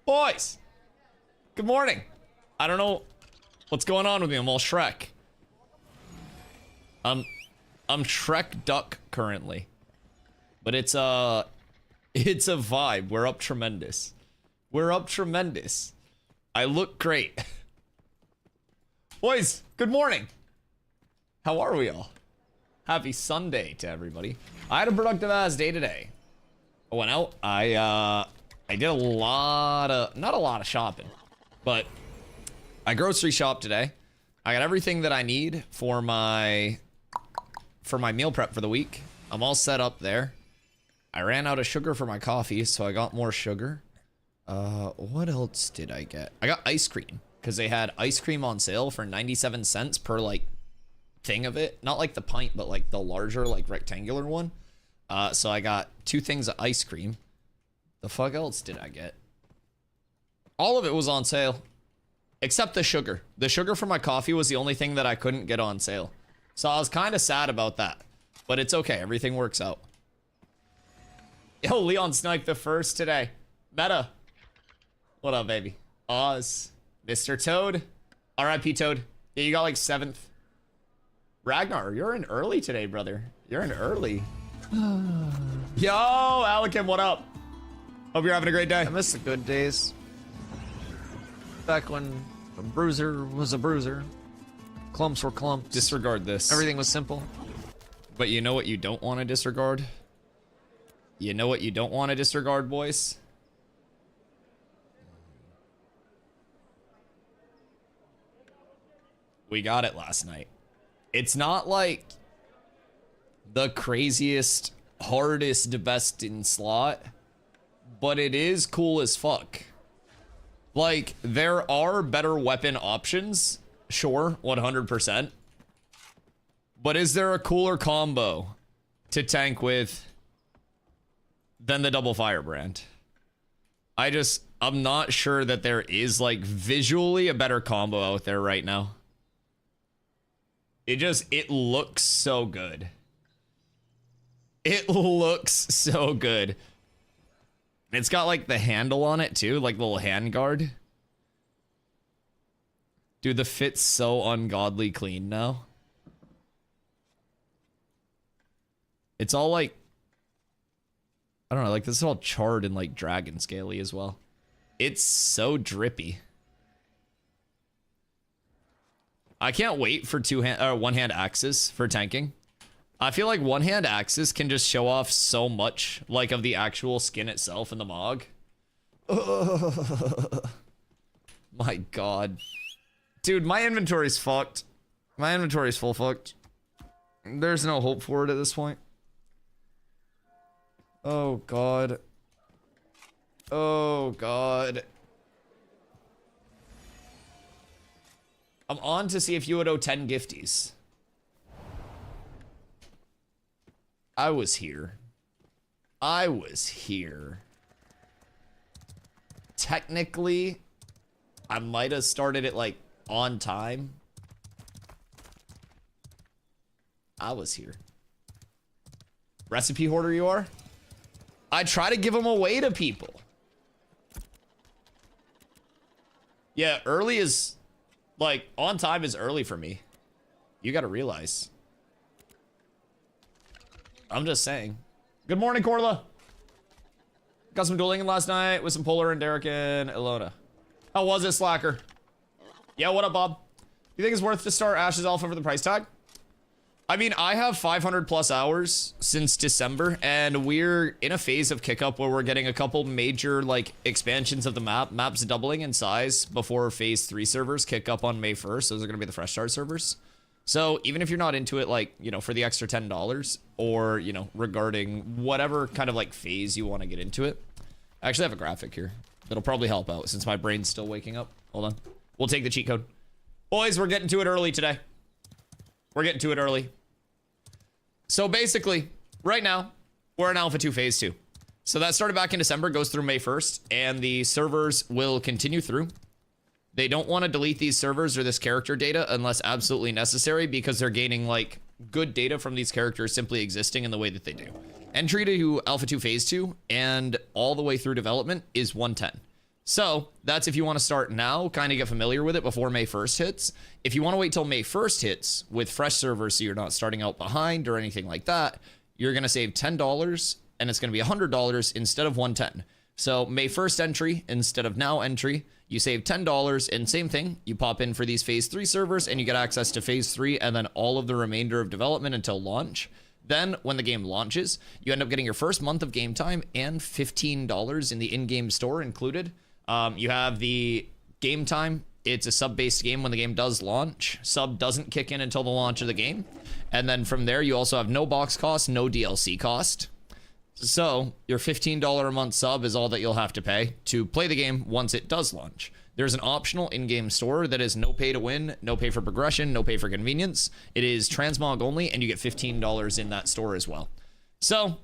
Boys, good morning. I don't know what's going on with me. I'm all Shrek. I'm Shrek Duck currently, but it's a vibe. We're up tremendous. We're up tremendous. I look great. Boys, good morning. How are we all? Happy Sunday to everybody. I had a productive ass day today. I went out. I did a lot of, not a lot of shopping, but I grocery shopped today. I got everything that I need for my meal prep for the week. I'm all set up there. I ran out of sugar for my coffee, so I got more sugar. What else did I get? I got ice cream because they had ice cream on sale for 97 cents per like thing of it. Not like the pint, but like the larger like rectangular one. So I got 2 things of ice cream. The fuck else did I get? All of it was on sale. Except the sugar. The sugar for my coffee was the only thing that I couldn't get on sale. So I was kind of sad about that. But it's okay. Everything works out. Yo, Leon sniped the first today. Meta. What up, baby? Oz. Mr. Toad. R.I.P. Toad. Yeah, you got like 7th. Ragnar, you're in early today, brother. You're in early. Yo, Alekim, what up? Hope you're having a great day. I miss the good days. Back when a bruiser was a bruiser. Clumps were clumps. Disregard this. Everything was simple. But you know what you don't want to disregard? You know what you don't want to disregard, boys? We got it last night. It's not like the craziest, hardest, best in slot, but it is cool as fuck. Like, there are better weapon options, sure, 100%. But is there a cooler combo to tank with than the double firebrand? I'm not sure that there is, like, visually a better combo out there right now. It looks so good. It looks so good. It's got like the handle on it too, like the little hand guard. Dude, the fit's so ungodly clean now. It's all like, I don't know, like this is all charred and like dragon scaly as well. It's so drippy. I can't wait for one-hand axes for tanking. I feel like one-hand axes can just show off so much, like, of the actual skin itself in the Mog. My god. Dude, my inventory's fucked. My inventory's full fucked. There's no hope for it at this point. Oh god. Oh god. I'm on to see if you would owe 10 gifties. I was here. I was here. Technically, I might have started it like on time. I was here. Recipe hoarder you are? I try to give them away to people. Yeah, early is like on time is early for me. You gotta realize. I'm just saying. Good morning, Corla. Got some dueling in last night with some Polar and Derek and Ilona. How was it, Slacker? Yeah, what up, Bob? You think it's worth to start Ashes Alpha for the price tag? I mean, I have 500 plus hours since December, and we're in a phase of kick-up where we're getting a couple major, like, expansions of the map. Map's doubling in size before phase 3 servers kick up on May 1st. Those are going to be the fresh start servers. So even if you're not into it, like, you know, for the extra $10 or, you know, regarding whatever kind of like phase you want to get into it, I actually have a graphic here that'll probably help out since my brain's still waking up. Hold on. We'll take the cheat code. Boys, we're getting to it early today. We're getting to it early. So basically, right now, we're in Alpha 2 Phase 2. So that started back in December, goes through May 1st, and the servers will continue through. They don't want to delete these servers or this character data unless absolutely necessary because they're gaining, like, good data from these characters simply existing in the way that they do. Entry to Alpha 2 Phase 2 and all the way through development is 110. So that's if you want to start now, kind of get familiar with it before May 1st hits. If you want to wait till May 1st hits with fresh servers so you're not starting out behind or anything like that, you're going to save $10 and it's going to be $100 instead of $110. So May 1st entry instead of now entry, you save $10 and same thing. You pop in for these phase 3 servers and you get access to phase 3 and then all of the remainder of development until launch. Then when the game launches, you end up getting your first month of game time and $15 in the in-game store included. You have the game time. It's a sub-based game when the game does launch. Sub doesn't kick in until the launch of the game. And then from there, you also have no box cost, no DLC cost. So your $15 a month sub is all that you'll have to pay to play the game once it does launch. There's an optional in-game store that is no pay to win, no pay for progression, no pay for convenience. It is transmog only, and you get $15 in that store as well. So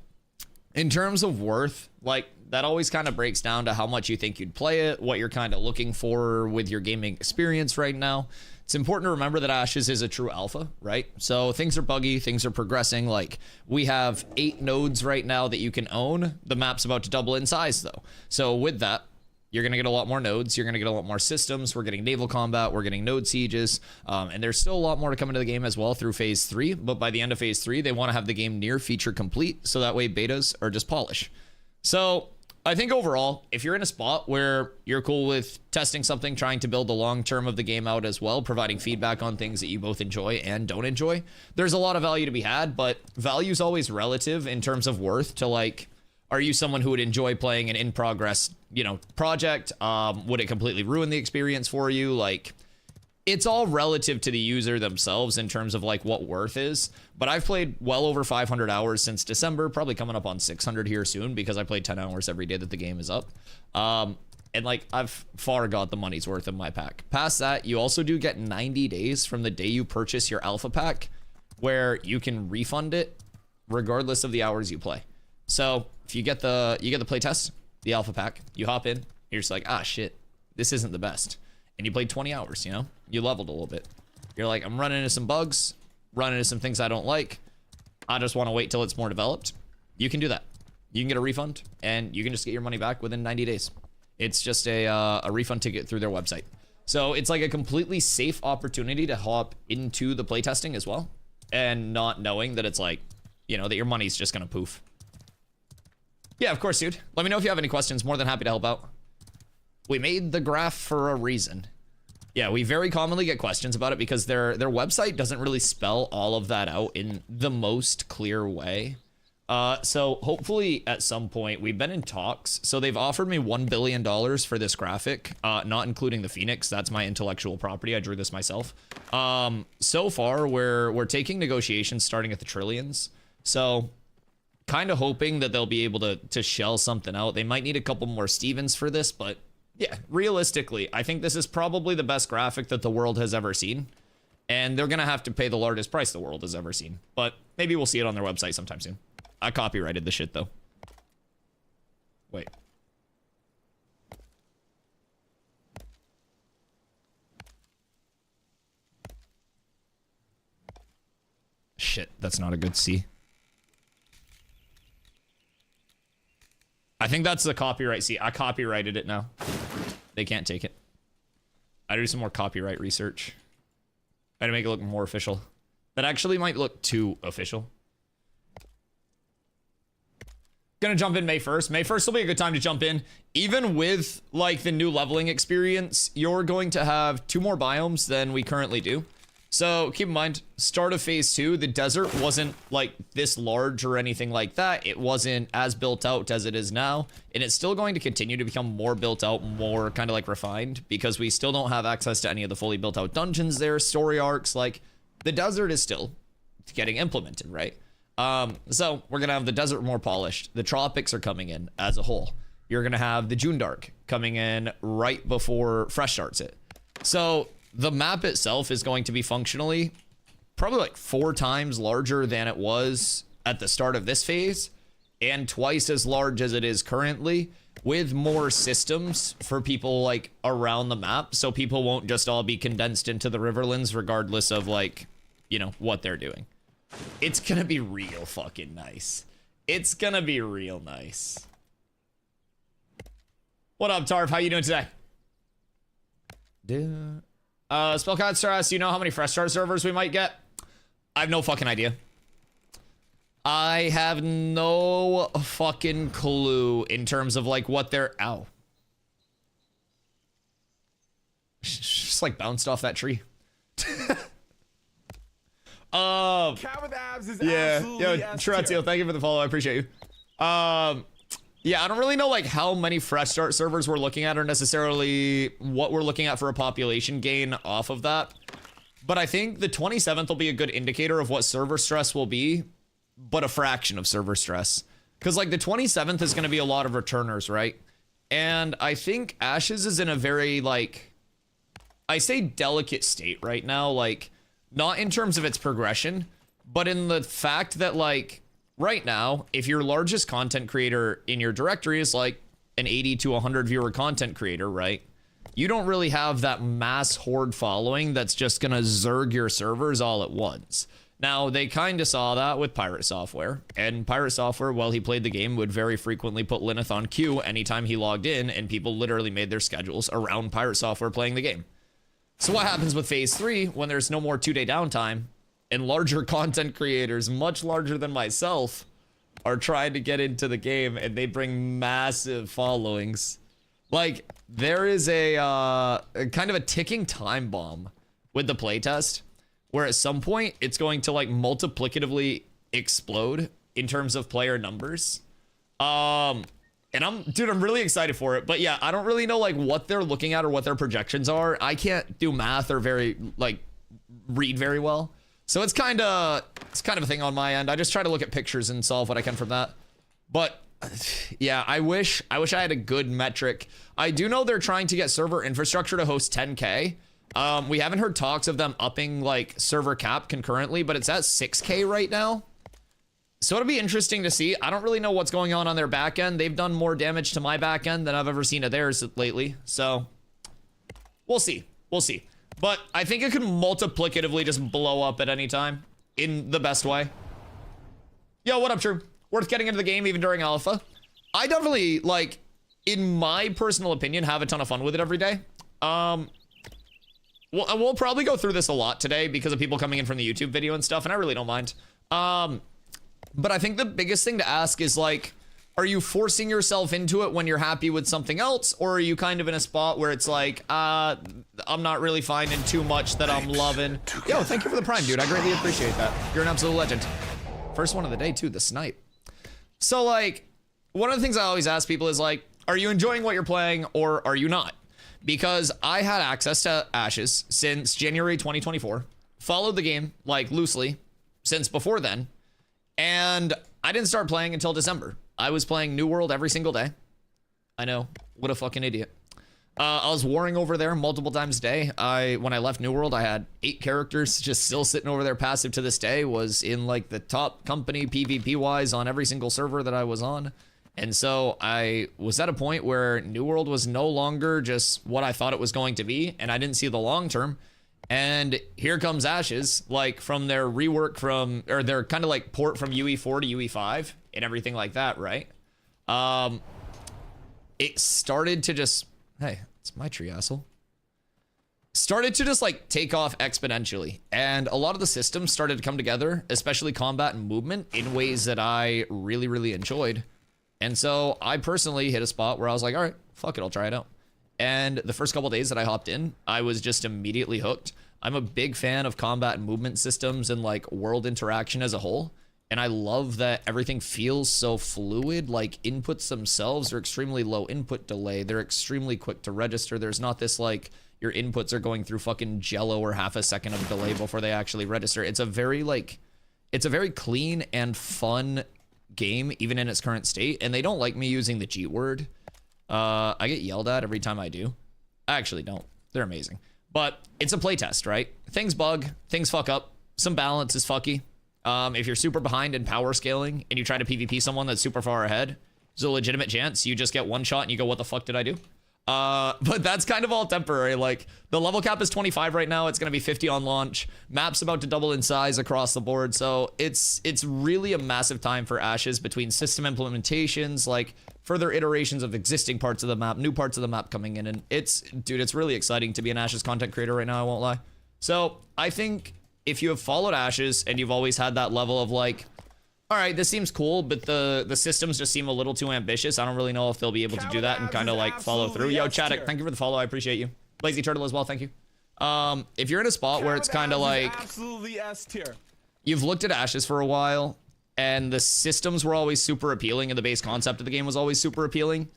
in terms of worth, like, that always kind of breaks down to how much you think you'd play it, what you're kind of looking for with your gaming experience right now. It's important to remember that Ashes is a true alpha, right? So things are buggy, things are progressing. Like, we have 8 nodes right now that you can own. The map's about to double in size, though. So with that, you're going to get a lot more nodes. You're going to get a lot more systems. We're getting naval combat. We're getting node sieges. And there's still a lot more to come into the game as well through phase 3. But by the end of phase 3, they want to have the game near feature complete. So that way betas are just polish. So I think overall, if you're in a spot where you're cool with testing something, trying to build the long term of the game out as well, providing feedback on things that you both enjoy and don't enjoy, there's a lot of value to be had, but value is always relative in terms of worth to, like, are you someone who would enjoy playing an in progress, you know, project? Would it completely ruin the experience for you? Like, it's all relative to the user themselves in terms of like what worth is. But I've played well over 500 hours since December, probably coming up on 600 here soon because I played 10 hours every day that the game is up. And like, I've far got the money's worth in my pack. Past that, you also do get 90 days from the day you purchase your alpha pack where you can refund it regardless of the hours you play. So if you get the play test, the alpha pack, you hop in, you're just like, ah, shit, this isn't the best. And you played 20 hours, you know, you leveled a little bit. You're like, I'm running into some bugs, running into some things I don't like. I just want to wait till it's more developed. You can do that. You can get a refund and you can just get your money back within 90 days. It's just a refund ticket through their website. So it's like a completely safe opportunity to hop into the playtesting as well. And not knowing that it's like, you know, that your money's just going to poof. Yeah, of course, dude. Let me know if you have any questions. More than happy to help out. We made the graph for a reason. Yeah, we very commonly get questions about it because their website doesn't really spell all of that out in the most clear way. So hopefully at some point, we've been in talks. So they've offered me $1 billion for this graphic, not including the Phoenix. That's my intellectual property. I drew this myself. So far, we're taking negotiations starting at the trillions. So kind of hoping that they'll be able to shell something out. They might need a couple more Stevens for this, but yeah, realistically, I think this is probably the best graphic that the world has ever seen. And they're going to have to pay the largest price the world has ever seen. But maybe we'll see it on their website sometime soon. I copyrighted the shit, though. Wait. Shit, that's not a good C. I think that's the copyright C. I copyrighted it now. They can't take it. I do some more copyright research. I had to make it look more official. That actually might look too official. Gonna jump in May 1st. May 1st will be a good time to jump in. Even with like the new leveling experience, you're going to have 2 more biomes than we currently do. So keep in mind, start of phase 2, the desert wasn't like this large or anything like that. It wasn't as built out as it is now. And it's still going to continue to become more built out, more kind of like refined, because we still don't have access to any of the fully built out dungeons there, story arcs. Like, the desert is still getting implemented, right? So we're gonna have the desert more polished. The tropics are coming in as a whole. You're gonna have the June Dark coming in right before Fresh starts it. So the map itself is going to be functionally probably like 4 times larger than it was at the start of this phase, and twice as large as it is currently, with more systems for people like around the map, so people won't just all be condensed into the Riverlands regardless of like, you know, what they're doing. It's gonna be real fucking nice. It's gonna be real nice. What up, Tarv? How you doing today? Spellcaster asks, do you know how many fresh start servers we might get? I have no fucking idea. I have no fucking clue in terms of like what they're... Ow. Just like bounced off that tree. Cat with abs is absolutely yo, Truatio, thank you for the follow. I appreciate you. Yeah, I don't really know like how many fresh start servers we're looking at or necessarily what we're looking at for a population gain off of that. But I think the 27th will be a good indicator of what server stress will be, but a fraction of server stress. Because like the 27th is going to be a lot of returners, right? And I think Ashes is in a very like, I say delicate state right now, like not in terms of its progression, but in the fact that like, right now, if your largest content creator in your directory is like an 80 to 100 viewer content creator, right? You don't really have that mass horde following that's just gonna zerg your servers all at once. Now, they kind of saw that with Pirate Software, and Pirate Software, while he played the game, would very frequently put Lineth on queue anytime he logged in, and people literally made their schedules around Pirate Software playing the game. So what happens with Phase 3 when there's no more 2-day downtime? And larger content creators, much larger than myself, are trying to get into the game and they bring massive followings. Like, there is a kind of a ticking time bomb with the playtest where at some point it's going to like multiplicatively explode in terms of player numbers. And I'm really excited for it. But yeah, I don't really know like what they're looking at or what their projections are. I can't do math or read very well. So it's kind of a thing on my end. I just try to look at pictures and solve what I can from that. But yeah, I wish I had a good metric. I do know they're trying to get server infrastructure to host 10K. We haven't heard talks of them upping like server cap concurrently, but it's at 6K right now. So it'll be interesting to see. I don't really know what's going on their back end. They've done more damage to my back end than I've ever seen of theirs lately. So we'll see. We'll see. But I think it could multiplicatively just blow up at any time in the best way. Yo, what up, True? Worth getting into the game even during alpha. I definitely, like, in my personal opinion, have a ton of fun with it every day. We'll probably go through this a lot today because of people coming in from the YouTube video and stuff, and I really don't mind. But I think the biggest thing to ask is, like, are you forcing yourself into it when you're happy with something else? Or are you kind of in a spot where it's like, I'm not really finding too much that I'm loving? Yo, thank you for the prime, dude. I greatly appreciate that. You're an absolute legend. First one of the day, too, the snipe. So, like, one of the things I always ask people is, like, are you enjoying what you're playing or are you not? Because I had access to Ashes since January 2024. Followed the game, like, loosely since before then. And I didn't start playing until December. I was playing New World every single day. I know, what a fucking idiot. I was warring over there multiple times a day. When I left New World, I had 8 characters just still sitting over there passive to this day. Was in like the top company PvP wise on every single server that I was on. And so I was at a point where New World was no longer just what I thought it was going to be. And I didn't see the long term. And here comes Ashes, like from their rework or their kind of like port from UE4 to UE5 and everything like that, right? It started to just, hey, it's my tree, asshole. Started to just like take off exponentially. And a lot of the systems started to come together, especially combat and movement, in ways that I really, really enjoyed. And so I personally hit a spot where I was like, all right, fuck it, I'll try it out. And the first couple days that I hopped in, I was just immediately hooked. I'm a big fan of combat and movement systems and like world interaction as a whole. And I love that everything feels so fluid. Like inputs themselves are extremely low input delay. They're extremely quick to register. There's not this like your inputs are going through fucking Jello or half a second of delay before they actually register. It's a very clean and fun game, even in its current state. And they don't like me using the G word. I get yelled at every time I do. I actually don't. They're amazing. But it's a playtest, right? Things bug, things fuck up. Some balance is fucky. If you're super behind in power scaling and you try to PvP someone that's super far ahead, there's a legitimate chance you just get one shot and you go, what the fuck did I do? But that's kind of all temporary. Like, the level cap is 25 right now. It's going to be 50 on launch. Map's about to double in size across the board. So it's really a massive time for Ashes between system implementations, like further iterations of existing parts of the map, new parts of the map coming in. And dude, it's really exciting to be an Ashes content creator right now, I won't lie. So I think if you have followed Ashes and you've always had that level of like, all right, this seems cool, but the systems just seem a little too ambitious. I don't really know if they'll be able to do that and kind of like follow through. Yo, Chaddock, thank you for the follow. I appreciate you. Lazy Turtle as well, thank you. If you're in a spot where it's kind of like, absolutely S tier. You've looked at Ashes for a while, and the systems were always super appealing, and the base concept of the game was always super appealing,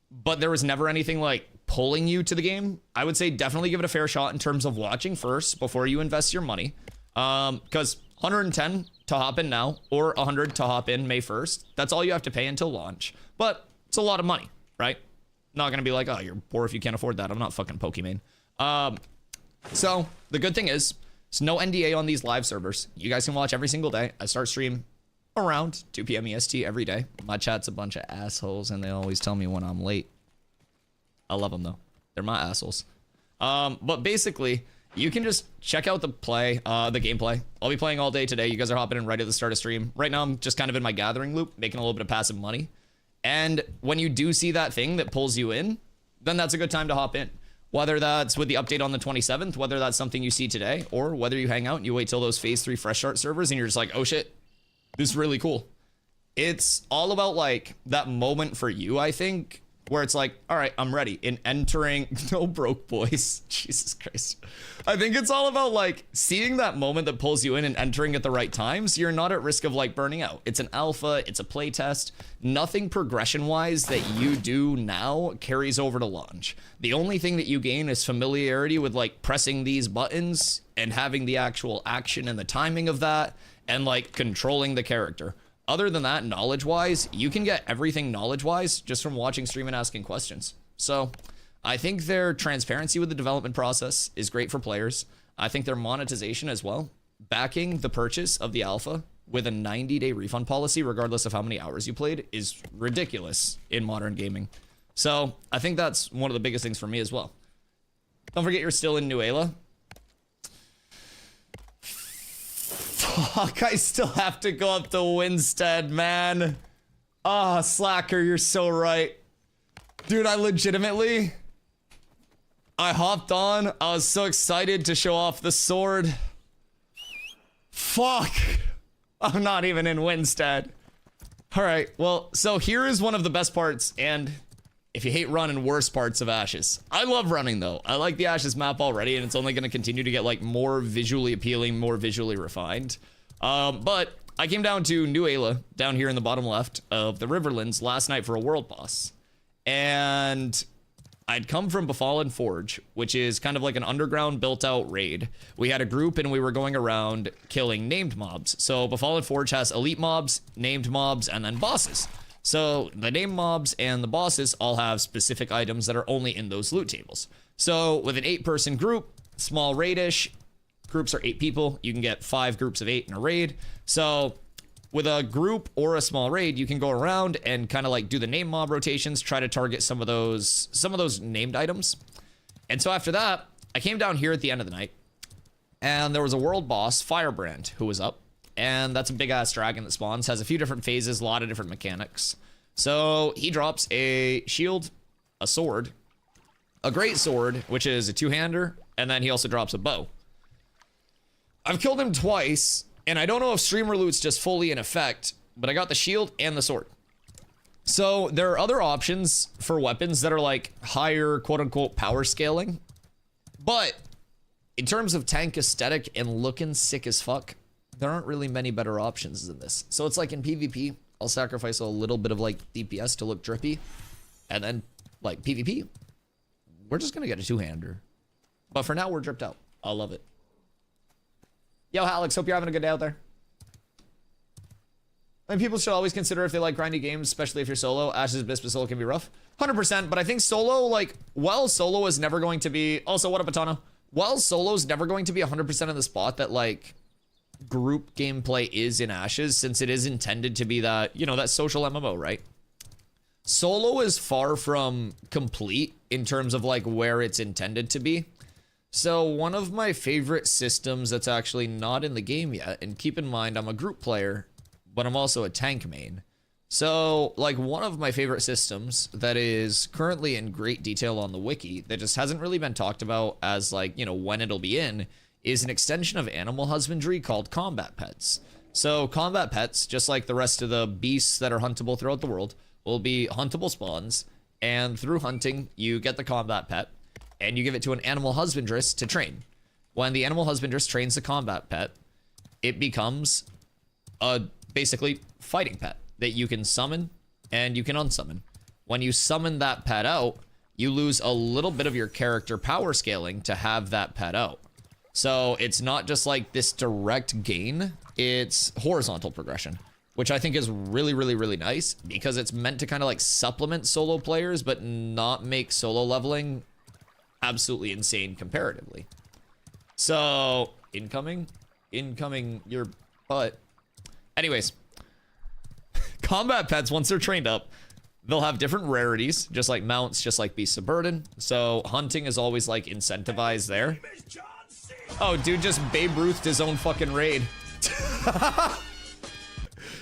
but there was never anything like pulling you to the game, I would say definitely give it a fair shot in terms of watching first before you invest your money. Because 110 to hop in now, or 100 to hop in May 1st, that's all you have to pay until launch. But it's a lot of money, right? Not gonna be like, oh, you're poor if you can't afford that. I'm not fucking Pokemon. So the good thing is, there's no NDA on these live servers. You guys can watch every single day. I start stream around 2 p.m. EST every day. My chat's a bunch of assholes, and they always tell me when I'm late. I love them, though. They're my assholes. But basically, you can just check out the gameplay. I'll be playing all day today. You guys are hopping in right at the start of stream. Right now, I'm just kind of in my gathering loop, making a little bit of passive money. And when you do see that thing that pulls you in, then that's a good time to hop in. Whether that's with the update on the 27th, whether that's something you see today, or whether you hang out and you wait till those phase 3 fresh start servers and you're just like, oh shit, this is really cool. It's all about like that moment for you, I think, where it's like, all right, I'm ready in entering. No broke boys. Jesus Christ. I think it's all about like seeing that moment that pulls you in and entering at the right time, so you're not at risk of like burning out. It's an alpha, it's a play test. Nothing progression wise that you do now carries over to launch. The only thing that you gain is familiarity with like pressing these buttons and having the actual action and the timing of that and like controlling the character. Other than that, knowledge-wise, you can get everything knowledge-wise just from watching stream and asking questions. So I think their transparency with the development process is great for players. I think their monetization as well, backing the purchase of the alpha with a 90-day refund policy, regardless of how many hours you played, is ridiculous in modern gaming. So I think that's one of the biggest things for me as well. Don't forget you're still in Nuela. Fuck, I still have to go up to Winstead, man. Ah, Slacker, you're so right. Dude, I hopped on. I was so excited to show off the sword. Fuck. I'm not even in Winstead. All right, well, so here is one of the best parts, and if you hate running, worst parts of Ashes. I love running, though. I like the Ashes map already, and it's only going to continue to get, like, more visually appealing, more visually refined. But I came down to New Ayla, down here in the bottom left of the Riverlands last night for a world boss. And I'd come from Befallen Forge, which is kind of like an underground built-out raid. We had a group, and we were going around killing named mobs. So Befallen Forge has elite mobs, named mobs, and then bosses. So the named mobs and the bosses all have specific items that are only in those loot tables. So with an 8-person group, small raid-ish, groups are 8 people. You can get 5 groups of 8 in a raid. So with a group or a small raid, you can go around and kind of like do the name mob rotations, try to target some of those named items. And so after that, I came down here at the end of the night, and there was a world boss, Firebrand, who was up. And that's a big ass dragon that spawns, has a few different phases, a lot of different mechanics. So he drops a shield, a sword, a great sword, which is a 2-hander, and then he also drops a bow. I've killed him twice, and I don't know if streamer loot's just fully in effect, but I got the shield and the sword. So there are other options for weapons that are like higher quote unquote power scaling. But in terms of tank aesthetic and looking sick as fuck, there aren't really many better options than this. So it's like in PvP, I'll sacrifice a little bit of like DPS to look drippy. And then like PvP, we're just gonna get a 2-hander. But for now, we're dripped out. I love it. Yo, Alex, hope you're having a good day out there. I mean, people should always consider if they like grindy games, especially if you're solo. Ashes Abyss solo can be rough. 100%, but I think solo, like, while solo is never going to be... Also, what up, Atano? While solo's never going to be 100% in the spot that, like, group gameplay is in Ashes, since it is intended to be that, you know, that social MMO, right? Solo is far from complete in terms of like where it's intended to be. So one of my favorite systems that's actually not in the game yet, and keep in mind I'm a group player, but I'm also a tank main. So like one of my favorite systems that is currently in great detail on the wiki that just hasn't really been talked about as like, you know, when it'll be in, is an extension of animal husbandry called combat pets. So combat pets, just like the rest of the beasts that are huntable throughout the world, will be huntable spawns, and through hunting, you get the combat pet, and you give it to an animal husbandress to train. When the animal husbandress trains the combat pet, it becomes a basically fighting pet that you can summon and you can unsummon. When you summon that pet out, you lose a little bit of your character power scaling to have that pet out. So it's not just like this direct gain, it's horizontal progression, which I think is really, really, really nice because it's meant to kind of like supplement solo players, but not make solo leveling absolutely insane comparatively. So incoming your butt. Anyways, combat pets, once they're trained up, they'll have different rarities, just like mounts, just like beasts of burden. So hunting is always like incentivized there. Oh, dude just Babe Ruthed his own fucking raid.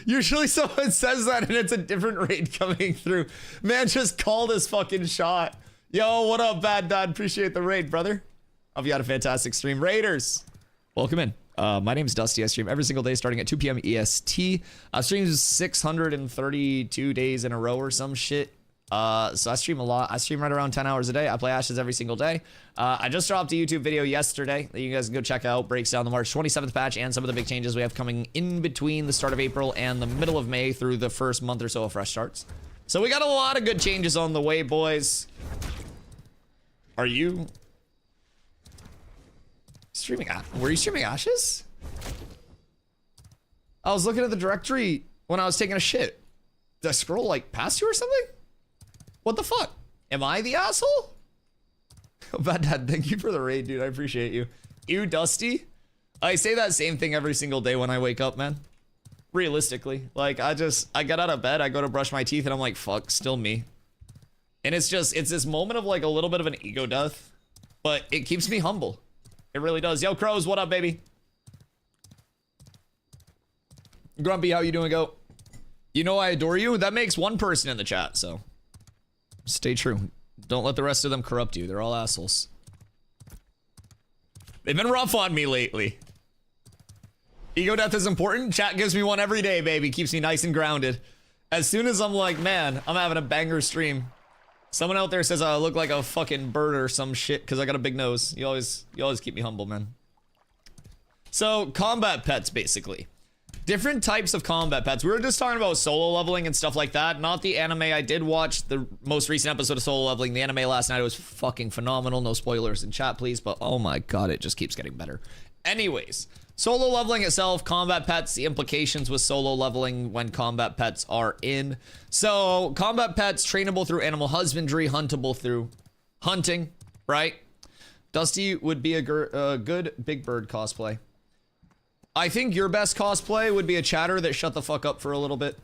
Usually someone says that and it's a different raid coming through. Man just called his fucking shot. Yo, what up, Bad Dad? Appreciate the raid, brother. Hope you had a fantastic stream. Raiders, welcome in. My name's Dusty. I stream every single day starting at 2 p.m. EST. I stream 632 days in a row or some shit. So I stream a lot. I stream right around 10 hours a day. I play Ashes every single day. I just dropped a YouTube video yesterday that you guys can go check out. Breaks down the March 27th patch and some of the big changes we have coming in between the start of April and the middle of May through the first month or so of fresh starts. So we got a lot of good changes on the way, boys. Are you streaming? Were you streaming Ashes? I was looking at the directory when I was taking a shit. Did I scroll like past you or something? What the fuck? Am I the asshole? Oh, Bad Dad, thank you for the raid, dude. I appreciate you. You, Dusty? I say that same thing every single day when I wake up, man. Realistically. Like, I get out of bed, I go to brush my teeth, and I'm like, fuck, still me. And it's this moment of like a little bit of an ego death, but it keeps me humble. It really does. Yo, Crows, what up, baby? Grumpy, how you doing, goat? You know I adore you? That makes one person in the chat, so stay true. Don't let the rest of them corrupt you. They're all assholes. They've been rough on me lately. Ego death is important. Chat gives me one every day, baby. Keeps me nice and grounded. As soon as I'm like, man, I'm having a banger stream, someone out there says I look like a fucking bird or some shit because I got a big nose. You always keep me humble, man. So, combat pets, basically. Different types of combat pets. We were just talking about solo leveling and stuff like that. Not the anime. I did watch the most recent episode of solo leveling. The anime last night was fucking phenomenal. No spoilers in chat, please. But oh my god, it just keeps getting better. Anyways, solo leveling itself, combat pets, the implications with solo leveling when combat pets are in. So, combat pets, trainable through animal husbandry, huntable through hunting, right? Dusty would be a good Big Bird cosplay. I think your best cosplay would be a chatter that shut the fuck up for a little bit.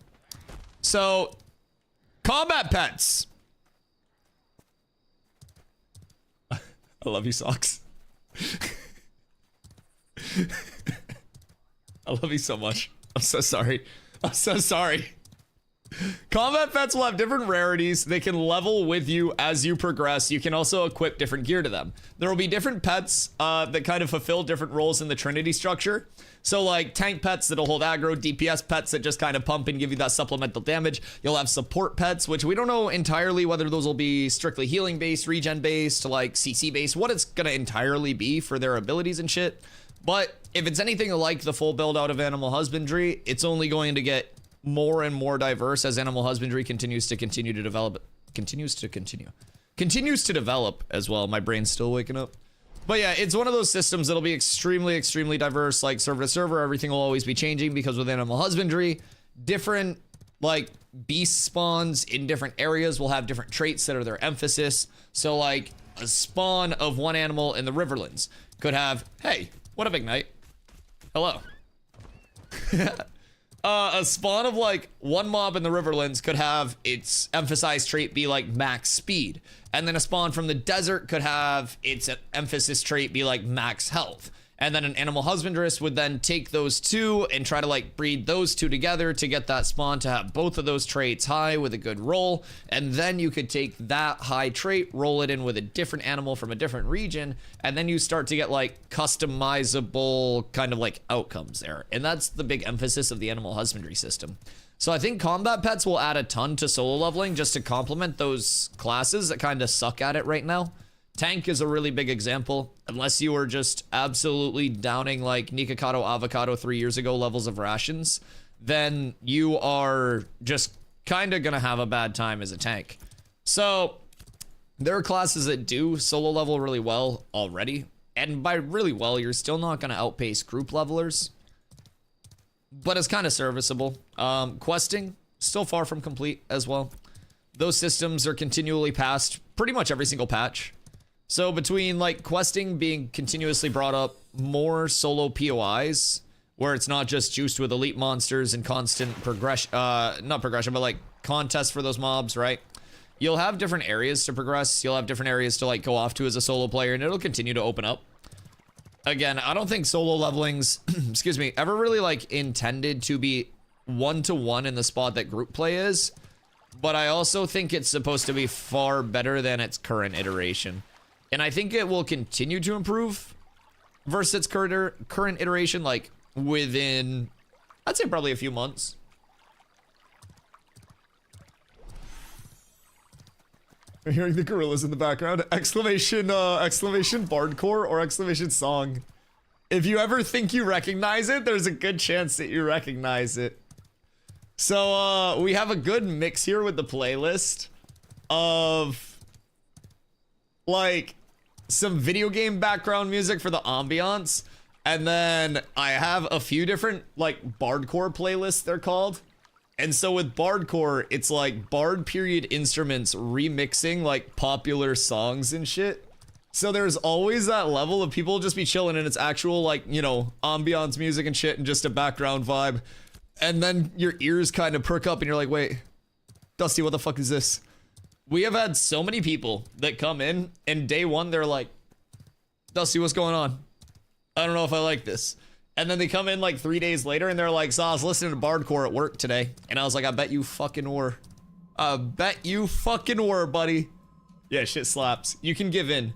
So, combat pets. I love you, Socks. I love you so much. I'm so sorry. I'm so sorry. Combat pets will have different rarities. They can level with you as you progress. You can also equip different gear to them. There will be different pets that kind of fulfill different roles in the Trinity structure. So like tank pets that'll hold aggro, DPS pets that just kind of pump and give you that supplemental damage. You'll have support pets, which we don't know entirely whether those will be strictly healing based, regen based, like CC based, what it's gonna entirely be for their abilities and shit. But if it's anything like the full build out of animal husbandry, it's only going to get more and more diverse as animal husbandry continues to develop as well. My brain's still waking up. But yeah, it's one of those systems that'll be extremely diverse, like server to server. Everything will always be changing because with animal husbandry, different like beast spawns in different areas will have different traits that are their emphasis. So like a spawn of one animal in the Riverlands could have, hey, what up, Ignite? Hello. A spawn of like one mob in the Riverlands could have its emphasized trait be like max speed. And then a spawn from the desert could have its emphasis trait be like max health. And then an animal husbandress would then take those two and try to like breed those two together to get that spawn to have both of those traits high with a good roll. And then you could take that high trait, roll it in with a different animal from a different region, and then you start to get like customizable kind of like outcomes there. And that's the big emphasis of the animal husbandry system. So I think combat pets will add a ton to solo leveling just to complement those classes that kind of suck at it right now. Tank is a really big example. Unless you were just absolutely downing like Nikocado Avocado 3 years ago levels of rations, then you are just kind of gonna have a bad time as a tank. So there are classes that do solo level really well already. And by really well, you're still not gonna outpace group levelers, but it's kind of serviceable. Questing, still far from complete as well. Those systems are continually passed pretty much every single patch. So between like questing being continuously brought up, more solo POIs, where it's not just juiced with elite monsters and constant progression, not progression, but like contests for those mobs, right? You'll have different areas to progress. You'll have different areas to like go off to as a solo player, and it'll continue to open up. Again, I don't think solo leveling's, excuse me, ever really like intended to be one-to-one in the spot that group play is, but I also think it's supposed to be far better than its current iteration. And I think it will continue to improve versus its current iteration, like within, I'd say probably a few months. I'm hearing the gorillas in the background. Exclamation, exclamation bardcore or exclamation song. If you ever think you recognize it, there's a good chance that you recognize it. So, we have a good mix here with the playlist of, like, some video game background music for the ambiance, and then I have a few different like bardcore playlists, they're called. And so with bardcore, it's like bard period instruments remixing like popular songs and shit. So there's always that level of people just be chilling and it's actual like, you know, ambiance music and shit and just a background vibe. And then your ears kind of perk up and you're like, wait, Dusty, what the fuck is this? We have had so many people that come in and day one, they're like, Dusty, what's going on? I don't know if I like this. And then they come in like 3 days later and they're like, so I was listening to bardcore at work today. And I was like, I bet you fucking were. I bet you fucking were, buddy. Yeah, shit slaps. You can give in.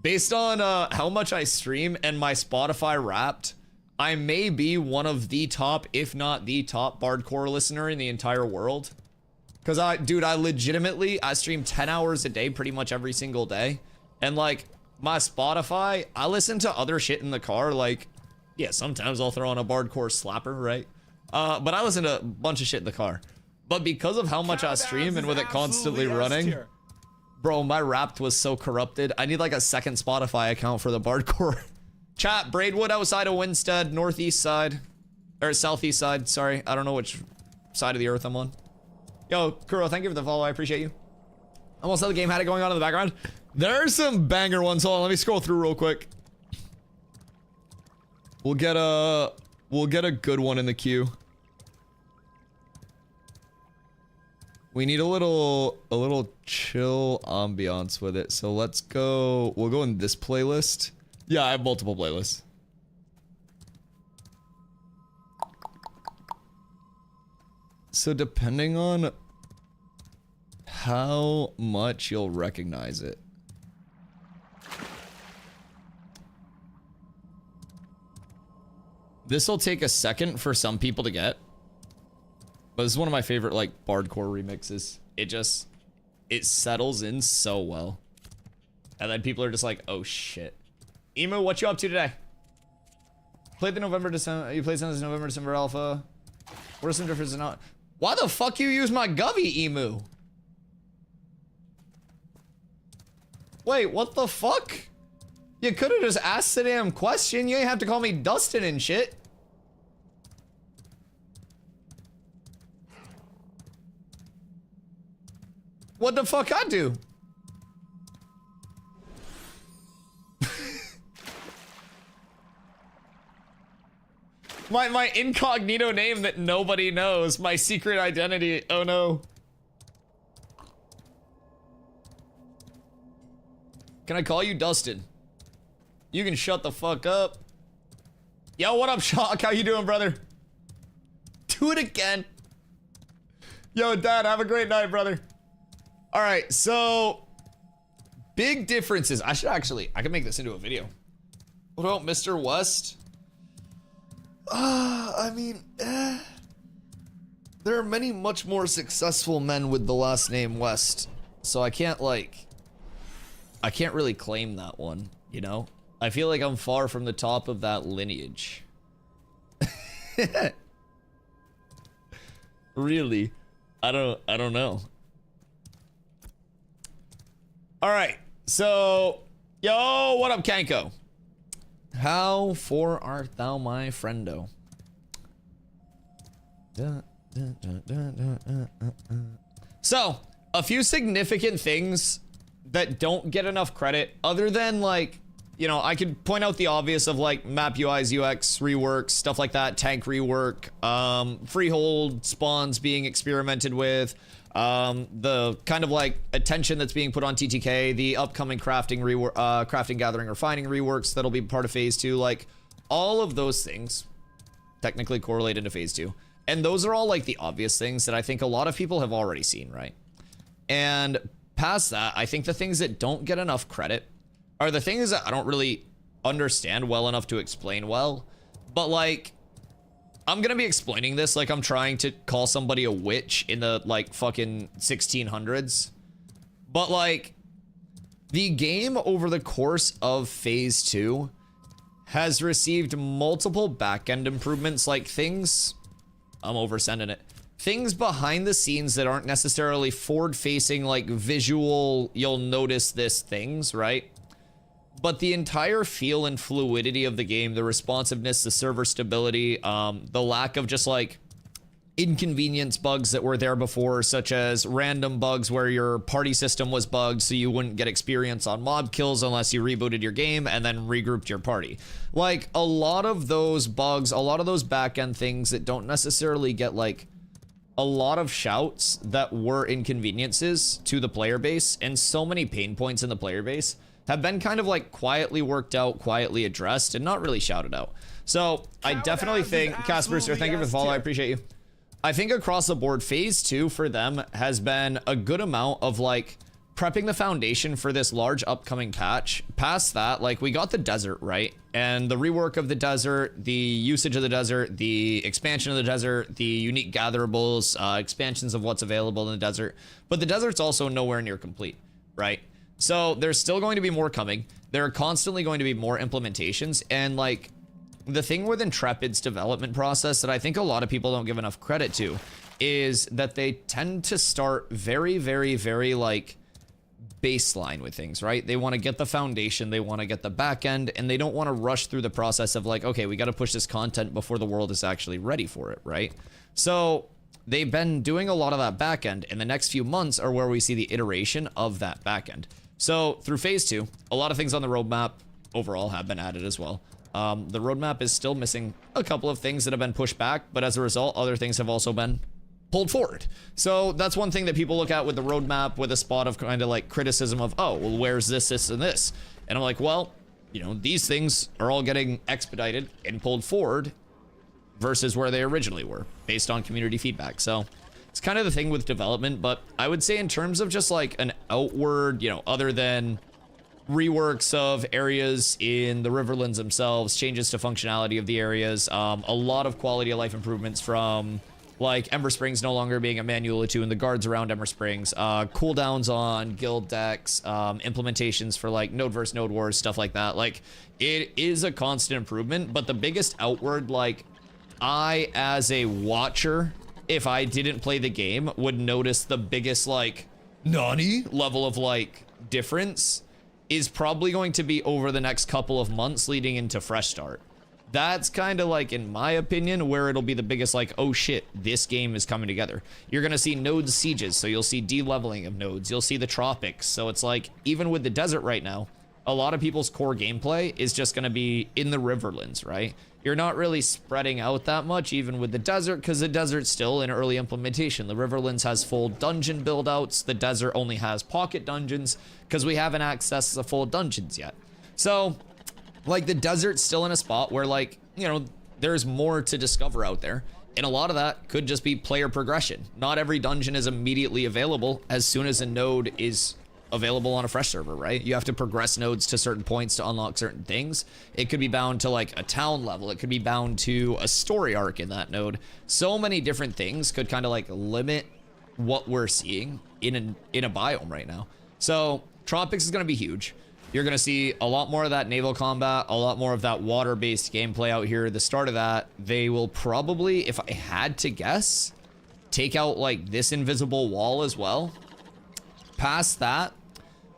Based on how much I stream and my Spotify Wrapped, I may be one of the top, if not the top bardcore listener in the entire world. Cause dude, I legitimately, I stream 10 hours a day pretty much every single day. And like, my Spotify, I listen to other shit in the car, like, yeah, sometimes I'll throw on a bardcore slapper, right? But I listen to a bunch of shit in the car. But because of how much I stream and with it constantly running, bro, my Wrapped was so corrupted. I need like a second Spotify account for the bardcore. Chat, Braidwood outside of Winstead, northeast side, or southeast side, sorry. I don't know which side of the earth I'm on. Yo, Kuro, thank you for the follow. I appreciate you. Almost other game had it going on in the background. There are some banger ones. Hold on, let me scroll through real quick. We'll get a good one in the queue. We need a little chill ambiance with it. So let's go. We'll go in this playlist. Yeah, I have multiple playlists. So depending on how much you'll recognize it. This will take a second for some people to get. But this is one of my favorite like bardcore remixes. It settles in so well. And then people are just like, oh shit. Emu, what you up to today? Played the November, December, you played since November, December alpha. What are some differences not? Why the fuck you use my Govy, Emu? Wait, what the fuck? You could have just asked the damn question. You ain't have to call me Dustin and shit. What the fuck I do? My incognito name that nobody knows. My secret identity. Oh no. Can I call you Dustin? You can shut the fuck up. Yo, what up, Shock? How you doing, brother? Do it again. Yo, Dad, have a great night, brother. All right, so big differences. I can make this into a video. What about Mr. West? I mean, there are many much more successful men with the last name West, so I can't really claim that one, you know? I feel like I'm far from the top of that lineage. Really? I don't know. All right, so, yo, what up, Kanko? How for art thou, my friendo? So, a few significant things that don't get enough credit, other than like, you know, I could point out the obvious of like map UIs, UX reworks, stuff like that, tank rework, freehold spawns being experimented with, the kind of like attention that's being put on TTK, the upcoming crafting rework, crafting, gathering, refining reworks that'll be part of phase 2, like all of those things technically correlate into phase 2. And those are all like the obvious things that I think a lot of people have already seen, right? And past that, I think the things that don't get enough credit are the things that I don't really understand well enough to explain well. But like, I'm gonna be explaining this like I'm trying to call somebody a witch in the like fucking 1600s. But like, the game over the course of phase 2 has received multiple backend improvements, like things, I'm oversending it, things behind the scenes that aren't necessarily forward facing, like visual, you'll notice this things, right? But the entire feel and fluidity of the game, the responsiveness, the server stability, the lack of just like inconvenience bugs that were there before, such as random bugs where your party system was bugged so you wouldn't get experience on mob kills unless you rebooted your game and then regrouped your party. Like a lot of those bugs, a lot of those back-end things that don't necessarily get like a lot of shouts that were inconveniences to the player base and so many pain points in the player base have been kind of like quietly worked out, quietly addressed, and not really shouted out. So I definitely think, Casper, sir, thank you for the follow, I appreciate you. I think across the board, phase 2 for them has been a good amount of like prepping the foundation for this large upcoming patch. Past that, like we got the desert, right? And the rework of the desert, the usage of the desert, the expansion of the desert, the unique gatherables, expansions of what's available in the desert. But the desert's also nowhere near complete, right? So there's still going to be more coming. There are constantly going to be more implementations. And like the thing with Intrepid's development process that I think a lot of people don't give enough credit to is that they tend to start very, very, very like baseline with things, right? They want to get the foundation, they want to get the back end, and they don't want to rush through the process of like, okay, we got to push this content before the world is actually ready for it, right? So they've been doing a lot of that back end, and the next few months are where we see the iteration of that back end. So through phase 2, a lot of things on the roadmap overall have been added as well. The roadmap is still missing a couple of things that have been pushed back, but as a result, other things have also been pulled forward. So that's one thing that people look at with the roadmap with a spot of kind of like criticism of, oh, well, where's this, this, and this? And I'm like, well, you know, these things are all getting expedited and pulled forward versus where they originally were based on community feedback. So it's kind of the thing with development, but I would say in terms of just like an outward, you know, other than reworks of areas in the Riverlands themselves, changes to functionality of the areas, a lot of quality of life improvements from like Ember Springs no longer being a manual to in the guards around Ember Springs, cooldowns on guild decks, implementations for like node versus node wars, stuff like that. Like it is a constant improvement, but the biggest outward, like I as a watcher, if I didn't play the game, would notice the biggest like nani level of like difference is probably going to be over the next couple of months leading into Fresh Start. That's kind of like, in my opinion, where it'll be the biggest like, oh shit, this game is coming together. You're gonna see node sieges, so you'll see de-leveling of nodes. You'll see the tropics. So it's like, even with the desert right now, a lot of people's core gameplay is just gonna be in the Riverlands, right? you're not really spreading out that much, even with the desert, because the desert's still in early implementation. The Riverlands has full dungeon build-outs. The desert only has pocket dungeons, because we haven't accessed the full dungeons yet. So, like, the desert's still in a spot where, like, you know, there's more to discover out there. And a lot of that could just be player progression. Not every dungeon is immediately available as soon as a node is available on a fresh server, right? You have to progress nodes to certain points to unlock certain things. It could be bound to like a town level. It could be bound to a story arc in that node. So many different things could kind of like limit what we're seeing in a biome right now. So Tropics is going to be huge. You're going to see a lot more of that naval combat, a lot more of that water-based gameplay out here. The start of that, they will probably, if I had to guess, take out like this invisible wall as well. Past that,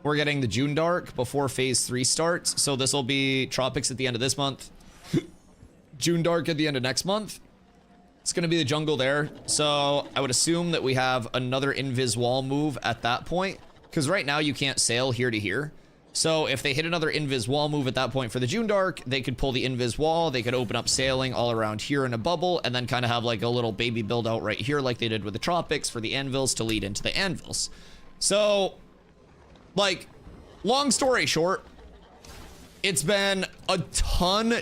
we're getting the June Dark before phase 3 starts. So this will be Tropics at the end of this month, June Dark at the end of next month. It's going to be the jungle there. So I would assume that we have another invis wall move at that point, because right now you can't sail here to here. So if they hit another invis wall move at that point for the June Dark, they could pull the invis wall, they could open up sailing all around here in a bubble, and then kind of have like a little baby build out right here like they did with the Tropics for the anvils to lead into the anvils. So, like, long story short, it's been a ton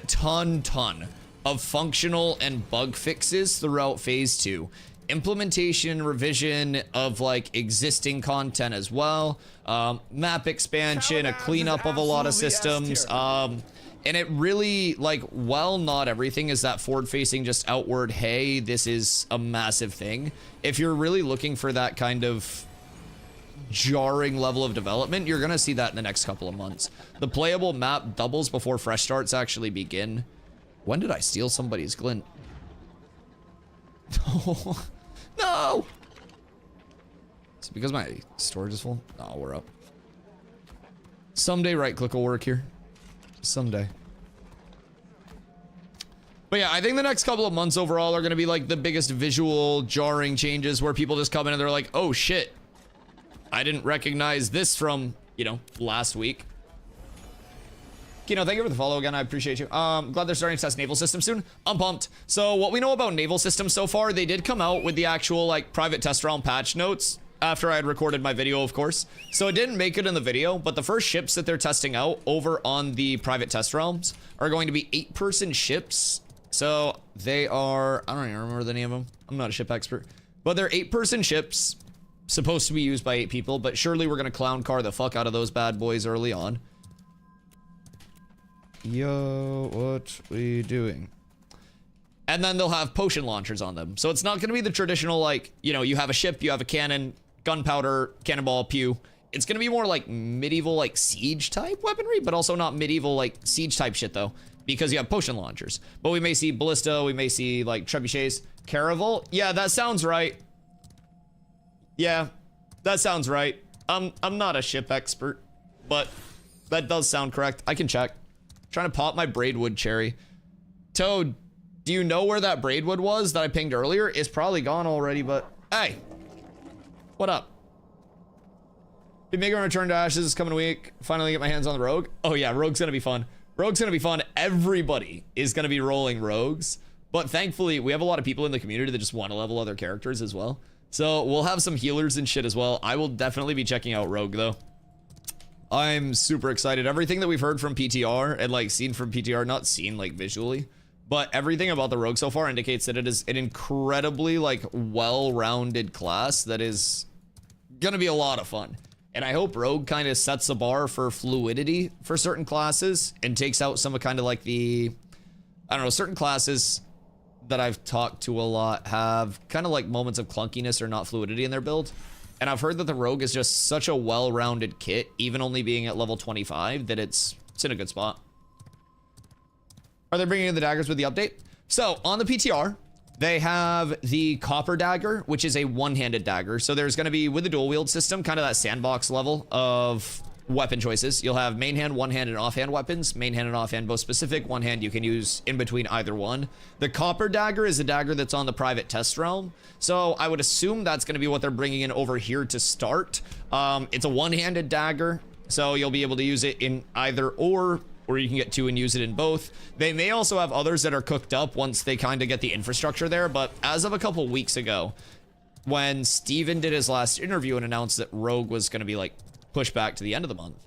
of functional and bug fixes throughout phase 2. Implementation, revision of like existing content as well, map expansion, a cleanup of a lot of systems, and it really, like, while not everything is that forward facing, just outward, hey, this is a massive thing. If you're really looking for that kind of jarring level of development, you're gonna see that in the next couple of months. The playable map doubles before fresh starts actually begin. When did I steal somebody's glint? No! Is it because my storage is full? No, we're up. Someday right click will work here. Someday. But yeah, I think the next couple of months overall are going to be like the biggest visual jarring changes where people just come in and they're like, oh shit, I didn't recognize this from, you know, last week. Kino, thank you for the follow again. I appreciate you. Glad they're starting to test naval systems soon. I'm pumped. So what we know about naval systems so far, they did come out with the actual like private test realm patch notes after I had recorded my video, of course. So it didn't make it in the video, but the first ships that they're testing out over on the private test realms are going to be 8-person ships. So they are, I don't even remember the name of them. I'm not a ship expert, but they're 8-person ships supposed to be used by 8 people, but surely we're going to clown car the fuck out of those bad boys early on. Yo, what we doing? And then they'll have potion launchers on them. So it's not going to be the traditional, like, you know, you have a ship, you have a cannon, gunpowder, cannonball, pew. It's going to be more like medieval, like siege type weaponry, but also not medieval, like siege type shit though, because you have potion launchers. But we may see ballista, we may see like trebuchets. Caravel? Yeah, that sounds right. Yeah, that sounds right. I'm not a ship expert, but that does sound correct. I can check. Trying to pop my braidwood cherry. Toad, do you know where that braidwood was that I pinged earlier? It's probably gone already, but hey, what up? Be making a return to Ashes this coming week. Finally get my hands on the rogue. Oh yeah, rogue's gonna be fun. Rogue's gonna be fun. Everybody is gonna be rolling rogues, but thankfully we have a lot of people in the community that just want to level other characters as well. So we'll have some healers and shit as well. I will definitely be checking out rogue though. I'm super excited. Everything that we've heard from PTR and like seen from PTR, not seen like visually, but everything about the rogue so far indicates that it is an incredibly like well-rounded class that is gonna be a lot of fun. And I hope rogue kind of sets the bar for fluidity for certain classes and takes out some of kind of like the, I don't know, certain classes that I've talked to a lot have kind of like moments of clunkiness or not fluidity in their build. And I've heard that the rogue is just such a well-rounded kit, even only being at level 25, that it's in a good spot. Are they bringing in the daggers with the update? So on the PTR, they have the copper dagger, which is a one-handed dagger. So there's going to be, with the dual wield system, kind of that sandbox level of weapon choices. You'll have main hand, one hand, and offhand weapons. Main hand and offhand both specific. One hand you can use in between either one. The copper dagger is a dagger that's on the private test realm. So I would assume that's going to be what they're bringing in over here to start. It's a one-handed dagger, so you'll be able to use it in either or or you can get 2 and use it in both. They may also have others that are cooked up once they kind of get the infrastructure there, but as of a couple weeks ago, when Steven did his last interview and announced that Rogue was going to be like pushed back to the end of the month,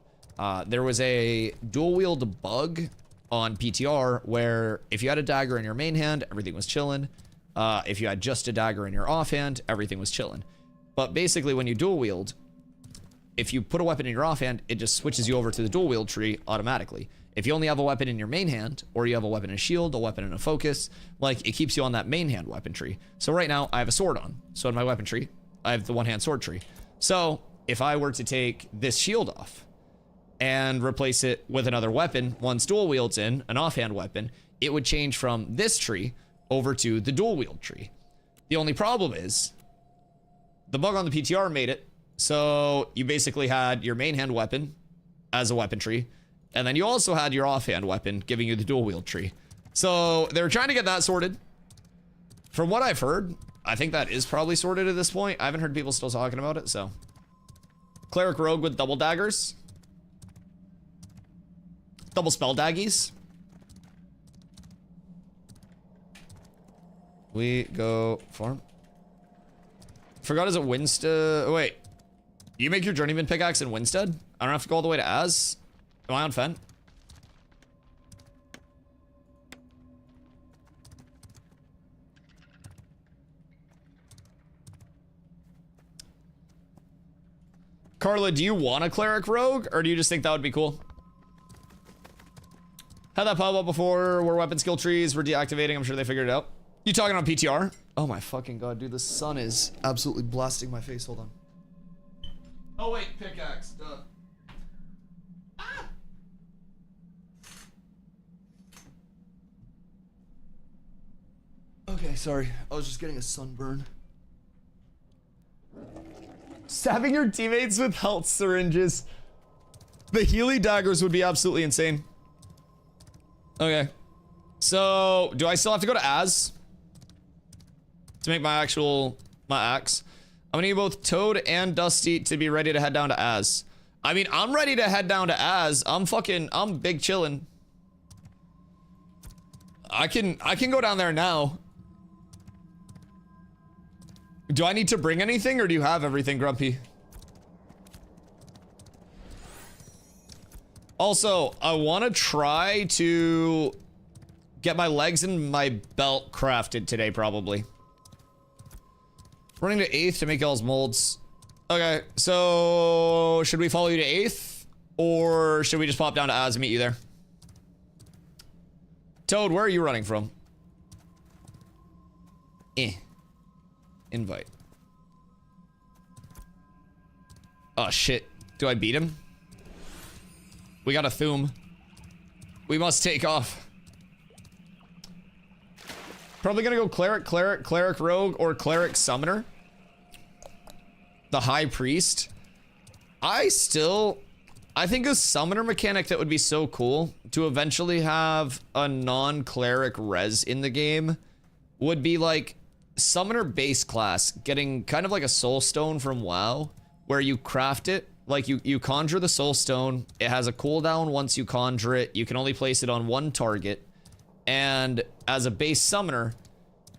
there was a dual wield bug on PTR where if you had a dagger in your main hand, everything was chilling. If you had just a dagger in your offhand, everything was chilling. But basically when you dual wield, if you put a weapon in your offhand, it just switches you over to the dual wield tree automatically. If you only have a weapon in your main hand, or you have a weapon in a shield, a weapon in a focus, like it keeps you on that main hand weapon tree. So right now I have a sword on. So in my weapon tree, I have the one hand sword tree. So if I were to take this shield off and replace it with another weapon, once dual wields in, an offhand weapon, it would change from this tree over to the dual wield tree. The only problem is the bug on the PTR made it so you basically had your main hand weapon as a weapon tree, and then you also had your offhand weapon giving you the dual wield tree. So they're trying to get that sorted. From what I've heard, I think that is probably sorted at this point. I haven't heard people still talking about it, so. Cleric Rogue with double daggers. Double spell daggies. We go farm. Forgot, is it Winstead? Wait. You make your journeyman pickaxe in Winstead? I don't have to go all the way to Az? Am I on Fen? Carla, do you want a cleric rogue, or do you just think that would be cool? Had that pop up before where weapon skill trees were deactivating. I'm sure they figured it out. You talking on PTR? Oh my fucking god, dude, the sun is absolutely blasting my face. Hold on. Oh wait, pickaxe, duh. Ah! Okay, sorry. I was just getting a sunburn. Stabbing your teammates with health syringes. The Healy daggers would be absolutely insane. Okay. So, do I still have to go to Az to make my axe? I'm gonna need both Toad and Dusty to be ready to head down to Az. I mean, I'm ready to head down to Az. I'm big chillin'. I can go down there now. Do I need to bring anything, or do you have everything, Grumpy? Also, I want to try to get my legs and my belt crafted today, probably. Running to 8th to make y'all's molds. Okay, so should we follow you to 8th, or should we just pop down to Az and meet you there? Toad, where are you running from? Invite. Oh shit. Do I beat him? We got a Thum. We must take off. Probably gonna go cleric rogue, or cleric summoner. The high priest. I think a summoner mechanic that would be so cool to eventually have a non-cleric res in the game would be like summoner base class getting kind of like a soul stone from WoW, where you craft it, like you conjure the soul stone. It has a cooldown once you conjure it. You can only place it on one target, and as a base summoner,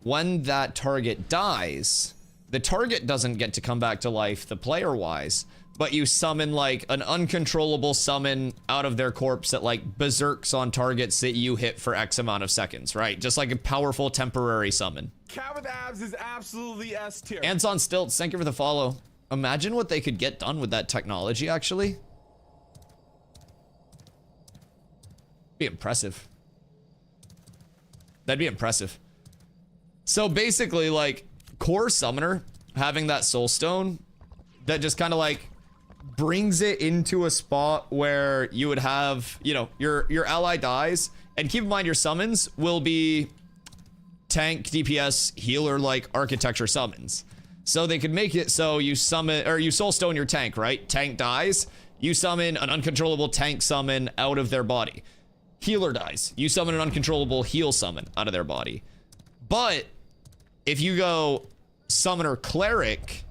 when that target dies, the target doesn't get to come back to life, the player wise, but you summon like an uncontrollable summon out of their corpse that like berserks on targets that you hit for X amount of seconds, right? Just like a powerful temporary summon. Cat with abs is absolutely S tier. Ants on stilts, thank you for the follow. Imagine what they could get done with that technology, actually. Be impressive. That'd be impressive. So basically, like, core summoner having that soul stone that just kind of like brings it into a spot where you would have, you know, your ally dies, and keep in mind your summons will be tank, DPS, healer like architecture summons. So they could make it so you summon, or you soulstone your tank, right? Tank dies, you summon an uncontrollable tank summon out of their body. Healer dies, you summon an uncontrollable heal summon out of their body. But if you go summoner cleric,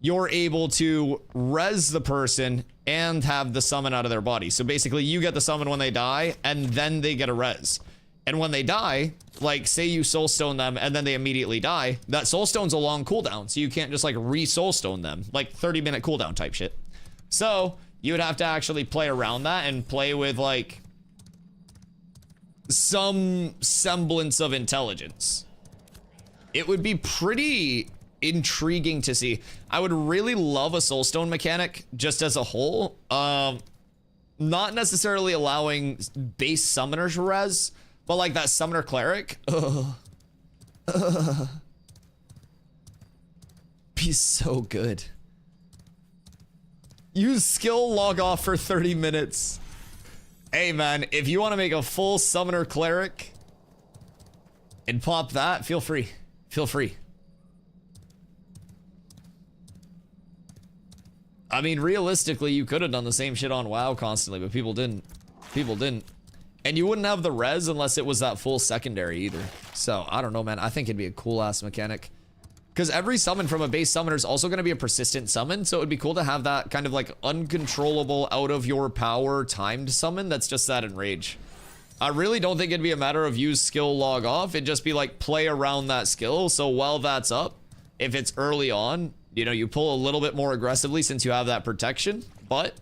you're able to res the person and have the summon out of their body. So basically you get the summon when they die and then they get a res. And when they die, like say you soulstone them and then they immediately die, that soulstone's a long cooldown. So you can't just like re-soulstone them, like 30-minute cooldown type shit. So you would have to actually play around that and play with like some semblance of intelligence. It would be pretty intriguing to see. I would really love a soulstone mechanic just as a whole. Not necessarily allowing base summoners res, but like that summoner cleric. Be so good. Use skill log off for 30 minutes. Hey man, if you want to make a full summoner cleric and pop that, feel free. Feel free. I mean, realistically, you could have done the same shit on WoW constantly, but people didn't. People didn't. And you wouldn't have the res unless it was that full secondary either. So, I don't know, man. I think it'd be a cool-ass mechanic. Because every summon from a base summoner is also going to be a persistent summon, so it would be cool to have that kind of like uncontrollable, out of your power timed summon that's just that enrage. I really don't think it'd be a matter of use skill log off. It'd just be like play around that skill. So while that's up, if it's early on, you know, you pull a little bit more aggressively since you have that protection, but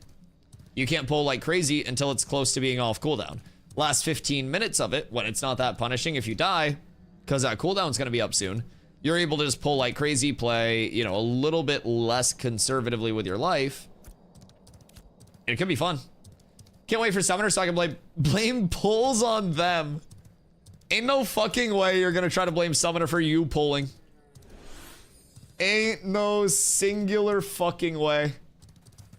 you can't pull like crazy until it's close to being off cooldown. Last 15 minutes of it, when it's not that punishing if you die, because that cooldown's going to be up soon, you're able to just pull like crazy, play, you know, a little bit less conservatively with your life. It could be fun. Can't wait for summoners so I can blame pulls on them. Ain't no fucking way you're going to try to blame summoner for you pulling. Ain't no singular fucking way.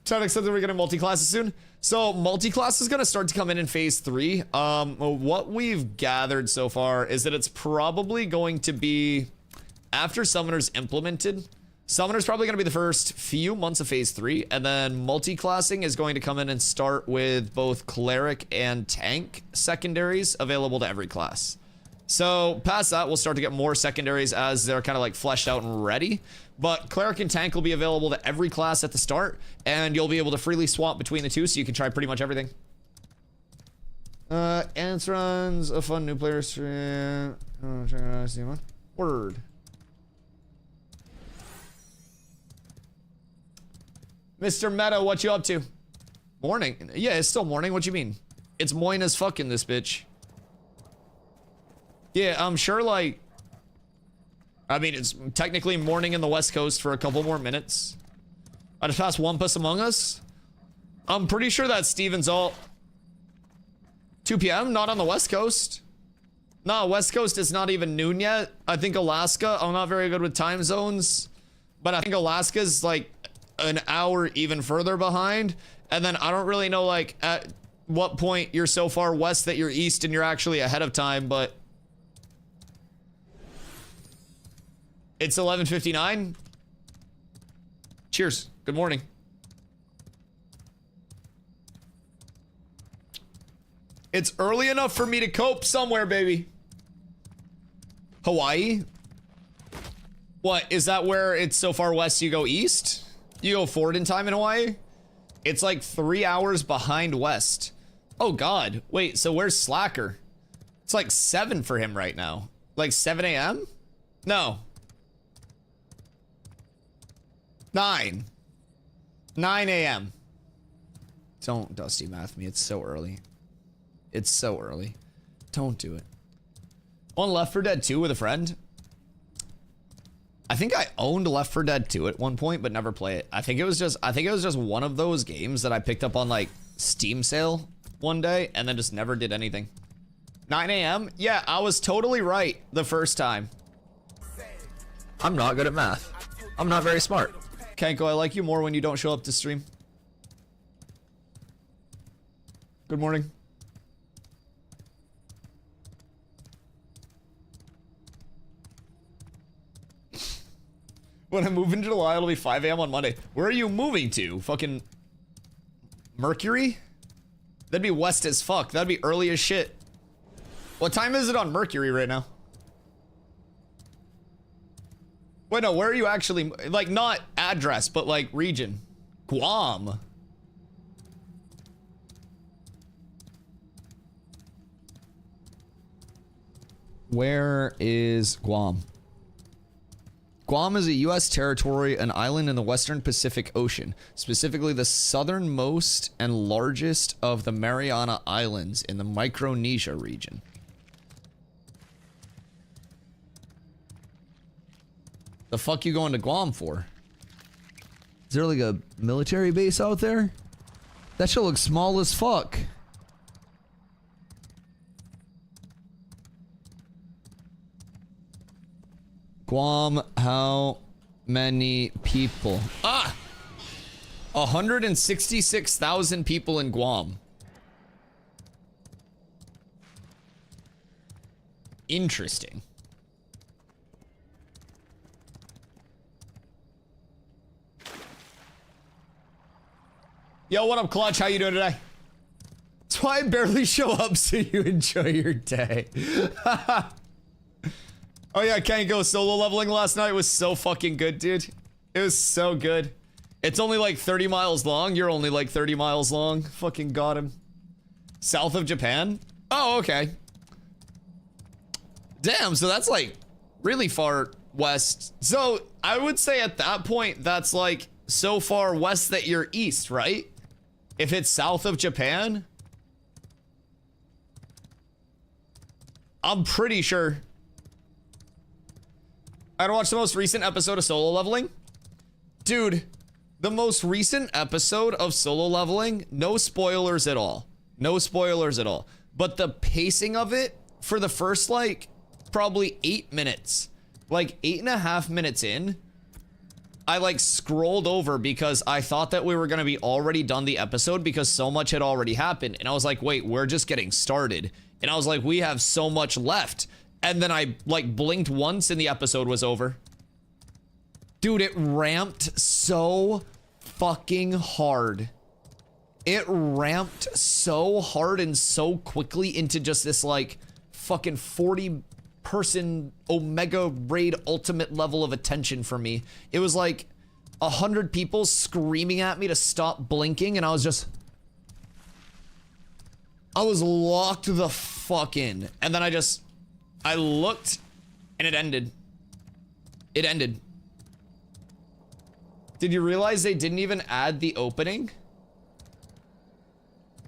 Trying to accept that we're getting multi-classes soon. So multi-class is going to start to come in phase 3. What we've gathered so far is that it's probably going to be after summoners implemented. Summoner's probably going to be the first few months of phase 3, and then multi-classing is going to come in and start with both cleric and tank secondaries available to every class. So past that, we'll start to get more secondaries as they're kind of like fleshed out and ready. But cleric and tank will be available to every class at the start, and you'll be able to freely swap between the two, so you can try pretty much everything. Ants runs a fun new player stream. Oh, check it out, see one. Word. Mr. Meta, what you up to? Morning. Yeah, it's still morning. What you mean? It's moin as fuck in this bitch. Yeah, I'm sure, like... I mean, it's technically morning in the West Coast for a couple more minutes. I just passed Wampus Among Us. I'm pretty sure that's Steven's alt. 2 p.m.? Not on the West Coast. Nah, West Coast is not even noon yet. I think Alaska, I'm not very good with time zones. But I think Alaska's, like, an hour even further behind. And then I don't really know, like, at what point you're so far west that you're east and you're actually ahead of time, but... It's 11:59. Cheers. Good morning. It's early enough for me to cope somewhere, baby. Hawaii? What, is that where it's so far west you go east? You go forward in time in Hawaii? It's like 3 hours behind west. Oh God, wait, so where's Slacker? It's like 7 for him right now. Like 7 a.m.? No. 9 a.m. Don't Dusty math me, it's so early. It's so early. Don't do it. On Left 4 Dead 2 with a friend? I think I owned Left 4 Dead 2 at one point, but never play it. I think it was just one of those games that I picked up on like Steam sale one day and then just never did anything. 9 a.m.? Yeah, I was totally right the first time. I'm not good at math. I'm not very smart. Kanko, I like you more when you don't show up to stream. Good morning. When I move in July, it'll be 5 a.m. on Monday. Where are you moving to? Fucking Mercury? That'd be west as fuck. That'd be early as shit. What time is it on Mercury right now? Wait, no, where are you actually? Like, not address, but like region. Guam. Where is Guam? Guam is a U.S. territory, an island in the western Pacific Ocean, specifically the southernmost and largest of the Mariana Islands in the Micronesia region. The fuck you going to Guam for? Is there like a military base out there? That shit looks small as fuck. Guam, how many people? 166,000 people in Guam. Interesting. Yo, what up, Clutch? How you doing today? That's why I barely show up so you enjoy your day. Oh yeah, can't go solo leveling last night was so fucking good, dude. It was so good. It's only like 30 miles long. You're only like 30 miles long. Fucking got him. South of Japan? Oh, okay. Damn, so that's like really far west. So I would say at that point, that's like so far west that you're east, right? If it's south of Japan? I'm pretty sure. I watched the most recent episode of Solo Leveling. Dude, the most recent episode of Solo Leveling, no spoilers at all. No spoilers at all. But the pacing of it for the first, like, probably 8 minutes, like 8.5 minutes in, I like scrolled over because I thought that we were gonna be already done the episode because so much had already happened. And I was like, wait, we're just getting started. And I was like, we have so much left. And then I like blinked once and the episode was over. Dude, it ramped so fucking hard. It ramped so hard and so quickly into just this like fucking 40-person Omega Raid ultimate level of attention for me. It was like 100 people screaming at me to stop blinking and I was locked the fuck in. And then I looked and it ended. It ended. Did you realize they didn't even add the opening?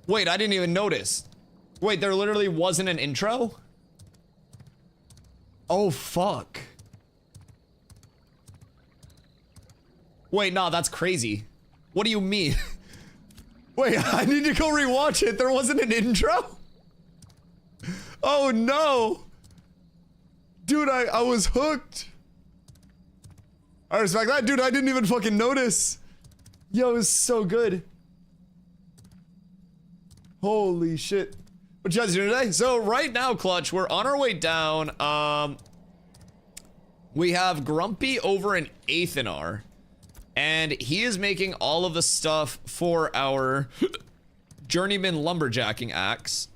Wait, I didn't even notice. Wait, there literally wasn't an intro? Oh, fuck. Wait, no, that's crazy. What do you mean? Wait, I need to go rewatch it. There wasn't an intro? Oh, no. Dude, I was hooked. I respect that. Dude, I didn't even fucking notice. Yo, it was so good. Holy shit. What you guys doing today? So right now, Clutch, we're on our way down. We have Grumpy over in Athenar. And he is making all of the stuff for our Journeyman Lumberjacking axe.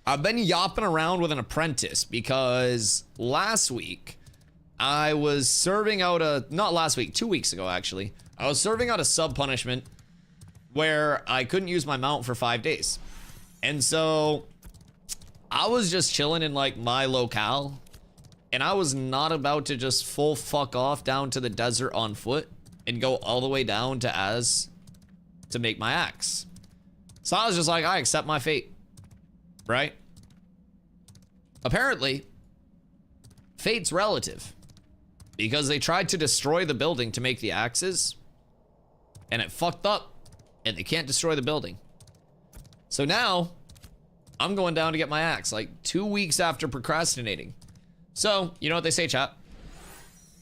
I've been yapping around with an apprentice because last week I was serving out not last week, 2 weeks ago actually. I was serving out a sub punishment where I couldn't use my mount for 5 days. And so I was just chilling in like my locale and I was not about to just full fuck off down to the desert on foot and go all the way down to Az to make my axe. So I was just like, I accept my fate. Right? Apparently, fate's relative. Because they tried to destroy the building to make the axes. And it fucked up. And they can't destroy the building. So now, I'm going down to get my axe. Like 2 weeks after procrastinating. So, you know what they say, chat?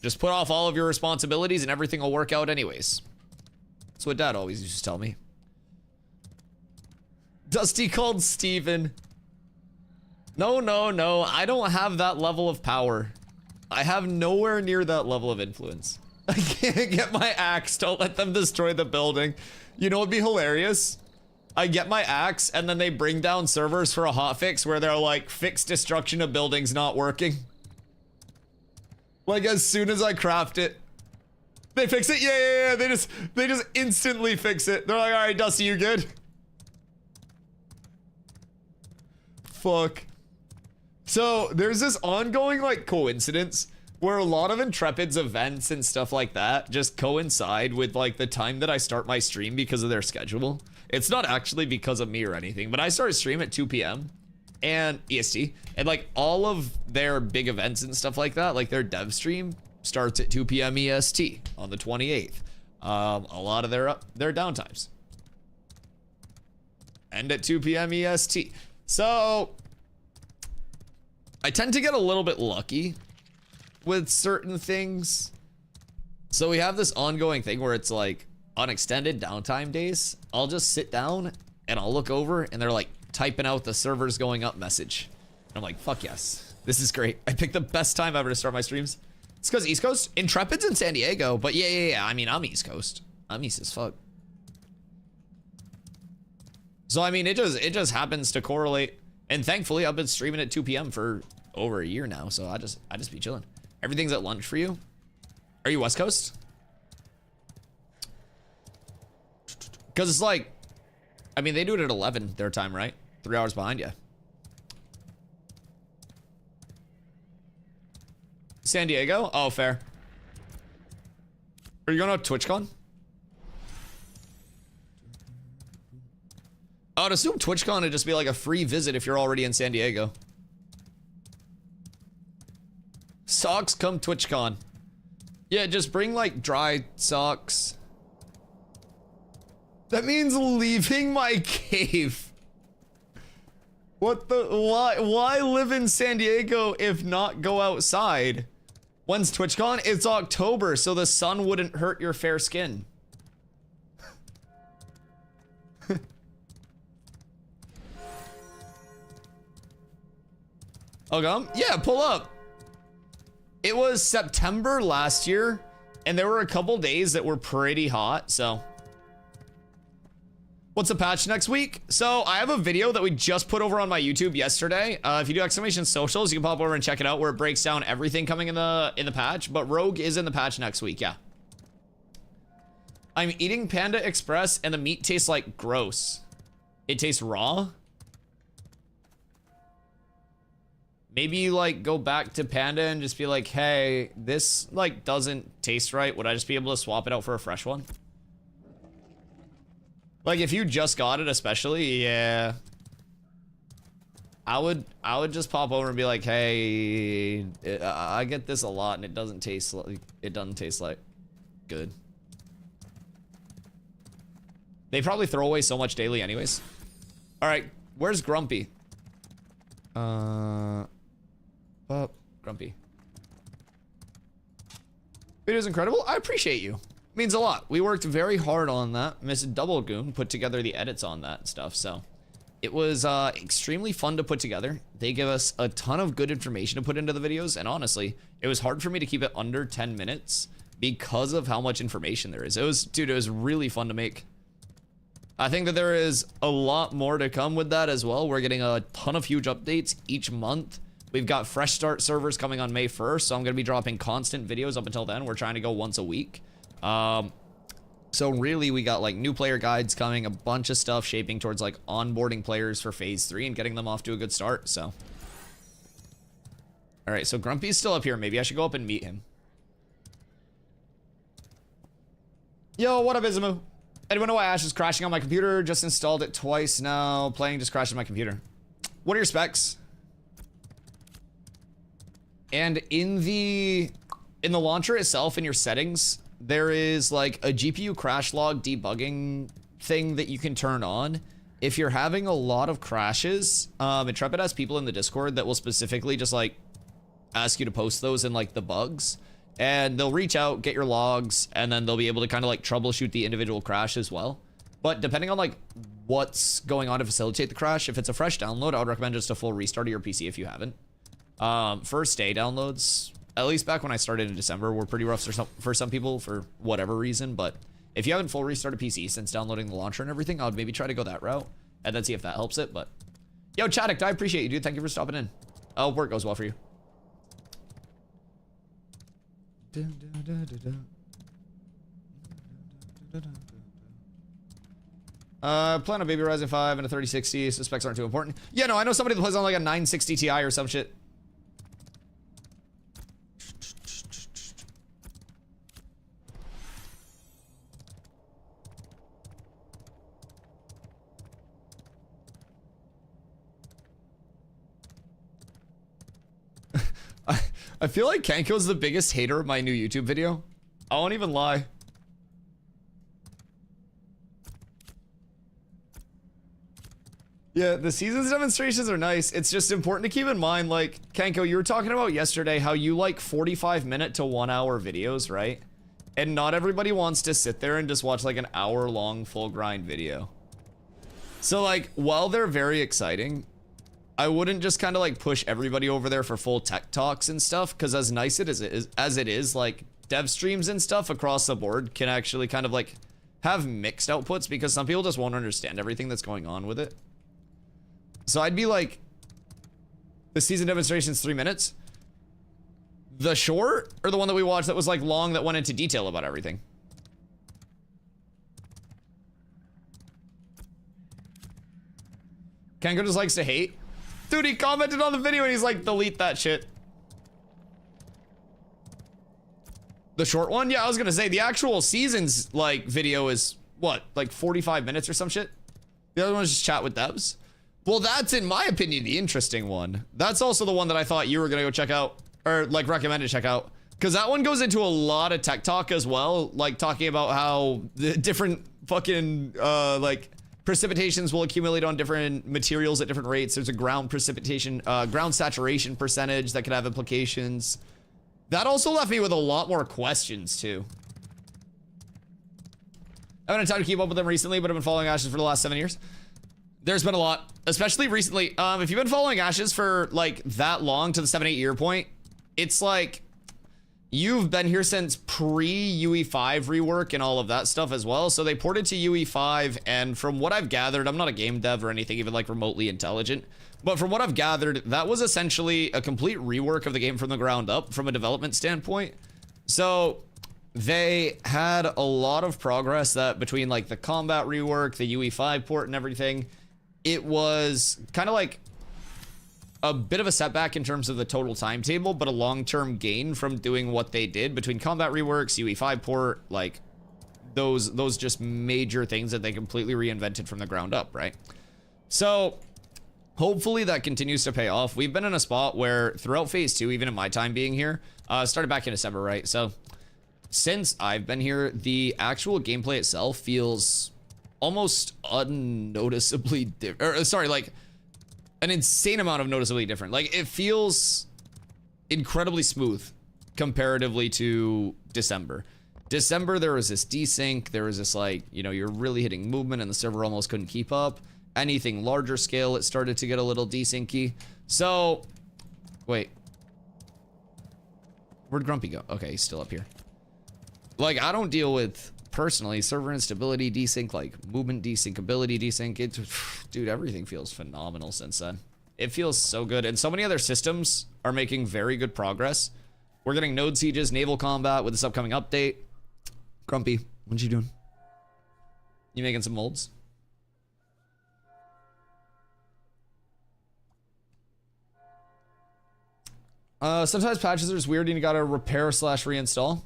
Just put off all of your responsibilities and everything will work out anyways. That's what Dad always used to tell me. Dusty called Steven. No, no, no. I don't have that level of power. I have nowhere near that level of influence. I can't get my axe. Don't let them destroy the building. You know what'd be hilarious? I get my axe and then they bring down servers for a hotfix where they're like, fix destruction of buildings not working. Like as soon as I craft it, they fix it. Yeah. They just instantly fix it. They're like, all right, Dusty, you good? Fuck. So there's this ongoing like coincidence where a lot of Intrepid's events and stuff like that just coincide with like the time that I start my stream because of their schedule. It's not actually because of me or anything, but I started stream at 2 p.m. and EST, and like all of their big events and stuff like that, like their dev stream starts at 2 p.m. EST on the 28th. A lot of their downtimes end at 2 p.m. EST. So I tend to get a little bit lucky with certain things. So we have this ongoing thing where it's like on extended downtime days, I'll just sit down and I'll look over and they're like typing out the servers going up message. And I'm like, fuck yes, this is great. I picked the best time ever to start my streams. It's because East Coast, Intrepid's in San Diego, but yeah. I mean, I'm East Coast. I'm East as fuck. So I mean, it just happens to correlate. And thankfully, I've been streaming at 2 p.m. for over a year now, so I just be chilling. Everything's at lunch for you. Are you West Coast? Because it's like, I mean, they do it at 11 their time, right? 3 hours behind you. San Diego? Oh, fair. Are you going to TwitchCon? I would assume TwitchCon would just be like a free visit if you're already in San Diego. Socks come TwitchCon. Yeah, just bring like dry socks. That means leaving my cave. What the, why live in San Diego if not go outside? When's TwitchCon? It's October, so the sun wouldn't hurt your fair skin. Oh, yeah, pull up. It was September last year, and there were a couple days that were pretty hot, so. What's the patch next week? So I have a video that we just put over on my YouTube yesterday. If you do exclamation socials, you can pop over and check it out where it breaks down everything coming in the patch, but Rogue is in the patch next week, yeah. I'm eating Panda Express and the meat tastes like gross. It tastes raw? Maybe you like go back to Panda and just be like, hey, this like doesn't taste right. Would I just be able to swap it out for a fresh one? Like if you just got it especially, yeah. I would just pop over and be like, hey, I get this a lot and it doesn't taste like good. They probably throw away so much daily anyways. All right, where's Grumpy? Grumpy. Video's incredible. I appreciate you. Means a lot. We worked very hard on that. Miss Double Goon put together the edits on that and stuff, so it was extremely fun to put together. They give us a ton of good information to put into the videos, and honestly, it was hard for me to keep it under 10 minutes because of how much information there is. It was really fun to make. I think that there is a lot more to come with that as well. We're getting a ton of huge updates each month. We've got fresh start servers coming on May 1st, so I'm going to be dropping constant videos up until then. We're trying to go once a week. So really we got like new player guides coming, a bunch of stuff shaping towards like onboarding players for phase 3 and getting them off to a good start. So all right, so Grumpy's still up here. Maybe I should go up and meet him. Yo, what up, Izumu? Anyone know why Ash is crashing on my computer? Just installed it twice now. Playing just crashed on my computer. What are your specs? And in the launcher itself, in your settings, there is like a GPU crash log debugging thing that you can turn on. If you're having a lot of crashes, Intrepid has people in the Discord that will specifically just like ask you to post those in like the bugs, and they'll reach out, get your logs, and then they'll be able to kind of like troubleshoot the individual crash as well. But depending on like what's going on to facilitate the crash, if it's a fresh download, I would recommend just a full restart of your PC if you haven't. First day downloads, at least back when I started in December, were pretty rough for some people for whatever reason. But if you haven't full restarted PC since downloading the launcher and everything, I would maybe try to go that route and then see if that helps it. But yo, Chaddick, I appreciate you, dude. Thank you for stopping in. I hope work goes well for you. Plan on Baby Rising 5 and a 3060, so specs aren't too important. Yeah, no, I know somebody that plays on like a 960 Ti or some shit. I feel like Kanko's the biggest hater of my new YouTube video. I won't even lie. Yeah, the seasons demonstrations are nice. It's just important to keep in mind, like, Kanko, you were talking about yesterday how you like 45-minute to 1 hour videos, right? And not everybody wants to sit there and just watch like an hour-long full grind video. So like, while they're very exciting, I wouldn't just kind of like push everybody over there for full tech talks and stuff, because as nice as it is, like dev streams and stuff across the board can actually kind of like have mixed outputs because some people just won't understand everything that's going on with it. So I'd be like, the season demonstration's 3 minutes. The short, or the one that we watched that was like long that went into detail about everything? Kanko just likes to hate. Dude, he commented on the video and he's like, delete that shit. The short one? Yeah, I was gonna say, the actual seasons, like, video is, what, like 45 minutes or some shit? The other one is just chat with devs? Well, that's, in my opinion, the interesting one. That's also the one that I thought you were gonna go check out, or, like, recommend to check out. Because that one goes into a lot of tech talk as well, like, talking about how the different fucking, like, precipitations will accumulate on different materials at different rates. There's a ground precipitation, ground saturation percentage that could have implications. That also left me with a lot more questions too. I haven't had time to keep up with them recently, but I've been following Ashes for the last 7 years. There's been a lot, especially recently. If you've been following Ashes for like that long to the 7-8 year point, it's like you've been here since pre-UE5 rework and all of that stuff as well. So they ported to UE5, and from what I've gathered, I'm not a game dev or anything even like remotely intelligent, but from what I've gathered, that was essentially a complete rework of the game from the ground up from a development standpoint. So they had a lot of progress that between like the combat rework, the UE5 port and everything, it was kind of like a bit of a setback in terms of the total timetable, but a long-term gain from doing what they did between combat reworks, UE5 port, like those just major things that they completely reinvented from the ground up, right? So hopefully that continues to pay off. We've been in a spot where throughout phase 2, even in my time being here, started back in December, right? So since I've been here, the actual gameplay itself feels almost unnoticeably different, sorry, like an insane amount of noticeably different. Like, it feels incredibly smooth comparatively to December. December, there was this desync, there was this, like, you know, you're really hitting movement and the server almost couldn't keep up. Anything larger scale, it started to get a little desyncy. So, wait. Where'd Grumpy go? Okay, he's still up here. Like, I don't deal with, personally, server instability desync, like movement desync, ability desync. It, dude, everything feels phenomenal since then. It feels so good, and so many other systems are making very good progress. We're getting node sieges, naval combat with this upcoming update. Grumpy, what you doing? You making some molds? Sometimes patches are just weird and you gotta repair / reinstall.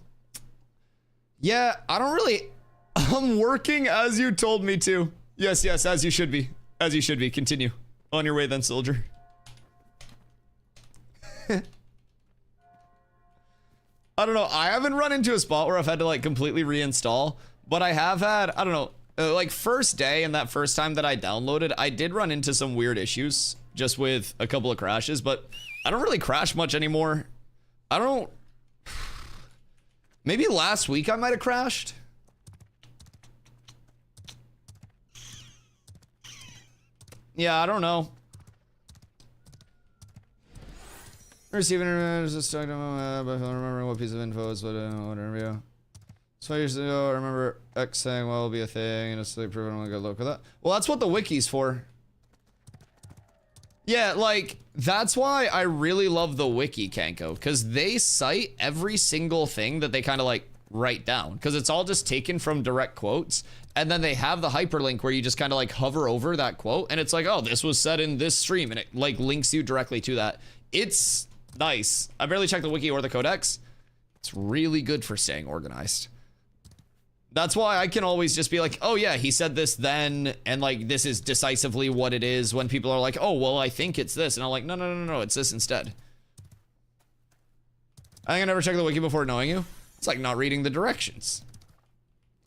Yeah, I don't really... I'm working as you told me to. Yes, yes, as you should be. As you should be. Continue. On your way then, soldier. I don't know. I haven't run into a spot where I've had to, like, completely reinstall. But I have had, I don't know, like, first day and that first time that I downloaded, I did run into some weird issues. Just with a couple of crashes. But I don't really crash much anymore. I don't... Maybe last week I might have crashed. Yeah, I don't know. Receiving just talking about but I don't remember what piece of info is, but whatever. Yeah. So years ago, I remember X saying, "Well, it'll be a thing," and it's like proven. I'm gonna go look at that. Well, that's what the wiki's for. Yeah, like, that's why I really love the wiki, Kanko, because they cite every single thing that they kind of like write down, because it's all just taken from direct quotes, and then they have the hyperlink where you just kind of like hover over that quote, and it's like, oh, this was said in this stream, and it like links you directly to that. It's nice. I barely checked the wiki or the codex. It's really good for staying organized. That's why I can always just be like, oh yeah, he said this then, and like this is decisively what it is, when people are like, oh, well, I think it's this, and I'm like, no, no, no, no, it's this instead. I think I never checked the wiki before knowing you. It's like not reading the directions.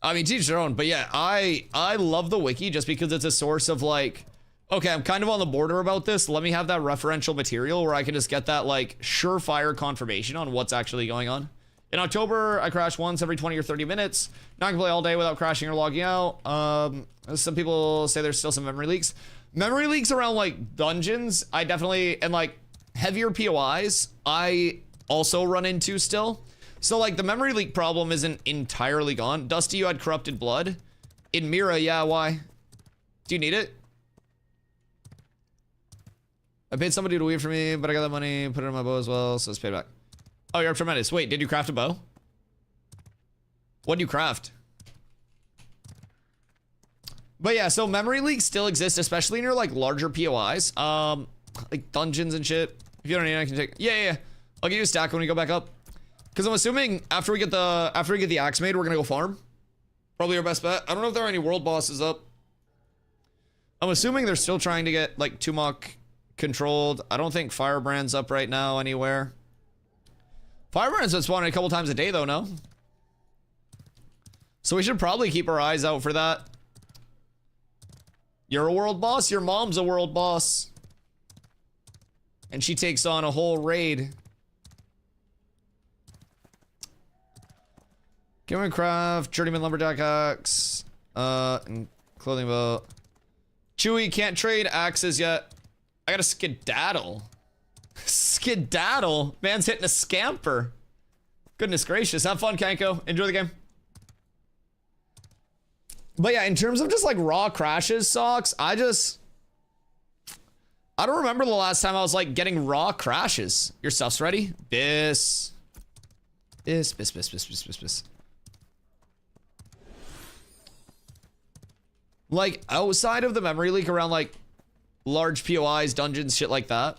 I mean, teach their own, but yeah, I love the wiki just because it's a source of like, okay, I'm kind of on the border about this, let me have that referential material where I can just get that like surefire confirmation on what's actually going on. In October, I crash once every 20 or 30 minutes. Not gonna play all day without crashing or logging out. Some people say there's still some memory leaks. Memory leaks around like dungeons, I definitely, and like heavier POIs, I also run into still. So like the memory leak problem isn't entirely gone. Dusty, you had corrupted blood. In Mira, yeah, why? Do you need it? I paid somebody to weave for me, but I got that money, put it in my bow as well, so it's paid back. Oh, you're tremendous. Wait, did you craft a bow? What do you craft? But yeah, so memory leaks still exist, especially in your like larger POIs. Like dungeons and shit. If you don't need it, I can take. Yeah. I'll give you a stack when we go back up. Because I'm assuming after we get the axe made, we're gonna go farm. Probably our best bet. I don't know if there are any world bosses up. I'm assuming they're still trying to get like Tumok controlled. I don't think Firebrand's up right now anywhere. Firebrand's been spawning a couple times a day though, no? So we should probably keep our eyes out for that. You're a world boss? Your mom's a world boss. And she takes on a whole raid. Gamer craft, journeyman lumberjack axe, and clothing bow. Chewy can't trade axes yet. I gotta skedaddle. Skedaddle? Man's hitting a scamper. Goodness gracious. Have fun, Kanko. Enjoy the game. But yeah, in terms of just like raw crashes, Socks, I don't remember the last time I was like getting raw crashes. Your stuff's ready? Bis. Like outside of the memory leak around like large POIs, dungeons, shit like that,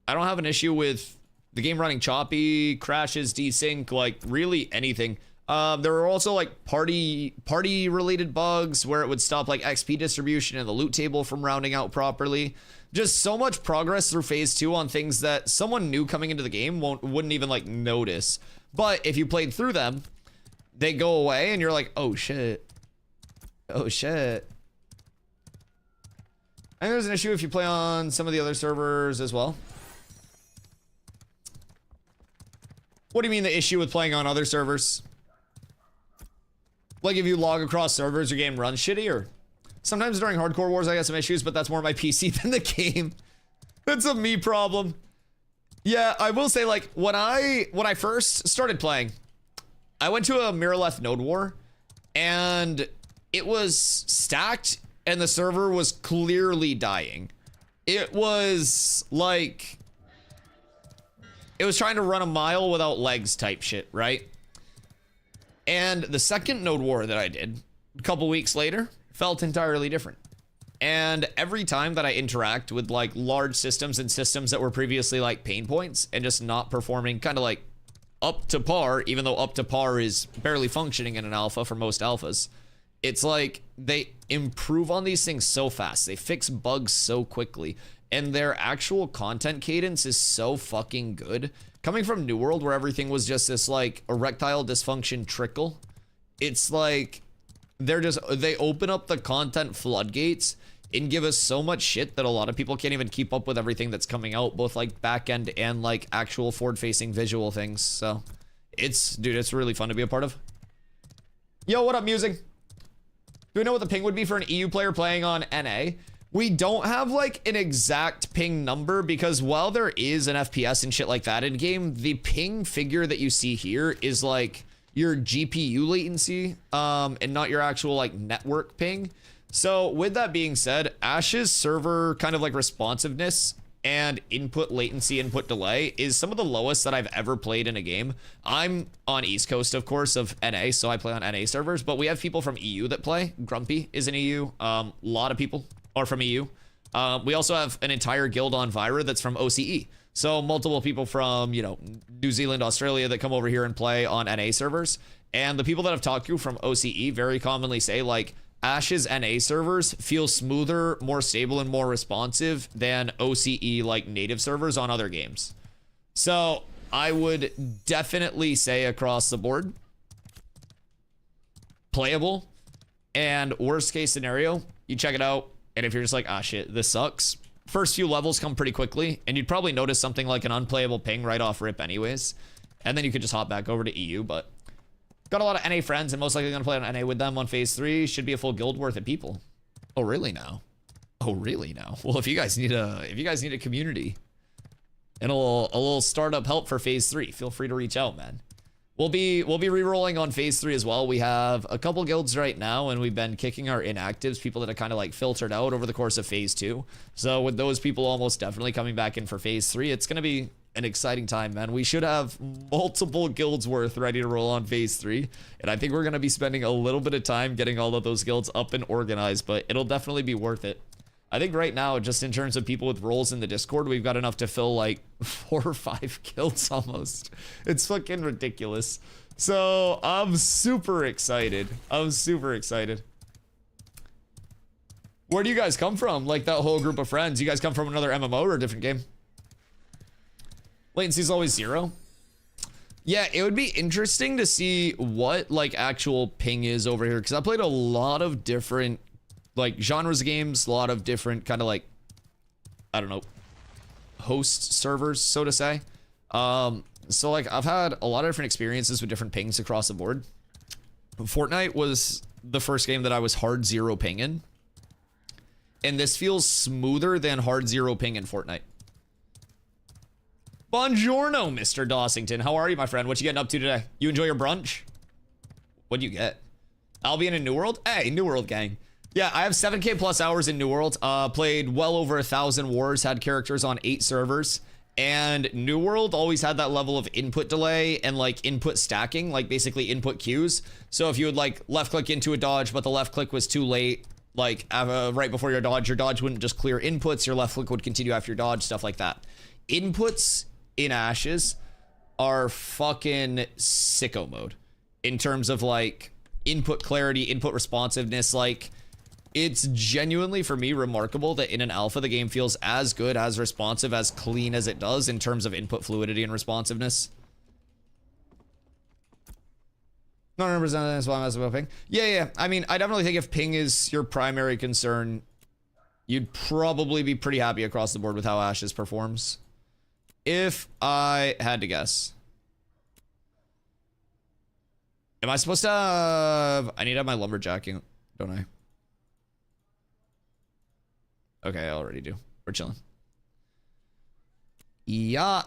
I don't have an issue with the game running choppy, crashes, desync, like really anything. There were also like party related bugs where it would stop like XP distribution and the loot table from rounding out properly. Just so much progress through phase 2 on things that someone new coming into the game wouldn't even like notice. But if you played through them, they go away and you're like, oh shit. Oh shit. And there's an issue if you play on some of the other servers as well. What do you mean the issue with playing on other servers? Like if you log across servers, your game runs shitty, or sometimes during hardcore wars I got some issues, but that's more my PC than the game. That's a me problem. Yeah, I will say like when I first started playing, I went to a Mirrorleth node war and it was stacked and the server was clearly dying. It was like it was trying to run a mile without legs type shit, right? And the second node war that I did a couple weeks later felt entirely different. And every time that I interact with like large systems and systems that were previously like pain points and just not performing kind of like up to par, even though up to par is barely functioning in an alpha for most alphas, it's like they improve on these things so fast. They fix bugs so quickly. And their actual content cadence is so fucking good. Coming from New World where everything was just this like erectile dysfunction trickle, it's like they open up the content floodgates and give us so much shit that a lot of people can't even keep up with everything that's coming out, both like back-end and like actual forward-facing visual things. So dude, it's really fun to be a part of. Yo, what up, Musing? Do we know what the ping would be for an EU player playing on NA? We don't have like an exact ping number because while there is an FPS and shit like that in game, the ping figure that you see here is like your GPU latency and not your actual like network ping. So with that being said, Ash's server kind of like responsiveness and input latency, input delay is some of the lowest that I've ever played in a game. I'm on East Coast, of course, of NA, so I play on NA servers, but we have people from EU that play. Grumpy is an EU. A lot of people are from EU. We also have an entire guild on Vira that's from OCE. So multiple people from, you know, New Zealand, Australia that come over here and play on NA servers. And the people that I've talked to from OCE very commonly say, like, Ash's NA servers feel smoother, more stable, and more responsive than OCE, like, native servers on other games. So I would definitely say across the board, playable, and worst case scenario, you check it out, and if you're just like, ah, shit, this sucks, first few levels come pretty quickly, and you'd probably notice something like an unplayable ping right off rip anyways, and then you could just hop back over to EU. But got a lot of NA friends, and most likely gonna play on NA with them on phase 3. Should be a full guild worth of people. Oh, really now? Oh, really now? Well, if you guys need a community and a little startup help for phase 3, feel free to reach out, man. We'll be re-rolling on phase 3 as well. We have a couple guilds right now, and we've been kicking our inactives, people that are kind of like filtered out over the course of phase 2. So with those people almost definitely coming back in for phase 3, it's gonna be an exciting time, man. We should have multiple guilds worth ready to roll on phase 3, and I think we're gonna be spending a little bit of time getting all of those guilds up and organized, but it'll definitely be worth it. I think right now, just in terms of people with roles in the Discord, we've got enough to fill like 4 or 5 guilds almost. It's fucking ridiculous. So I'm super excited. I'm super excited. Where do you guys come from? Like that whole group of friends. You guys come from another MMO or a different game? Latency is always 0. Yeah, it would be interesting to see what like actual ping is over here, because I played a lot of different like genres of games, a lot of different kind of like, I don't know, host servers, so to say. So like I've had a lot of different experiences with different pings across the board. Fortnite was the first game that I was hard 0 ping in, and this feels smoother than hard 0 ping in Fortnite. Buongiorno, Mr. Dossington. How are you, my friend? What you getting up to today? You enjoy your brunch? What'd you get? Albion in New World? Hey, New World gang. Yeah, I have 7K plus hours in New World. Played well over 1,000 wars, had characters on 8 servers. And New World always had that level of input delay and like input stacking, like basically input queues. So if you would like left click into a dodge, but the left click was too late, like right before your dodge wouldn't just clear inputs, your left click would continue after your dodge, stuff like that. Inputs in Ashes are fucking sicko mode in terms of like input clarity, input responsiveness. Like, it's genuinely, for me, remarkable that in an alpha, the game feels as good, as responsive, as clean as it does in terms of input fluidity and responsiveness. Not 100% that's why I'm asking about ping. Yeah. I mean, I definitely think if ping is your primary concern, you'd probably be pretty happy across the board with how Ashes performs. If I had to guess. Am I supposed to have... I need to have my lumberjacking, don't I? Okay, I already do. We're chilling. Yeah.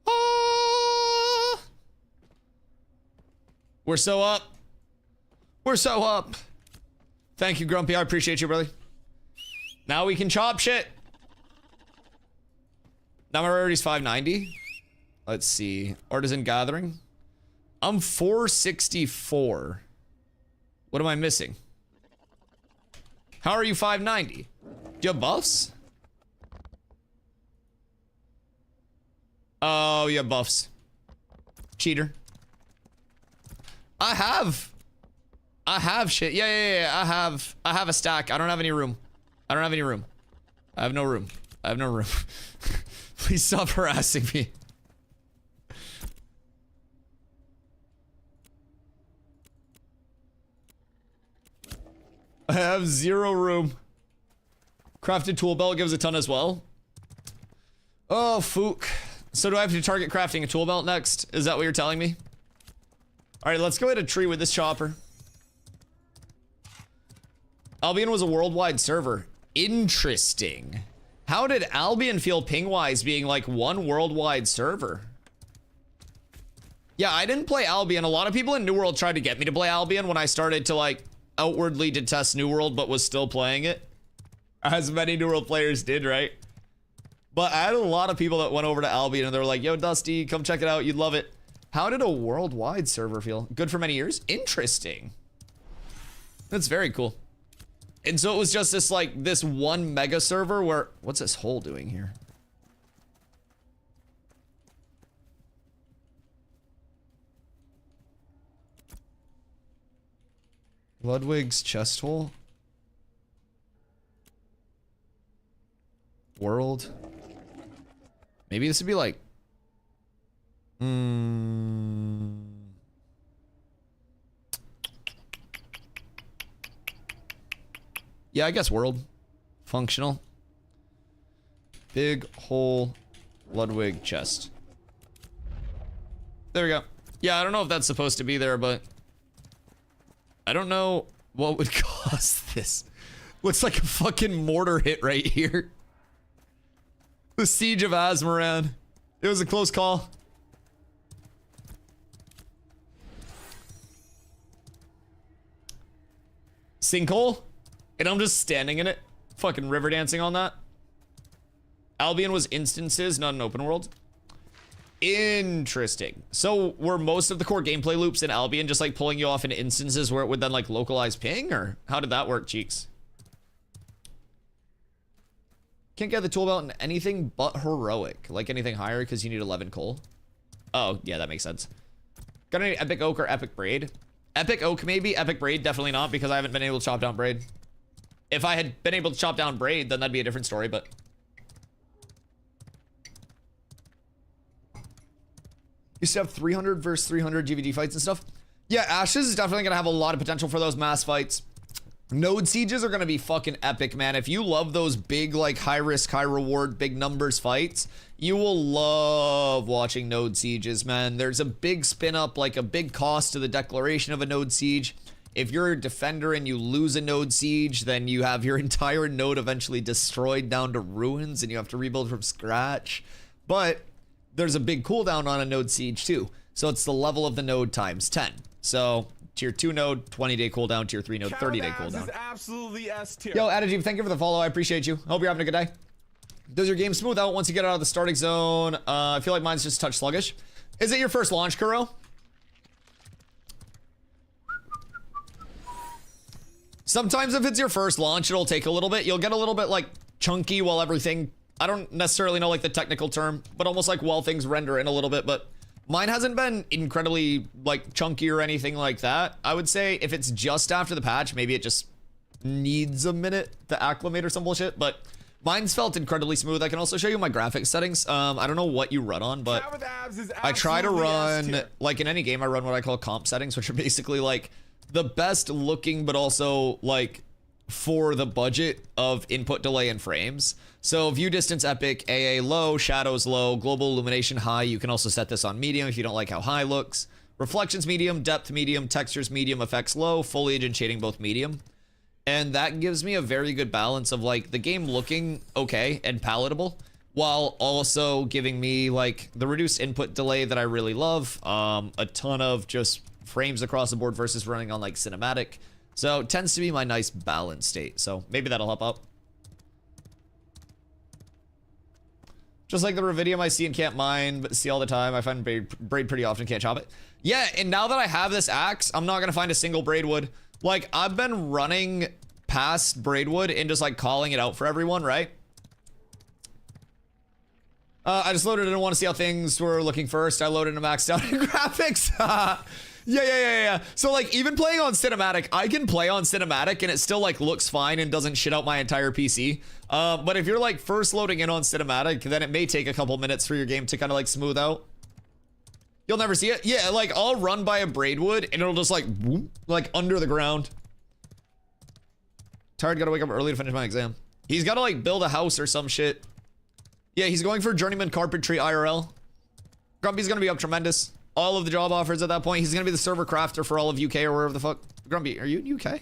Ah! We're so up. We're so up. Thank you, Grumpy. I appreciate you, brother. Now we can chop shit. Now my rarity's 590. Let's see. Artisan Gathering. I'm 464. What am I missing? How are you 590? Do you have buffs? Oh, you have buffs. Cheater. I have shit. Yeah. I have a stack. I don't have any room. I have no room. Please stop harassing me. I have 0 room. Crafted tool belt gives a ton as well. Oh, Fook. So do I have to target crafting a tool belt next? Is that what you're telling me? Alright, let's go hit a tree with this chopper. Albion was a worldwide server. Interesting. How did Albion feel ping-wise being like one worldwide server? Yeah, I didn't play Albion. A lot of people in New World tried to get me to play Albion when I started to like outwardly detest New World, but was still playing it. As many New World players did, right? But I had a lot of people that went over to Albion and they were like, yo, Dusty, come check it out. You'd love it. How did a worldwide server feel? Good for many years? Interesting. That's very cool. And so it was just this, like, this one mega server where... What's this hole doing here? Ludwig's chest hole? World? Maybe this would be like... Yeah, I guess world. Functional. Big hole Ludwig chest. There we go. Yeah, I don't know if that's supposed to be there, but... I don't know what would cause this. Looks like a fucking mortar hit right here. The Siege of Azmoran. It was a close call. Sinkhole? And I'm just standing in it. Fucking river dancing on that. Albion was instances, not an open world. Interesting. So were most of the core gameplay loops in Albion just like pulling you off in instances where it would then like localize ping, or how did that work, cheeks? Can't get the tool belt in anything but heroic. Like anything higher because you need 11 coal. Oh, yeah, that makes sense. Got any epic oak or epic braid? Epic oak maybe, epic braid definitely not because I haven't been able to chop down braid. If I had been able to chop down braid, then that'd be a different story, but... Used to have 300 versus 300 GVD fights and stuff. Yeah, Ashes is definitely gonna have a lot of potential for those mass fights. Node sieges are gonna be fucking epic, man. If you love those big, like, high risk, high reward, big numbers fights, you will love watching node sieges, man. There's a big spin up, like a big cost to the declaration of a node siege. If you're a defender and you lose a node siege, then you have your entire node eventually destroyed down to ruins and you have to rebuild from scratch. But there's a big cooldown on a node siege too. So it's the level of the node times 10. So tier 2 node, 20-day cooldown, tier 3 node, 30-day cooldown. Is absolutely S tier. Yo, Additive, thank you for the follow. I appreciate you. Hope you're having a good day. Does your game smooth out once you get out of the starting zone? I feel like mine's just a touch sluggish. Is it your first launch, Kuro? Sometimes if it's your first launch, it'll take a little bit. You'll get a little bit like chunky while everything, I don't necessarily know like the technical term, but almost like while things render in a little bit. But mine hasn't been incredibly like chunky or anything like that. I would say if it's just after the patch, maybe it just needs a minute to acclimate or some bullshit, but mine's felt incredibly smooth. I can also show you my graphics settings. I don't know what you run on, but I try to run, like in any game, I run what I call comp settings, which are basically like the best looking, but also like for the budget of input delay and frames. So view distance epic, AA low, shadows low, global illumination high. You can also set this on medium if you don't like how high looks. Reflections medium, depth medium, textures medium, effects low, foliage and shading both medium. And that gives me a very good balance of like the game looking okay and palatable while also giving me like the reduced input delay that I really love. A ton of just frames across the board versus running on like cinematic. So it tends to be my nice balance state. So maybe that'll help out. Just like the Revidium I see and can't mine, but see all the time. I find braid pretty often, can't chop it. Yeah, and now that I have this axe, I'm not gonna find a single braid wood. Like, I've been running past braidwood and just like calling it out for everyone, right? I just loaded it and want to see how things were looking first. I loaded and maxed out in graphics. Yeah. So like even playing on cinematic, I can play on cinematic and it still like looks fine and doesn't shit out my entire PC. But if you're like first loading in on cinematic, then it may take a couple minutes for your game to kind of like smooth out. You'll never see it. Yeah, like I'll run by a braidwood and it'll just like whoop, like under the ground. Tired, gotta wake up early to finish my exam. He's gotta like build a house or some shit. Yeah, he's going for journeyman carpentry IRL. Grumpy's gonna be up tremendous. All of the job offers at that point. He's gonna be the server crafter for all of UK or wherever the fuck. Grumpy, are you in UK?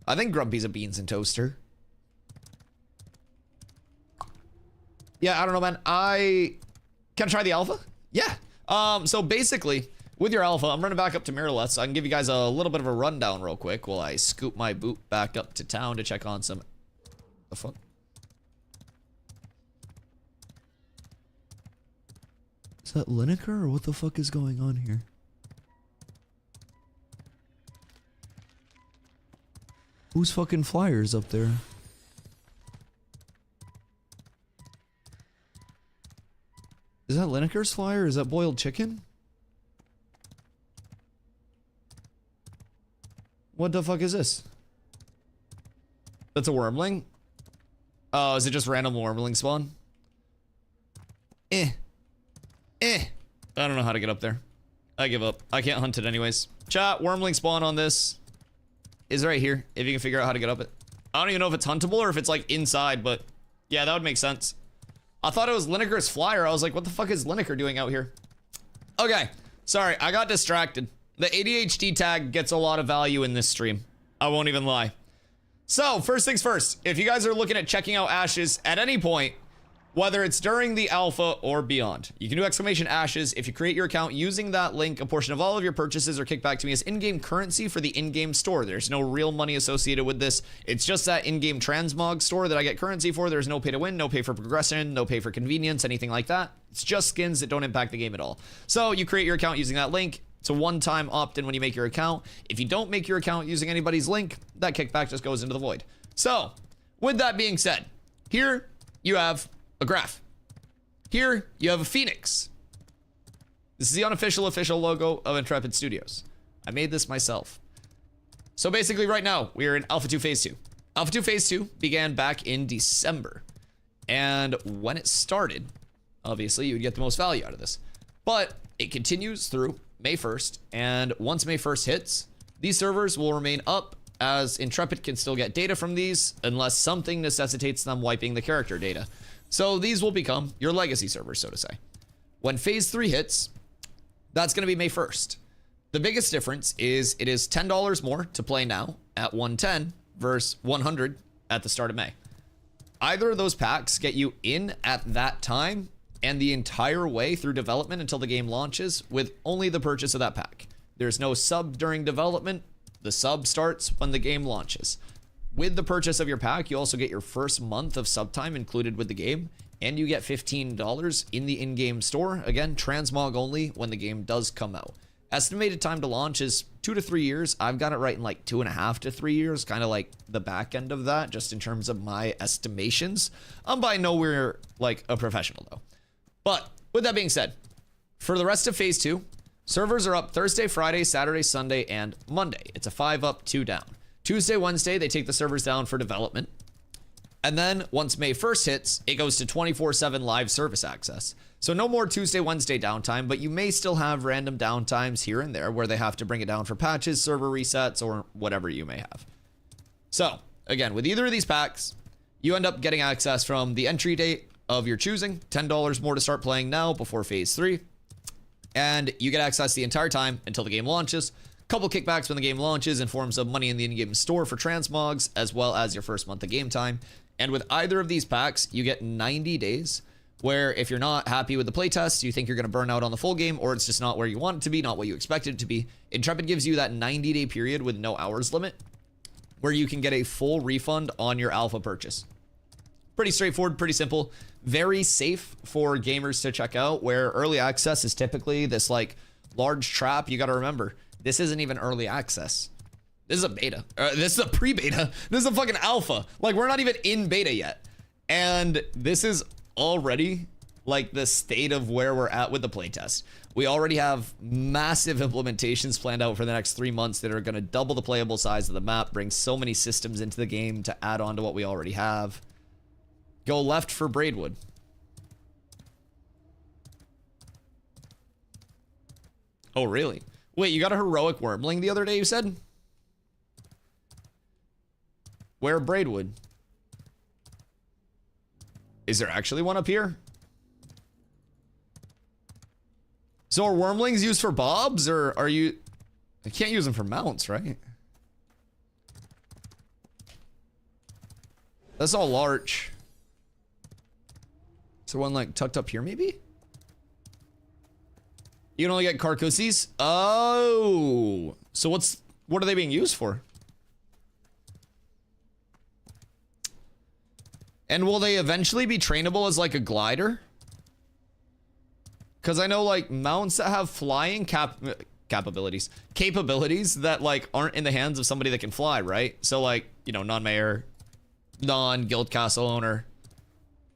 I think Grumpy's a beans and toaster. Yeah, I don't know, man. Can I try the alpha? Yeah. So basically, with your alpha, I'm running back up to Mirrorless, so I can give you guys a little bit of a rundown real quick while I scoop my boot back up to town to check on some... The fuck? Is that Lineker or what the fuck is going on here? Whose fucking flyers up there? Is that Lineker's flyer? Is that boiled chicken? What the fuck is this? That's a wormling? Oh, is it just random wormling spawn? I don't know how to get up there. I give up. I can't hunt it anyways. Chat, wormling spawn on this is right here, if you can figure out how to get up it. I don't even know if it's huntable or if it's like inside, but yeah, that would make sense. I thought it was Lineker's flyer. I was like, what the fuck is Lineker doing out here? Okay, sorry, I got distracted. The ADHD tag gets a lot of value in this stream. I won't even lie. So, first things first, if you guys are looking at checking out Ashes at any point, whether it's during the alpha or beyond, you can do exclamation Ashes. If you create your account using that link, a portion of all of your purchases are kicked back to me as in-game currency for the in-game store. There's no real money associated with this. It's just that in-game transmog store that I get currency for. There's no pay to win, no pay for progression, no pay for convenience, anything like that. It's just skins that don't impact the game at all. So you create your account using that link. It's a one-time opt-in when you make your account. If you don't make your account using anybody's link, that kickback just goes into the void. So, with that being said, here you have a graph. Here you have a phoenix. This is the unofficial official logo of Intrepid Studios. I made this myself. So basically right now, we are in Alpha 2 Phase 2. Alpha 2 Phase 2 began back in December. And when it started, obviously you would get the most value out of this. But it continues through May 1st, and once May 1st hits, these servers will remain up as Intrepid can still get data from these unless something necessitates them wiping the character data. So these will become your legacy servers, so to say. When Phase 3 hits, that's going to be May 1st. The biggest difference is it is $10 more to play now at 110 versus 100 at the start of May. Either of those packs get you in at that time and the entire way through development until the game launches with only the purchase of that pack. There's no sub during development. The sub starts when the game launches. With the purchase of your pack, you also get your first month of sub time included with the game, and you get $15 in the in-game store. Again, transmog only when the game does come out. Estimated time to launch is 2 to 3 years. I've got it right in like 2.5 to 3 years, kind of like the back end of that, just in terms of my estimations. I'm by nowhere like a professional though. But with that being said, for the rest of Phase 2, servers are up Thursday, Friday, Saturday, Sunday, and Monday. It's a 5 up, 2 down. Tuesday, Wednesday, they take the servers down for development. And then once May 1st hits, it goes to 24/7 live service access. So no more Tuesday, Wednesday downtime, but you may still have random downtimes here and there where they have to bring it down for patches, server resets, or whatever you may have. So again, with either of these packs, you end up getting access from the entry date of your choosing, $10 more to start playing now before Phase 3. And you get access the entire time until the game launches. Couple kickbacks when the game launches in forms of money in the in-game store for transmogs, as well as your first month of game time. And with either of these packs, you get 90 days where if you're not happy with the playtest, you think you're going to burn out on the full game, or it's just not where you want it to be, not what you expected it to be, Intrepid gives you that 90-day period with no hours limit where you can get a full refund on your alpha purchase. Pretty straightforward, pretty simple, very safe for gamers to check out, where early access is typically this like large trap. You got to remember, this isn't even early access. This is a beta. This is a pre-beta. This is a fucking alpha. Like, we're not even in beta yet. And this is already like the state of where we're at with the playtest. We already have massive implementations planned out for the next 3 months that are going to double the playable size of the map, bring so many systems into the game to add on to what we already have. Go left for Braidwood. Oh, really? Wait, you got a heroic wormling the other day, you said? Where Braidwood? Is there actually one up here? So are wormlings used for bobs, or are you... I can't use them for mounts, right? That's all large. Is there one like tucked up here maybe? You can only get Carcoosies? Oh. So what are they being used for? And will they eventually be trainable as like a glider? Because I know like mounts that have flying capabilities that like aren't in the hands of somebody that can fly, right? So like, you know, non-mayor, non-guild castle owner,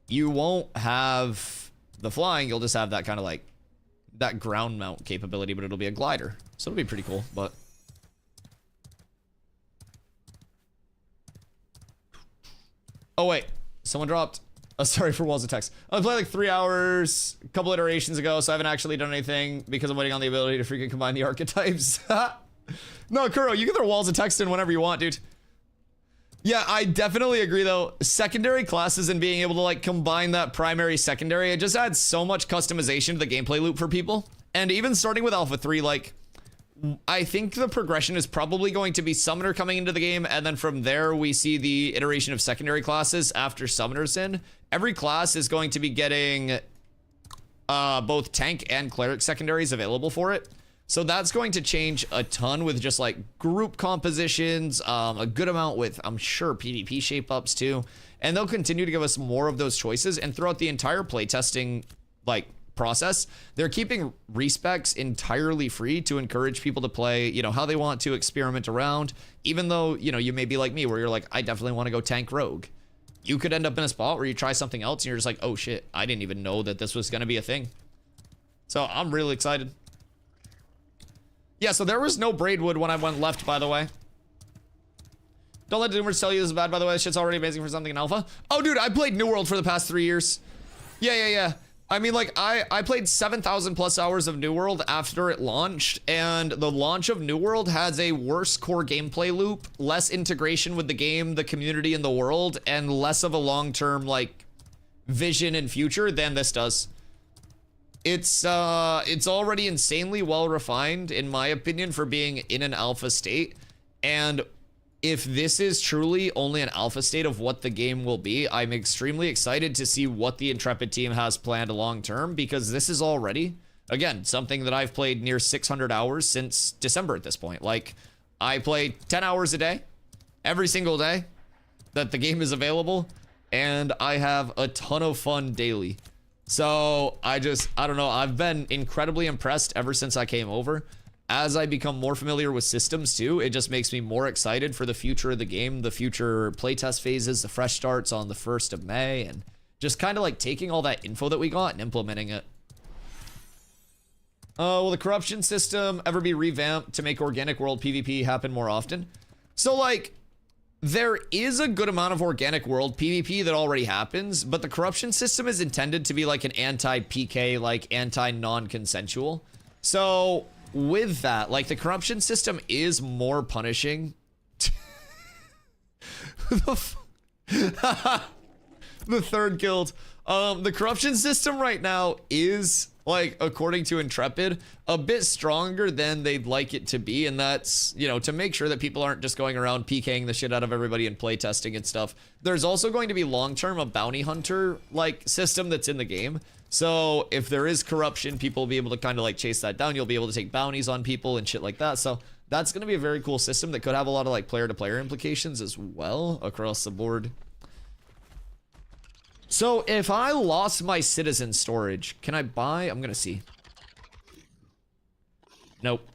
you won't have the flying, you'll just have that kind of like that ground mount capability, but it'll be a glider. So it'll be pretty cool, but oh wait, someone dropped. Sorry for walls of text. I played like 3 hours a couple iterations ago, so I haven't actually done anything because I'm waiting on the ability to freaking combine the archetypes. No, Kuro, you can throw walls of text in whenever you want, dude. Yeah, I definitely agree though. Secondary classes and being able to like combine that primary secondary, it just adds so much customization to the gameplay loop for people. And even starting with Alpha 3, like, I think the progression is probably going to be Summoner coming into the game, and then from there we see the iteration of secondary classes after Summoner's in. Every class is going to be getting both Tank and Cleric secondaries available for it. So that's going to change a ton with just like group compositions, a good amount with, I'm sure, PvP shape-ups too. And they'll continue to give us more of those choices, and throughout the entire playtesting like process, they're keeping respecs entirely free to encourage people to play, you know, how they want to experiment around, even though, you know, you may be like me where you're like, I definitely want to go tank rogue. You could end up in a spot where you try something else and you're just like, oh shit, I didn't even know that this was going to be a thing. So I'm really excited. Yeah, so there was no Braidwood when I went left, by the way. Don't let Doomers tell you this is bad, by the way. This shit's already amazing for something in alpha. Oh, dude, I played New World for the past 3 years. Yeah. I mean, like, I played 7,000 plus hours of New World after it launched, and the launch of New World has a worse core gameplay loop, less integration with the game, the community, and the world, and less of a long-term, like, vision and future than this does. It's already insanely well refined, in my opinion, for being in an alpha state, and if this is truly only an alpha state of what the game will be, I'm extremely excited to see what the Intrepid team has planned long term, because this is already, again, something that I've played near 600 hours since December at this point. Like, I play 10 hours a day, every single day that the game is available, and I have a ton of fun daily. So I don't know, I've been incredibly impressed ever since I came over. As I become more familiar with systems too, it just makes me more excited for the future of the game, the future playtest phases, the fresh starts on the 1st of May, and just kind of like taking all that info that we got and implementing it. Will the corruption system ever be revamped to make organic world PvP happen more often? So like, there is a good amount of organic world PvP that already happens, but the corruption system is intended to be like an anti-PK, like anti-non-consensual. So with that, like, the corruption system is more punishing. The third guild. The corruption system right now is, like, according to Intrepid, a bit stronger than they'd like it to be, and that's, you know, to make sure that people aren't just going around PKing the shit out of everybody and playtesting and stuff. There's also going to be long-term a bounty hunter, like, system that's in the game. So if there is corruption, people will be able to kind of like chase that down. You'll be able to take bounties on people and shit like that. So that's going to be a very cool system that could have a lot of like player-to-player implications as well across the board. So if I lost my citizen storage, can I buy? I'm going to see. Nope.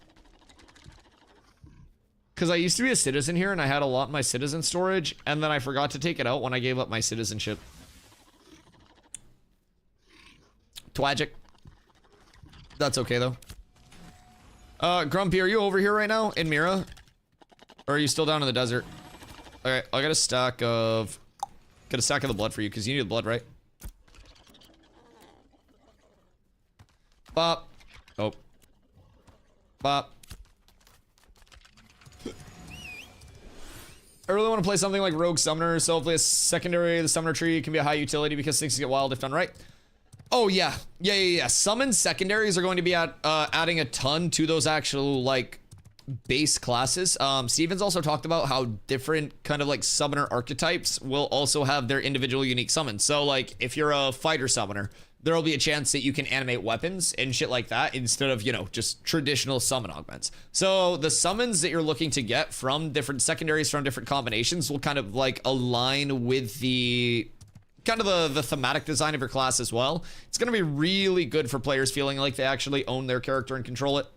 Because I used to be a citizen here and I had a lot in my citizen storage, and then I forgot to take it out when I gave up my citizenship. Twagic. That's okay though. Grumpy, are you over here right now in Mira? Or are you still down in the desert? Okay, I got a stack of the blood for you, because you need the blood, right? Bop. Oh. Bop. I really want to play something like Rogue Summoner, so hopefully a secondary, the Summoner tree can be a high utility because things get wild if done right. Oh yeah. Summon secondaries are going to be adding a ton to those actual like base classes. Steven's also talked about how different kind of like summoner archetypes will also have their individual unique summons. So like if you're a fighter summoner, there will be a chance that you can animate weapons and shit like that instead of, you know, just traditional summon augments. So the summons that you're looking to get from different secondaries, from different combinations, will kind of like align with the kind of the thematic design of your class as well. It's going to be really good for players feeling like they actually own their character and control it.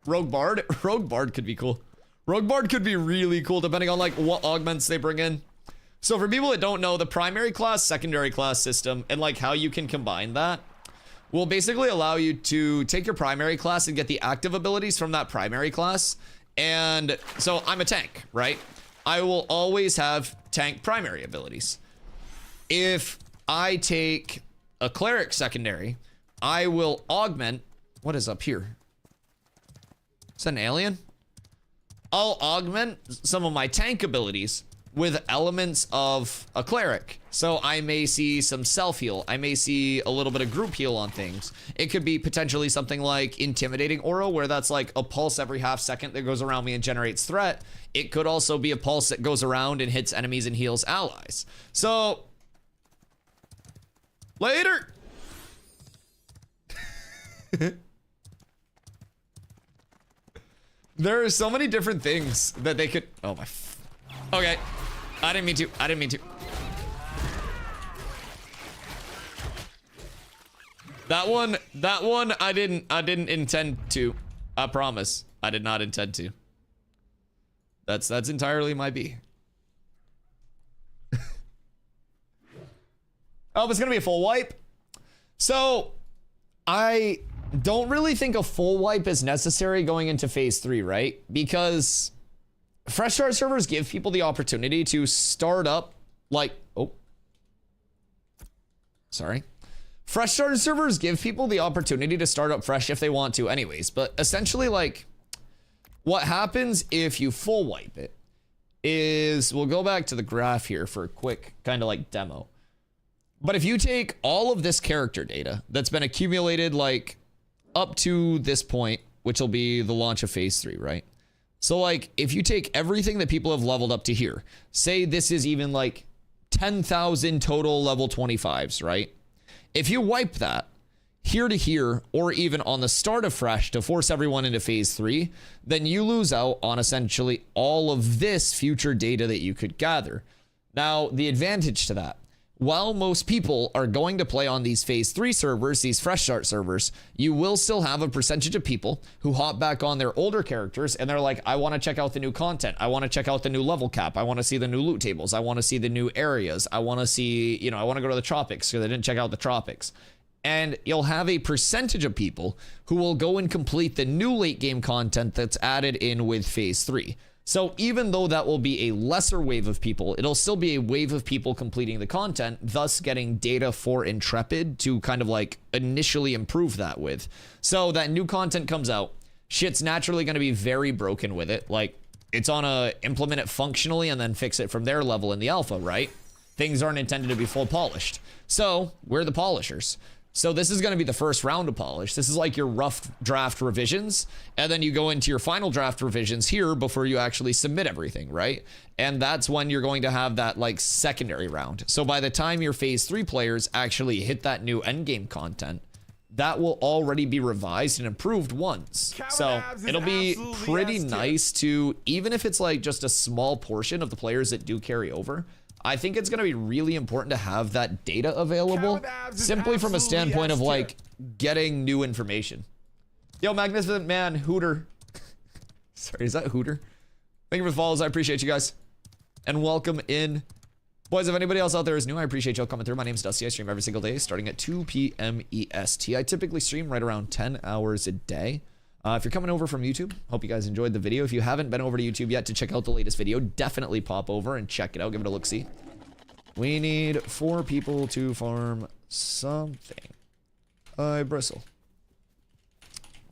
Rogue Bard could be cool. Rogue Bard could be really cool depending on like what augments they bring in. So for people that don't know, the primary class, secondary class system, and like how you can combine that will basically allow you to take your primary class and get the active abilities from that primary class. And so I'm a tank, right? I will always have tank primary abilities. If I take a cleric secondary, I will augment, what is up here? Is that an alien? I'll augment some of my tank abilities with elements of a cleric. So I may see some self-heal. I may see a little bit of group heal on things. It could be potentially something like Intimidating Aura, where that's like a pulse every half second that goes around me and generates threat. It could also be a pulse that goes around and hits enemies and heals allies. So, later! There are so many different things that they could, oh my, okay. I didn't mean to. That one, I didn't intend to. I promise. I did not intend to. That's entirely my B. Oh, it's gonna be a full wipe. So, I don't really think a full wipe is necessary going into phase 3, right? Because fresh start servers give people the opportunity to start up like, oh, sorry. Fresh starter servers give people the opportunity to start up fresh if they want to anyways. But essentially, like, what happens if you full wipe it is, we'll go back to the graph here for a quick kind of like demo. But if you take all of this character data that's been accumulated like up to this point, which will be the launch of phase 3, right? So like, if you take everything that people have leveled up to here, say this is even like 10,000 total level 25s, right? If you wipe that here to here, or even on the start of fresh to force everyone into phase 3, then you lose out on essentially all of this future data that you could gather. Now, the advantage to that, while most people are going to play on these phase 3 servers, these fresh start servers, you will still have a percentage of people who hop back on their older characters and they're like, I want to check out the new content. I want to check out the new level cap. I want to see the new loot tables. I want to see the new areas. I want to see, you know, I want to go to the tropics because I didn't check out the tropics. And you'll have a percentage of people who will go and complete the new late game content that's added in with phase 3. So even though that will be a lesser wave of people, it'll still be a wave of people completing the content, thus getting data for Intrepid to kind of like initially improve that with. So that new content comes out, shit's naturally going to be very broken with it. Like, it's on a implement it functionally and then fix it from their level in the alpha, right? Things aren't intended to be full polished. So we're the polishers. So this is going to be the first round of polish. This is like your rough draft revisions. And then you go into your final draft revisions here before you actually submit everything, right? And that's when you're going to have that like secondary round. So by the time your phase 3 players actually hit that new endgame content, that will already be revised and improved once. So it'll be pretty nice to, even if it's like just a small portion of the players that do carry over, I think it's going to be really important to have that data available simply from a standpoint of like getting new information. Yo, Magnificent Man, Hooter. Sorry, is that Hooter? Thank you for the follows. I appreciate you guys. And welcome in. Boys, if anybody else out there is new, I appreciate y'all coming through. My name's Dusty. I stream every single day starting at 2 p.m. EST. I typically stream right around 10 hours a day. If you're coming over from YouTube, hope you guys enjoyed the video. If you haven't been over to YouTube yet to check out the latest video, definitely pop over and check it out. Give it a look-see. We need 4 people to farm something. I bristle.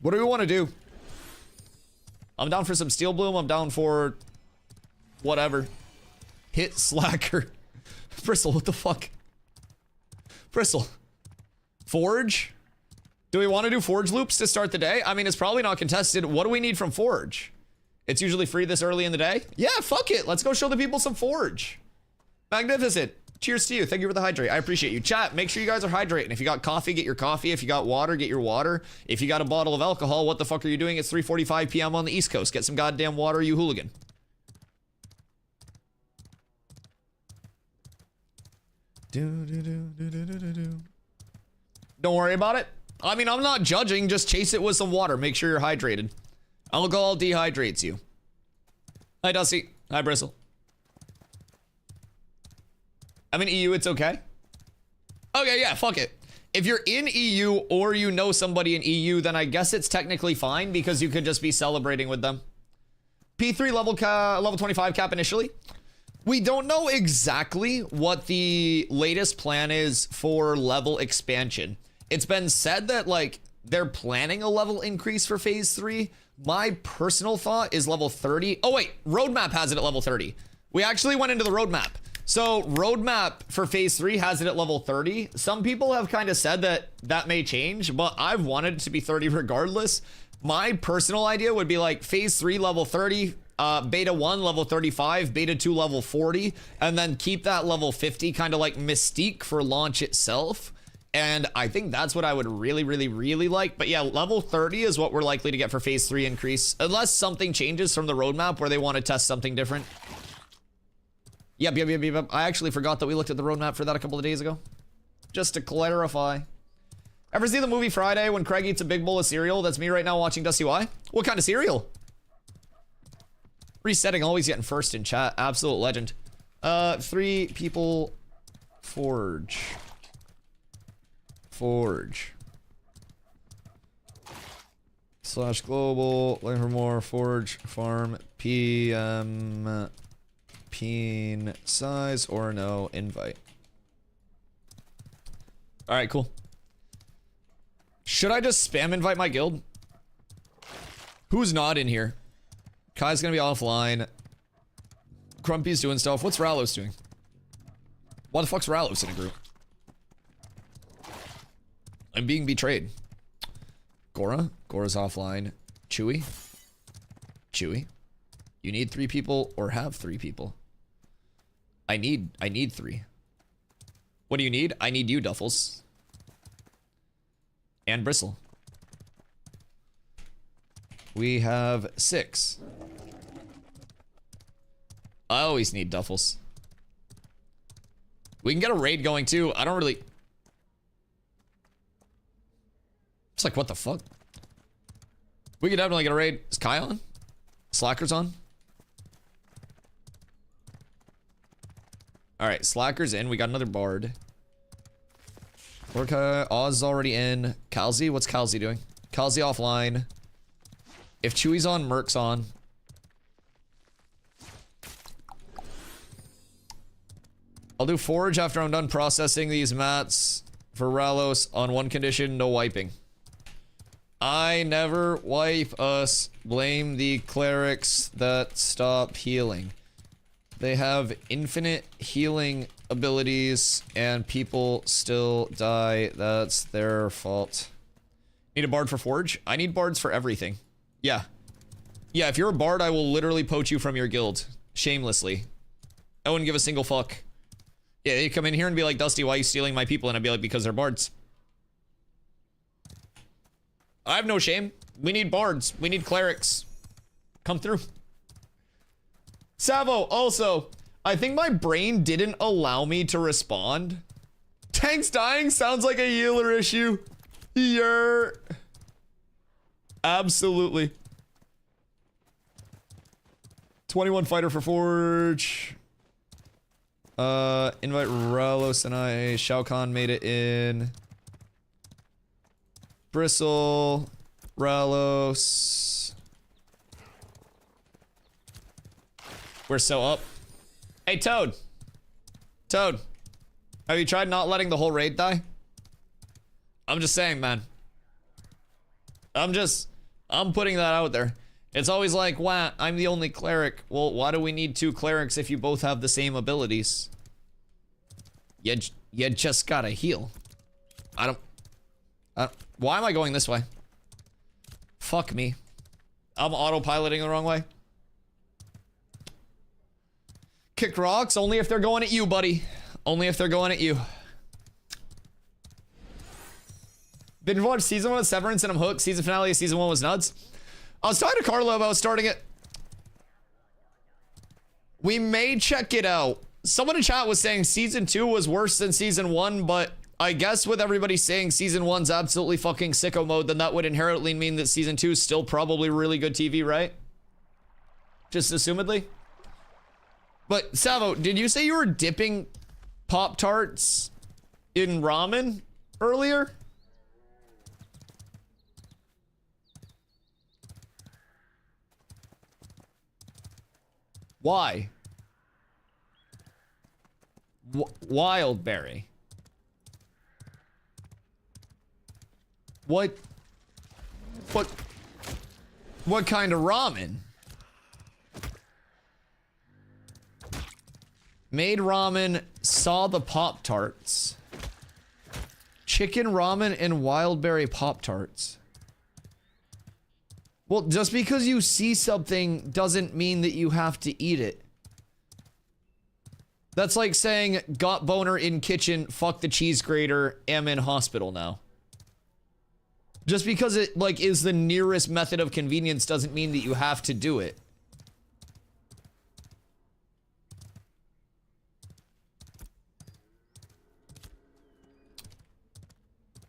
What do we want to do? I'm down for some Steel Bloom. I'm down for whatever. Hit Slacker. Bristle, what the fuck? Bristle. Forge? Do we want to do Forge loops to start the day? I mean, it's probably not contested. What do we need from Forge? It's usually free this early in the day. Yeah, fuck it. Let's go show the people some Forge. Magnificent. Cheers to you. Thank you for the hydrate. I appreciate you. Chat, make sure you guys are hydrating. If you got coffee, get your coffee. If you got water, get your water. If you got a bottle of alcohol, what the fuck are you doing? It's 3:45 p.m. on the East Coast. Get some goddamn water, you hooligan. Don't worry about it. I mean, I'm not judging. Just chase it with some water. Make sure you're hydrated. Alcohol dehydrates you. Hi, Dusty. Hi, Bristle. I'm in EU, it's okay. Okay, yeah, fuck it. If you're in EU or you know somebody in EU, then I guess it's technically fine because you could just be celebrating with them. P3 level 25 cap initially. We don't know exactly what the latest plan is for level expansion. It's been said that like they're planning a level increase for phase 3. My personal thought is level 30. Oh wait, roadmap has it at level 30. We actually went into the roadmap. So roadmap for phase 3 has it at level 30. Some people have kind of said that that may change, but I've wanted it to be 30 regardless. My personal idea would be like phase 3 level 30, beta 1 level 35, beta 2 level 40, and then keep that level 50 kind of like mystique for launch itself. And I think that's what I would really, really, really like. But yeah, level 30 is what we're likely to get for phase 3 increase, unless something changes from the roadmap where they want to test something different. Yep. I actually forgot that we looked at the roadmap for that a couple of days ago. Just to clarify. Ever see the movie Friday when Craig eats a big bowl of cereal? That's me right now watching DustyWhy. What kind of cereal? Resetting, always getting first in chat. Absolute legend. 3 people. Forge. Slash global. Looking for more. Forge. Farm. PM. Peen size or no invite. All right, cool. Should I just spam invite my guild? Who's not in here? Kai's gonna be offline. Crumpy's doing stuff. What's Ralos doing? Why the fuck's Ralos in a group? I'm being betrayed. Gora's offline. Chewy. You need 3 people or have 3 people. I need 3. What do you need? I need you, Duffels. And Bristle. We have 6. I always need Duffels. We can get a raid going too. I don't really... It's like, what the fuck? We could definitely get a raid. Is Kai on? Slacker's on? Alright, Slacker's in. We got another bard. Orca, Oz is already in. Kalzi, what's Kalzi doing? Kalzi offline. If Chewy's on, Merc's on. I'll do forage after I'm done processing these mats for Ralos on one condition, no wiping. I never wipe us. Blame the clerics that stop healing. They have infinite healing abilities and people still die. That's their fault. Need a bard for forge? I need bards for everything. Yeah. Yeah, if you're a bard, I will literally poach you from your guild. Shamelessly. I wouldn't give a single fuck. Yeah, you come in here and be like, Dusty, why are you stealing my people? And I'd be like, because they're bards. I have no shame. We need bards. We need clerics. Come through. Savo, also, I think my brain didn't allow me to respond. Tanks dying sounds like a healer issue. Absolutely. 21 fighter for Forge. Invite Ralos and I. Shao Kahn made it in. Bristle. Ralos. We're so up. Hey, Toad. Toad. Have you tried not letting the whole raid die? I'm just saying, man. I'm putting that out there. It's always like, wow, I'm the only cleric. Well, why do we need 2 clerics if you both have the same abilities? You just gotta heal. Why am I going this way? Fuck me. I'm autopiloting the wrong way. Kick rocks only if they're going at you, buddy. Only if they're going at you. Binge watched season 1 of Severance and I'm hooked. Season finale of season 1 was nuts. I was talking to Carlo about starting it. We may check it out. Someone in chat was saying season 2 was worse than season 1, but I guess with everybody saying season 1's absolutely fucking sicko mode, then that would inherently mean that season 2 is still probably really good TV, right? Just assumedly. But Savo, did you say you were dipping Pop-Tarts in ramen earlier? Why? Wildberry. What kind of ramen? Made ramen, saw the Pop-Tarts. Chicken ramen and wildberry Pop-Tarts. Well, just because you see something doesn't mean that you have to eat it. That's like saying, got boner in kitchen, fuck the cheese grater, am in hospital now. Just because it, like, is the nearest method of convenience doesn't mean that you have to do it.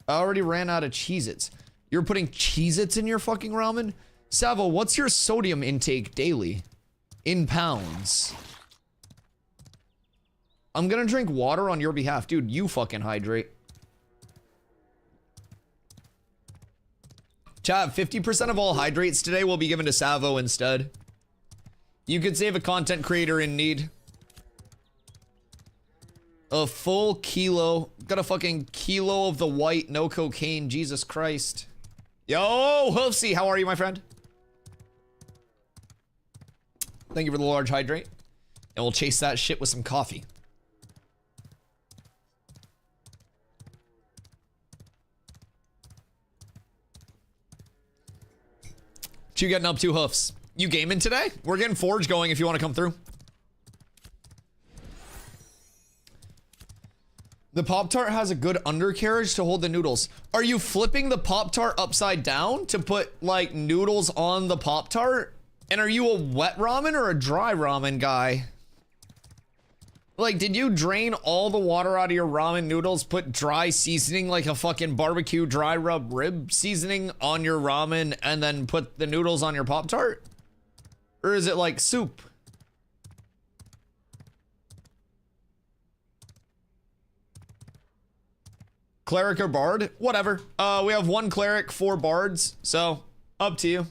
I already ran out of Cheez-Its. You're putting Cheez-Its in your fucking ramen? Savo, what's your sodium intake daily? In pounds. I'm gonna drink water on your behalf. Dude, you fucking hydrate. Chat, 50% of all hydrates today will be given to Savo instead. You could save a content creator in need. A full kilo. Got a fucking kilo of the white, no cocaine. Jesus Christ. Yo, Hoofsy, how are you, my friend? Thank you for the large hydrate. And we'll chase that shit with some coffee. What you getting up to, Hoofs? You gaming today? We're getting Forge going if you want to come through. The Pop-Tart has a good undercarriage to hold the noodles. Are you flipping the Pop-Tart upside down to put, like, noodles on the Pop-Tart? And are you a wet ramen or a dry ramen guy? Like, did you drain all the water out of your ramen noodles, put dry seasoning like a fucking barbecue dry rub rib seasoning on your ramen, and then put the noodles on your Pop-Tart? Or is it like soup? Cleric or bard? Whatever. We have 1 cleric, 4 bards, so up to you.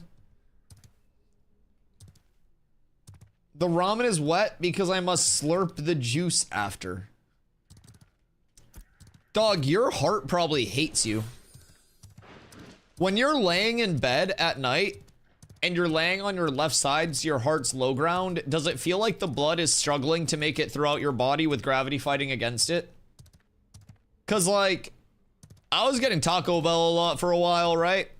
The ramen is wet because I must slurp the juice after. Dog, your heart probably hates you. When you're laying in bed at night and you're laying on your left side so your heart's low ground, does it feel like the blood is struggling to make it throughout your body with gravity fighting against it? Cause like, I was getting Taco Bell a lot for a while, right?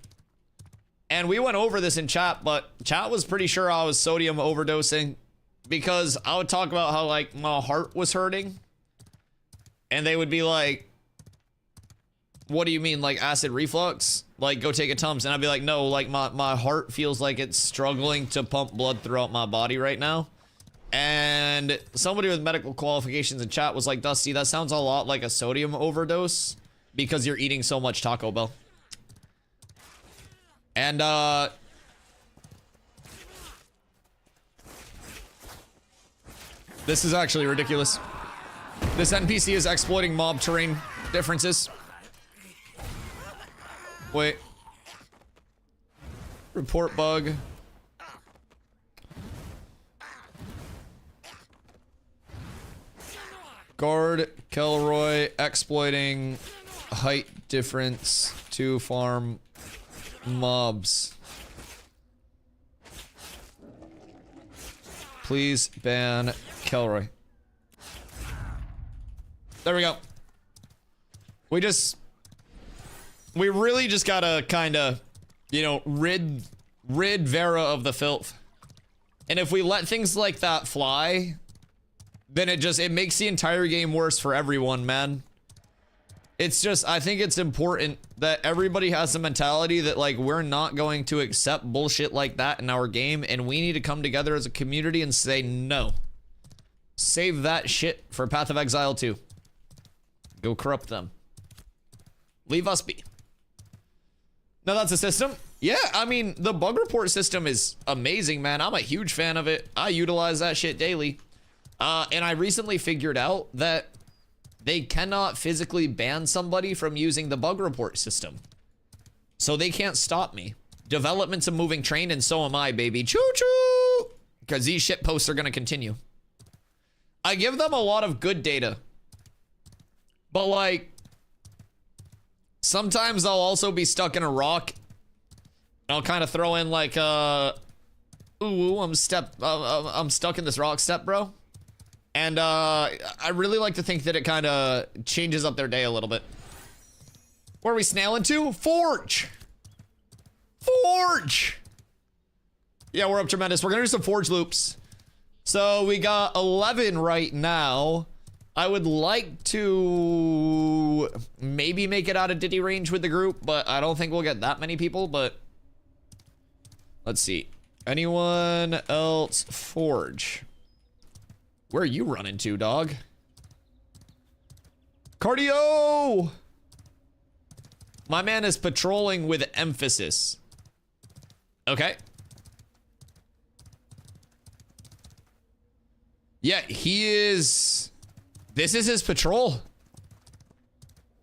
And we went over this in chat, but chat was pretty sure I was sodium overdosing. Because I would talk about how, like, my heart was hurting. And they would be like, what do you mean, like, acid reflux? Like, go take a Tums. And I'd be like, no, like, my heart feels like it's struggling to pump blood throughout my body right now. And somebody with medical qualifications in chat was like, Dusty, that sounds a lot like a sodium overdose. Because you're eating so much Taco Bell. And, this is actually ridiculous. This NPC is exploiting mob terrain differences. Wait. Report bug. Guard Kelroy exploiting height difference to farm mobs. Please ban Kelroy. There we go. We really just gotta kinda, you know, rid Vera of the filth. And if we let things like that fly, then it makes the entire game worse for everyone, man. It's just, I think it's important that everybody has the mentality that, like, we're not going to accept bullshit like that in our game, and we need to come together as a community and say no. Save that shit for Path of Exile 2. Go corrupt them. Leave us be. Now that's a system. Yeah, I mean, the bug report system is amazing, man. I'm a huge fan of it. I utilize that shit daily. And I recently figured out that they cannot physically ban somebody from using the bug report system. So they can't stop me. Development's a moving train, and so am I, baby. Choo-choo! Because these shit posts are going to continue. I give them a lot of good data. But, like, sometimes I'll also be stuck in a rock. I'll kind of throw in, like, ooh, I'm stuck in this rock step, bro. And I really like to think that it kind of changes up their day a little bit. Where are we snailing to? Forge! Forge! Yeah, we're up tremendous. We're gonna do some forge loops. So we got 11 right now. I would like to maybe make it out of Diddy range with the group, but I don't think we'll get that many people, but let's see. Anyone else forge? Where are you running to, dog? Cardio! My man is patrolling with emphasis. Okay. Yeah, he is... This is his patrol.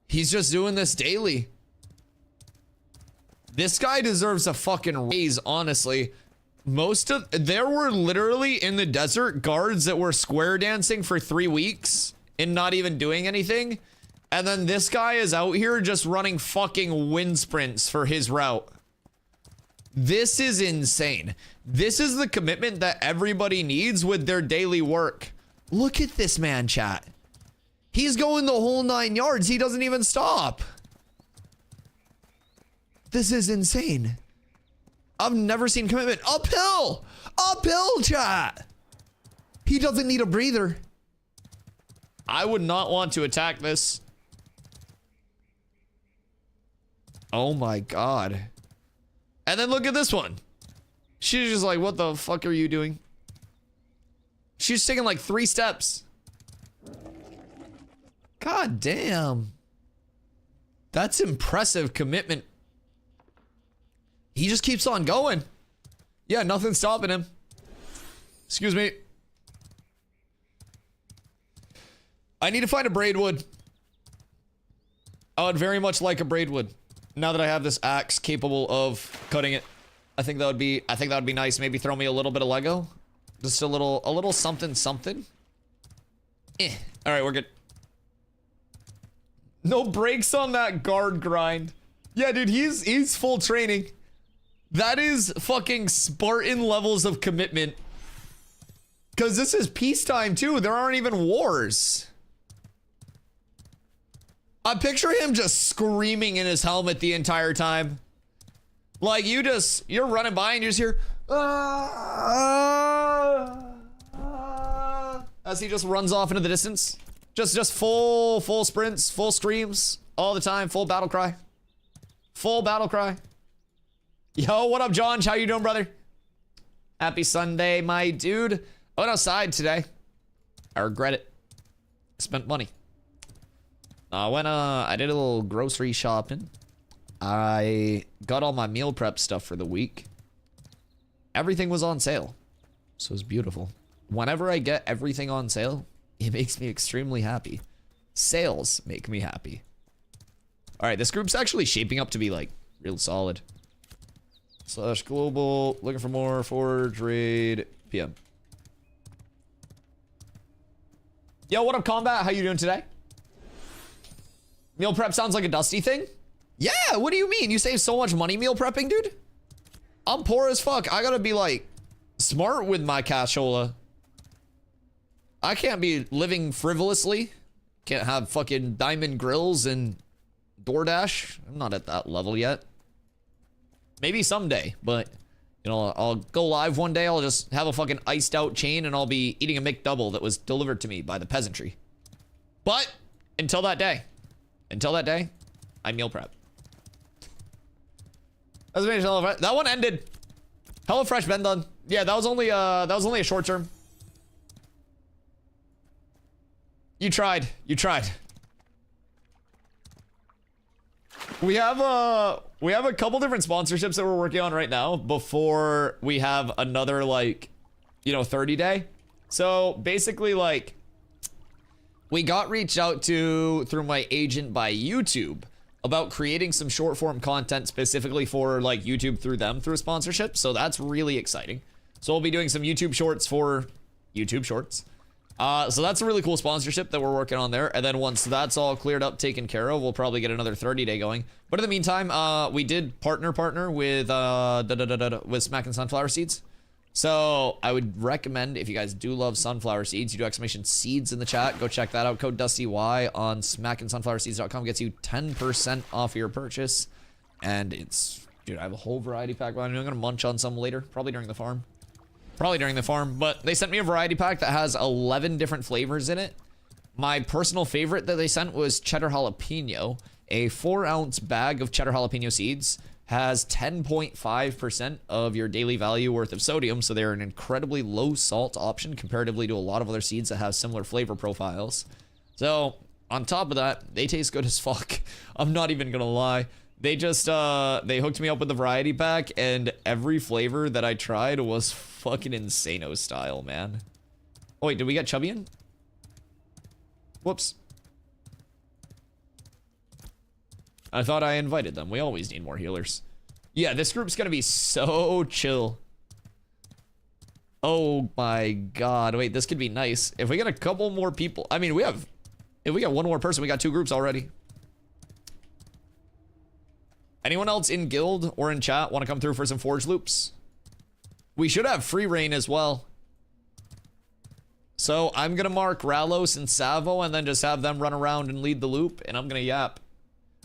He's just doing this daily. This guy deserves a fucking raise, honestly. There were literally in the desert guards that were square dancing for 3 weeks and not even doing anything. And then this guy is out here just running fucking wind sprints for his route. This is insane. This is the commitment that everybody needs with their daily work. Look at this man, chat. He's going the whole 9 yards. He doesn't even stop. This is insane. I've never seen commitment. Uphill! Uphill, chat! He doesn't need a breather. I would not want to attack this. Oh my god. And then look at this one. She's just like, what the fuck are you doing? She's taking like 3 steps. God damn. That's impressive commitment. He just keeps on going. Yeah, nothing's stopping him. Excuse me. I need to find a braidwood. I would very much like a braidwood. Now that I have this axe capable of cutting it. I think that would be nice. Maybe throw me a little bit of Lego. Just a little something something. All right, we're good. No brakes on that guard grind. Yeah, dude, he's full training. That is fucking Spartan levels of commitment. Because this is peacetime too. There aren't even wars. I picture him just screaming in his helmet the entire time. Like you're running by and you just hear as he just runs off into the distance. Just full sprints, full screams all the time, full battle cry. Full battle cry. Yo, what up, John? How you doing, brother? Happy Sunday, my dude. I went outside today. I regret it. I spent money. I did a little grocery shopping. I got all my meal prep stuff for the week. Everything was on sale. So it was beautiful. Whenever I get everything on sale, it makes me extremely happy. Sales make me happy. All right, this group's actually shaping up to be like real solid. / global, looking for more forge raid PM. Yo, what up, combat? How you doing today? Meal prep sounds like a Dusty thing. Yeah, what do you mean? You save so much money meal prepping, dude? I'm poor as fuck. I gotta be like smart with my cashola. I can't be living frivolously. Can't have fucking diamond grills and DoorDash. I'm not at that level yet. Maybe someday, but You know, I'll go live one day, I'll just have a fucking iced out chain and I'll be eating a McDouble that was delivered to me by the peasantry. But until that day, I meal prep. That one ended. HelloFresh been done. Yeah, that was only a short term. You tried. We have a couple different sponsorships that we're working on right now before we have another, like, you know, 30 day. So basically, like, we got reached out to through my agent by YouTube about creating some short form content specifically for, like, YouTube through them through a sponsorship. So that's really exciting. So we'll be doing some YouTube shorts for YouTube shorts. So that's a really cool sponsorship that we're working on there. And then once that's all cleared up, taken care of, we'll probably get another 30 day going. But in the meantime, we did partner with Smack and Sunflower Seeds. So I would recommend, if you guys do love sunflower seeds, you do exclamation seeds in the chat, go check that out. Code DustyWhy on smackandsunflowerseeds.com gets you 10% off your purchase. And it's, dude, I have a whole variety pack. I'm gonna munch on some later, probably during the farm. But they sent me a variety pack that has 11 different flavors in it. My personal favorite that they sent was cheddar jalapeno. A 4-ounce bag of cheddar jalapeno seeds has 10.5% of your daily value worth of sodium, so they're an incredibly low salt option comparatively to a lot of other seeds that have similar flavor profiles. So on top of that, they taste good as fuck. I'm not even gonna lie. They just they hooked me up with the variety pack, and every flavor that I tried was fucking insano style, man. Oh wait, did we get Chubby in? Whoops. I thought I invited them. We always need more healers. Yeah, this group's gonna be so chill. Oh my god. Wait, this could be nice. If we get a couple more people. I mean, if we got one more person, we got 2 groups already. Anyone else in guild or in chat want to come through for some forge loops? We should have free reign as well. So I'm gonna mark Ralos and Savo and then just have them run around and lead the loop, and I'm gonna yap.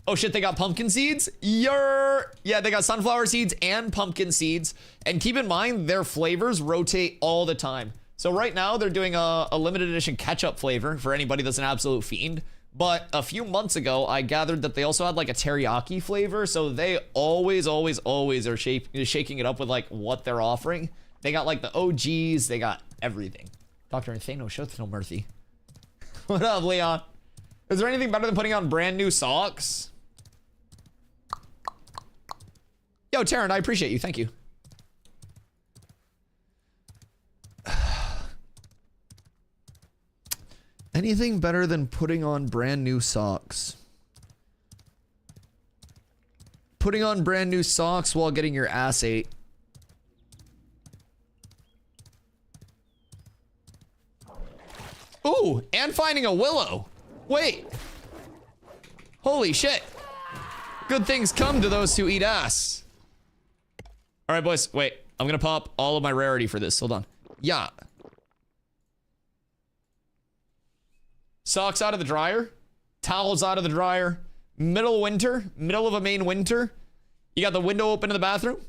Oh shit, they got pumpkin seeds? Yeah, they got sunflower seeds and pumpkin seeds. And keep in mind, their flavors rotate all the time. So right now, they're doing a limited edition ketchup flavor for anybody that's an absolute fiend. But a few months ago, I gathered that they also had like a teriyaki flavor. So they always are shaking it up with like what they're offering. They got like the OGs, they got everything. Dr. Nathano Shotno Murthy. What up, Leon? Is there anything better than putting on brand new socks? Yo, Taryn, I appreciate you. Thank you. Anything better than putting on brand new socks? Putting on brand new socks while getting your ass ate. Ooh, and finding a willow. Wait. Holy shit. Good things come to those who eat ass. All right, boys. Wait, I'm gonna pop all of my rarity for this. Hold on. Yeah. Socks out of the dryer. Towels out of the dryer. Middle of winter. Middle of a main winter. You got the window open in the bathroom.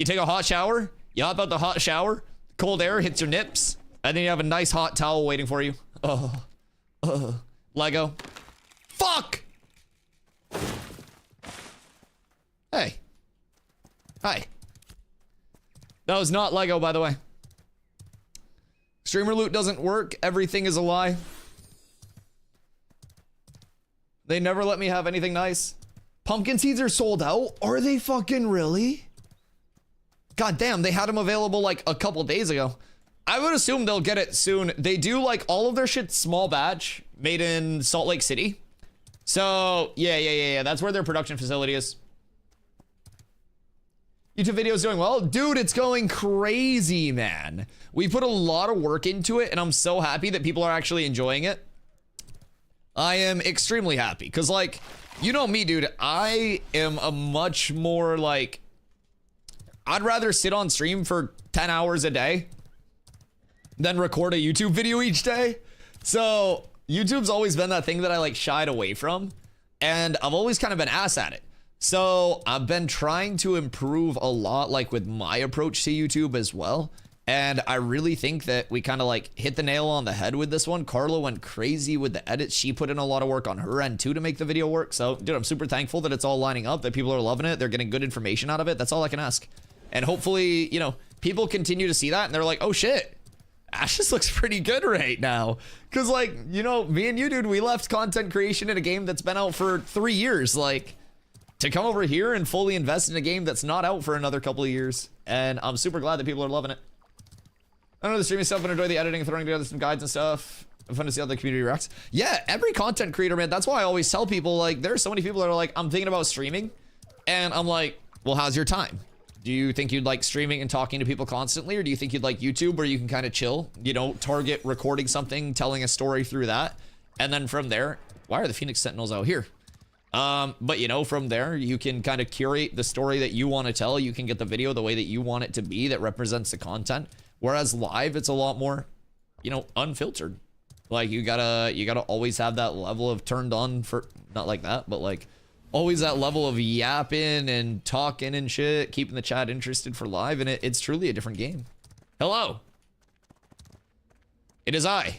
You take a hot shower. You hop out the hot shower. Cold air hits your nips. And then you have a nice hot towel waiting for you. Lego. Fuck! Hey. Hi. That was not Lego, by the way. Streamer loot doesn't work. Everything is a lie. They never let me have anything nice. Pumpkin seeds are sold out? Are they fucking really? God damn, they had them available like a couple days ago. I would assume they'll get it soon. They do like all of their shit small batch, made in Salt Lake City. So yeah. That's where their production facility is. YouTube video is doing well. Dude, it's going crazy, man. We put a lot of work into it, and I'm so happy that people are actually enjoying it. I am extremely happy, because, like, you know me, dude. I am a much more, like, I'd rather sit on stream for 10 hours a day than record a YouTube video each day. So, YouTube's always been that thing that I, like, shied away from, and I've always kind of been ass at it. So I've been trying to improve a lot, like with my approach to YouTube as well. And I really think that we kind of like hit the nail on the head with this one. Carla went crazy with the edits. She put in a lot of work on her end too to make the video work. So dude, I'm super thankful that it's all lining up, that people are loving it. They're getting good information out of it. That's all I can ask. And hopefully, you know, people continue to see that and they're like, oh shit, Ashes looks pretty good right now. Cause like, you know, me and you, dude, we left content creation in a game that's been out for 3 years. Like, to come over here and fully invest in a game that's not out for another couple of years. And I'm super glad that people are loving it. I don't know the streaming stuff, but enjoy the editing, throwing together some guides and stuff. I'm fun to see how the community reacts. Yeah, every content creator, man, that's why I always tell people, like, there's so many people that are like, I'm thinking about streaming. And I'm like, well, how's your time? Do you think you'd like streaming and talking to people constantly? Or do you think you'd like YouTube where you can kind of chill, you know, target recording something, telling a story through that? And then from there, why are the Phoenix Sentinels out here? But you know, from there, you can kind of curate the story that you want to tell. You can get the video the way that you want it to be that represents the content. Whereas live, it's a lot more, you know, unfiltered. Like you gotta always have that level of turned on for, not like that, but like always that level of yapping and talking and shit, keeping the chat interested for live. And it's truly a different game. Hello. It is I,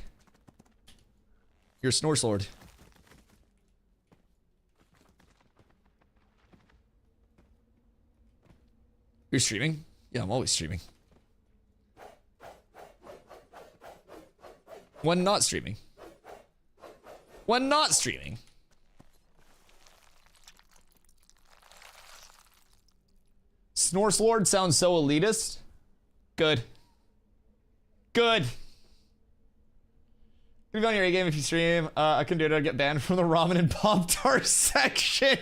your Snorse Lord. You're streaming? Yeah, I'm always streaming. When not streaming. When not streaming. Snorse Lord sounds so elitist. Good. Good. Leave on your A game if you stream. I can do it. I'll get banned from the ramen and Pop-Tart section.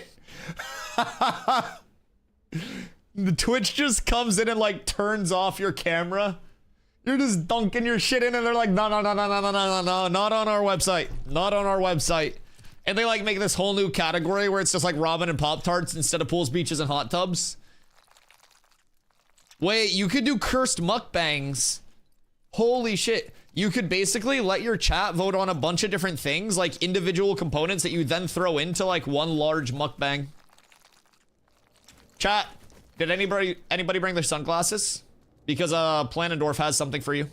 The Twitch just comes in and like turns off your camera. You're just dunking your shit in and they're like, no, no, no, no, no, no, no, no, not on our website. Not on our website. And they like make this whole new category where it's just like ramen and Pop-Tarts instead of pools, beaches, and hot tubs. Wait, you could do cursed mukbangs. Holy shit. You could basically let your chat vote on a bunch of different things, like individual components that you then throw into like one large mukbang. Chat, did anybody bring their sunglasses? Because Planendorf has something for you.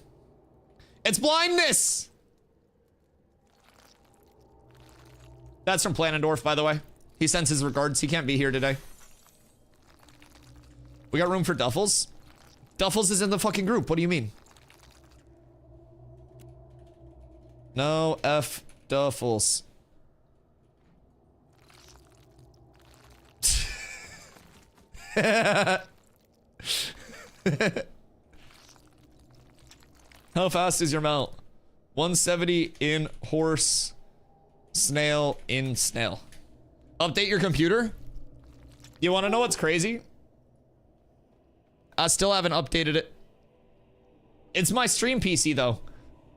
It's blindness! That's from Planendorf, by the way. He sends his regards. He can't be here today. We got room for Duffels? Duffels is in the fucking group. What do you mean? No F Duffels. How fast is your mount? 170 in horse, snail in snail. Update your computer? You want to know what's crazy? I still haven't updated it. It's my stream PC though.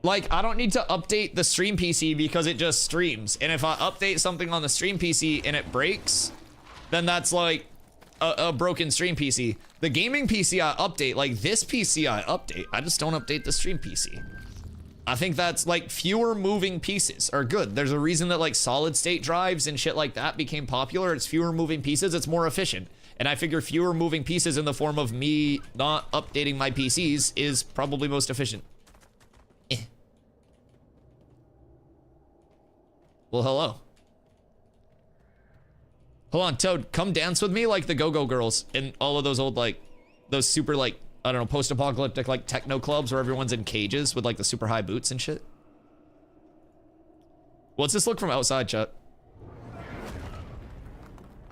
Like, I don't need to update the stream PC because it just streams. And if I update something on the stream PC and it breaks, then that's like a broken stream PC. The gaming PC I update, like this PC I update. I just don't update the stream PC. I think that's like fewer moving pieces are good. There's a reason that like solid state drives and shit like that became popular. It's fewer moving pieces. It's more efficient. And I figure fewer moving pieces in the form of me not updating my PCs is probably most efficient. Well, hello. Hold on, Toad, come dance with me like the Go-Go Girls in all of those old, like, those super, like, I don't know, post-apocalyptic, like, techno clubs where everyone's in cages with, like, the super high boots and shit. What's this look from outside, chat?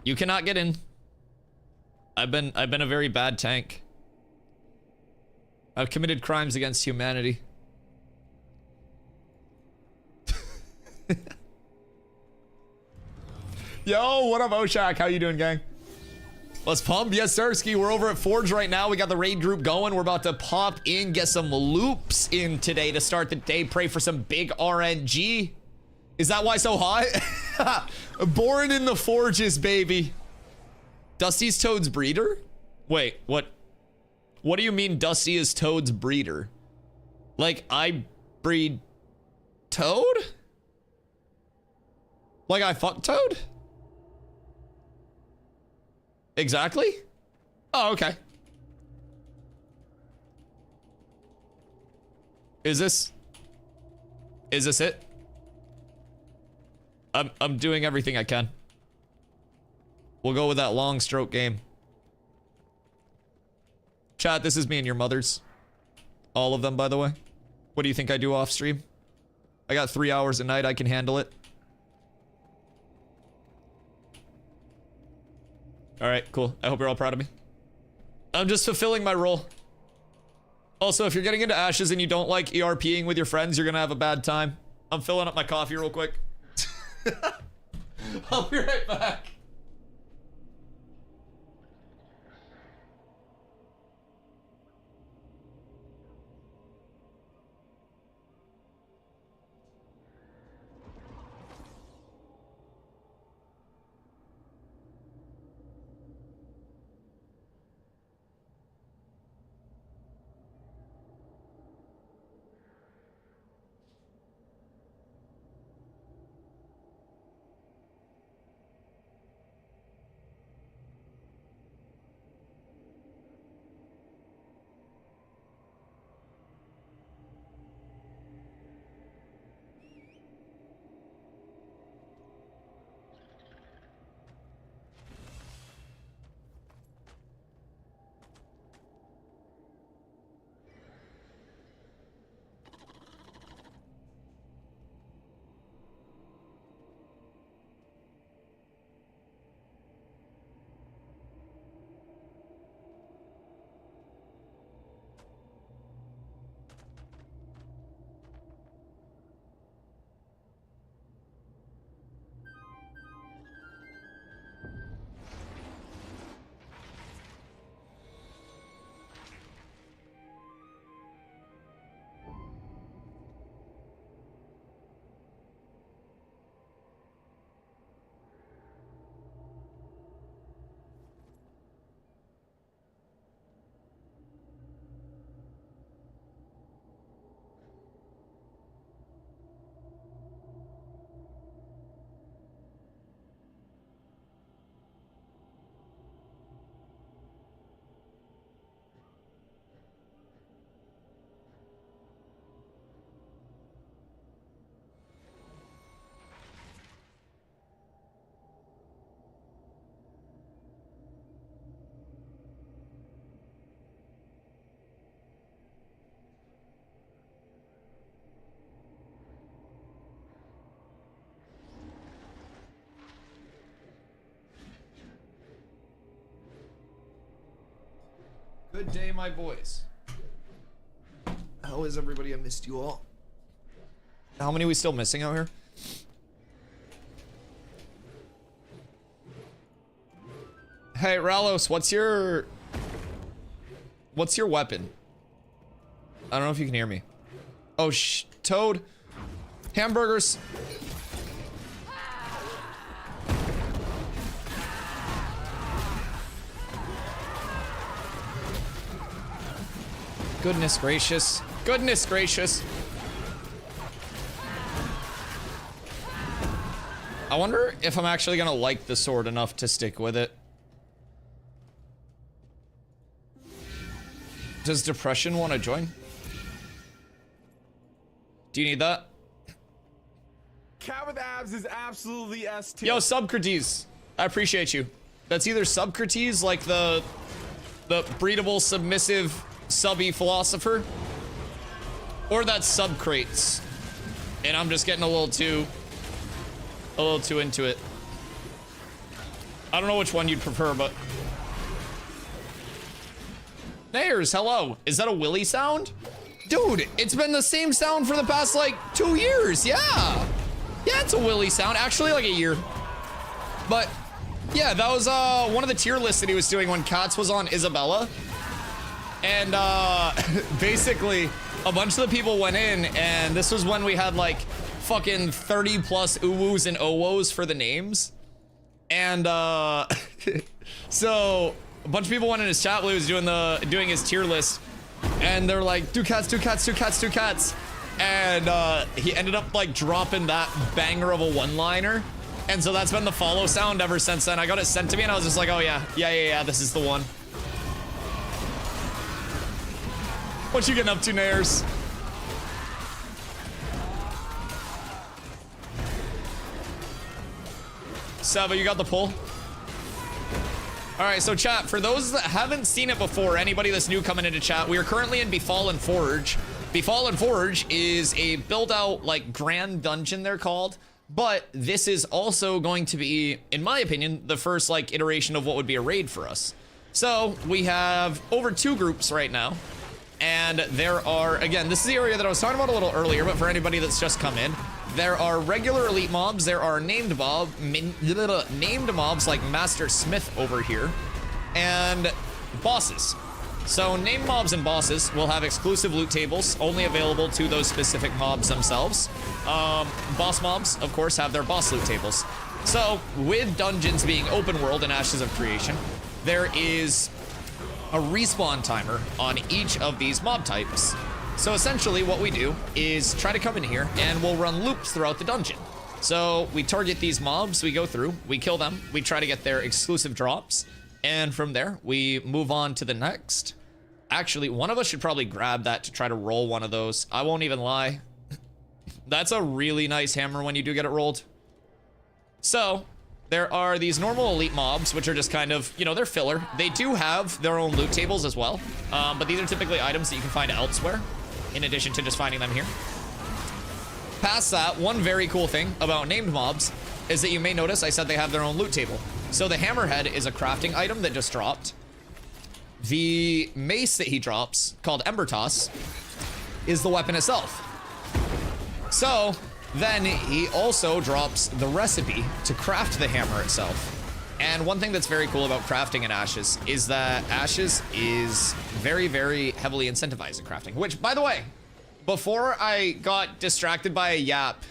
You cannot get in. I've been a very bad tank. I've committed crimes against humanity. Yo, what up, Oshak? How you doing, gang? Let's pump. Yes, Sirski. We're over at Forge right now. We got the raid group going. We're about to pop in, get some loops in today to start the day. Pray for some big RNG. Is that why so hot? Born in the Forges, baby. Dusty's Toad's breeder? Wait, what? What do you mean Dusty is Toad's breeder? Like, I breed Toad? Like I fuck Toad? Exactly? Oh, okay. Is this it? I'm doing everything I can. We'll go with that long stroke game. Chat, this is me and your mothers. All of them, by the way. What do you think I do off stream? I got 3 hours a night, I can handle it. Alright, cool. I hope you're all proud of me. I'm just fulfilling my role. Also, if you're getting into Ashes and you don't like ERPing with your friends, you're gonna have a bad time. I'm filling up my coffee real quick. I'll be right back. Good day, my boys. How is everybody? I missed you all. How many are we still missing out here? Hey, Ralos, what's your weapon? I don't know if you can hear me. Oh, Toad. Hamburgers. Goodness gracious. Goodness gracious. I wonder if I'm actually gonna like the sword enough to stick with it. Does Depression want to join? Do you need that? Cat with abs is absolutely S tier. Yo, Subcrates. I appreciate you. That's either Subcrates, like the breedable, submissive, subby philosopher, or that's Subcrates. And I'm just getting a little too into it. I don't know which one you'd prefer, but... Nayers, hello. Is that a Willy sound? Dude, it's been the same sound for the past, like, 2 years. Yeah. Yeah, it's a Willy sound. Actually, like a year. But, yeah, that was one of the tier lists that he was doing when Katz was on Isabella. And, basically, a bunch of the people went in, and this was when we had, like, fucking 30 plus uwus and owos for the names. And, so a bunch of people went in his chat while he was doing his tier list, and they're like, do cats, do cats, do cats, do cats. And, he ended up, like, dropping that banger of a one-liner. And so that's been the follow sound ever since then. I got it sent to me and I was just like, oh yeah, this is the one. What you getting up to, Nares? Seba, you got the pull? All right, so chat, for those that haven't seen it before, anybody that's new coming into chat, we are currently in Befallen Forge. Befallen Forge is a build-out, like, grand dungeon, they're called. But this is also going to be, in my opinion, the first, like, iteration of what would be a raid for us. So, we have over 2 groups right now. And there are, again, this is the area that I was talking about a little earlier, but for anybody that's just come in, there are regular elite mobs, there are named mobs like Master Smith over here, and bosses. So named mobs and bosses will have exclusive loot tables, only available to those specific mobs themselves. Boss mobs, of course, have their boss loot tables. So with dungeons being open world and Ashes of Creation, there is a respawn timer on each of these mob types. So essentially what we do is try to come in here and we'll run loops throughout the dungeon. So we target these mobs, we go through, we kill them, we try to get their exclusive drops, and from there we move on to the next. Actually, one of us should probably grab that to try to roll one of those. I won't even lie. That's a really nice hammer when you do get it rolled. So there are these normal elite mobs, which are just kind of, you know, they're filler. They do have their own loot tables as well, but these are typically items that you can find elsewhere, in addition to just finding them here. Past that, one very cool thing about named mobs is that you may notice I said they have their own loot table. So the hammerhead is a crafting item that just dropped. The mace that he drops, called Ember Toss, is the weapon itself. So then he also drops the recipe to craft the hammer itself. And one thing that's very cool about crafting in Ashes is that Ashes is very, very heavily incentivized in crafting. Which, by the way, before I got distracted by a yap,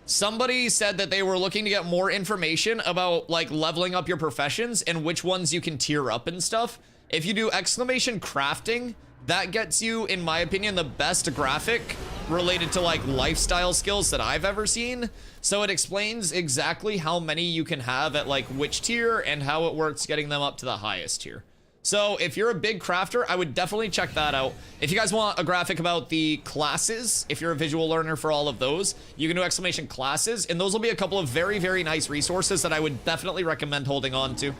somebody said that they were looking to get more information about, like, leveling up your professions and which ones you can tier up and stuff. If you do exclamation crafting, that gets you, in my opinion, the best graphic related to, like, lifestyle skills that I've ever seen. So it explains exactly how many you can have at, like, which tier and how it works getting them up to the highest tier. So if you're a big crafter, I would definitely check that out. If you guys want a graphic about the classes, if you're a visual learner for all of those, you can do exclamation classes, and those will be a couple of very, very nice resources that I would definitely recommend holding on to.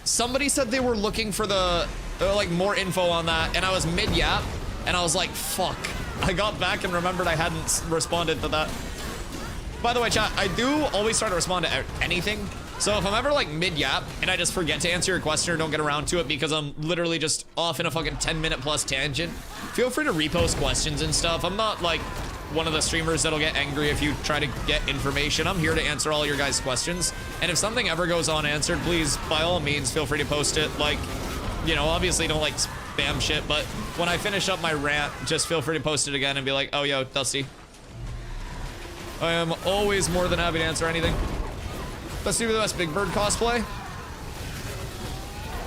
Somebody said they were looking for like, more info on that, and I was mid-yap, and I was like, fuck. I got back and remembered I hadn't responded to that. By the way, chat, I do always try to respond to anything. So if I'm ever, like, mid-yap and I just forget to answer your question or don't get around to it because I'm literally just off in a fucking 10-minute plus tangent, feel free to repost questions and stuff. I'm not, like, one of the streamers that'll get angry if you try to get information. I'm here to answer all your guys' questions. And if something ever goes unanswered, please, by all means, feel free to post it. Like, you know, obviously don't, like, spam shit, but when I finish up my rant, just feel free to post it again and be like, oh, yo, Dusty. I am always more than happy to answer anything. Let's do the best Big Bird cosplay.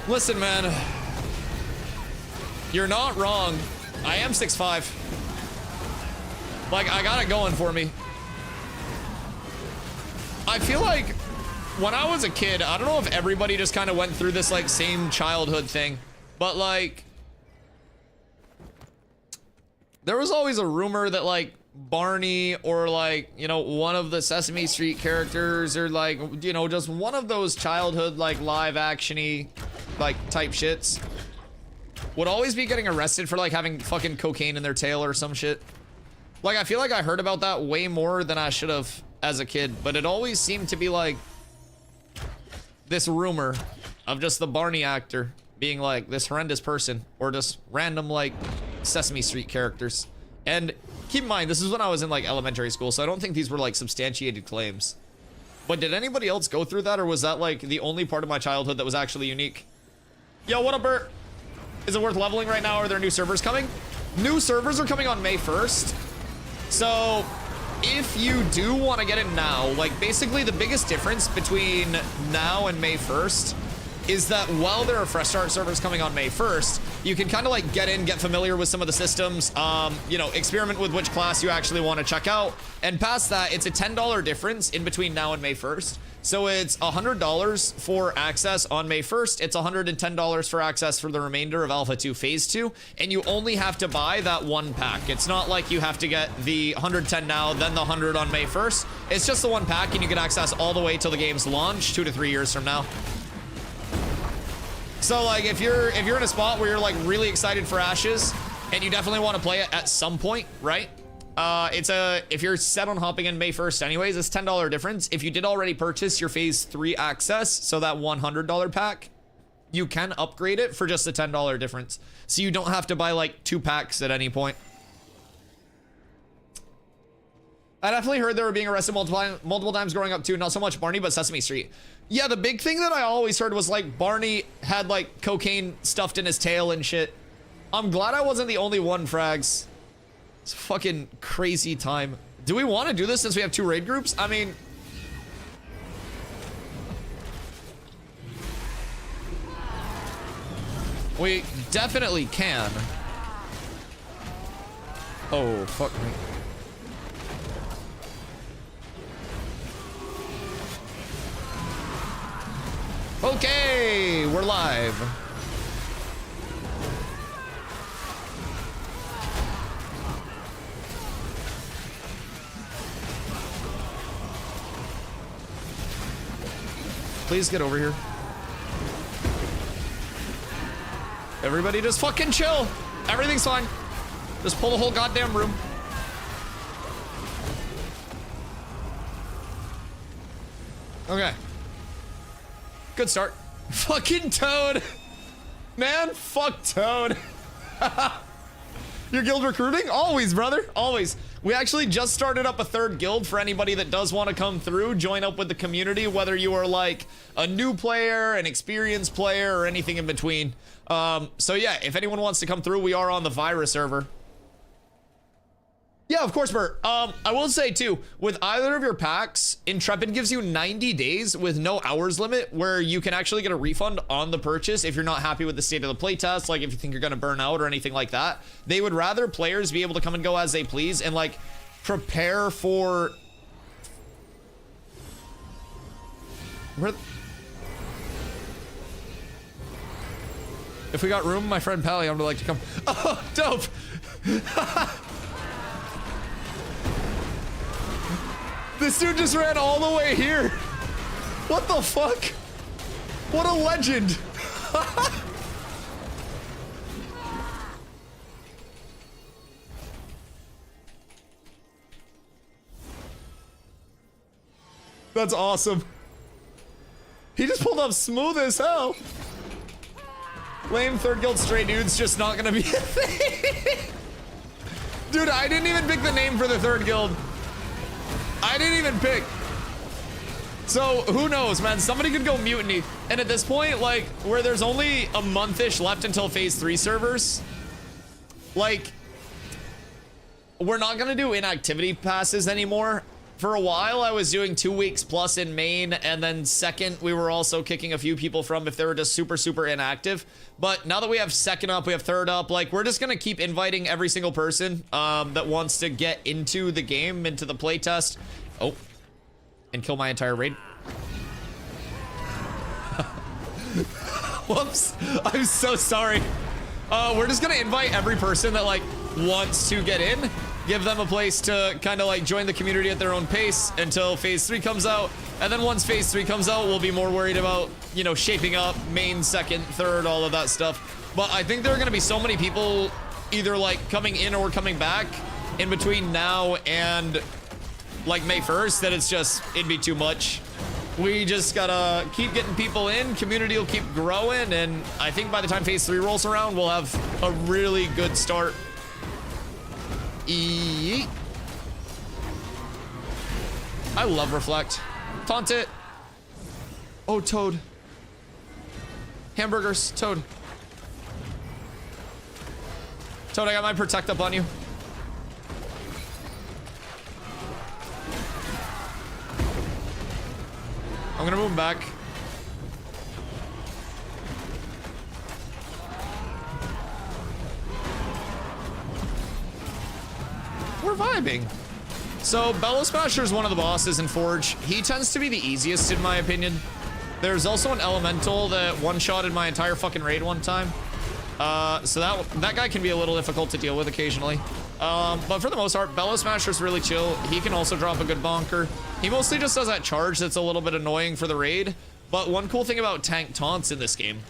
Listen, man. You're not wrong. I am 6'5". Like, I got it going for me. I feel like when I was a kid, I don't know if everybody just kind of went through this, like, same childhood thing, but, like, there was always a rumor that, like, Barney or, like, you know, one of the Sesame Street characters or, like, you know, just one of those childhood, like, live action-y, like, type shits would always be getting arrested for, like, having fucking cocaine in their tail or some shit. Like, I feel like I heard about that way more than I should have as a kid, but it always seemed to be, like, this rumor of just the Barney actor being, like, this horrendous person or just random, like, Sesame Street characters. And keep in mind, this is when I was in, like, elementary school, so I don't think these were, like, substantiated claims. But did anybody else go through that, or was that, like, the only part of my childhood that was actually unique? Yo, what up, Bert? Is it worth leveling right now? Are there new servers coming? New servers are coming on May 1st. So if you do want to get in now, like, basically the biggest difference between now and May 1st is that while there are fresh start servers coming on May 1st, you can kind of like get in, get familiar with some of the systems, you know, experiment with which class you actually want to check out. And past that, it's a $10 difference in between now and May 1st. So it's $100 for access on May 1st. It's $110 for access for the remainder of Alpha 2 Phase 2. And you only have to buy that one pack. It's not like you have to get the 110 now, then the 100 on May 1st. It's just the one pack, and you get access all the way till the game's launch, 2 to 3 years from now. So like if you're in a spot where you're like really excited for Ashes and you definitely want to play it at some point, right? If you're set on hopping in May 1st anyways, it's $10 difference. If you did already purchase your Phase 3 access, so that $100 pack, you can upgrade it for just a $10 difference. So you don't have to buy like 2 packs at any point. I definitely heard they were being arrested multiple times growing up too. Not so much Barney, but Sesame Street. Yeah, the big thing that I always heard was like Barney had like cocaine stuffed in his tail and shit. I'm glad I wasn't the only one, frags. It's a fucking crazy time. Do we want to do this since we have 2 raid groups? I mean... we definitely can. Oh, fuck me. Okay, we're live. Please get over here. Everybody just fucking chill. Everything's fine. Just pull the whole goddamn room. Okay. Good start. Fucking Toad. Man, fuck Toad. Your guild recruiting? Always, brother. Always. We actually just started up a 3rd guild for anybody that does want to come through, join up with the community, whether you are like a new player, an experienced player, or anything in between. So yeah, if anyone wants to come through, we are on the virus server. Yeah, of course, Bert. I will say too, with either of your packs, Intrepid gives you 90 days with no hours limit where you can actually get a refund on the purchase if you're not happy with the state of the playtest, like if you think you're gonna burn out or anything like that. They would rather players be able to come and go as they please and like prepare for... If we got room, my friend Pally, I would like to come. Oh, dope! This dude just ran all the way here. What the fuck? What a legend. That's awesome. He just pulled up smooth as hell. Lame 3rd guild stray dude's just not gonna be a thing. Dude, I didn't even pick the name for the 3rd guild. I didn't even pick. So who knows, man? Somebody could go mutiny. And at this point, like, where there's only a month-ish left until Phase 3 servers, like, we're not gonna do inactivity passes anymore. For a while, I was doing 2 weeks plus in main, and then second, we were also kicking a few people from if they were just super, super inactive. But now that we have second up, we have third up, like, we're just gonna keep inviting every single person that wants to get into the game, into the playtest. Oh, and kill my entire raid. Whoops, I'm so sorry. We're just gonna invite every person that, like, wants to get in. Give them a place to kind of like join the community at their own pace until Phase 3 comes out. And then once Phase 3 comes out, we'll be more worried about, you know, shaping up main, second, third, all of that stuff. But I think there are going to be so many people either like coming in or coming back in between now and like May 1st that it's just, it'd be too much. We just gotta keep getting people in, community will keep growing, and I think by the time Phase 3 rolls around, we'll have a really good start. Yeet. I love Reflect. Taunt it. Oh, Toad. Hamburgers, Toad. Toad, I got my Protect up on you. I'm gonna move him back. We're vibing. So Bellow Smasher is one of the bosses in Forge. He tends to be the easiest in my opinion. There's also an elemental that one-shotted my entire fucking raid one time. So that guy can be a little difficult to deal with occasionally. But for the most part, Bellow Smasher's really chill. He can also drop a good bonker. He mostly just does that charge that's a little bit annoying for the raid. But one cool thing about tank taunts in this game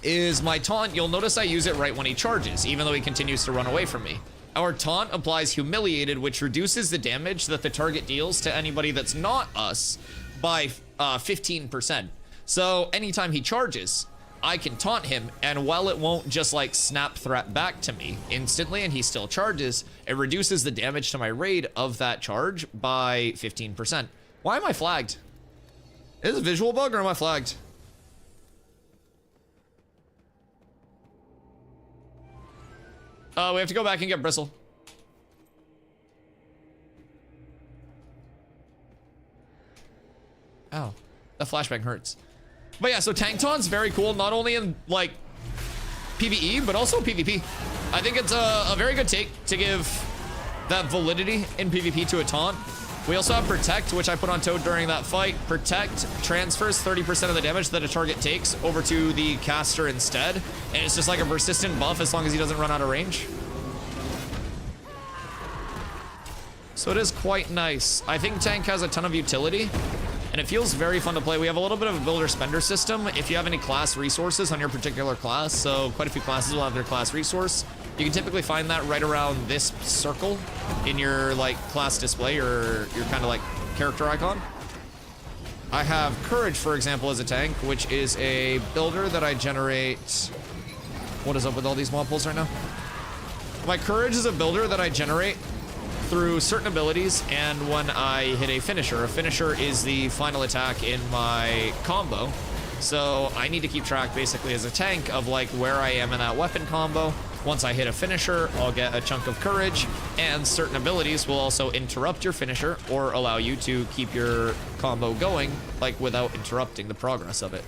is my taunt, you'll notice I use it right when he charges, even though he continues to run away from me. Our taunt applies Humiliated, which reduces the damage that the target deals to anybody that's not us by 15%. So anytime he charges, I can taunt him, and while it won't just like snap threat back to me instantly and he still charges, it reduces the damage to my raid of that charge by 15%. Why am I flagged? Is it a visual bug or am I flagged? We have to go back and get Bristle. Ow, that flashbang hurts. But yeah, so tank taunt's very cool, not only in like PvE, but also PvP. I think it's a very good take to give that validity in PvP to a taunt. We also have Protect, which I put on Toad during that fight. Protect transfers 30% of the damage that a target takes over to the caster instead. And it's just like a persistent buff as long as he doesn't run out of range. So it is quite nice. I think tank has a ton of utility, and it feels very fun to play. We have a little bit of a builder spender system if you have any class resources on your particular class. So quite a few classes will have their class resource. You can typically find that right around this circle in your like class display or your kind of like character icon. I have Courage, for example, as a tank, which is a builder that I generate. What is up with all these mob pulls right now? My Courage is a builder that I generate through certain abilities and when I hit a finisher. A finisher is the final attack in my combo. So I need to keep track basically as a tank of like where I am in that weapon combo. Once I hit a finisher, I'll get a chunk of courage, and certain abilities will also interrupt your finisher or allow you to keep your combo going like without interrupting the progress of it.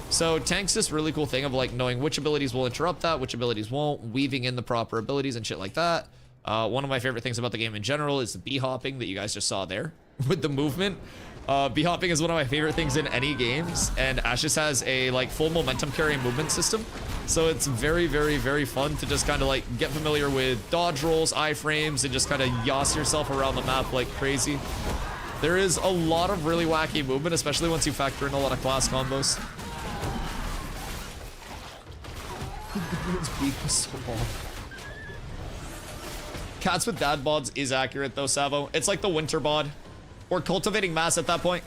So tank's this really cool thing of like knowing which abilities will interrupt that, which abilities won't, weaving in the proper abilities and shit like that. One of my favorite things about the game in general is the bee-hopping that you guys just saw there with the movement. Bee-hopping is one of my favorite things in any games, and Ash just has a like full momentum carry movement system. So it's very, very, very fun to just kind of like get familiar with dodge rolls, iframes, and just kind of yoss yourself around the map like crazy. There is a lot of really wacky movement, especially once you factor in a lot of class combos. His beak was so long. Cats with dad bods is accurate though, Savo. It's like the winter bod. Or cultivating mass at that point.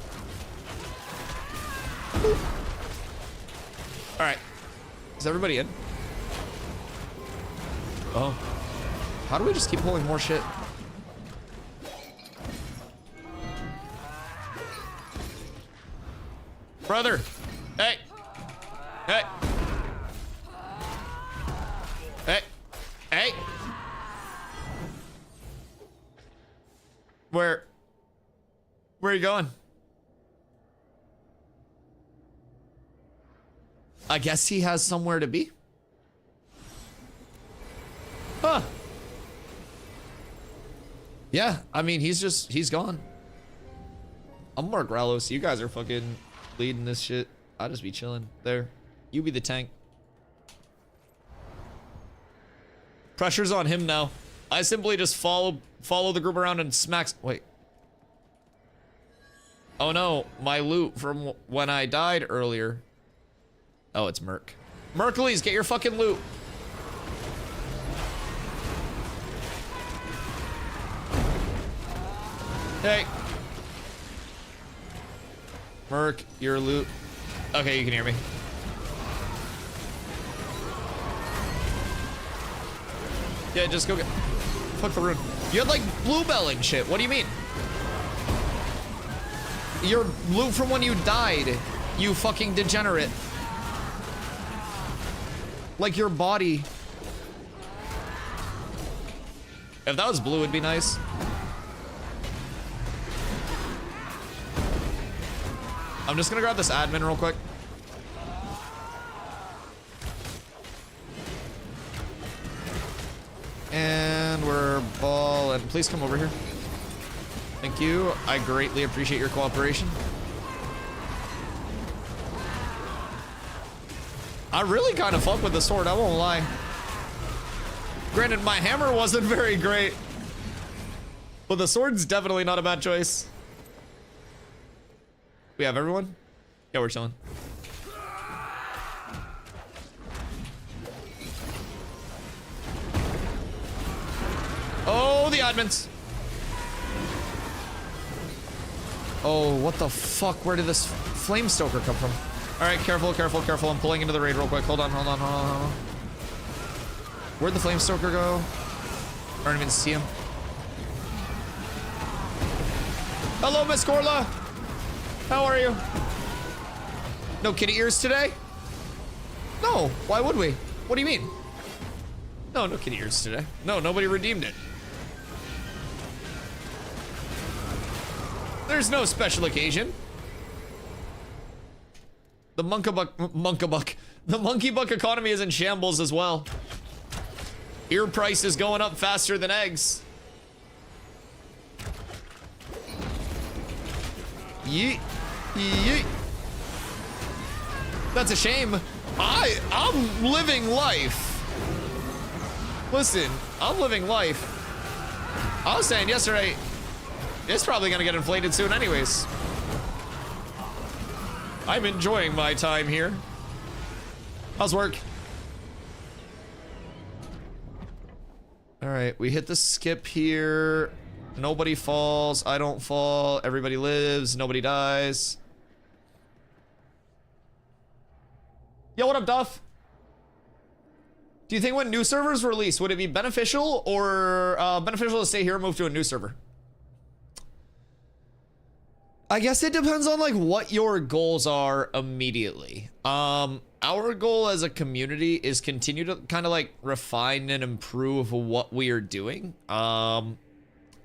Alright. Is everybody in? Oh. How do we just keep pulling more shit? Brother! Hey! Hey! Hey! Hey! Where are you going? I guess he has somewhere to be. Huh. Yeah, I mean, he's gone. I'm Mark Rallos. You guys are fucking leading this shit. I'll just be chilling there. You be the tank. Pressure's on him now. I simply just follow the group around and smacks. Wait. Oh no, my loot from when I died earlier. Oh, it's Merc. Mercules, get your fucking loot. Hey. Merc, your loot. Okay, you can hear me. Yeah, just go get... Fuck the rune. You had like bluebell and shit. What do you mean? Your loot from when you died, you fucking degenerate. Like your body. If that was blue, it'd be nice. I'm just gonna grab this admin real quick. And we're balling. Referral, and please come over here. Thank you. I greatly appreciate your cooperation. I really kind of fuck with the sword, I won't lie. Granted, my hammer wasn't very great, but the sword's definitely not a bad choice. We have everyone? Yeah, we're chilling. Oh, the admins. Oh, what the fuck? Where did this flame stoker come from? All right, careful, careful, careful. I'm pulling into the raid real quick. Hold on, hold on, hold on, hold on. Where'd the flame stoker go? I don't even see him. Hello, Miss Corla. How are you? No kitty ears today? No, why would we? What do you mean? No, no kitty ears today. No, nobody redeemed it. There's no special occasion. The the monkey buck economy is in shambles as well. Ear price is going up faster than eggs. Yeet. Yeet. That's a shame. I'm living life. Listen, I'm living life. I was saying yesterday, it's probably gonna get inflated soon anyways. I'm enjoying my time here. How's work? All right, we hit the skip here. Nobody falls, I don't fall, everybody lives, nobody dies. Yo, what up, Duff? Do you think when new servers release, would it be beneficial or beneficial to stay here and move to a new server? I guess it depends on like what your goals are immediately. Our goal as a community is continue to kind of like refine and improve what we are doing.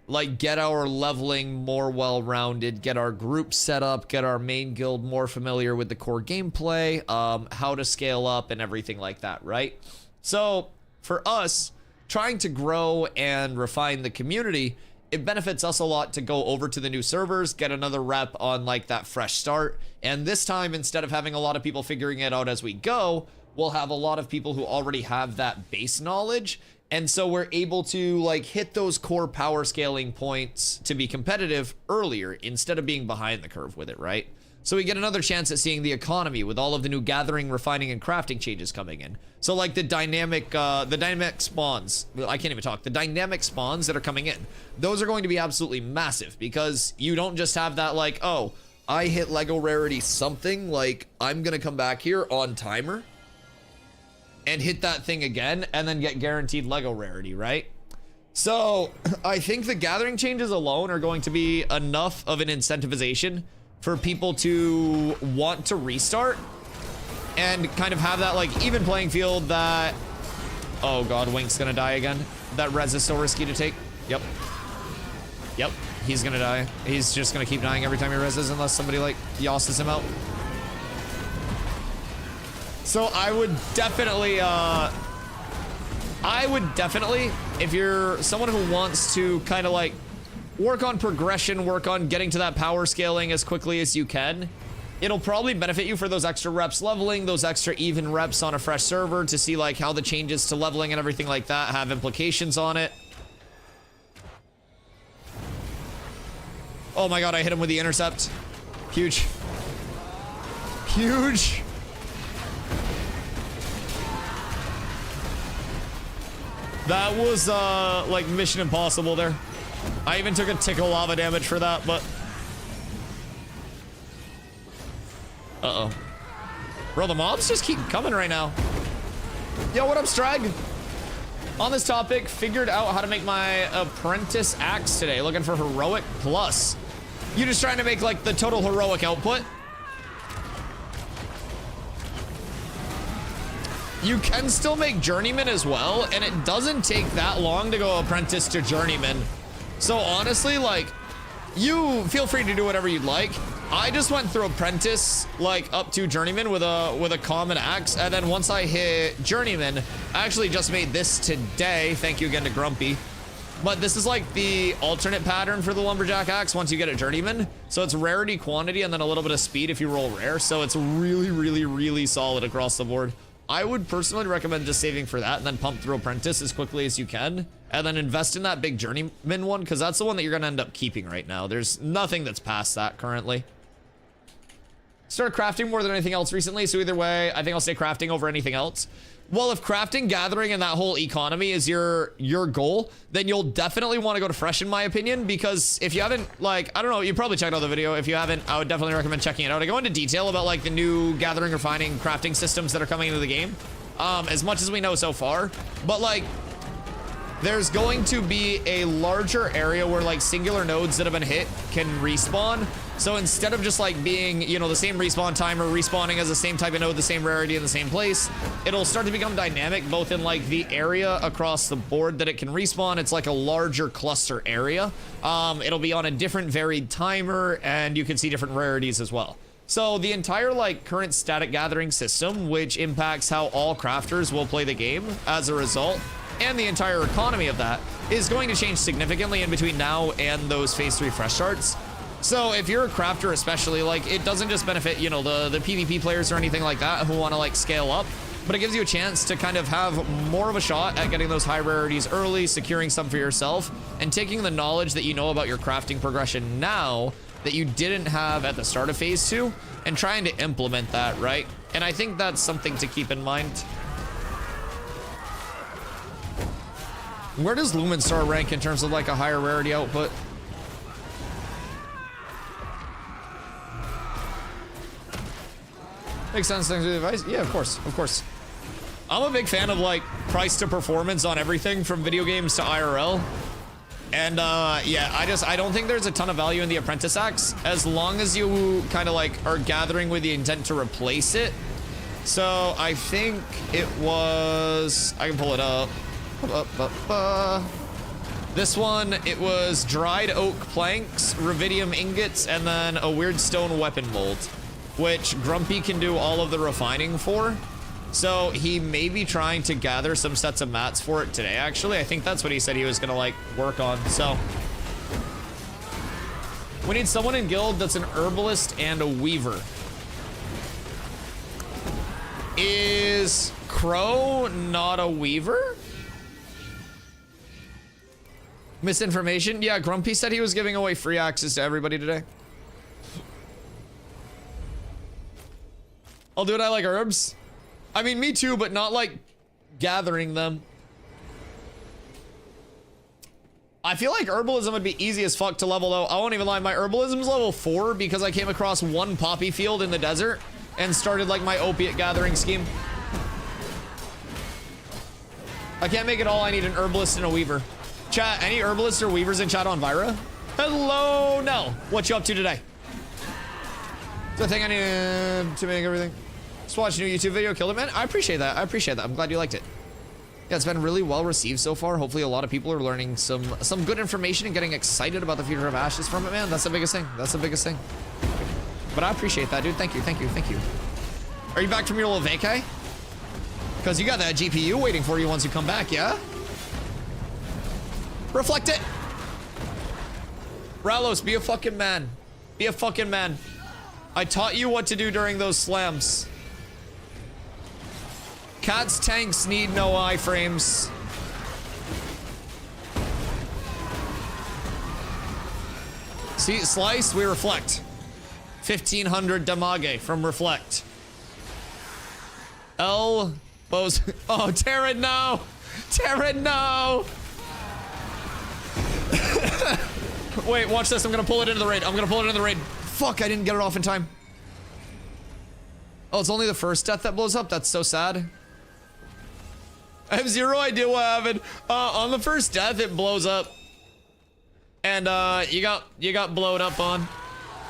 Like get our leveling more well-rounded, get our group set up, get our main guild more familiar with the core gameplay, how to scale up and everything like that, right? So for us, trying to grow and refine the community, it benefits us a lot to go over to the new servers, get another rep on like that fresh start. And this time, instead of having a lot of people figuring it out as we go, we'll have a lot of people who already have that base knowledge. And so we're able to like hit those core power scaling points to be competitive earlier instead of being behind the curve with it, right? So we get another chance at seeing the economy with all of the new gathering, refining, and crafting changes coming in. So like the dynamic spawns, I can't even talk, the dynamic spawns that are coming in, those are going to be absolutely massive because you don't just have that like, oh, I hit Lego rarity something, like I'm gonna come back here on timer and hit that thing again and then get guaranteed Lego rarity, right? So I think the gathering changes alone are going to be enough of an incentivization for people to want to restart and kind of have that like even playing field that, oh god, Wink's gonna die again. That res is so risky to take. Yep. Yep, he's gonna die. He's just gonna keep dying every time he reses unless somebody like yosses him out. So I would definitely, if you're someone who wants to kind of like work on progression, work on getting to that power scaling as quickly as you can, it'll probably benefit you for those extra reps leveling, those extra even reps on a fresh server to see like how the changes to leveling and everything like that have implications on it. Oh my god, I hit him with the intercept. Huge. Huge. That was like Mission Impossible there. I even took a tickle lava damage for that, but uh-oh. Bro, the mobs just keep coming right now. Yo, what up, Strag? On this topic, figured out how to make my apprentice axe today. Looking for heroic plus. You just trying to make like the total heroic output? You can still make journeyman as well, and it doesn't take that long to go apprentice to journeyman. So honestly, like, you feel free to do whatever you'd like. I just went through apprentice, like up to journeyman with a common axe, and then once I hit journeyman, I actually just made this today. Thank you again to Grumpy. But this is like the alternate pattern for the lumberjack axe once you get a journeyman. So it's rarity, quantity, and then a little bit of speed if you roll rare. So it's really, really, really solid across the board. I would personally recommend just saving for that and then pump through apprentice as quickly as you can. And then invest in that big journeyman one, because that's the one that you're going to end up keeping right now. There's nothing that's past that currently. Started crafting more than anything else recently, so either way, I think I'll say crafting over anything else. Well, if crafting, gathering, and that whole economy is your goal, then you'll definitely want to go to fresh, in my opinion, because if you haven't, like, I don't know, you probably checked out the video. If you haven't, I would definitely recommend checking it out. I go into detail about, like, the new gathering, refining, crafting systems that are coming into the game, as much as we know so far. But, like, there's going to be a larger area where, like, singular nodes that have been hit can respawn. So instead of just like being, you know, the same respawn timer, respawning as the same type of node, the same rarity in the same place, it'll start to become dynamic both in like the area across the board that it can respawn. It's like a larger cluster area. It'll be on a different varied timer, and you can see different rarities as well. So the entire like current static gathering system, which impacts how all crafters will play the game as a result, and the entire economy of that, is going to change significantly in between now and those phase 3 fresh starts. So if you're a crafter especially, like, it doesn't just benefit, you know, the PvP players or anything like that who want to like scale up, but it gives you a chance to kind of have more of a shot at getting those high rarities early, securing some for yourself, and taking the knowledge that you know about your crafting progression now that you didn't have at the start of phase 2 and trying to implement that, right? And I think that's something to keep in mind. Where does Lumen Star rank in terms of like a higher rarity output? Makes sense. Thanks for the advice. Yeah, of course, of course. I'm a big fan of like price to performance on everything from video games to IRL. And yeah, I don't think there's a ton of value in the apprentice axe as long as you kind of like are gathering with the intent to replace it. So I think it was, I can pull it up. This one, it was dried oak planks, rubidium ingots, and then a weird stone weapon mold, which Grumpy can do all of the refining for. So he may be trying to gather some sets of mats for it today, actually. I think that's what he said he was gonna like work on. So we need someone in guild that's an herbalist and a weaver. Is Crow not a weaver? Misinformation? Yeah, Grumpy said he was giving away free access to everybody today. I'll do it. I like herbs. I mean, me too, but not like gathering them. I feel like herbalism would be easy as fuck to level though. I won't even lie, my herbalism's level 4 because I came across one poppy field in the desert and started like my opiate gathering scheme. I can't make it all. I need an herbalist and a weaver. Chat, any herbalists or weavers in chat on Vira? Hello, Nell. What you up to today? Is the thing I need to make everything? Just watch a new YouTube video, killed it, man. I appreciate that. I appreciate that. I'm glad you liked it. Yeah, it's been really well received so far. Hopefully a lot of people are learning some good information and getting excited about the future of Ashes from it, man. That's the biggest thing. That's the biggest thing. But I appreciate that, dude. Thank you, thank you, thank you. Are you back from your little vacay? Because you got that GPU waiting for you once you come back, yeah? Reflect it. Ralos, be a fucking man. Be a fucking man. I taught you what to do during those slams. Cat's tanks need no iframes. See, slice, we reflect. 1500 damage from reflect. L, bows. Oh, Terran, no. Terran, no. Wait, watch this. I'm gonna pull it into the raid. I'm gonna pull it into the raid. Fuck, I didn't get it off in time. Oh, it's only the first death that blows up? That's so sad. I have zero idea what happened. On the first death, it blows up. And, you got blowed up on.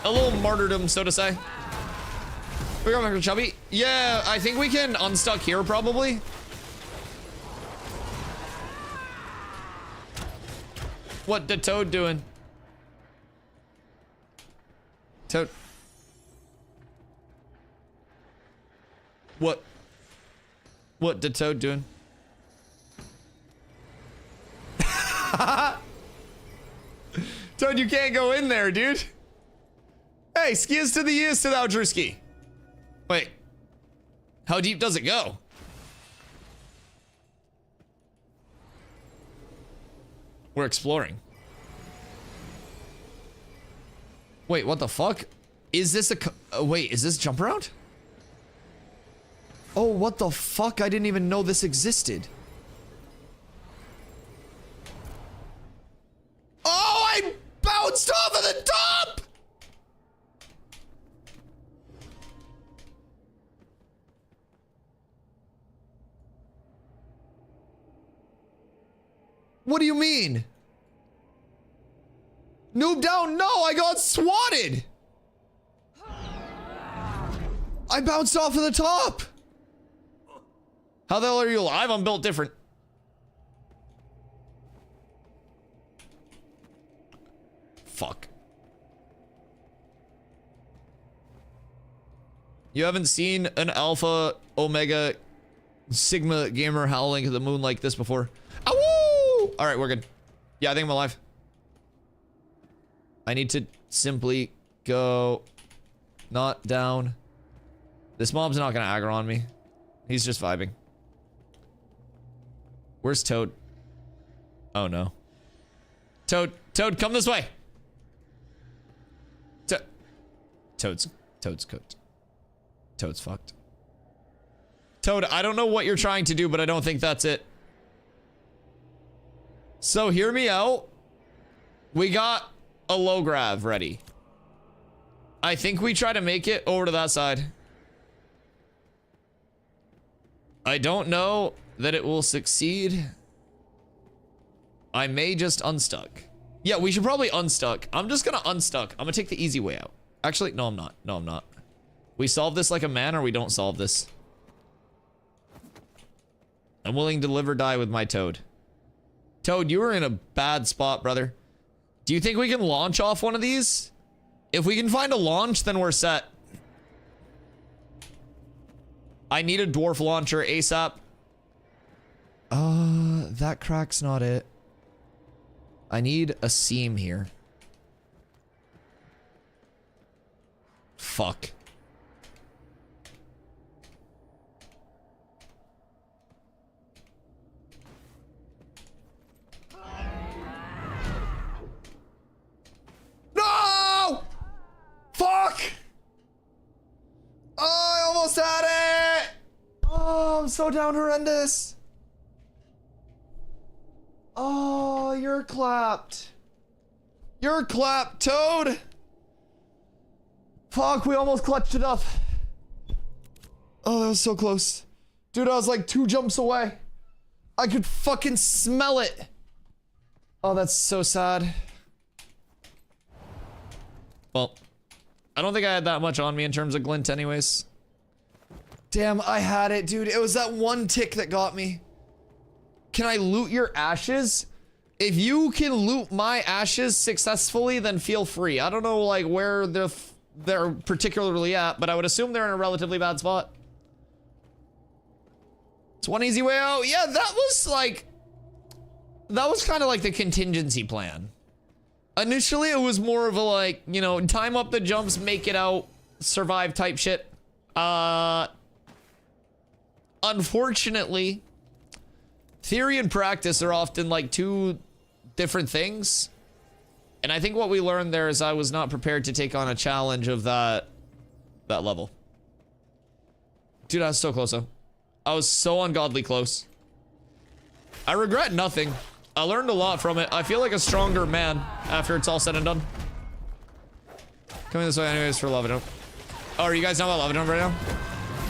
A little martyrdom, so to say. We got Mr. Chubby. Yeah, I think we can unstuck here, probably. What the Toad doing? Toad. What the Toad doing? Toad, you can't go in there, dude. Hey, skis to the ears to thou Drewski. Wait. How deep does it go? We're exploring. Wait, what the fuck? Is this a wait, is this jump around? Oh, what the fuck? I didn't even know this existed. Oh, I bounced off of the top! What do you mean? Noob down? No, I got swatted! I bounced off of the top! How the hell are you alive? I'm built different. Fuck. You haven't seen an alpha, omega, sigma gamer howling at the moon like this before? Ow! All right, we're good. Yeah, I think I'm alive. I need to simply go not down. This mob's not gonna aggro on me. He's just vibing. Where's Toad? Oh no. Toad, come this way. Toad's cooked. Toad's fucked. Toad, I don't know what you're trying to do, but I don't think that's it. So hear me out. We got a low grav ready. I think we try to make it over to that side. I don't know that it will succeed. I may just unstuck. Yeah, we should probably unstuck. I'm just gonna unstuck. I'm gonna take the easy way out. Actually, no, I'm not. No, I'm not. We solve this like a man or we don't solve this. I'm willing to live or die with my Toad. Toad, you are in a bad spot, brother. Do you think we can launch off one of these? If we can find a launch, then we're set. I need a dwarf launcher ASAP. That crack's not it. I need a seam here. Fuck. No! Fuck! Oh, I almost had it! Oh, I'm so down horrendous. Oh, you're clapped. You're clapped, Toad. Fuck, we almost clutched it up. Oh, that was so close. Dude, I was like 2 jumps away. I could fucking smell it. Oh, that's so sad. Well, I don't think I had that much on me in terms of glint anyways. Damn, I had it, dude. It was that one tick that got me. Can I loot your ashes? If you can loot my ashes successfully, then feel free. I don't know like where they're particularly at, but I would assume they're in a relatively bad spot. It's one easy way out. Yeah, that was kind of like the contingency plan. Initially, it was more of a like, you know, time up the jumps, make it out, survive type shit. Unfortunately, theory and practice are often like 2 different things. And I think what we learned there is I was not prepared to take on a challenge of that level. Dude, I was so close though. I was so ungodly close. I regret nothing. I learned a lot from it. I feel like a stronger man after it's all said and done. Coming this way anyways for Love It Up. Oh, are you guys not about Love It Up right now?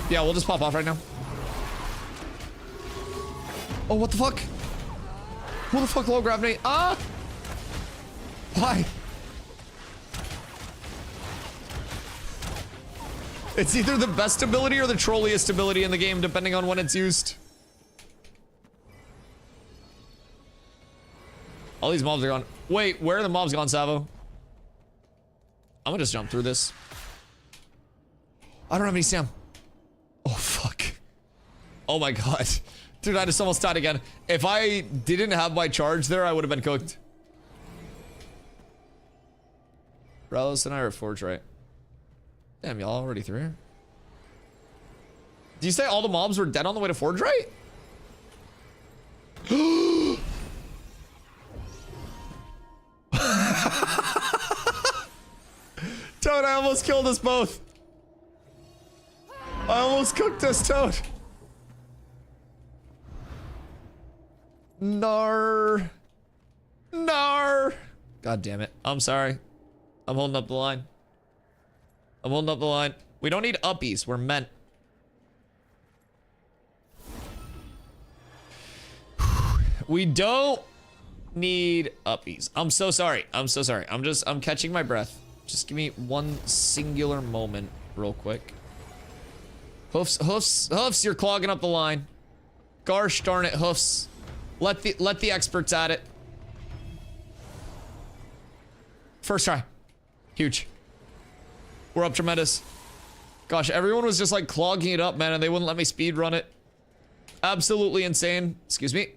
Yeah, we'll just pop off right now. Oh, what the fuck? Who the fuck low grabbed me? Ah! Why? It's either the best ability or the trolliest ability in the game, depending on when it's used. All these mobs are gone. Wait, where are the mobs gone, Savo? I'm gonna just jump through this. I don't have any stam. Oh, fuck. Oh my god. Dude, I just almost died again. If I didn't have my charge there, I would have been cooked. Rallis and I are at Forge, right? Damn, y'all already through here? Do you say all the mobs were dead on the way to Forge, right? Toad, I almost killed us both. I almost cooked us, Toad. Nar. Nar. God damn it. I'm sorry. I'm holding up the line. I'm holding up the line. We don't need uppies. We're meant. We don't need uppies. I'm so sorry. I'm so sorry. I'm catching my breath. Just give me one singular moment real quick. Hoofs, hoofs, hoofs, you're clogging up the line. Gosh darn it, hoofs. Let the experts at it. First try. Huge. We're up tremendous. Gosh, everyone was just like clogging it up, man, and they wouldn't let me speed run it. Absolutely insane. Excuse me.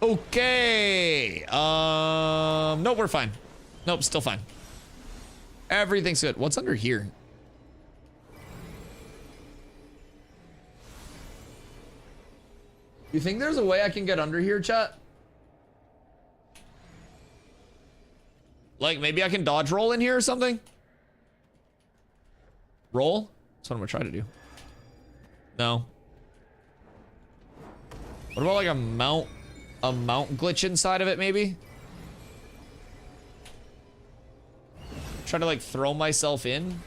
Okay. Nope, we're fine. Nope, still fine. Everything's good. What's under here? You think there's a way I can get under here, chat? Like, maybe I can dodge roll in here or something? Roll? That's what I'm gonna try to do. No. What about like a mount glitch inside of it, maybe? Try to like throw myself in.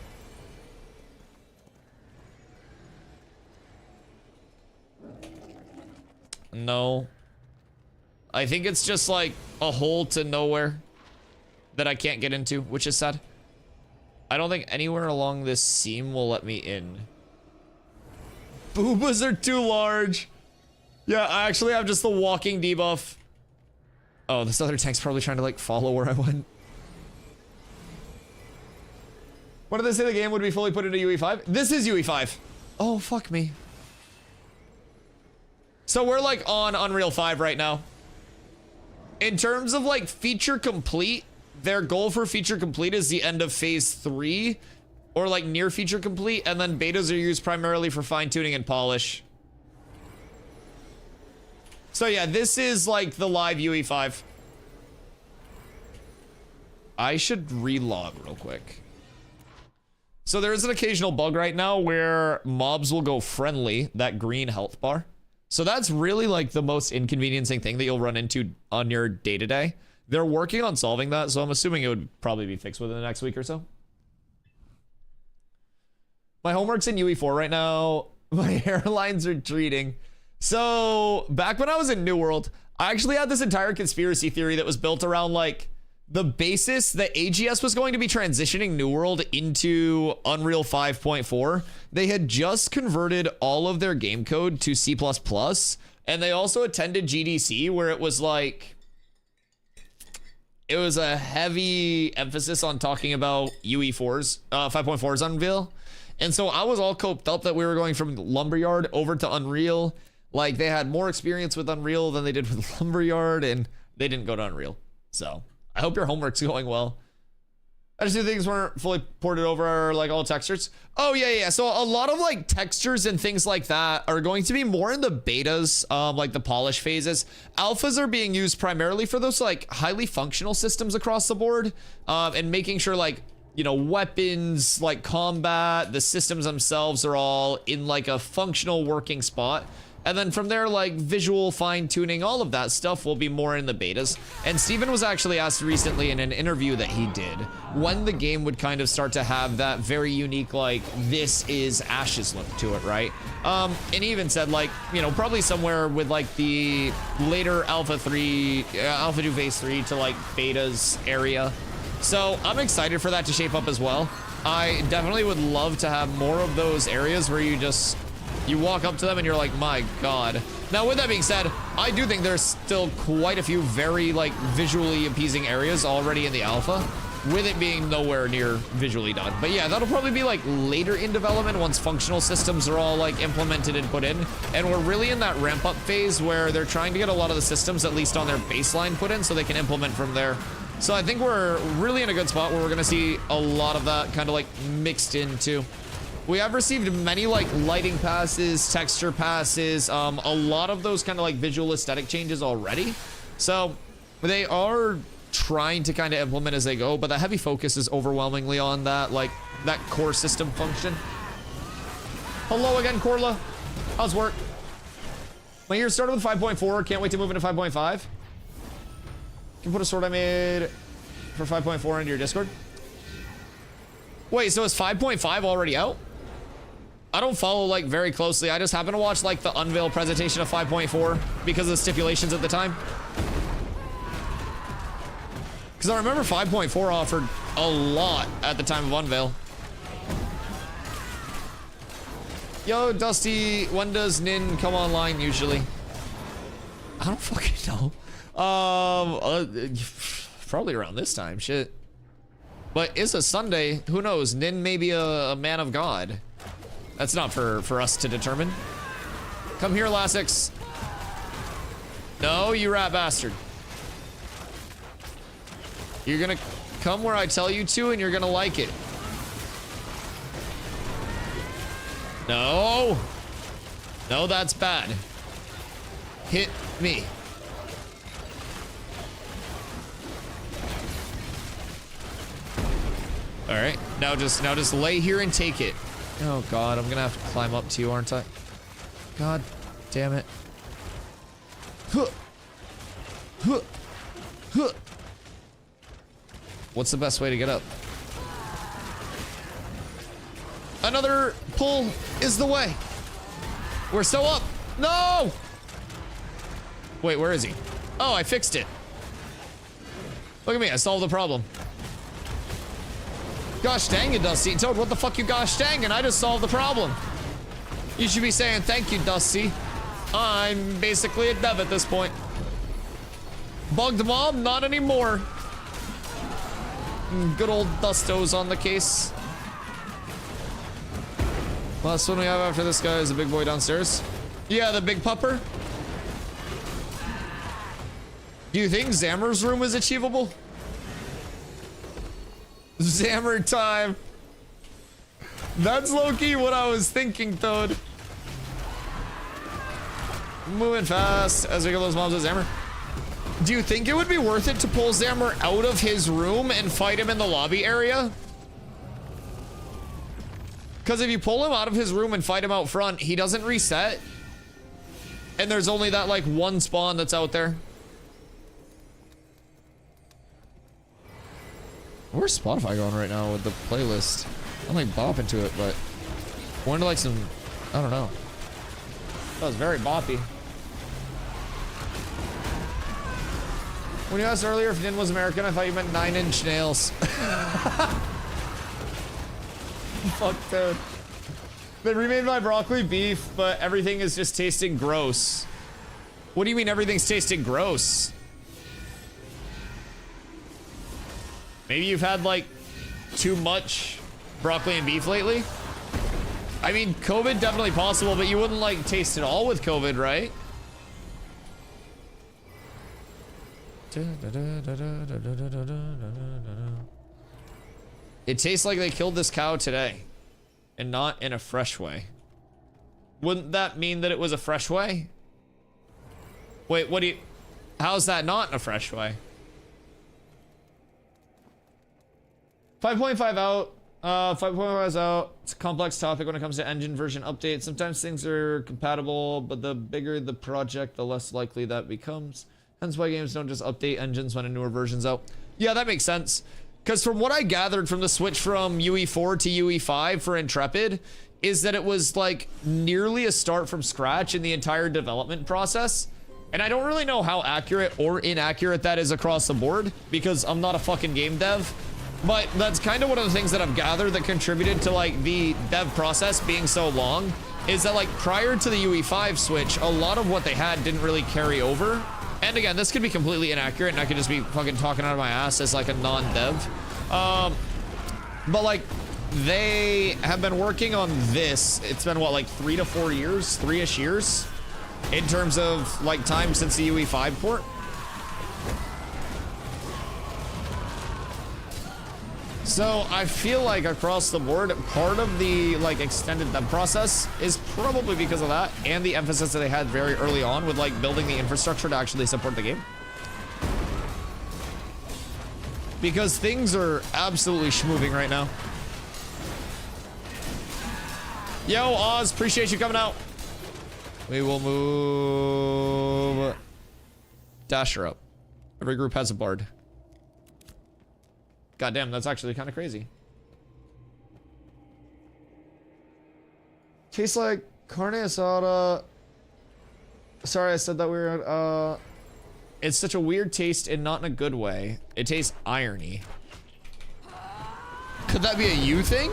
No. I think it's just like a hole to nowhere that I can't get into, which is sad. I don't think anywhere along this seam will let me in. Boobas are too large. Yeah, I actually have just the walking debuff. Oh, this other tank's probably trying to like follow where I went. What did they say the game would be fully put into UE5? This is UE5. Oh, fuck me. So we're like on Unreal 5 right now. In terms of like feature complete, their goal for feature complete is the end of phase 3 or like near feature complete, and then betas are used primarily for fine tuning and polish. So yeah, this is like the live UE5. I should relog real quick. So there is an occasional bug right now where mobs will go friendly, that green health bar. So that's really like the most inconveniencing thing that you'll run into on your day-to-day. They're working on solving that, so I'm assuming it would probably be fixed within the next week or so. My homework's in UE4 right now. My hairline's retreating. So back when I was in New World, I actually had this entire conspiracy theory that was built around like the basis that AGS was going to be transitioning New World into Unreal 5.4. They had just converted all of their game code to C++, and they also attended GDC, where it was like, it was a heavy emphasis on talking about UE4's 5.4's Unreal. And so I was all coped up that we were going from Lumberyard over to Unreal. Like, they had more experience with Unreal than they did with Lumberyard, and they didn't go to Unreal. So I hope your homework's going well. I just knew things weren't fully ported over, like all textures. Oh yeah. So a lot of like textures and things like that are going to be more in the betas, like the polish phases. Alphas are being used primarily for those like highly functional systems across the board, and making sure like, you know, weapons, like combat, the systems themselves are all in like a functional working spot. And then from there, like visual fine tuning, all of that stuff will be more in the betas. And Steven was actually asked recently in an interview that he did when the game would kind of start to have that very unique, like, this is Ashes look to it, right? And he even said, like, you know, probably somewhere with like the later Alpha 2 Phase 3 to like betas area. So I'm excited for that to shape up as well. I definitely would love to have more of those areas where you walk up to them and you're like, my God. Now, with that being said, I do think there's still quite a few very like visually appeasing areas already in the alpha. with it being nowhere near visually done. But yeah, that'll probably be like later in development once functional systems are all like implemented and put in. And we're really in that ramp up phase where they're trying to get a lot of the systems at least on their baseline put in so they can implement from there. So I think we're really in a good spot where we're gonna see a lot of that kind of like mixed into. We have received many like lighting passes, texture passes, a lot of those kind of like visual aesthetic changes already. So they are trying to kind of implement as they go, but the heavy focus is overwhelmingly on that, like that core system function. Hello again, Corla. How's work? My year started with 5.4. Can't wait to move into 5.5. Can put a sword I made for 5.4 into your Discord. Wait, so is 5.5 already out? I don't follow like very closely. I just happen to watch like the unveil presentation of 5.4 because of the stipulations at the time. Because I remember 5.4 offered a lot at the time of unveil. Yo, Dusty, when does Nin come online usually? I don't fucking know. Probably around this time, shit. But it's a Sunday, who knows? Nin may be a man of God. That's not for us to determine. Come here, Lassix. No, you rat bastard. You're gonna come where I tell you to, and you're gonna like it. No. No, that's bad. Hit me. All right, now just lay here and take it. Oh God, I'm gonna have to climb up to you, aren't I? God damn it. Huh. Huh. Huh. What's the best way to get up? Another pull is the way. We're so up. No! Wait, where is he? Oh, I fixed it. Look at me, I solved the problem. Gosh dang it, Dusty. Toad, what the fuck you gosh dang? And I just solved the problem. You should be saying thank you, Dusty. I'm basically a dev at this point. Bugged mob? Not anymore. Good old Dusto's on the case. Last one we have after this guy is a big boy downstairs. Yeah, the big pupper. Do you think Zammer's room is achievable? Zammer time. That's low-key what I was thinking, Toad. Moving fast as we get those mobs at Zammer. Do you think it would be worth it to pull Zammer out of his room and fight him in the lobby area? Because if you pull him out of his room and fight him out front, he doesn't reset. And there's only that like one spawn that's out there. Where's Spotify going right now with the playlist? I'm like bopping to it, but I wonder like some, I don't know. That was very boppy. When you asked earlier if Nin was American, I thought you meant 9-inch nails. Fuck, dude. They remade my broccoli beef, but everything is just tasting gross. What do you mean everything's tasting gross? Maybe you've had like too much broccoli and beef lately? I mean, COVID definitely possible, but you wouldn't like taste it all with COVID, right? It tastes like they killed this cow today and not in a fresh way. Wouldn't that mean that it was a fresh way? Wait, what do you... How's that not in a fresh way? 5.5 out. 5.5 is out. It's a complex topic when it comes to engine version updates. Sometimes things are compatible, but the bigger the project, the less likely that becomes. Hence why games don't just update engines when a newer version's out. Yeah, that makes sense. Because from what I gathered from the switch from UE4 to UE5 for Intrepid, is that it was like nearly a start from scratch in the entire development process. And I don't really know how accurate or inaccurate that is across the board, because I'm not a fucking game dev. But that's kind of one of the things that I've gathered that contributed to like the dev process being so long, is that like prior to the UE5 switch, a lot of what they had didn't really carry over. And again, this could be completely inaccurate and I could just be fucking talking out of my ass as like a non-dev. But like, they have been working on this. It's been what, like 3 to 4 years, 3-ish years, in terms of like time since the UE5 port. So I feel like across the board, part of the like extended dev process is probably because of that, and the emphasis that they had very early on with like building the infrastructure to actually support the game. Because things are absolutely schmoving right now. Yo, Oz, appreciate you coming out. We will move Dasher up. Every group has a bard. God damn, that's actually kind of crazy. Tastes like carne asada. Sorry, I said that weird. It's such a weird taste and not in a good way. It tastes irony. Could that be a you thing?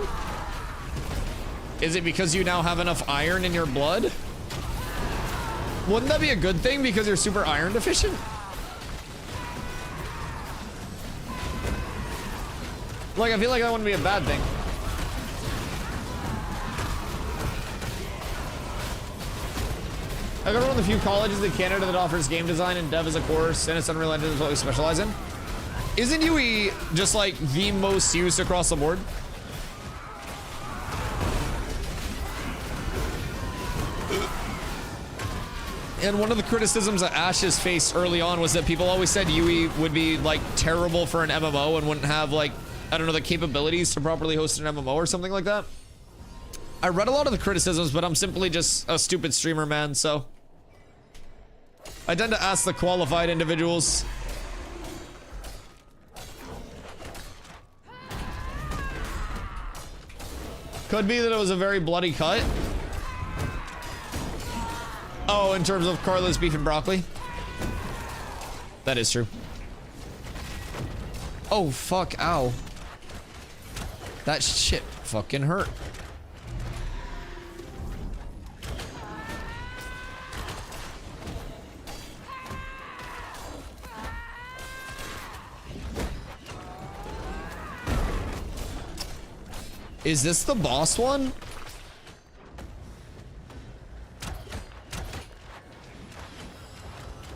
Is it because you now have enough iron in your blood? Wouldn't that be a good thing because you're super iron deficient? Like, I feel like that wouldn't be a bad thing. I go to one of the few colleges in Canada that offers game design and dev as a course, and it's Unreal Engine is what we specialize in. Isn't UE just like the most used across the board? And one of the criticisms that Ashes faced early on was that people always said UE would be like terrible for an MMO and wouldn't have like, I don't know, the capabilities to properly host an MMO or something like that. I read a lot of the criticisms, but I'm simply just a stupid streamer, man, so I tend to ask the qualified individuals. Could be that it was a very bloody cut. Oh, in terms of Carlos beef and broccoli. That is true. Oh, fuck, ow. That shit fucking hurt. Is this the boss one?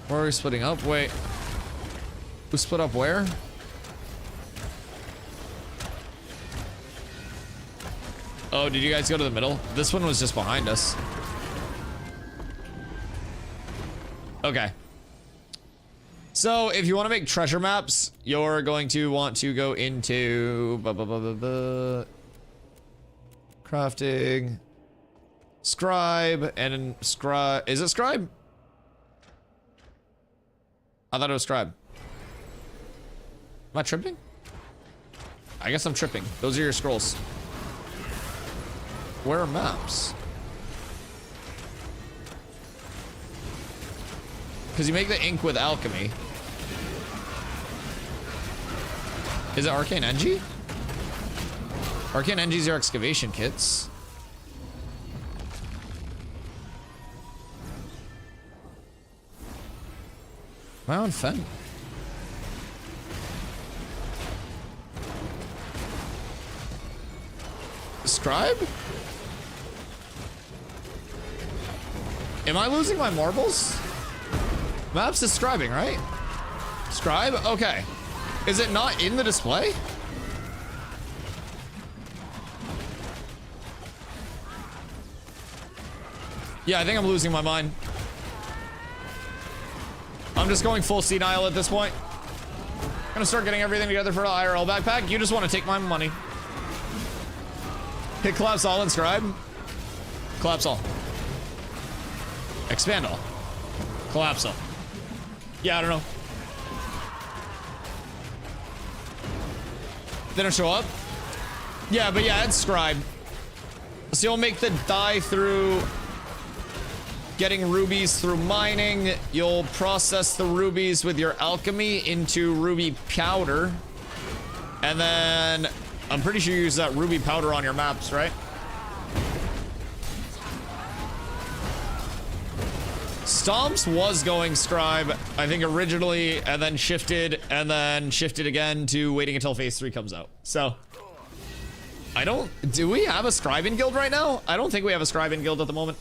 Where are we splitting up? Wait. Who split up where? Oh, did you guys go to the middle? This one was just behind us. Okay. So, if you want to make treasure maps, you're going to want to go into crafting, scribe, and scribe. Is it scribe? I thought it was scribe. Am I tripping? I guess I'm tripping. Those are your scrolls. Where are maps? Because you make the ink with alchemy. Is it Arcane Engie? Arcane Engie's your excavation kits. Am I on Fen? Scribe? Am I losing my marbles? Maps is scribing, right? Scribe? Okay. Is it not in the display? Yeah, I think I'm losing my mind. I'm just going full senile at this point. I'm gonna start getting everything together for an IRL backpack. You just want to take my money. Hit collapse all and scribe. Collapse all. Expand all. Collapse all. Yeah, I don't know. They don't show up? Yeah, but yeah, it's scribe. So you'll make the dye through getting rubies through mining. You'll process the rubies with your alchemy into ruby powder. And then I'm pretty sure you use that ruby powder on your maps, right? Stomps was going scribe, I think originally, and then shifted again to waiting until phase 3 comes out. So, do we have a scribe in guild right now? I don't think we have a scribe in guild at the moment.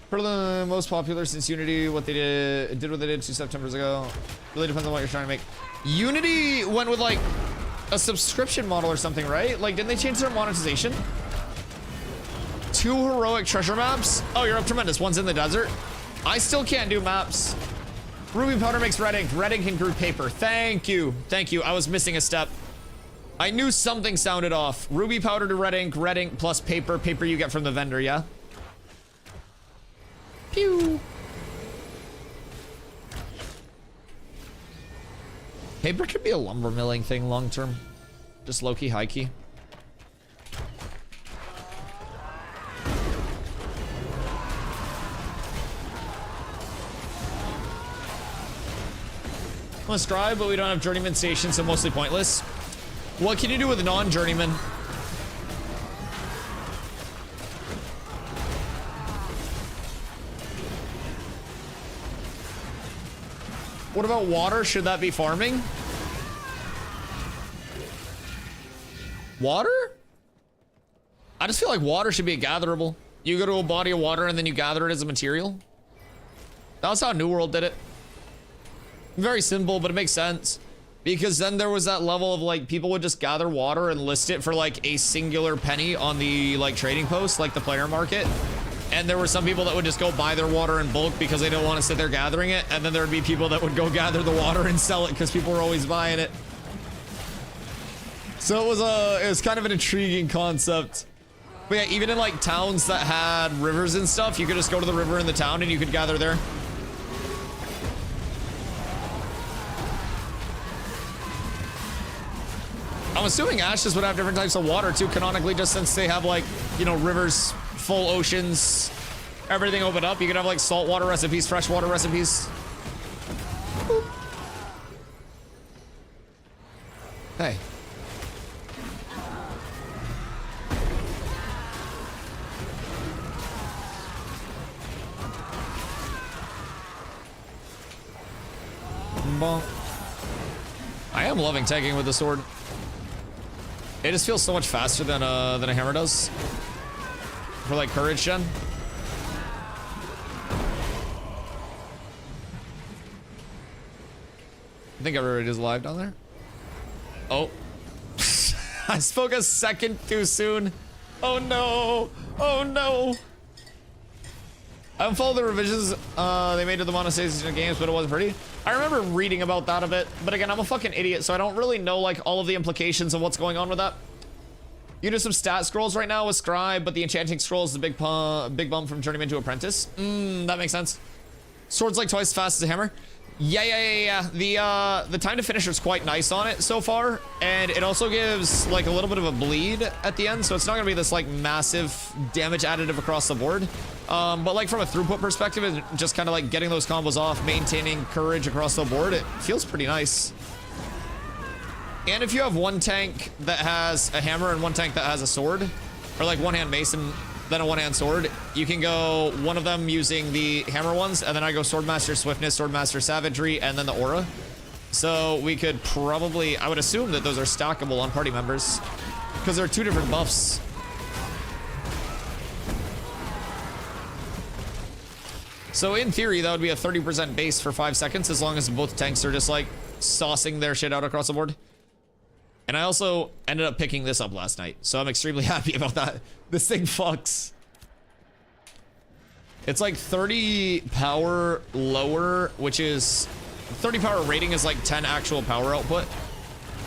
For the most popular since Unity, what they did what they did 2 Septembers ago. Really depends on what you're trying to make. Unity went with like a subscription model or something, right? Like, didn't they change their monetization? 2 heroic treasure maps. Oh, you're up tremendous. One's in the desert. I still can't do maps. Ruby powder makes red ink. Red ink can group paper. Thank you. Thank you. I was missing a step. I knew something sounded off. Ruby powder to red ink plus paper. Paper you get from the vendor, yeah? Pew. Paper could be a lumber milling thing long term. Just low key, high key. I'm a scribe, but we don't have journeyman stations, so mostly pointless. What can you do with a non-journeyman? What about water? Should that be farming? Water? I just feel like water should be a gatherable. You go to a body of water and then you gather it as a material. That's how New World did it. Very simple, but it makes sense. Because then there was that level of like, people would just gather water and list it for like a singular penny on the like trading post, like the player market. And there were some people that would just go buy their water in bulk because they didn't want to sit there gathering it. And then there would be people that would go gather the water and sell it because people were always buying it. So it was kind of an intriguing concept. But yeah, even in like towns that had rivers and stuff, you could just go to the river in the town and you could gather there. I'm assuming Ashes would have different types of water too, canonically, just since they have like, you know, rivers, full oceans, everything open up. You could have like saltwater recipes, freshwater recipes. Boop. Hey. Bonk. I am loving tagging with the sword. It just feels so much faster than a hammer does. For like courage gen. I think everybody is live down there. Oh. I spoke a second too soon. Oh no. Oh no. I haven't followed the revisions they made to the monetization of games, but it wasn't pretty. I remember reading about that a bit, but again, I'm a fucking idiot, so I don't really know like all of the implications of what's going on with that. You do some stat scrolls right now with Scribe, but the enchanting scroll is the big bump from Journeyman to Apprentice. That makes sense. Sword's like twice as fast as a hammer. Yeah. The time to finisher is quite nice on it so far, and it also gives like a little bit of a bleed at the end, so it's not gonna be this like massive damage additive across the board. But like from a throughput perspective, it's just kind of like getting those combos off, maintaining courage across the board. It feels pretty nice. And if you have one tank that has a hammer and one tank that has a sword, or like one hand mace and then a one hand sword, you can go one of them using the hammer ones, and then I go Swordmaster Swiftness, Swordmaster Savagery, and then the aura. So we could probably, I would assume that those are stackable on party members because they're 2 different buffs. So in theory, that would be a 30% base for 5 seconds as long as both tanks are just like saucing their shit out across the board. And I also ended up picking this up last night, so I'm extremely happy about that. This thing fucks. It's like 30 power lower, which is 30 power rating is like 10 actual power output,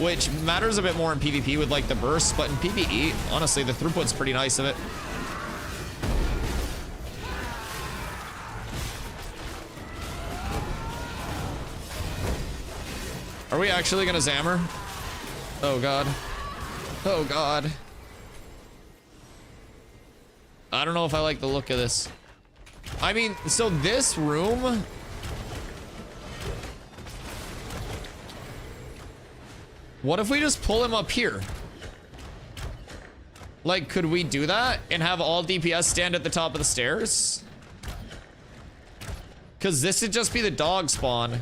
which matters a bit more in PvP with like the bursts, but in PvE, honestly, the throughput's pretty nice of it. Are we actually gonna Zammer? Oh god. Oh god. I don't know if I like the look of this. I mean, so this room... What if we just pull him up here? Like, could we do that and have all DPS stand at the top of the stairs? Because this would just be the dog spawn.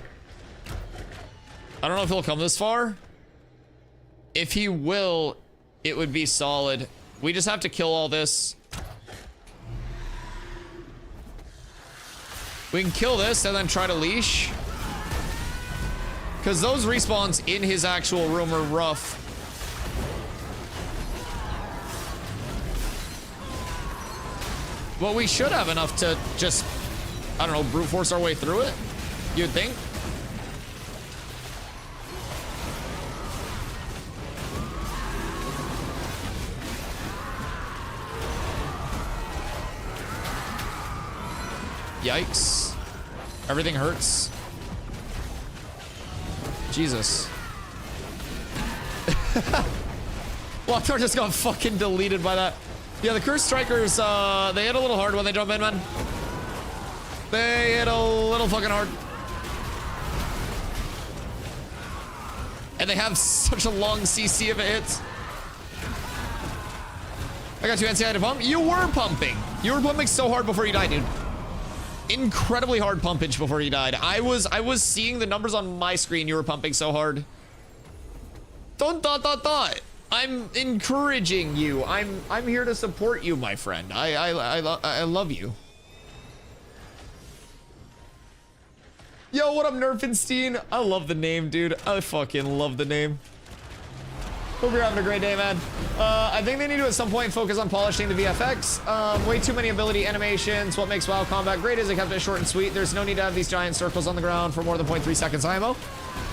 I don't know if he'll come this far. If he will, it would be solid. We just have to kill all this. We can kill this and then try to leash. Because those respawns in his actual room are rough. Well, we should have enough to just, I don't know, brute force our way through it. You'd think. Yikes. Everything hurts. Jesus. Lockdoor just got fucking deleted by that. Yeah, the Curse Strikers, they hit a little hard when they jump in, man. They hit a little fucking hard. And they have such a long CC if it hits. I got you NCI to pump. You were pumping. You were pumping so hard before you died, dude. Incredibly hard pumpage before you died. I was seeing the numbers on my screen. You were pumping so hard. Don't thought. I'm encouraging you. I'm here to support you, my friend. I love you. Yo, what up, Nerfenstein? I love the name, dude. I fucking love the name. Hope you're having a great day, man. I think they need to at some point focus on polishing the VFX. Way too many ability animations. What makes WoW combat great is they kept it short and sweet. There's no need to have these giant circles on the ground for more than 0.3 seconds IMO.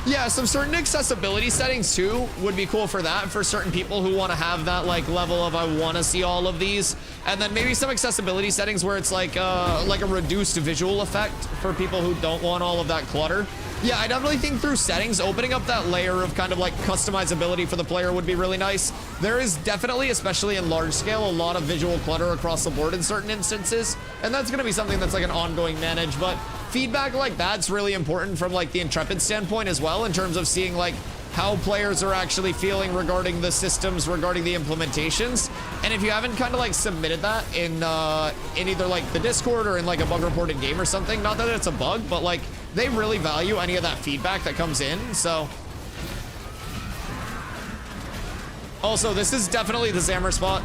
Yeah, some certain accessibility settings too would be cool for that, for certain people who want to have that like level of I want to see all of these, and then maybe some accessibility settings where it's like a reduced visual effect for people who don't want all of that clutter. Yeah, I definitely think through settings, opening up that layer of kind of like customizability for the player would be really nice. There is definitely, especially in large scale, a lot of visual clutter across the board in certain instances, and that's going to be something that's like an ongoing manage, but feedback like that's really important from like the Intrepid standpoint as well, in terms of seeing like how players are actually feeling regarding the systems, regarding the implementations. And if you haven't kind of like submitted that in either like the Discord or in like a bug reported game or something, not that it's a bug, but like they really value any of that feedback that comes in. So also, this is definitely the Zammer spot.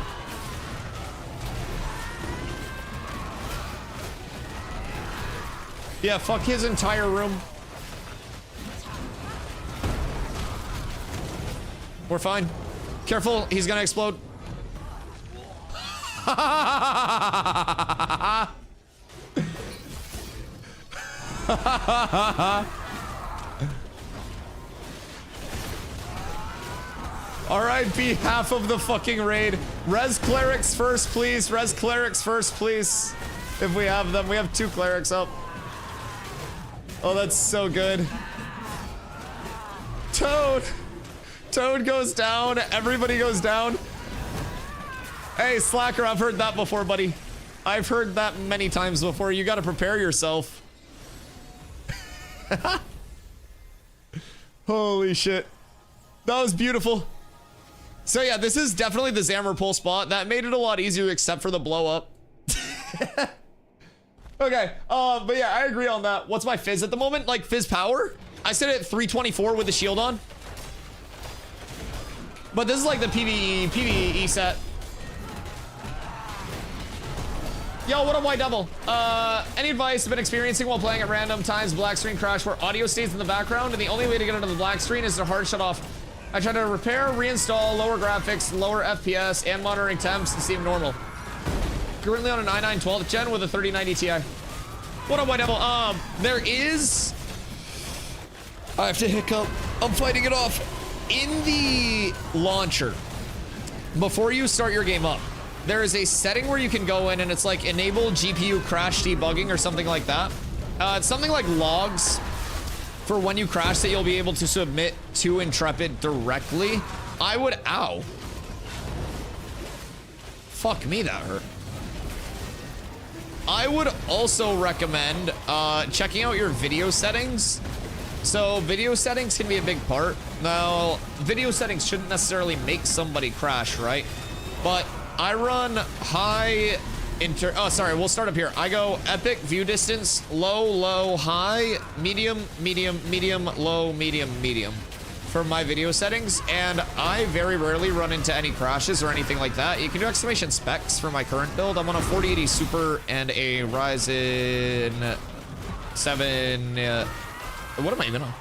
Yeah, fuck his entire room. We're fine. Careful, he's gonna explode. R.I.P. half of the fucking raid. Res clerics first, please. Res clerics first, please. If we have them. We have 2 clerics up. Oh, that's so good. Toad! Toad goes down. Everybody goes down. Hey, Slacker, I've heard that before, buddy. I've heard that many times before. You gotta prepare yourself. Holy shit. That was beautiful. So yeah, this is definitely the Zammer pull spot. That made it a lot easier except for the blow up. Okay, but yeah, I agree on that. What's my fizz at the moment? Like fizz power? I sit at 324 with the shield on. But this is like the PvE set. Yo, what up, White Devil? Any advice I've been experiencing while playing at random times black screen crash where audio stays in the background and the only way to get into the black screen is to hard shut off. I try to repair, reinstall, lower graphics, lower FPS, and monitoring temps to seem normal. Currently on a 99 12th gen with a 3090 Ti. What up, White Devil? There is... I have to hiccup. I'm fighting it off. In the launcher, before you start your game up, there is a setting where you can go in and it's like enable GPU crash debugging or something like that. It's something like logs for when you crash that you'll be able to submit to Intrepid directly. I would, ow. Fuck me, that hurt. I would also recommend checking out your video settings. So video settings can be a big part. Now, video settings shouldn't necessarily make somebody crash, right? But I run high oh, sorry, we'll start up here. I go epic, view distance, low, low, high, medium, medium, medium, low, medium, medium for my video settings, and I very rarely run into any crashes or anything like that. You can do exclamation specs for my current build. I'm on a 4080 Super and a Ryzen 7, what am I even on?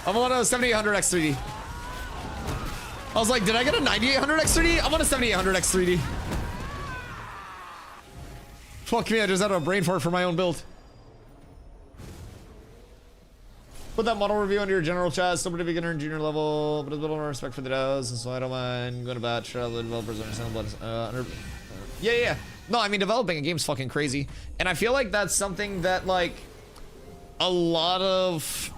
I'm on a 7800 X3D. I was like, did I get a 9800 X3D? I'm on a 7800 X3D. Fuck me, I just had a brain fart for my own build. Put that model review under your general chat. Still pretty beginner and junior level, but a little more respect for the DAOs, and so I don't mind going to batch. The developers understand yeah. No, I mean, developing a game's fucking crazy. And I feel like that's something that, like, a lot of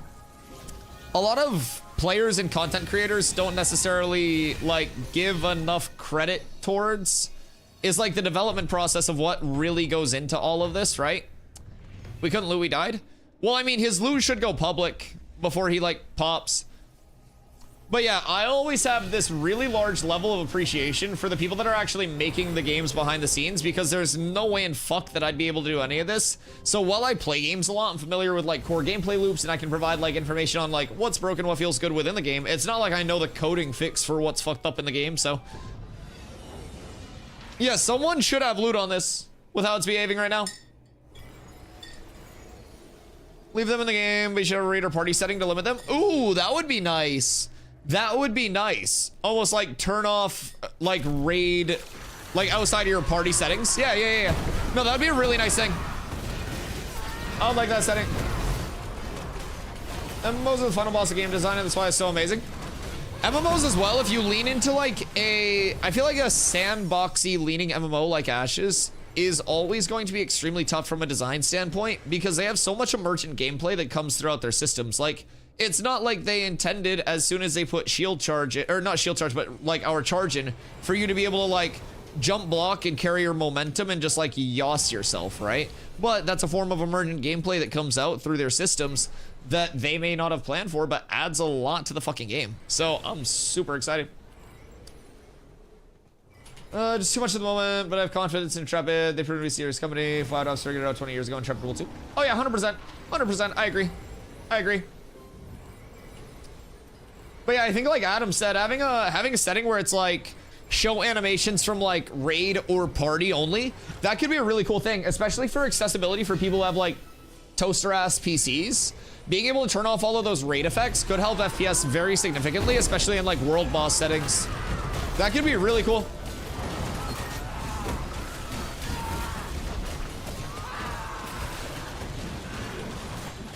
players and content creators don't necessarily, like, give enough credit towards, is, like, the development process of what really goes into all of this, right? We couldn't loot, we died? Well, I mean, his loot should go public before he, like, pops. But yeah, I always have this really large level of appreciation for the people that are actually making the games behind the scenes, because there's no way in fuck that I'd be able to do any of this. So while I play games a lot, I'm familiar with, like, core gameplay loops, and I can provide, like, information on, like, what's broken, what feels good within the game. It's not like I know the coding fix for what's fucked up in the game, so. Yeah, someone should have loot on this with how it's behaving right now. Leave them in the game. We should have a raid or party setting to limit them. Ooh, that would be nice. That would be nice. Almost like turn off, like, raid, like, outside of your party settings. Yeah. No, that'd be a really nice thing. I would like that setting. MMOs are the final boss of game design, and that's why it's so amazing. MMOs as well, if you lean into, like, I feel like a sandboxy leaning MMO like Ashes is always going to be extremely tough from a design standpoint, because they have so much emergent gameplay that comes throughout their systems. Like, it's not like they intended, as soon as they put shield charge, or not shield charge, but like our charge in, for you to be able to, like, jump block and carry your momentum and just, like, yoss yourself, right? But that's a form of emergent gameplay that comes out through their systems that they may not have planned for, but adds a lot to the fucking game. So I'm super excited. Just too much at the moment, but I have confidence in Intrepid. They proved to be a serious company. Flat Ops figured it out 20 years ago. Intrepid will too. Oh yeah, 100%. 100%. I agree. But yeah, I think, like Adam said, having a setting where it's like show animations from, like, raid or party only, that could be a really cool thing, especially for accessibility for people who have, like, toaster ass PCs. Being able to turn off all of those raid effects could help FPS very significantly, especially in, like, world boss settings. That could be really cool.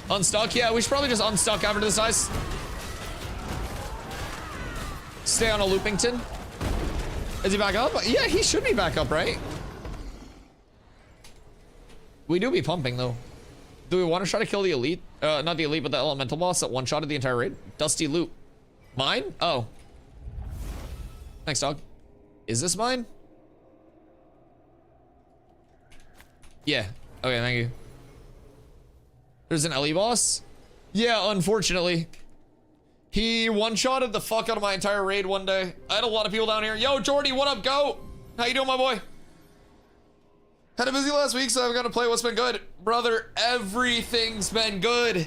Unstuck? Yeah, we should probably just unstuck after this ice. Stay on a Loopington. Is he back up? Yeah, he should be back up, right? We do be pumping, though. Do we want to try to kill the elite? Not the elite, but the elemental boss that one-shotted the entire raid? Dusty loot. Mine? Oh. Thanks, dog. Is this mine? Yeah. Okay, thank you. There's an LE boss? Yeah, unfortunately. He one-shotted the fuck out of my entire raid one day. I had a lot of people down here. Yo, Jordy, what up, goat? How you doing, my boy? Had a busy last week, so I've got to play what's been good. Brother, everything's been good.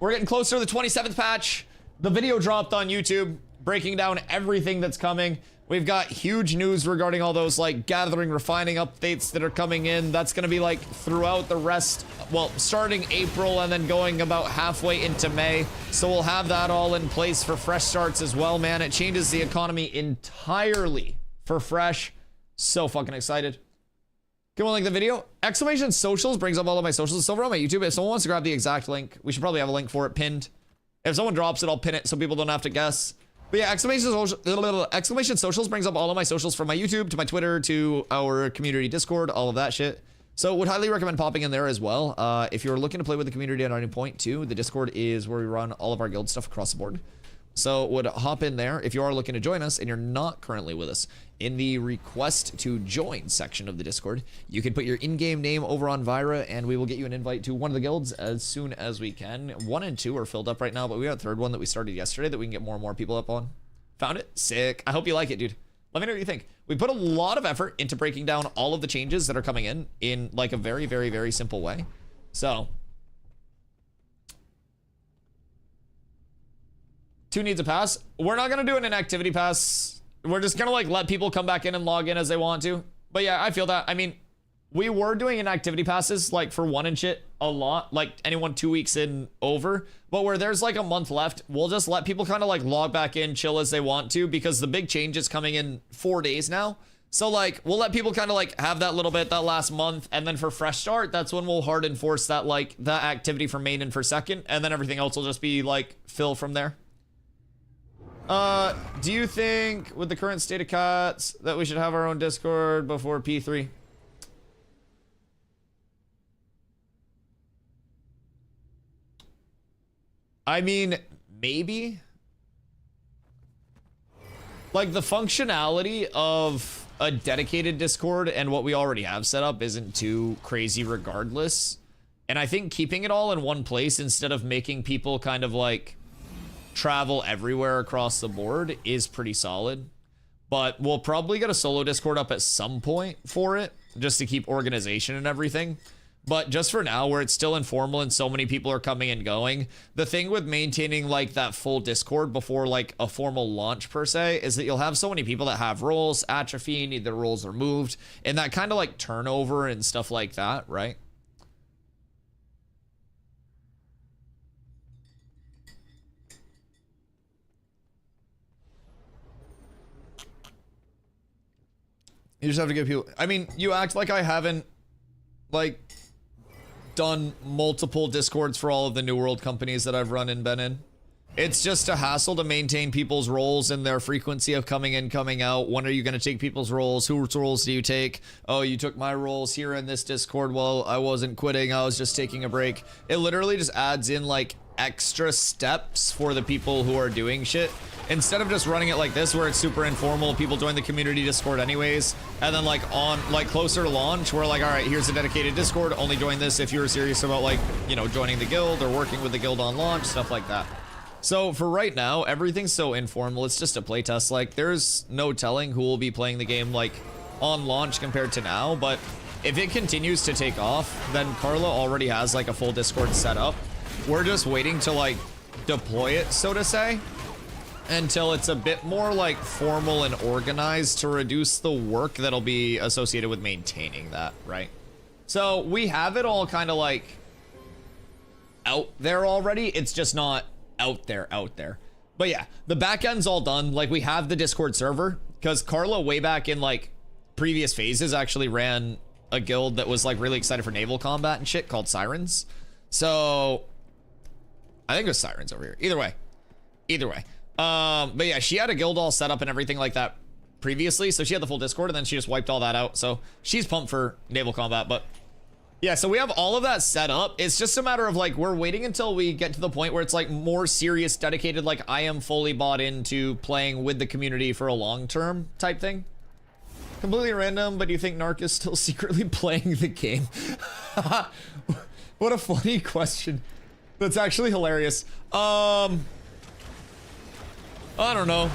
We're getting closer to the 27th patch. The video dropped on YouTube, breaking down everything that's coming. We've got huge news regarding all those, like, gathering, refining updates that are coming in. That's going to be, like, throughout the rest, well, starting April and then going about halfway into May. So we'll have that all in place for fresh starts as well, man. It changes the economy entirely for fresh. So fucking excited. Can we link the video? Exclamation socials brings up all of my socials. It's over on my YouTube. If someone wants to grab the exact link, we should probably have a link for it pinned. If someone drops it, I'll pin it so people don't have to guess. But yeah, exclamation socials brings up all of my socials from my YouTube to my Twitter to our community Discord, all of that shit. So would highly recommend popping in there as well. If you're looking to play with the community at any point too, the Discord is where we run all of our guild stuff across the board. So would hop in there if you are looking to join us and you're not currently with us. In the request to join section of the Discord, you can put your in-game name over on Vira and we will get you an invite to one of the guilds as soon as we can. 1 and 2 are filled up right now, but we got a third one that we started yesterday that we can get more and more people up on. Found it? Sick. I hope you like it, dude. Let me know what you think. We put a lot of effort into breaking down all of the changes that are coming in like a very, very, very simple way. So 2 needs a pass. We're not gonna do an inactivity pass. We're just gonna like let people come back in and log in as they want to. But yeah, I feel that. I mean, we were doing inactivity passes like for 1 and shit a lot, like anyone 2 weeks in over. But where there's like a month left, we'll just let people kind of like log back in, chill as they want to, because the big change is coming in 4 days now. So like we'll let people kind of like have that little bit that last month, and then for fresh start, that's when we'll hard enforce that like that activity for main and for second, and then everything else will just be like fill from there. Do you think with the current state of cats that we should have our own Discord before P3? I mean, maybe. Like the functionality of a dedicated Discord and what we already have set up isn't too crazy regardless. And I think keeping it all in one place instead of making people kind of like travel everywhere across the board is pretty solid. But we'll probably get a solo Discord up at some point for it, just to keep organization and everything. But just for now, where it's still informal and so many people are coming and going, the thing with maintaining like that full Discord before like a formal launch per se is that you'll have so many people that have roles atrophy, need their roles removed, and that kind of like turnover and stuff like that, right? You just have to give people, I mean, you act like I haven't like done multiple Discords for all of the New World companies that I've run and been in. It's just a hassle to maintain people's roles and their frequency of coming in, coming out. When are you going to take people's roles? Whose roles do you take? Oh, you took my roles here in this Discord. Well, I wasn't quitting. I was just taking a break. It literally just adds in like extra steps for the people who are doing shit. Instead of just running it like this where it's super informal, people join the community Discord anyways, and then like on like closer to launch we're like, all right, here's a dedicated Discord, only join this if you're serious about like, you know, joining the guild or working with the guild on launch, stuff like that. So for right now, everything's so informal, it's just a playtest. Like there's no telling who will be playing the game like on launch compared to now, but if it continues to take off, then Carla already has like a full Discord set up. We're just waiting to like deploy it, so to say, until it's a bit more like formal and organized to reduce the work that'll be associated with maintaining that, right? So we have it all kind of like out there already. It's just not out there. But yeah, the back end's all done. Like we have the Discord server because Carla way back in like previous phases actually ran a guild that was like really excited for naval combat and shit called Sirens. So I think it was Sirens over here. Either way. But yeah, she had a guild all set up and everything like that previously, so she had the full Discord and then she just wiped all that out, so she's pumped for naval combat. But yeah, so we have all of that set up. It's just a matter of like we're waiting until we get to the point where it's like more serious, dedicated, like I am fully bought into playing with the community for a long-term type thing. Completely random, but do you think Narc is still secretly playing the game? What a funny question. That's actually hilarious. I don't know.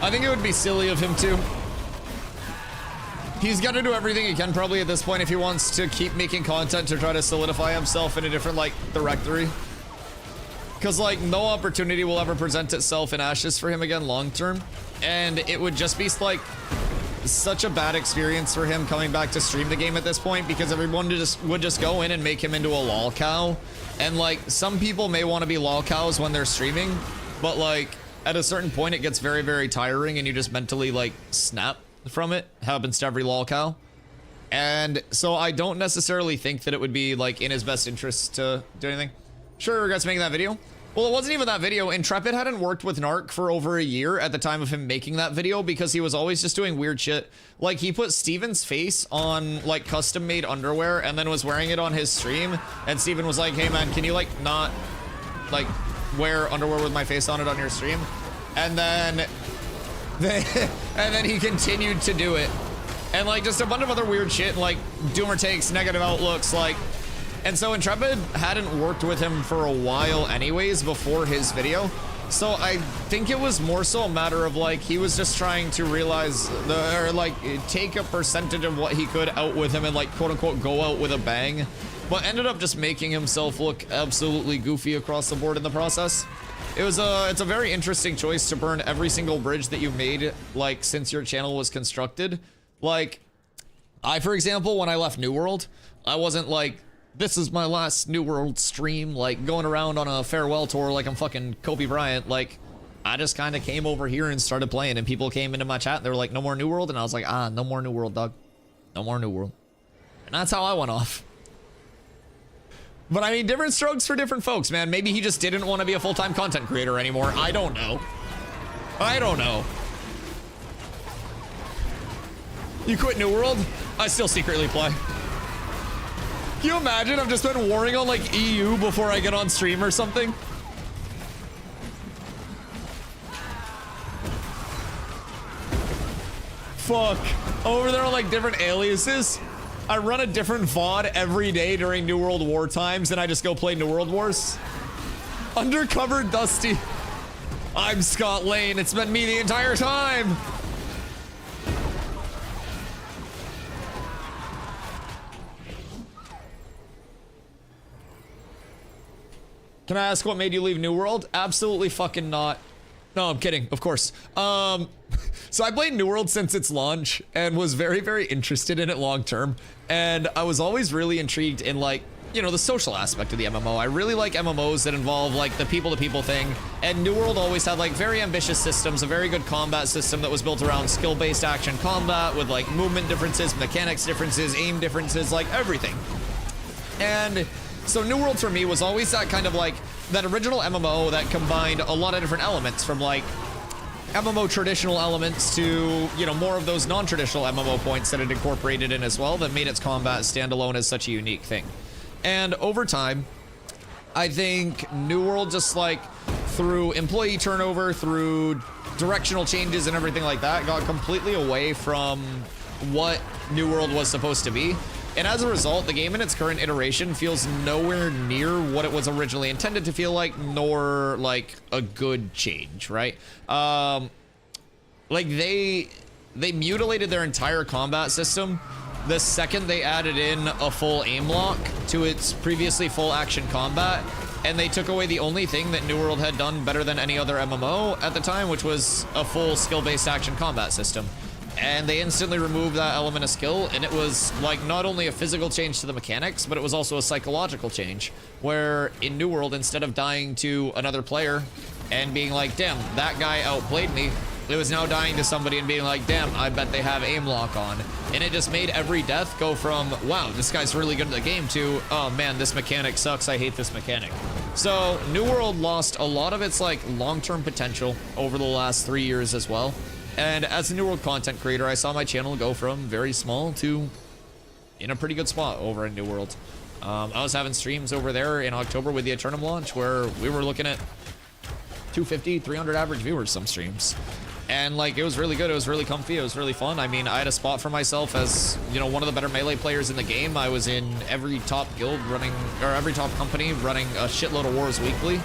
I think it would be silly of him to. He's got to do everything he can probably at this point if he wants to keep making content to try to solidify himself in a different like directory. Because like no opportunity will ever present itself in Ashes for him again long term. And it would just be like such a bad experience for him coming back to stream the game at this point, because everyone would just go in and make him into a lol cow. And like some people may want to be lol cows when they're streaming, but like at a certain point it gets very, very tiring and you just mentally like snap from it. Happens to every lol cow. And so I don't necessarily think that it would be like in his best interest to do anything. Sure, he regrets making that video. Well, it wasn't even that video. Intrepid hadn't worked with Narc for over a year at the time of him making that video because he was always just doing weird shit. Like he put Steven's face on like custom made underwear and then was wearing it on his stream. And Steven was like, hey man, can you like not like wear underwear with my face on it on your stream. And then he continued to do it. And like just a bunch of other weird shit, like doomer takes, negative outlooks, like. And so Intrepid hadn't worked with him for a while anyways before his video. So I think it was more so a matter of like he was just trying to realize or like take a percentage of what he could out with him and like quote unquote go out with a bang, but ended up just making himself look absolutely goofy across the board in the process. It's a very interesting choice to burn every single bridge that you made like since your channel was constructed. Like I, for example, when I left New World, I wasn't like, this is my last New World stream, like going around on a farewell tour like I'm fucking Kobe Bryant. Like, I just kind of came over here and started playing, and people came into my chat and they were like, no more New World? And I was like, no more New World, dog. No more New World. And that's how I went off. But I mean, different strokes for different folks, man. Maybe he just didn't want to be a full-time content creator anymore. I don't know. I don't know. You quit New World? I still secretly play. Can you imagine? I've just been warring on like EU before I get on stream or something. Fuck. Over there on like different aliases. I run a different VOD every day during New World War times, and I just go play New World Wars. Undercover Dusty. I'm Scott Lane. It's been me the entire time. Can I ask what made you leave New World? Absolutely fucking not. No, I'm kidding, of course. So I played New World since its launch and was very, very interested in it long term. And I was always really intrigued in like, you know, the social aspect of the MMO. I really like MMOs that involve like the people-to-people thing. And New World always had like very ambitious systems, a very good combat system that was built around skill-based action combat with like movement differences, mechanics differences, aim differences, like everything. And so New World for me was always that kind of like that original MMO that combined a lot of different elements from like MMO traditional elements to, you know, more of those non-traditional MMO points that it incorporated in as well that made its combat standalone as such a unique thing. And over time, I think New World just like through employee turnover, through directional changes and everything like that, got completely away from what New World was supposed to be. And as a result, the game in its current iteration feels nowhere near what it was originally intended to feel like, nor like a good change, right? Like they mutilated their entire combat system the second they added in a full aim lock to its previously full action combat, and they took away the only thing that New World had done better than any other MMO at the time, which was a full skill-based action combat system. And they instantly removed that element of skill, and it was like not only a physical change to the mechanics, but it was also a psychological change, where in New World, instead of dying to another player and being like, damn, that guy outplayed me, it was now dying to somebody and being like, damn, I bet they have aim lock on. And it just made every death go from, wow, this guy's really good at the game, to, oh man, this mechanic sucks, I hate this mechanic. So New World lost a lot of its like long-term potential over the last 3 years as well. And as a New World content creator, I saw my channel go from very small to in a pretty good spot over in New World. I was having streams over there in October with the Eternum launch where we were looking at 250, 300 average viewers some streams. And like, it was really good. It was really comfy. It was really fun. I mean, I had a spot for myself as, you know, one of the better melee players in the game. I was in every top guild running, or every top company running a shitload of wars weekly.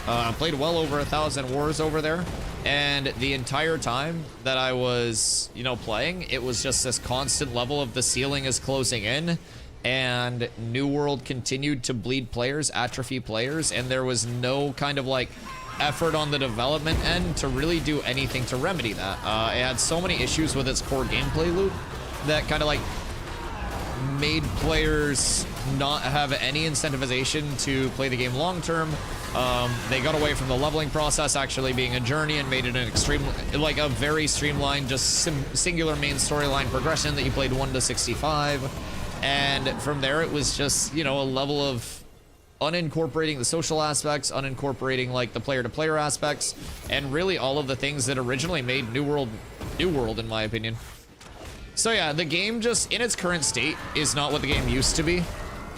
I played well over 1,000 wars over there. And the entire time that I was, you know, playing, it was just this constant level of the ceiling is closing in. And New World continued to bleed players, atrophy players, and there was no kind of like effort on the development end to really do anything to remedy that. It had so many issues with its core gameplay loop that kind of like made players not have any incentivization to play the game long term. They got away from the leveling process actually being a journey and made it an extreme, like a very streamlined, just singular main storyline progression that you played 1 to 65. And from there it was just, you know, a level of unincorporating the social aspects, unincorporating like the player-to-player aspects, and really all of the things that originally made New World in my opinion. So yeah, the game just in its current state is not what the game used to be.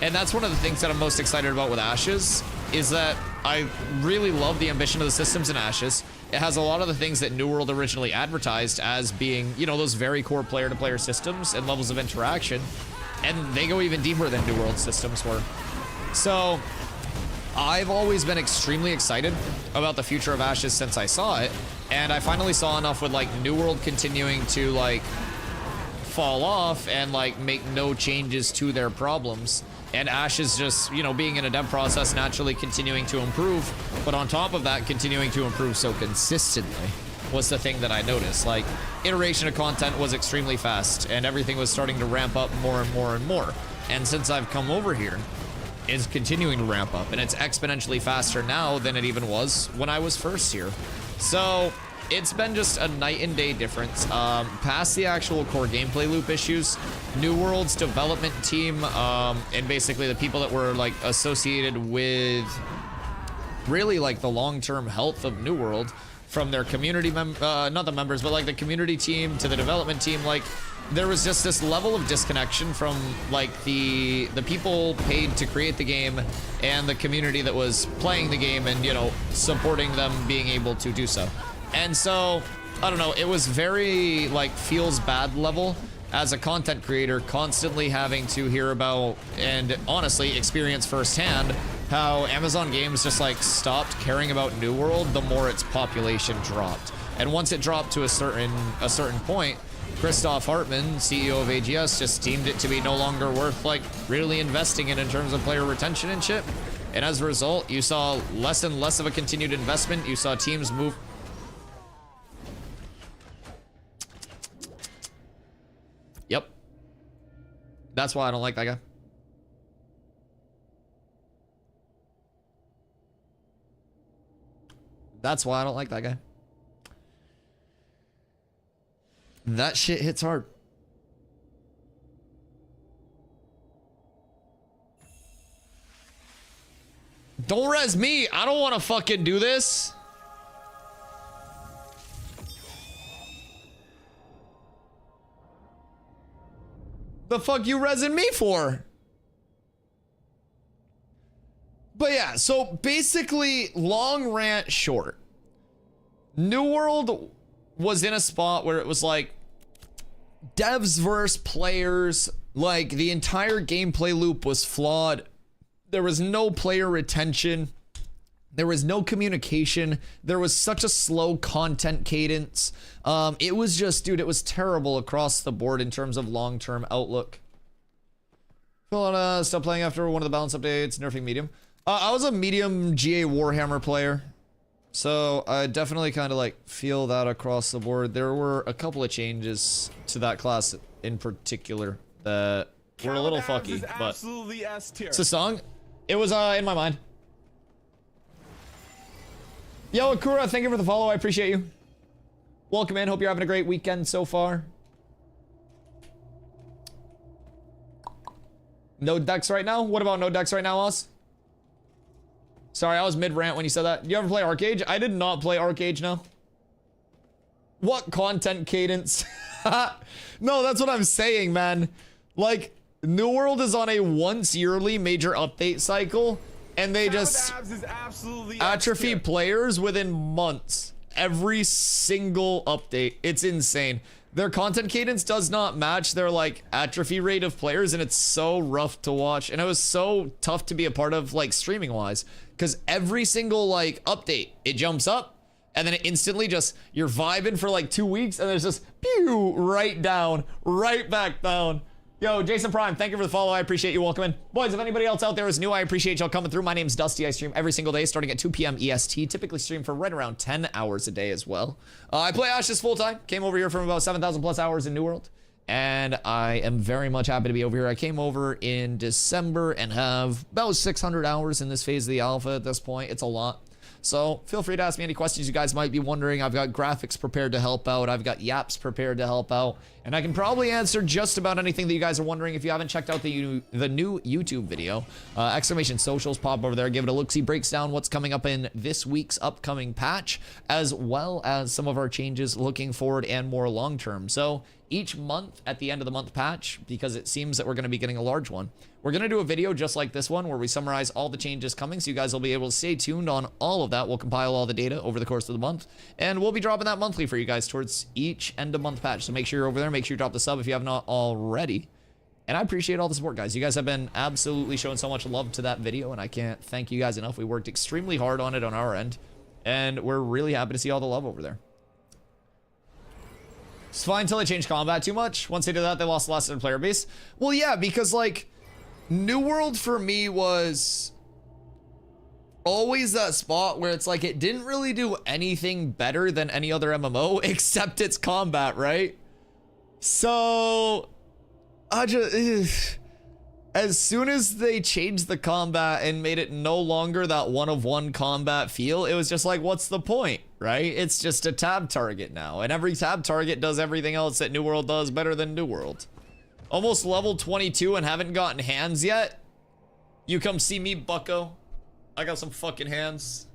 And that's one of the things that I'm most excited about with Ashes, is that I really love the ambition of the systems in Ashes. It has a lot of the things that New World originally advertised as being, you know, those very core player-to-player systems and levels of interaction. And they go even deeper than New World systems were. So I've always been extremely excited about the future of Ashes since I saw it. And I finally saw enough with like New World continuing to like fall off and like make no changes to their problems. And Ashes just, you know, being in a dev process, naturally continuing to improve. But on top of that, continuing to improve so consistently was the thing that I noticed. Like, iteration of content was extremely fast, and everything was starting to ramp up more and more and more. And since I've come over here, it's continuing to ramp up, and it's exponentially faster now than it even was when I was first here. So it's been just a night and day difference. Past the actual core gameplay loop issues, New World's development team, and basically the people that were like associated with really like the long-term health of New World, from their community not the members, but like the community team to the development team, like there was just this level of disconnection from like the people paid to create the game and the community that was playing the game and, you know, supporting them being able to do so. And so, I don't know, it was very, like, feels bad level as a content creator, constantly having to hear about and honestly experience firsthand how Amazon Games just, like, stopped caring about New World the more its population dropped. And once it dropped to a certain point, Christoph Hartmann, CEO of AGS, just deemed it to be no longer worth, like, really investing in terms of player retention and shit. And as a result, you saw less and less of a continued investment. You saw teams move... Yep. That's why I don't like that guy. That's why I don't like that guy. That shit hits hard. Don't res me. I don't want to fucking do this. The fuck you resing me for? But yeah, so basically, long rant short. New World was in a spot where it was like devs versus players, like the entire gameplay loop was flawed. There was no player retention. There was no communication. There was such a slow content cadence. It was just, dude, it was terrible across the board in terms of long-term outlook. Stop playing after one of the balance updates, nerfing medium. I was a medium GA Warhammer player, so I definitely kind of like feel that across the board. There were a couple of changes to that class in particular that were a little fucky, but it's a song. It was in my mind. Yo, Akura, thank you for the follow. I appreciate you. Welcome in. Hope you're having a great weekend so far. No decks right now? What about no decks right now, Oz? Sorry, I was mid-rant when you said that. You ever play Arcade? I did not play Arcade now. What content cadence? No, that's what I'm saying, man. Like, New World is on a once-yearly major update cycle, and they just atrophy players within months. Every single update. It's insane. Their content cadence does not match their, like, atrophy rate of players, and it's so rough to watch. And it was so tough to be a part of, like, streaming-wise. Because every single, like, update, it jumps up, and then it instantly just, you're vibing for, like, 2 weeks, and there's just, pew, right down, right back down. Yo, Jason Prime, thank you for the follow. I appreciate you. Welcome in. Boys, if anybody else out there is new, I appreciate y'all coming through. My name's Dusty. I stream every single day starting at 2 p.m. EST. Typically stream for right around 10 hours a day as well. I play Ashes full-time. Came over here from about 7,000 plus hours in New World. And I am very much happy to be over here. I came over in December and have about 600 hours in this phase of the alpha at this point. It's a lot. So feel free to ask me any questions you guys might be wondering. I've got graphics prepared to help out. I've got yaps prepared to help out. And I can probably answer just about anything that you guys are wondering. If you haven't checked out the new YouTube video, exclamation socials, pop over there, give it a look-see, breaks down what's coming up in this week's upcoming patch, as well as some of our changes looking forward and more long-term. So each month at the end of the month patch, because it seems that we're going to be getting a large one, we're going to do a video just like this one where we summarize all the changes coming, so you guys will be able to stay tuned on all of that. We'll compile all the data over the course of the month, and we'll be dropping that monthly for you guys towards each end of month patch. So make sure you're over there. Make sure you drop the sub if you have not already. And I appreciate all the support, guys. You guys have been absolutely showing so much love to that video, and I can't thank you guys enough. We worked extremely hard on it on our end, and we're really happy to see all the love over there. It's fine until they change combat too much. Once they did that, they lost the last of the player base. Well, yeah, because, like, New World for me was always that spot where it's like it didn't really do anything better than any other MMO except its combat, right? So I just, as soon as they changed the combat and made it no longer that one-of-one combat feel, it was just like, what's the point, right? It's just a tab target now, and every tab target does everything else that New World does better than New World. Almost level 22 and haven't gotten hands yet? You come see me, bucko. I got some fucking hands.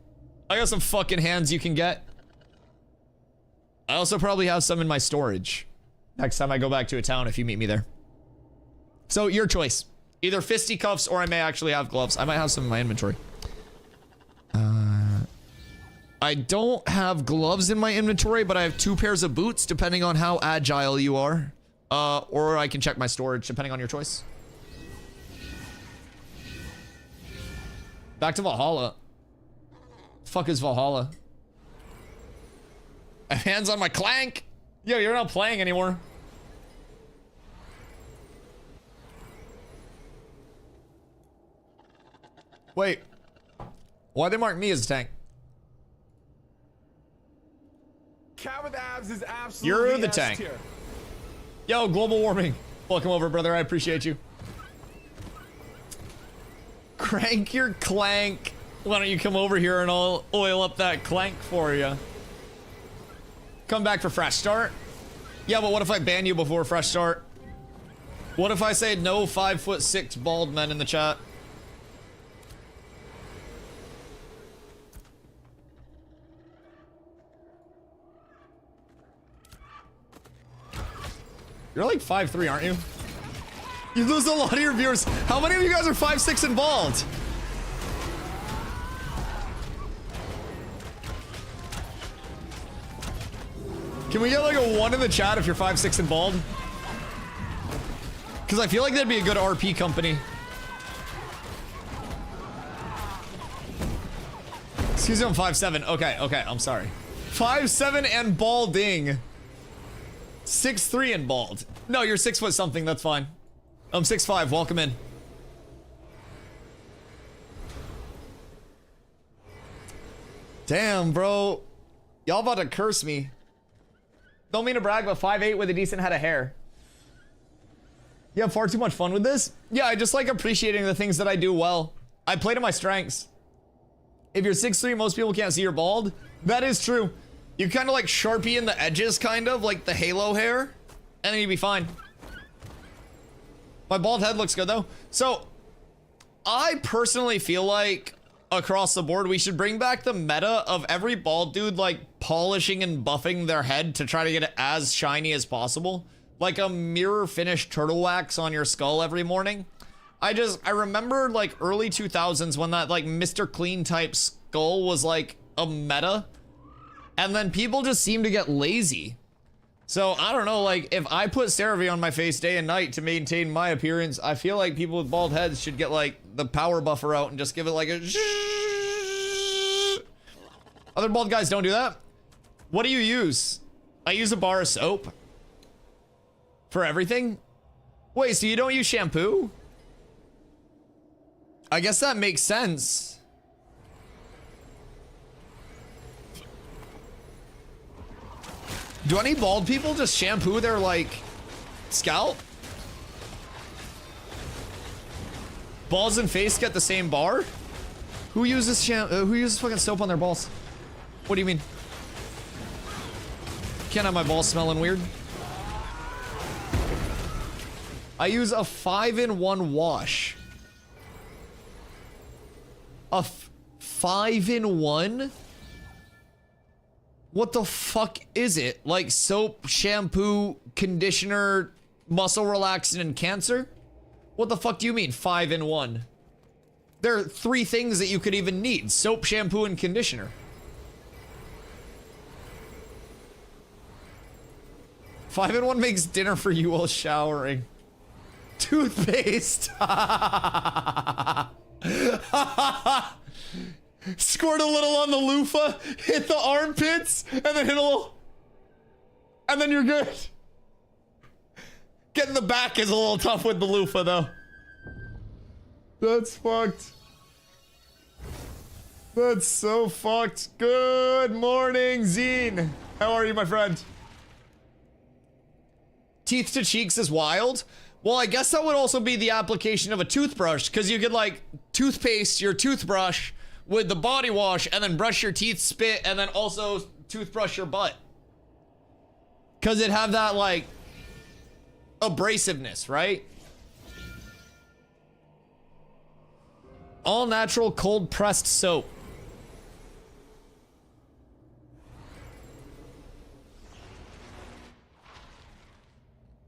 I got some fucking hands you can get. I also probably have some in my storage next time I go back to a town if you meet me there. So, your choice. Either fisticuffs or I may actually have gloves. I might have some in my inventory. I don't have gloves in my inventory, but I have 2 pairs of boots, depending on how agile you are. Or I can check my storage, depending on your choice. Back to Valhalla. Fuck is Valhalla? I have hands on my clank. Yo, you're not playing anymore. Wait. Why'd they mark me as a tank? Cat with abs is absolutely You're the S tank. tier. Yo, global warming. Welcome over, brother. I appreciate you. Crank your clank. Why don't you come over here and I'll oil up that clank for you? Come back for fresh start. Yeah, but what if I ban you before fresh start? What if I say no 5'6" bald men in the chat? You're like 5'3", aren't you? You lose a lot of your viewers. How many of you guys are 5'6" and bald? Can we get like a 1 in the chat if you're 5'6" and bald? Because I feel like that'd be a good RP company. Excuse me, I'm 5'7". Okay, I'm sorry. 5'7" and balding. 6'3" and bald. No, you're 6 foot something, that's fine. I'm 6'5", welcome in. Damn, bro. Y'all about to curse me. Don't mean to brag, but 5'8" with a decent head of hair. You have far too much fun with this? Yeah, I just like appreciating the things that I do well. I play to my strengths. If you're 6'3", most people can't see you're bald. That is true. You kind of like Sharpie in the edges, kind of, like the halo hair. And then you'd be fine. My bald head looks good, though. So, I personally feel like, across the board, we should bring back the meta of every bald dude, like, polishing and buffing their head to try to get it as shiny as possible. Like a mirror finish turtle wax on your skull every morning. I remember, like, early 2000s when that, like, Mr. Clean type skull was, like, a meta. And then people just seem to get lazy. So, I don't know, like, if I put CeraVe on my face day and night to maintain my appearance, I feel like people with bald heads should get, like, the power buffer out and just give it, like, a... Other bald guys don't do that. What do you use? I use a bar of soap. For everything? Wait, so you don't use shampoo? I guess that makes sense. Do any bald people just shampoo their, like, scalp? Balls and face get the same bar? Who uses fucking soap on their balls? What do you mean? Can't have my balls smelling weird. I use a 5-in-1 wash. A 5-in-1? What the fuck is it? Like soap, shampoo, conditioner, muscle relaxant, and cancer? What the fuck do you mean 5 in 1? There are 3 things that you could even need. Soap, shampoo, and conditioner. 5 in 1 makes dinner for you while showering. Toothpaste. Squirt a little on the loofah, hit the armpits, and then hit a little. And then you're good. Getting the back is a little tough with the loofah, though. That's fucked. That's so fucked. Good morning, Zine. How are you, my friend? Teeth to cheeks is wild. Well, I guess that would also be the application of a toothbrush, because you could, like, toothpaste your toothbrush with the body wash, and then brush your teeth, spit, and then also toothbrush your butt. Because it'd have that, like, abrasiveness, right? All natural cold pressed soap.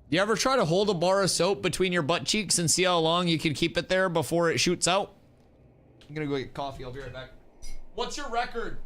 You ever try to hold a bar of soap between your butt cheeks and see how long you can keep it there before it shoots out? I'm gonna go get coffee. I'll be right back. What's your record?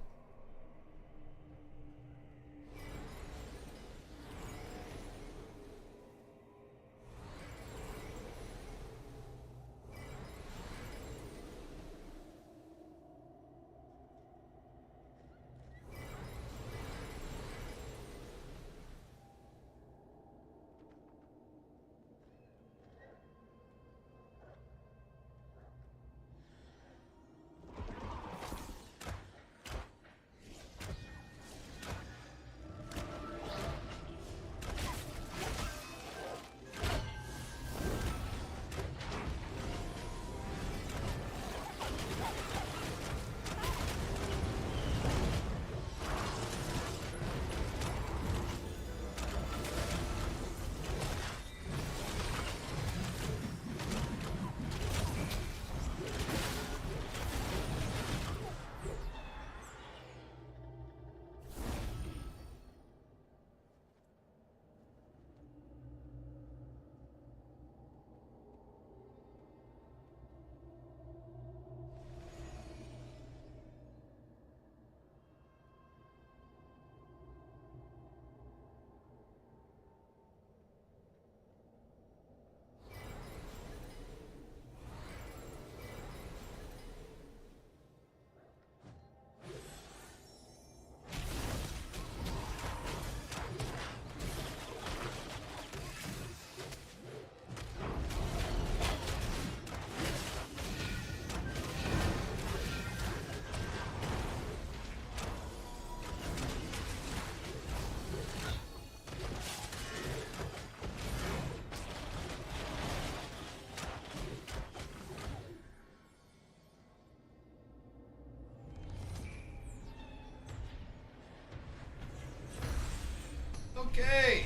Okay,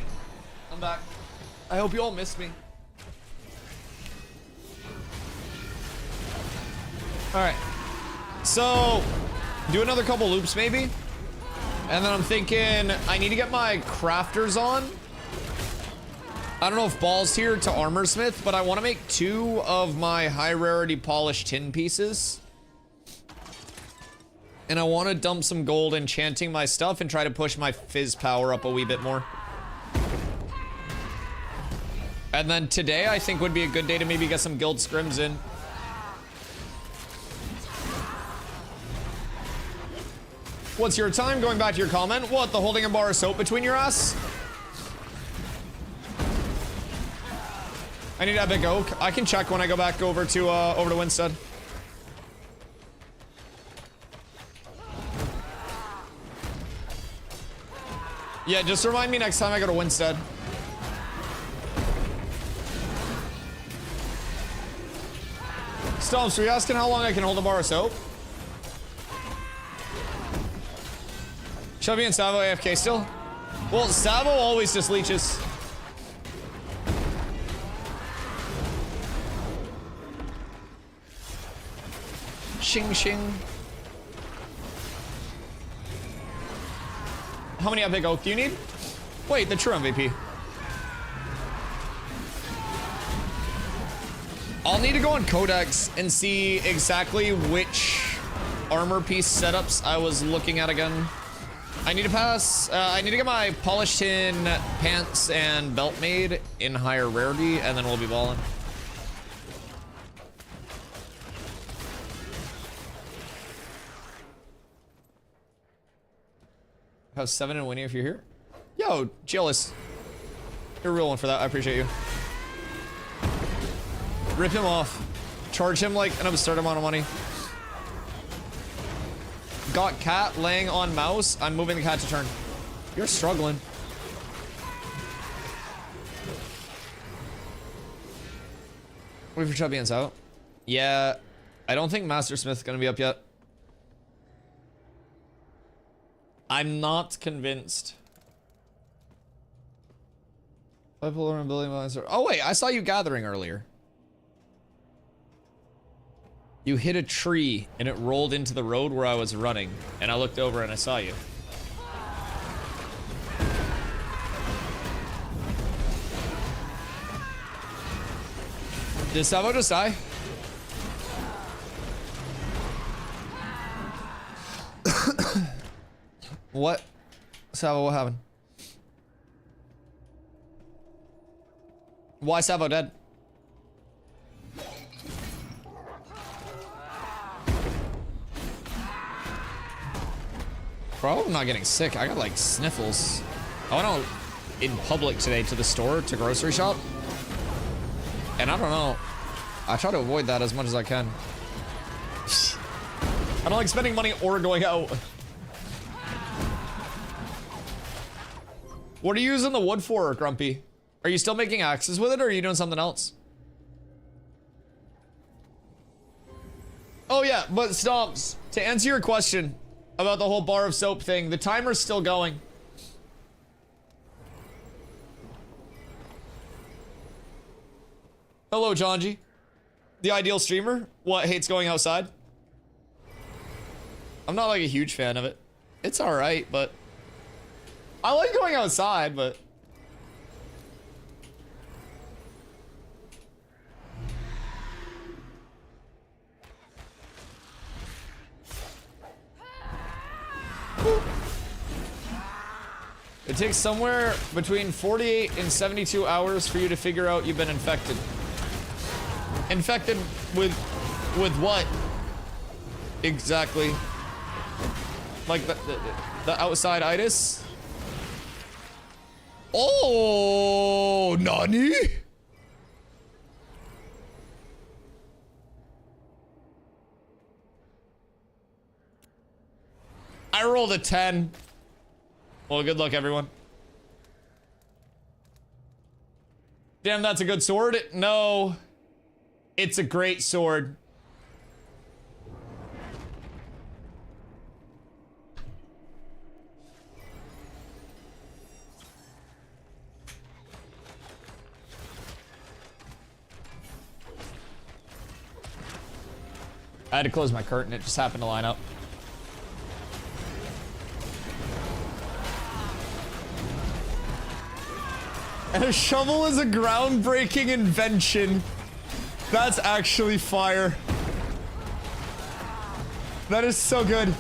I'm back. I hope you all missed me. All right, so do another couple loops maybe, and then I'm thinking I need to get my crafters on. I don't know if Ball's here to armor smith, but I want to make 2 of my high rarity polished tin pieces. And I want to dump some gold enchanting my stuff and try to push my fizz power up a wee bit more. And then today, I think would be a good day to maybe get some guild scrims in. What's your time? Going back to your comment. What, the holding a bar of soap between your ass? I need epic oak. I can check when I go back over to Winstead. Yeah, just remind me next time I go to Winstead. Stomps, were you asking how long I can hold a bar of soap? Chubby and Savo AFK still? Well, Savo always just leeches. Shing shing. How many epic oak do you need? Wait, the true MVP. I'll need to go on Codex and see exactly which armor piece setups I was looking at again. I need to pass, I need to get my polished tin pants and belt made in higher rarity, and then we'll be balling. Have 7 and winning if you're here. Yo, jealous. You're a real one for that. I appreciate you. Rip him off. Charge him like an absurd amount of money. Got cat laying on mouse. I'm moving the cat to turn. You're struggling. Wait for Chubbians out. Yeah, I don't think Master Smith's gonna be up yet. I'm not convinced. Bipolar and building balance. Oh wait, I saw you gathering earlier. You hit a tree and it rolled into the road where I was running, and I looked over and I saw you. Did Savo just die? What? Savo, what happened? Why Savo dead? Bro, I'm not getting sick. I got like sniffles. I went out in public today to the store to grocery shop. And I don't know. I try to avoid that as much as I can. I don't like spending money or going out. What are you using the wood for, Grumpy? Are you still making axes with it, or are you doing something else? Oh yeah, but Stomps, to answer your question about the whole bar of soap thing, the timer's still going. Hello, Janji. The ideal streamer? What, hates going outside? I'm not like a huge fan of it. It's alright, but I like going outside, but it takes somewhere between 48 and 72 hours for you to figure out you've been infected. Infected with what? Exactly. Like the outside itis? Oh, Nani? I rolled a 10. Well, good luck, everyone. Damn, that's a good sword. No, it's a great sword. I had to close my curtain, it just happened to line up. And a shovel is a groundbreaking invention. That's actually fire. That is so good.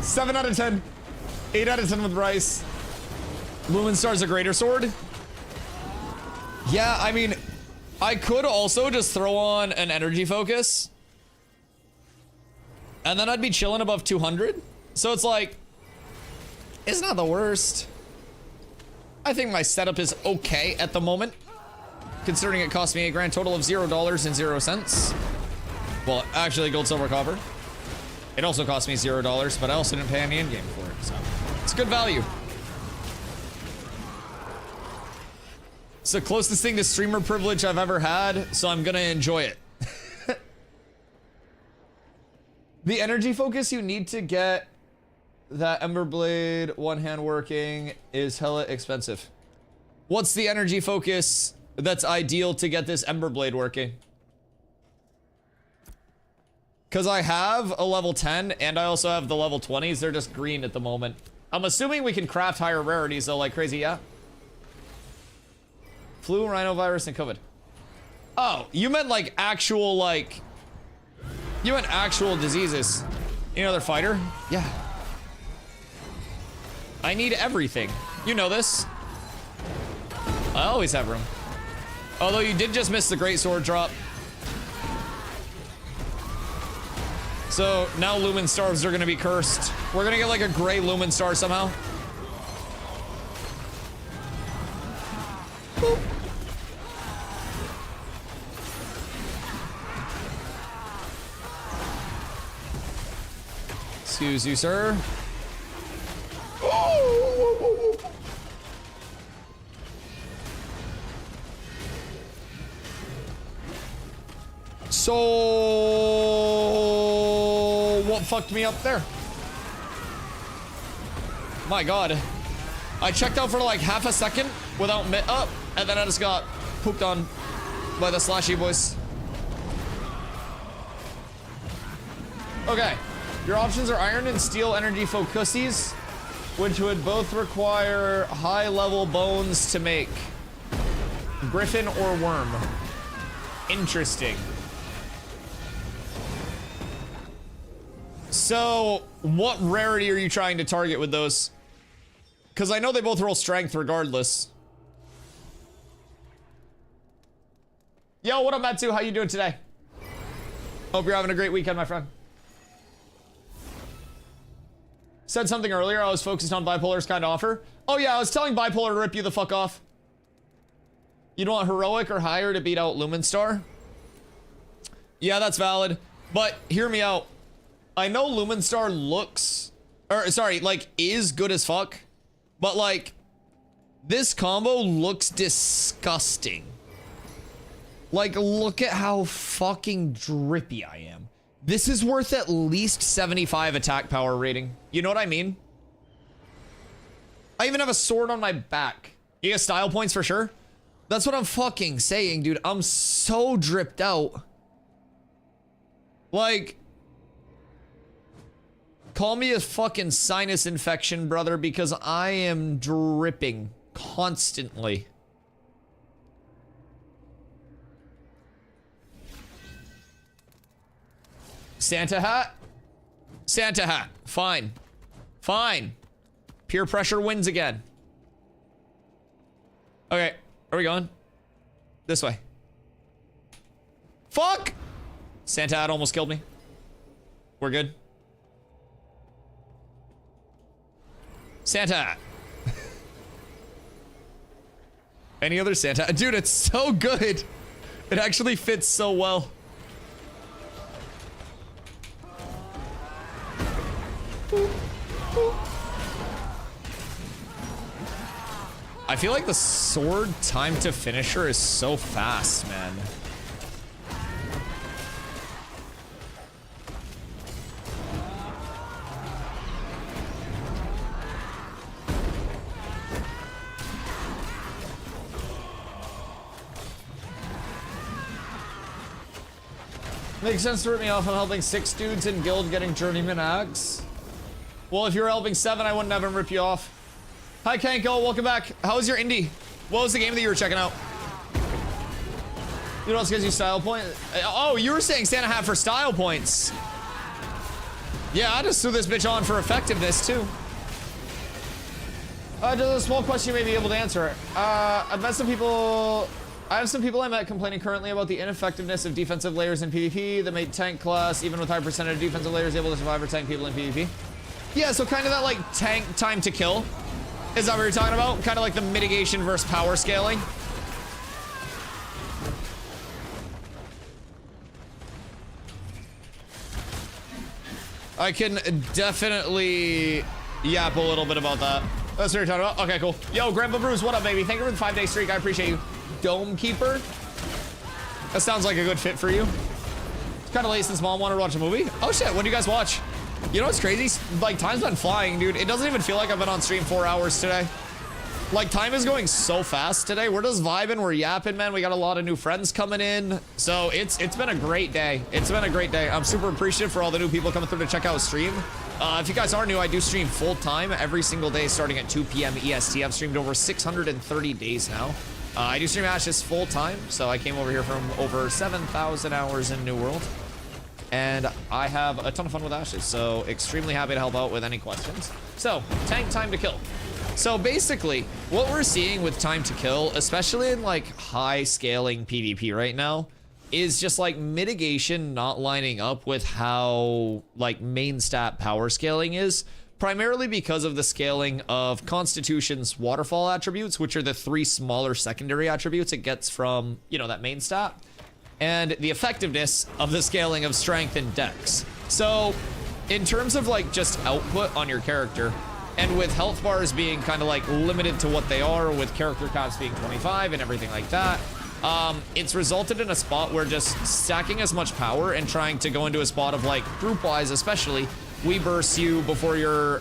7 out of 10. 8 out of 10 with rice. Lumen Star's a greater sword. Yeah, I mean, I could also just throw on an energy focus. And then I'd be chilling above 200. So it's like, it's not the worst. I think my setup is okay at the moment, considering it cost me a grand total of $0.00. Well, actually, gold, silver, copper. It also cost me $0, but I also didn't pay any in-game for it, so it's good value. It's the closest thing to streamer privilege I've ever had, so I'm gonna enjoy it. The energy focus you need to get that Ember Blade one hand working is hella expensive. What's the energy focus that's ideal to get this Ember Blade working? Because I have a level 10 and I also have the level 20s. They're just green at the moment. I'm assuming we can craft higher rarities though, like crazy, yeah? Flu, rhinovirus, and COVID. Oh, you meant like actual, like... You meant actual diseases. You know, they're fighter? Yeah. I need everything. You know this. I always have room. Although you did just miss the great sword drop. So now Lumen Stars are gonna be cursed. We're gonna get like a gray Lumen Star somehow. Boop. Excuse you, sir. So, what fucked me up there? My God. I checked out for like half a second without up, and then I just got pooped on by the slashy boys. Okay. Your options are iron and steel energy focuses, which would both require high level bones to make. Griffin or worm. Interesting. So, what rarity are you trying to target with those? Because I know they both roll strength regardless. Yo, what up, Matsu? How you doing today? Hope you're having a great weekend, my friend. Said something earlier, I was focused on Bipolar's kind offer. Oh yeah, I was telling Bipolar to rip you the fuck off. You don't want heroic or higher to beat out Lumen Star? Yeah, that's valid. But hear me out. I know Lumen Star looks, or sorry, like is good as fuck, but like this combo looks disgusting. Like, look at how fucking drippy I am. This is worth at least 75 attack power rating. You know what I mean? I even have a sword on my back. You get style points for sure. That's what I'm fucking saying, dude. I'm so dripped out. Like, call me a fucking sinus infection, brother, because I am dripping constantly. Santa hat? Santa hat. Fine. Fine. Peer pressure wins again. Okay, are we going? This way. Fuck! Santa hat almost killed me. We're good. Santa hat. Any other Santa? Dude, it's so good. It actually fits so well. I feel like the sword time to finisher is so fast, man. Makes sense to rip me off. I'm helping 6 dudes in guild getting journeyman axe. Well, if you were helping 7, I wouldn't have him rip you off. Hi, Kanko. Welcome back. How was your indie? What was the game that you were checking out? You know what else gives you style points? Oh, you were saying Santa hat for style points. Yeah, I just threw this bitch on for effectiveness, too. Just a small question you may be able to answer. I've met some people... I have some people I met complaining currently about the ineffectiveness of defensive layers in PvP that make tank class, even with high percentage of defensive layers, able to survive or tank people in PvP. Yeah, so kind of that like tank time to kill. Is that what you're talking about? Kind of like the mitigation versus power scaling. I can definitely yap a little bit about that. That's what you're talking about? Okay, cool. Yo, Grandpa Bruce, what up, baby? Thank you for the 5-day streak. I appreciate you. Dome Keeper. That sounds like a good fit for you. It's kind of late since mom wanted to watch a movie. Oh shit, what do you guys watch? You know what's crazy? Like, time's been flying, dude. It doesn't even feel like I've been on stream 4 hours today. Like, time is going so fast today. We're just vibing, we're yapping, man. We got a lot of new friends coming in. So it's been a great day. It's been a great day. I'm super appreciative for all the new people coming through to check out stream. If you guys are new, I do stream full-time every single day starting at 2 p.m. EST. I've streamed over 630 days now. I do stream Ashes full-time, so I came over here from over 7,000 hours in New World. And I have a ton of fun with Ashes, so extremely happy to help out with any questions. So, tank time to kill. So basically, what we're seeing with time to kill, especially in like high scaling PvP right now, is just like mitigation not lining up with how like main stat power scaling is, primarily because of the scaling of Constitution's waterfall attributes, which are the 3 smaller secondary attributes it gets from, you know, that main stat, and the effectiveness of the scaling of strength and dex. So in terms of like just output on your character, and with health bars being kind of like limited to what they are, with character caps being 25 and everything like that, it's resulted in a spot where just stacking as much power and trying to go into a spot of like group-wise especially, we burst you before your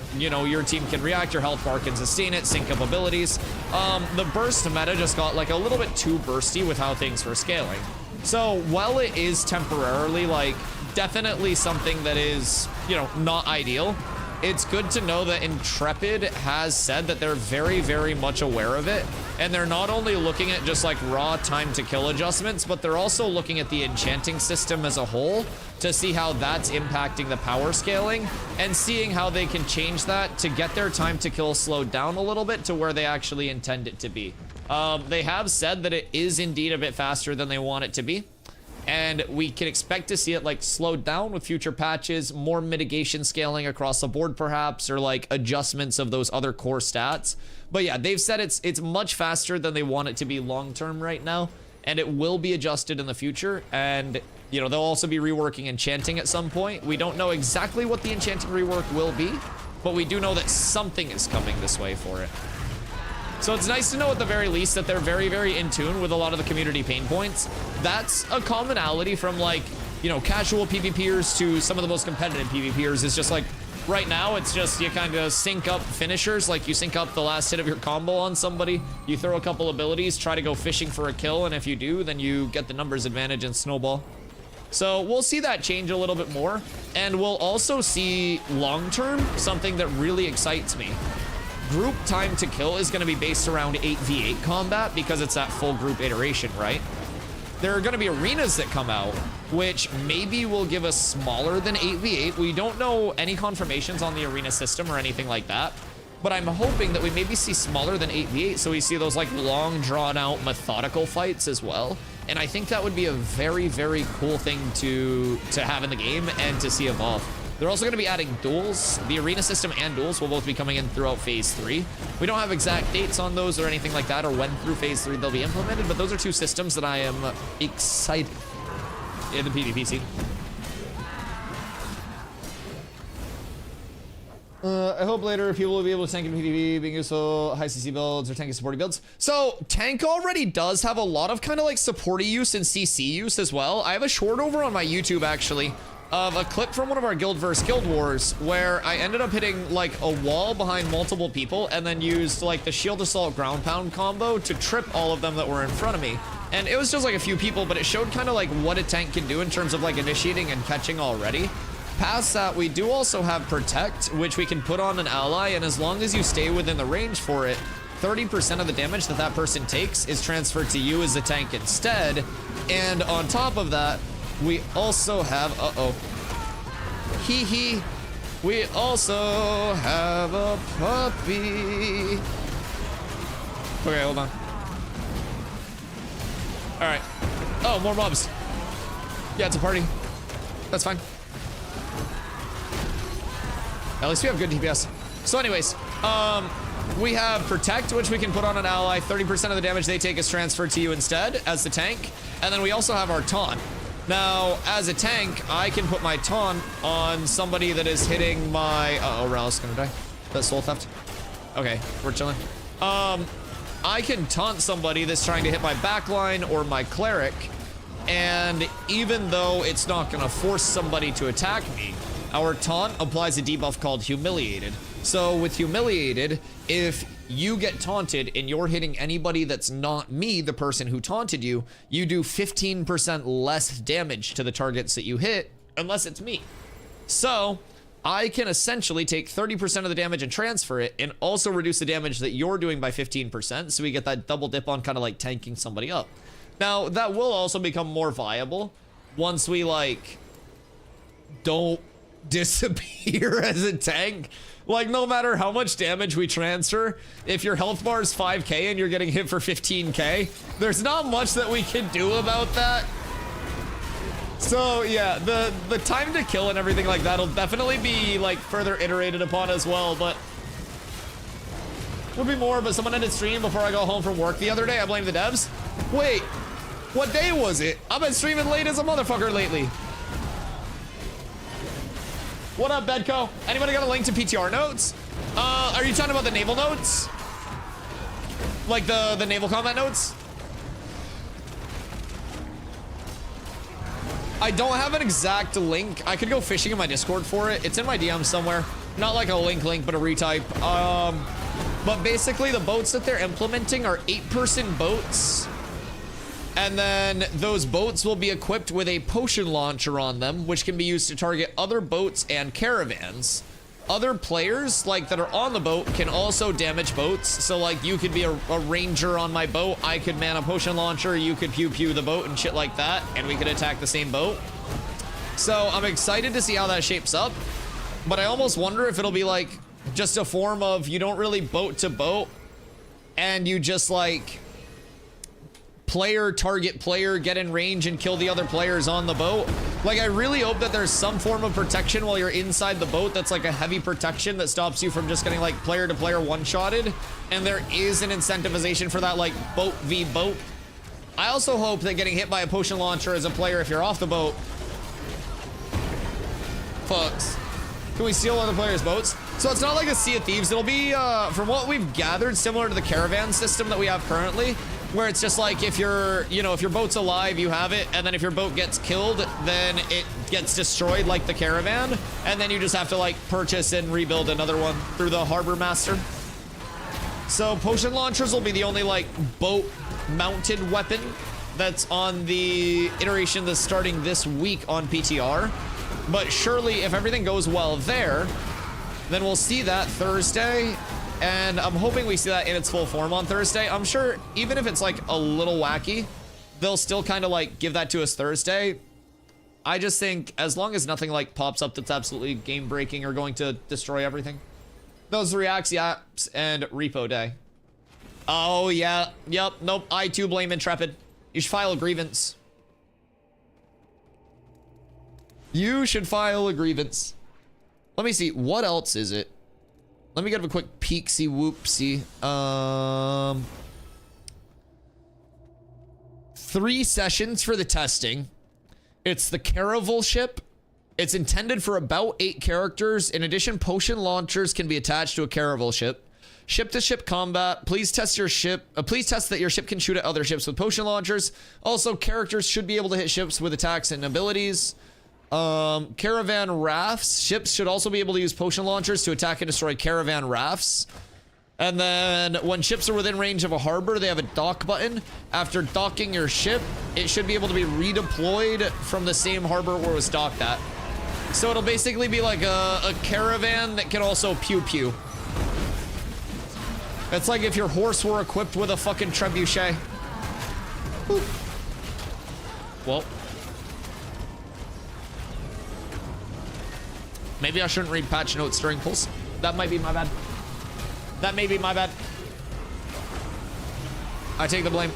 team can react, your health bar can sustain it, sync up abilities. The burst meta just got like a little bit too bursty with how things were scaling. So while it is temporarily like definitely something that is, you know, not ideal, it's good to know that Intrepid has said that they're very, very much aware of it. And they're not only looking at just like raw time to kill adjustments, but they're also looking at the enchanting system as a whole to see how that's impacting the power scaling and seeing how they can change that to get their time to kill slowed down a little bit to where they actually intend it to be. They have said that it is indeed a bit faster than they want it to be. And we can expect to see it like slowed down with future patches, more mitigation scaling across the board perhaps, or like adjustments of those other core stats. But yeah, they've said it's much faster than they want it to be long term right now, and it will be adjusted in the future. And you know, they'll also be reworking enchanting at some point. We don't know exactly what the enchanting rework will be, but we do know that something is coming this way for it. So it's nice to know at the very least that they're very, very in tune with a lot of the community pain points. That's a commonality from like, you know, casual PvPers to some of the most competitive PvPers. Is just like, right now it's just you kind of sync up finishers, like you sync up the last hit of your combo on somebody, you throw a couple abilities, try to go fishing for a kill, and if you do, then you get the numbers advantage and snowball. So we'll see that change a little bit more, and we'll also see long-term something that really excites me. Group time to kill is going to be based around 8v8 combat because it's that full group iteration, right? There are going to be arenas that come out, which maybe will give us smaller than 8v8. We don't know any confirmations on the arena system or anything like that, but I'm hoping that we maybe see smaller than 8v8, so we see those like long drawn out methodical fights as well. And I think that would be a very, very cool thing to have in the game and to see evolve. They're also going to be adding duels. The arena system and duels will both be coming in throughout phase 3. We don't have exact dates on those or anything like that, or when through phase 3 they'll be implemented, but those are 2 systems that I am excited in the PvP scene. I hope later people will be able to tank in PvP, being useful, high CC builds, or tanky supporty builds. So, tank already does have a lot of kind of like supporty use and CC use as well. I have a short over on my YouTube, actually, of a clip from one of our Guild vs. Guild Wars where I ended up hitting like a wall behind multiple people and then used like the Shield Assault Ground Pound combo to trip all of them that were in front of me. And it was just like a few people, but it showed kind of like what a tank can do in terms of like initiating and catching already. Past that, we do also have Protect, which we can put on an ally, and as long as you stay within the range for it, 30% of the damage that that person takes is transferred to you as a tank instead. And on top of that, we also have, we also have a puppy. Okay, hold on. All right. Oh, more mobs. Yeah, it's a party. That's fine. At least we have good DPS. So anyways, we have Protect, which we can put on an ally. 30% of the damage they take is transferred to you instead as the tank. And then we also have our Taunt. Now, as a tank, I can put my Taunt on somebody that is hitting my... Uh-oh, Ral's gonna die. That's soul theft. Okay, we're chilling. I can taunt somebody that's trying to hit my backline or my cleric, and even though it's not gonna force somebody to attack me, our taunt applies a debuff called Humiliated. So with Humiliated, if you get taunted and you're hitting anybody that's not me, the person who taunted you, you do 15% less damage to the targets that you hit, unless it's me. So I can essentially take 30% of the damage and transfer it and also reduce the damage that you're doing by 15%. So we get that double dip on kind of like tanking somebody up. Now, that will also become more viable once we like don't disappear as a tank. Like, no matter how much damage we transfer, if your health bar is 5k and you're getting hit for 15k, there's not much that we can do about that. So yeah, the time to kill and everything like that'll definitely be like further iterated upon as well, but would be more. But someone ended stream before I got home from work the other day. I blame the devs. Wait, what day was it? I've been streaming late as a motherfucker lately. What up, Bedco? Anybody got a link to PTR notes? Are you talking about the naval notes? Like the naval combat notes? I don't have an exact link. I could go fishing in my Discord for it. It's in my DM somewhere. Not like a link, but a retype. But basically the boats that they're implementing are 8-person boats. And then those boats will be equipped with a potion launcher on them, which can be used to target other boats and caravans. Other players, like, that are on the boat can also damage boats. So, like, you could be a ranger on my boat. I could man a potion launcher. You could pew-pew the boat and shit like that. And we could attack the same boat. So, I'm excited to see how that shapes up. But I almost wonder if it'll be, like, just a form of you don't really boat to boat. And you just, like, player target player, get in range and kill the other players on the boat. Like, I really hope that there's some form of protection while you're inside the boat that's like a heavy protection that stops you from just getting like player to player one-shotted, and there is an incentivization for that, like boat v boat. I also hope that getting hit by a potion launcher as a player if you're off the boat fucks. Can we steal other players' boats? So it's not like a Sea of Thieves. It'll be, from what we've gathered, similar to the caravan system that we have currently, where it's just like if you're, you know, if your boat's alive, you have it, and then if your boat gets killed, then it gets destroyed like the caravan, and then you just have to like purchase and rebuild another one through the harbor master. So potion launchers will be the only like boat mounted weapon that's on the iteration that's starting this week on PTR. But surely if everything goes well there, then we'll see that Thursday. And I'm hoping we see that in its full form on Thursday. I'm sure even if it's like a little wacky, they'll still kind of like give that to us Thursday. I just think as long as nothing like pops up that's absolutely game breaking or going to destroy everything. Those reacts, yaps, and repo day. Oh yeah, yep, nope, I too blame Intrepid. You should file a grievance. You should file a grievance. Let me see, what else is it? Let me get a quick peeksy whoopsie. 3 sessions for the testing. It's the Caravel ship. It's intended for about 8 characters. In addition, potion launchers can be attached to a Caravel ship. Ship-to-ship combat. Please test your ship. Please test that your ship can shoot at other ships with potion launchers. Also, characters should be able to hit ships with attacks and abilities. Caravan rafts. Ships should also be able to use potion launchers to attack and destroy caravan rafts. And then when ships are within range of a harbor, they have a dock button. After docking your ship, it should be able to be redeployed from the same harbor where it was docked at. So it'll basically be like a caravan that can also pew-pew. It's like if your horse were equipped with a fucking trebuchet. Whew. Well. Maybe I shouldn't read patch notes during pulls. That might be my bad. That may be my bad. I take the blame.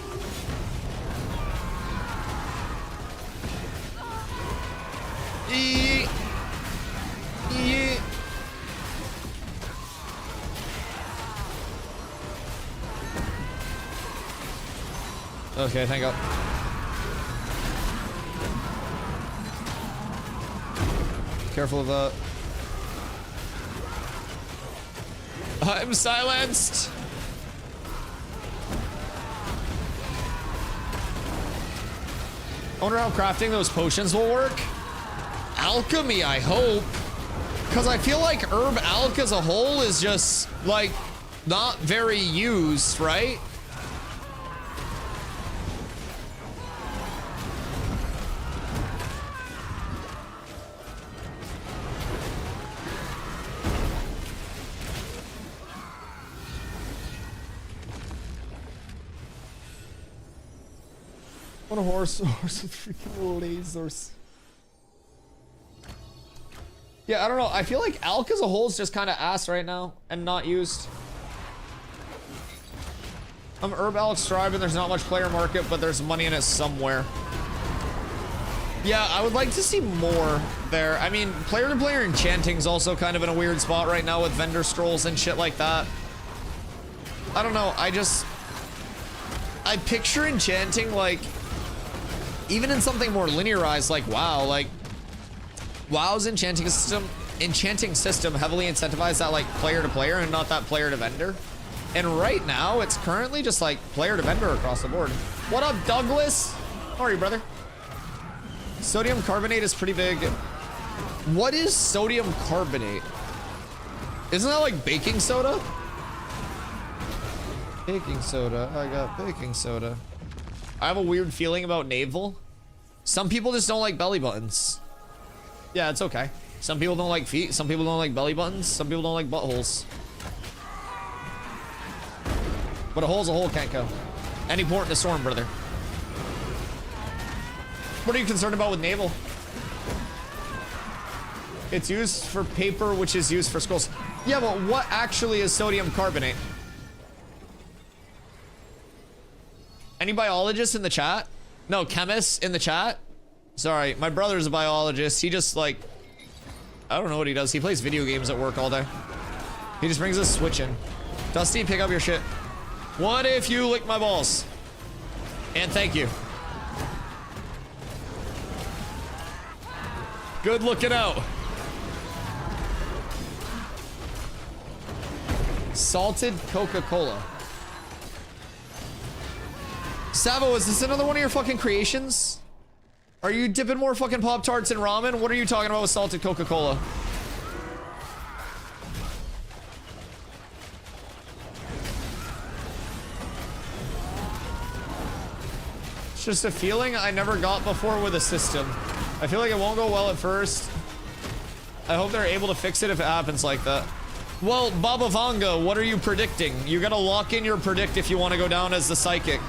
Okay, thank God. Careful of that. I'm silenced. I wonder how crafting those potions will work. Alchemy, I hope. Because I feel like herb alch as a whole is just, like, not very used, right? What a horse with freaking lasers. Yeah, I don't know. I feel like Alk as a whole is just kind of ass right now and not used. Herb Alex Strive and there's not much player market, but there's money in it somewhere. Yeah, I would like to see more there. I mean, player-to-player enchanting's also kind of in a weird spot right now with vendor strolls and shit like that. I don't know, I picture enchanting like, even in something more linearized like WoW, like WoW's enchanting system heavily incentivized that like player-to-player and not that player-to-vendor. And right now, it's currently just like player-to-vendor across the board. What up, Douglas? How are you, brother? Sodium carbonate is pretty big. What is sodium carbonate? Isn't that like baking soda? Baking soda. I got baking soda. I have a weird feeling about Naval. Some people just don't like belly buttons. Yeah, it's okay. Some people don't like feet. Some people don't like belly buttons. Some people don't like buttholes. But a hole's a hole, can't go. Any port in a storm, brother. What are you concerned about with Naval? It's used for paper, which is used for scrolls. Yeah, but what actually is sodium carbonate? Any biologists in the chat? No, chemists in the chat? Sorry, my brother's a biologist. He just like, I don't know what he does. He plays video games at work all day. He just brings a switch in. Dusty, pick up your shit. What if you lick my balls? And thank you. Good looking out. Salted Coca-Cola. Savo, is this another one of your fucking creations? Are you dipping more fucking Pop-Tarts in ramen? What are you talking about with salted Coca-Cola? It's just a feeling I never got before with a system. I feel like it won't go well at first. I hope they're able to fix it if it happens like that. Well, Baba Vanga, what are you predicting? You gotta lock in your predict if you want to go down as the psychic.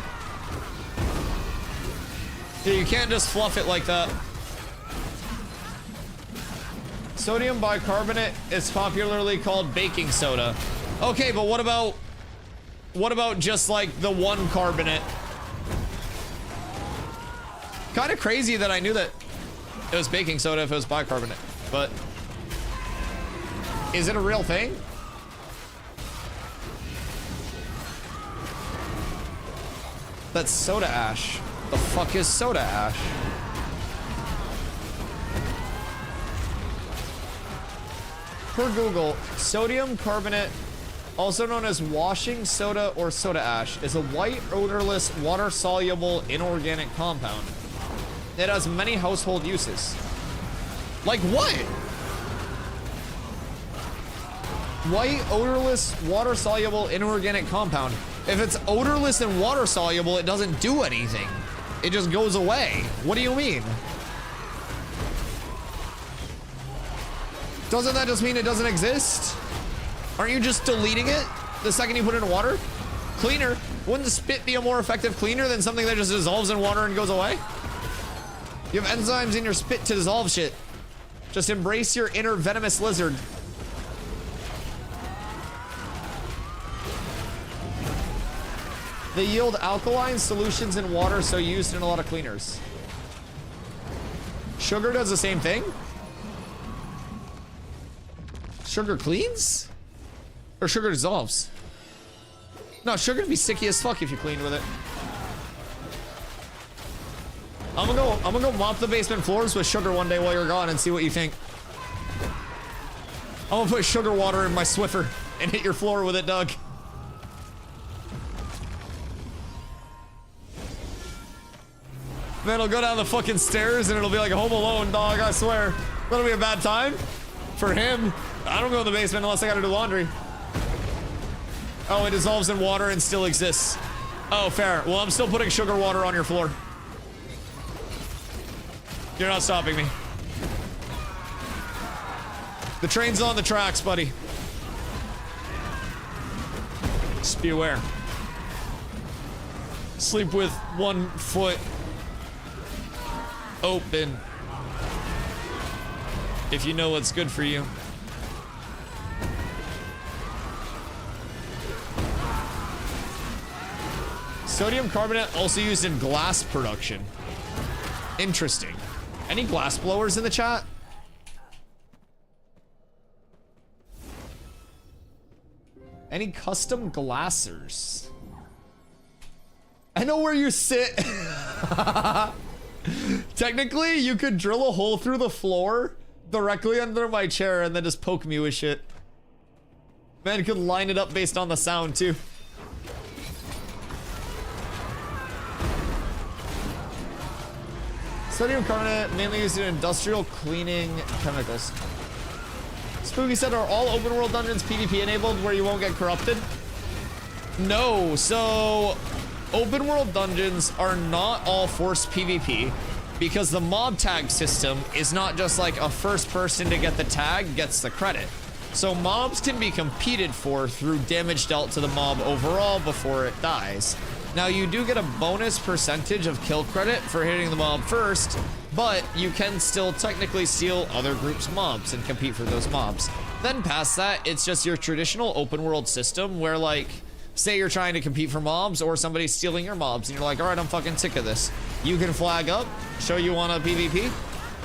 Yeah, you can't just fluff it like that. Sodium bicarbonate is popularly called baking soda. Okay, but what about just like the one carbonate? Kind of crazy that I knew that it was baking soda if it was bicarbonate, but is it a real thing? That's soda ash. The fuck is soda ash? Per Google, sodium carbonate, also known as washing soda or soda ash, is a white, odorless, water-soluble inorganic compound. It has many household uses. Like what? White, odorless, water-soluble, inorganic compound. If it's odorless and water-soluble, it doesn't do anything. It just goes away. What do you mean? Doesn't that just mean it doesn't exist? Aren't you just deleting it the second you put it in water? Cleaner. Wouldn't spit be a more effective cleaner than something that just dissolves in water and goes away? You have enzymes in your spit to dissolve shit. Just embrace your inner venomous lizard. They yield alkaline solutions in water, so used in a lot of cleaners. Sugar does the same thing? Sugar cleans? Or sugar dissolves? No, sugar would be sticky as fuck if you cleaned with it. I'm gonna go mop the basement floors with sugar one day while you're gone and see what you think. I'm gonna put sugar water in my Swiffer and hit your floor with it, Doug. Then I'll go down the fucking stairs and it'll be like a Home Alone, dog, I swear. That'll be a bad time for him. I don't go in the basement unless I gotta do laundry. Oh, it dissolves in water and still exists. Oh, fair. Well, I'm still putting sugar water on your floor. You're not stopping me. The train's on the tracks, buddy. Just be aware. Sleep with 1 foot open. If you know what's good for you. Sodium carbonate also used in glass production. Interesting. Any glass blowers in the chat? Any custom glassers? I know where you sit. Technically, you could drill a hole through the floor directly under my chair and then just poke me with shit. Man, could line it up based on the sound too. Sodium carbonate mainly used in industrial cleaning chemicals. Spooky said, are all open world dungeons PvP enabled where you won't get corrupted? No, so open world dungeons are not all forced PvP because the mob tag system is not just like a first person to get the tag gets the credit. So mobs can be competed for through damage dealt to the mob overall before it dies. Now you do get a bonus percentage of kill credit for hitting the mob first, but you can still technically steal other groups' mobs and compete for those mobs. Then past that, it's just your traditional open world system where like, say you're trying to compete for mobs or somebody's stealing your mobs and you're like, all right, I'm fucking sick of this. You can flag up, show you want a PvP,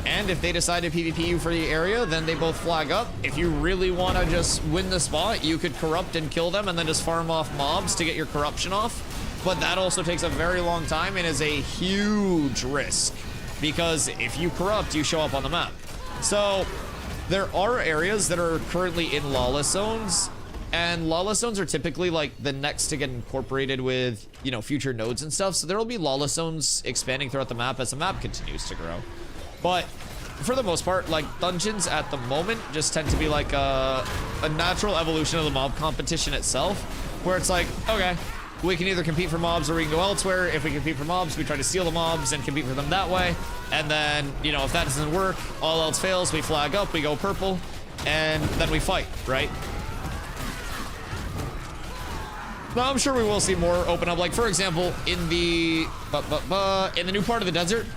and if they decide to PvP you for the area, then they both flag up. If you really want to just win the spot, you could corrupt and kill them and then just farm off mobs to get your corruption off. But that also takes a very long time and is a huge risk because if you corrupt, you show up on the map. So there are areas that are currently in lawless zones, and lawless zones are typically like the next to get incorporated with, you know, future nodes and stuff. So there will be lawless zones expanding throughout the map as the map continues to grow. But for the most part, like dungeons at the moment just tend to be like a natural evolution of the mob competition itself, where it's like, okay, we can either compete for mobs or we can go elsewhere. If we compete for mobs, we try to steal the mobs and compete for them that way. And then, you know, if that doesn't work, all else fails, we flag up, we go purple, and then we fight, right? Now, I'm sure we will see more open up. Like, for example, in the new part of the desert,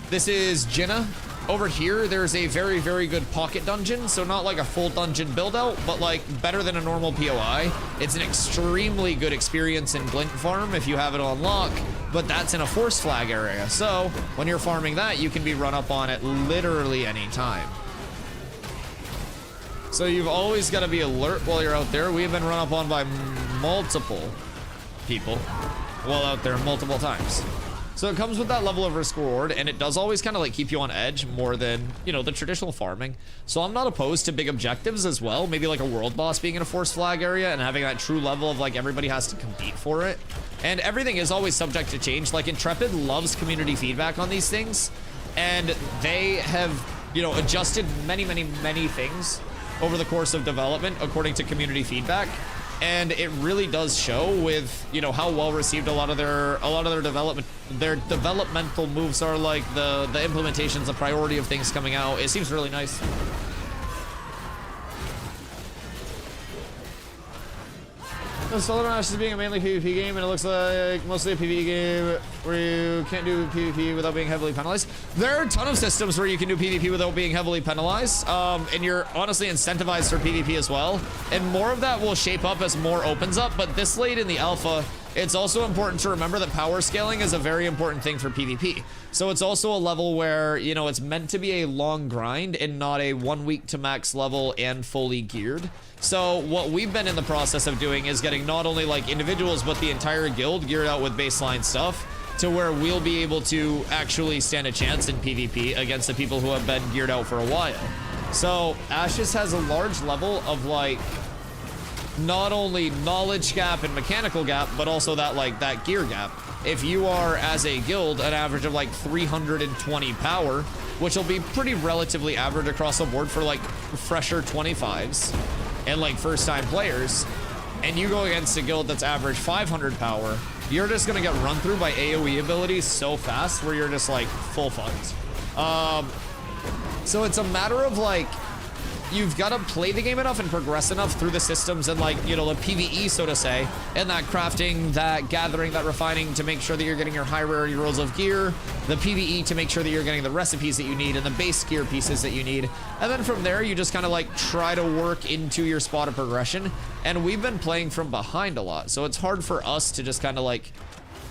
this is Jinnah. Over here, there's a very, very good pocket dungeon. So not like a full dungeon build out, but like better than a normal POI. It's an extremely good experience in Glint Farm if you have it on lock, but that's in a force flag area. So when you're farming that, you can be run up on at literally any time. So you've always got to be alert while you're out there. We've been run up on by multiple people while out there multiple times. So it comes with that level of risk reward, and it does always kind of like keep you on edge more than, you know, the traditional farming. So I'm not opposed to big objectives as well. Maybe like a world boss being in a force flag area and having that true level of like everybody has to compete for it. And everything is always subject to change. Like Intrepid loves community feedback on these things, and they have, you know, adjusted many things over the course of development according to community feedback. And it really does show with, you know, how well received a lot of their developmental moves are, like the implementations, the priority of things coming out. It seems really nice. Solar Ash is being a mainly PvP game, and it looks like mostly a PvE game where you can't do PvP without being heavily penalized. There are a ton of systems where you can do PvP without being heavily penalized, and you're honestly incentivized for PvP as well. And more of that will shape up as more opens up, but this late in the alpha, it's also important to remember that power scaling is a very important thing for PvP. So it's also a level where, you know, it's meant to be a long grind and not a 1 week to max level and fully geared. So what we've been in the process of doing is getting not only like individuals, but the entire guild geared out with baseline stuff to where we'll be able to actually stand a chance in PvP against the people who have been geared out for a while. So Ashes has a large level of like, not only knowledge gap and mechanical gap, but also that like that gear gap. If you are as a guild an average of like 320 power, which will be pretty relatively average across the board for like fresher 25s and like first time players, and you go against a guild that's average 500 power, you're just gonna get run through by AoE abilities so fast where you're just like full fucked. So it's a matter of like you've got to play the game enough and progress enough through the systems and like, you know, the PvE, so to say, and that crafting, that gathering, that refining to make sure that you're getting your high rarity rolls of gear, the PvE to make sure that you're getting the recipes that you need and the base gear pieces that you need. And then from there, you just kind of like try to work into your spot of progression. And we've been playing from behind a lot. So it's hard for us to just kind of like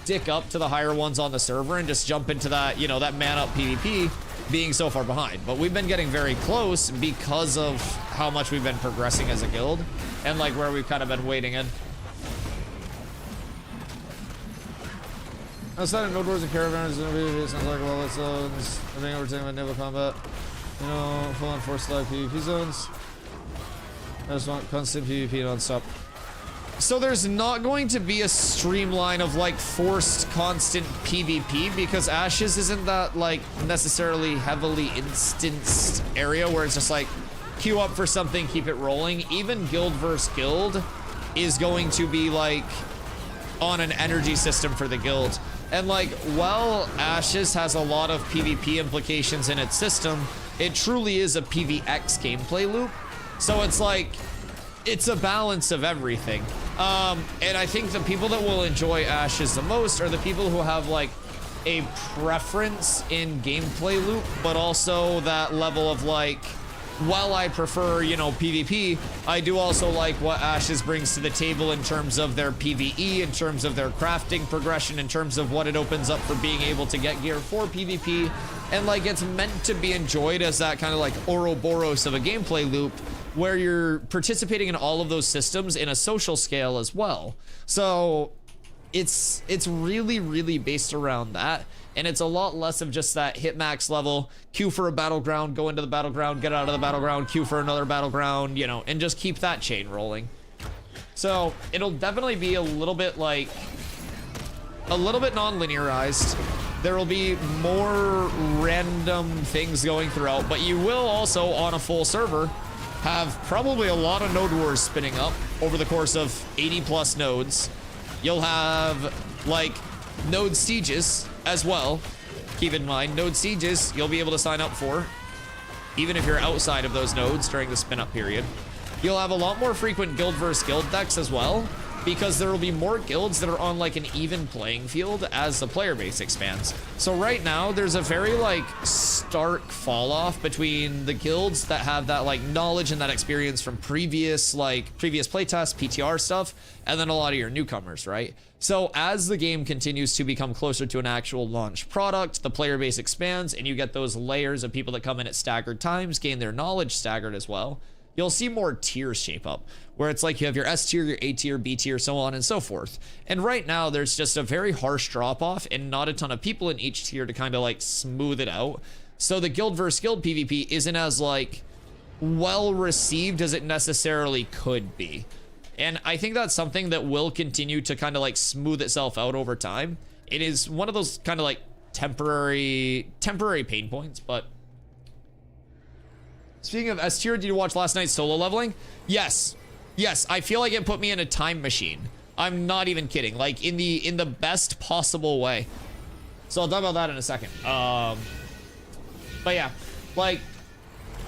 dick up to the higher ones on the server and just jump into that, you know, that man up PvP being so far behind. But we've been getting very close because of how much we've been progressing as a guild and like where we've kind of been waiting in. Outside of node wars and caravans, it sounds like well, it's being overtaken by naval combat. You know, full on force lag PvP zones. I just want constant PvP non-stop. So there's not going to be a streamline of like forced constant PvP because Ashes isn't that like necessarily heavily instanced area where it's just like queue up for something, keep it rolling. Even guild versus guild is going to be like on an energy system for the guild. And like, while Ashes has a lot of PvP implications in its system, it truly is a PvX gameplay loop. So it's like, it's a balance of everything. And I think the people that will enjoy Ashes the most are the people who have like a preference in gameplay loop, but also that level of like, while I prefer, you know, PvP, I do also like what Ashes brings to the table in terms of their PvE, in terms of their crafting progression, in terms of what it opens up for being able to get gear for PvP. And like, it's meant to be enjoyed as that kind of like Ouroboros of a gameplay loop where you're participating in all of those systems in a social scale as well. So it's really, really based around that. And it's a lot less of just that hit max level, queue for a battleground, go into the battleground, get out of the battleground, queue for another battleground, you know, and just keep that chain rolling. So it'll definitely be a little bit like, a little bit non-linearized. There will be more random things going throughout, but you will also, on a full server, have probably a lot of node wars spinning up over the course of 80 plus nodes. You'll have like node sieges as well. Keep in mind, node sieges you'll be able to sign up for even if you're outside of those nodes during the spin up period. You'll have a lot more frequent guild versus guild decks as well, because there will be more guilds that are on like an even playing field as the player base expands. So right now there's a very like stark fall off between the guilds that have that like knowledge and that experience from previous playtests, PTR stuff, and then a lot of your newcomers, right? So as the game continues to become closer to an actual launch product, the player base expands and you get those layers of people that come in at staggered times, gain their knowledge staggered as well. You'll see more tiers shape up, where it's like you have your S tier, your A tier, B tier, so on and so forth. And right now there's just a very harsh drop off and not a ton of people in each tier to kind of like smooth it out. So the guild versus guild PvP isn't as like well received as it necessarily could be. And I think that's something that will continue to kind of like smooth itself out over time. It is one of those kind of like temporary pain points, but speaking of S tier, did you watch last night's solo leveling? Yes. Yes, I feel like it put me in a time machine. I'm not even kidding. Like in the best possible way. So I'll talk about that in a second. But yeah, like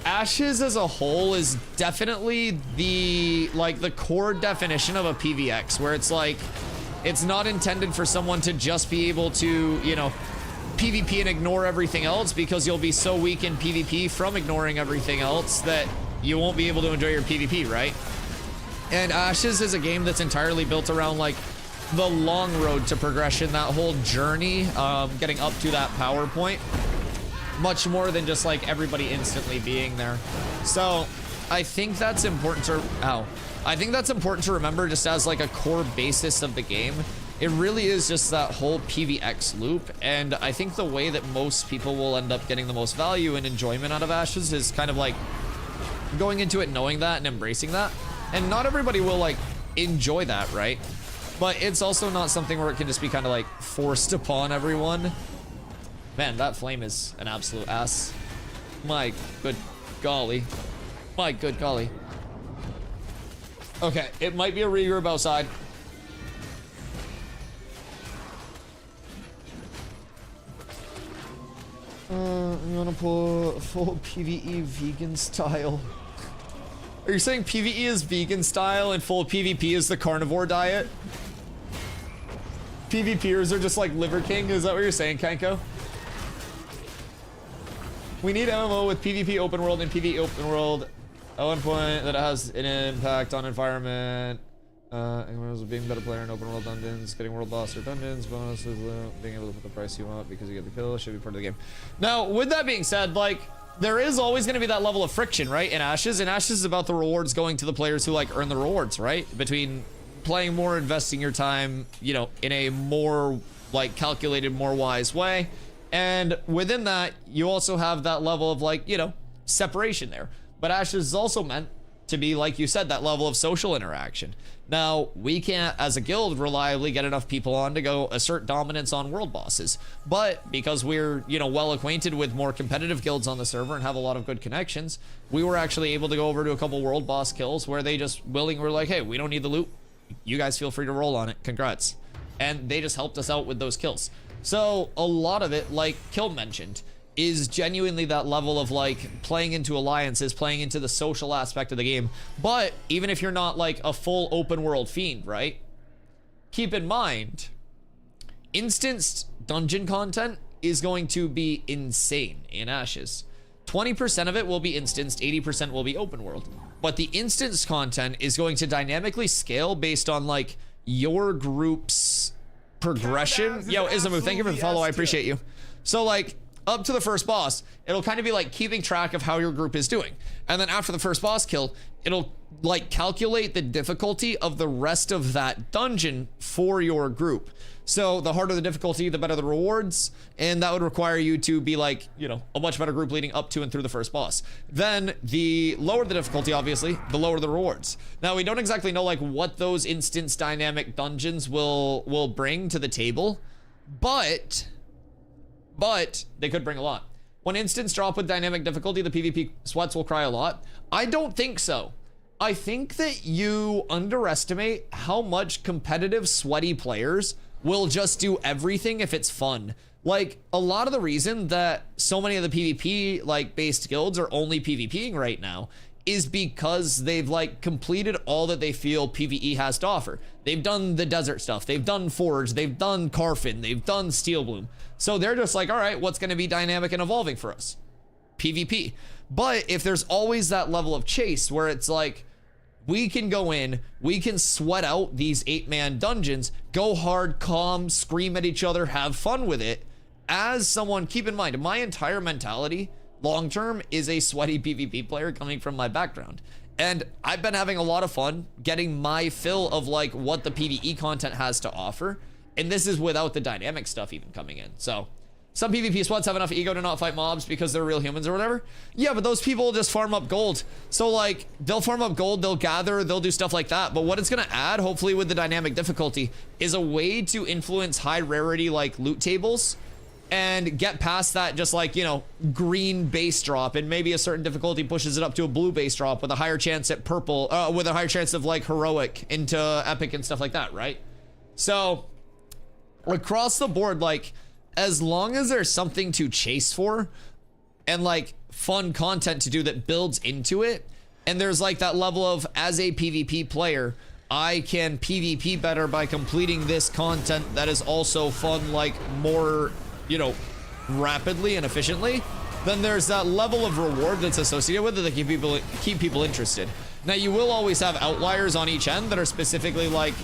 Ashes as a whole is definitely the core definition of a PvX, where it's like, it's not intended for someone to just be able to, you know, PvP and ignore everything else, because you'll be so weak in PvP from ignoring everything else that you won't be able to enjoy your PvP, right? And Ashes is a game that's entirely built around like the long road to progression, that whole journey, getting up to that power point, much more than just like everybody instantly being there. So I think that's important to, I think that's important to remember just as like a core basis of the game. It really is just that whole PvX loop, and I think the way that most people will end up getting the most value and enjoyment out of Ashes is kind of like going into it knowing that and embracing that. And not everybody will like enjoy that, right? But it's also not something where it can just be kind of like forced upon everyone. Man, that flame is an absolute ass. My good golly. My good golly. Okay, it might be a regroup outside. You wanna pull full PvE vegan style? Are you saying PvE is vegan style and full PvP is the carnivore diet? PvPers are just like Liver King? Is that what you're saying, Kanko? We need MMO with PvP open world and PvE open world at one point that has an impact on environment. Being a better player in open world dungeons, getting world boss or dungeons, bonuses, being able to put the price you want because you get the kill should be part of the game. Now, with that being said, like, there is always going to be that level of friction, right, in Ashes, and Ashes is about the rewards going to the players who, like, earn the rewards, right, between playing more, investing your time, you know, in a more, like, calculated, more wise way, and within that, you also have that level of, like, you know, separation there, but Ashes is also meant to be, like you said, that level of social interaction. Now, we can't, as a guild, reliably get enough people on to go assert dominance on world bosses. But because we're, you know, well acquainted with more competitive guilds on the server and have a lot of good connections, we were actually able to go over to a couple world boss kills where they just were like, hey, we don't need the loot. You guys feel free to roll on it. Congrats. And they just helped us out with those kills. So a lot of it, like Kill mentioned, is genuinely that level of like playing into alliances, playing into the social aspect of the game. But even if you're not like a full open world fiend, right? Keep in mind, instanced dungeon content is going to be insane in Ashes. 20% of it will be instanced, 80% will be open world. But the instance content is going to dynamically scale based on like your group's progression. Yo, Izamu, thank you for the follow. I appreciate you. So like, up to the first boss, it'll kind of be like keeping track of how your group is doing. And then after the first boss kill, it'll like calculate the difficulty of the rest of that dungeon for your group. So the harder the difficulty, the better the rewards. And that would require you to be like, you know, a much better group leading up to and through the first boss. Then the lower the difficulty, obviously, the lower the rewards. Now, we don't exactly know like what those instance dynamic dungeons will bring to the table, but they could bring a lot. When instants drop with dynamic difficulty, the PvP sweats will cry a lot. I don't think so. I think that you underestimate how much competitive sweaty players will just do everything if it's fun. Like, a lot of the reason that so many of the PvP like based guilds are only PvPing right now is because they've like completed all that they feel PvE has to offer. They've done the desert stuff, they've done Forge, they've done Carfin, they've done Steelbloom. So they're just like, all right, what's going to be dynamic and evolving for us? PvP. But if there's always that level of chase where it's like, we can go in, we can sweat out these 8-man dungeons, go hard, calm, scream at each other, have fun with it. As someone, keep in mind, my entire mentality long-term is a sweaty PvP player coming from my background. And I've been having a lot of fun getting my fill of like what the PvE content has to offer. And this is without the dynamic stuff even coming in. So some PvP sweats have enough ego to not fight mobs because they're real humans or whatever. Yeah, but those people just farm up gold. So like, they'll farm up gold, they'll gather, they'll do stuff like that. But what it's gonna add, hopefully with the dynamic difficulty, is a way to influence high rarity like loot tables and get past that just like, you know, green base drop, and maybe a certain difficulty pushes it up to a blue base drop with a higher chance at purple, with a higher chance of like heroic into epic and stuff like that, right? So across the board, like, as long as there's something to chase for and like fun content to do that builds into it, and there's like that level of, as a PvP player, I can PvP better by completing this content that is also fun, like more, you know, rapidly and efficiently, then there's that level of reward that's associated with it that keep people interested. Now, you will always have outliers on each end that are specifically like,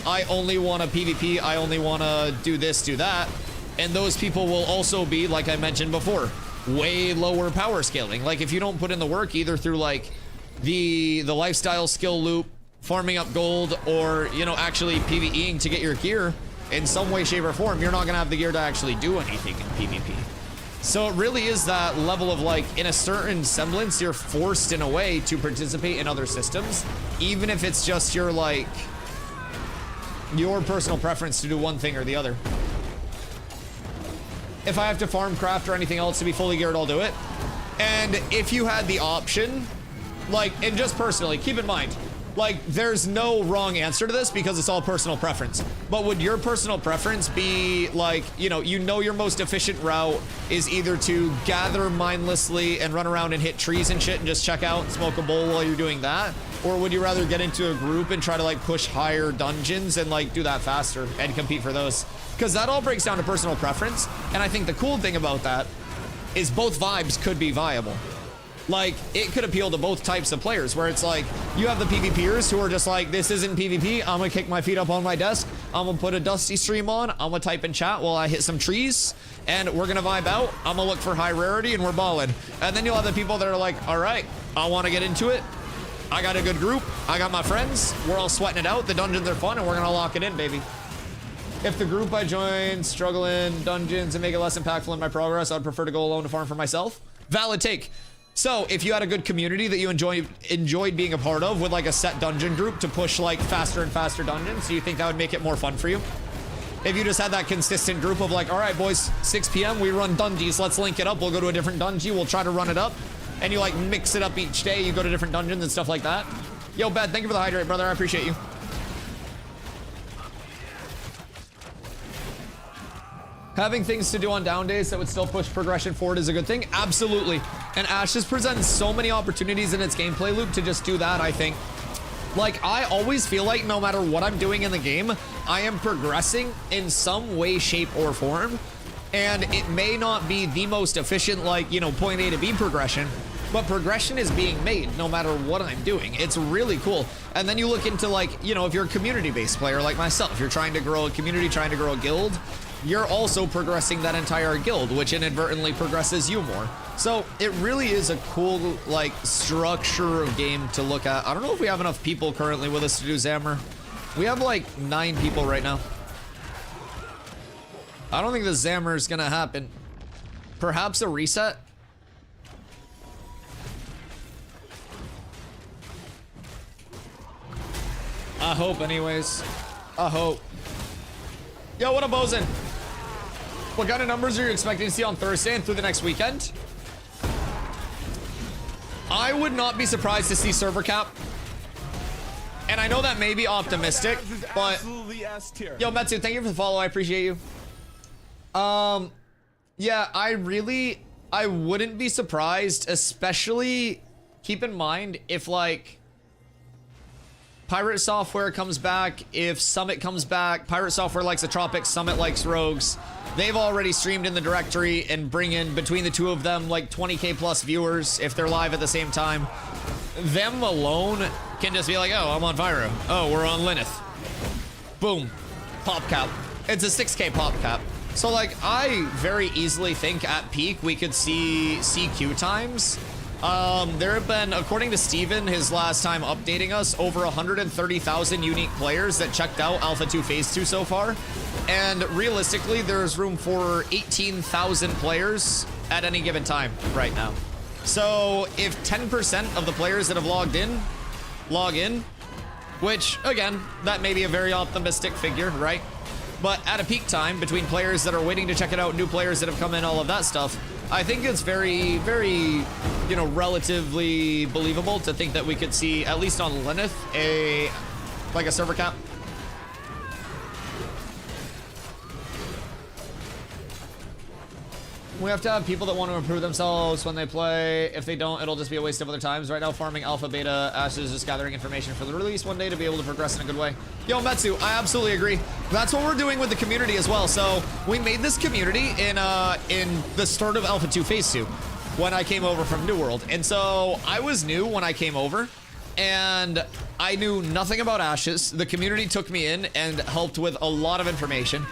I only want to PvP, I only want to do this, do that. And those people will also be, like I mentioned before, way lower power scaling. Like, if you don't put in the work either through like the lifestyle skill loop, farming up gold, or, you know, actually PvEing to get your gear in some way, shape, or form, you're not gonna have the gear to actually do anything in PvP. So it really is that level of like, in a certain semblance, you're forced in a way to participate in other systems, even if it's just your like, your personal preference to do one thing or the other. If I have to farm, craft, or anything else to be fully geared, I'll do it. And if you had the option, like, and just personally, keep in mind, Like, there's no wrong answer to this because it's all personal preference. But would your personal preference be like, you know your most efficient route is either to gather mindlessly and run around and hit trees and shit and just check out and smoke a bowl while you're doing that? Or would you rather get into a group and try to like push higher dungeons and like do that faster and compete for those? Because that all breaks down to personal preference. And I think the cool thing about that is both vibes could be viable. Like, it could appeal to both types of players, where it's like, you have the PvPers who are just like, this isn't PvP, I'm gonna kick my feet up on my desk, I'm gonna put a Dusty stream on, I'm gonna type in chat while I hit some trees, and we're gonna vibe out, I'm gonna look for high rarity, and we're balling. And then you'll have the people that are like, all right, I wanna get into it, I got a good group, I got my friends, we're all sweating it out, the dungeons are fun, and we're gonna lock it in, baby. If the group I join struggle in dungeons and make it less impactful in my progress, I'd prefer to go alone to farm for myself. Valid take. So if you had a good community that you enjoyed being a part of with like a set dungeon group to push like faster and faster dungeons, do you think that would make it more fun for you? If you just had that consistent group of like, all right, boys, 6 p.m. we run dungeons, let's link it up. We'll go to a different dungeon. We'll try to run it up. And you like mix it up each day. You go to different dungeons and stuff like that. Yo, Bed, thank you for the hydrate, brother. I appreciate you. Having things to do on down days that would still push progression forward is a good thing. Absolutely. And Ashes presents so many opportunities in its gameplay loop to just do that, I think. Like, I always feel like no matter what I'm doing in the game, I am progressing in some way, shape, or form. And it may not be the most efficient, like, you know, point A to B progression, but progression is being made no matter what I'm doing. It's really cool. And then you look into, like, you know, if you're a community-based player like myself, you're trying to grow a community, trying to grow a guild, you're also progressing that entire guild, which inadvertently progresses you more. So it really is a cool, like, structure of game to look at. I don't know if we have enough people currently with us to do Zammer. We have like 9 people right now. I don't think the Zammer is gonna happen. Perhaps a reset? I hope anyways. I hope. Yo, what up, Bozen? What kind of numbers are you expecting to see on Thursday and through the next weekend? I would not be surprised to see server cap. And I know that may be optimistic, but yo, Metsu, thank you for the follow. I appreciate you. Yeah, I wouldn't be surprised, especially keep in mind if like Pirate Software comes back, if Summit comes back. Pirate Software likes the Tropics, Summit likes Rogues. They've already streamed in the directory and bring in between the two of them like 20k plus viewers if they're live at the same time. Them alone can just be like, oh, I'm on Pyro. Oh, we're on Lineth. Boom. Pop cap. It's a 6k pop cap. So like, I very easily think at peak we could see CQ times. There have been, according to Steven, his last time updating us, over 130,000 unique players that checked out Alpha 2 Phase 2 so far. And realistically, there's room for 18,000 players at any given time right now. So if 10% of the players that have logged in, log in, which again, that may be a very optimistic figure, right? But at a peak time, between players that are waiting to check it out, new players that have come in, all of that stuff, I think it's very, very, you know, relatively believable to think that we could see, at least on Lineth, like a server cap. We have to have people that want to improve themselves when they play. If they don't, it'll just be a waste of other times. Right now, farming alpha, beta, Ashes, just gathering information for the release one day to be able to progress in a good way. Yo, Metsu, I absolutely agree. That's what we're doing with the community as well. So we made this community in the start of Alpha 2 Phase 2 when I came over from New World. And so I was new when I came over and I knew nothing about Ashes. The community took me in and helped with a lot of information.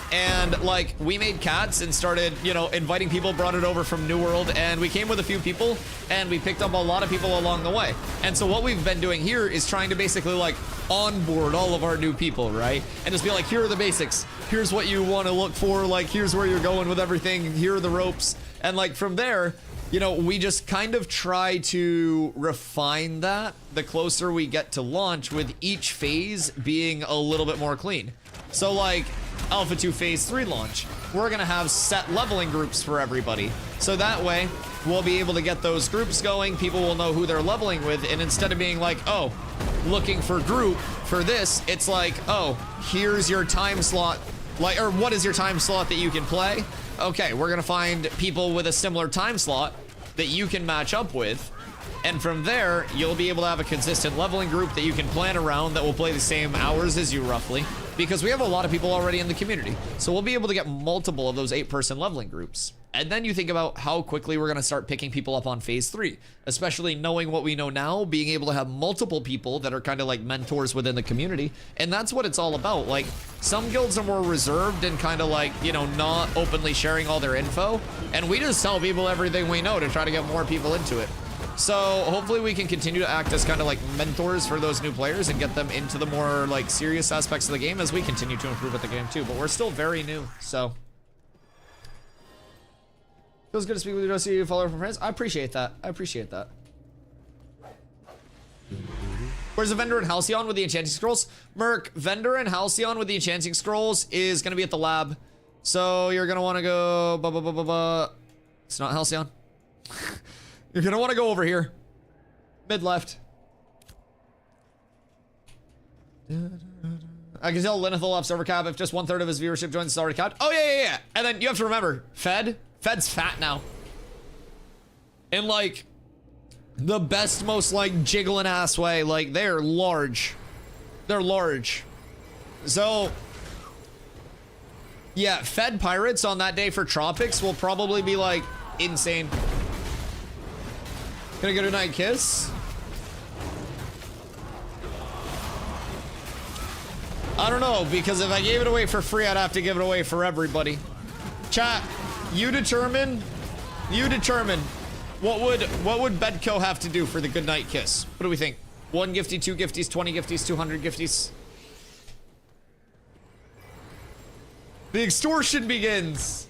And like, we made cats and started, you know, inviting people, brought it over from New World, and we came with a few people and we picked up a lot of people along the way. And so what we've been doing here is trying to basically like onboard all of our new people, right? And just be like, here are the basics. Here's what you want to look for. Like, here's where you're going with everything. Here are the ropes. And like from there, you know, we just kind of try to refine that the closer we get to launch, with each phase being a little bit more clean. So like, Alpha 2 Phase 3 launch. We're gonna have set leveling groups for everybody. So that way, we'll be able to get those groups going. People will know who they're leveling with, and instead of being like, oh, looking for group for this, it's like, oh, here's your time slot, like, or what is your time slot that you can play? Okay, we're gonna find people with a similar time slot that you can match up with. And from there, you'll be able to have a consistent leveling group that you can plan around that will play the same hours as you roughly, because we have a lot of people already in the community. So we'll be able to get multiple of those 8-person leveling groups. And then you think about how quickly we're gonna start picking people up on phase 3, especially knowing what we know now, being able to have multiple people that are kind of like mentors within the community. And that's what it's all about. Like, some guilds are more reserved and kind of like, you know, not openly sharing all their info. And we just tell people everything we know to try to get more people into it. So hopefully we can continue to act as kind of like mentors for those new players and get them into the more like serious aspects of the game as we continue to improve at the game too. But we're still very new, so. Feels good to speak with you, Dusty, follower from friends. I appreciate that. I appreciate that. Where's the vendor in Halcyon with the enchanting scrolls? Merc, vendor in Halcyon with the enchanting scrolls is gonna be at the lab. So you're gonna wanna go, It's not Halcyon. You're gonna wanna go over here. Mid left. I can tell Linethal left server cap if just 1/3 of his viewership joins the already capped. Oh yeah. And then you have to remember, Fed's fat now. In like the best, most like jiggling ass way. Like they're large. They're large. So yeah, Fed pirates on that day for Tropics will probably be like insane. Can I get a night kiss? I don't know, because if I gave it away for free, I'd have to give it away for everybody. Chat, you determine what would Bedco have to do for the good night kiss? What do we think? 1 gifty, 2 gifties, 20 gifties, 200 gifties. The extortion begins.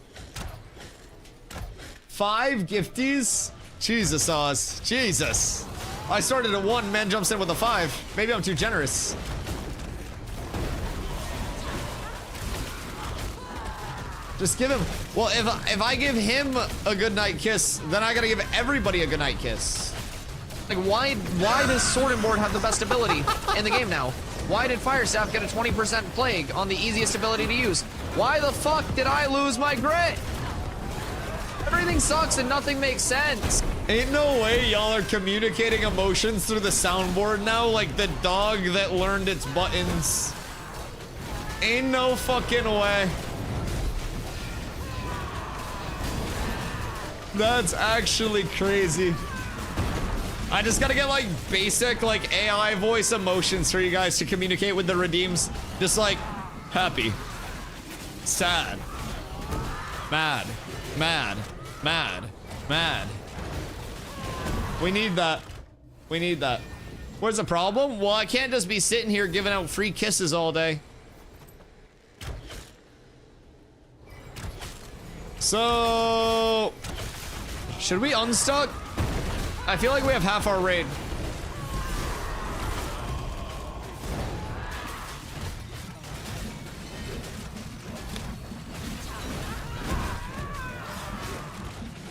5 gifties? Jesus, Oz. Jesus. I started at 1, man jumps in with a 5. Maybe I'm too generous. Just give him. Well, if I give him a good night kiss, then I gotta give everybody a good night kiss. Like, why does Sword and Board have the best ability in the game now? Why did Firestaff get a 20% plague on the easiest ability to use? Why the fuck did I lose my grit? Everything sucks and nothing makes sense. Ain't no way y'all are communicating emotions through the soundboard now like the dog that learned its buttons. Ain't no fucking way. That's actually crazy. I just gotta get like basic like AI voice emotions for you guys to communicate with the redeems. Just like happy, sad, mad, mad, mad, mad. We need that. We need that. Where's the problem? Well, I can't just be sitting here giving out free kisses all day. So, should we unstuck? I feel like we have half our raid.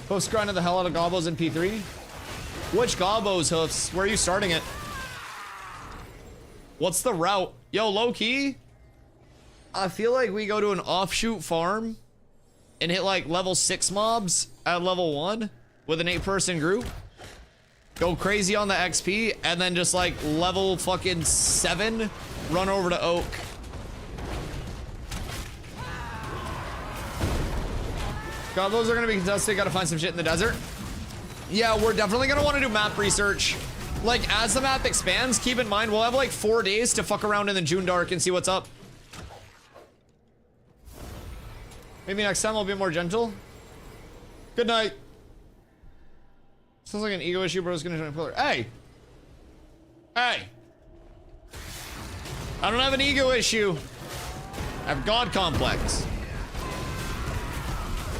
Post grind of the hell out of gobos in P3. Which gobos, Hoofs? Where are you starting it? What's the route? Yo, low key. I feel like we go to an offshoot farm and hit like level 6 mobs at level 1 with an 8-person group. Go crazy on the XP and then just like level fucking 7, run over to Oak. Gobos are gonna be contested, gotta find some shit in the desert. Yeah, we're definitely gonna wanna do map research. Like, as the map expands, keep in mind, we'll have like 4 days to fuck around in the June Dark and see what's up. Maybe next time I'll be more gentle. Good night. Sounds like an ego issue, bro's gonna join a pillar. Hey! Hey! I don't have an ego issue. I have God complex.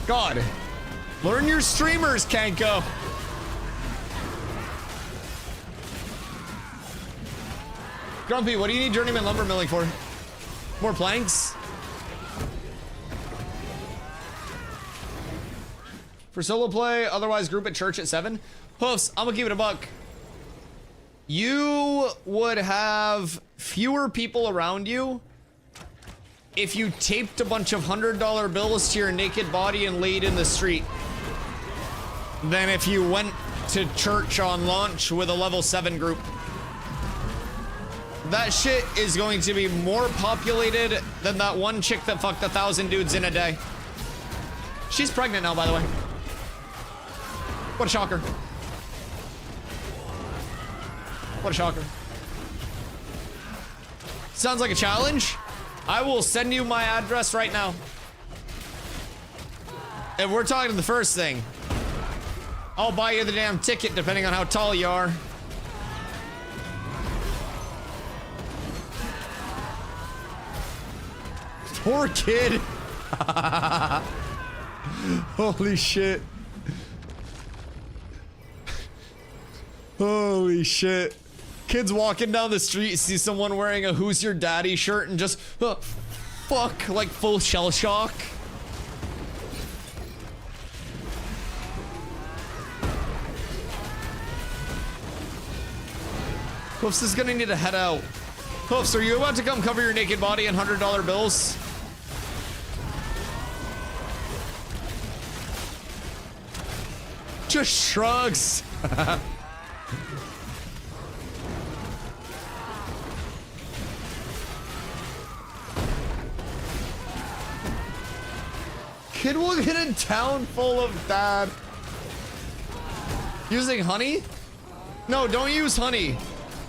God. Learn your streamers, Kanko. Grumpy, what do you need journeyman lumber milling for? More planks? for solo play, otherwise group at church at 7. Hoofs, I'm gonna keep it a buck. You would have fewer people around you if you taped a bunch of $100 bills to your naked body and laid in the street than if you went to church on launch with a level 7 group. That shit is going to be more populated than that one chick that fucked 1,000 dudes in a day. She's pregnant now, by the way. What a shocker. What a shocker. Sounds like a challenge. I will send you my address right now. If we're talking to the first thing, I'll buy you the damn ticket depending on how tall you are. Poor kid. Holy shit. Holy shit. Kids walking down the street, see someone wearing a "Who's Your Daddy" shirt and just, fuck, like full shell shock. Hoofs is gonna need to head out. Hoofs, are you about to come cover your naked body in $100 bills? Just shrugs. Kid will get a town full of dad. Using honey? No, don't use honey.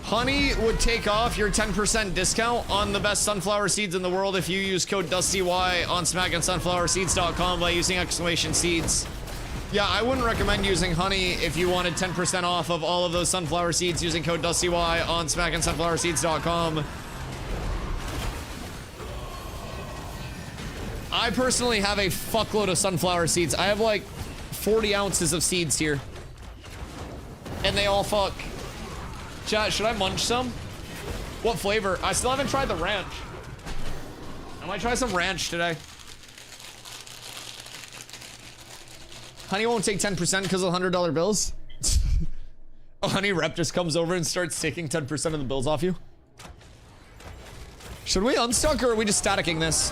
Honey would take off your 10% discount on the best sunflower seeds in the world if you use code DustyWhy on smackinsunflowerseeds.com by using exclamation seeds. Yeah, I wouldn't recommend using honey if you wanted 10% off of all of those sunflower seeds using code DustyWhy on smackinsunflowerseeds.com. I personally have a fuckload of sunflower seeds. I have like 40 ounces of seeds here. And they all fuck. Chat, should I munch some? What flavor? I still haven't tried the ranch. I might try some ranch today. Honey won't take 10% because of $100 bills. A honey rep just comes over and starts taking 10% of the bills off you. Should we unstuck or are we just staticking this?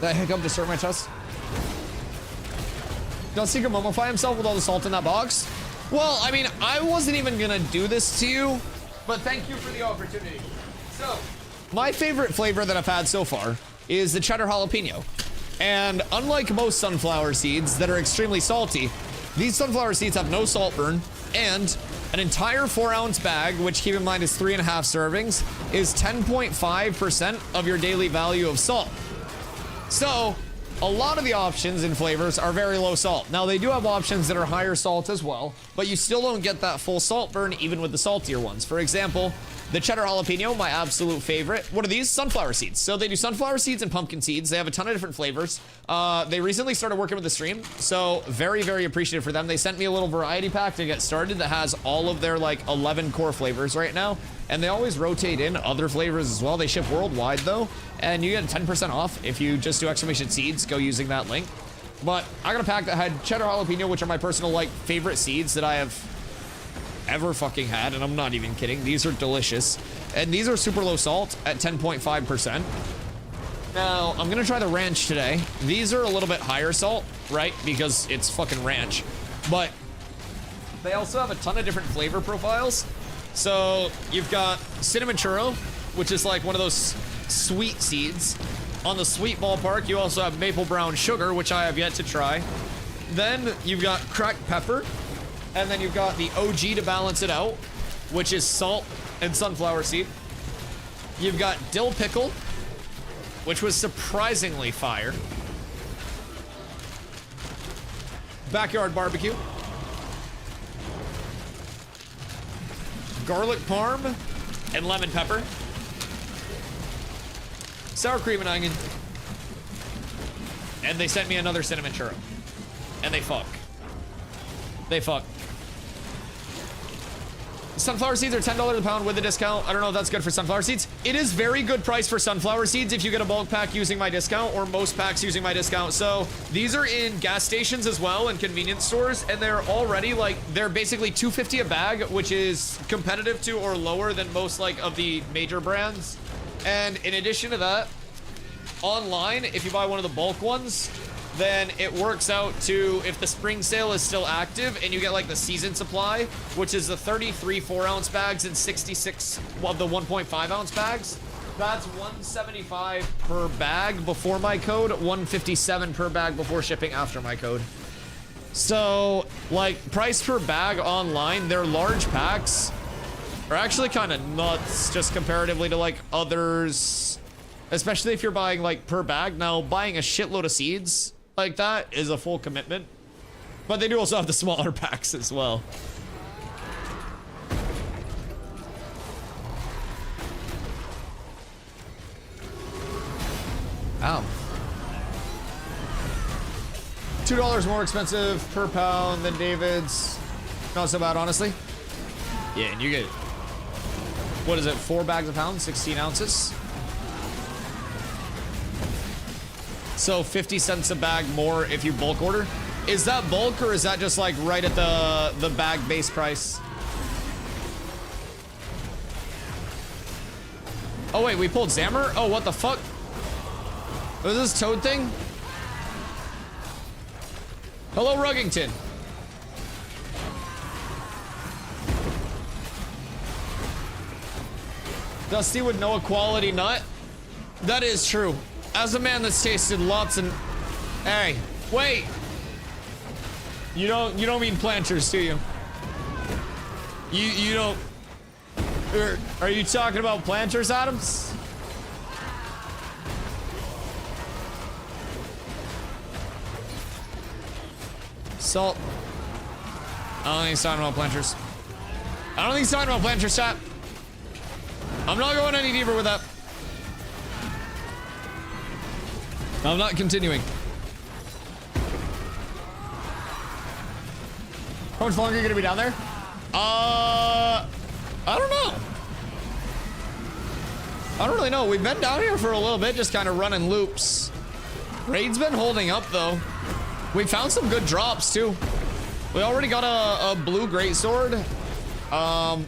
That hiccup just hurt my chest. Dusty can mummify himself with all the salt in that box? Well, I mean, I wasn't even gonna do this to you, but thank you for the opportunity. So, my favorite flavor that I've had so far is the cheddar jalapeno. And unlike most sunflower seeds that are extremely salty, these sunflower seeds have no salt burn, and an entire 4-ounce bag, which keep in mind is 3.5 servings, is 10.5% of your daily value of salt. So, a lot of the options in flavors are very low salt. Now, they do have options that are higher salt as well, but you still don't get that full salt burn even with the saltier ones. For example, the cheddar jalapeno, my absolute favorite. What are these? Sunflower seeds. So they do sunflower seeds and pumpkin seeds. They have a ton of different flavors. They recently started working with the stream, so very, very appreciative for them. They sent me a little variety pack to get started that has all of their like 11 core flavors right now. And they always rotate in other flavors as well. They ship worldwide though, and you get 10% off if you just do exclamation seeds, go using that link. But I got a pack that had cheddar jalapeno, which are my personal like favorite seeds that I have ever fucking had, and I'm not even kidding. These are delicious. And these are super low salt at 10.5%. Now, I'm gonna try the ranch today. These are a little bit higher salt, right? Because it's fucking ranch. But they also have a ton of different flavor profiles. So you've got cinnamon churro, which is like one of those sweet seeds. On the sweet ballpark, you also have maple brown sugar, which I have yet to try. Then you've got cracked pepper. And then you've got the OG to balance it out, which is salt and sunflower seed. You've got dill pickle, which was surprisingly fire. Backyard barbecue. Garlic parm and lemon pepper. Sour cream and onion. And they sent me another cinnamon churro. And they fuck. They fuck. sunflower seeds are $10 a pound with a discount. I don't know if that's good for sunflower seeds. It is very good price for sunflower seeds if you get a bulk pack using my discount, or most packs using my discount. So these are in gas stations as well and convenience stores, and they're already like, they're basically $2.50 a bag, which is competitive to or lower than most like of the major brands. And in addition to that, online, if you buy one of the bulk ones, then it works out to, if the spring sale is still active and you get like the season supply, which is the 33 4-ounce bags and 66 of the 1.5 ounce bags, that's $175 per bag before my code, $157 per bag before shipping after my code. So like price per bag online, their large packs are actually kind of nuts just comparatively to like others, especially if you're buying like per bag. Now buying a shitload of seeds like that is a full commitment, but they do also have the smaller packs as well. Ow. $2 more expensive per pound than David's. Not so bad, honestly. Yeah, and you get, what is it, 4 bags a pound, 16 ounces? So 50 cents a bag more if you bulk order. Is that bulk, or is that just like right at the bag base price? Oh wait, we pulled Zammer? Oh, what the fuck? Was this Toad thing? Hello, Ruggington. Dusty would know a quality nut. That is true. As a man that's tasted lots and... Hey, wait. You don't mean planters, do you? You don't... Are you talking about planters, Adams? Salt. I don't think he's talking about planters. I don't think he's talking about planters, chat. I'm not going any deeper with that. I'm not continuing. How much longer are you gonna be down there? I don't know. I don't really know. We've been down here for a little bit, just kind of running loops. Raid's been holding up though. We found some good drops too. We already got a blue greatsword. A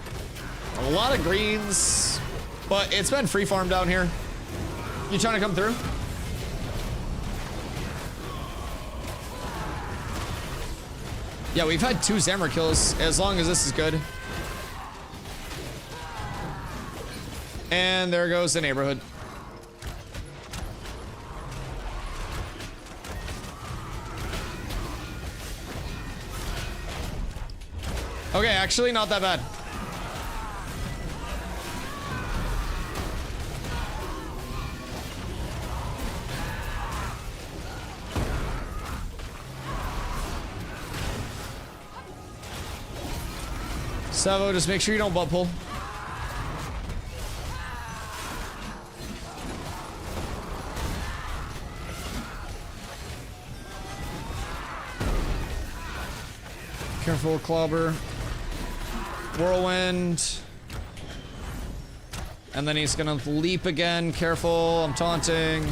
lot of greens, but it's been free farm down here. You trying to come through? Yeah, we've had 2 Zammer kills as long as this is good. And there goes the neighborhood. Okay, actually not that bad. Savo, just make sure you don't butt pull. Careful, clobber. Whirlwind. And then he's gonna leap again. Careful, I'm taunting. I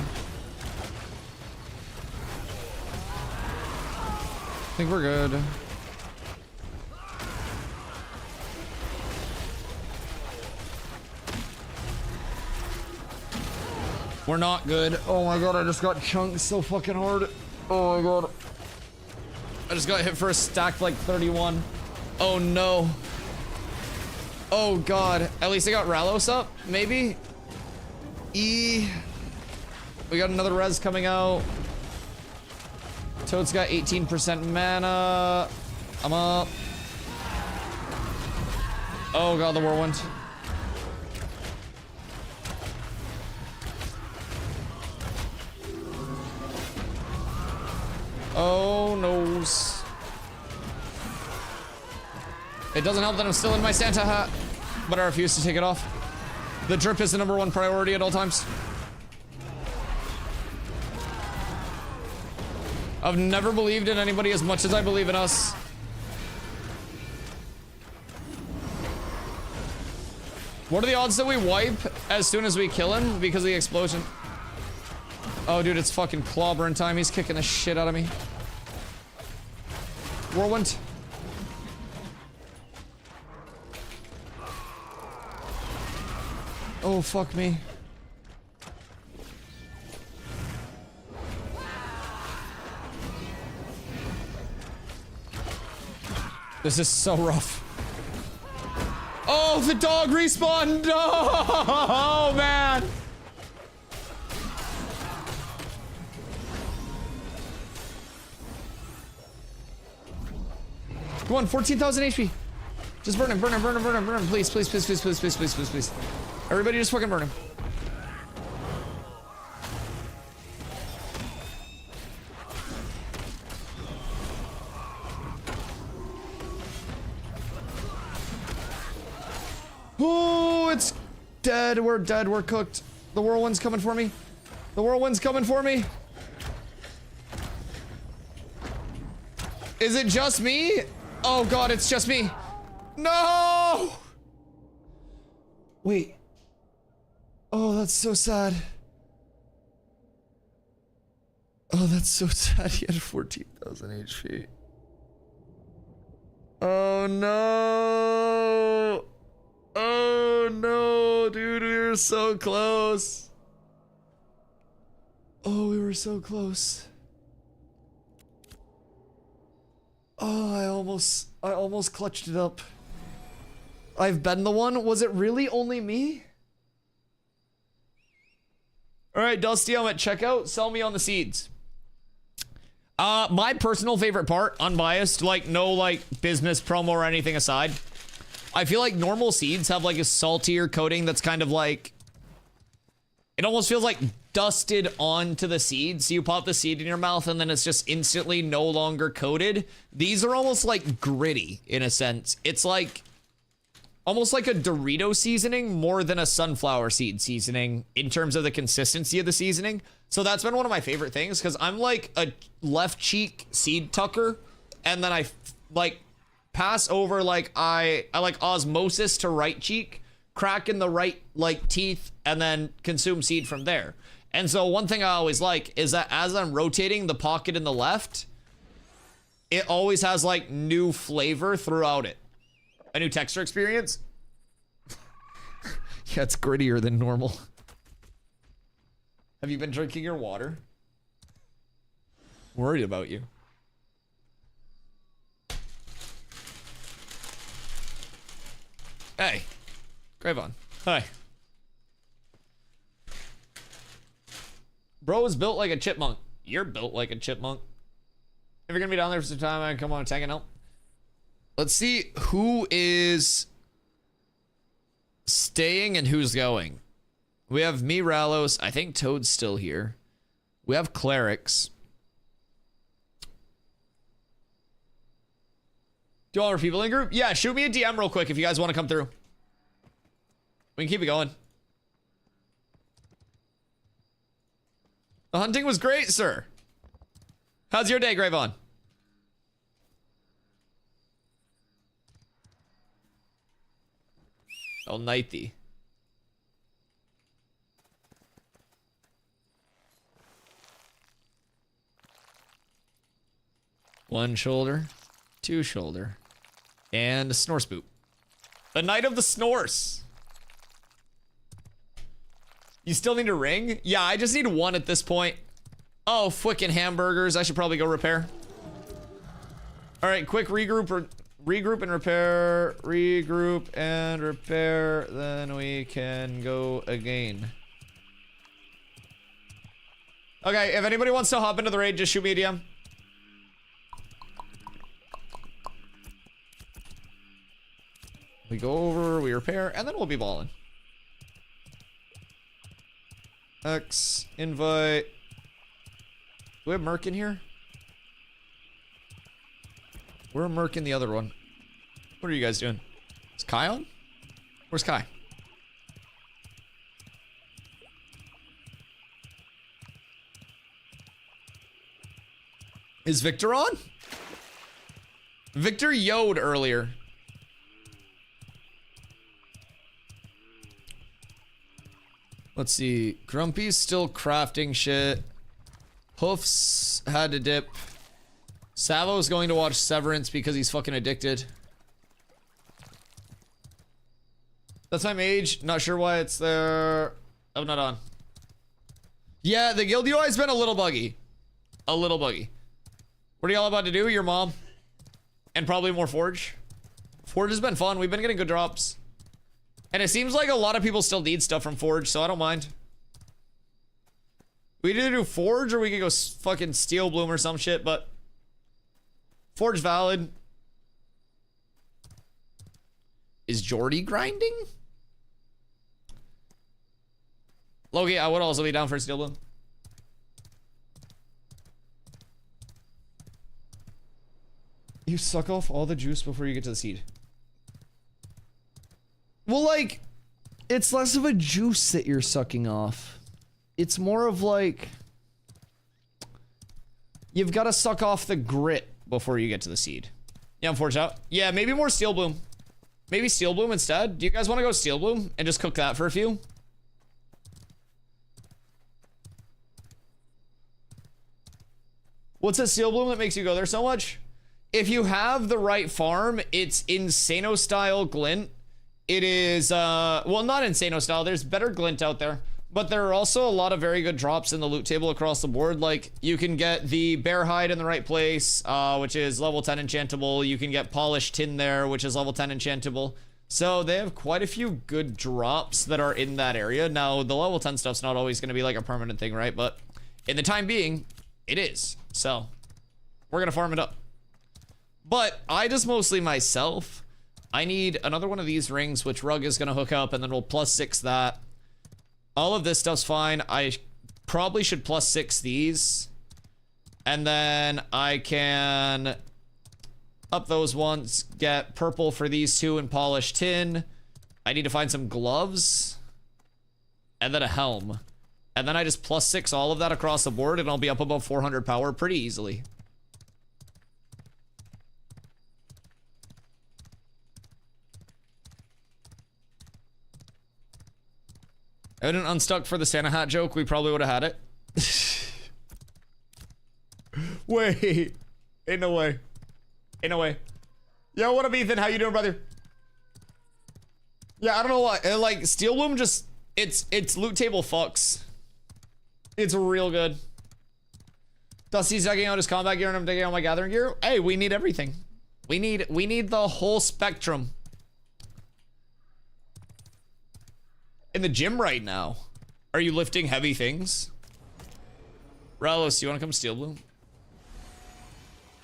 think we're good. We're not good. Oh my god, I just got chunked so fucking hard. Oh my god. I just got hit for a stack like 31. Oh no. Oh god. At least I got Ralos up, maybe? We got another res coming out. Toad's got 18% mana. I'm up. Oh god, the whirlwind. Oh, noes. It doesn't help that I'm still in my Santa hat, but I refuse to take it off. The drip is the #1 priority at all times. I've never believed in anybody as much as I believe in us. What are the odds that we wipe as soon as we kill him because of the explosion? Oh, dude, it's fucking clobbering time. He's kicking the shit out of me. Whirlwind. Oh, fuck me. This is so rough. Oh, the dog respawned! Oh, man! Come on, 14,000 HP. Just burn him, burn him, burn him, burn him, burn him. Please, please, please, please, please, please, please, please, please. Everybody just fucking burn him. Oh, it's dead. We're dead. We're cooked. The whirlwind's coming for me. The whirlwind's coming for me. Is it just me? Oh god, it's just me. No! Wait. Oh, that's so sad. Oh, that's so sad. He had 14,000 HP. Oh no. Oh no, dude, we were so close. Oh, we were so close. Oh, I almost clutched it up. I've been the one. Was it really only me? All right, Dusty, I'm at checkout. Sell me on the seeds. My personal favorite part, unbiased, like no like business promo or anything aside. I feel like normal seeds have like a saltier coating that's kind of like, it almost feels like dusted onto the seed. So you pop the seed in your mouth and then it's just instantly no longer coated. These are almost like gritty in a sense. It's like almost like a Dorito seasoning more than a sunflower seed seasoning in terms of the consistency of the seasoning. So that's been one of my favorite things because I'm like a left cheek seed tucker and then I like pass over like I like osmosis to right cheek, crack in the right like teeth, and then consume seed from there. And so one thing I always like is that as I'm rotating the pocket in the left, it always has like new flavor throughout it. A new texture experience. Yeah, it's grittier than normal. Have you been drinking your water? Worried about you. Hey, Gravon. Hi. Bro is built like a chipmunk. You're built like a chipmunk. If you're gonna be down there for some time, I can come on and tag it out. Let's see who is staying and who's going. We have me, Rallos. I think Toad's still here. We have clerics. Do all our people in group? Yeah, shoot me a DM real quick if you guys want to come through. We can keep it going. The hunting was great, sir. How's your day, Gravon? Oh, nighty. One shoulder, two shoulder, and a snore spoop. The night of the snores. You still need a ring? Yeah, I just need one at this point. Oh, frickin' hamburgers. I should probably go repair. All right, quick regroup and repair. Regroup and repair. Then we can go again. Okay, if anybody wants to hop into the raid, just shoot me a DM. We go over, we repair, and then we'll be balling. X, invite. Do we have Merc in here? We're Merc in the other one. What are you guys doing? Is Kai on? Where's Kai? Is Victor on? Victor yo'd earlier. Let's see. Grumpy's still crafting shit. Hoofs had to dip. Savo's going to watch Severance because he's fucking addicted. That's my mage. Not sure why it's there. Oh, not on. Yeah, the guild UI's been a little buggy. A little buggy. What are y'all about to do? Your mom? And probably more Forge. Forge has been fun. We've been getting good drops. And it seems like a lot of people still need stuff from Forge, so I don't mind. We could either do Forge or we could go fucking Steel Bloom or some shit, but Forge valid. Is Jordy grinding? Loki, I would also be down for Steel Bloom. You suck off all the juice before you get to the seed. Well, like, it's less of a juice that you're sucking off. It's more of like, you've got to suck off the grit before you get to the seed. Yeah, I'm forged out. Yeah, maybe more Steel Bloom. Maybe Steel Bloom instead. Do you guys want to go Steel Bloom and just cook that for a few? What's a Steel Bloom that makes you go there so much? If you have the right farm, it's Insano style glint. It is, well, not Insano style. There's better glint out there. But there are also a lot of very good drops in the loot table across the board. Like, you can get the bear hide in the right place, which is level 10 enchantable. You can get polished tin there, which is level 10 enchantable. So they have quite a few good drops that are in that area. Now, the level 10 stuff's not always going to be like a permanent thing, right? But in the time being, it is. So we're going to farm it up. But I just mostly myself. I need another one of these rings, which Rug is going to hook up, and then we'll +6 that. All of this stuff's fine. I probably should +6 these. And then I can up those ones, get purple for these two and polished tin. I need to find some gloves. And then a helm. And then I just +6 all of that across the board, and I'll be up above 400 power pretty easily. I didn't unstuck for the Santa hat joke, we probably would have had it. Wait. Ain't no way. Ain't no way. Yo, what up, Ethan? How you doing, brother? Yeah, I don't know why. Like, Steel Bloom just... It's loot table fucks. It's real good. Dusty's taking out his combat gear and I'm taking out my gathering gear. Hey, we need everything. We need the whole spectrum. In the gym right now. Are you lifting heavy things? Ralos, you wanna come Steel Bloom?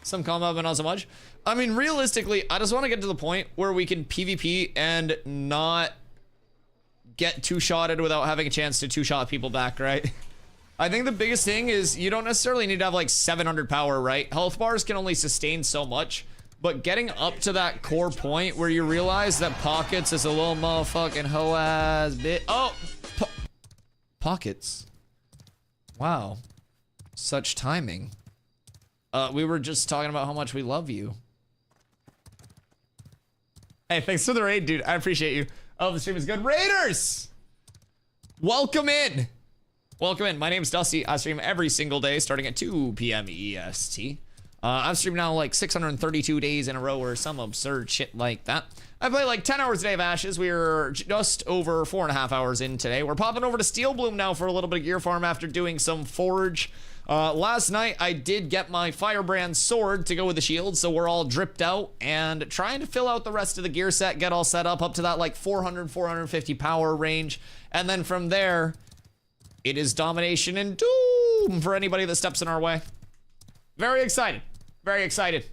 Some combat, but not so much. I mean, realistically, I just want to get to the point where we can PvP and not get two-shotted without having a chance to two-shot people back, right? I think the biggest thing is you don't necessarily need to have like 700 power, right? Health bars can only sustain so much, but getting up to that core point where you realize that Pockets is a little motherfucking hoe-ass bit. Oh! Pockets. Wow. Such timing. We were just talking about how much we love you. Hey, thanks for the raid, dude. I appreciate you. Oh, the stream is good. Raiders! Welcome in. Welcome in. My name's Dusty. I stream every single day starting at 2 p.m. EST. I've streamed now like 632 days in a row or some absurd shit like that. I play like 10 hours a day of Ashes. We're just over 4.5 hours in today. We're popping over to Steel Bloom now for a little bit of gear farm after doing some Forge. Last night I did get my Firebrand sword to go with the shield, so we're all dripped out and trying to fill out the rest of the gear set, get all set up to that like 400, 450 power range. And then from there, it is domination and doom for anybody that steps in our way. Very excited. Very excited.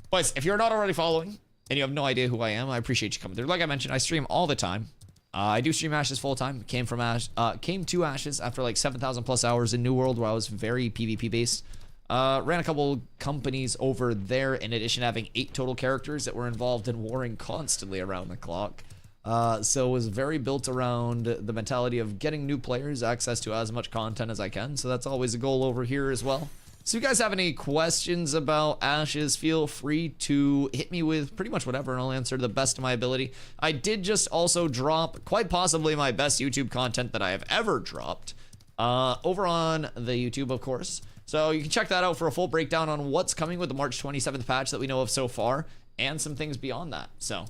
But if you're not already following and you have no idea who I am, I appreciate you coming through. Like I mentioned, I stream all the time. I do stream Ashes full time. Came to Ashes after like 7,000 plus hours in New World where I was very PvP based. Ran a couple companies over there in addition to having 8 total characters that were involved in warring constantly around the clock. So it was very built around the mentality of getting new players access to as much content as I can. So that's always a goal over here as well. So if you guys have any questions about Ashes, feel free to hit me with pretty much whatever, and I'll answer to the best of my ability. I did just also drop quite possibly my best YouTube content that I have ever dropped over on the YouTube, of course. So you can check that out for a full breakdown on what's coming with the March 27th patch that we know of so far, and some things beyond that. So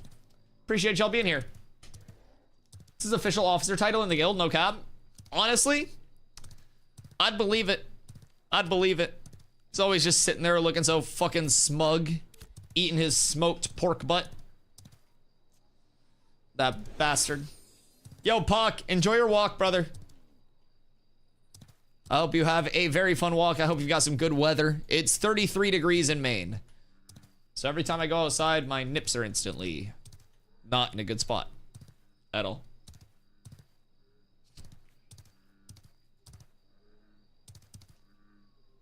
appreciate y'all being here. This is official officer title in the guild, no cap. Honestly, I'd believe it. I'd believe it. He's always just sitting there looking so fucking smug, eating his smoked pork butt. That bastard. Yo, Puck, enjoy your walk, brother. I hope you have a very fun walk. I hope you've got some good weather. It's 33 degrees in Maine. So every time I go outside, my nips are instantly not in a good spot at all.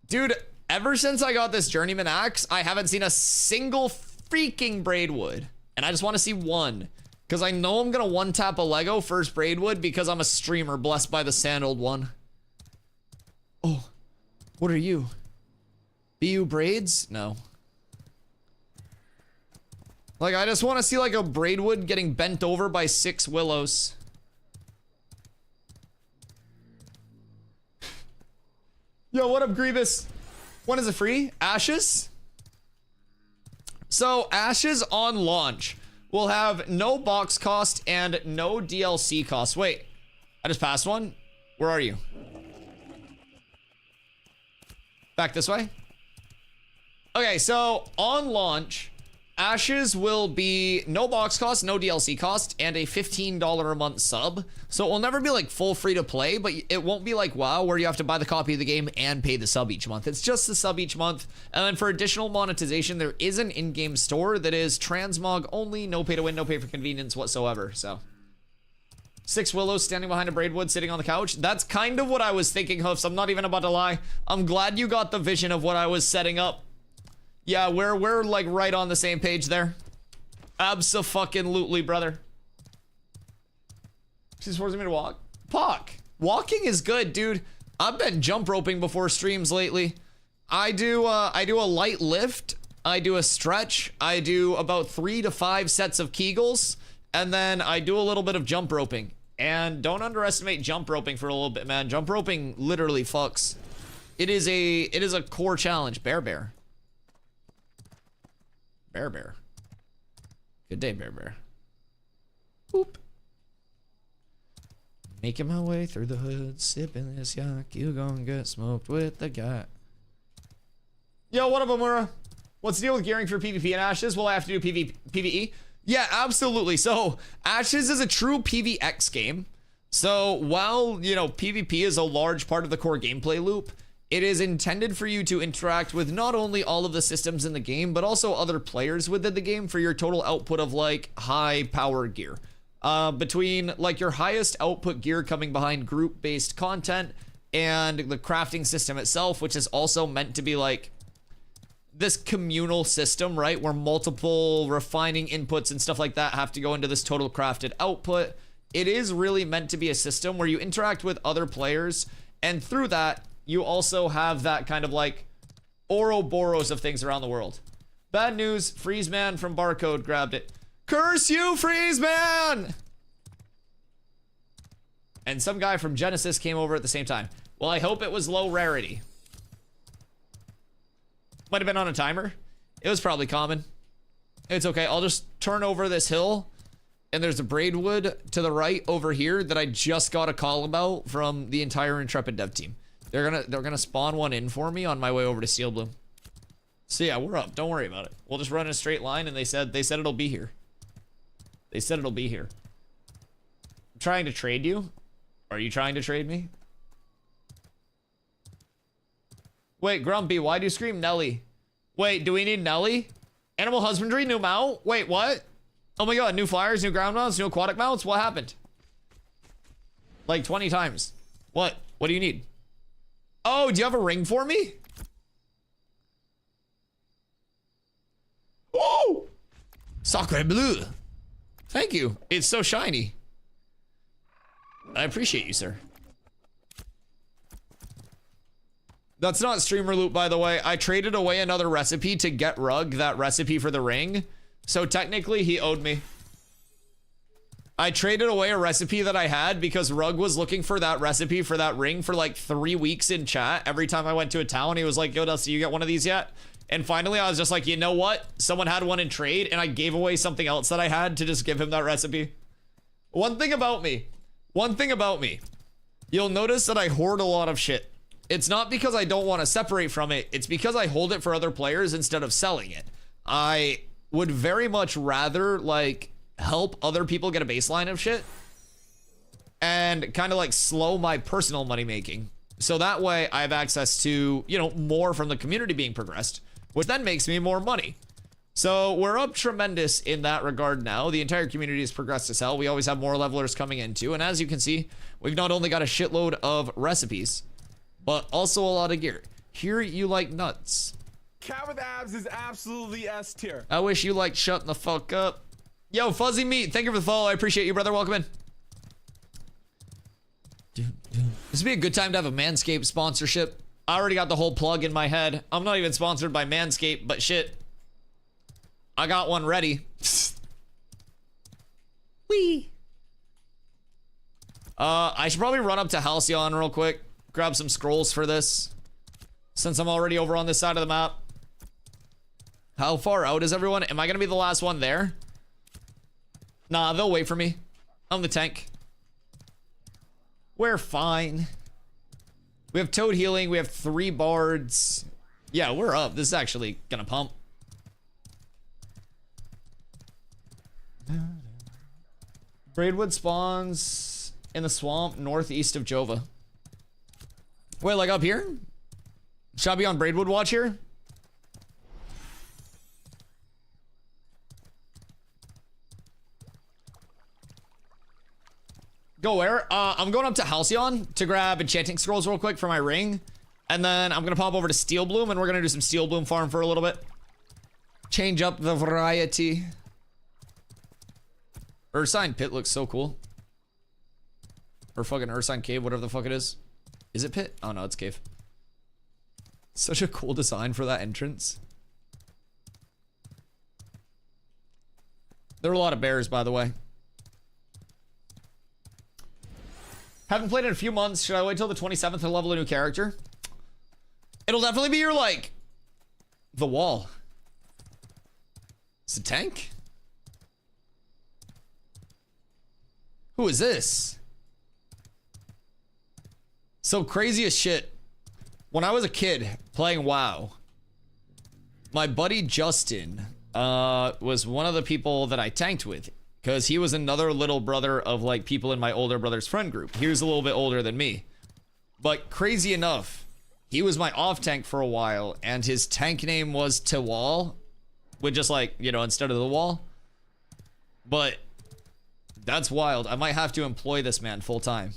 Dude, ever since I got this journeyman axe, I haven't seen a single freaking braidwood. And I just want to see one. Because I know I'm going to one-tap a Lego first braidwood because I'm a streamer blessed by the sandaled one. Oh, what are you? BU braids? No. Like, I just want to see like a braidwood getting bent over by 6 willows. Yo, what up, Grievous? When is it free? Ashes? So, Ashes on launch will have no box cost and no DLC cost. Wait, I just passed one? Where are you? Back this way? Okay, so on launch, Ashes will be no box cost, no DLC cost, and a $15 a month sub. So it will never be like full free to play, but it won't be like WoW where you have to buy the copy of the game and pay the sub each month. It's just the sub each month. And then for additional monetization, there is an in-game store that is transmog only, no pay to win, no pay for convenience whatsoever. So 6 willows standing behind a braidwood sitting on the couch. That's kind of what I was thinking, Hoofs. I'm not even about to lie. I'm glad you got the vision of what I was setting up. Yeah, we're like right on the same page there. Abso-fucking-lutely, brother. She's forcing me to walk. Puck, walking is good, dude. I've been jump roping before streams lately. I do a light lift. I do a stretch. I do about 3 to 5 sets of Kegels, and then I do a little bit of jump roping. And don't underestimate jump roping for a little bit, man. Jump roping literally fucks. It is a core challenge. Bear. Bear. Good day, Bear. Boop. Making my way through the hood, sipping this yak. You gon' get smoked with the guy. Yo, what up, Amura? What's the deal with gearing for PvP and Ashes? Will I have to do PvE? Yeah, absolutely. So, Ashes is a true PvX game. So, while, you know, PvP is a large part of the core gameplay loop, it is intended for you to interact with not only all of the systems in the game, but also other players within the game for your total output of, like, high power gear. Between, like, your highest output gear coming behind group-based content and the crafting system itself, which is also meant to be, like, this communal system, right? Where multiple refining inputs and stuff like that have to go into this total crafted output. It is really meant to be a system where you interact with other players, and through that, you also have that kind of like Ouroboros of things around the world. Bad news, Freeze Man from Barcode grabbed it. Curse you, Freeze Man! And some guy from Genesis came over at the same time. Well, I hope it was low rarity. Might have been on a timer. It was probably common. It's okay, I'll just turn over this hill, and there's a braidwood to the right over here that I just got a call about from the entire Intrepid dev team. They're gonna spawn one in for me on my way over to Steel Bloom. So yeah, we're up. Don't worry about it. We'll just run in a straight line, and they said it'll be here. They said it'll be here. I'm trying to trade you. Are you trying to trade me? Wait, Grumpy, why do you scream Nelly? Wait, do we need Nelly? Animal husbandry, new mount? Wait, what? Oh my god, new flyers, new ground mounts, new aquatic mounts? What happened? Like 20 times. What? What do you need? Oh, do you have a ring for me? Oh! Sacre bleu. Thank you. It's so shiny. I appreciate you, sir. That's not streamer loot, by the way. I traded away another recipe to get Rug that recipe for the ring. So technically, he owed me. I traded away a recipe that I had because Rug was looking for that recipe for that ring for like 3 weeks in chat. Every time I went to a town, he was like, yo, Dusty, you get one of these yet? And finally, I was just like, you know what? Someone had one in trade, and I gave away something else that I had to just give him that recipe. One thing about me. You'll notice that I hoard a lot of shit. It's not because I don't want to separate from it. It's because I hold it for other players instead of selling it. I would very much rather, like, help other people get a baseline of shit and kind of, like, slow my personal money making. So that way, I have access to, you know, more from the community being progressed, which then makes me more money. So we're up tremendous in that regard now. The entire community has progressed as hell. We always have more levelers coming in too. And as you can see, we've not only got a shitload of recipes, but also a lot of gear. Here you like nuts. Cat with abs is absolutely S tier. I wish you liked shutting the fuck up. Yo, Fuzzy Meat, thank you for the follow. I appreciate you, brother. Welcome in. This would be a good time to have a Manscaped sponsorship. I already got the whole plug in my head. I'm not even sponsored by Manscaped, but shit. I got one ready. Wee. I should probably run up to Halcyon real quick. Grab some scrolls for this. Since I'm already over on this side of the map. How far out is everyone? Am I gonna be the last one there? Nah, they'll wait for me. I'm the tank. We're fine. We have Toad healing. We have 3 bards. Yeah, we're up. This is actually gonna pump. Braidwood spawns in the swamp northeast of Jova. Wait, like up here? Should I be on Braidwood watch here? Go where? I'm going up to Halcyon to grab enchanting scrolls real quick for my ring. And then I'm gonna pop over to Steel Bloom and we're gonna do some Steel Bloom farm for a little bit. Change up the variety. Ursine Pit looks so cool. Or fucking Ursine Cave, whatever the fuck it is. Is it Pit? Oh no, it's Cave. Such a cool design for that entrance. There are a lot of bears, by the way. Haven't played in a few months. Should I wait till the 27th to level a new character? It'll definitely be your, like, the wall. It's a tank? Who is this? So crazy as shit. When I was a kid playing WoW, my buddy Justin was one of the people that I tanked with because he was another little brother of like people in my older brother's friend group. He was a little bit older than me. But crazy enough, he was my off tank for a while and his tank name was Tawal, with just like, you know, instead of the wall. But that's wild. I might have to employ this man full time.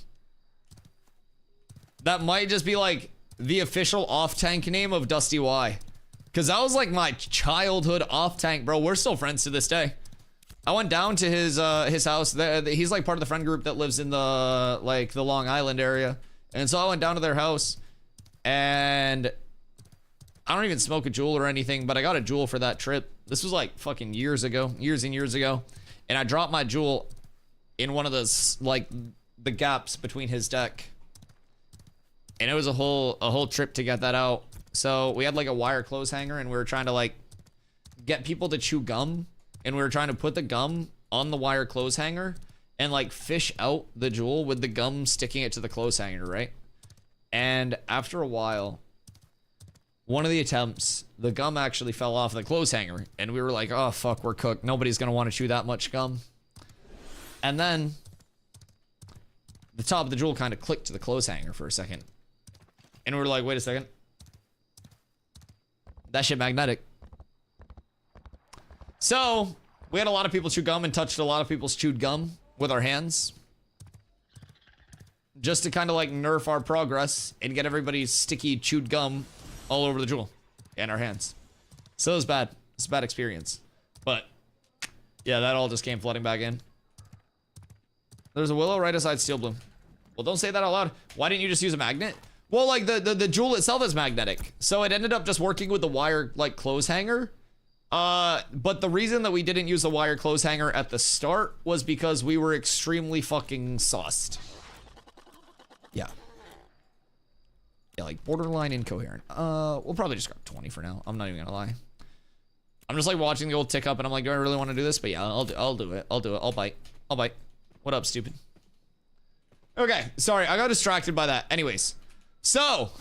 That might just be like the official off tank name of DustyWhy. Cause that was like my childhood off tank, bro. We're still friends to this day. I went down to his house. He's like part of the friend group that lives in the like the Long Island area. And so I went down to their house and I don't even smoke a jewel or anything, but I got a jewel for that trip. This was like fucking years ago, years and years ago. And I dropped my jewel in one of those like the gaps between his deck. And it was a whole trip to get that out. So we had like a wire clothes hanger and we were trying to like get people to chew gum. And we were trying to put the gum on the wire clothes hanger and like fish out the jewel with the gum sticking it to the clothes hanger, right? And after a while, one of the attempts, the gum actually fell off the clothes hanger. And we were like, oh fuck, we're cooked. Nobody's gonna want to chew that much gum. And then the top of the jewel kind of clicked to the clothes hanger for a second. And we were like, wait a second. That shit magnetic. So we had a lot of people chew gum and touched a lot of people's chewed gum with our hands. Just to kind of like nerf our progress and get everybody's sticky chewed gum all over the jewel and our hands. So it was bad. It's a bad experience. But yeah, that all just came flooding back in. There's a willow right aside Steel Bloom. Well, don't say that out loud. Why didn't you just use a magnet? Well, like the jewel itself is magnetic, so it ended up just working with the wire like clothes hanger. But the reason that we didn't use the wire clothes hanger at the start was because we were extremely fucking sauced. Yeah. Yeah, like borderline incoherent. We'll probably just grab 20 for now. I'm not even gonna lie. I'm just like watching the old tick up and I'm like, do I really want to do this? But yeah, I'll do it. I'll bite. What up, stupid? Okay, sorry, I got distracted by that. Anyways, so,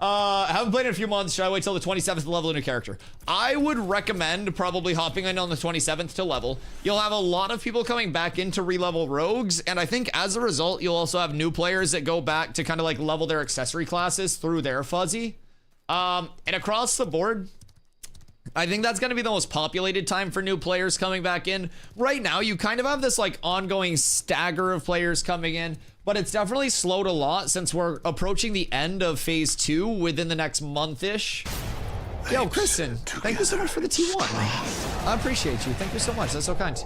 haven't played in a few months. Should I wait till the 27th to level a new character? I would recommend probably hopping in on the 27th to level. You'll have a lot of people coming back in to re-level rogues, and I think as a result, you'll also have new players that go back to kind of like level their accessory classes through their fuzzy. And across the board, I think that's going to be the most populated time for new players coming back in. Right now, you kind of have this like ongoing stagger of players coming in, but it's definitely slowed a lot since we're approaching the end of phase 2 within the next month-ish. Yo, Kristen, thank you so much for the T1. I appreciate you. Thank you so much. That's so kind.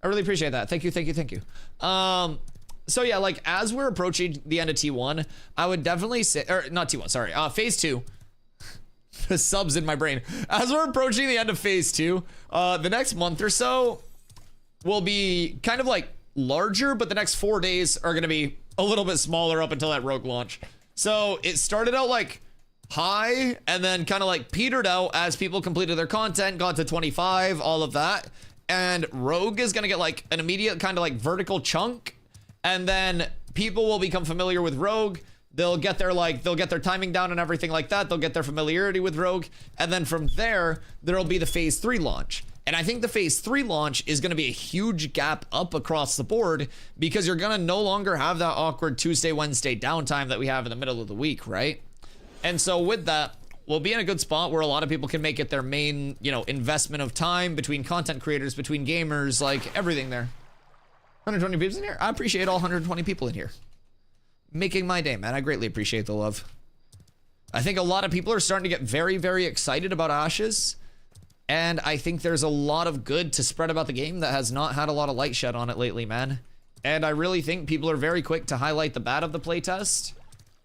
I really appreciate that. Thank you. So yeah, like as we're approaching the end of T1, I would definitely say, or not T1, sorry, phase 2. The subs in my brain. As we're approaching the end of phase 2, the next month or so will be kind of like larger, but the next 4 days are going to be a little bit smaller up until that rogue launch. So it started out like high and then kind of like petered out as people completed their content, got to 25, all of that. And rogue is going to get like an immediate kind of like vertical chunk. And then people will become familiar with rogue. They'll get their timing down and everything like that. They'll get their familiarity with rogue. And then from there'll be the phase 3 launch. And I think the phase 3 launch is going to be a huge gap up across the board because you're going to no longer have that awkward Tuesday, Wednesday downtime that we have in the middle of the week, right? And so with that, we'll be in a good spot where a lot of people can make it their main, investment of time between content creators, between gamers, like everything there. 120 people in here. I appreciate all 120 people in here. Making my day, man. I greatly appreciate the love. I think a lot of people are starting to get very, very excited about Ashes. And I think there's a lot of good to spread about the game that has not had a lot of light shed on it lately, man. And I really think people are very quick to highlight the bad of the playtest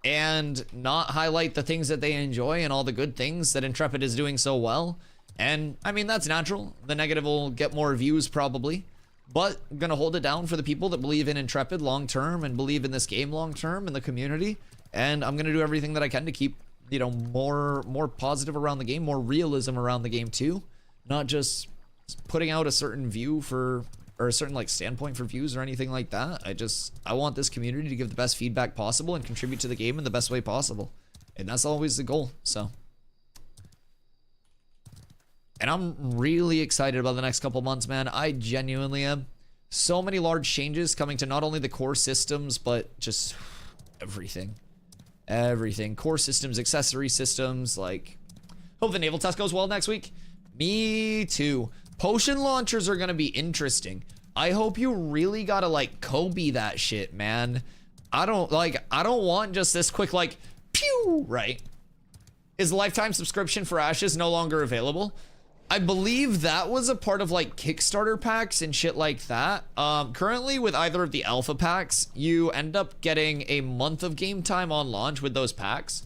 and not highlight the things that they enjoy and all the good things that Intrepid is doing so well. And I mean, that's natural. The negative will get more views probably, but I'm gonna hold it down for the people that believe in Intrepid long term and believe in this game long term and the community. And I'm gonna do everything that I can to keep, more positive around the game, more realism around the game too. Not just putting out a certain view or a certain like standpoint for views or anything like that. I want this community to give the best feedback possible and contribute to the game in the best way possible. And that's always the goal, so. And I'm really excited about the next couple months, man. I genuinely am. So many large changes coming to not only the core systems, but just everything. Everything. Core systems, accessory systems, like. Hope the naval test goes well next week. Me too. Potion launchers are gonna be interesting. I hope you really gotta like Kobe that shit, man. I don't want just this quick like pew, right? Is lifetime subscription for Ashes no longer available? I believe that was a part of like Kickstarter packs and shit like that. Currently with either of the alpha packs, you end up getting a month of game time on launch with those packs.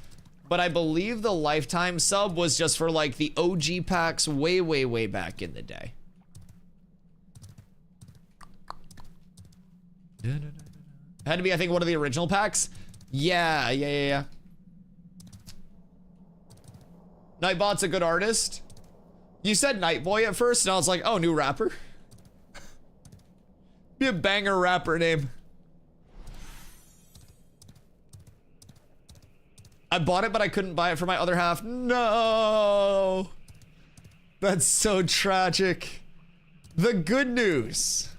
But I believe the lifetime sub was just for like the OG packs way, way, way back in the day. Had to be, I think, one of the original packs. Yeah. Nightbot's a good artist. You said Nightboy at first, and I was like, oh, new rapper. Be a banger rapper name. I bought it, but I couldn't buy it for my other half. No. That's so tragic. The good news.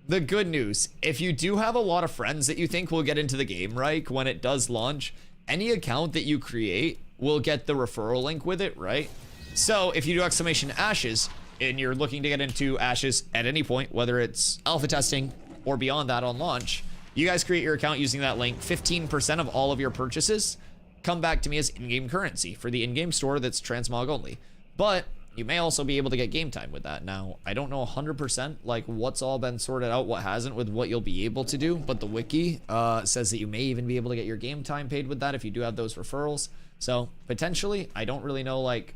If you do have a lot of friends that you think will get into the game, right, when it does launch, any account that you create will get the referral link with it, right? So if you do exclamation Ashes and you're looking to get into Ashes at any point, whether it's alpha testing or beyond that on launch, you guys create your account using that link. 15% of all of your purchases come back to me as in-game currency for the in-game store that's transmog only. But You may also be able to get game time with that. Now, I don't know 100% like what's all been sorted out, what hasn't with what you'll be able to do, but the wiki says that you may even be able to get your game time paid with that if you do have those referrals. So potentially, I don't really know like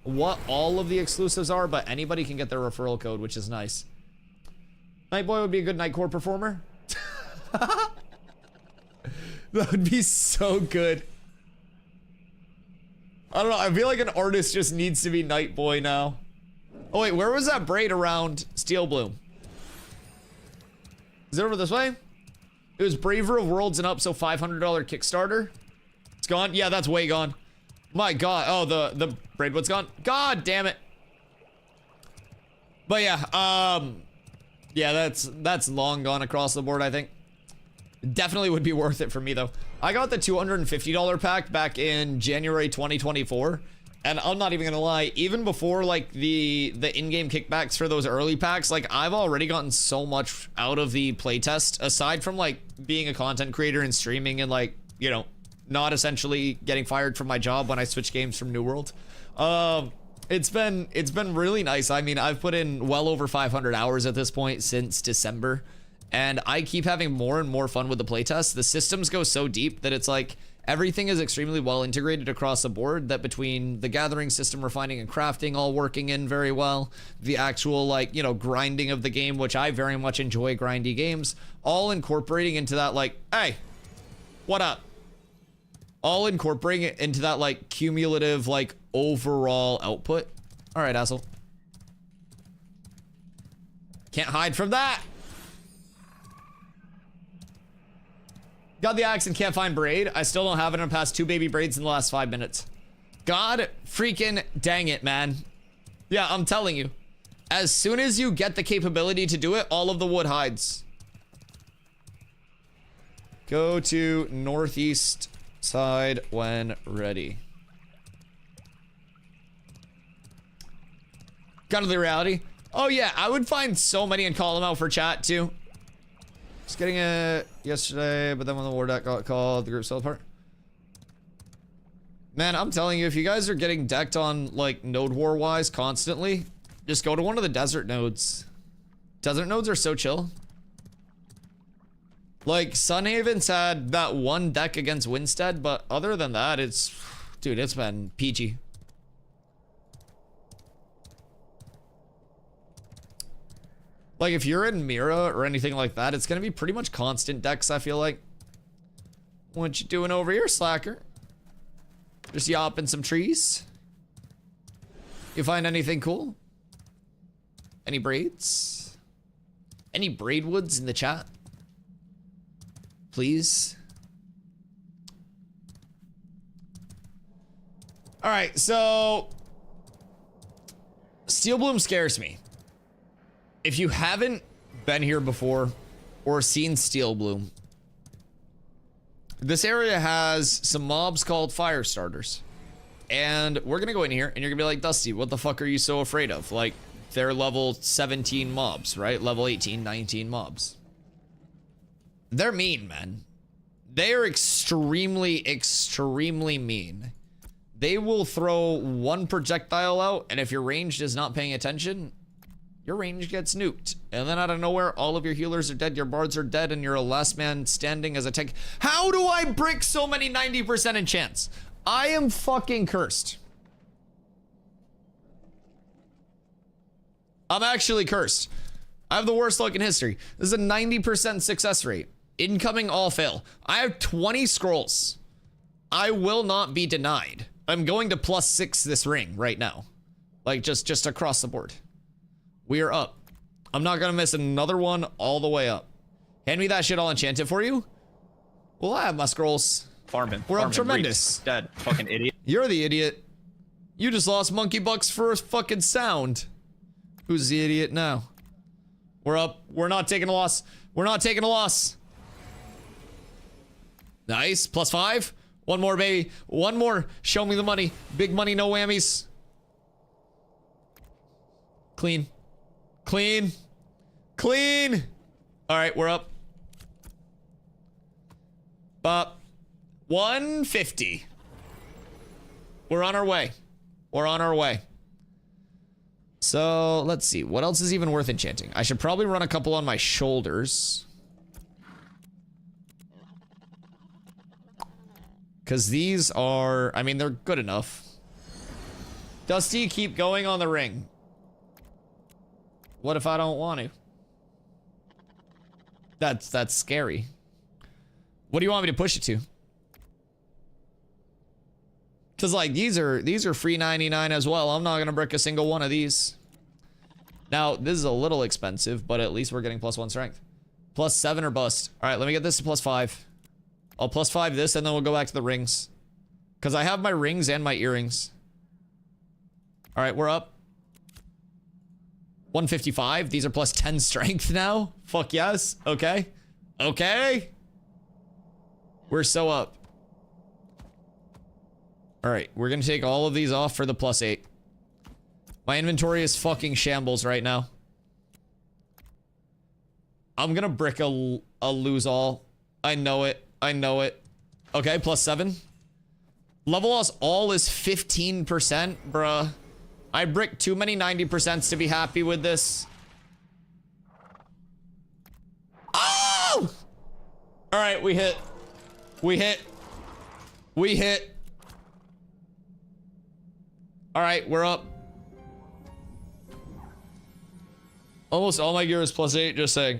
what all of the exclusives are, but anybody can get their referral code, which is nice. Nightboy would be a good Nightcore performer. That would be so good. I don't know, I feel like an artist just needs to be Nightboy now. Oh wait, where was that braid around Steel Bloom? Is it over this way? It was Braver of Worlds and up, so $500 Kickstarter. It's gone? Yeah, that's way gone. My god, oh, the braidwood's gone. God damn it. But yeah, yeah, that's long gone across the board, I think. Definitely would be worth it for me though. I got the $250 pack back in January 2024, and I'm not even gonna lie, even before like the in-game kickbacks for those early packs, like I've already gotten so much out of the playtest, aside from like being a content creator and streaming and like, you know, not essentially getting fired from my job when I switch games from New World. It's been really nice. I mean, I've put in well over 500 hours at this point since December. And I keep having more and more fun with the playtest. The systems go so deep that it's like everything is extremely well integrated across the board, that between the gathering system, refining and crafting all working in very well, the actual like, you know, grinding of the game, which I very much enjoy grindy games, all incorporating into that like, hey, what up? All incorporating it into that like cumulative like overall output. All right, asshole. Can't hide from that. Got the axe and can't find braid. I still don't have it. I'm past 2 baby braids in the last 5 minutes. God freaking dang it, man. Yeah, I'm telling you. As soon as you get the capability to do it, all of the wood hides. Go to northeast side when ready. Kind of the reality. Oh yeah, I would find so many and call them out for chat too. Just getting it yesterday, but then when the war deck got called, the group fell apart. Man, I'm telling you, if you guys are getting decked on like node war wise constantly, just go to one of the desert nodes. Desert nodes are so chill. Like Sunhaven's had that one deck against Winstead, but other than that, it's, dude, it's been PG. Like, if you're in Mira or anything like that, it's gonna be pretty much constant decks, I feel like. What you doing over here, slacker? Just yopping some trees? You find anything cool? Any braids? Any braidwoods in the chat? Please? Alright, so... Steel Bloom scares me. If you haven't been here before or seen Steel Bloom, this area has some mobs called fire starters. And we're gonna go in here and you're gonna be like, Dusty, what the fuck are you so afraid of? Like, they're level 17 mobs, right? Level 18, 19 mobs. They're mean, man. They are extremely, extremely mean. They will throw one projectile out, and if your ranged is not paying attention, your range gets nuked. And then out of nowhere, all of your healers are dead, your bards are dead, and you're a last man standing as a tank. How do I brick so many 90% enchants? I am fucking cursed. I'm actually cursed. I have the worst luck in history. This is a 90% success rate. Incoming all fail. I have 20 scrolls. I will not be denied. I'm going to +6 this ring right now. Like, just across the board. We are up. I'm not gonna miss another one all the way up. Hand me that shit, I'll enchant it for you. Well, I have my scrolls. Farming. We're up tremendous. Dead. Fucking idiot. You're the idiot. You just lost monkey bucks for a fucking sound. Who's the idiot now? We're up. We're not taking a loss. We're not taking a loss. Nice. +5. One more, baby. One more. Show me the money. Big money, no whammies. Clean. Clean. Clean. All right, we're up. Bop. 150. We're on our way. We're on our way. So let's see. What else is even worth enchanting? I should probably run a couple on my shoulders. Because these are, I mean, they're good enough. Dusty, keep going on the ring. What if I don't want to? That's scary. What do you want me to push it to? Cause like these are free 99 as well. I'm not gonna brick a single one of these. Now this is a little expensive, but at least we're getting +1 strength. +7 or bust. All right, let me get this to +5. I'll +5 this, and then we'll go back to the rings. Cause I have my rings and my earrings. All right, we're up. 155. These are +10 strength now. Fuck yes. Okay. Okay. We're so up. All right, we're gonna take all of these off for the +8. My inventory is fucking shambles right now. I'm gonna brick a lose all. I know it. I know it. Okay, +7. Level loss all is 15%, bruh. I bricked too many 90% to be happy with this. Oh! All right, we hit. We hit. We hit. All right, we're up. Almost all my gear is +8, just saying.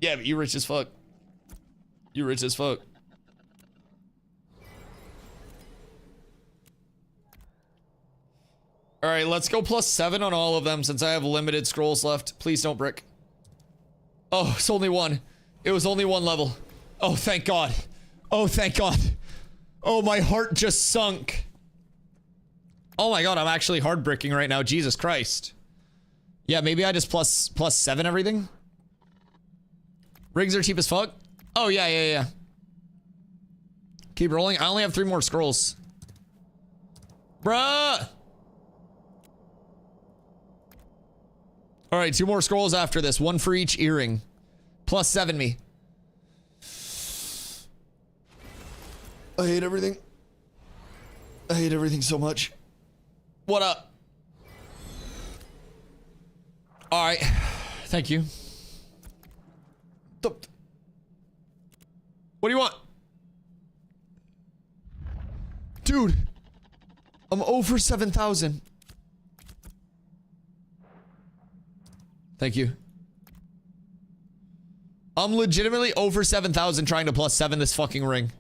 Yeah, but you rich as fuck. You rich as fuck. All right, let's go +7 on all of them since I have limited scrolls left. Please don't brick. Oh, it's only one. It was only one level. Oh, thank God. Oh, thank God. Oh, my heart just sunk. Oh my God, I'm actually hard bricking right now. Jesus Christ. Yeah, maybe I just +7 everything. Rigs are cheap as fuck. Oh, yeah. Keep rolling. I only have 3 more scrolls. Bruh. All right, 2 more scrolls after this. 1 for each earring. +7 me. I hate everything. I hate everything so much. What up? All right. Thank you. What do you want? Dude. I'm over 7,000. Thank you. I'm legitimately over 7,000 trying to +7 this fucking ring.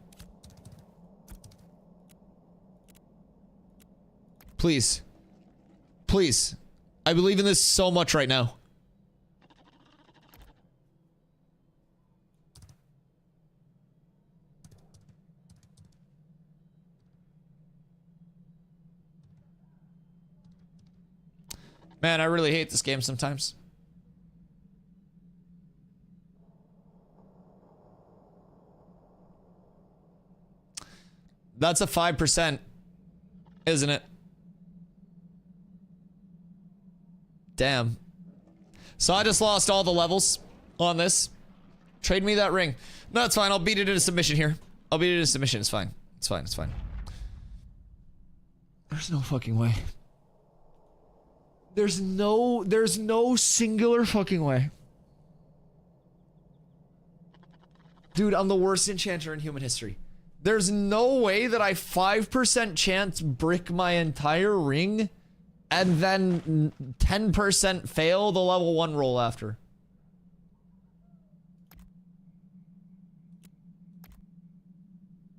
Please. Please. I believe in this so much right now. Man, I really hate this game sometimes. That's a 5%, isn't it? Damn. So I just lost all the levels on this. Trade me that ring. No, it's fine. I'll beat it in a submission here. I'll beat it in a submission. It's fine. It's fine. It's fine. There's no fucking way. There's no singular fucking way. Dude, I'm the worst enchanter in human history. There's no way that I 5% chance brick my entire ring and then 10% fail the level 1 roll after.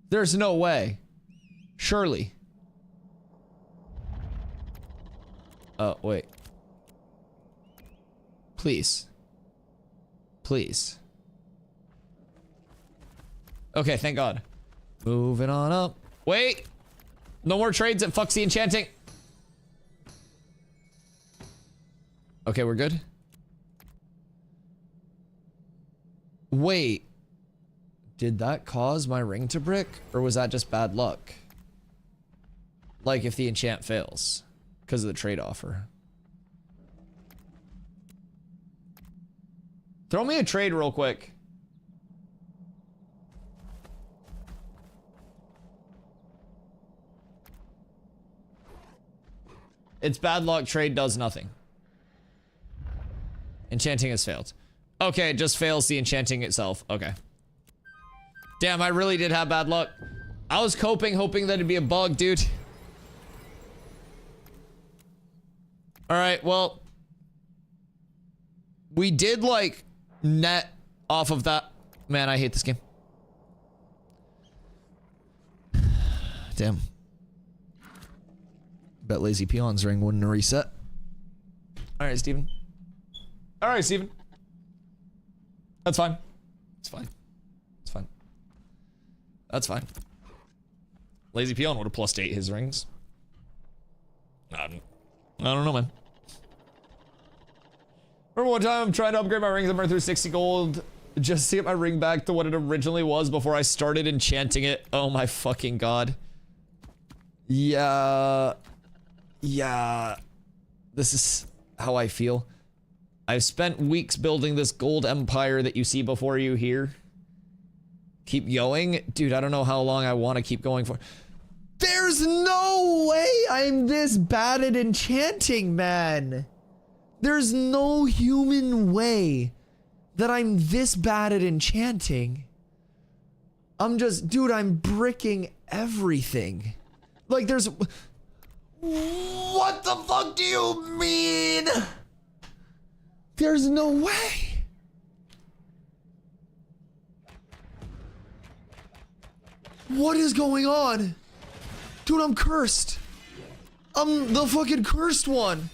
There's no way. Surely. Oh, wait. Please. Please. Okay, thank God. Moving on up. Wait! No more trades at Fuxy Enchanting. Okay, we're good. Wait. Did that cause my ring to brick? Or was that just bad luck? Like if the enchant fails. Because of the trade offer. Throw me a trade real quick. It's bad luck, trade does nothing. Enchanting has failed. Okay, it just fails the enchanting itself. Okay. Damn, I really did have bad luck. I was hoping that it'd be a bug, dude. Alright, well. We did, like, net off of that. Man, I hate this game. Damn. Bet Lazy Peon's ring wouldn't reset. Alright, Steven. Alright, Steven. That's fine. It's fine. It's fine. That's fine. Lazy Peon would have plus 8 his rings. I don't know, man. Remember one time I'm trying to upgrade my rings. I burned through 60 gold just to get my ring back to what it originally was before I started enchanting it. Oh my fucking god. Yeah. Yeah. This is how I feel. I've spent weeks building this gold empire that you see before you here. Keep going? Dude, I don't know how long I want to keep going for. There's no way I'm this bad at enchanting, man. There's no human way that I'm this bad at enchanting. I'm just, dude, I'm bricking everything. Like, there's... What the fuck do you mean? There's no way. What is going on? Dude, I'm cursed. I'm the fucking cursed one.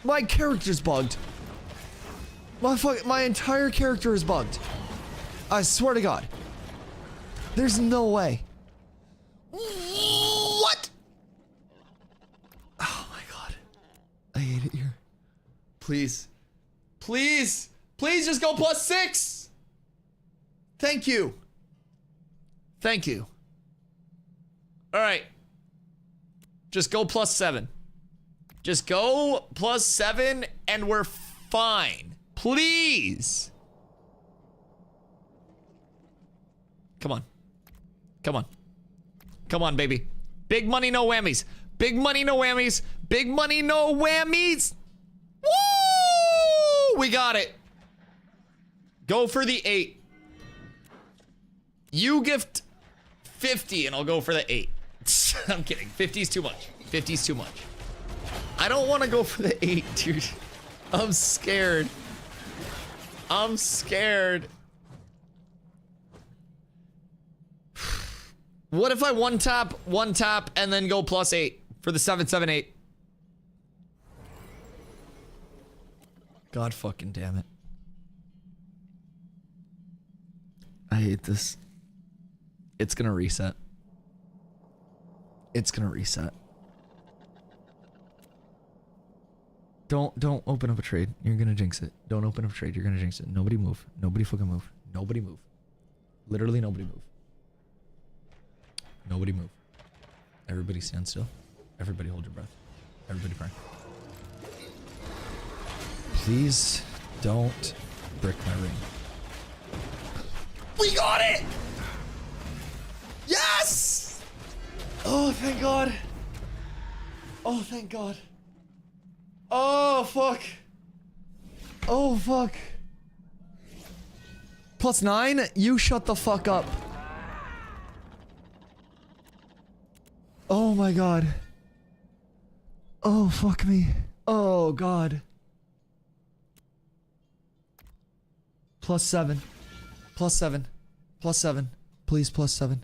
My character's bugged. My entire character is bugged. I swear to God. There's no way. What? Oh my God. I hate it here. Please. Please. Please just go plus 6. Thank you. Thank you. All right. Just go plus 7. Just go plus 7 and we're fine. Please. Come on. Come on. Come on, baby. Big money, no whammies. Big money, no whammies. Big money, no whammies. Woo! We got it. Go for the 8. You gift 50 and I'll go for the 8. I'm kidding. 50's too much. 50's too much. I don't want to go for the 8, dude. I'm scared. I'm scared. What if I one tap, and then go plus 8 for the 778? God fucking damn it. I hate this. It's gonna reset. It's gonna reset. Don't open up a trade. You're gonna jinx it. Don't open up a trade. You're gonna jinx it. Nobody move. Nobody fucking move. Nobody move. Literally nobody move. Nobody move. Everybody stand still. Everybody hold your breath. Everybody pray. Please don't brick my ring. We got it! Yes! Oh, thank God. Oh, thank God. Oh, fuck. Oh, fuck. Plus 9? You shut the fuck up. Oh my God. Oh, fuck me. Oh, God. Plus 7. Plus 7. Plus 7. Please, plus 7.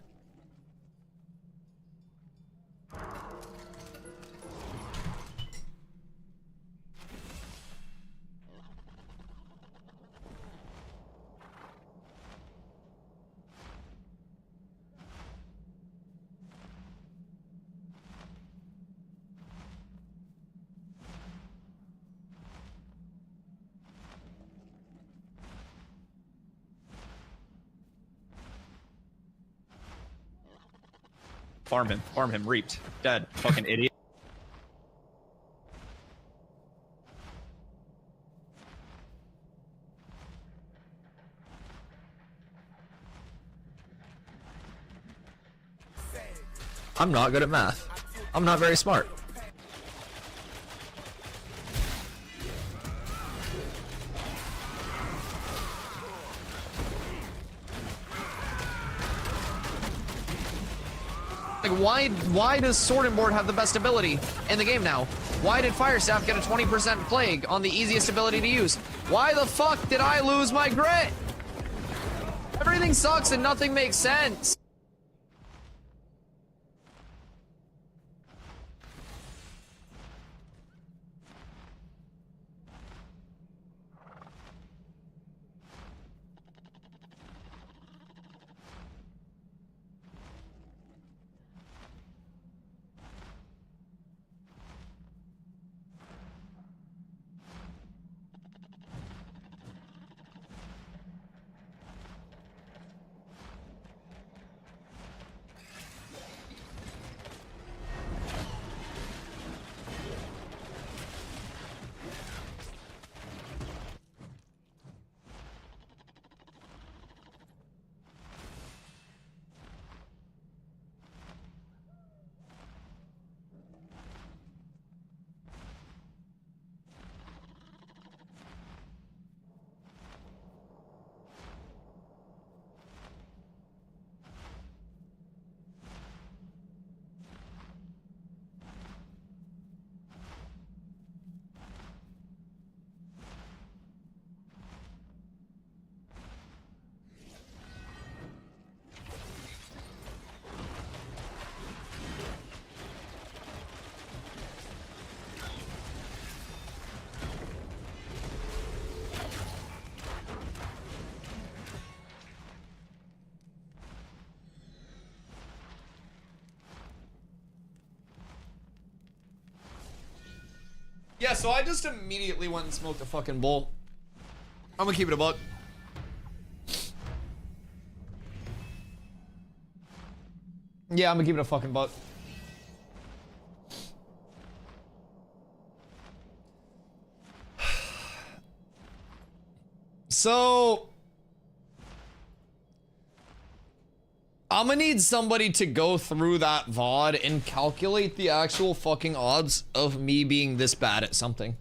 Farm him, reaped. Dead, fucking idiot. I'm not good at math. I'm not very smart. Like, why does Sword and Board have the best ability in the game now? Why did Fire Staff get a 20% plague on the easiest ability to use? Why the fuck did I lose my grit? Everything sucks and nothing makes sense. Yeah, so I just immediately went and smoked a fucking bowl. I'm gonna keep it a buck. Yeah, I'm gonna keep it a fucking buck. So I'm gonna need somebody to go through that VOD and calculate the actual fucking odds of me being this bad at something.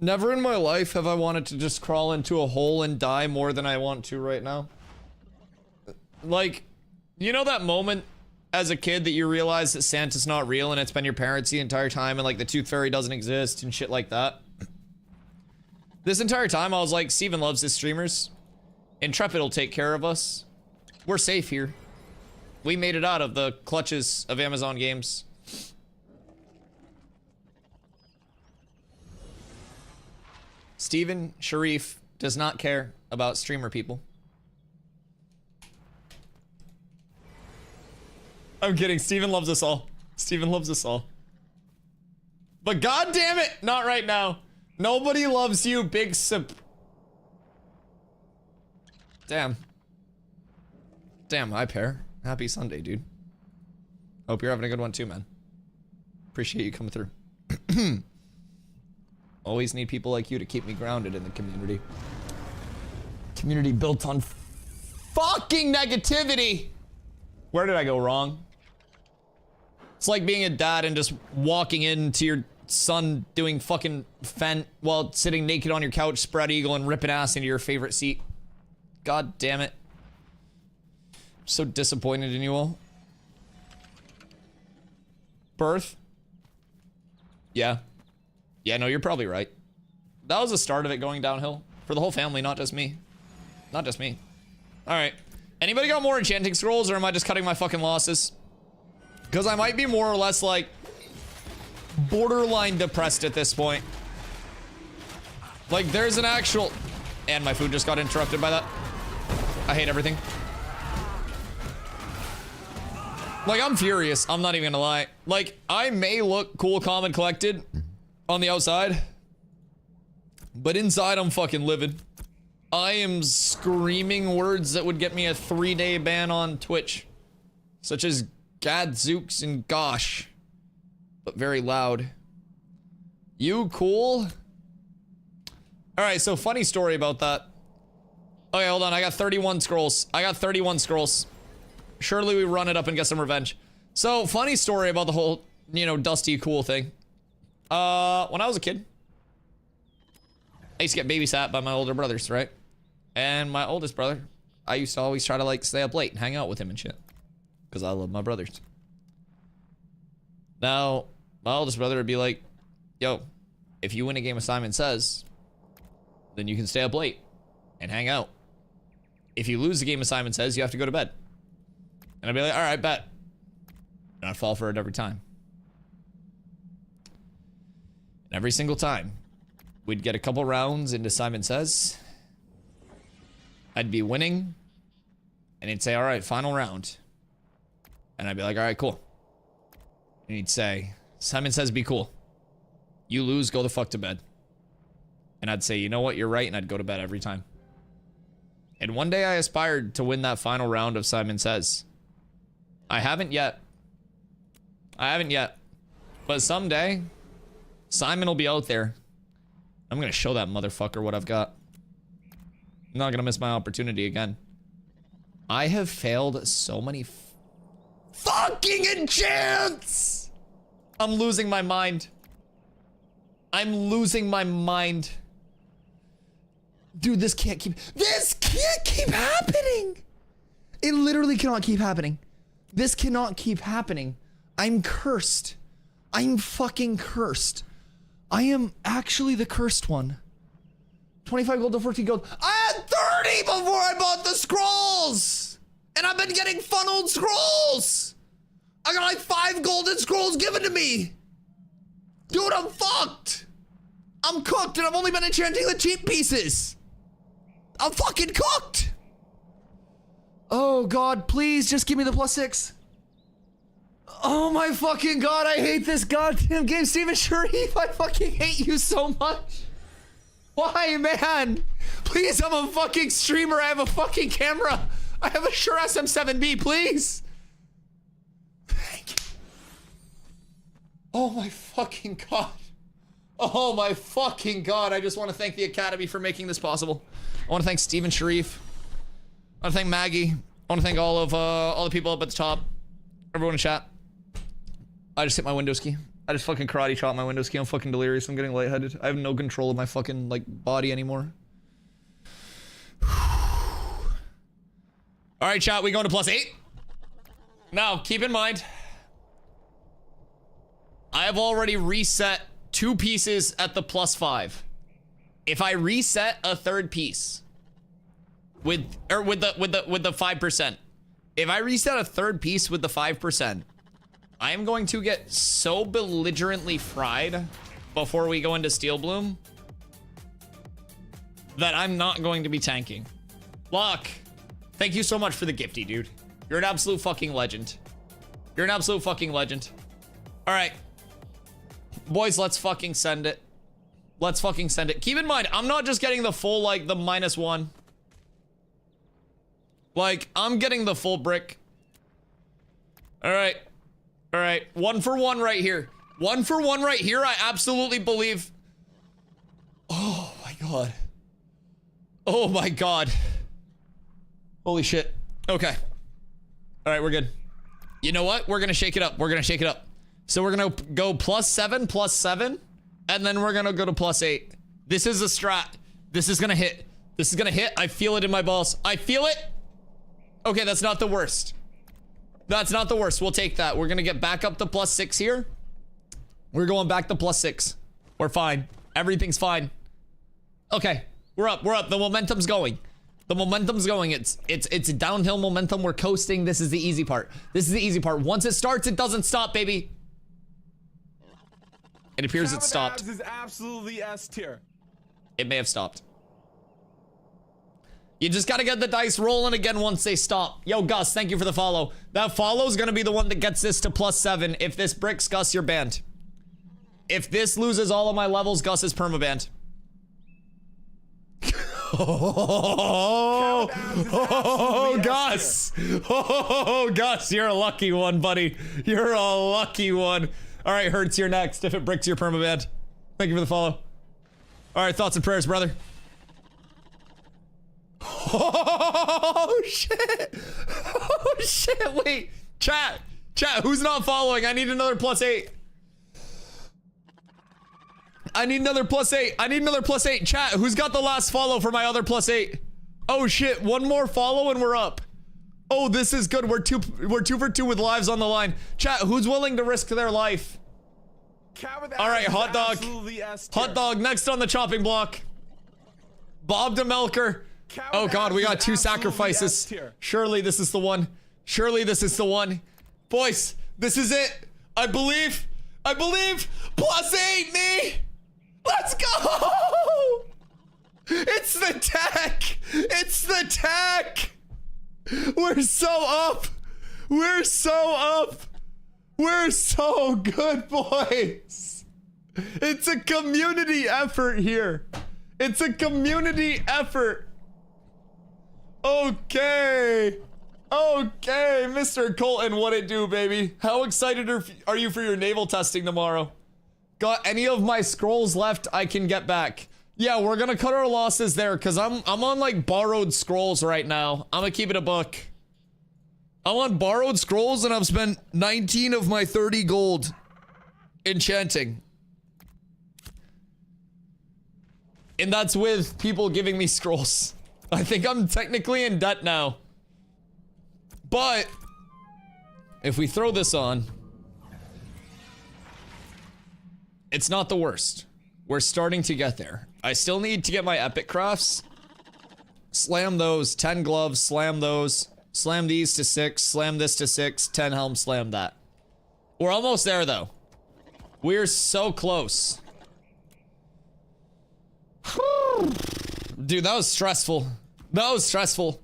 Never in my life have I wanted to just crawl into a hole and die more than I want to right now. Like, you know that moment as a kid that you realize that Santa's not real and it's been your parents the entire time and like the Tooth Fairy doesn't exist and shit like that? This entire time I was like, Steven loves his streamers. Intrepid will take care of us. We're safe here. We made it out of the clutches of Amazon games. Steven Sharif does not care about streamer people. I'm kidding. Steven loves us all. Steven loves us all. But god damn it, not right now. Nobody loves you, big Damn. Damn, hi pair. Happy Sunday, dude. Hope you're having a good one too, man. Appreciate you coming through. Always need people like you to keep me grounded in the community. Community built on fucking negativity. Where did I go wrong? It's like being a dad and just walking into your son doing fucking fent while sitting naked on your couch, spread eagle, and ripping ass into your favorite seat. God damn it. I'm so disappointed in you all. Birth? Yeah. Yeah, no, you're probably right. That was the start of it going downhill. For the whole family, not just me. Not just me. Alright. Anybody got more enchanting scrolls, or am I just cutting my fucking losses? Because I might be more or less, like, borderline depressed at this point. Like, there's an actual... And my food just got interrupted by that. I hate everything. Like, I'm furious. I'm not even gonna lie. Like, I may look cool, calm, and collected on the outside, but inside I'm fucking livid. I am screaming words that would get me a 3-day ban on Twitch, such as gadzooks and gosh, but very loud. You cool? All right, so funny story about that. Okay, hold on. I got 31 scrolls. I got 31 scrolls. Surely we run it up and get some revenge. So, funny story about the whole, you know, Dusty cool thing. When I was a kid, I used to get babysat by my older brothers, right? And my oldest brother I used to always try to like stay up late and hang out with him and shit. Because I love my brothers. Now, my oldest brother would be like, yo, if you win a game of Simon Says, then you can stay up late and hang out. If you lose the game of Simon Says, you have to go to bed. And I'd be like, all right, bet. And I'd fall for it every time. And every single time, we'd get a couple rounds into Simon Says. I'd be winning. And he'd say, all right, final round. And I'd be like, all right, cool. And he'd say, Simon Says, be cool. You lose, go the fuck to bed. And I'd say, you know what, you're right. And I'd go to bed every time. And one day I aspired to win that final round of Simon Says. I haven't yet. But someday, Simon will be out there. I'm gonna show that motherfucker what I've got. I'm not gonna miss my opportunity again. I have failed so many fucking enchants! I'm losing my mind. I'm losing my mind. Dude, this can't keep happening. It literally cannot keep happening. This cannot keep happening. I'm cursed. I'm fucking cursed. I am actually the cursed one. 25 gold to 14 gold. I had 30 before I bought the scrolls! And I've been getting funneled scrolls! I got like 5 golden scrolls given to me! Dude, I'm fucked! I'm cooked and I've only been enchanting the cheap pieces! I'm fucking cooked! Oh god, please just give me the +6. Oh my fucking god, I hate this goddamn game, Steven Sharif. I fucking hate you so much. Why, man? Please, I'm a fucking streamer. I have a fucking camera. I have a Shure SM7B, please. Thank you. Oh my fucking god. Oh my fucking god. I just want to thank the Academy for making this possible. I want to thank Steven Sharif. I want to thank Maggie. I want to thank all the people up at the top. Everyone in chat. I just hit my Windows key. I just fucking karate chopped my Windows key. I'm fucking delirious. I'm getting lightheaded. I have no control of my fucking, like, body anymore. Alright, chat, we going to +8? Now, keep in mind, I have already reset 2 pieces at the +5. If I reset a 3rd piece with the 5%, if I reset a 3rd piece with the 5%, I am going to get so belligerently fried before we go into Steel Bloom that I'm not going to be tanking. Lock, thank you so much for the gifty, dude. You're an absolute fucking legend. You're an absolute fucking legend. All right, boys, let's fucking send it. Let's fucking send it. Keep in mind, I'm not just getting the full, like, the -1. Like, I'm getting the full brick. All right. All right, 1 for 1 right here. 1 for 1 right here. I absolutely believe. Oh my god. Oh my god. Holy shit. Okay. All right, we're good. You know what? We're gonna shake it up. We're gonna shake it up. So we're gonna go +7, +7, and then we're gonna go to +8. This is a strat. This is gonna hit. This is gonna hit. I feel it in my balls. I feel it. Okay, that's not the worst. That's not the worst. We'll take that. We're gonna get back up to +6 here. We're going back to +6. We're fine. Everything's fine. Okay, we're up. We're up. The momentum's going. The momentum's going. It's downhill momentum. We're coasting. This is the easy part. This is the easy part. Once it starts, it doesn't stop, baby. It appears it stopped. Is absolutely S tier. It may have stopped. You just gotta get the dice rolling again once they stop. Yo, Gus, thank you for the follow. That follow's gonna be the one that gets this to +7. If this bricks, Gus, you're banned. If this loses all of my levels, Gus is permabanned. Oh, Gus. Oh, Gus, you're a lucky one, buddy. You're a lucky one. All right, Hertz, you're next. If it bricks, you're permabanned. Thank you for the follow. All right, thoughts and prayers, brother. Oh shit! Oh shit! Wait, chat, who's not following? I need another +8. I need another +8. I need another +8. Chat, who's got the last follow for my other +8? Oh shit, one more follow and we're up. Oh, this is good. We're two for two with lives on the line. Chat, who's willing to risk their life? All right, hot dog. Hot dog next on the chopping block. Bob DeMelker. Oh god, we got two sacrifices. Surely this is the one. Surely this is the one. Boys, this is it. I believe. +8 me. Let's go. It's the tech. It's the tech. We're so up. We're so up. We're so good, boys. It's a community effort here. It's a community effort. Okay. Okay, Mr. Colton, what it do, baby? How excited are you for your naval testing tomorrow? Got any of my scrolls left I can get back? Yeah, we're gonna cut our losses there, because I'm on, like, borrowed scrolls right now. I'm gonna keep it a buck. I'm on borrowed scrolls, and I've spent 19 of my 30 gold enchanting. And that's with people giving me scrolls. I think I'm technically in debt now. But if we throw this on, it's not the worst. We're starting to get there. I still need to get my epic crafts. Slam those, 10 gloves, slam those. Slam these to 6, slam this to 6, 10 helm, slam that. We're almost there though. We're so close. Dude, that was stressful. That was stressful.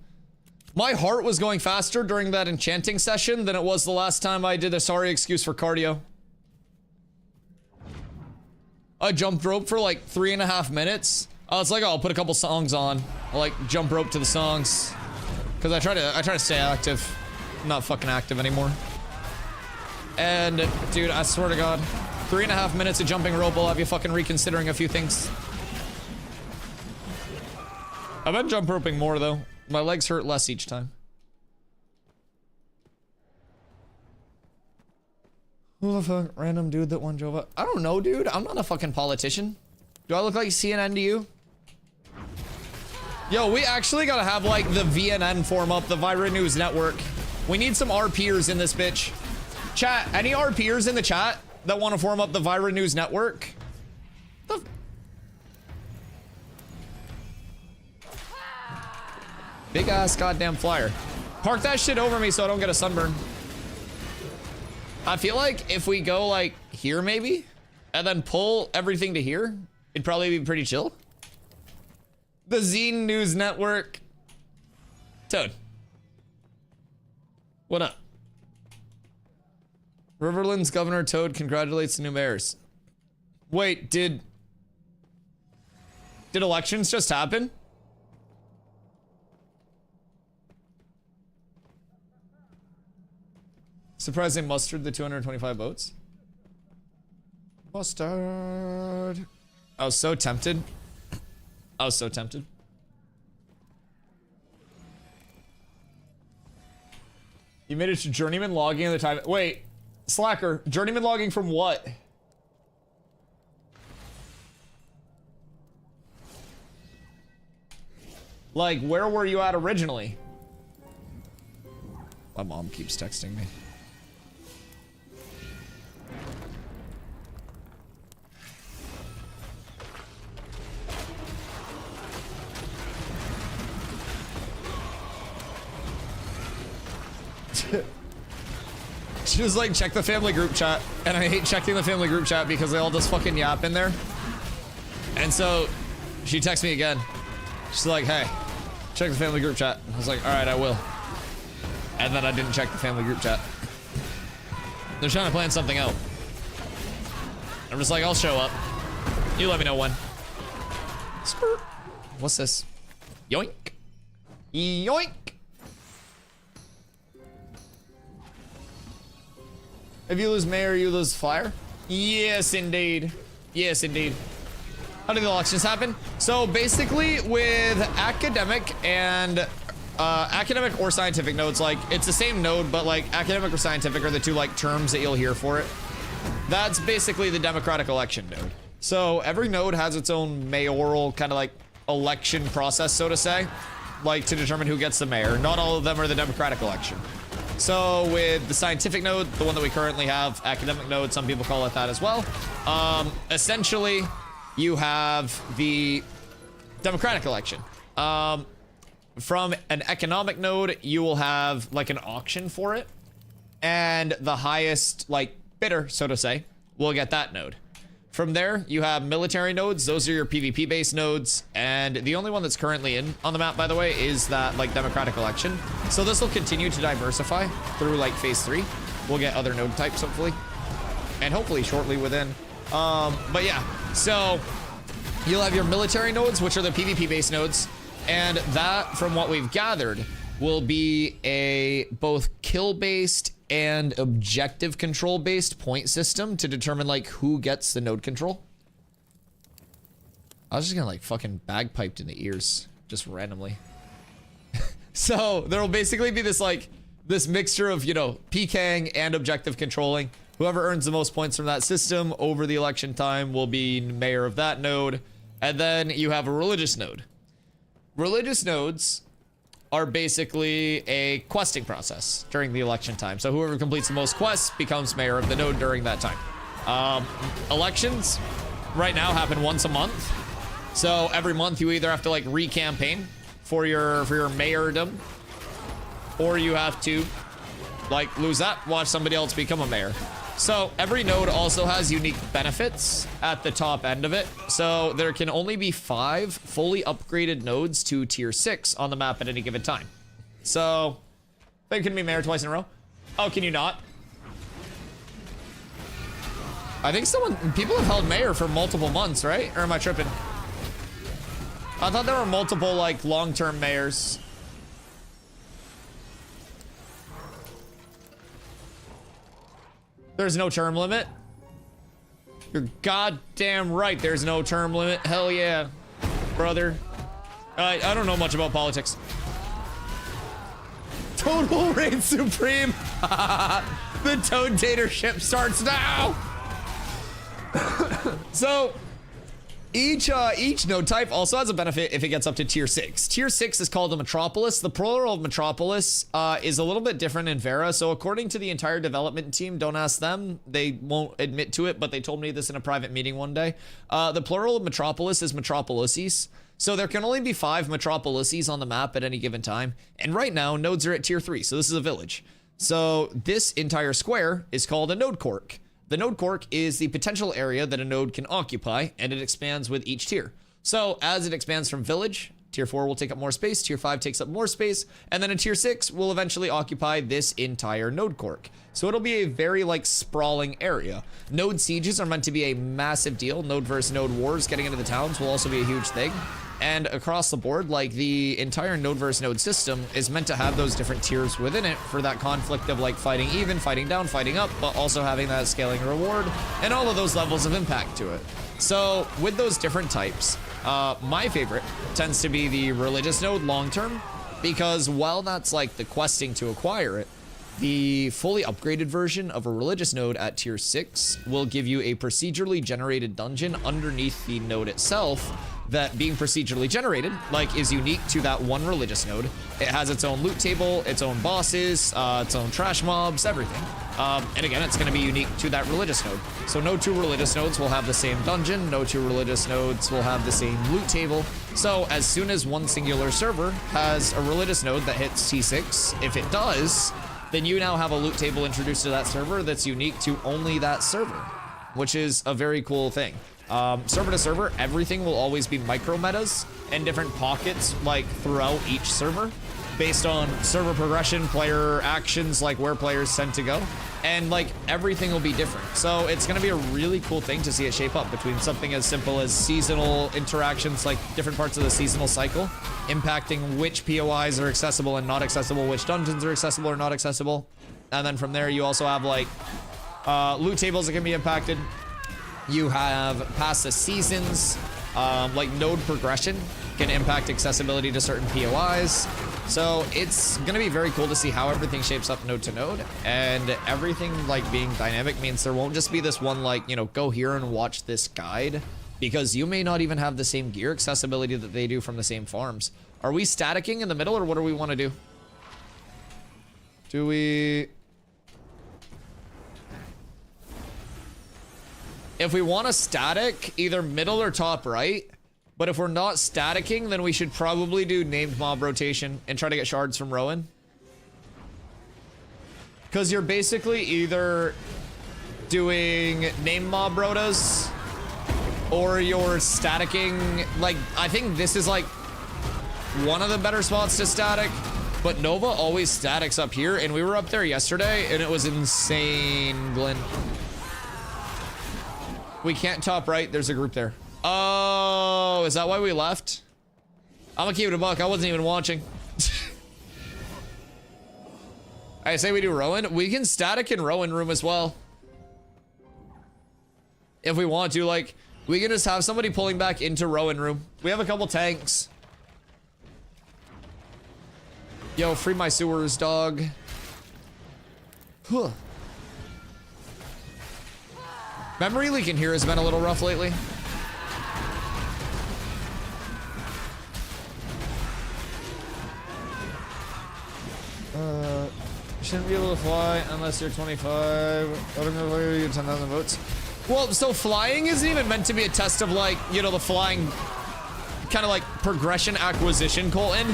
My heart was going faster during that enchanting session than it was the last time I did a sorry excuse for cardio. I jumped rope for like 3.5 minutes. I was like, oh, I'll put a couple songs on. I'll like jump rope to the songs. Cause I try to stay active. I'm not fucking active anymore. And dude, I swear to God, 3.5 minutes of jumping rope will have you fucking reconsidering a few things. I've been jump roping more though. My legs hurt less each time. Who the fuck? Random dude that won Jova? I don't know, dude. I'm not a fucking politician. Do I look like CNN to you? Yo, we actually gotta have like the VNN form up, the Vira News Network. We need some RPers in this bitch. Chat, any RPers in the chat that want to form up the Vira News Network? Big ass goddamn flyer. Park that shit over me so I don't get a sunburn. I feel like if we go like here maybe, and then pull everything to here, it'd probably be pretty chill. The Zine News Network. Toad. What up? Riverland's Governor Toad congratulates the new mayors. Wait, did elections just happen? Surprised they mustered the 225 votes. Mustard. I was so tempted. I was so tempted. You made it to journeyman logging in the time. Wait, Slacker, journeyman logging from what? Like, where were you at originally? My mom keeps texting me. She was like, check the family group chat. And I hate checking the family group chat because they all just fucking yap in there. And so she texts me again. She's like, hey, check the family group chat. I was like, all right, I will. And then I didn't check the family group chat. They're trying to plan something out. I'm just like, I'll show up. You let me know when. Spurt. What's this? Yoink. Yoink. If you lose mayor, you lose flyer? Yes, indeed. Yes, indeed. How do the elections happen? So basically with academic and academic or scientific nodes, like it's the same node, but like academic or scientific are the two like terms that you'll hear for it. That's basically the democratic election node. So every node has its own mayoral kind of like election process, so to say. like to determine who gets the mayor. Not all of them are the democratic election. So with the scientific node, the one that we currently have, academic node, some people call it that as well. Essentially, you have the democratic election. From an economic node, you will have like an auction for it, and the highest like bidder, so to say, will get that node. From there, you have military nodes. Those are your PvP based nodes, and the only one that's currently in on the map, by the way, is that like democratic election. So this will continue to diversify through like phase 3. We'll get other node types hopefully, and hopefully shortly within. But yeah, so you'll have your military nodes, which are the PvP based nodes, and that, from what we've gathered, will be a both kill based and objective control based point system to determine like who gets the node control. I was just gonna like fucking bagpiped in the ears just randomly. So there will basically be this like this mixture of, you know, PKing and objective controlling. Whoever earns the most points from that system over the election time will be mayor of that node. And then you have a religious node. Religious nodes are basically a questing process during the election time. So whoever completes the most quests becomes mayor of the node during that time. Elections right now happen once a month. So every month you either have to like re-campaign for your mayordom, or you have to like lose that, watch somebody else become a mayor. So every node also has unique benefits at the top end of it. So there can only be 5 fully upgraded nodes to tier 6 on the map at any given time. So they can be mayor twice in a row. Oh, can you not? I think people have held mayor for multiple months, right? Or am I tripping? I thought there were multiple like long-term mayors. There's no term limit. You're goddamn right, there's no term limit. Hell yeah, brother. I don't know much about politics. Total reign supreme. The Toad Tatership starts now. So each node type also has a benefit if it gets up to tier 6. Tier 6 is called a metropolis. The plural of metropolis is a little bit different in Vera. So according to the entire development team, don't ask them, they won't admit to it, but they told me this in a private meeting one day. The plural of metropolis is metropolises. So there can only be 5 metropolises on the map at any given time. And right now, nodes are at tier 3. So this is a village. So this entire square is called a node cork. The node cork is the potential area that a node can occupy, and it expands with each tier. So as it expands from village, tier 4 will take up more space, tier 5 takes up more space, and then a tier 6 will eventually occupy this entire node cork. So it'll be a very like sprawling area. Node sieges are meant to be a massive deal. Node versus node wars getting into the towns will also be a huge thing. And across the board, like the entire node versus node system is meant to have those different tiers within it for that conflict of like fighting even, fighting down, fighting up, but also having that scaling reward and all of those levels of impact to it. So with those different types, my favorite tends to be the religious node long term, because while that's like the questing to acquire it, the fully upgraded version of a religious node at tier 6 will give you a procedurally generated dungeon underneath the node itself that, being procedurally generated, like, is unique to that one religious node. It has its own loot table, its own bosses, its own trash mobs, everything. And again, it's going to be unique to that religious node. So no 2 religious nodes will have the same dungeon, no 2 religious nodes will have the same loot table. So as soon as one singular server has a religious node that hits T6, if it does, then you now have a loot table introduced to that server that's unique to only that server, which is a very cool thing. Server to server, everything will always be micro metas and different pockets like throughout each server based on server progression, player actions, like where players tend to go, and like everything will be different. So it's going to be a really cool thing to see it shape up between something as simple as seasonal interactions, like different parts of the seasonal cycle impacting which POIs are accessible and not accessible, which dungeons are accessible or not accessible. And then from there you also have like loot tables that can be impacted. You have past the seasons, like node progression can impact accessibility to certain POIs. So it's gonna be very cool to see how everything shapes up node to node, and everything like being dynamic means there won't just be this one like, you know, go here and watch this guide. because you may not even have the same gear accessibility that they do from the same farms. Are we staticking in the middle, or what do we want to do? Do we... If we want to static, either middle or top right. But if we're not staticking, then we should probably do named mob rotation and try to get shards from Rowan. Because you're basically either doing named mob rotas or you're staticking. Like, I think this is like one of the better spots to static. But Nova always statics up here, and we were up there yesterday, and it was insane, Glenn. We can't top right. There's a group there. Oh, is that why we left? I'm gonna keep it a buck. I wasn't even watching. I say we do Rowan. We can static in Rowan room as well. If we want to, like, we can just have somebody pulling back into Rowan room. We have a couple tanks. Yo, free my sewers, dog. Huh. Memory leak in here has been a little rough lately. Shouldn't be able to fly unless you're 25. Automatically, you get 10,000 votes. Well, so flying isn't even meant to be a test of, like, you know, the flying kind of like progression acquisition, Colton.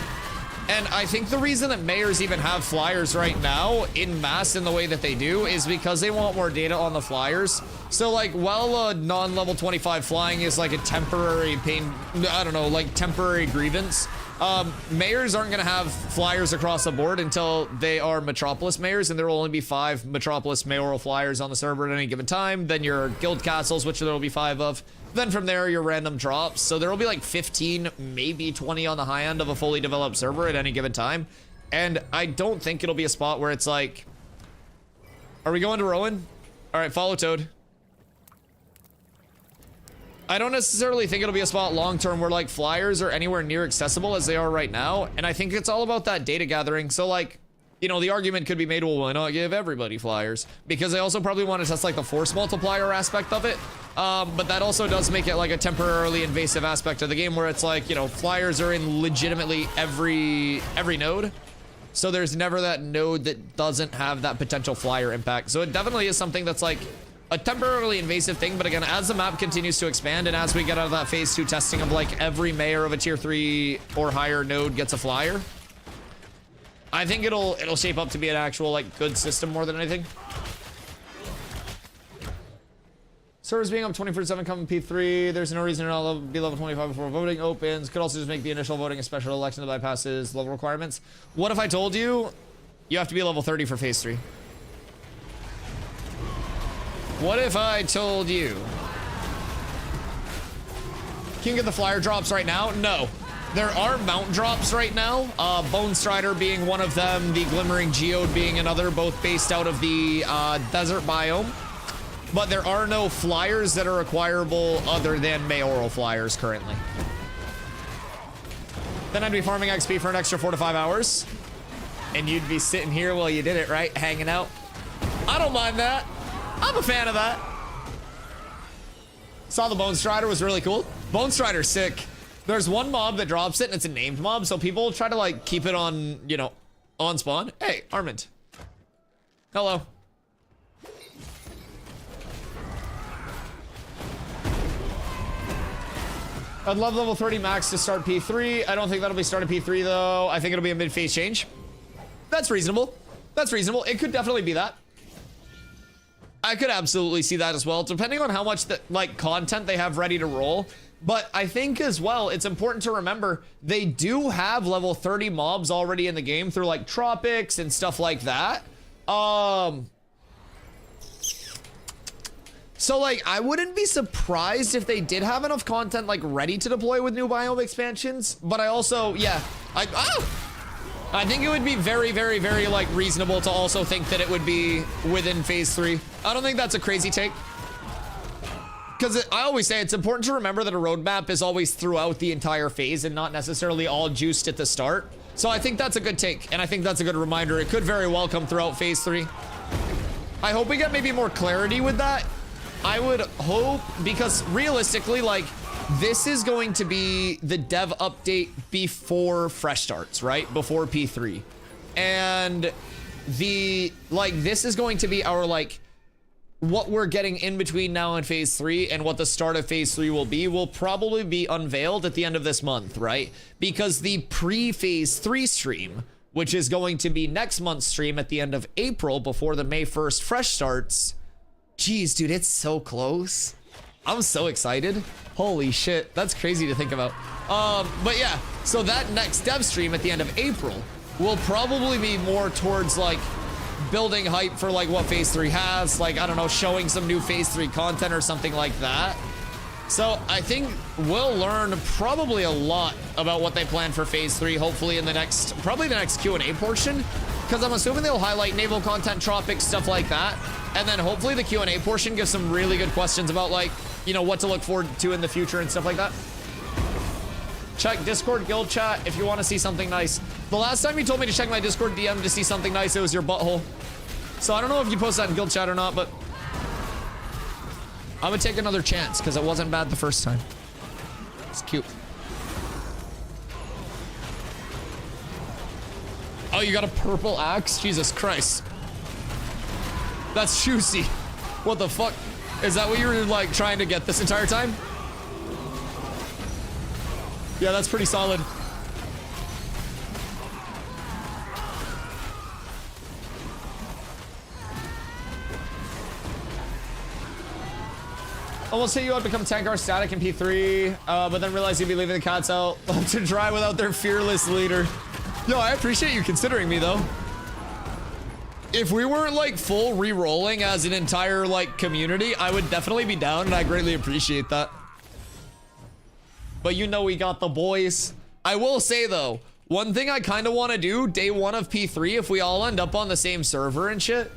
And I think the reason that mayors even have flyers right now in mass in the way that they do is because they want more data on the flyers. So, like, while a non-level 25 flying is like a temporary pain, I don't know, like temporary grievance, mayors aren't going to have flyers across the board until they are Metropolis mayors, and there will only be 5 Metropolis mayoral flyers on the server at any given time. Then your guild castles, which there will be 5 of. Then from there, your random drops. So there will be like 15, maybe 20 on the high end of a fully developed server at any given time. And I don't think it'll be a spot where it's like, are we going to Rowan? All right, follow Toad. I don't necessarily think it'll be a spot long-term where like flyers are anywhere near accessible as they are right now. And I think it's all about that data gathering. So like, you know, the argument could be made, well, why not give everybody flyers? Because they also probably want to test like the force multiplier aspect of it. But that also does make it like a temporarily invasive aspect of the game where it's like, you know, flyers are in legitimately every node. So there's never that node that doesn't have that potential flyer impact. So it definitely is something that's like a temporarily invasive thing. But again, as the map continues to expand and as we get out of that phase 2 testing of like every mayor of a tier 3 or higher node gets a flyer, I think it'll shape up to be an actual like good system more than anything. Servers being up 24/7 coming P3. There's no reason to not be level 25 before voting opens. Could also just make the initial voting a special election that bypasses level requirements. What if I told you you have to be level 30 for phase 3? What if I told you can you get the flyer drops right now? No. There are mount drops right now, Bone Strider being one of them, the Glimmering Geode being another, both based out of the desert biome. But there are no flyers that are acquirable other than mayoral flyers currently. Then I'd be farming XP for an extra 4 to 5 hours. And you'd be sitting here while you did it, right? Hanging out. I don't mind that. I'm a fan of that. Saw the Bone Strider was really cool. Bone Strider's sick. There's one mob that drops it, and it's a named mob, so people try to, like, keep it on, you know, on spawn. Hey, Armand. Hello. I'd love level 30 max to start P3. I don't think that'll be started P3, though. I think it'll be a mid-phase change. That's reasonable. That's reasonable. It could definitely be that. I could absolutely see that as well, depending on how much, like, content they have ready to roll. But I think as well, it's important to remember they do have level 30 mobs already in the game through like tropics and stuff like that. So like, I wouldn't be surprised if they did have enough content like ready to deploy with new biome expansions. But I also, yeah, I think it would be very, very, very like reasonable to also think that it would be within phase 3. I don't think that's a crazy take. Because I always say it's important to remember that a roadmap is always throughout the entire phase and not necessarily all juiced at the start. So I think that's a good take, and I think that's a good reminder. It could very well come throughout phase 3. I hope we get maybe more clarity with that. I would hope, because realistically, like, this is going to be the dev update before fresh starts, right? Before P3. And this is going to be our, like, what we're getting in between now and phase 3 and what the start of phase 3 will probably be unveiled at the end of this month, right? Because the pre-phase 3 stream, which is going to be next month's stream at the end of April before the May 1st fresh starts. Jeez, dude, it's so close. I'm so excited. Holy shit, that's crazy to think about. But yeah, so that next dev stream at the end of April will probably be more towards like building hype for like what phase 3 has, like, I don't know, showing some new phase 3 content or something like that. So I think we'll learn probably a lot about what they plan for phase 3, hopefully in the next, probably the next Q&A portion, because I'm assuming they'll highlight naval content, tropics, stuff like that. And then hopefully the Q&A portion gives some really good questions about, like, you know, what to look forward to in the future and stuff like that. Check Discord guild chat if you want to see something nice. The last time you told me to check my Discord DM to see something nice, it was your butthole. So I don't know if you posted that in guild chat or not, but I'm gonna take another chance because it wasn't bad the first time. It's cute. Oh, you got a purple axe? Jesus Christ. That's juicy. What the fuck? Is that what you were like trying to get this entire time? Yeah, that's pretty solid. Almost hit you up to become Tankar static in P3, but then realized you'd be leaving the cats out to dry without their fearless leader. Yo, I appreciate you considering me though. If we weren't like full re-rolling as an entire like community, I would definitely be down and I greatly appreciate that. But you know we got the boys. I will say though, one thing I kind of want to do day 1 of P3, if we all end up on the same server and shit,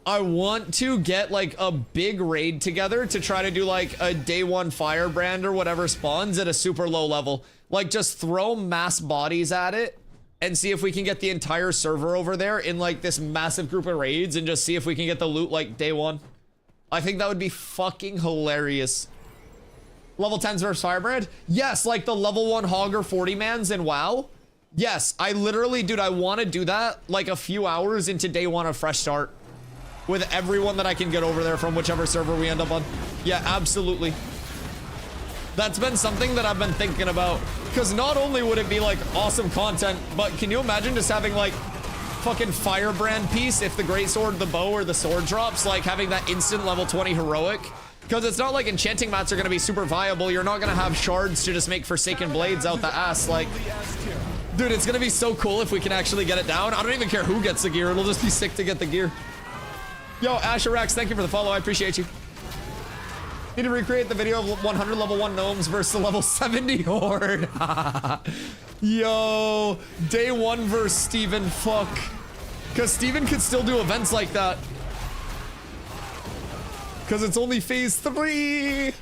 I want to get like a big raid together to try to do like a day 1 firebrand or whatever spawns at a super low level. Like just throw mass bodies at it and see if we can get the entire server over there in like this massive group of raids and just see if we can get the loot like day 1. I think that would be fucking hilarious. Level 10s versus firebrand? Yes, like the level 1 Hogger 40 mans in WoW. Yes, I literally, dude, I want to do that like a few hours into day 1 of fresh start with everyone that I can get over there from whichever server we end up on. Yeah, absolutely. That's been something that I've been thinking about, because not only would it be like awesome content, but can you imagine just having like fucking firebrand piece if the greatsword, the bow, or the sword drops, like having that instant level 20 heroic? Because it's not like enchanting mats are going to be super viable. You're not going to have shards to just make Forsaken Blades out the ass. Like, dude, it's going to be so cool if we can actually get it down. I don't even care who gets the gear. It'll just be sick to get the gear. Yo, Asherax, thank you for the follow. I appreciate you. Need to recreate the video of 100 level 1 gnomes versus the level 70 horde. Yo, day 1 versus Steven. Fuck. Because Steven could still do events like that. Because it's only phase 3.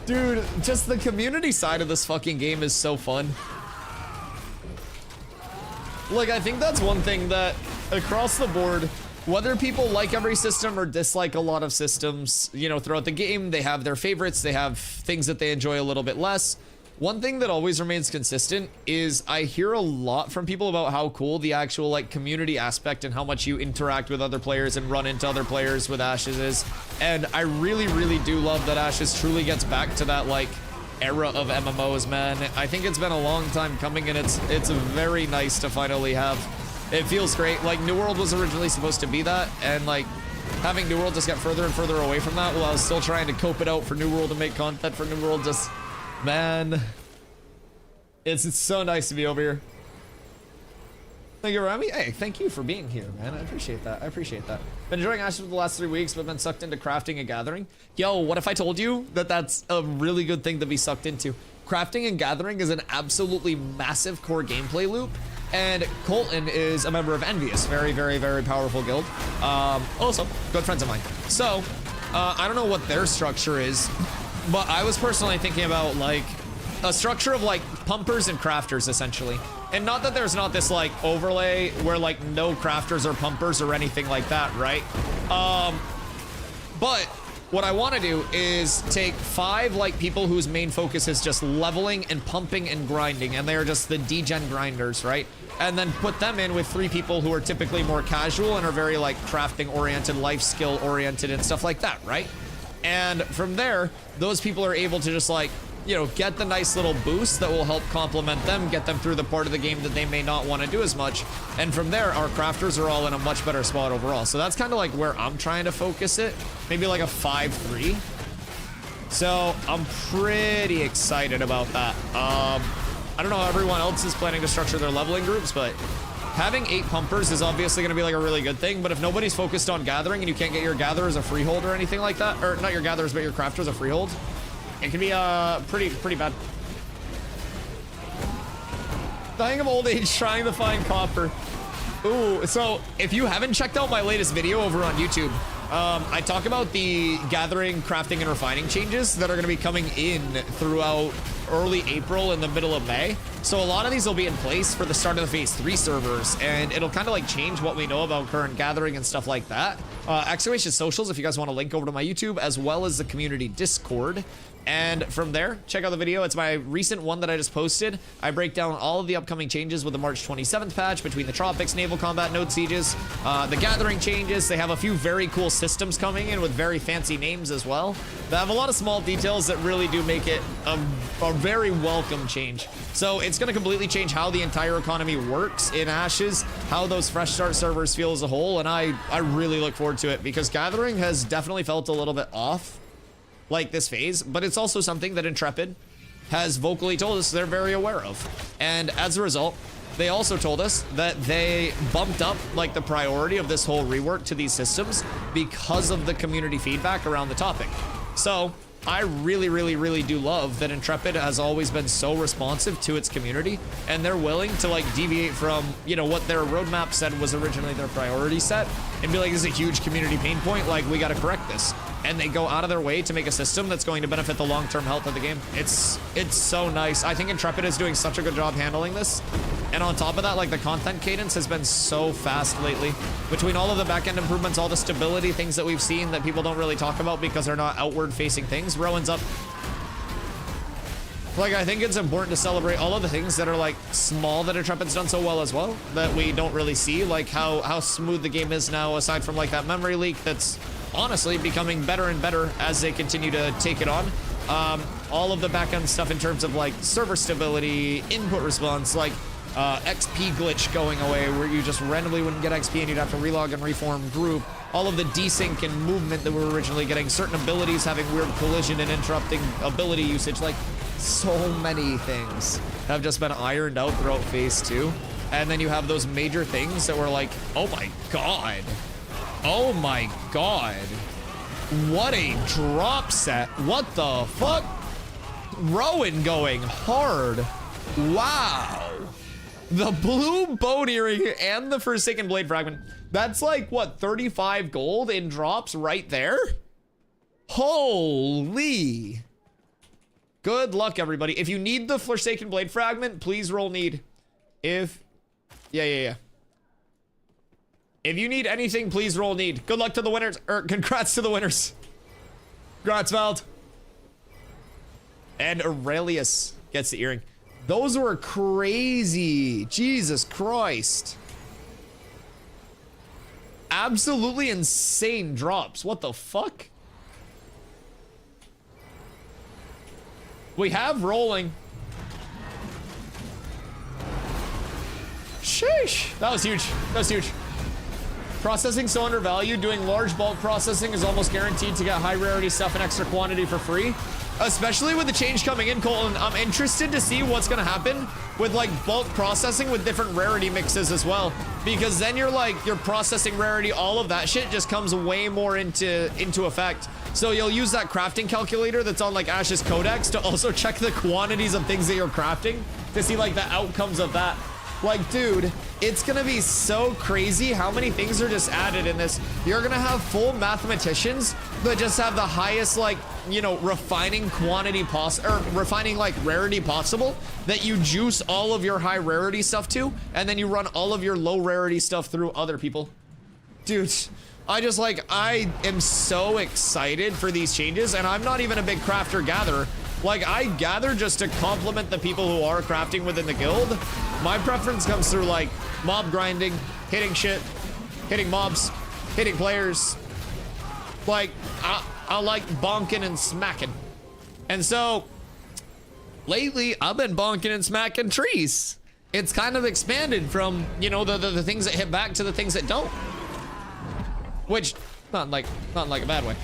Dude, just the community side of this fucking game is so fun. Like, I think that's one thing that across the board, whether people like every system or dislike a lot of systems, you know, throughout the game, they have their favorites, they have things that they enjoy a little bit less. One thing that always remains consistent is I hear a lot from people about how cool the actual like community aspect and how much you interact with other players and run into other players with Ashes is. And I really, really do love that Ashes truly gets back to that like era of MMOs, man. I think it's been a long time coming and it's very nice to finally have. It feels great. Like New World was originally supposed to be that, and like having New World just get further and further away from that while I was still trying to cope it out for New World and make content for New World, just, man, it's so nice to be over here. Thank you, Rami. Hey, thank you for being here, man. I appreciate that. I appreciate that. Been enjoying Ashes for the last 3 weeks, but been sucked into crafting and gathering. Yo, what if I told you that that's a really good thing to be sucked into? Crafting and gathering is an absolutely massive core gameplay loop. And Colton is a member of Envious, very, very, very powerful guild. Also, good friends of mine. So, I don't know what their structure is, but I was personally thinking about like a structure of like pumpers and crafters essentially. And not that there's not this like overlay where like no crafters or pumpers or anything like that, right? But what I want to do is take 5 like people whose main focus is just leveling and pumping and grinding, and they're just the degen grinders, right? And then put them in with 3 people who are typically more casual and are very like crafting oriented, life skill oriented and stuff like that, right? And from there, those people are able to just like, you know, get the nice little boost that will help complement them, get them through the part of the game that they may not want to do as much. And from there, our crafters are all in a much better spot overall. So that's kind of like where I'm trying to focus it. Maybe like a 5-3. So I'm pretty excited about that. I don't know how everyone else is planning to structure their leveling groups, but having 8 pumpers is obviously going to be like a really good thing. But if nobody's focused on gathering and you can't get your gatherers a freehold or anything like that, or not your gatherers, but your crafters a freehold, it can be pretty bad. Dying of old age, trying to find copper. Ooh, so if you haven't checked out my latest video over on YouTube, I talk about the gathering, crafting, and refining changes that are going to be coming in throughout early April and the middle of May. So a lot of these will be in place for the start of the phase 3 servers, and it'll kind of like change what we know about current gathering and stuff like that. Exclamation socials if you guys want to link over to my YouTube, as well as the community Discord. And from there, check out the video. It's my recent one that I just posted. I break down all of the upcoming changes with the March 27th patch between the tropics, naval combat, node sieges, the gathering changes. They have a few very cool systems coming in with very fancy names as well. They have a lot of small details that really do make it a very welcome change. So it's going to completely change how the entire economy works in Ashes, how those fresh start servers feel as a whole, and I really look forward to it because gathering has definitely felt a little bit off like this phase, but it's also something that Intrepid has vocally told us they're very aware of. And as a result, they also told us that they bumped up like the priority of this whole rework to these systems because of the community feedback around the topic. So I really do love that Intrepid has always been so responsive to its community, and they're willing to like deviate from, you know, what their roadmap said was originally their priority set and be like, this is a huge community pain point, like we got to correct this. And they go out of their way to make a system that's going to benefit the long-term health of the game. It's so nice. I think Intrepid is doing such a good job handling this. And on top of that, like the content cadence has been so fast lately. Between all of the back-end improvements, all the stability things that we've seen that people don't really talk about because they're not outward-facing things, Rowan's up. Like, I think it's important to celebrate all of the things that are like small that Intrepid's done so well as well that we don't really see, like how smooth the game is now, aside from like that memory leak that's honestly becoming better and better as they continue to take it on. All of the back-end stuff in terms of like server stability, input response, like XP glitch going away where you just randomly wouldn't get XP and you'd have to relog and reform group. All of the desync and movement that we were originally getting, certain abilities having weird collision and interrupting ability usage, like so many things have just been ironed out throughout phase 2. And then you have those major things that were like, oh my god. Oh my god. What a drop set. What the fuck? Rowan going hard. Wow. The blue bone earring and the Forsaken Blade Fragment. That's like, what, 35 gold in drops right there? Holy. Good luck, everybody. If you need the Forsaken Blade Fragment, please roll need. If... Yeah. If you need anything, please roll need. Good luck to the winners, or congrats to the winners. Congrats, Vald. And Aurelius gets the earring. Those were crazy. Jesus Christ. Absolutely insane drops. What the fuck? We have rolling. Sheesh. That was huge. That was huge. Processing so undervalued. Doing large bulk processing is almost guaranteed to get high rarity stuff in extra quantity for free. Especially with the change coming in, Colton. I'm interested to see what's gonna happen with like bulk processing with different rarity mixes as well. Because then you're like, your processing rarity, all of that shit just comes way more into effect. So you'll use that crafting calculator that's on like Ash's Codex to also check the quantities of things that you're crafting to see like the outcomes of that. Like, dude, it's gonna be so crazy how many things are just added in this. You're gonna have full mathematicians that just have the highest, like, you know, refining quantity refining like rarity possible that you juice all of your high rarity stuff to, and then you run all of your low rarity stuff through other people. Dude, I just like, I am so excited for these changes, and I'm not even a big crafter gatherer. Like, I gather just to complement the people who are crafting within the guild. My preference comes through like mob grinding, hitting shit, hitting mobs, hitting players. Like, I like bonking and smacking. And so, lately, I've been bonking and smacking trees. It's kind of expanded from, you know, the things that hit back to the things that don't. Which, not like a bad way.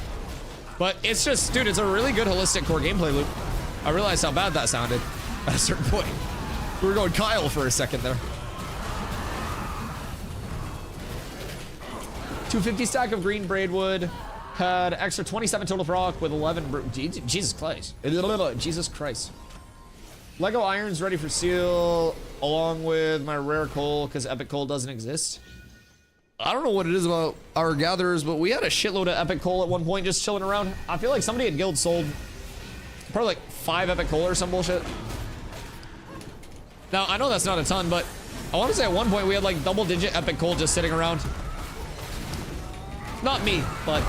But it's just, dude, it's a really good holistic core gameplay loop. I realized how bad that sounded at a certain point. We were going Kyle for a second there. 250 stack of green braidwood. Had extra 27 total proc with 11. Jesus Christ. Jesus Christ. Lego irons ready for seal, along with my rare coal, because epic coal doesn't exist. I don't know what it is about our gatherers, but we had a shitload of epic coal at one point just chilling around. I feel like somebody at guild sold probably like 5 epic coal or some bullshit. Now, I know that's not a ton, but I want to say at one point we had like double-digit epic coal just sitting around. Not me, but...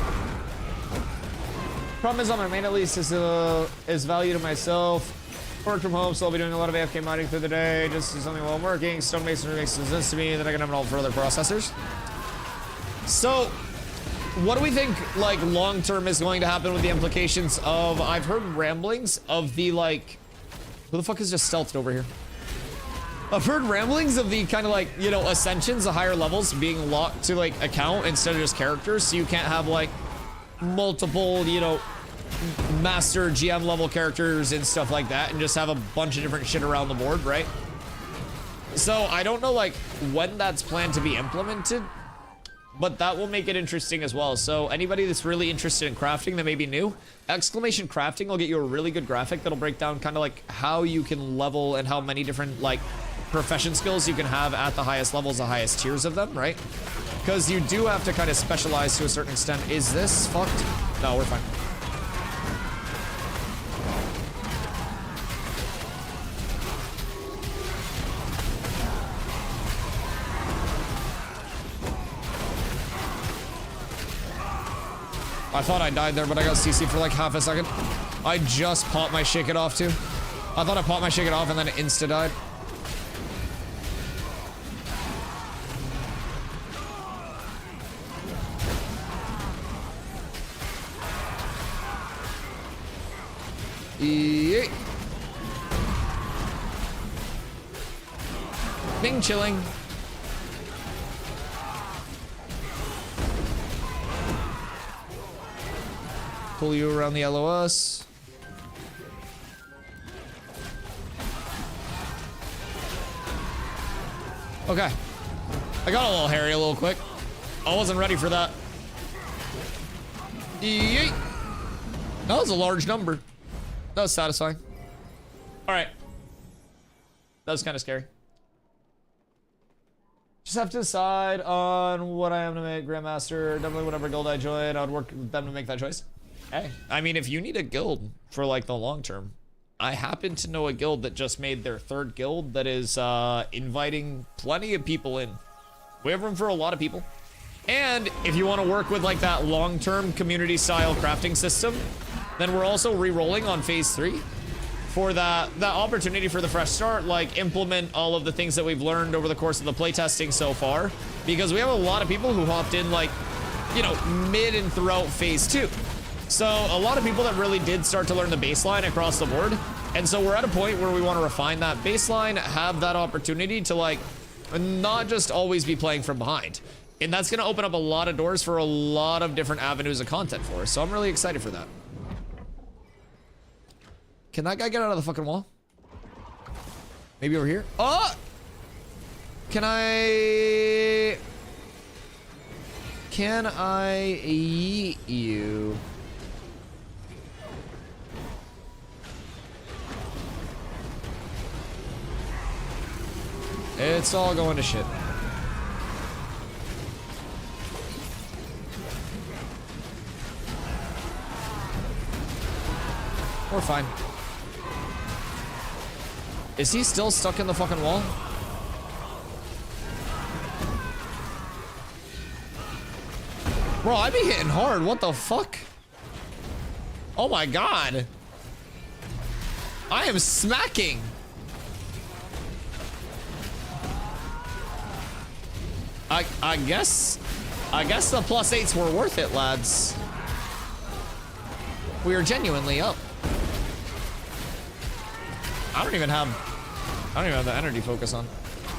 Problem is on my main at least is value to myself. Work from home, so I'll be doing a lot of AFK mining through the day. Just do something while I'm working. Stonemasonry makes sense to me, and then I can have it all for other processors. So, what do we think, like, long-term is going to happen with the implications of... I've heard ramblings of the, like... Who the fuck is just stealthed over here? I've heard ramblings of the kind of, like, you know, ascensions, the higher levels, being locked to, like, account instead of just characters, so you can't have, like, multiple, you know, master GM level characters and stuff like that, and just have a bunch of different shit around the board, right? So I don't know like when that's planned to be implemented, but that will make it interesting as well. So anybody that's really interested in crafting that may be new, exclamation crafting will get you a really good graphic that'll break down kind of like how you can level and how many different like profession skills you can have at the highest levels, the highest tiers of them, right? Because you do have to kind of specialize to a certain extent. Is this fucked? No, we're fine. I thought I died there, but I got CC for like half a second. I just popped my shake it off too. I thought I popped my shake it off and then it insta died. Yeet. Bing chilling. Pull you around the LOS. Okay. I got a little hairy a little quick. I wasn't ready for that. Yeet. That was a large number. That was satisfying. All right. That was kind of scary. Just have to decide on what I am to make Grandmaster. Definitely whatever guild I join, I would work with them to make that choice. Hey, I mean, if you need a guild for like the long term, I happen to know a guild that just made their 3rd guild that is inviting plenty of people in. We have room for a lot of people. And if you want to work with like that long-term community style crafting system, then we're also re-rolling on phase 3 for that opportunity for the fresh start, like implement all of the things that we've learned over the course of the playtesting so far, because we have a lot of people who hopped in like, you know, mid and throughout phase 2. So a lot of people that really did start to learn the baseline across the board. And so we're at a point where we want to refine that baseline, have that opportunity to like, not just always be playing from behind. And that's going to open up a lot of doors for a lot of different avenues of content for us. So I'm really excited for that. Can that guy get out of the fucking wall? Maybe over here? Oh! Can I yeet you? It's all going to shit. We're fine. Is he still stuck in the fucking wall? Bro, I be hitting hard. What the fuck? Oh my god. I am smacking. I guess the +8s were worth it, lads. We are genuinely up. I don't even have the energy focus on.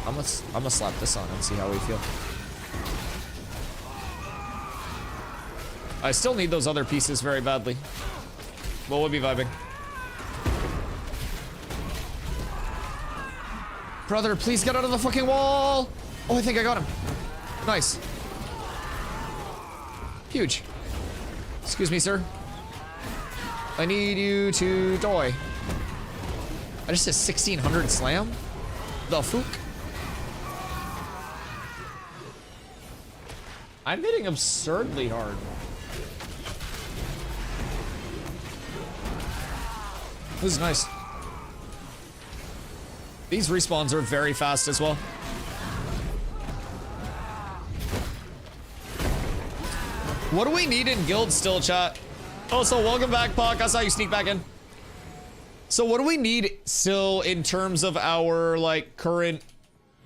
I'm gonna slap this on and see how we feel. I still need those other pieces very badly. But we'll be vibing. Brother, please get out of the fucking wall! Oh, I think I got him. Nice. Huge. Excuse me, sir. I need you to die. I just did 1600 slam? The fuck? I'm hitting absurdly hard. This is nice. These respawns are very fast as well. What do we need in guild still, chat? Also, welcome back, Puck. I saw you sneak back in. So what do we need still in terms of our, like, current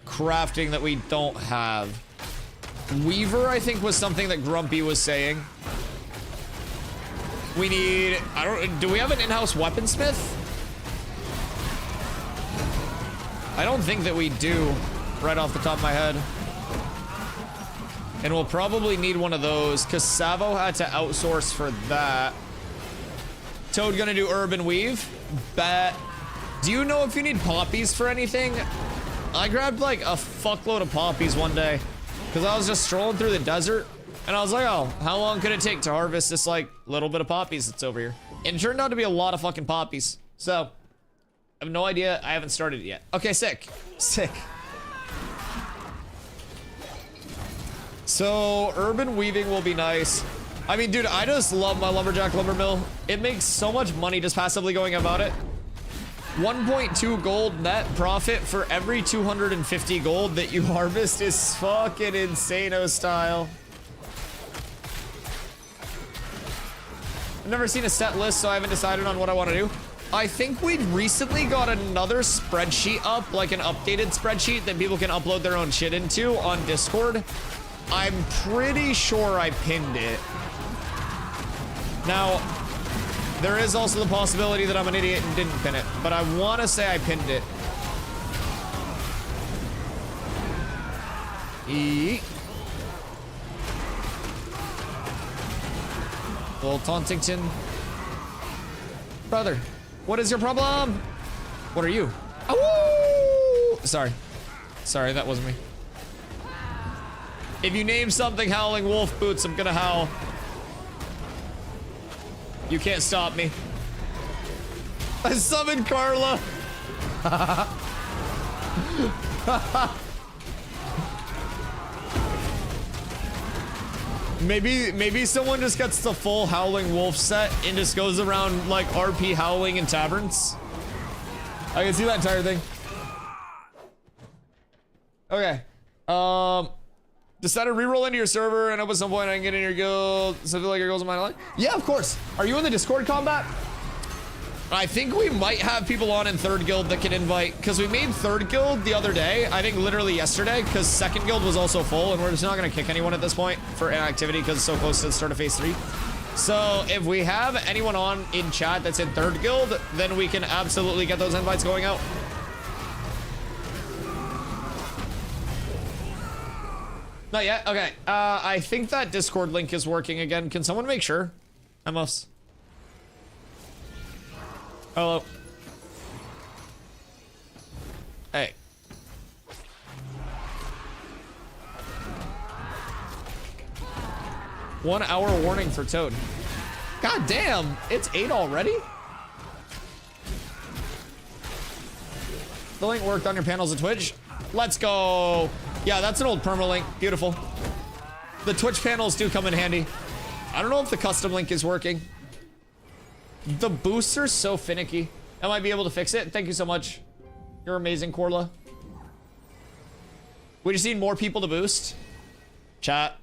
crafting that we don't have? Weaver, I think, was something that Grumpy was saying. We need, do we have an in-house weaponsmith? I don't think that we do, right off the top of my head. And we'll probably need one of those, because Savo had to outsource for that. Toad gonna do urban weave? Bet. Do you know if you need poppies for anything? I grabbed like a fuckload of poppies one day, because I was just strolling through the desert, and I was like, oh, how long could it take to harvest this like little bit of poppies that's over here? And it turned out to be a lot of fucking poppies. So, I have no idea. I haven't started it yet. Okay, sick. Sick. So, urban weaving will be nice. I mean, dude, I just love my lumberjack lumber mill. It makes so much money just passively going about it. 1.2 gold net profit for every 250 gold that you harvest is fucking insano style. I've never seen a set list, so I haven't decided on what I want to do. I think we recently got another spreadsheet up, like an updated spreadsheet that people can upload their own shit into on Discord. I'm pretty sure I pinned it. Now, there is also the possibility that I'm an idiot and didn't pin it, but I want to say I pinned it. Little Tauntington. Brother, what is your problem? What are you? Oh! Sorry. Sorry, that wasn't me. If you name something Howling Wolf Boots, I'm gonna howl. You can't stop me. I summoned Carla. Maybe someone just gets the full Howling Wolf set and just goes around like RP howling in taverns. I can see that entire thing. Okay. Decided reroll into your server and up at some point I can get in your guild. Something like your goals in my life. Yeah, of course. Are you in the Discord combat? I think we might have people on in third guild that can invite, because we made third guild the other day. I think literally yesterday, because second guild was also full, and we're just not going to kick anyone at this point for inactivity because it's so close to the start of phase 3. So if we have anyone on in chat that's in third guild, then we can absolutely get those invites going out. Not yet? Okay. I think that Discord link is working again. Can someone make sure? Emos. Hello. Hey. One hour warning for Toad. God damn, it's 8 already? The link worked on your panels of Twitch. Let's go. Yeah, that's an old permalink. Beautiful. The Twitch panels do come in handy. I don't know if the custom link is working. The booster's so finicky. I might be able to fix it. Thank you so much. You're amazing, Corla. We just need more people to boost. Chat.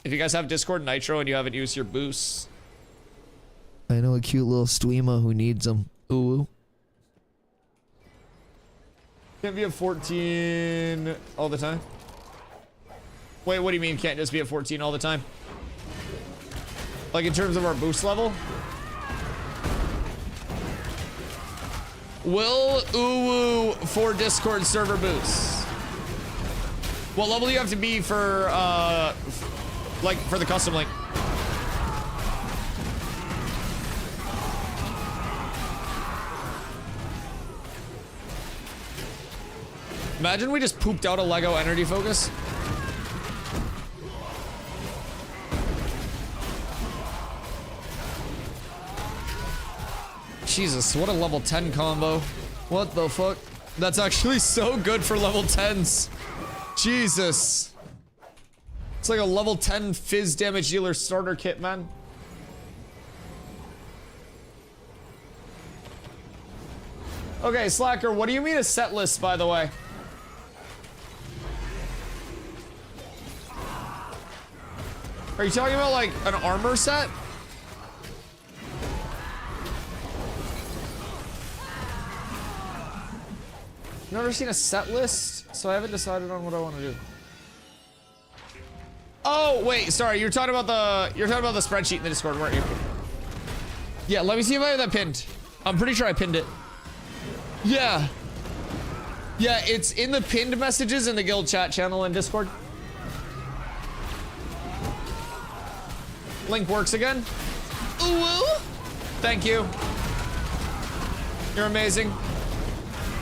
if you guys have Discord Nitro and you haven't used your boosts. I know a cute little Steema who needs them. Ooh. Can't be at 14 all the time. Wait, what do you mean can't just be at 14 all the time? Like in terms of our boost level? Will Uwu for Discord server boosts? What level do you have to be for, like, for the custom link? Imagine we just pooped out a Lego energy focus. Jesus, what a level 10 combo. What the fuck? That's actually so good for level 10s. Jesus. It's like a level 10 fizz damage dealer starter kit, man. Okay, Slacker, what do you mean a set list, by the way? Are you talking about like an armor set? Never seen a set list, so I haven't decided on what I want to do. Oh wait, sorry, you're talking about the spreadsheet in the Discord, weren't you? Yeah, let me see if I have that pinned. I'm pretty sure I pinned it. Yeah. Yeah, it's in the pinned messages in the guild chat channel in Discord. Link works again. Ooh. Thank you. You're amazing.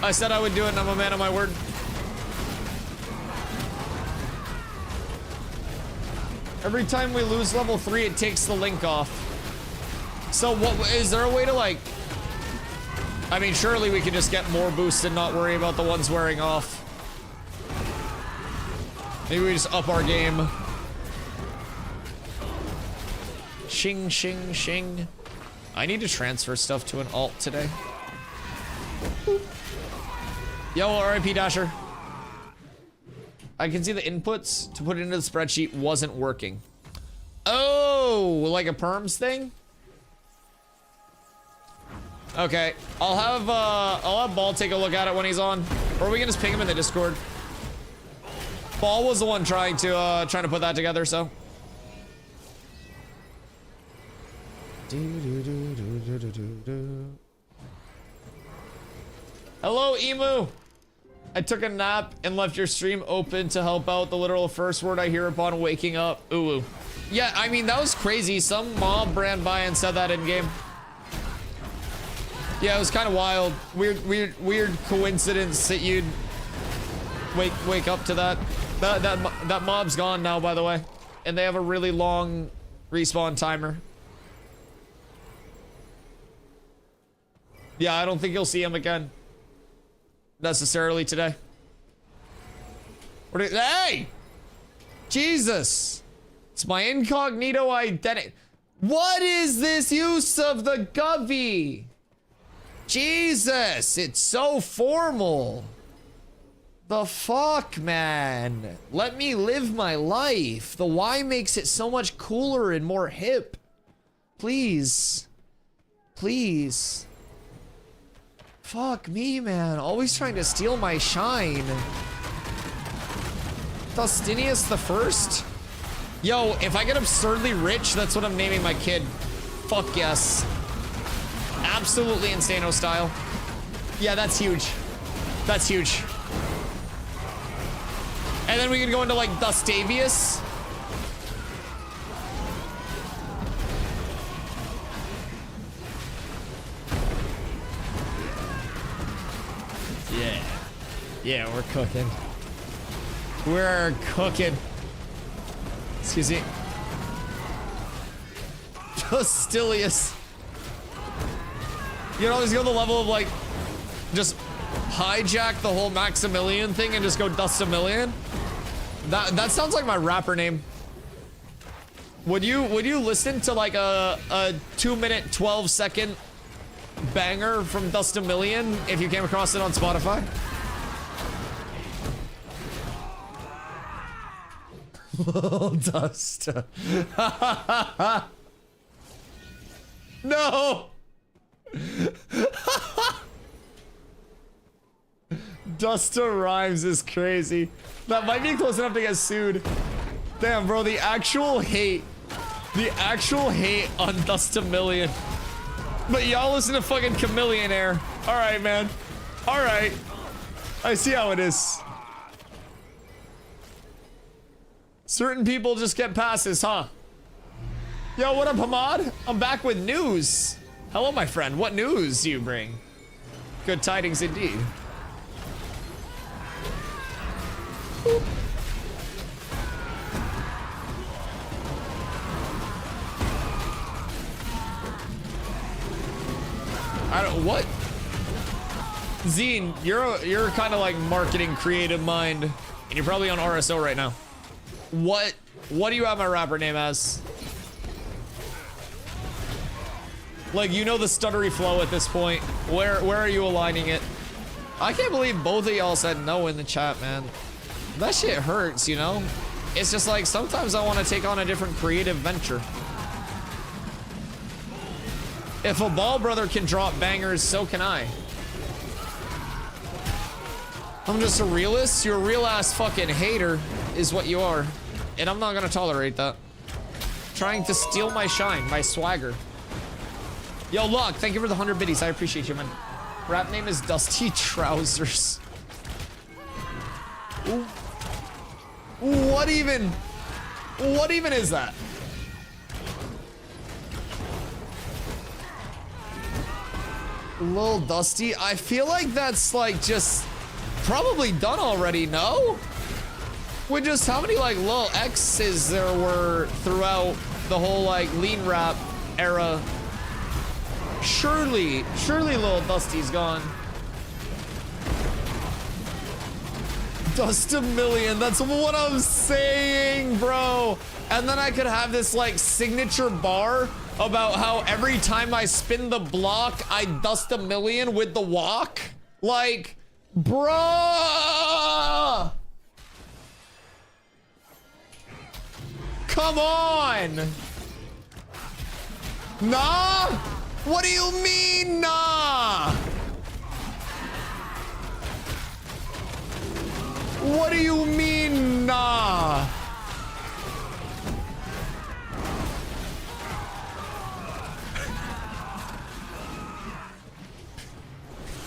I said I would do it and I'm a man of my word. Every time we lose level 3, it takes the link off. So what, is there a way to like, I mean, surely we could just get more boosts and not worry about the ones wearing off. Maybe we just up our game. Shing, shing, shing. I need to transfer stuff to an alt today. Yo, RIP Dasher. I can see the inputs to put it into the spreadsheet wasn't working. Oh, like a perms thing? Okay, I'll have Ball take a look at it when he's on, or we can just ping him in the Discord. Ball was the one trying to put that together, so. Hello, Emu. I took a nap and left your stream open to help out. The literal first word I hear upon waking up. Ooh. Yeah, I mean, that was crazy. Some mob ran by and said that in game. Yeah, it was kind of wild. Weird coincidence that you'd wake up to that. That mob's gone now, by the way. And they have a really long respawn timer. Yeah, I don't think you'll see him again. Necessarily today. Hey! Jesus! It's my incognito identity. What is this use of the Govy? Jesus, it's so formal. The fuck, man? Let me live my life. The Y makes it so much cooler and more hip. Please. Please. Fuck me, man. Always trying to steal my shine. Dustinius the First? Yo, if I get absurdly rich, that's what I'm naming my kid. Fuck yes. Absolutely Insano style. Yeah, that's huge. That's huge. And then we can go into like Dustavius. Yeah. Yeah, we're cooking. We're cooking. Excuse me. Justilius. You know, always go to the level of like, just hijack the whole Maximilian thing and just go Dustamillion. That sounds like my rapper name. Would you listen to like a 2-minute 12-second banger from Dustamillion if you came across it on Spotify? Dust. No. Dusta rhymes is crazy. That might be close enough to get sued. Damn, bro, the actual hate on Dustamillion. But y'all listen to fucking Chameleonaire. All right, man. All right. I see how it is. Certain people just get passes, huh? Yo, what up, Hamad? I'm back with news. Hello, my friend. What news do you bring? Good tidings indeed. Boop. I don't, what? Zine, you're kind of like marketing creative mind, and you're probably on RSO right now. What do you have my rapper name as? Like, you know the stuttery flow at this point. Where are you aligning it? I can't believe both of y'all said no in the chat, man. That shit hurts, you know? It's just like, sometimes I want to take on a different creative venture. If a ball brother can drop bangers, so can I. I'm just a realist. You're a real ass fucking hater is what you are. And I'm not gonna tolerate that. Trying to steal my shine, my swagger. Yo, Luck, thank you for the 100 biddies. I appreciate you, man. Rap name is Dusty Trousers. Ooh. What even is that? Lil Dusty, I feel like that's like just probably done already, no? With just how many like Lil X's there were throughout the whole like lean rap era. Surely Lil Dusty's gone. Dustamillion, that's what I'm saying, bro. And then I could have this like signature bar about how every time I spin the block, I Dustamillion with the walk. Like, bruh. Come on. Nah? What do you mean, nah? What do you mean, nah?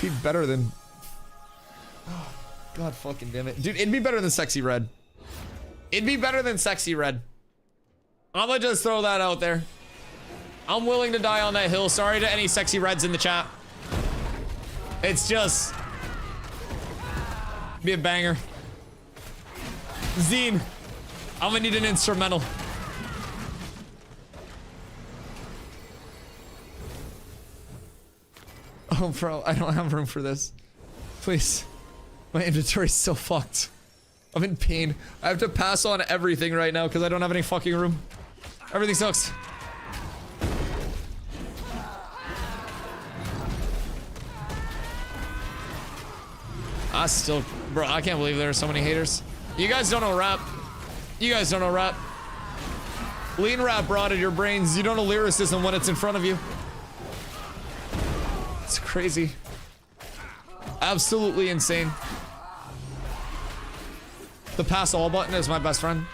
Be better than... Oh, God fucking damn it. Dude, it'd be better than Sexy Red. It'd be better than Sexy Red. I'm gonna just throw that out there. I'm willing to die on that hill. Sorry to any Sexy Reds in the chat. It's just... be a banger. Zine, I'm gonna need an instrumental. Oh, bro, I don't have room for this. Please. My inventory's so fucked. I'm in pain. I have to pass on everything right now because I don't have any fucking room. Everything sucks. I still... Bro, I can't believe there are so many haters. You guys don't know rap. You guys don't know rap. Lean rap rotted your brains. You don't know lyricism when it's in front of you. It's crazy. Absolutely insane. The pass all button is my best friend.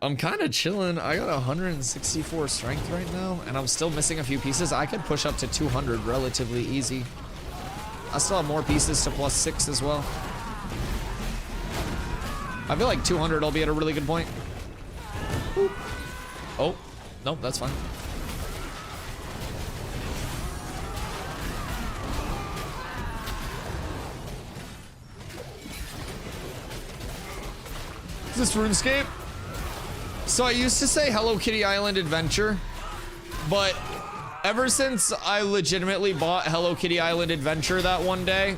I'm kind of chilling. I got 164 strength right now, and I'm still missing a few pieces. I could push up to 200 relatively easy. I still have more pieces to +6 as well. I feel like 200 I'll be at a really good point. Boop. Oh, nope, that's fine. Is this RuneScape? So I used to say Hello Kitty Island Adventure, but ever since I legitimately bought Hello Kitty Island Adventure that one day,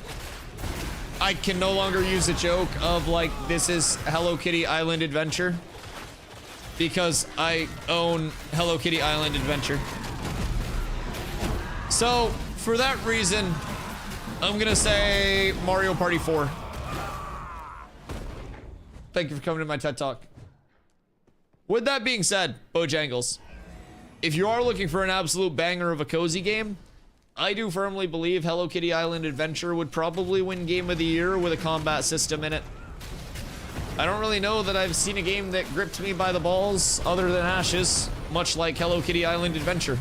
I can no longer use a joke of like, this is Hello Kitty Island Adventure, because I own Hello Kitty Island Adventure. So for that reason, I'm gonna say Mario Party 4. Thank you for coming to my TED Talk. With that being said, Bojangles, if you are looking for an absolute banger of a cozy game, I do firmly believe Hello Kitty Island Adventure would probably win Game of the Year with a combat system in it. I don't really know that I've seen a game that gripped me by the balls other than Ashes, much like Hello Kitty Island Adventure.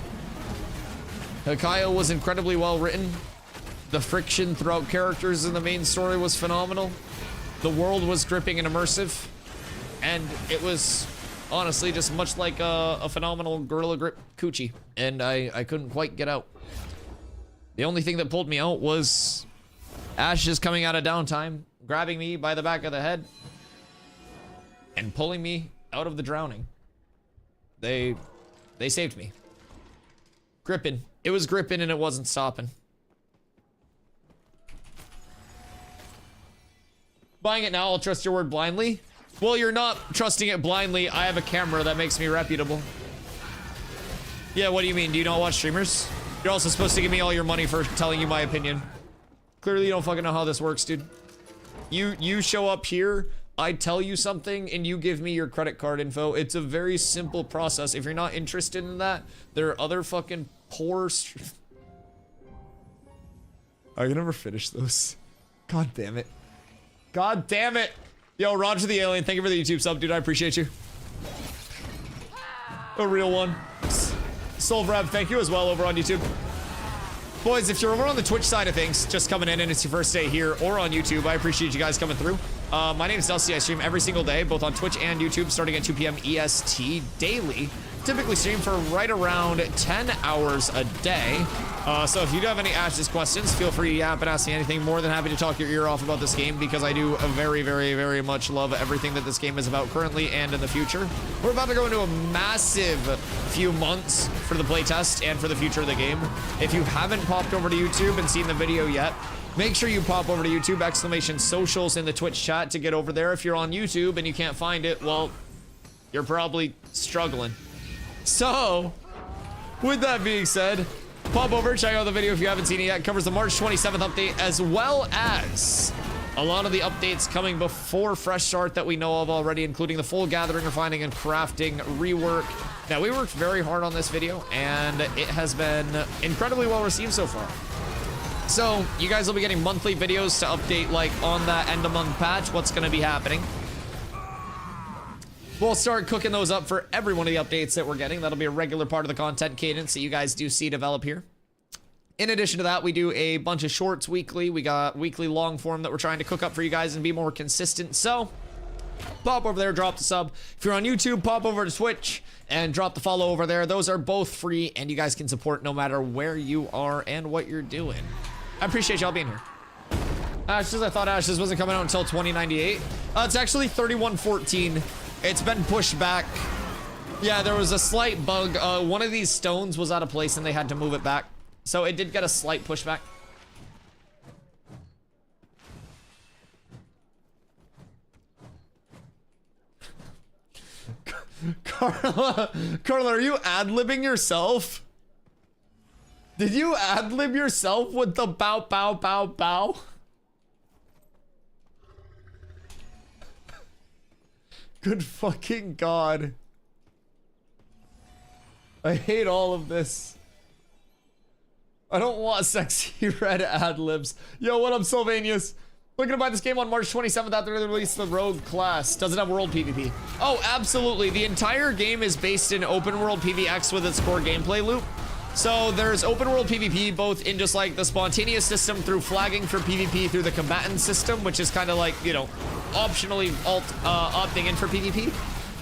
Hikayo was incredibly well written. The friction throughout characters in the main story was phenomenal. The world was gripping and immersive. And it was honestly just much like a phenomenal Gorilla Grip coochie. And I couldn't quite get out. The only thing that pulled me out was Ashes coming out of downtime, grabbing me by the back of the head, and pulling me out of the drowning. They saved me. Gripping. It was gripping and it wasn't stopping. Buying it now, I'll trust your word blindly. Well, you're not trusting it blindly. I have a camera that makes me reputable. Yeah, what do you mean? Do you not watch streamers? You're also supposed to give me all your money for telling you my opinion. Clearly you don't fucking know how this works, dude. You show up here, I tell you something, and you give me your credit card info. It's a very simple process. If you're not interested in that, there are other fucking poor I can never finish those. God damn it. God damn it. Yo, Roger the Alien, thank you for the YouTube sub, dude. I appreciate you. A real one. Soulvrab, thank you as well over on YouTube. Boys, if you're over on the Twitch side of things, just coming in and it's your first day here or on YouTube, I appreciate you guys coming through. My name is Dusty. I stream every single day, both on Twitch and YouTube, starting at 2 p.m. EST daily. Typically stream for right around 10 hours a day. So if you do have any Ashes questions, feel free to yap and ask me anything. More than happy to talk your ear off about this game because I do very, very, very much love everything that this game is about currently and in the future. We're about to go into a massive few months for the playtest and for the future of the game. If you haven't popped over to YouTube and seen the video yet, make sure you pop over to YouTube, !socials in the Twitch chat to get over there. If you're on YouTube and you can't find it, well, you're probably struggling. So, with that being said, pop over, check out the video if you haven't seen it yet. It covers the March 27th update, as well as a lot of the updates coming before Fresh Start that we know of already, including the full gathering, refining, and crafting rework. Now, we worked very hard on this video, and it has been incredibly well received so far. So, you guys will be getting monthly videos to update, like, on that end-of-month patch, what's going to be happening. We'll start cooking those up for every one of the updates that we're getting. That'll be a regular part of the content cadence that you guys do see develop here. In addition to that, we do a bunch of shorts weekly. We got weekly long form that we're trying to cook up for you guys and be more consistent. So, pop over there, drop the sub. If you're on YouTube, pop over to Twitch and drop the follow over there. Those are both free, and you guys can support no matter where you are and what you're doing. I appreciate y'all being here. Ashes, I thought Ashes wasn't coming out until 2098. It's actually 3114. It's been pushed back. Yeah, there was a slight bug. One of these stones was out of place and they had to move it back. So it did get a slight pushback. Carla, are you ad-libbing yourself? Did you ad-lib yourself with the bow, bow, bow, bow? Good fucking God. I hate all of this. I don't want sexy red ad-libs. Yo, what up, Sylvanius? Looking to buy this game on March 27th after they release the Rogue class. Does it have world PvP? Oh, absolutely. The entire game is based in open world PvX with its core gameplay loop. So there's open world PvP both in just like the spontaneous system through flagging for PvP through the combatant system, which is kind of like, you know, optionally opting in for PvP.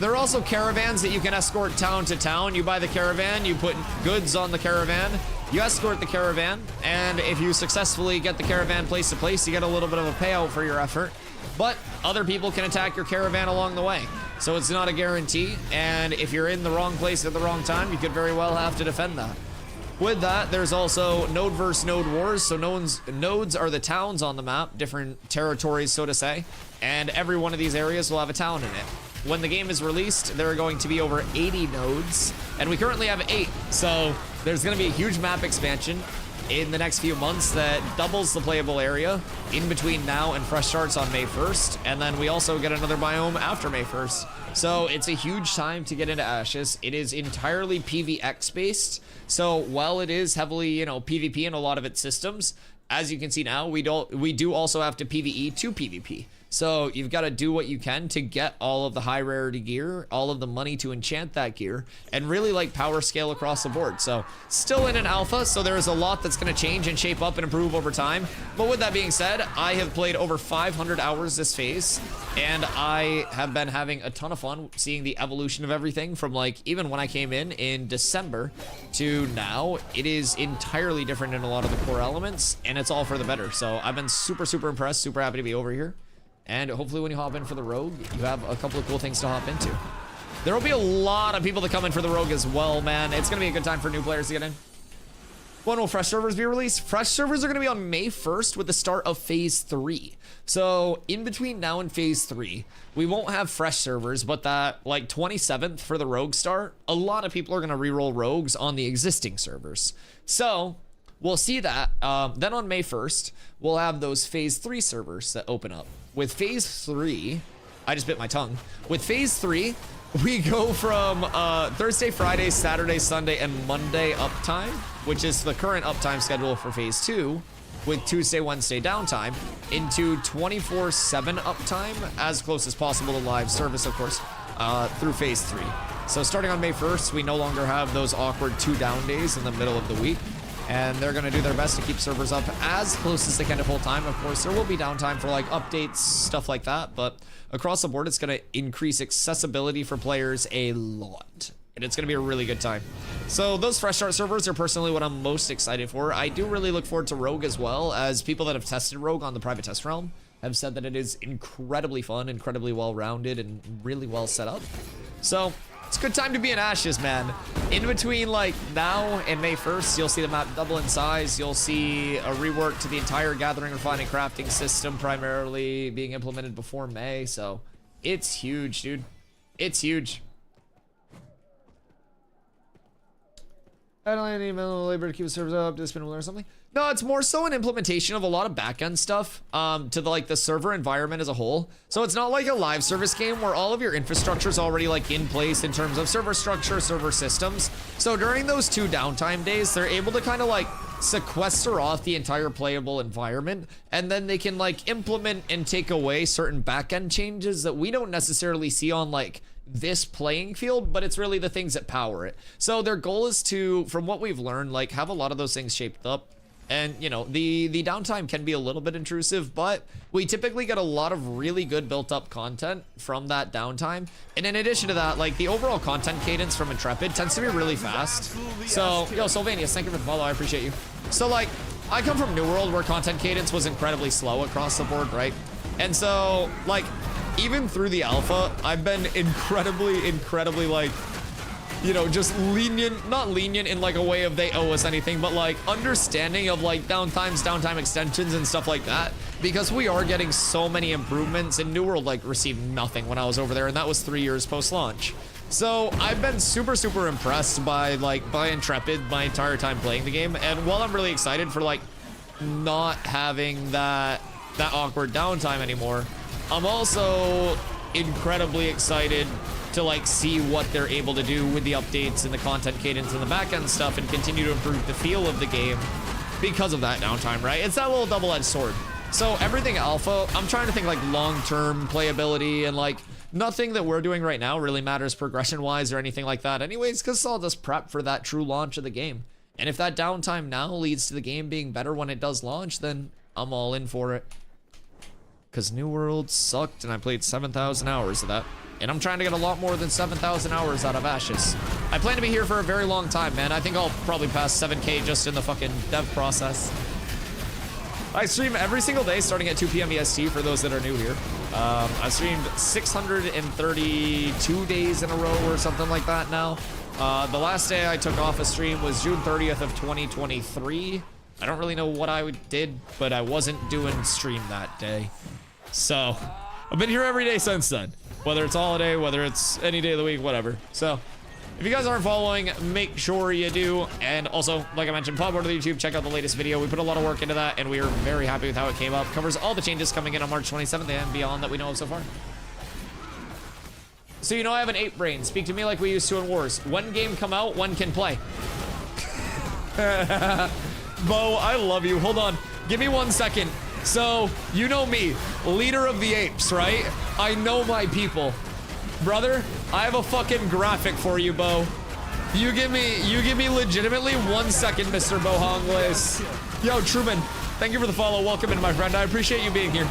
There are also caravans that you can escort town to town. You buy the caravan, you put goods on the caravan, you escort the caravan, and if you successfully get the caravan place to place, you get a little bit of a payout for your effort. But other people can attack your caravan along the way. So it's not a guarantee, and if you're in the wrong place at the wrong time, you could very well have to defend that. With that, there's also node versus node wars. So nodes are the towns on the map, different territories, so to say, and every one of these areas will have a town in it. When the game is released, there are going to be over 80 nodes, and we currently have 8. So there's going to be a huge map expansion. in the next few months that doubles the playable area in between now and fresh starts on May 1st. And then we also get another biome after May 1st. So it's a huge time to get into Ashes. It is entirely PvX based. So while it is heavily, you know, PvP in a lot of its systems, as you can see now, we do also have to PvE to PvP. So you've got to do what you can to get all of the high rarity gear, all of the money to enchant that gear, and really like power scale across the board. So still in an alpha, so there is a lot that's going to change and shape up and improve over time. But with that being said, I have played over 500 hours this phase, and I have been having a ton of fun seeing the evolution of everything from like even when I came in December to now. It is entirely different in a lot of the core elements, and it's all for the better. So I've been super, super impressed, super happy to be over here. And hopefully when you hop in for the Rogue, you have a couple of cool things to hop into. There will be a lot of people that come in for the Rogue as well, man. It's going to be a good time for new players to get in. When will fresh servers be released? Fresh servers are going to be on May 1st with the start of Phase 3. So in between now and Phase 3, we won't have fresh servers, but that like 27th for the Rogue start, a lot of people are going to reroll Rogues on the existing servers. So we'll see that. Then on May 1st, we'll have those Phase 3 servers that open up. With Phase 3, I just bit my tongue. With Phase 3, we go from Thursday, Friday, Saturday, Sunday, and Monday uptime, which is the current uptime schedule for Phase 2, with Tuesday, Wednesday downtime, into 24/7 uptime, as close as possible to live service, of course, through Phase 3. So starting on May 1st, we no longer have those awkward 2 down days in the middle of the week. And they're going to do their best to keep servers up as close as they can to full time. Of course, there will be downtime for like updates, stuff like that. But across the board, it's going to increase accessibility for players a lot. And it's going to be a really good time. So those fresh start servers are personally what I'm most excited for. I do really look forward to Rogue as well, as people that have tested Rogue on the private test realm have said that it is incredibly fun, incredibly well-rounded, and really well set up. So it's a good time to be in Ashes, man. In between like now and May 1st, you'll see the map double in size. You'll see a rework to the entire gathering, refining, crafting system primarily being implemented before May. So it's huge, dude. It's huge. I don't need minimal labor to keep the servers up, to spin or something. No, it's more so an implementation of a lot of backend stuff to the server environment as a whole. So it's not like a live service game where all of your infrastructure is already like in place in terms of server structure, server systems. So during those 2 downtime days, they're able to kind of like sequester off the entire playable environment, and then they can like implement and take away certain backend changes that we don't necessarily see on like this playing field, but it's really the things that power it. So their goal is to, from what we've learned, like have a lot of those things shaped up. And you know, the downtime can be a little bit intrusive, but we typically get a lot of really good built up content from that downtime. And in addition to that, like the overall content cadence from Intrepid tends to be really fast. So, yo, Sylvanius, thank you for the follow, I appreciate you. So like, I come from New World where content cadence was incredibly slow across the board, right? And so like, even through the alpha, I've been incredibly like, you know, just lenient, not lenient in like a way of they owe us anything, but like understanding of like downtime extensions and stuff like that, because we are getting so many improvements. And New World like received nothing when I was over there, and that was 3 years post-launch. So I've been super impressed by Intrepid my entire time playing the game. And while I'm really excited for like not having that awkward downtime anymore, I'm also incredibly excited to like see what they're able to do with the updates and the content cadence and the backend stuff, and continue to improve the feel of the game because of that downtime, right? It's that little double-edged sword. So everything alpha, I'm trying to think like long-term playability, and like nothing that we're doing right now really matters progression-wise or anything like that anyways, because I'll just prep for that true launch of the game. And if that downtime now leads to the game being better when it does launch, then I'm all in for it. Because New World sucked, and I played 7,000 hours of that. And I'm trying to get a lot more than 7,000 hours out of Ashes. I plan to be here for a very long time, man. I think I'll probably pass 7K just in the fucking dev process. I stream every single day starting at 2 p.m. EST for those that are new here. I've streamed 632 days in a row or something like that now. The last day I took off a stream was June 30th of 2023. I don't really know what I did, but I wasn't doing stream that day. So I've been here every day since then, whether it's holiday, whether it's any day of the week, whatever. So If you guys aren't following, make sure you do. And also, like I mentioned, pop over to the YouTube, check out the latest video. We put a lot of work into that, and we are very happy with how it came up. Covers all the changes coming in on March 27th and beyond that we know of so far. So you know I have an ape brain. Speak to me like we used to in wars. When game come out, one can play. Bo, I love you. Hold on. Give me 1 second. So, you know me, leader of the apes, right? I know my people. Brother, I have a fucking graphic for you, Bo. You give me legitimately 1 second, Mr. Bohongles. Yo, Truman, thank you for the follow. Welcome in, my friend. I appreciate you being here.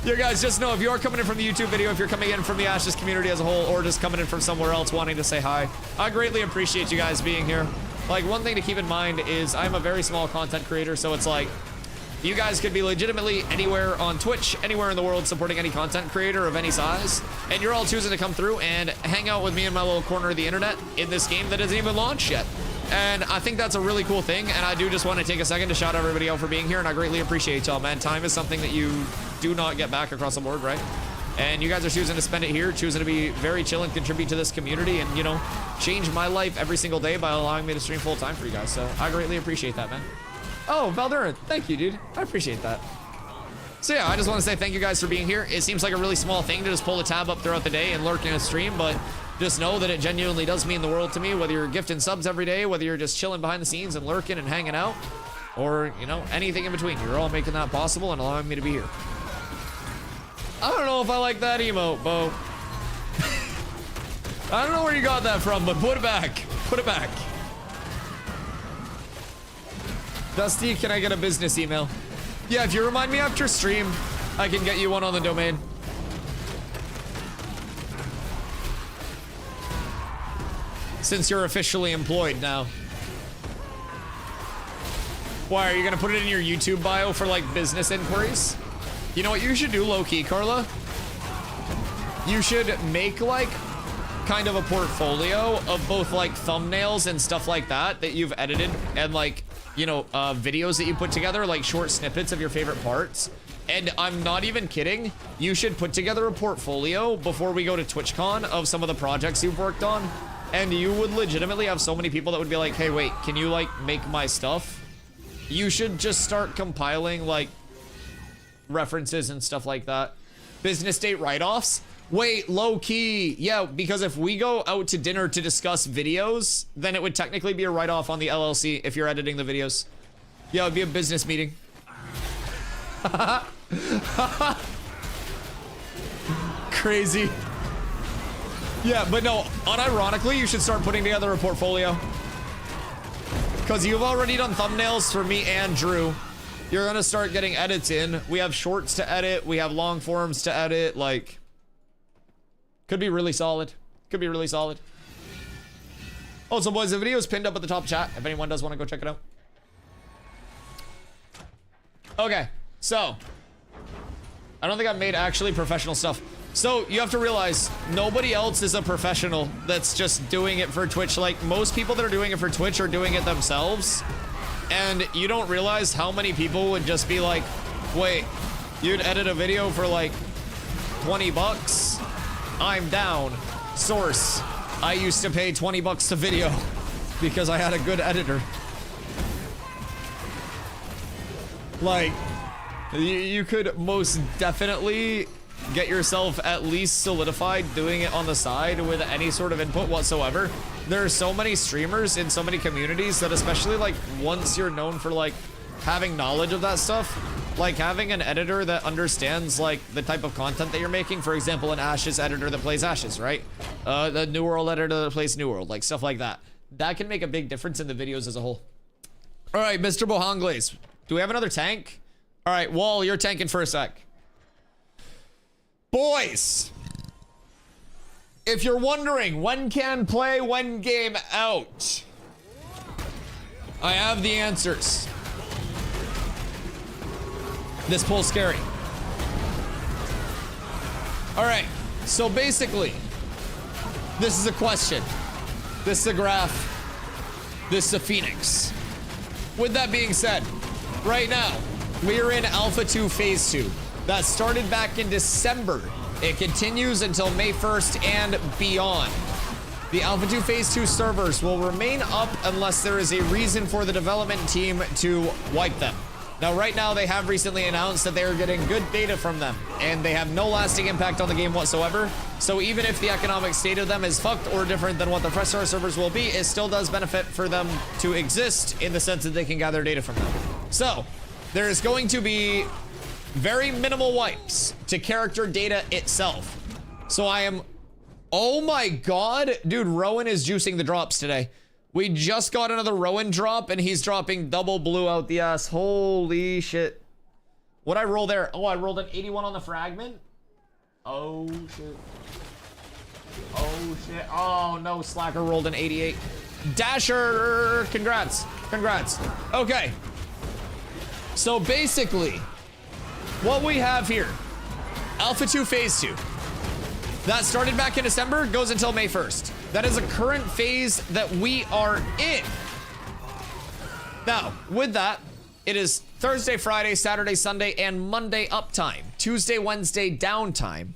You guys, just know if you are coming in from the YouTube video, if you're coming in from the Ashes community as a whole, or just coming in from somewhere else wanting to say hi, I greatly appreciate you guys being here. Like, one thing to keep in mind is I'm a very small content creator, so it's like, you guys could be legitimately anywhere on Twitch, anywhere in the world supporting any content creator of any size, and you're all choosing to come through and hang out with me in my little corner of the internet in this game that isn't even launched yet. And I think that's a really cool thing, and I do just want to take a second to shout out everybody out for being here, and I greatly appreciate y'all, man. Time is something that you do not get back across the board, right? And you guys are choosing to spend it here, choosing to be very chill and contribute to this community and, you know, change my life every single day by allowing me to stream full time for you guys. So I greatly appreciate that, man. Oh, Valdurin, thank you, dude. I appreciate that. So yeah, I just want to say thank you guys for being here. It seems like a really small thing to just pull a tab up throughout the day and lurk in a stream, but just know that it genuinely does mean the world to me, whether you're gifting subs every day, whether you're just chilling behind the scenes and lurking and hanging out, or, you know, anything in between. You're all making that possible and allowing me to be here. I don't know if I like that emote, Bo. I don't know where you got that from, but put it back. Put it back. Dusty, can I get a business email? Yeah, if you remind me after stream, I can get you one on the domain. Since you're officially employed now. Why, are you gonna put it in your YouTube bio for like business inquiries? You know what you should do, low-key, Carla? You should make like kind of a portfolio of both like thumbnails and stuff like that you've edited, and like, you know, videos that you put together, like short snippets of your favorite parts. And I'm not even kidding, you should put together a portfolio before we go to TwitchCon of some of the projects you've worked on, and you would legitimately have so many people that would be like, hey, wait, can you like make my stuff? You should just start compiling like references and stuff like that. Business date write-offs? Wait, low-key. Yeah, because if we go out to dinner to discuss videos, then it would technically be a write-off on the LLC if you're editing the videos. Yeah, it'd be a business meeting. Crazy. Yeah, but no, unironically, you should start putting together a portfolio. Because you've already done thumbnails for me and Drew. You're gonna start getting edits in. We have shorts to edit. We have long forms to edit. Like, could be really solid. Could be really solid. Also, boys, the video is pinned up at the top chat if anyone does want to go check it out. Okay, so I don't think I've made actually professional stuff. So you have to realize nobody else is a professional that's just doing it for Twitch. Like, most people that are doing it for Twitch are doing it themselves. And you don't realize how many people would just be like, wait, you'd edit a video for like 20 bucks? I'm down. Source, I used to pay 20 bucks a video because I had a good editor. Like, you could most definitely get yourself at least solidified doing it on the side with any sort of input whatsoever. There are so many streamers in so many communities that, especially like once you're known for like having knowledge of that stuff, like having an editor that understands like the type of content that you're making, for example, an Ashes editor that plays Ashes, right? The New World editor that plays New World, like stuff like that. That can make a big difference in the videos as a whole. All right, Mr. Bohongles, do we have another tank? All right, Wall, you're tanking for a sec. Boys, if you're wondering when can play when game out, I have the answers. This poll's scary. All right, so basically, this is a question. This is a graph. This is a phoenix. With that being said, right now, we are in Alpha 2 Phase 2. That started back in December. It continues until May 1st and beyond. The Alpha 2 Phase 2 servers will remain up unless there is a reason for the development team to wipe them. Now, right now, they have recently announced that they are getting good data from them, and they have no lasting impact on the game whatsoever. So even if the economic state of them is fucked or different than what the fresh start servers will be, it still does benefit for them to exist in the sense that they can gather data from them. So there is going to be very minimal wipes to character data itself. So I am, oh my God, dude, Rowan is juicing the drops today. We just got another Rowan drop, and he's dropping double blue out the ass. Holy shit. What'd I roll there? Oh, I rolled an 81 on the fragment. Oh, shit. Oh, shit. Oh, no. Slacker rolled an 88. Dasher, congrats. Congrats. Okay. So, basically, what we have here, Alpha 2 Phase 2. That started back in December, goes until May 1st. That is a current phase that we are in. Now, with that, it is Thursday, Friday, Saturday, Sunday, and Monday uptime. Tuesday, Wednesday downtime.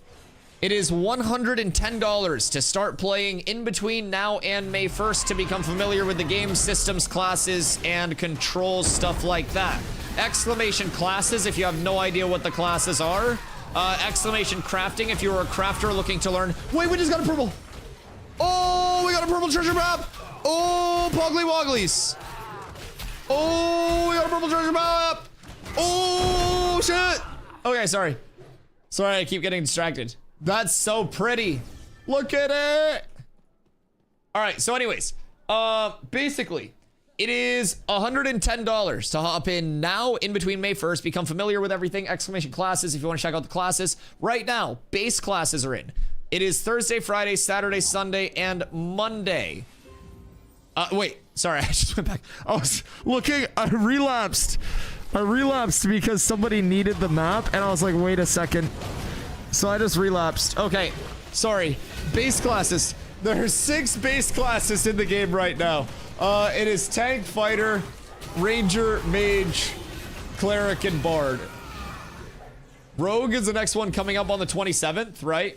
It is $110 to start playing in between now and May 1st to become familiar with the game, systems, classes, and controls, stuff like that. Exclamation classes if you have no idea what the classes are. Exclamation crafting if you're a crafter looking to learn. Wait, we just got a purple. Oh, we got a purple treasure map. Oh, Poggly Wogglies. Oh, we got a purple treasure map. Oh, shit. Okay, sorry. Sorry, I keep getting distracted. That's so pretty. Look at it. All right, so anyways, basically, it is $110 to hop in now in between May 1st. Become familiar with everything. Exclamation classes if you want to check out the classes. Right now, base classes are in. It is Thursday, Friday, Saturday, Sunday, and Monday. Wait, sorry, I just went back. I was looking, I relapsed because somebody needed the map, and I was like, wait a second. So I just relapsed. Okay, sorry. Base classes. There are 6 base classes in the game right now. It is tank, fighter, ranger, mage, cleric, and bard. Rogue is the next one coming up on the 27th, right?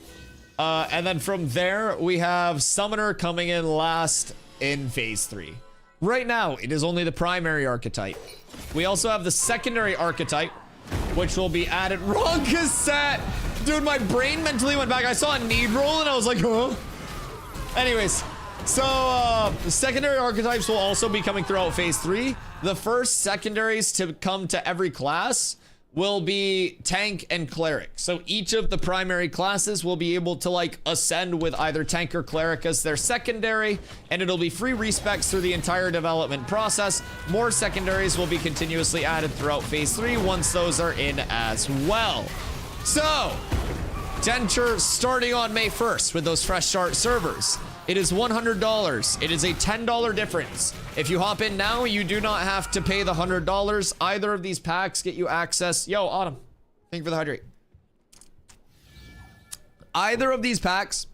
And then from there, we have Summoner coming in last in Phase 3. Right now, it is only the primary archetype. We also have the secondary archetype, which will be added. Wrong cassette! Dude, my brain mentally went back. I saw a need roll, and I was like, huh? Anyways, so the secondary archetypes will also be coming throughout Phase 3. The first secondaries to come to every class will be tank and cleric. So each of the primary classes will be able to like ascend with either tank or cleric as their secondary, and it'll be free respecs through the entire development process. More secondaries will be continuously added throughout Phase 3 once those are in as well. So, Denture starting on May 1st with those fresh start servers. It is $100. It is a $10 difference. If you hop in now, you do not have to pay the $100. Either of these packs get you access. Yo, Autumn, thank you for the hydrate. Either of these packs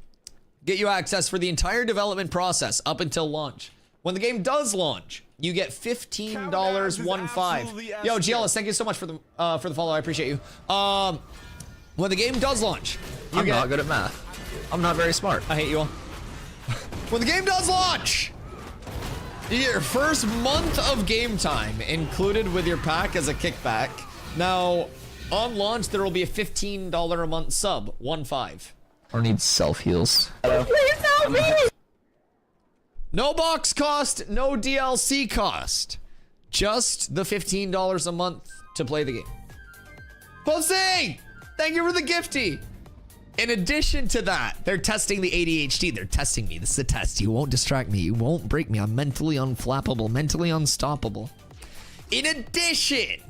get you access for the entire development process up until launch. When the game does launch, you get $15 1.5. Yo, Giellis, thank you so much for the follow. I appreciate you. When the game does launch, I'm not good at math. I'm not very smart. I hate you all. When the game does launch, you get your first month of game time included with your pack as a kickback. Now, on launch, there will be a $15 a month sub, 1.5. Or need self-heals. Please help me! No box cost, no DLC cost. Just the $15 a month to play the game. Pussy! Thank you for the gifty. In addition to that, they're testing the ADHD. They're testing me. This is a test. You won't distract me. You won't break me. I'm mentally unflappable, mentally unstoppable. In addition,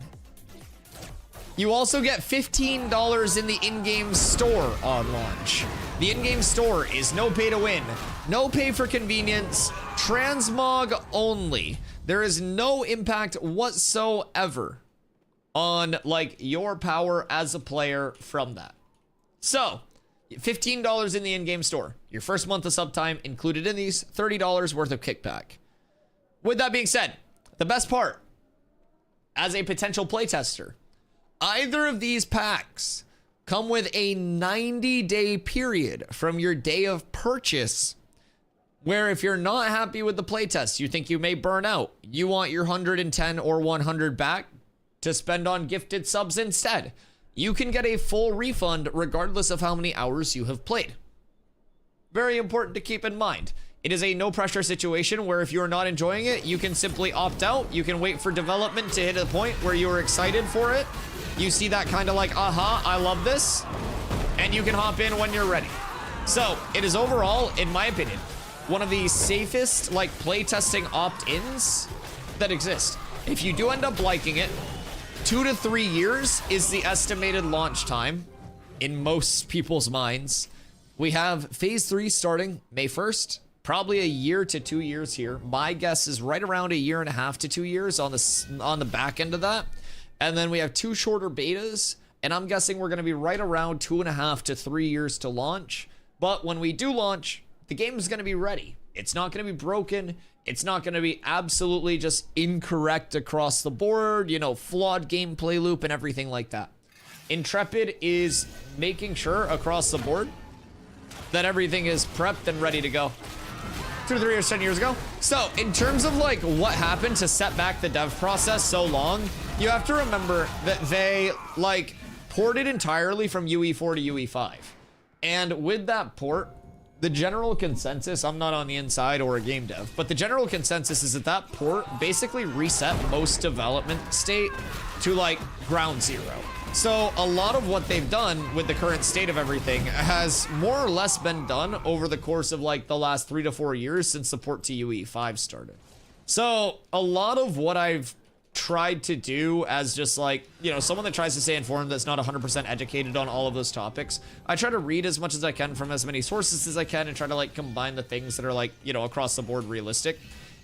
you also get $15 in the in-game store on launch. The in-game store is no pay to win, no pay for convenience, transmog only. There is no impact whatsoever on like your power as a player from that. So, $15 in the in-game store. Your first month of sub time included in these, $30 worth of kickback. With that being said, the best part, as a potential playtester, either of these packs come with a 90-day period from your day of purchase where if you're not happy with the playtest, you think you may burn out, you want your 110 or 100 back to spend on gifted subs instead, you can get a full refund regardless of how many hours you have played. Very important to keep in mind. It is a no pressure situation where if you're not enjoying it, you can simply opt out. You can wait for development to hit a point where you are excited for it. You see that kind of like, aha, I love this. And you can hop in when you're ready. So it is overall, in my opinion, one of the safest like playtesting opt-ins that exist. If you do end up liking it, 2 to 3 years is the estimated launch time in most people's minds. We have phase 3 starting May 1st. Probably a year to 2 years here. My guess is right around a year and a half to 2 years on the back end of that. And then we have 2 shorter betas, and I'm guessing we're gonna be right around 2.5 to 3 years to launch. But when we do launch, the game is gonna be ready. It's not gonna be broken. It's not gonna be absolutely just incorrect across the board, you know, flawed gameplay loop and everything like that. Intrepid is making sure across the board that everything is prepped and ready to go. 2 to 3 years, 10 years ago. So in terms of like what happened to set back the dev process so long, you have to remember that they like ported entirely from UE4 to UE5. And with that port, the general consensus, I'm not on the inside or a game dev, but the general consensus is that that port basically reset most development state to like ground zero. So a lot of what they've done with the current state of everything has more or less been done over the course of like the last 3 to 4 years since support to UE5 started. So a lot of what I've tried to do as just like, you know, someone that tries to stay informed that's not 100% educated on all of those topics, I try to read as much as I can from as many sources as I can and try to like combine the things that are like, you know, across the board realistic.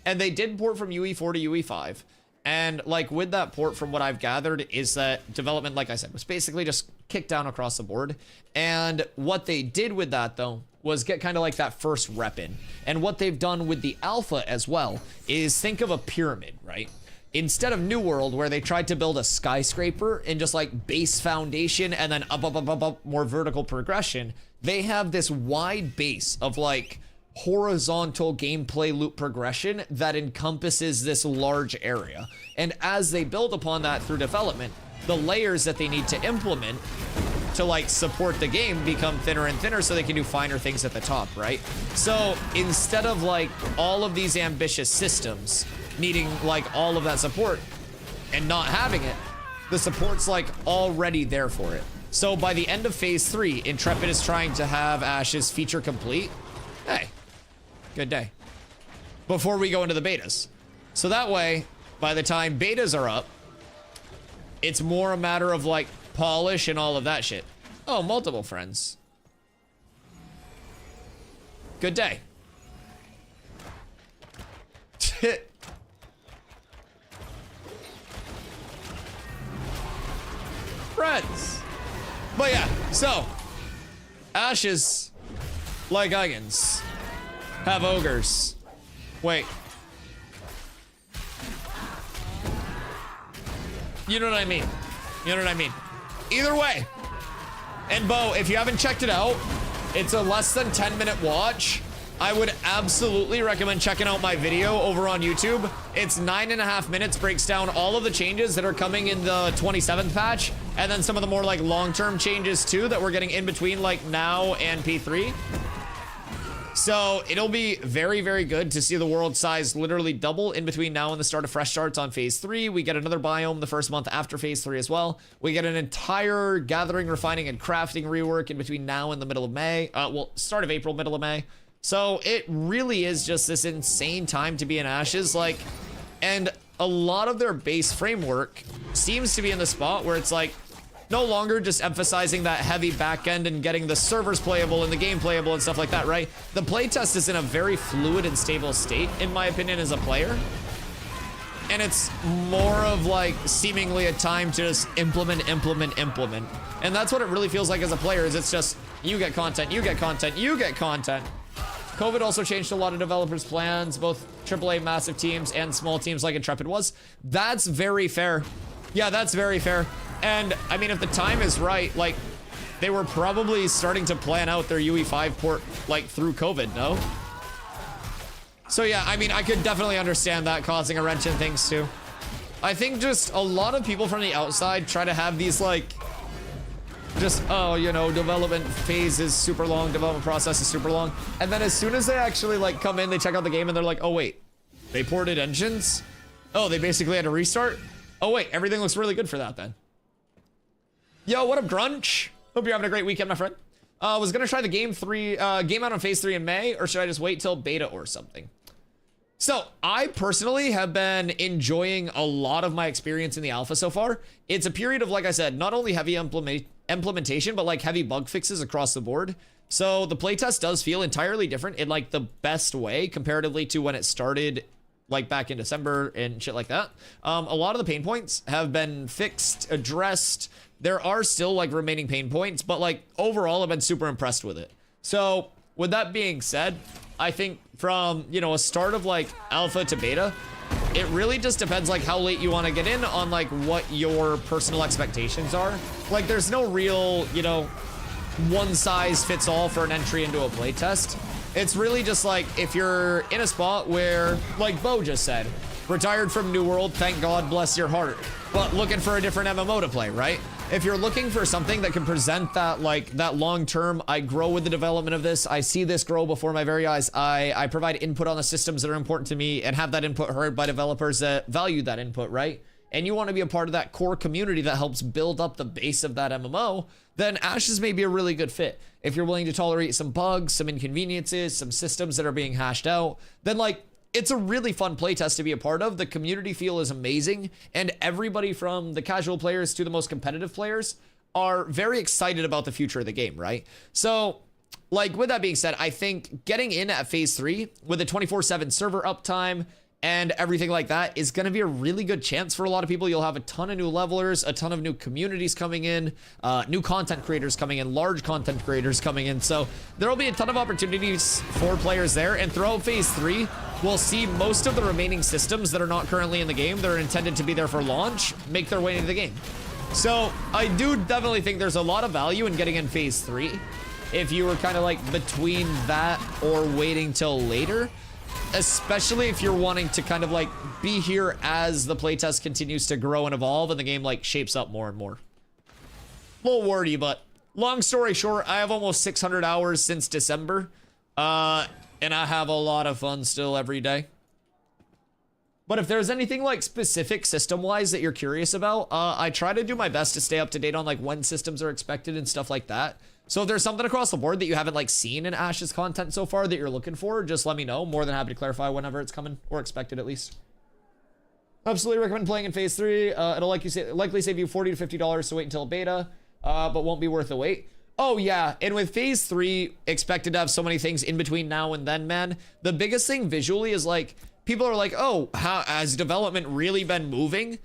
And they did port from UE4 to UE5. And like with that port, from what I've gathered, is that development, like I said, was basically just kicked down across the board. And what they did with that though was get kind of like that first rep in. And what they've done with the alpha as well is think of a pyramid, right? Instead of New World, where they tried to build a skyscraper and just like base foundation and then up, more vertical progression, they have this wide base of like horizontal gameplay loop progression that encompasses this large area. And as they build upon that through development, the layers that they need to implement to like support the game become thinner and thinner so they can do finer things at the top, right? So instead of like all of these ambitious systems needing like all of that support and not having it, the support's like already there for it. So by the end of phase 3, Intrepid is trying to have Ashes feature complete. Hey, good day. Before we go into the betas. So that way, by the time betas are up, it's more a matter of like polish and all of that shit. Oh, multiple friends. Good day. Friends. But yeah, so Ashes, like Ugans, have ogres. Wait. You know what I mean? You know what I mean? Either way. And Bo, if you haven't checked it out, it's a less than 10-minute watch. I would absolutely recommend checking out my video over on YouTube. It's 9.5 minutes, breaks down all of the changes that are coming in the 27th patch, and then some of the more like long-term changes too that we're getting in between like now and P3. So it'll be very, very good to see the world size literally double in between now and the start of fresh starts on phase 3. We get another biome the first month after phase 3 as well. We get an entire gathering, refining, and crafting rework in between now and the middle of May. Well, start of April, middle of May. So it really is just this insane time to be in Ashes, like, and a lot of their base framework seems to be in the spot where it's like no longer just emphasizing that heavy backend and getting the servers playable and the game playable and stuff like that, right? The playtest is in a very fluid and stable state, in my opinion, as a player. And it's more of like seemingly a time to just implement. And that's what it really feels like as a player, is it's just you get content, you get content, you get content. COVID also changed a lot of developers' plans, both AAA massive teams and small teams like Intrepid was. That's very fair. Yeah, that's very fair. And I mean, if the time is right, like they were probably starting to plan out their UE5 port like through COVID, no? So yeah, I mean, I could definitely understand that causing a wrench in things too. I think just a lot of people from the outside try to have these like, just, oh, you know, development phase is super long, development process is super long. And then as soon as they actually like come in, they check out the game and they're like, oh wait, they ported engines? Oh, they basically had to restart? Oh wait, everything looks really good for that then. Yo, what up, Grunch? Hope you're having a great weekend, my friend. Was gonna try the game out on phase 3 in May, or should I just wait till beta or something? So I personally have been enjoying a lot of my experience in the alpha so far. It's a period of, like I said, not only heavy implementation, but like heavy bug fixes across the board. So the playtest does feel entirely different in like the best way comparatively to when it started, like back in December and shit like that. A lot of the pain points have been fixed, addressed. There are still like remaining pain points, but like overall I've been super impressed with it. So with that being said, I think from, you know, a start of like alpha to beta, it really just depends like how late you want to get in on like what your personal expectations are. Like there's no real, you know, one size fits all for an entry into a playtest. It's really just like if you're in a spot where, like Bo just said, retired from New World, thank God bless your heart, but looking for a different MMO to play, right? If you're looking for something that can present that, like, that long-term, I grow with the development of this, I see this grow before my very eyes, I provide input on the systems that are important to me and have that input heard by developers that value that input, right? And you want to be a part of that core community that helps build up the base of that MMO, then Ashes may be a really good fit. If you're willing to tolerate some bugs, some inconveniences, some systems that are being hashed out, then, like, it's a really fun playtest to be a part of. The community feel is amazing, and everybody from the casual players to the most competitive players are very excited about the future of the game, right? So, like, with that being said, I think getting in at phase 3 with a 24/7 server uptime and everything like that is going to be a really good chance for a lot of people. You'll have a ton of new levelers, a ton of new communities coming in, new content creators coming in, large content creators coming in. So there will be a ton of opportunities for players there. And throughout phase 3, we'll see most of the remaining systems that are not currently in the game, that are intended to be there for launch, make their way into the game. So I do definitely think there's a lot of value in getting in phase 3. If you were kind of like between that or waiting till later, especially if you're wanting to kind of like be here as the playtest continues to grow and evolve and the game like shapes up more and more. A little wordy, but long story short, I have almost 600 hours since December, and I have a lot of fun still every day. But if there's anything like specific system-wise that you're curious about, I try to do my best to stay up to date on like when systems are expected and stuff like that. So if there's something across the board that you haven't like seen in Ash's content so far that you're looking for, just let me know. More than happy to clarify whenever it's coming, or expected at least. Absolutely recommend playing in phase 3. It'll likely save you $40 to $50, so wait until beta, but won't be worth the wait. Oh yeah, and with phase 3 expected to have so many things in between now and then, man, the biggest thing visually is like, people are like, oh, how has development really been moving?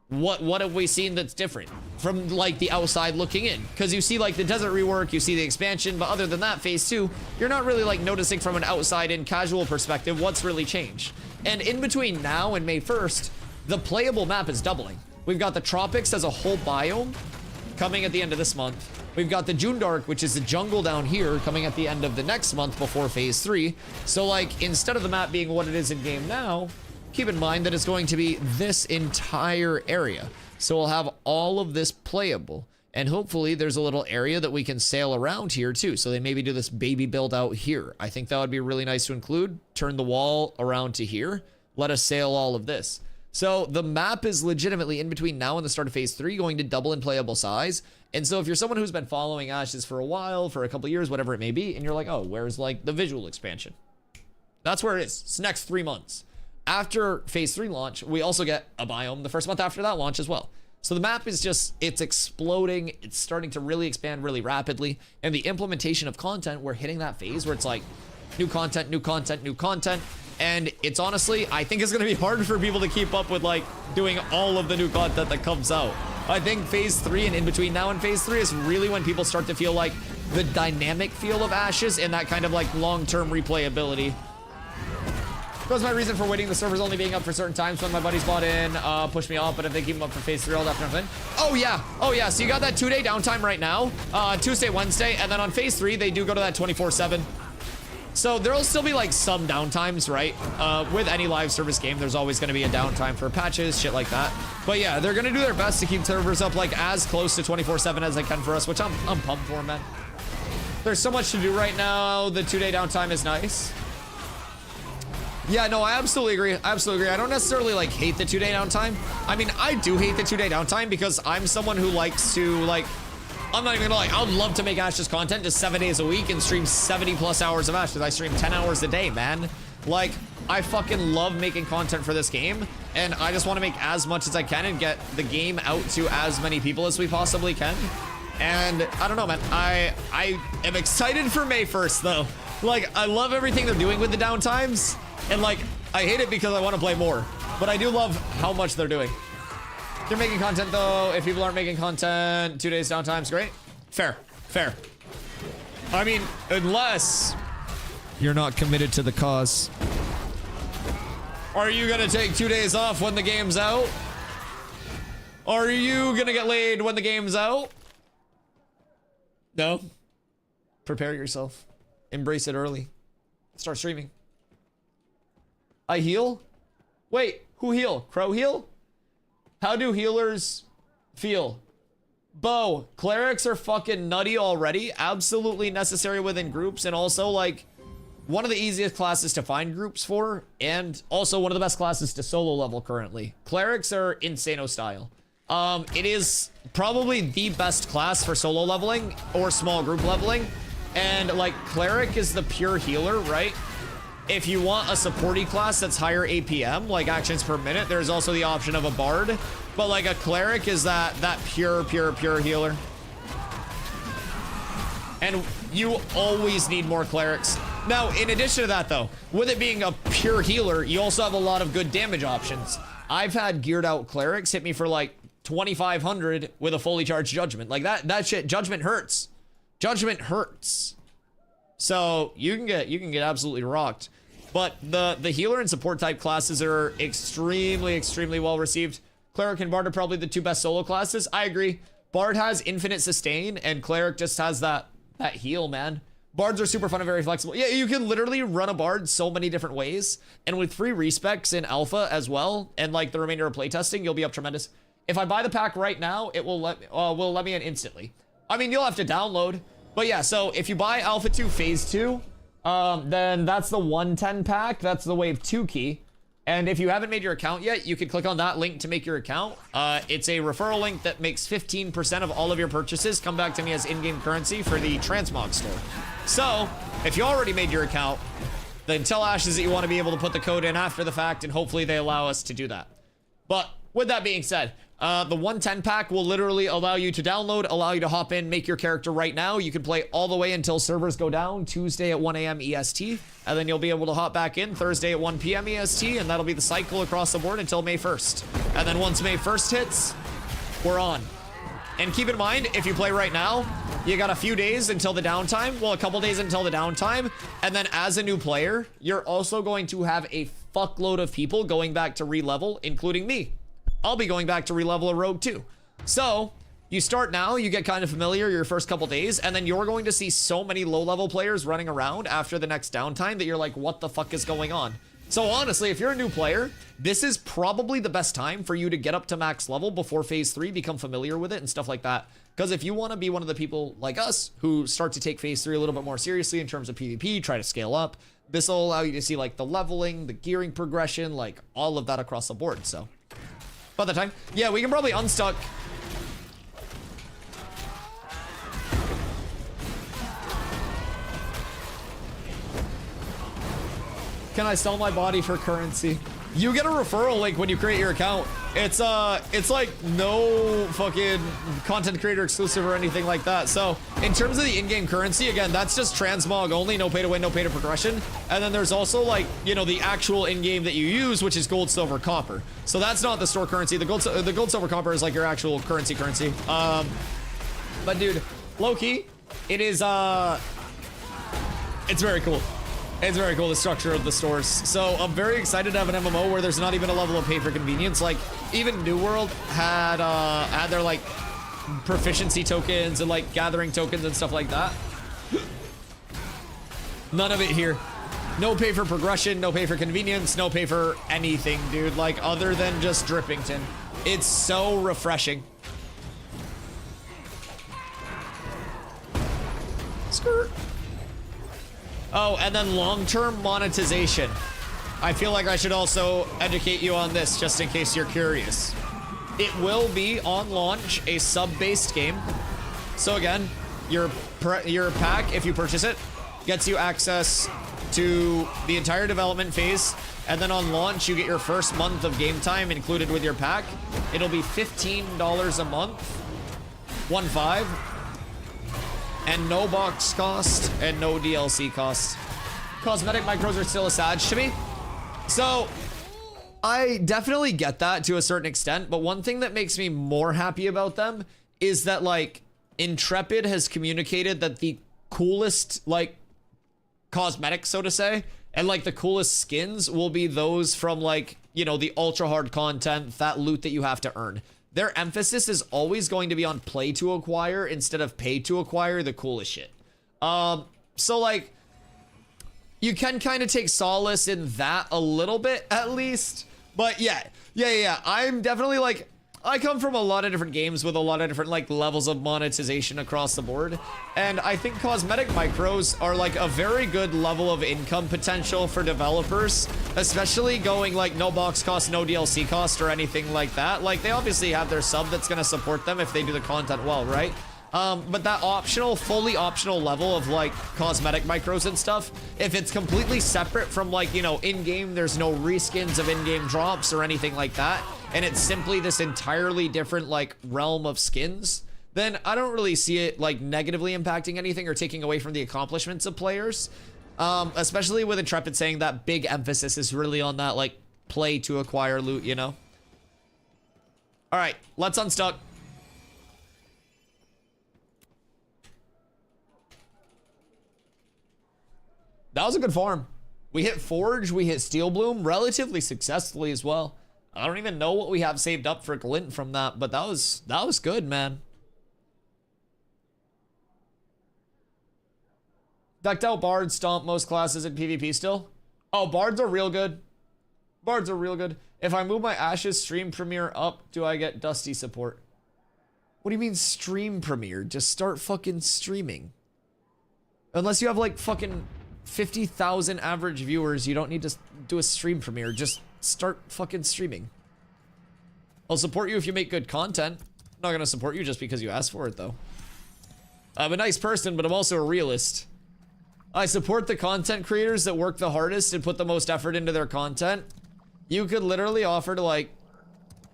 What have we seen that's different from like the outside looking in? Because you see like the desert rework, you see the expansion, but other than that, phase 2, you're not really like noticing from an outside in casual perspective what's really changed. And in between now and May 1st, the playable map is doubling. We've got the tropics as a whole biome coming at the end of this month. We've got the Jundark, which is the jungle down here, coming at the end of the next month before phase 3. So like instead of the map being what it is in game now, keep in mind that it's going to be this entire area. So we'll have all of this playable. And hopefully there's a little area that we can sail around here too. So they maybe do this baby build out here. I think that would be really nice to include. Turn the wall around to here. Let us sail all of this. So the map is legitimately in between now and the start of phase 3 going to double in playable size. And so if you're someone who's been following Ashes for a while, for a couple years, whatever it may be, and you're like, oh, where's like the visual expansion? That's where it is. It's next 3 months. After phase 3 launch, we also get a biome the first month after that launch as well. So the map is just, it's exploding. It's starting to really expand really rapidly. And the implementation of content, we're hitting that phase where it's like new content, new content, new content. And it's honestly, I think it's going to be hard for people to keep up with like doing all of the new content that comes out. I think phase 3 and in between now and phase 3 is really when people start to feel like the dynamic feel of Ashes and that kind of like long-term replayability. That was my reason for waiting. The server's only being up for certain times. When my buddies bought in, pushed me off, but if they keep them up for phase 3, I'll definitely. Oh yeah. So you got that 2-day downtime right now, Tuesday, Wednesday, and then on phase 3, they do go to that 24/7. So there'll still be like some downtimes, right? With any live service game, there's always going to be a downtime for patches, shit like that. But yeah, they're going to do their best to keep servers up like as close to 24/7 as they can for us, which I'm pumped for, man. There's so much to do right now. The 2-day downtime is nice. Yeah, no, I absolutely agree. I absolutely agree. I don't necessarily like hate the 2-day downtime. I mean, I do hate the 2-day downtime because I'm someone who likes to like, I'm not even gonna lie, I would love to make Ashes content just 7 days a week and stream 70 plus hours of Ashes. I stream 10 hours a day, man. Like, I fucking love making content for this game, and I just want to make as much as I can and get the game out to as many people as we possibly can. And I don't know, man. I am excited for May 1st, though. Like, I love everything they're doing with the downtimes, and like, I hate it because I want to play more. But I do love how much they're doing. They're making content, though. If people aren't making content, 2 days downtime's great. Fair, fair. I mean, unless you're not committed to the cause. Are you gonna take 2 days off when the game's out? Are you gonna get laid when the game's out? No. Prepare yourself. Embrace it early. Start streaming. I heal? Wait, who heal? Crow heal? How do healers feel? Bo, clerics are fucking nutty already. Absolutely necessary within groups, and also like one of the easiest classes to find groups for, and also one of the best classes to solo level currently. Clerics are insano style. It is probably the best class for solo leveling or small group leveling, and like cleric is the pure healer, right? If you want a supporty class that's higher APM, like actions per minute, there's also the option of a bard. But like a cleric is that pure healer. And you always need more clerics. Now, in addition to that though, with it being a pure healer, you also have a lot of good damage options. I've had geared out clerics hit me for like 2,500 with a fully charged judgment. Like that shit, judgment hurts. Judgment hurts. So you can get absolutely rocked. But the healer and support type classes are extremely well received. Cleric and Bard are probably the two best solo classes. I agree. Bard has infinite sustain, and Cleric just has that heal, man. Bards are super fun and very flexible. Yeah, you can literally run a Bard so many different ways. And with free respecs in alpha as well, and like the remainder of playtesting, you'll be up tremendous. If I buy the pack right now, it will let me in instantly. I mean, you'll have to download. But yeah, so if you buy Alpha 2 Phase 2, then that's the 110 pack. That's the Wave 2 key. And if you haven't made your account yet, you can click on that link to make your account. It's a referral link that makes 15% of all of your purchases come back to me as in-game currency for the Transmog store. So, if you already made your account, then tell Ashes that you want to be able to put the code in after the fact, and hopefully they allow us to do that. But with that being said, the 110 pack will literally allow you to download, allow you to hop in, make your character right now. You can play all the way until servers go down, Tuesday at 1 a.m. EST, and then you'll be able to hop back in Thursday at 1 p.m. EST, and that'll be the cycle across the board until May 1st. And then once May 1st hits, we're on. And keep in mind, if you play right now, you got a few days until the downtime, well, a couple days until the downtime, and then as a new player, you're also going to have a fuckload of people going back to re-level, including me. I'll be going back to re-level a rogue too. So, you start now, you get kind of familiar your first couple days, and then you're going to see so many low-level players running around after the next downtime that you're like, what the fuck is going on? So honestly, if you're a new player, this is probably the best time for you to get up to max level before Phase 3, become familiar with it and stuff like that. Because if you want to be one of the people like us who start to take Phase 3 a little bit more seriously in terms of PvP, try to scale up, this will allow you to see like the leveling, the gearing progression, like all of that across the board, so. By the time, yeah, we can probably unstuck. Can I sell my body for currency? You get a referral link when you create your account. It's like no fucking content creator exclusive or anything like that. So in terms of the in-game currency, again, that's just transmog only, no pay to win, no pay to progression. And then there's also like, you know, the actual in-game that you use, which is gold, silver, copper. So that's not the store currency. The gold, silver, copper is like your actual currency. But dude, low key, it is it's very cool. It's very cool, the structure of the stores. So I'm very excited to have an MMO where there's not even a level of pay for convenience. Like even New World had their like proficiency tokens and like gathering tokens and stuff like that. None of it here. No pay for progression, no pay for convenience, no pay for anything, dude. Like, other than just Drippington. It's so refreshing. Skirt. Oh, and then long-term monetization. I feel like I should also educate you on this, just in case you're curious. It will be, on launch, a sub-based game. So again, your pack, if you purchase it, gets you access to the entire development phase, and then on launch, you get your first month of game time included with your pack. It'll be $15 a month, 1.5, and no box cost and no DLC cost. Cosmetic micros are still attached to me. So I definitely get that to a certain extent, but one thing that makes me more happy about them is that, like, Intrepid has communicated that the coolest, like, cosmetics, so to say, and, like, the coolest skins will be those from, like, you know, the ultra hard content, that loot that you have to earn. Their emphasis is always going to be on play to acquire instead of pay to acquire the coolest shit. So, like, you can kind of take solace in that a little bit, at least. But yeah. I'm definitely, like, I come from a lot of different games with a lot of different, like, levels of monetization across the board. And I think cosmetic micros are, like, a very good level of income potential for developers, especially going, like, no box cost, no DLC cost, or anything like that. Like, they obviously have their sub that's gonna support them if they do the content well, right? But that optional, fully optional level of, like, cosmetic micros and stuff, if it's completely separate from, like, you know, in-game, there's no reskins of in-game drops or anything like that, and it's simply this entirely different, like, realm of skins, then I don't really see it, like, negatively impacting anything or taking away from the accomplishments of players. Especially with Intrepid saying that big emphasis is really on that, like, play to acquire loot, you know? All right, let's unstuck. That was a good farm. We hit Forge, we hit Steel Bloom relatively successfully as well. I don't even know what we have saved up for Glint from that, but that was good, man. Decked out Bard, Stomp, most classes in PvP still. Oh, Bards are real good. Bards are real good. If I move my Ashes stream premiere up, do I get Dusty support? What do you mean stream premiere? Just start fucking streaming. Unless you have, like, fucking 50,000 average viewers, you don't need to do a stream premiere. Just start fucking streaming. I'll support you if you make good content. I'm not gonna support you just because you asked for it, though. I'm a nice person, but I'm also a realist. I support the content creators that work the hardest and put the most effort into their content. You could literally offer to, like,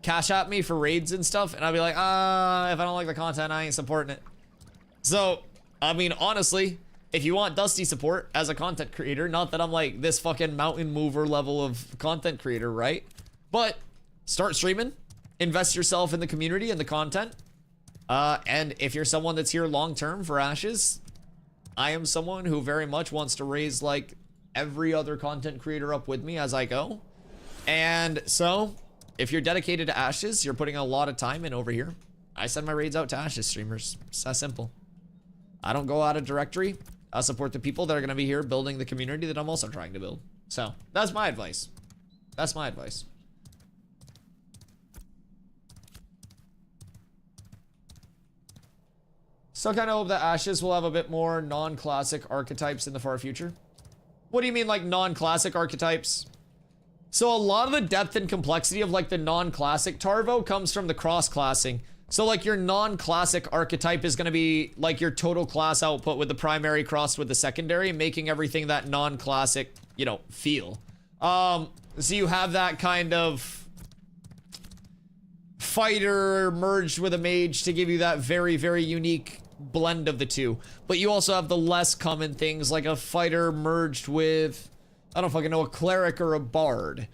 cash at me for raids and stuff, and I'd be like, if I don't like the content, I ain't supporting it. So, I mean, honestly, if you want Dusty support as a content creator, not that I'm like this fucking mountain mover level of content creator, right? But start streaming, invest yourself in the community and the content. And if you're someone that's here long term for Ashes, I am someone who very much wants to raise, like, every other content creator up with me as I go. And so, if you're dedicated to Ashes, you're putting a lot of time in over here. I send my raids out to Ashes streamers. It's that simple. I don't go out of directory. I support the people that are going to be here building the community that I'm also trying to build. So, that's my advice. That's my advice. So, kind of hope that Ashes will have a bit more non-classic archetypes in the far future. What do you mean, like, non-classic archetypes? So, a lot of the depth and complexity of, like, the non-classic Tarvo comes from the cross-classing. So, like, your non-classic archetype is going to be, like, your total class output with the primary crossed with the secondary, making everything that non-classic, you know, feel. So you have that kind of fighter merged with a mage to give you that very, very unique blend of the two. But you also have the less common things, like a fighter merged with, I don't fucking know, a cleric or a bard.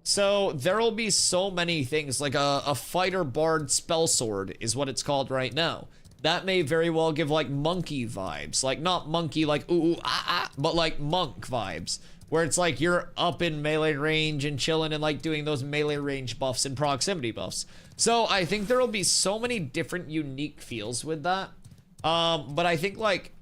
So there'll be so many things, like a fighter bard spell sword is what it's called right now. That may very well give, like, monkey vibes, like not monkey like ooh, but like monk vibes, where it's like you're up in melee range and chilling and, like, doing those melee range buffs and proximity buffs. So I think there will be so many different unique feels with that. But I think, like,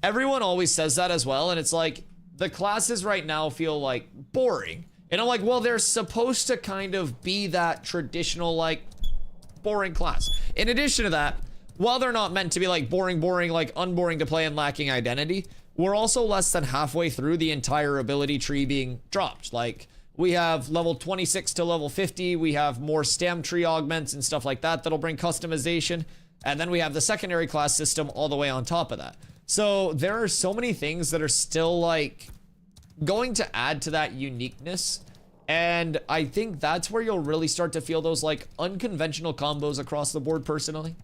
everyone always says that as well, and it's like, the classes right now feel like boring. And I'm like, well, they're supposed to kind of be that traditional, like, boring class. In addition to that, while they're not meant to be like boring, like unboring to play and lacking identity, we're also less than halfway through the entire ability tree being dropped. Like, we have level 26 to level 50, we have more stam tree augments and stuff like that that'll bring customization, and then we have the secondary class system all the way on top of that. So there are so many things that are still like going to add to that uniqueness, and I think that's where you'll really start to feel those like unconventional combos across the board personally.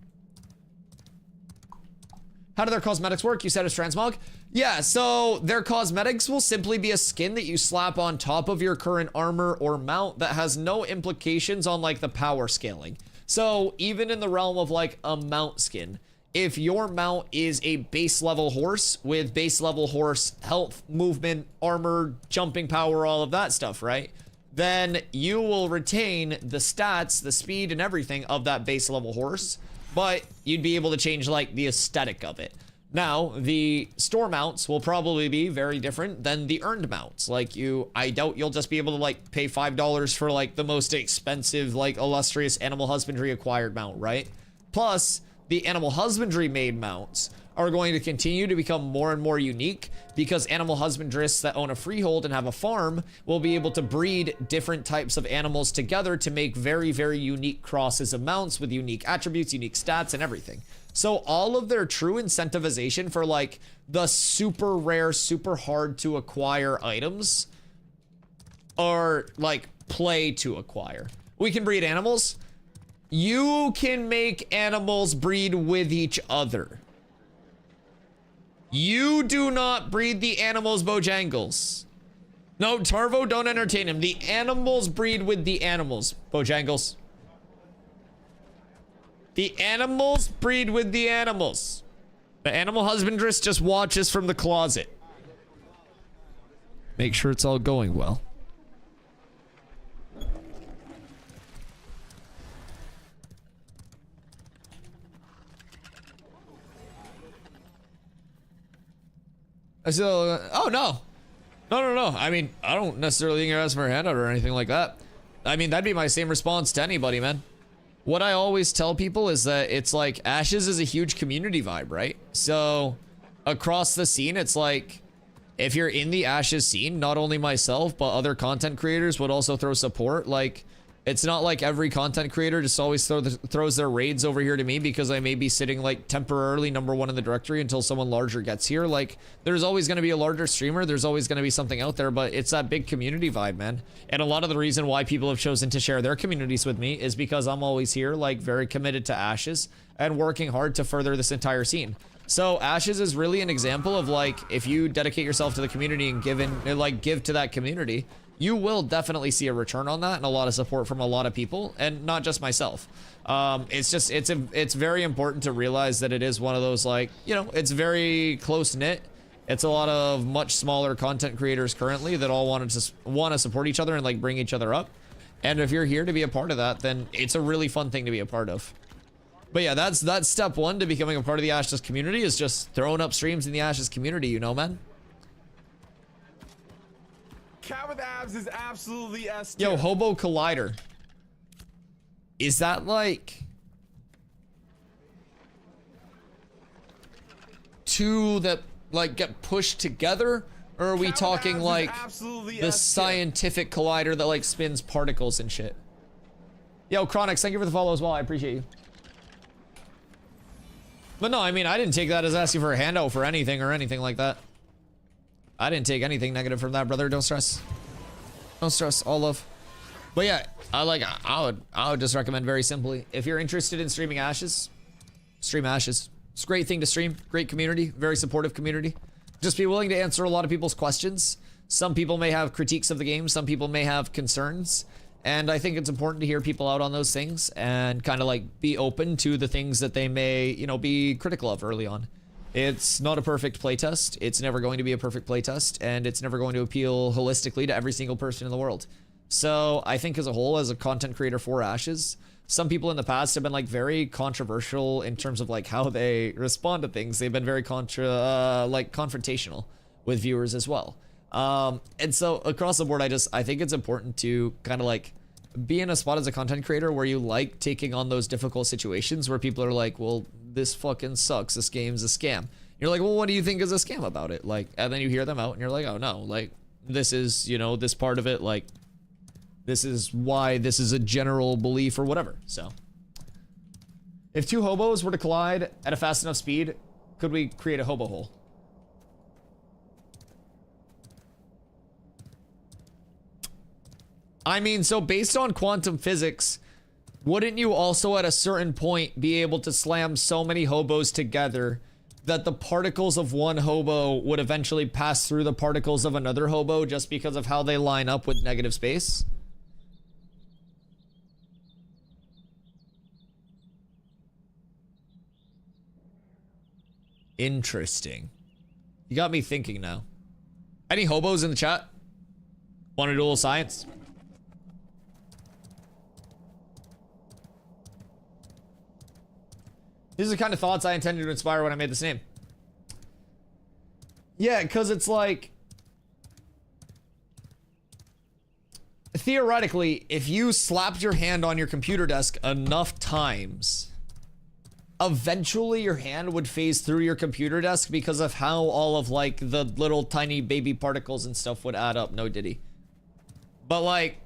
How do their cosmetics work? You said it's transmog? Yeah, so their cosmetics will simply be a skin that you slap on top of your current armor or mount that has no implications on like the power scaling. So even in the realm of like a mount skin, if your mount is a base level horse with base level horse health, movement, armor, jumping power, all of that stuff, right? Then you will retain the stats, the speed and everything of that base level horse, but you'd be able to change like the aesthetic of it. Now, the store mounts will probably be very different than the earned mounts. Like I doubt you'll just be able to like pay $5 for like the most expensive, like illustrious animal husbandry acquired mount, right? Plus, the animal husbandry made mounts are going to continue to become more and more unique because animal husbandrists that own a freehold and have a farm will be able to breed different types of animals together to make very, very unique crosses of mounts with unique attributes, unique stats, and everything. So all of their true incentivization for like the super rare, super hard to acquire items are like play to acquire. We can breed animals. You can make animals breed with each other. You do not breed the animals, Bojangles. No, Tarvo, don't entertain him. The animals breed with the animals, Bojangles. The animals breed with the animals. The animal husbandress just watches from the closet. Make sure it's all going well. So, oh no. No. I mean, I don't necessarily think you're asking for a handout or anything like that. I mean, that'd be my same response to anybody, man. What I always tell people is that it's like Ashes is a huge community vibe, right? So across the scene, it's like if you're in the Ashes scene, not only myself, but other content creators would also throw support. Like, it's not like every content creator just always throws their raids over here to me because I may be sitting like temporarily #1 in the directory until someone larger gets here. Like, there's always going to be a larger streamer. There's always going to be something out there, but it's that big community vibe, man. And a lot of the reason why people have chosen to share their communities with me is because I'm always here, like very committed to Ashes and working hard to further this entire scene. So Ashes is really an example of like, if you dedicate yourself to the community and give to that community, you will definitely see a return on that and a lot of support from a lot of people, and not just myself. It's very important to realize that it is one of those, like, you know, it's very close knit. It's a lot of much smaller content creators currently that all want to support each other and like bring each other up. And if you're here to be a part of that, then it's a really fun thing to be a part of. But yeah, that's step one to becoming a part of the Ashes community, is just throwing up streams in the Ashes community, you know, man. Cat with abs is absolutely S. Yo, Hobo Collider. Is that like two that like get pushed together? Or are we talking like the scientific collider that like spins particles and shit? Yo, Chronix, thank you for the follow as well. I appreciate you. But no, I mean, I didn't take that as asking for a handout for anything or anything like that. I didn't take anything negative from that, brother. Don't stress. Don't stress. All love. But yeah, I would just recommend very simply, if you're interested in streaming Ashes, stream Ashes. It's a great thing to stream. Great community. Very supportive community. Just be willing to answer a lot of people's questions. Some people may have critiques of the game. Some people may have concerns. And I think it's important to hear people out on those things and kind of like be open to the things that they may, you know, be critical of early on. It's not a perfect playtest. It's never going to be a perfect playtest, and it's never going to appeal holistically to every single person in the world. So I think as a whole, as a content creator for Ashes, some people in the past have been like very controversial in terms of like how they respond to things. They've been very confrontational with viewers as well. And so across the board, I think it's important to kind of like be in a spot as a content creator where you like taking on those difficult situations where people are like, well, this fucking sucks. This game's a scam. You're like, well, what do you think is a scam about it? Like, and then you hear them out and you're like, oh no, like this is, you know, this part of it, like this is why this is a general belief or whatever. So if two hobos were to collide at a fast enough speed, could we create a hobo hole? I mean, so based on quantum physics, wouldn't you also at a certain point be able to slam so many hobos together that the particles of one hobo would eventually pass through the particles of another hobo just because of how they line up with negative space? Interesting. You got me thinking now. Any hobos in the chat? Want to do a little science? These are the kind of thoughts I intended to inspire when I made this name. Yeah, because it's like... theoretically, if you slapped your hand on your computer desk enough times, eventually your hand would phase through your computer desk because of how all of like the little tiny baby particles and stuff would add up. No diddy. But like,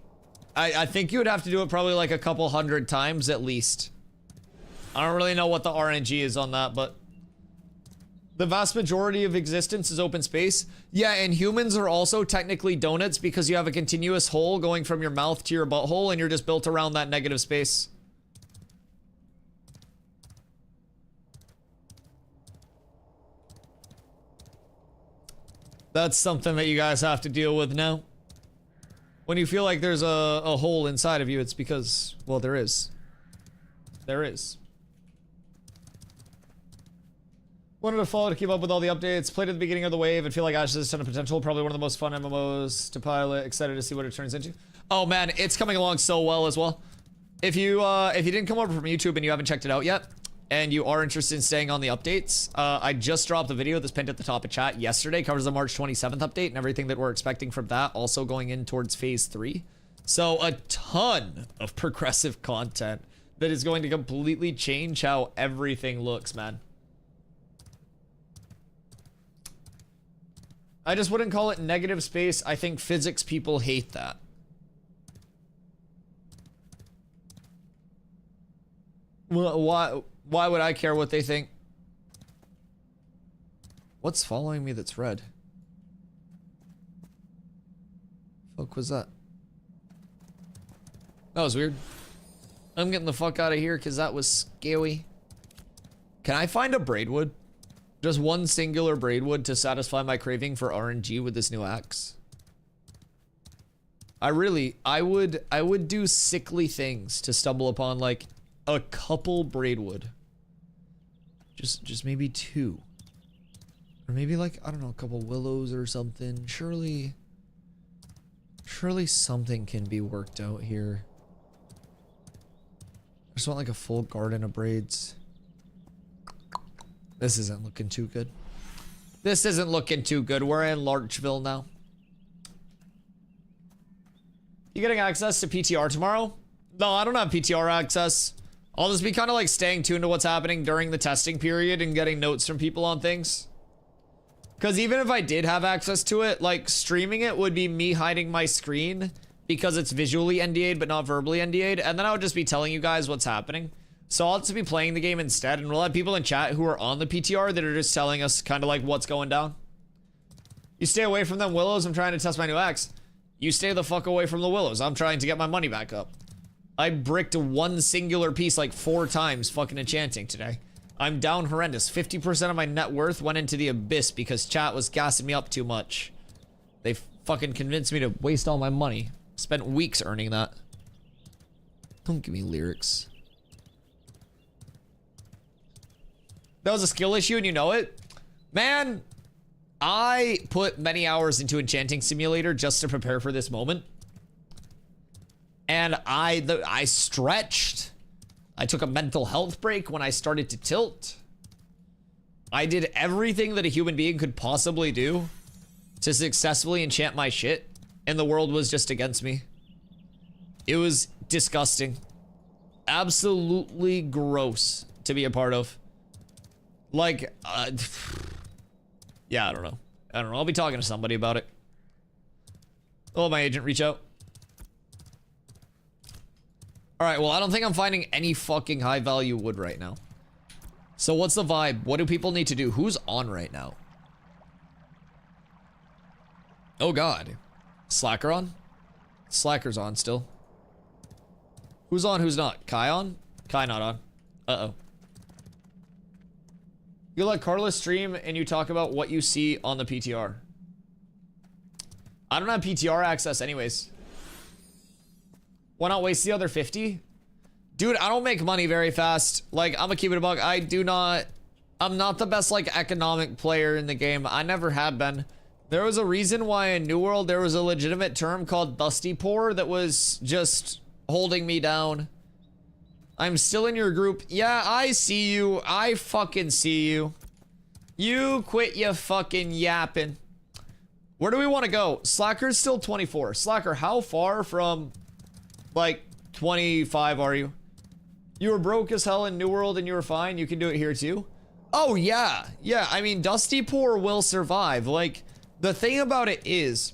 I think you would have to do it probably like a couple hundred times at least. I don't really know what the RNG is on that, but the vast majority of existence is open space. Yeah, and humans are also technically donuts because you have a continuous hole going from your mouth to your butthole and you're just built around that negative space. That's something that you guys have to deal with now. When you feel like there's a hole inside of you, it's because, well, there is. There is. Wanted to follow to keep up with all the updates. Played at the beginning of the wave and feel like Ashes has a ton of potential. Probably one of the most fun MMOs to pilot. Excited to see what it turns into. Oh man, it's coming along so well as well. If you didn't come over from YouTube and you haven't checked it out yet, and you are interested in staying on the updates, I just dropped the video that's pinned at the top of chat yesterday. Covers the March 27th update and everything that we're expecting from that. Also going in towards phase 3. So a ton of progressive content that is going to completely change how everything looks, man. I just wouldn't call it negative space. I think physics people hate that. Well, why would I care what they think? What's following me that's red? Fuck was that? That was weird. I'm getting the fuck out of here because that was scary. Can I find a braidwood? Just one singular braidwood to satisfy my craving for RNG with this new axe. I would do sickly things to stumble upon like a couple braidwood. Just maybe 2. Or maybe like, I don't know, a couple willows or something. Surely something can be worked out here. I just want like a full garden of braids. This isn't looking too good. This isn't looking too good. We're in Larchville now. You getting access to PTR tomorrow? No, I don't have PTR access. I'll just be kind of like staying tuned to what's happening during the testing period and getting notes from people on things. Because even if I did have access to it, like streaming it would be me hiding my screen because it's visually NDA'd but not verbally NDA'd. And then I would just be telling you guys what's happening. So I'll just be playing the game instead, and we'll have people in chat who are on the PTR that are just telling us kind of like what's going down. You stay away from them willows. I'm trying to test my new axe. You stay the fuck away from the willows. I'm trying to get my money back up. I bricked one singular piece like 4 times fucking enchanting today. I'm down horrendous. 50% of my net worth went into the abyss because chat was gassing me up too much. They fucking convinced me to waste all my money. Spent weeks earning that. Don't give me lyrics. That was a skill issue and you know it? Man, I put many hours into Enchanting Simulator just to prepare for this moment. And I stretched I took a mental health break when I started to tilt. I did everything that a human being could possibly do to successfully enchant my shit, and the world was just against me. It was disgusting. Absolutely gross to be a part of. Like, yeah, I don't know. I'll be talking to somebody about it. Oh, my agent, reach out. Alright, well, I don't think I'm finding any fucking high value wood right now. So what's the vibe? What do people need to do? Who's on right now? Oh god. Slacker on? Slacker's on still. Who's on, who's not? Kai on? Kai not on. Uh-oh. You let Carlos stream and you talk about what you see on the PTR. I don't have PTR access anyways. Why not waste the other 50? Dude, I don't make money very fast. Like, I'm gonna keep it a buck. I'm not the best, like, economic player in the game. I never have been. There was a reason why in New World there was a legitimate term called Dusty Poor that was just holding me down. I'm still in your group. Yeah, I see you. I fucking see you. You quit your fucking yapping. Where do we want to go? Slacker's still 24. Slacker, how far from, like, 25 are you? You were broke as hell in New World and you were fine. You can do it here too. Oh, yeah. Yeah, I mean, Dusty Poor will survive. Like, the thing about it is,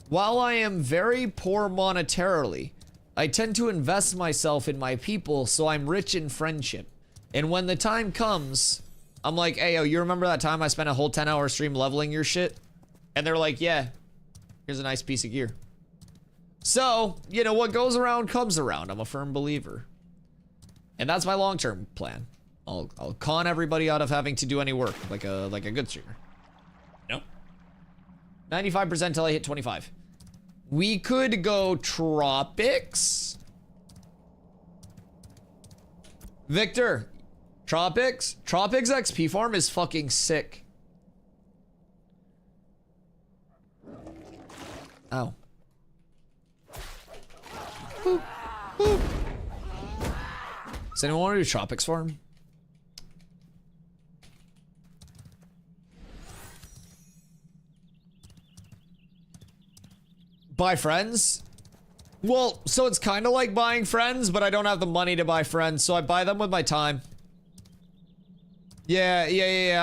while I am very poor monetarily, I tend to invest myself in my people, so I'm rich in friendship. And when the time comes, I'm like, hey, yo, you remember that time I spent a whole 10-hour stream leveling your shit? And they're like, yeah, here's a nice piece of gear. So, you know, what goes around comes around. I'm a firm believer. And that's my long-term plan. I'll con everybody out of having to do any work, like a good streamer. Nope. 95% until I hit 25. We could go Tropics. Victor, Tropics XP farm is fucking sick. Ow. Boop, boop. Does anyone want to do Tropics farm? Buy friends? Well, so it's kind of like buying friends, but I don't have the money to buy friends, so I buy them with my time. Yeah,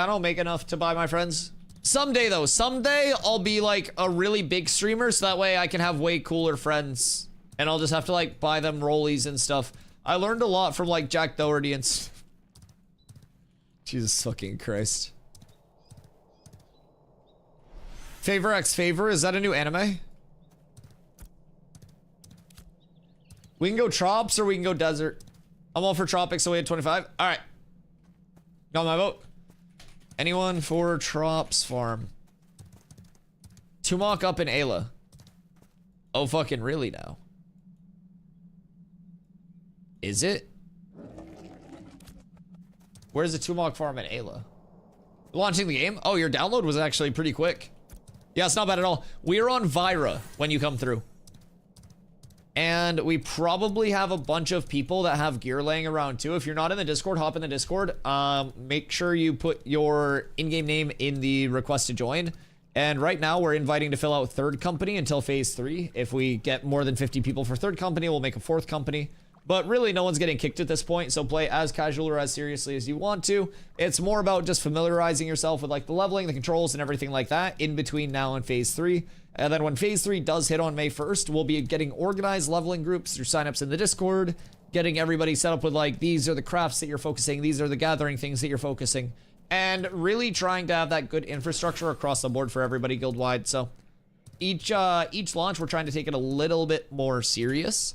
I don't make enough to buy my friends. Someday, though, someday I'll be like a really big streamer, so that way I can have way cooler friends. And I'll just have to like buy them rollies and stuff. I learned a lot from like Jack Doherty and stuff. Jesus fucking Christ. Favor X Favor, is that a new anime? We can go Trops or we can go Desert. I'm all for Tropics, so we had 25. All right. Got my vote. Anyone for Trops farm? Tumok up in Ayla. Oh, fucking really now? Is it? Where's the Tumok farm in Ayla? Launching the game? Oh, your download was actually pretty quick. Yeah, it's not bad at all. We are on Vira when you come through. And we probably have a bunch of people that have gear laying around too. If you're not in the Discord, hop in the Discord. Make sure you put your in-game name in the request to join. And right now we're inviting to fill out third company until phase 3. If we get more than 50 people for third company, we'll make a fourth company. But really, no one's getting kicked at this point, so play as casual or as seriously as you want to. It's more about just familiarizing yourself with like the leveling, the controls, and everything like that in between now and phase 3. And then when phase 3 does hit on May 1st, we'll be getting organized leveling groups through signups in the Discord, getting everybody set up with like, these are the crafts that you're focusing, these are the gathering things that you're focusing, and really trying to have that good infrastructure across the board for everybody guild-wide. So each launch, we're trying to take it a little bit more serious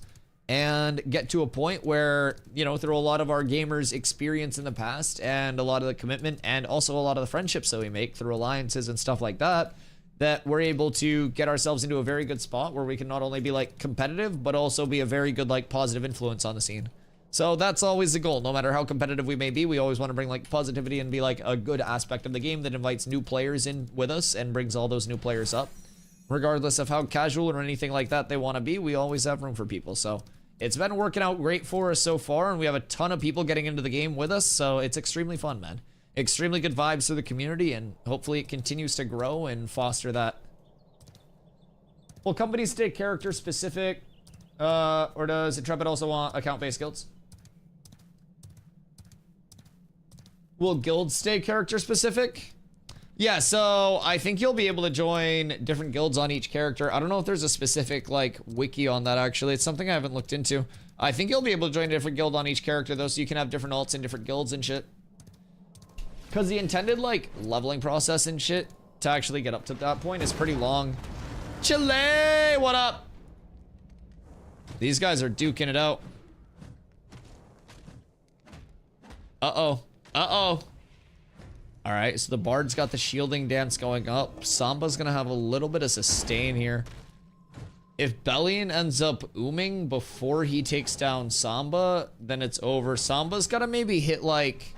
and get to a point where, you know, through a lot of our gamers' experience in the past and a lot of the commitment and also a lot of the friendships that we make through alliances and stuff like that, that we're able to get ourselves into a very good spot where we can not only be like competitive, but also be a very good like positive influence on the scene. So that's always the goal. No matter how competitive we may be, we always want to bring like positivity and be like a good aspect of the game that invites new players in with us and brings all those new players up. Regardless of how casual or anything like that they want to be, we always have room for people. So it's been working out great for us so far, and we have a ton of people getting into the game with us, so it's extremely fun, man. Extremely good vibes through the community, and hopefully it continues to grow and foster that. Will companies stay character specific, or does Intrepid also want account-based guilds? Will guilds stay character specific? Yeah, so I think you'll be able to join different guilds on each character. I don't know if there's a specific, like, wiki on that, actually. It's something I haven't looked into. I think you'll be able to join a different guild on each character, though, so you can have different alts in different guilds and shit. Because the intended, like, leveling process and shit to actually get up to that point is pretty long. Chile, what up? These guys are duking it out. Uh-oh. Uh-oh. Alright, so the Bard's got the shielding dance going up. Samba's gonna have a little bit of sustain here. If Bellion ends up ooming before he takes down Samba, then it's over. Samba's gotta maybe hit, like,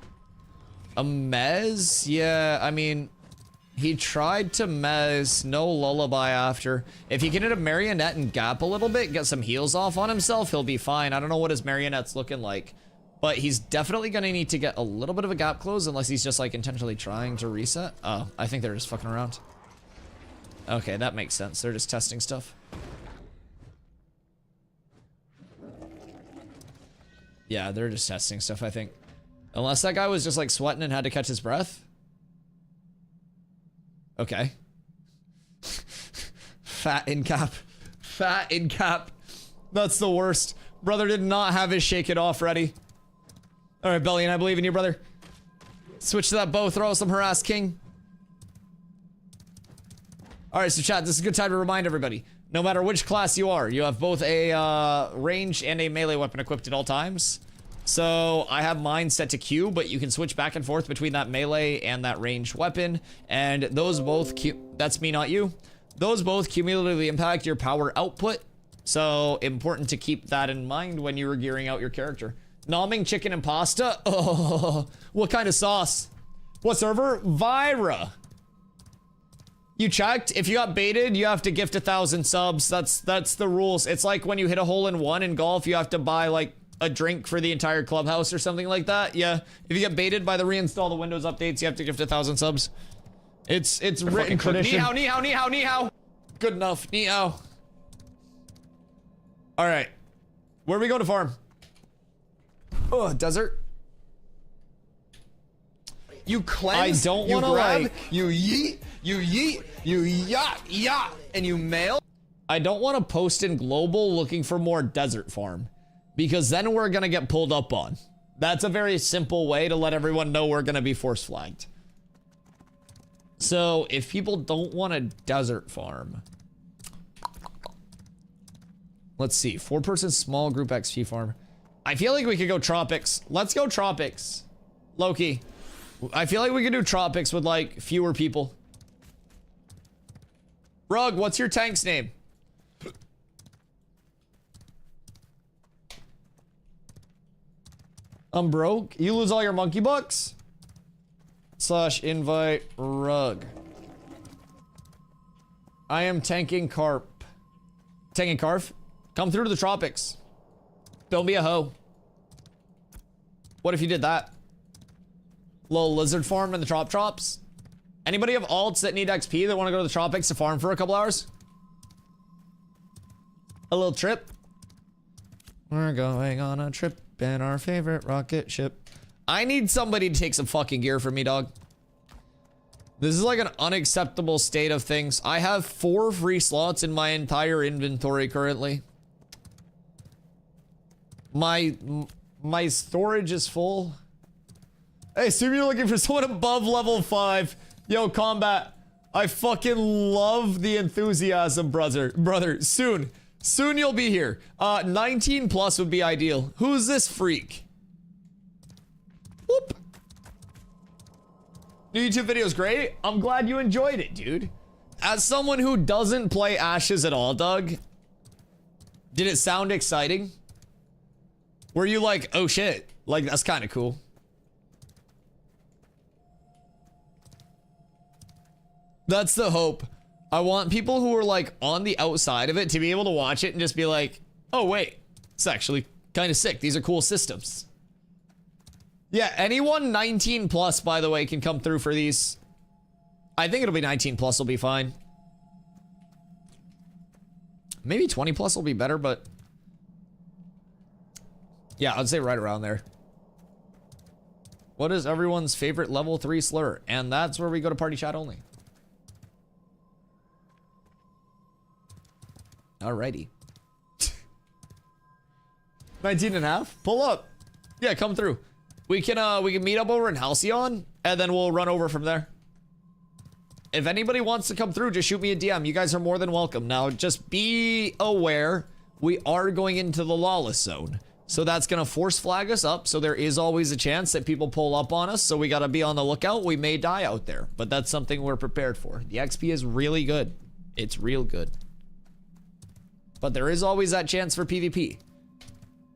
a mez? Yeah, I mean, he tried to mez, no lullaby after. If he can hit a marionette and gap a little bit, get some heals off on himself, he'll be fine. I don't know what his marionette's looking like. But he's definitely gonna need to get a little bit of a gap close unless he's just like intentionally trying to reset. Oh, I think they're just fucking around. Okay, that makes sense. They're just testing stuff. Yeah, they're just testing stuff, I think. Unless that guy was just like sweating and had to catch his breath. Okay. Fat in cap. Fat in cap. That's the worst. Brother did not have his shake it off ready. All right, Bellion, I believe in you, brother. Switch to that bow, throw some harass king. All right, so chat, this is a good time to remind everybody. No matter which class you are, you have both a range and a melee weapon equipped at all times. So I have mine set to Q, but you can switch back and forth between that melee and that ranged weapon. And those both, that's me, not you. Those both cumulatively impact your power output. So important to keep that in mind when you were gearing out your character. Nomming chicken and pasta? Oh, what kind of sauce? What server? Vira. You checked? If you got baited, you have to gift 1,000 subs. That's the rules. It's like when you hit a hole in one in golf, you have to buy like a drink for the entire clubhouse or something like that. Yeah. If you get baited by the reinstall the Windows updates, you have to gift 1,000 subs. It's written tradition. Ni hao, ni hao, ni hao, ni hao. Good enough. Ni hao. All right. Where are we going to farm? Oh, desert. You cleanse, I don't you want to grab, like... you yeet, you yacht, and you mail. I don't want to post in global looking for more desert farm. Because then we're going to get pulled up on. That's a very simple way to let everyone know we're going to be force flagged. So if people don't want a desert farm... Let's see. 4-person small group XP farm. I feel like we could go tropics. Let's go tropics. Loki. I feel like we could do tropics with like fewer people. Rug, what's your tank's name? I'm broke. You lose all your monkey bucks? / invite Rug. I am tanking carp. Tanking carf? Come through to the tropics. Don't be a hoe. What if you did that? Little lizard farm in the trops? Anybody have alts that need XP that want to go to the tropics to farm for a couple hours? A little trip? We're going on a trip in our favorite rocket ship. I need somebody to take some fucking gear for me, dog. This is like an unacceptable state of things. I have 4 free slots in my entire inventory currently. My storage is full. Hey, assume you're looking for someone above level 5. Yo, combat. I fucking love the enthusiasm, brother. Soon you'll be here. 19 plus would be ideal. Who's this freak? Whoop. New YouTube video's great. I'm glad you enjoyed it, dude. As someone who doesn't play Ashes at all, Doug, did it sound exciting? Were you like, oh shit, like that's kind of cool? That's the hope. I want people who are like on the outside of it to be able to watch it and just be like, oh wait, It's actually kind of sick. These are cool systems. Yeah, anyone 19 plus, by the way, can come through for these. I think it'll be 19 plus will be fine. Maybe 20 plus will be better, but yeah, I'd say right around there. What is everyone's favorite level 3 slur? And that's where we go to party chat only. Alrighty. 19 and a half? Pull up. Yeah, come through. We can meet up over in Halcyon, and then we'll run over from there. If anybody wants to come through, just shoot me a DM. You guys are more than welcome. Now, just be aware, we are going into the lawless zone. So that's gonna force flag us up, so there is always a chance that people pull up on us, so we gotta be on the lookout. We may die out there, but that's something we're prepared for. The XP is really good. It's real good. But there is always that chance for PvP.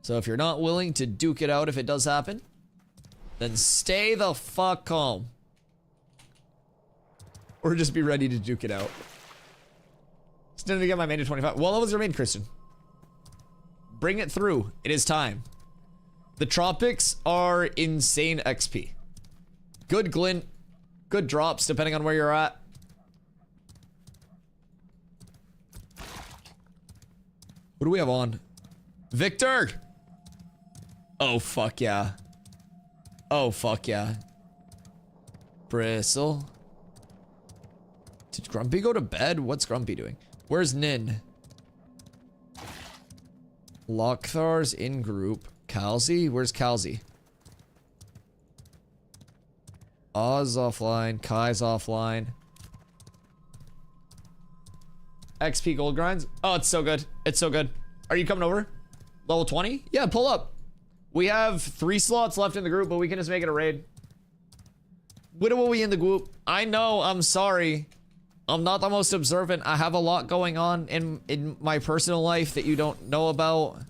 So if you're not willing to duke it out if it does happen, then stay the fuck calm. Or just be ready to duke it out. Still to get my main to 25. Well, that was your main, Christian. Bring it through. It is time. The tropics are insane XP. Good glint. Good drops, depending on where you're at. What do we have on? Victor! Oh, fuck yeah. Oh, fuck yeah. Bristle. Did Grumpy go to bed? What's Grumpy doing? Where's Nin? Lochthar's in group. Calzy? Where's Calzy? Oz offline. Kai's offline. XP gold grinds. Oh, it's so good. It's so good. Are you coming over? Level 20? Yeah, pull up. We have 3 slots left in the group, but we can just make it a raid. When will we in the group? I know, I'm sorry. I'm not the most observant. I have a lot going on in my personal life that you don't know about.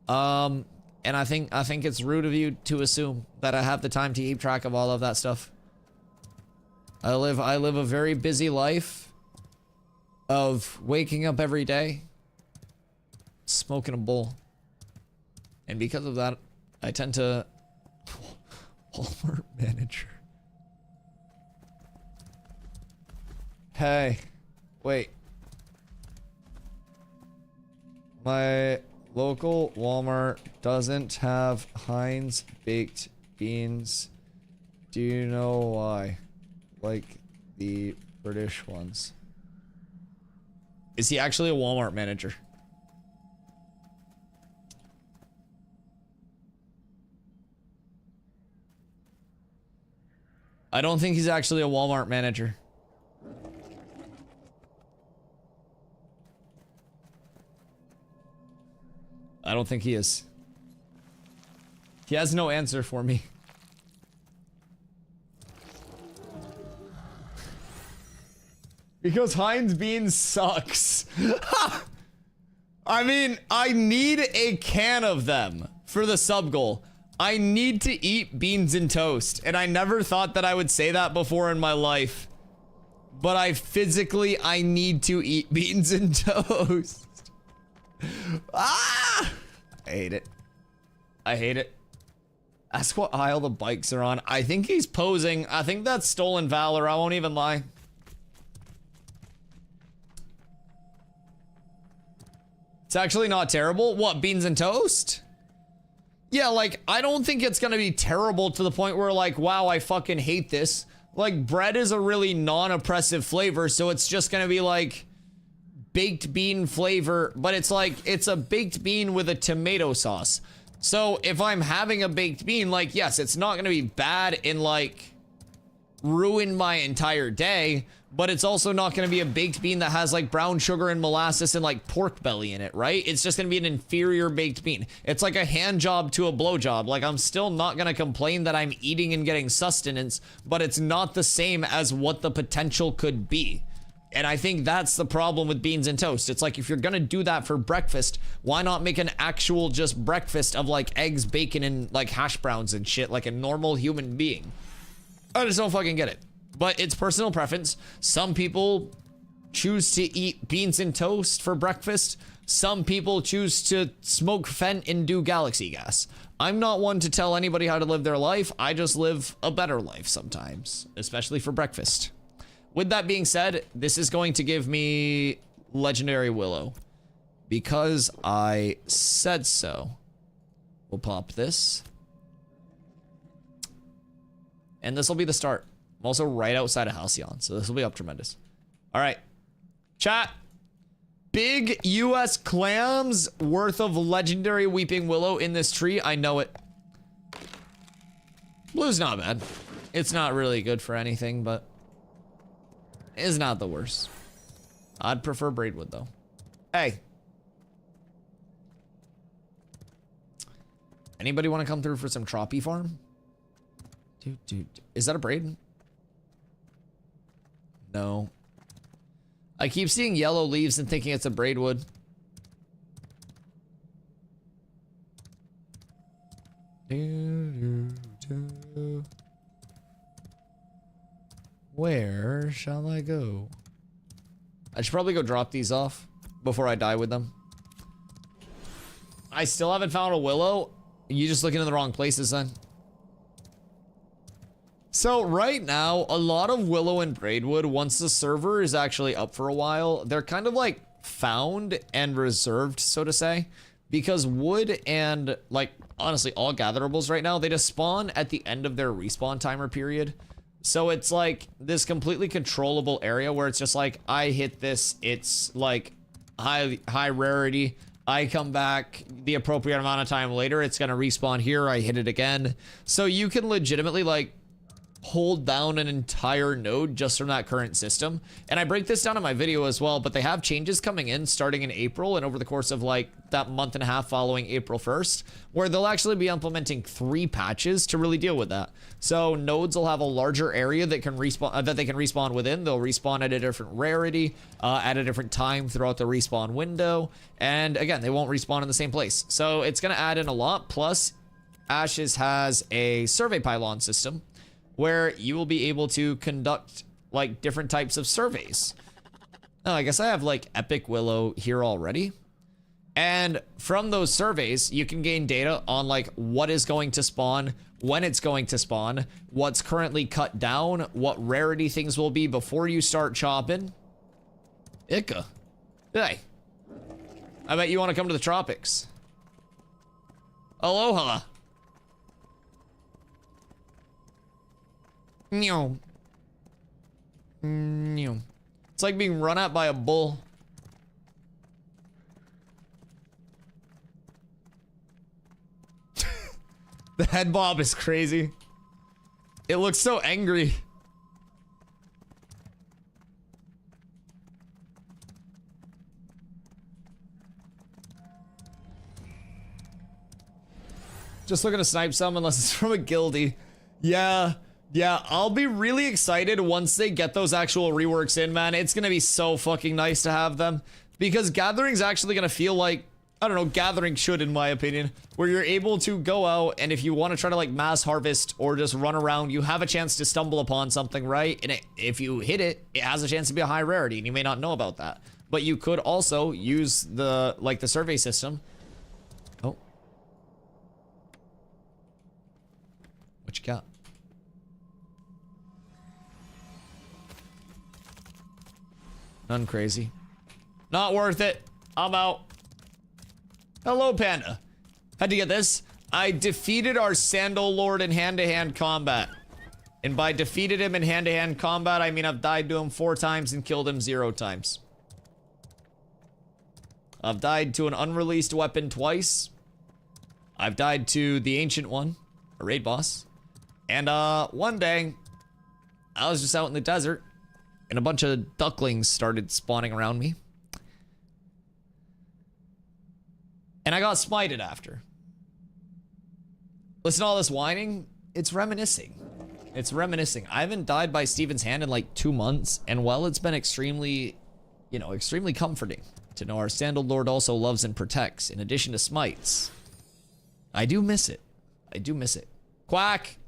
And I think it's rude of you to assume that I have the time to keep track of all of that stuff. I live a very busy life of waking up every day, smoking a bowl. And because of that, I tend to Walmart manager. Hey, wait. My local Walmart doesn't have Heinz baked beans. Do you know why? Like the British ones. Is he actually a Walmart manager? I don't think he's actually a Walmart manager. I don't think he is. He has no answer for me. Because Heinz Beans sucks. I mean, I need a can of them for the sub goal. I need to eat beans and toast. And I never thought that I would say that before in my life. But I need to eat beans and toast. Ah! I hate it. I hate it. Ask what aisle the bikes are on. I think he's posing. I think that's stolen valor. I won't even lie. It's actually not terrible. What, beans and toast? Yeah, like, I don't think it's gonna be terrible to the point where, like, wow, I fucking hate this. Like, bread is a really non-oppressive flavor, so it's just gonna be, like, baked bean flavor, but it's like, it's a baked bean with a tomato sauce. So, if I'm having a baked bean, like, yes, it's not gonna be bad and, like, ruin my entire day, but it's also not going to be a baked bean that has like brown sugar and molasses and like pork belly in it, right? It's just going to be an inferior baked bean. It's like a hand job to a blow job. Like, I'm still not going to complain that I'm eating and getting sustenance, but it's not the same as what the potential could be. And I think that's the problem with beans and toast. It's like, if you're going to do that for breakfast, why not make an actual just breakfast of like eggs, bacon, and like hash browns and shit like a normal human being? I just don't fucking get it. But it's personal preference. Some people choose to eat beans and toast for breakfast. Some people choose to smoke fent and do galaxy gas. I'm not one to tell anybody how to live their life. I just live a better life sometimes, especially for breakfast. With that being said, this is going to give me legendary willow because I said so. We'll pop this. And this will be the start. I'm also right outside of Halcyon, so this will be up tremendous. All right, chat. Big US clams worth of legendary weeping willow in this tree. I know it. Blue's not bad. It's not really good for anything, but it's not the worst. I'd prefer braidwood though. Hey. Anybody want to come through for some troppy farm? Dude, is that a braid? No. I keep seeing yellow leaves and thinking it's a braidwood. Where shall I go? I should probably go drop these off before I die with them. I still haven't found a willow. You just looking in the wrong places then. So right now, a lot of willow and braidwood, once the server is actually up for a while, they're kind of like found and reserved, so to say, because wood and like honestly all gatherables right now, they just spawn at the end of their respawn timer period. So it's like this completely controllable area where it's just like, I hit this, it's like high rarity. I come back the appropriate amount of time later, it's gonna respawn here, I hit it again. So you can legitimately like hold down an entire node just from that current system. And I break this down in my video as well, but they have changes coming in starting in April and over the course of like that month and a half following April 1st, where they'll actually be implementing 3 patches to really deal with that. So nodes will have a larger area that can respawn, that they can respawn within. They'll respawn at a different rarity, at a different time throughout the respawn window. And again, they won't respawn in the same place. So it's going to add in a lot. Plus, Ashes has a survey pylon system where you will be able to conduct like different types of surveys. Oh, I guess I have like epic willow here already. And from those surveys, you can gain data on like what is going to spawn, when it's going to spawn, what's currently cut down, what rarity things will be before you start chopping. Ika. Hey. I bet you want to come to the tropics. Aloha. Meow. Meow. It's like being run at by a bull. The head bob is crazy. It looks so angry. Just looking to snipe some unless it's from a guildie. Yeah, I'll be really excited once they get those actual reworks in, man. It's gonna be so fucking nice to have them. Because gathering's actually gonna feel like, I don't know, gathering should in my opinion, where you're able to go out and if you want to try to like mass harvest or just run around, you have a chance to stumble upon something, right? And if you hit it, it has a chance to be a high rarity and you may not know about that. But you could also use the, like the survey system. Oh. What you got? None crazy. Not worth it. I'm out. Hello, Panda. How'd you get this? I defeated our Sandal Lord in hand-to-hand combat. And by defeated him in hand-to-hand combat, I mean I've died to him 4 times and killed him 0 times. I've died to an unreleased weapon twice. I've died to the Ancient One, a raid boss. And one day, I was just out in the desert, and a bunch of ducklings started spawning around me. And I got smited after. Listen to all this whining. It's reminiscing. It's reminiscing. I haven't died by Steven's hand in like 2 months. And while it's been extremely, extremely comforting to know our Sandal Lord also loves and protects, in addition to smites, I do miss it. I do miss it. Quack.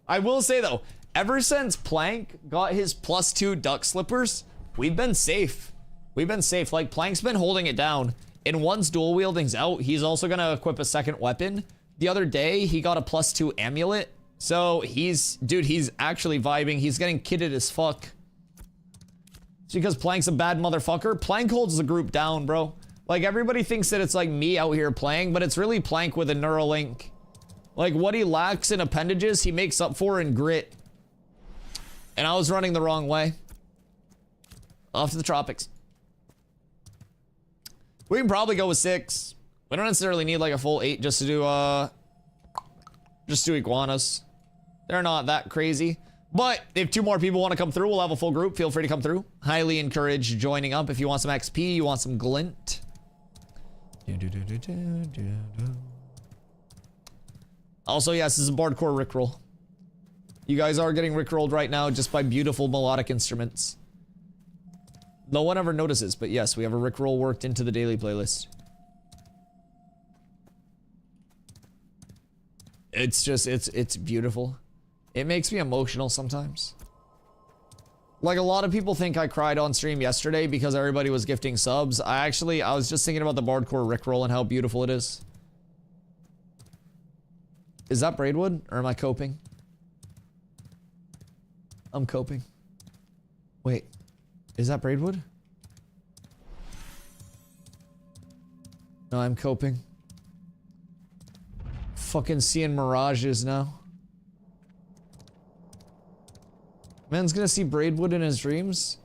I will say though, ever since Plank got his +2 duck slippers, we've been safe. We've been safe. Like, Plank's been holding it down. And once dual wielding's out, he's also gonna equip a second weapon. The other day, he got a +2 amulet. So he's actually vibing. He's getting kitted as fuck. It's because Plank's a bad motherfucker. Plank holds the group down, bro. Like, everybody thinks that it's like me out here playing, but it's really Plank with a Neuralink. Like, what he lacks in appendages, he makes up for in grit. And I was running the wrong way. Off to the tropics. We can probably go with 6. We don't necessarily need like a full 8 just to do iguanas. They're not that crazy. But if 2 more people want to come through, we'll have a full group. Feel free to come through. Highly encourage joining up if you want some XP, you want some glint. Also, yes, this is a Bardcore Rickroll. You guys are getting Rickrolled right now just by beautiful melodic instruments. No one ever notices, but yes, we have a Rickroll worked into the daily playlist. It's just, it's beautiful. It makes me emotional sometimes. Like, a lot of people think I cried on stream yesterday because everybody was gifting subs. I was just thinking about the Bardcore Rickroll and how beautiful it is. Is that Braidwood, or am I coping? I'm coping. Wait, is that Braidwood? No, I'm coping. Fucking seeing mirages now. Man's gonna see Braidwood in his dreams?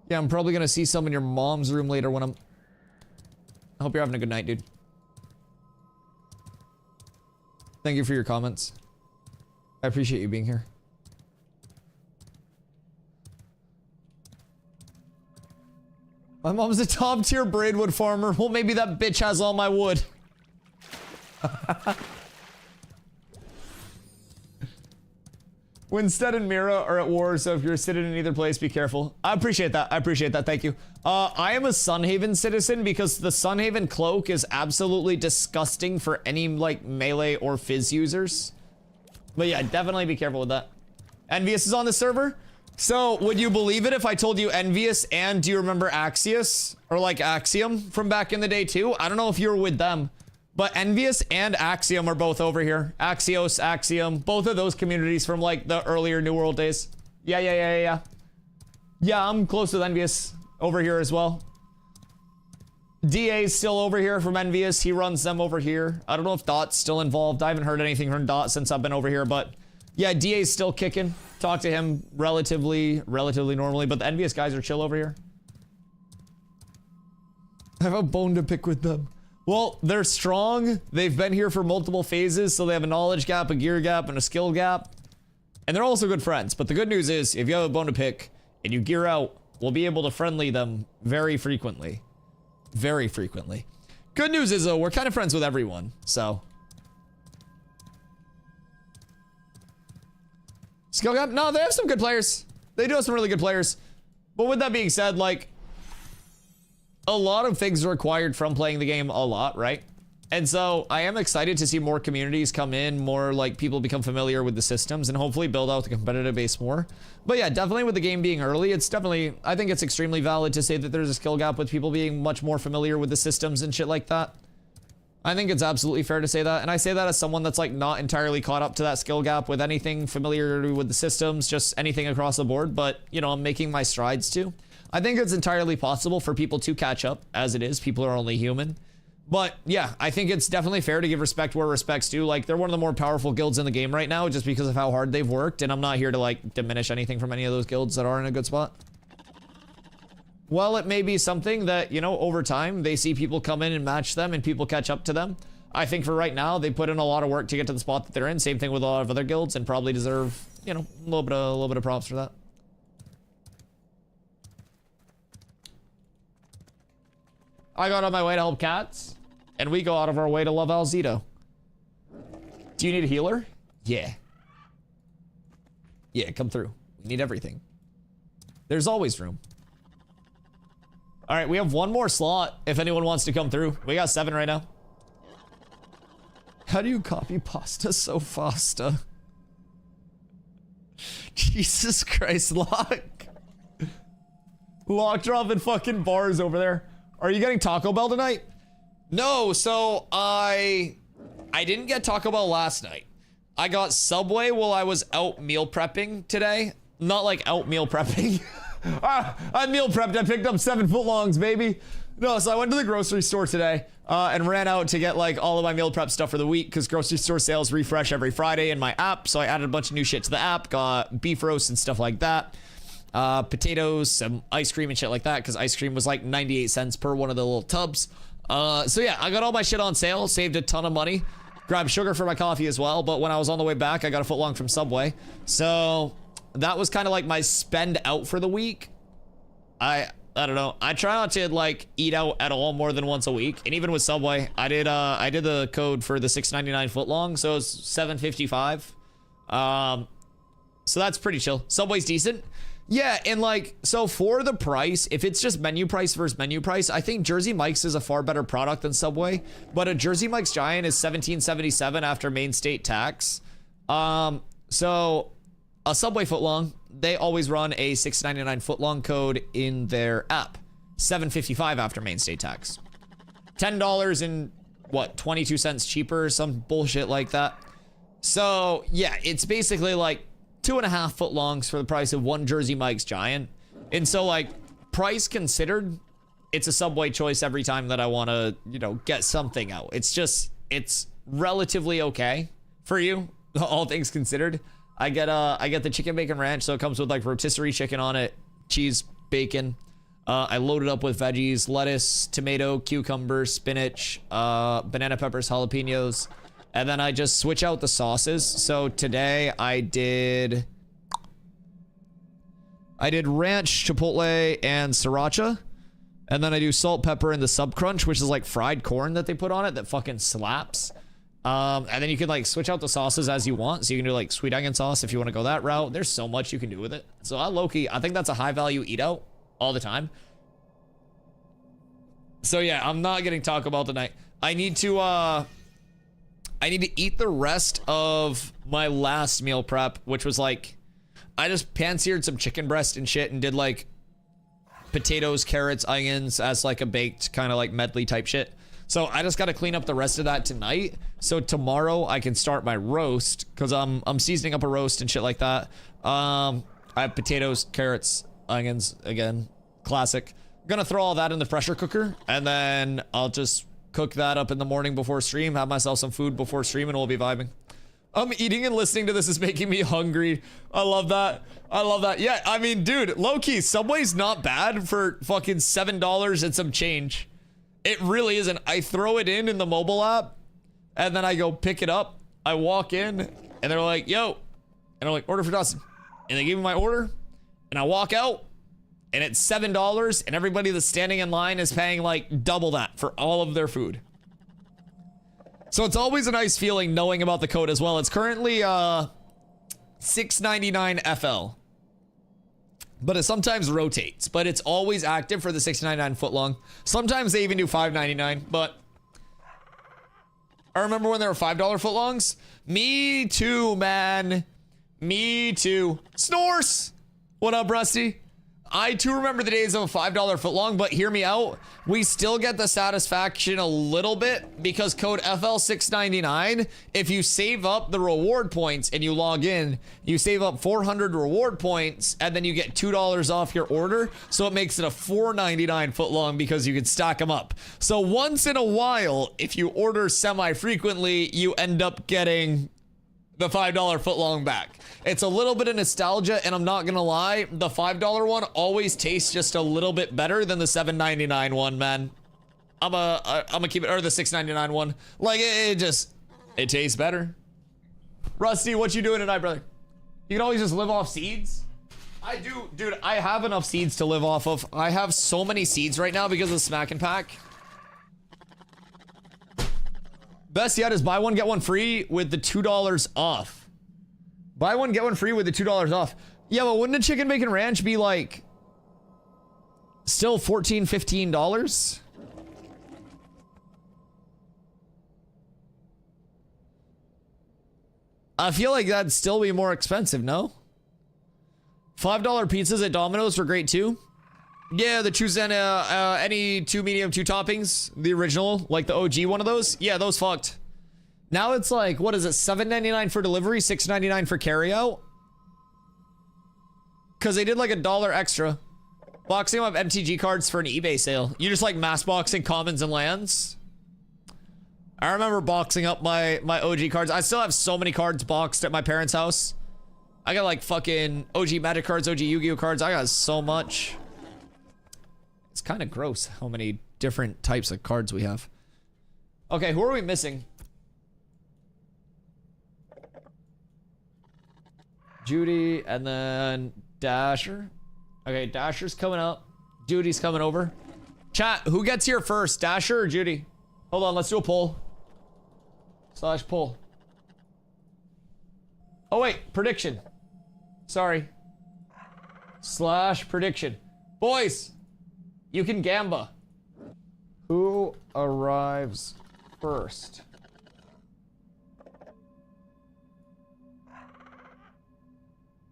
Yeah, I'm probably gonna see some in your mom's room later when I hope you're having a good night, dude. Thank you for your comments. I appreciate you being here. My mom's a top tier Braidwood farmer. Well, maybe that bitch has all my wood. Winstead and Mira are at war, so if you're sitting in either place, be careful. I appreciate that. I appreciate that. Thank you. I am a Sunhaven citizen because the Sunhaven cloak is absolutely disgusting for any, like, melee or fizz users. But yeah, definitely be careful with that. Envious is on the server. So, would you believe it if I told you Envious and do you remember Axios? Or like Axiom from back in the day too? I don't know if you were with them. But Envious and Axiom are both over here. Axios, Axiom, both of those communities from like the earlier New World days. Yeah. Yeah, I'm close with Envious over here as well. DA's still over here from Envious. He runs them over here. I don't know if Dot's still involved. I haven't heard anything from Dot since I've been over here, but yeah, DA's still kicking. Talk to him relatively normally, but the Envious guys are chill over here. I have a bone to pick with them. Well, they're strong. They've been here for multiple phases, so they have a knowledge gap, a gear gap, and a skill gap. And they're also good friends. But the good news is, if you have a bone to pick and you gear out, we'll be able to friendly them very frequently. Very frequently. Good news is, though, we're kind of friends with everyone, so. Skill gap? No, they have some good players. They do have some really good players. But with that being said, like, a lot of things are required from playing the game a lot, right? And so I am excited to see more communities come in, more like people become familiar with the systems and hopefully build out the competitive base more. But yeah, definitely with the game being early, it's definitely, I think it's extremely valid to say that there's a skill gap with people being much more familiar with the systems and shit like that. I think it's absolutely fair to say that. And I say that as someone that's like not entirely caught up to that skill gap with anything familiar with the systems, just anything across the board. But, you know, I'm making my strides too. I think it's entirely possible for people to catch up as it is. People are only human. But yeah, I think it's definitely fair to give respect where respect's due. Like, they're one of the more powerful guilds in the game right now just because of how hard they've worked. And I'm not here to like diminish anything from any of those guilds that are in a good spot. Well, it may be something that, you know, over time they see people come in and match them and people catch up to them. I think for right now, they put in a lot of work to get to the spot that they're in. Same thing with a lot of other guilds and probably deserve, you know, a little bit of props for that. I got on my way to help cats, and we go out of our way to love Alzito. Do you need a healer? Yeah. Yeah, come through. We need everything. There's always room. All right, we have one more slot if anyone wants to come through. We got 7 right now. How do you copy pasta so fast? Jesus Christ, Lock. Lock dropping fucking bars over there. Are you getting Taco Bell tonight? No, so I didn't get Taco Bell last night. I got Subway while I was out meal prepping today. Not like out meal prepping. I meal prepped. I picked up 7 footlongs, baby. No, so I went to the grocery store today and ran out to get like all of my meal prep stuff for the week because grocery store sales refresh every Friday in my app. So I added a bunch of new shit to the app, got beef roast and stuff like that. Potatoes, some ice cream and shit like that because ice cream was like 98 cents per one of the little tubs. So yeah, I got all my shit on sale, saved a ton of money, grabbed sugar for my coffee as well. But when I was on the way back, I got a footlong from Subway. So that was kind of like my spend out for the week. I don't know. I try not to like eat out at all more than once a week. And even with Subway, I did the code for the $6.99 footlong, so it's $7.55. So that's pretty chill. Subway's decent. Yeah, and like, so for the price, if it's just menu price versus menu price, I think Jersey Mike's is a far better product than Subway. But a Jersey Mike's Giant is $17.77 after main state tax. So a Subway footlong, they always run a $6.99 footlong code in their app. $7.55 after main state tax. $10 and what, 22 cents cheaper, some bullshit like that. So yeah, it's basically like 2.5 footlongs for the price of one Jersey Mike's Giant. And so like price considered, it's a Subway choice every time that I want to, you know, get something out. It's just, it's relatively okay for you, all things considered. I get the chicken bacon ranch, so it comes with like rotisserie chicken on it, cheese, bacon. I load it up with veggies, lettuce, tomato, cucumber, spinach, banana peppers, jalapenos. And then I just switch out the sauces. So today I did ranch, chipotle, and sriracha. And then I do salt, pepper, and the sub crunch, which is like fried corn that they put on it that fucking slaps. And then you can like switch out the sauces as you want. So you can do like sweet onion sauce if you want to go that route. There's so much you can do with it. So I think that's a high value eat out all the time. So yeah, I'm not getting Taco Bell tonight. I need to eat the rest of my last meal prep, which was like, I just pan-seared some chicken breast and shit and did like potatoes, carrots, onions as like a baked kind of like medley type shit. So I just got to clean up the rest of that tonight. So tomorrow I can start my roast because I'm seasoning up a roast and shit like that. I have potatoes, carrots, onions, again, classic. I'm gonna throw all that in the pressure cooker and then I'll just cook that up in the morning before stream, have myself some food before stream, and we'll be vibing. Eating and listening to this is making me hungry. I love that. I love that. Yeah, I mean, dude, low-key, Subway's not bad for fucking $7 and some change. It really isn't. I throw it in the mobile app, and then I go pick it up. I walk in, and they're like, yo. And I'm like, order for Dustin. And they give me my order, and I walk out, and it's $7, and everybody that's standing in line is paying like double that for all of their food. So it's always a nice feeling knowing about the code as well. It's currently $6.99 FL, but it sometimes rotates, but it's always active for the $6.99 footlong. Sometimes they even do $5.99, but I remember when there were $5 footlongs. Me too, man. Me too. Snores. What up, Rusty? I too remember the days of a $5 footlong, but hear me out. We still get the satisfaction a little bit because code FL699, if you save up the reward points and you log in, you save up 400 reward points and then you get $2 off your order. So it makes it a $4.99 footlong because you can stack them up. So once in a while, if you order semi-frequently, you end up getting the $5 footlong back. It's a little bit of nostalgia, and I'm not gonna lie, the $5 one always tastes just a little bit better than the $7.99 one, man. I'm gonna keep it, or the $6.99 one. Like it tastes better. Rusty, what you doing tonight, brother? You can always just live off seeds. I do, dude. I have enough seeds to live off of. I have so many seeds right now because of Smack and Pack. Best yet is buy one, get one free with the $2 off. Buy one, get one free with the $2 off. Yeah, but wouldn't a chicken bacon ranch be like still $14, $15? I feel like that'd still be more expensive, no? $5 pizzas at Domino's were great too. Yeah, the choose any 2 medium, 2 toppings. The original, like the OG one of those. Yeah, those fucked. Now it's like, what is it? $7.99 for delivery, $6.99 for carryout. Cause they did like $1 extra. Boxing up MTG cards for an eBay sale. You just like mass boxing commons and lands. I remember boxing up my OG cards. I still have so many cards boxed at my parents' house. I got like fucking OG Magic cards, OG Yu-Gi-Oh cards. I got so much. It's kind of gross how many different types of cards we have. Okay, who are we missing? Judy and then Dasher. Okay, Dasher's coming up. Judy's coming over. Chat, who gets here first, Dasher or Judy? Hold on, let's do a poll. / poll. Oh wait, prediction. Sorry. / prediction. Boys, you can gamba. Who arrives first?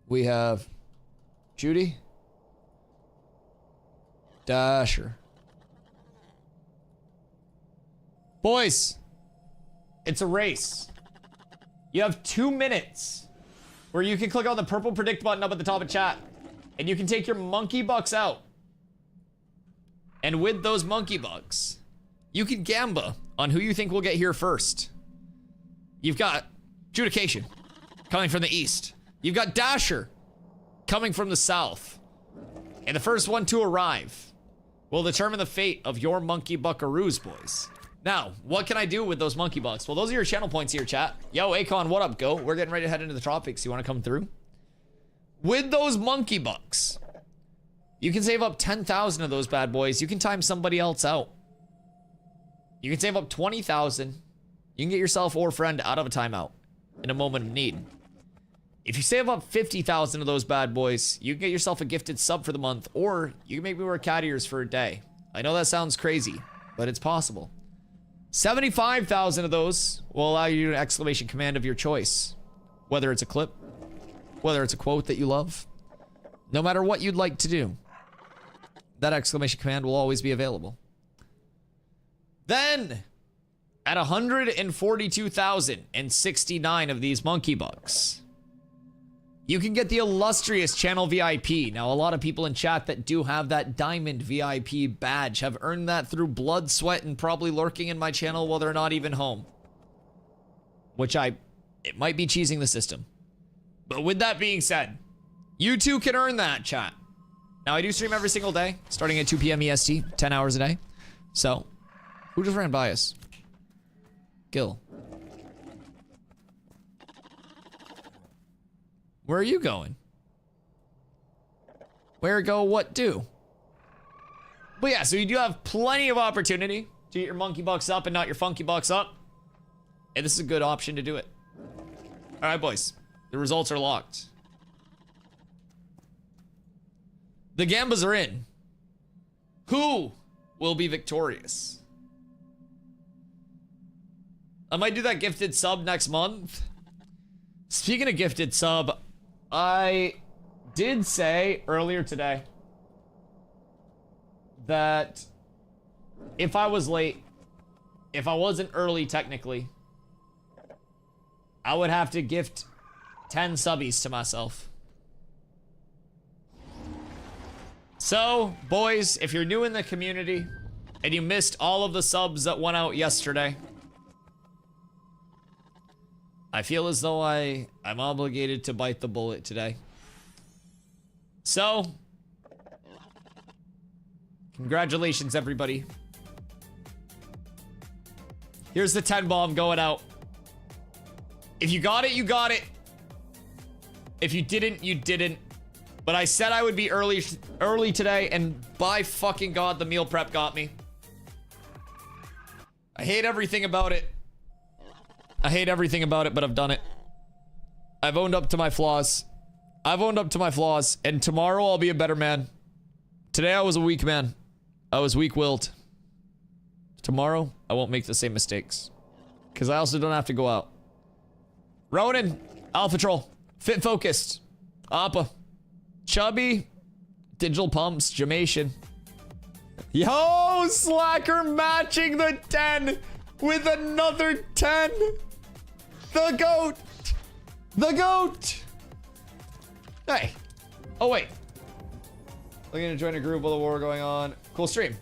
We have Judy, Dasher. Boys, it's a race. You have 2 minutes where you can click on the purple predict button up at the top of chat and you can take your monkey bucks out. And with those monkey bucks, you can gamba on who you think will get here first. You've got Judication coming from the east. You've got Dasher coming from the south. And the first one to arrive will determine the fate of your monkey buckaroos, boys. Now, what can I do with those monkey bucks? Well, those are your channel points here, chat. Yo, Akon, what up, go? We're getting ready to head into the tropics. You want to come through? With those monkey bucks, you can save up 10,000 of those bad boys. You can time somebody else out. You can save up 20,000. You can get yourself or friend out of a timeout in a moment of need. If you save up 50,000 of those bad boys, you can get yourself a gifted sub for the month, or you can make me wear cat ears for a day. I know that sounds crazy, but it's possible. 75,000 of those will allow you an exclamation command of your choice. Whether it's a clip, whether it's a quote that you love, no matter what you'd like to do, that exclamation command will always be available. Then, at 142,069 of these monkey bucks, you can get the illustrious channel VIP. Now, a lot of people in chat that do have that diamond VIP badge have earned that through blood, sweat, and probably lurking in my channel while they're not even home. Which it might be cheesing the system. But with that being said, you too can earn that, chat. Now, I do stream every single day, starting at 2 p.m. EST, 10 hours a day. So, who just ran by us? Gil. Where are you going? Where go, what do? But yeah, so you do have plenty of opportunity to get your monkey bucks up and not your funky bucks up. And this is a good option to do it. All right, boys. The results are locked. The gambas are in. Who will be victorious? I might do that gifted sub next month. Speaking of gifted sub, I did say earlier today that if I was late, if I wasn't early technically, I would have to gift 10 subbies to myself. So, boys, if you're new in the community and you missed all of the subs that went out yesterday, I feel as though I'm obligated to bite the bullet today. So, congratulations, everybody. Here's the 10 bomb going out. If you got it, you got it. If you didn't, you didn't. But I said I would be early today, and by fucking God, the meal prep got me. I hate everything about it. I hate everything about it, but I've done it. I've owned up to my flaws. I've owned up to my flaws, and tomorrow I'll be a better man. Today I was a weak man. I was weak-willed. Tomorrow, I won't make the same mistakes. Because I also don't have to go out. Ronan, Alpha Troll, Fit Focused, Appa, Chubby. Digital pumps. Jamation. Yo, Slacker matching the 10 with another 10. The GOAT. The GOAT. Hey. Oh, wait. Looking to join a group while the war going on. Cool stream.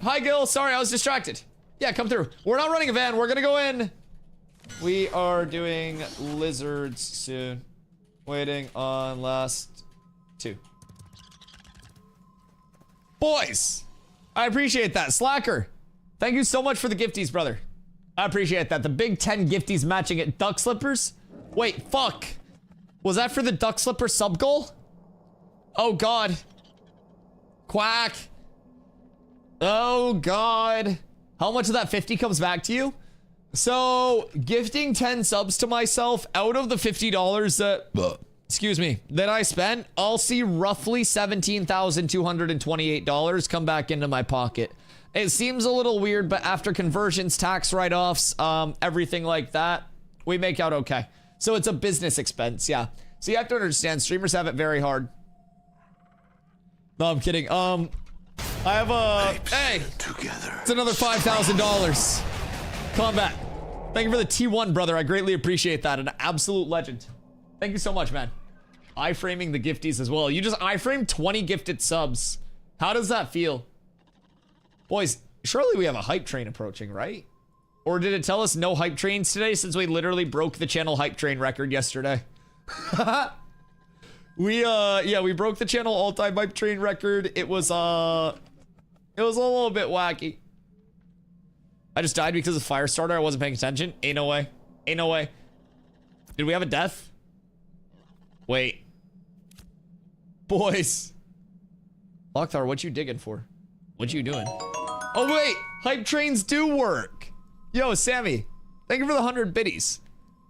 Hi, Gil. Sorry, I was distracted. Yeah, come through. We're not running a van. We're gonna go in. We are doing lizards soon. Waiting on last 2. Boys, I appreciate that. Slacker, thank you so much for the gifties, brother. I appreciate that. The big 10 gifties matching it. Duck slippers? Wait, fuck. Was that for the duck slipper sub goal? Oh, God. Quack. Oh, God. How much of that 50 comes back to you? So, gifting 10 subs to myself out of the $50 that, excuse me, that I spent, I'll see roughly $17,228 come back into my pocket. It seems a little weird, but after conversions, tax write-offs, everything like that, we make out okay. So it's a business expense, yeah. So you have to understand, streamers have it very hard. No, I'm kidding. I have a, hey, together. It's another $5,000. Combat. Thank you for the T1, brother. I greatly appreciate that. An absolute legend. Thank you so much, man. Iframing the gifties as well. You just iframe 20 gifted subs. How does that feel? Boys, surely we have a hype train approaching, right? Or did it tell us no hype trains today since we literally broke the channel hype train record yesterday? We broke the channel all-time hype train record. It was a little bit wacky. I just died because of Firestarter. I wasn't paying attention. Ain't no way. Ain't no way. Did we have a death? Wait. Boys. Lockthar, what you digging for? What you doing? Oh, wait. Hype trains do work. Yo, Sammy. Thank you for the 100 biddies.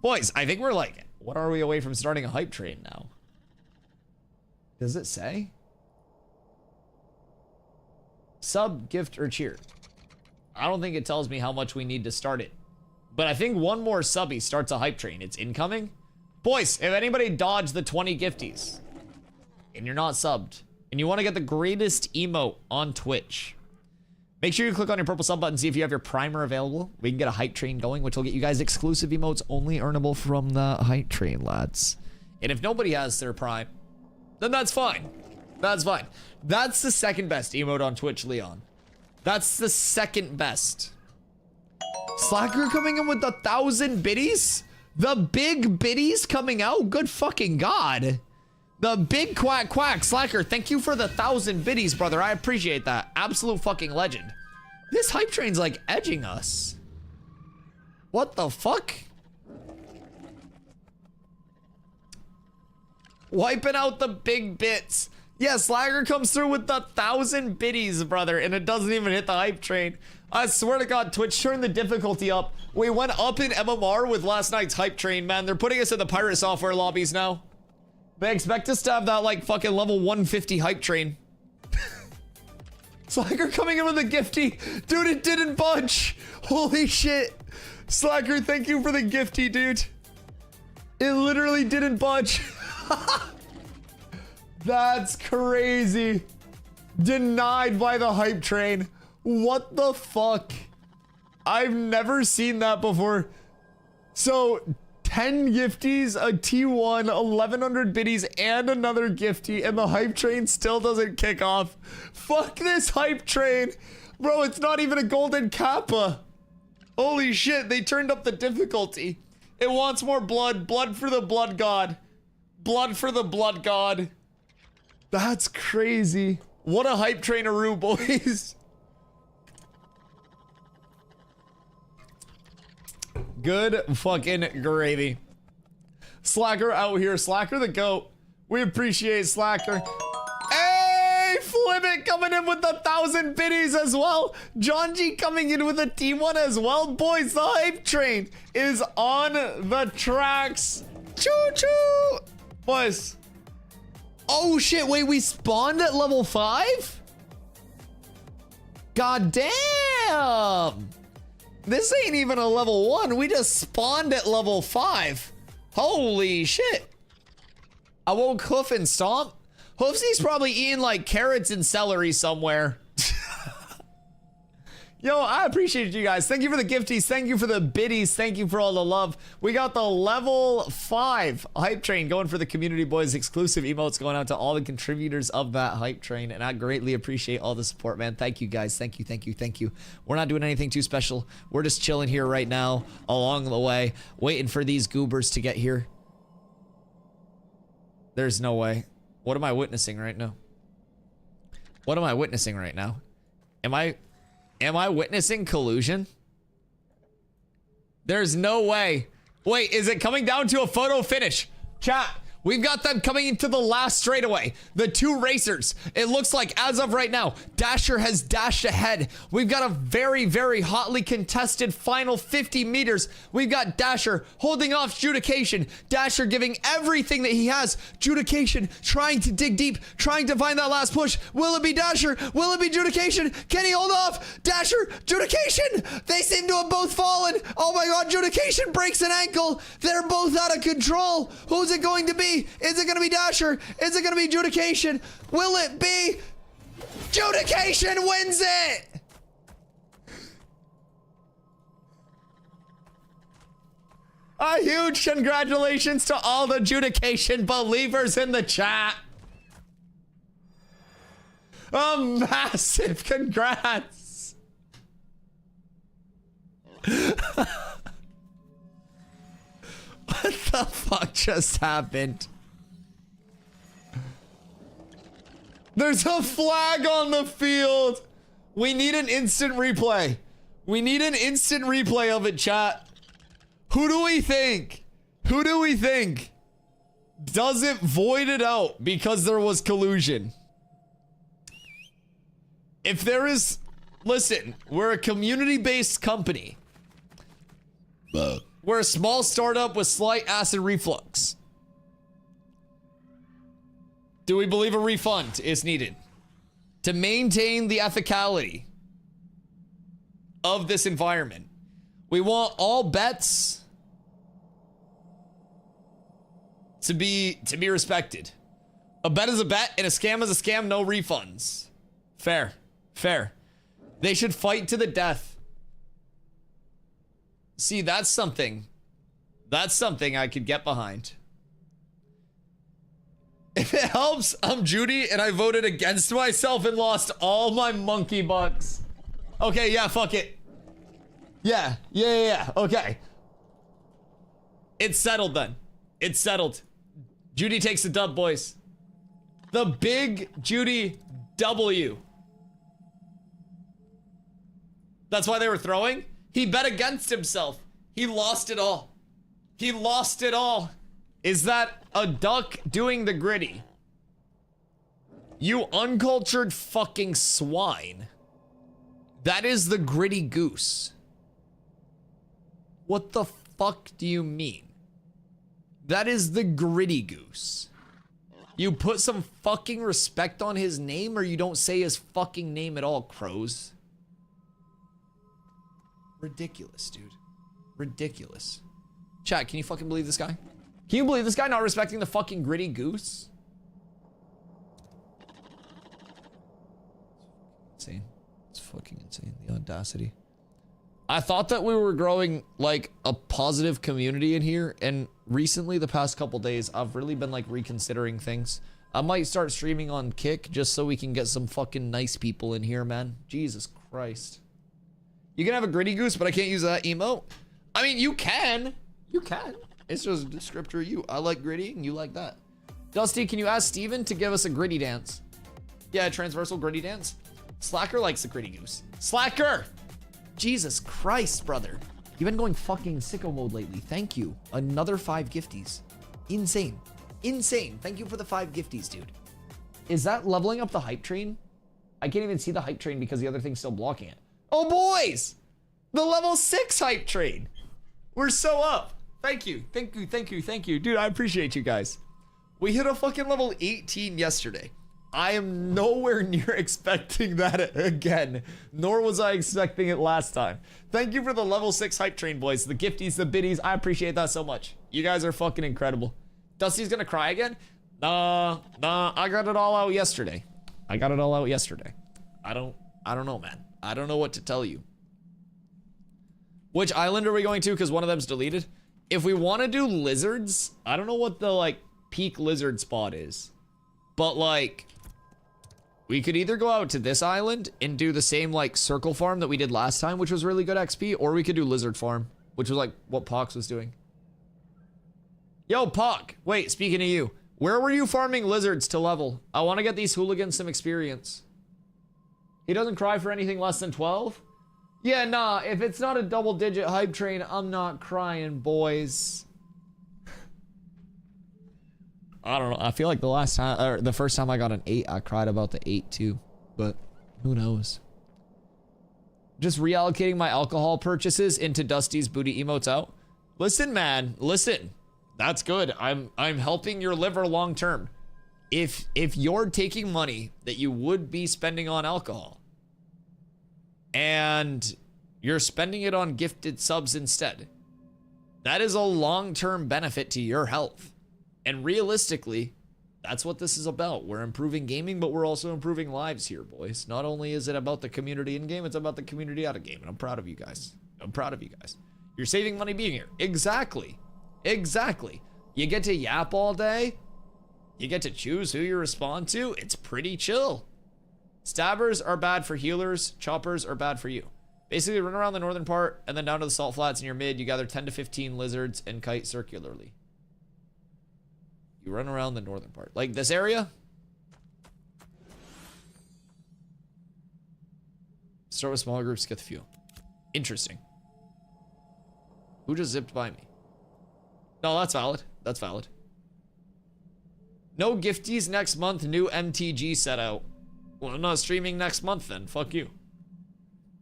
Boys, I think we're like, what are we away from starting a hype train now? Does it say? Sub, gift, or cheer? I don't think it tells me how much we need to start it. But I think one more subby starts a hype train. It's incoming. Boys, if anybody dodged the 20 gifties and you're not subbed and you want to get the greatest emote on Twitch, make sure you click on your purple sub button, see if you have your primer available. We can get a hype train going, which will get you guys exclusive emotes only earnable from the hype train, lads. And if nobody has their prime, then that's fine. That's fine. That's the second best emote on Twitch, Leon. That's the second best. Slacker coming in with 1,000 biddies? The big biddies coming out? Good fucking God. The big quack quack. Slacker, thank you for the 1,000 biddies, brother. I appreciate that. Absolute fucking legend. This hype train's like edging us. What the fuck? Wiping out the big bits. Yeah, Slacker comes through with 1,000 biddies, brother, and it doesn't even hit the hype train. I swear to God, Twitch turned the difficulty up. We went up in MMR with last night's hype train, man. They're putting us in the pirate software lobbies now. They expect us to have that, like, fucking level 150 hype train. Slacker coming in with a gifty. Dude, it didn't budge. Holy shit. Slacker, thank you for the gifty, dude. It literally didn't budge. That's crazy. Denied by the hype train. What the fuck? I've never seen that before. So 10 gifties, a T1, 1,100 biddies, and another gifty, and the hype train still doesn't kick off. Fuck this hype train. Bro, it's not even a golden kappa. Holy shit, they turned up the difficulty. It wants more blood. Blood for the blood god. Blood for the blood god. That's crazy. What a hype traineroo, boys. Good fucking gravy. Slacker out here. Slacker the GOAT. We appreciate Slacker. Hey, Flibbit coming in with 1,000 biddies as well. John G coming in with a T1 as well. Boys, the hype train is on the tracks. Choo choo. Boys. Oh shit, wait, we spawned at level 5? God damn. This ain't even a level 1. We just spawned at level 5. Holy shit. I woke Hoof and Stomp. Hoofsy's probably eating like carrots and celery somewhere. Yo, I appreciate you guys. Thank you for the gifties. Thank you for the biddies. Thank you for all the love. We got the level 5 hype train going for the community boys. Exclusive emotes going out to all the contributors of that hype train. And I greatly appreciate all the support, man. Thank you guys. Thank you, thank you, thank you. We're not doing anything too special. We're just chilling here right now along the way, waiting for these goobers to get here. There's no way. What am I witnessing right now? What am I witnessing right now? Am I witnessing collusion? There's no way. Wait, is it coming down to a photo finish? Chat, we've got them coming into the last straightaway. The 2 racers. It looks like as of right now, Dasher has dashed ahead. We've got a very, very hotly contested final 50 meters. We've got Dasher holding off Judication. Dasher giving everything that he has. Judication trying to dig deep, trying to find that last push. Will it be Dasher? Will it be Judication? Can he hold off? Dasher, Judication! They seem to have both fallen. Oh my god, Judication breaks an ankle. They're both out of control. Who's it going to be? Is it going to be Dasher? Is it going to be Judication? Will it be? Judication wins it! A huge congratulations to all the Judication believers in the chat. A massive congrats. What the fuck just happened? There's a flag on the field. We need an instant replay. We need an instant replay of it, chat. Who do we think? Who do we think doesn't void it out because there was collusion? If there is, listen, we're a community-based company. We're a small startup with slight acid reflux. Do we believe a refund is needed to maintain the ethicality of this environment? We want all bets to be respected. A bet is a bet and a scam is a scam, no refunds. Fair, fair. They should fight to the death. See, that's something I could get behind. If it helps, I'm Judy and I voted against myself and lost all my monkey bucks. Okay, yeah, fuck it. Yeah, okay. It's settled then. It's settled. Judy takes the dub, boys. The big Judy W. That's why they were throwing? He bet against himself. He lost it all. He lost it all. Is that a duck doing the gritty? You uncultured fucking swine. That is the gritty goose. What the fuck do you mean? That is the gritty goose. You put some fucking respect on his name or you don't say his fucking name at all, crows. Ridiculous, dude. Ridiculous. Chat, can you fucking believe this guy? Can you believe this guy not respecting the fucking gritty goose? Insane. It's fucking insane. The audacity. I thought that we were growing like a positive community in here, and recently, the past couple days, I've really been like reconsidering things. I might start streaming on Kick just so we can get some fucking nice people in here, man. Jesus Christ. You can have a gritty goose, but I can't use that emote? I mean, you can. You can. It's just a descriptor of you. I like gritty and you like that. Dusty, can you ask Steven to give us a gritty dance? Yeah, transversal gritty dance. Slacker likes a gritty goose. Slacker! Jesus Christ, brother. You've been going fucking sicko mode lately. Thank you. Another 5 gifties. Insane. Insane. Thank you for the 5 gifties, dude. Is that leveling up the hype train? I can't even see the hype train because the other thing's still blocking it. Oh, boys! The level 6 hype train. We're so up. Thank you. Thank you. Thank you. Thank you. Dude, I appreciate you guys. We hit a fucking level 18 yesterday. I am nowhere near expecting that again, nor was I expecting it last time. Thank you for the level 6 hype train, boys. The gifties, the biddies, I appreciate that so much. You guys are fucking incredible. Dusty's gonna cry again? Nah, I got it all out yesterday. I don't know, man. I don't know what to tell you. Which island are we going to? Because one of them's deleted. If we want to do lizards, I don't know what the, like, peak lizard spot is. But, like, we could either go out to this island and do the same, like, circle farm that we did last time, which was really good XP, or we could do lizard farm, which was, like, what Pox was doing. Yo, Pock! Wait, speaking of you, where were you farming lizards to level? I want to get these hooligans some experience. He doesn't cry for anything less than 12? Yeah, nah, if it's not a double-digit hype train, I'm not crying, boys. I don't know. I feel like the last time, or the first time I got an 8, I cried about the 8 too. But who knows? Just reallocating my alcohol purchases into Dusty's booty emotes out. Listen, man, listen. That's good. I'm helping your liver long term. If you're taking money that you would be spending on alcohol and you're spending it on gifted subs instead, that is a long-term benefit to your health. And realistically, that's what this is about. We're improving gaming, but we're also improving lives here, boys. Not only is it about the community in game, it's about the community out of game. And I'm proud of you guys. You're saving money being here. Exactly. You get to yap all day. You get to choose who you respond to. It's pretty chill. Stabbers are bad for healers. Choppers are bad for you. Basically, run around the northern part and then down to the salt flats in your mid. You gather 10 to 15 lizards and kite circularly. You run around the northern part. Like this area? Start with smaller groups, get the fuel. Interesting. Who just zipped by me? No, that's valid. That's valid. No gifties next month. New MTG set out. Well, I'm not streaming next month then. Fuck you.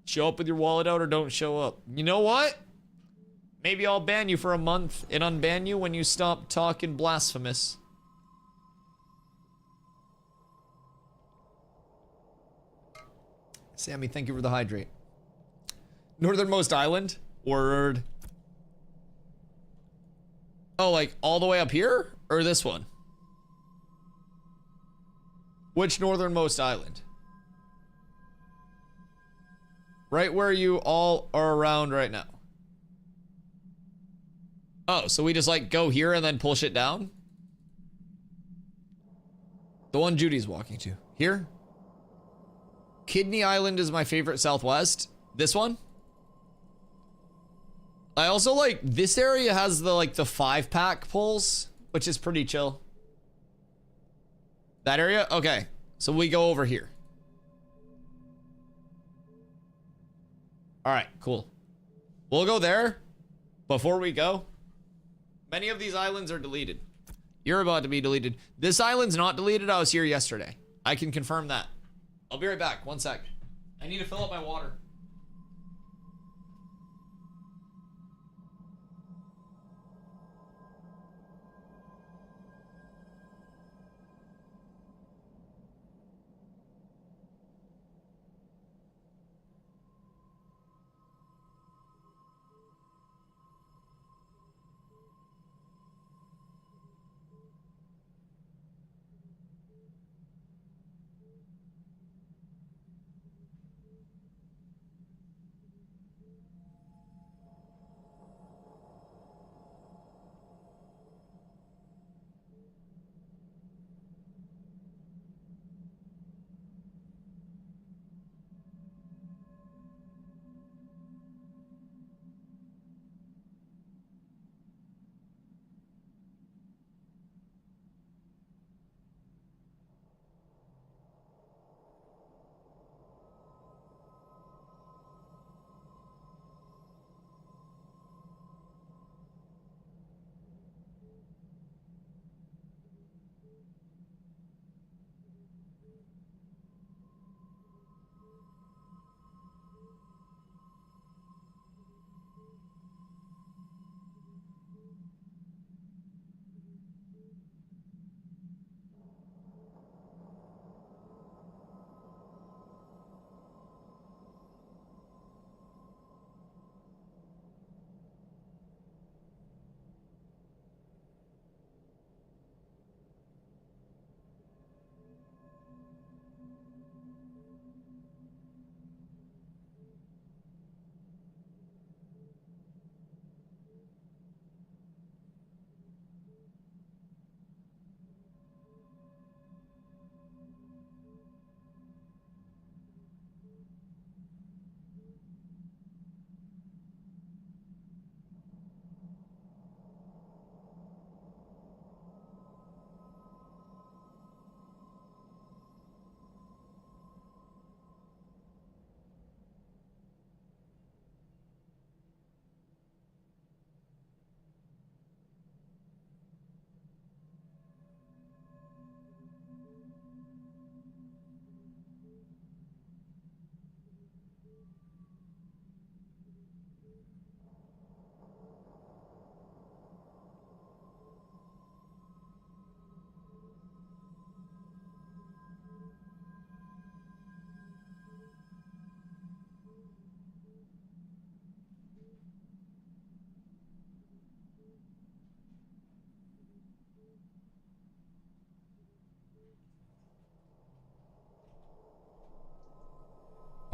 Show up with your wallet out or don't show up. You know what? Maybe I'll ban you for a month and unban you when you stop talking blasphemous. Sammy, thank you for the hydrate. Northernmost island? Word. Oh, like all the way up here? Or this one? Which northernmost island? Right where you all are around right now. Oh, so we just like go here and then pull shit down? The one Judy's walking to. Here? Kidney Island is my favorite southwest. This one? I also like, this area has the like the 5-pack pulls, which is pretty chill. That area? Okay. So we go over here. All right, cool. We'll go there. Before we go, many of these islands are deleted. You're about to be deleted. This island's not deleted. I was here yesterday. I can confirm that. I'll be right back. 1 sec. I need to fill up my water.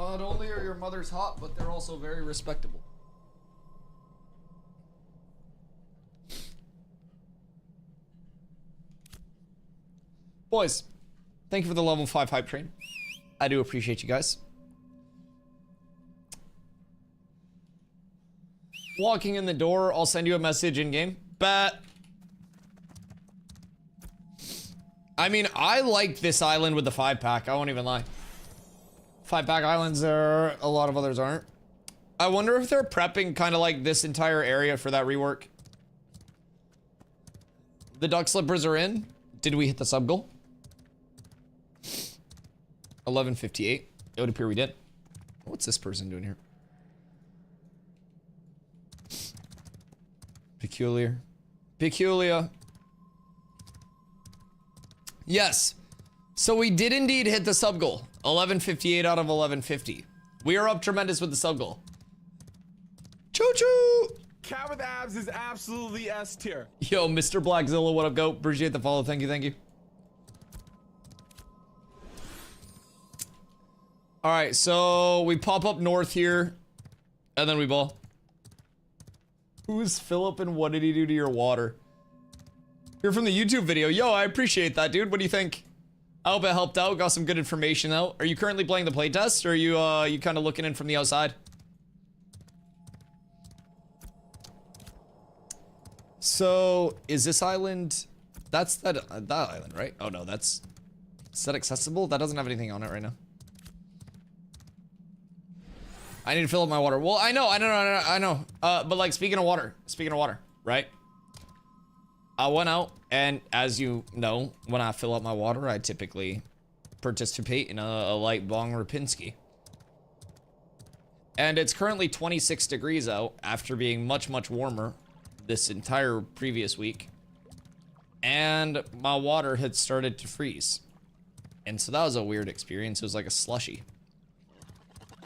Not only are your mothers hot, but they're also very respectable. Boys, thank you for the level 5 hype train. I do appreciate you guys. Walking in the door, I'll send you a message in game. Bet. I mean, I like this island with the 5-pack. I won't even lie. 5-pack islands there, a lot of others aren't. I wonder if they're prepping kind of like this entire area for that rework. The duck slippers are in. Did we hit the sub goal? 11:58. It would appear we did. What's this person doing here? Peculiar. Peculiar. Yes. So we did indeed hit the sub goal. 11:58 out of 11:50. We are up tremendous with the sub goal. Choo choo! Cat with abs is absolutely S tier. Yo, Mr. Blackzilla, what up, go? Appreciate the follow. Thank you, thank you. All right, so we pop up north here, and then we ball. Who's Philip and what did he do to your water? You're from the YouTube video. Yo, I appreciate that, dude. What do you think? I hope it helped out. Got some good information out. Are you currently playing the playtest, or are you kind of looking in from the outside? So, is this island... That's that island, right? Oh, no, that's... Is that accessible? That doesn't have anything on it right now. I need to fill up my water. Well, I know. But like, speaking of water, right? I went out, and as you know, when I fill up my water, I typically participate in a light bong Rapinski. And it's currently 26 degrees out after being much, much warmer this entire previous week. And my water had started to freeze. And so that was a weird experience. It was like a slushy.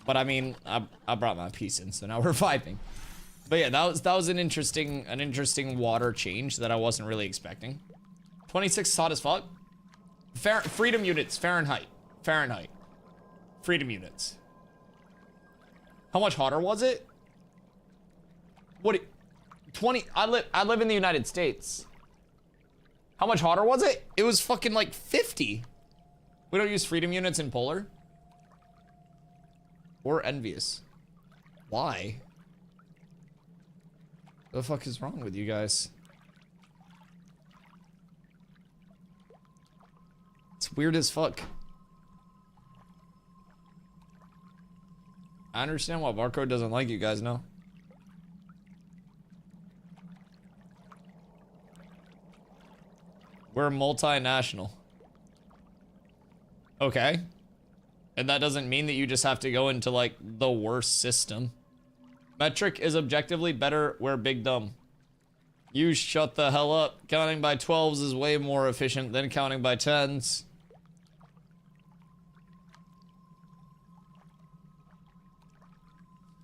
But I mean, I brought my piece in, so now we're vibing. But yeah, that was an interesting water change that I wasn't really expecting. 26 is hot as fuck. Freedom units, Fahrenheit. Freedom units. How much hotter was it? 20. I live in the United States. How much hotter was it? It was fucking like 50. We don't use freedom units in polar. Or envious. Why? What the fuck is wrong with you guys? It's weird as fuck. I understand why Barcode doesn't like you guys, no? We're multinational. Okay. And that doesn't mean that you just have to go into, like, the worst system. Metric is objectively better, we're big dumb. You shut the hell up. Counting by 12s is way more efficient than counting by 10s.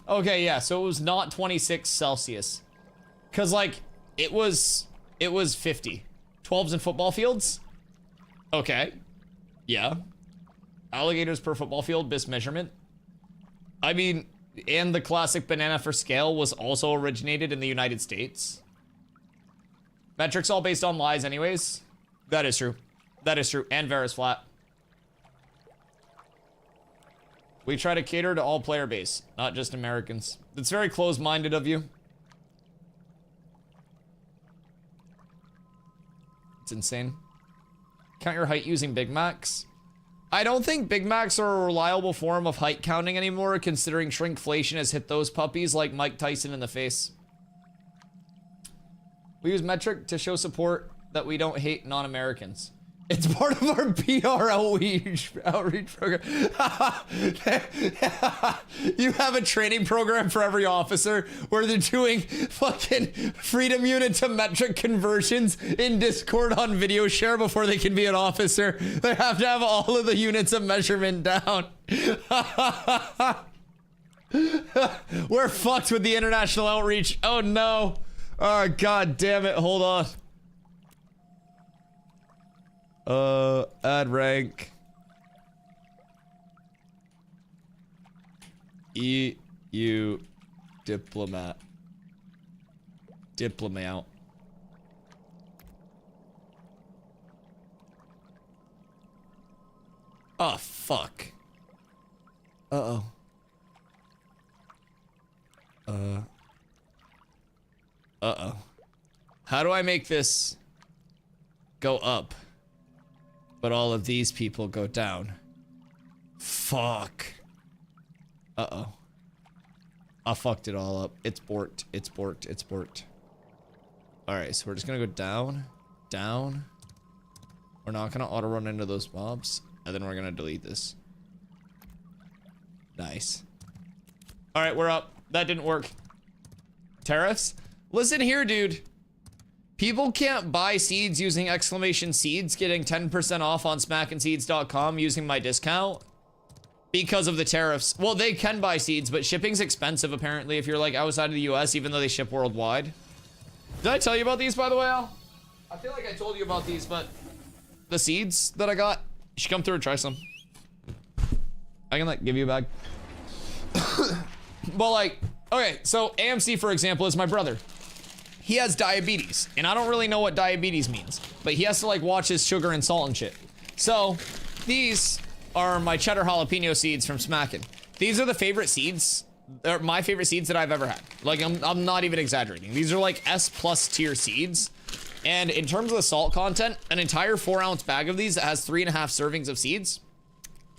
Okay, yeah, so it was not 26 Celsius. Cause, like, it was 50. 12s in football fields? Okay. Yeah. Alligators per football field, BIS measurement. I mean, and the classic banana for scale was also originated in the United States. Metrics all based on lies anyways. That is true. That is true. And Vera's flat. We try to cater to all player base, not just Americans. It's very close-minded of you. It's insane. Count your height using Big Macs. I don't think Big Macs are a reliable form of height counting anymore, considering shrinkflation has hit those puppies like Mike Tyson in the face. We use metric to show support that we don't hate non-Americans. It's part of our PR outreach program. You have a training program for every officer where they're doing fucking freedom unit to metric conversions in Discord on video share before they can be an officer. They have to have all of the units of measurement down. We're fucked with the international outreach. Oh no. Oh god damn it. Hold on. Add rank. EU diplomat. Diplomat. Oh, fuck. Uh-oh. Uh-oh. How do I make this go up, but all of these people go down? Fuck. Uh-oh. I fucked it all up. It's borked. It's borked. It's borked. Alright, so we're just gonna go down, down. We're not gonna auto run into those mobs, and then we're gonna delete this. Nice. Alright, we're up. That didn't work. Tariffs? Listen here, dude. People can't buy seeds using exclamation seeds, getting 10% off on smackandseeds.com using my discount because of the tariffs. Well, they can buy seeds, but shipping's expensive apparently if you're like outside of the US, even though they ship worldwide. Did I tell you about these, by the way, Al? I feel like I told you about these, but the seeds that I got, you should come through and try some. I can like give you a bag. But like, okay, so AMC, for example, is my brother. He has diabetes, and I don't really know what diabetes means, but he has to like watch his sugar and salt and shit. So these are my cheddar jalapeno seeds from Smackin'. These are the favorite seeds, they're my favorite seeds that I've ever had. Like, I'm not even exaggerating. These are like S+ tier seeds. And in terms of the salt content, an entire 4-ounce bag of these that has 3.5 servings of seeds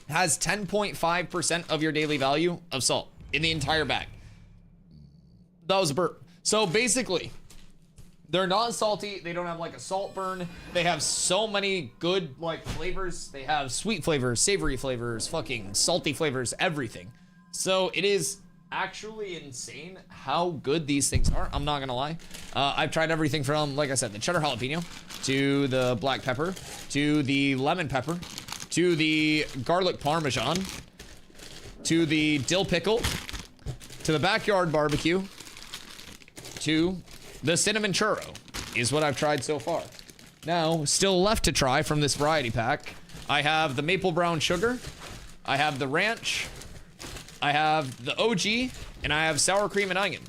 has 10.5% of your daily value of salt in the entire bag. That was a burp. So basically, they're not salty. They don't have like a salt burn. They have so many good like flavors. They have sweet flavors, savory flavors, fucking salty flavors, everything. So it is actually insane how good these things are. I'm not gonna lie. I've tried everything from, like I said, the cheddar jalapeno to the black pepper to the lemon pepper to the garlic parmesan to the dill pickle to the backyard barbecue to the cinnamon churro is what I've tried so far. Now, still left to try from this variety pack, I have the maple brown sugar, I have the ranch, I have the OG, and I have sour cream and onion.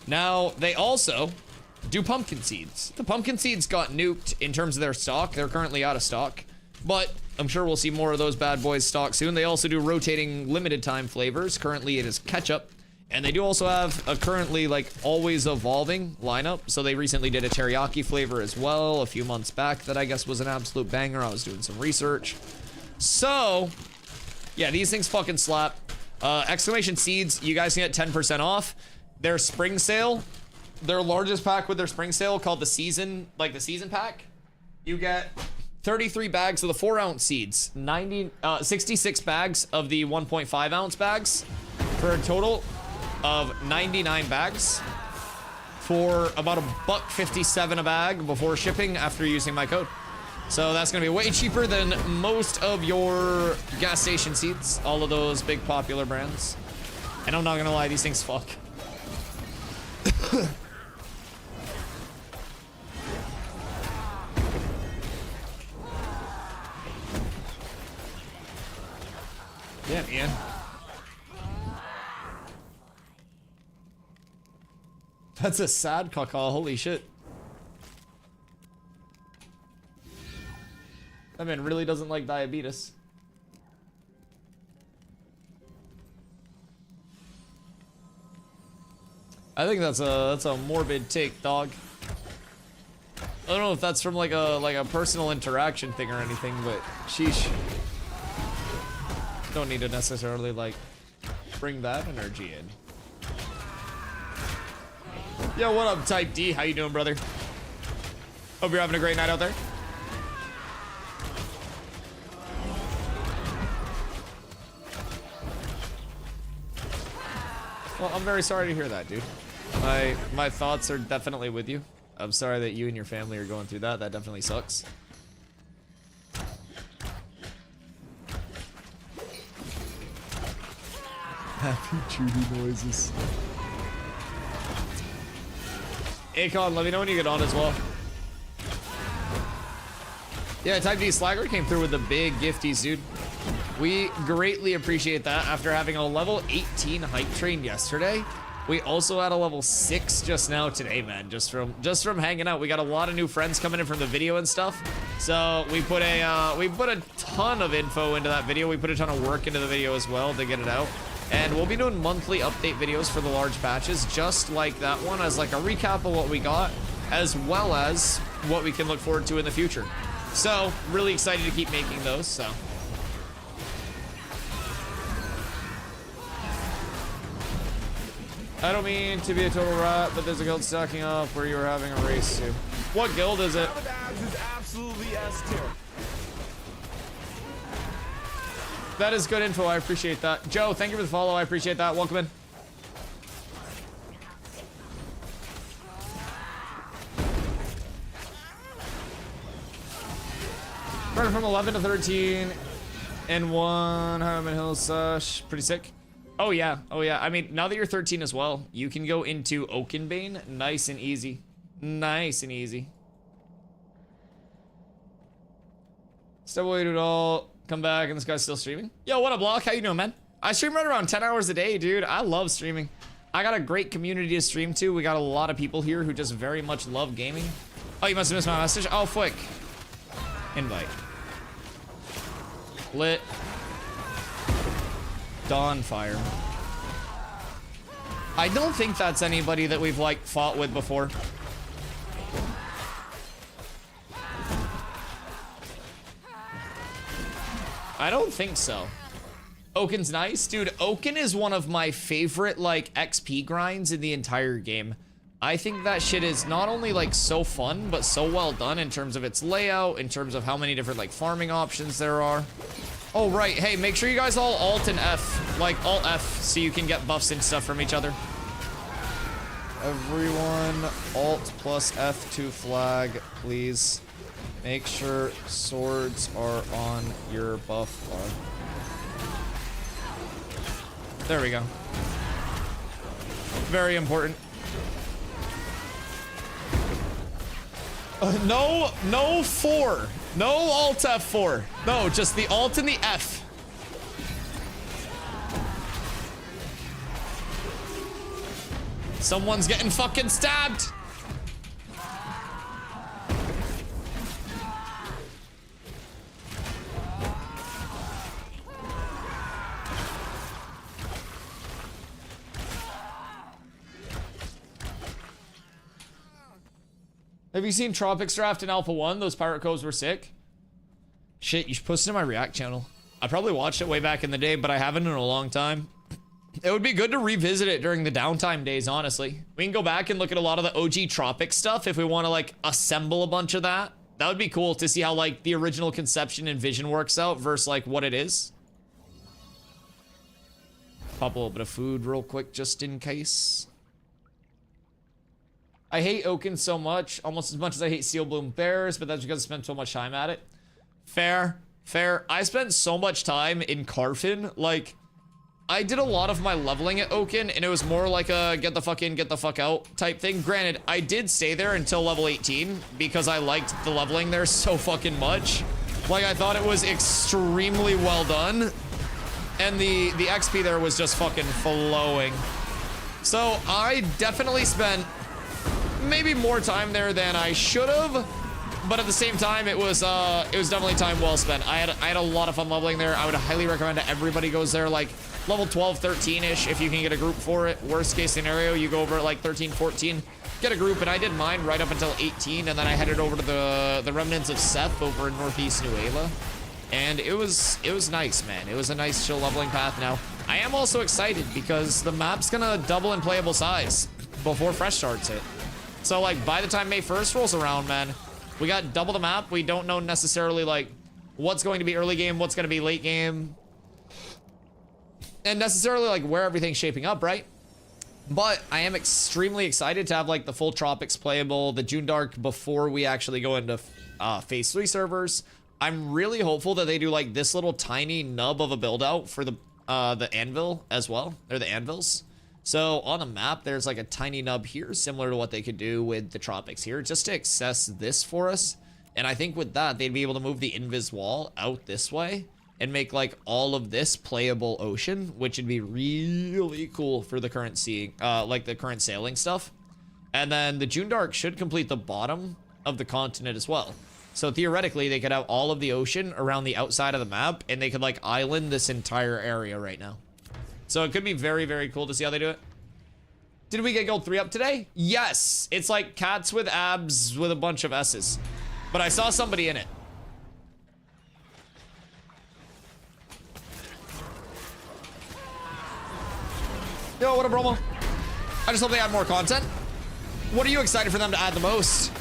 Now, they also do pumpkin seeds. The pumpkin seeds got nuked in terms of their stock. They're currently out of stock, but I'm sure we'll see more of those bad boys stock soon. They also do rotating limited time flavors. Currently it is ketchup. And they do also have a currently like always evolving lineup. So they recently did a teriyaki flavor as well a few months back that I guess was an absolute banger. I was doing some research. So yeah, these things fucking slap. Exclamation seeds, you guys can get 10% off. Their spring sale, their largest pack with their spring sale called the season, like the season pack, you get 33 bags of the 4-ounce seeds, 66 bags of the 1.5 ounce bags for a total of 99 bags for about $1.57 a bag before shipping after using my code. So that's gonna be way cheaper than most of your gas station seeds, all of those big popular brands. And I'm not gonna lie, these things fuck. Yeah, man. That's a sad caca, holy shit. That man really doesn't like diabetes. I think that's a morbid take, dog. I don't know if that's from like a personal interaction thing or anything, but sheesh. Don't need to necessarily like bring that energy in. Yo, what up, Type D? How you doing, brother? Hope you're having a great night out there. Well, I'm very sorry to hear that, dude. My thoughts are definitely with you. I'm sorry that you and your family are going through that. That definitely sucks. Happy Judy noises. Akon, let me know when you get on as well. Yeah, Type D Slagger came through with the big gifties, dude. We greatly appreciate that. After having a level 18 hype train yesterday, we also had a level 6 just now today, man. Just from hanging out. We got a lot of new friends coming in from the video and stuff. So we put a ton of info into that video. We put a ton of work into the video as well to get it out. And we'll be doing monthly update videos for the large patches, just like that one, as like a recap of what we got, as well as what we can look forward to in the future. So really excited to keep making those. So. I don't mean to be a total rat, but there's a guild stacking up where you were having a race to. What guild is it? Abs is absolutely S tier. That is good info. I appreciate that. Joe, thank you for the follow. I appreciate that. Welcome in. Running from 11 to 13 and 1 Harmon Hill Sash. Pretty sick. Oh yeah, oh yeah. I mean, now that you're 13 as well, you can go into Oakenbane nice and easy. Nice and easy. Step away to all. Come back and this guy's still streaming. Yo, what up, Block? How you doing, man? I stream right around 10 hours a day, dude. I love streaming. I got a great community to stream to. We got a lot of people here who just very much love gaming. Oh, you must have missed my message. Oh, Flick. Invite. Lit. Dawnfire. I don't think that's anybody that we've like fought with before. I don't think so. Oaken's nice. Dude, Oaken is one of my favorite like XP grinds in the entire game. I think that shit is not only like so fun, but so well done in terms of its layout, in terms of how many different like farming options there are. Oh, right. Hey, make sure you guys all alt and F. Like, alt F so you can get buffs and stuff from each other. Everyone, alt plus F to flag, please. Make sure swords are on your buff bar. There we go. Very important. No 4. No alt F4. No, just the alt and the F. Someone's getting fucking stabbed. Have you seen Tropics Draft in Alpha 1? Those pirate codes were sick. Shit, you should post it in my React channel. I probably watched it way back in the day, but I haven't in a long time. It would be good to revisit it during the downtime days, honestly. We can go back and look at a lot of the OG Tropics stuff if we want to, like, assemble a bunch of that. That would be cool to see how, like, the original conception and vision works out versus, like, what it is. Pop a little bit of food real quick just in case. I hate Oaken so much, almost as much as I hate Steel Bloom Bears, but that's because I spent so much time at it. Fair, fair. I spent so much time in Carfin. Like, I did a lot of my leveling at Oaken, and it was more like a get the fuck in, get the fuck out type thing. Granted, I did stay there until level 18 because I liked the leveling there so fucking much. Like, I thought it was extremely well done, and the XP there was just fucking flowing. So I definitely spent maybe more time there than I should have, but at the same time, it was definitely time well spent. I had a lot of fun leveling there. I would highly recommend that everybody goes there, like level 12, 13-ish, if you can get a group for it. Worst case scenario, you go over at like 13, 14, get a group, and I did mine right up until 18, and then I headed over to the remnants of Seth over in Northeast Nuela, and it was nice, man. It was a nice chill leveling path. Now, I am also excited because the map's gonna double in playable size before fresh starts hit. So, like, by the time May 1st rolls around, man, we got double the map. We don't know necessarily, like, what's going to be early game, what's going to be late game, and necessarily, like, where everything's shaping up, right? But I am extremely excited to have, like, the full Tropics playable, the June Dark before we actually go into Phase 3 servers. I'm really hopeful that they do, like, this little tiny nub of a build-out for the Anvil as well. They're the Anvils. So on the map, there's like a tiny nub here, similar to what they could do with the Tropics here, just to access this for us. And I think with that, they'd be able to move the invis wall out this way. and make like all of this playable ocean, which would be really cool for the current seeing, like the current sailing stuff. And then the June Dark should complete the bottom of the continent as well. So theoretically, they could have all of the ocean around the outside of the map, and they could like island this entire area right now. So it could be very, very cool to see how they do it. Did we get gold 3 up today? Yes. It's like cats with abs with a bunch of S's. But I saw somebody in it. Yo, what up, Romo? I just hope they add more content. What are you excited for them to add the most?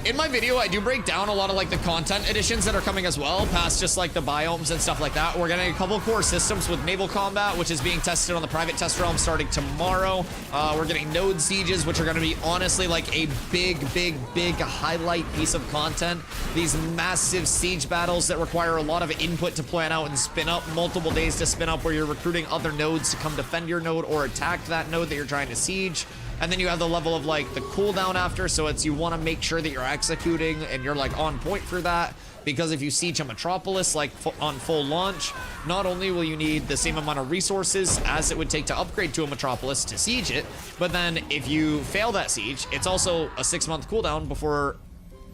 In my video, I do break down a lot of like the content additions that are coming as well, past just like the biomes and stuff like that. We're getting a couple core systems with naval combat, which is being tested on the private test realm starting tomorrow. We're getting node sieges, which are going to be honestly like a big highlight piece of content. These massive siege battles that require a lot of input to plan out and spin up, multiple days to spin up, where you're recruiting other nodes to come defend your node or attack that node that you're trying to siege. And then you have the level of like the cooldown after, so it's you want to make sure that you're executing and you're like on point for that, because if you siege a metropolis like on full launch, not only will you need the same amount of resources as it would take to upgrade to a metropolis to siege it, but then if you fail that siege, it's also a 6-month cooldown before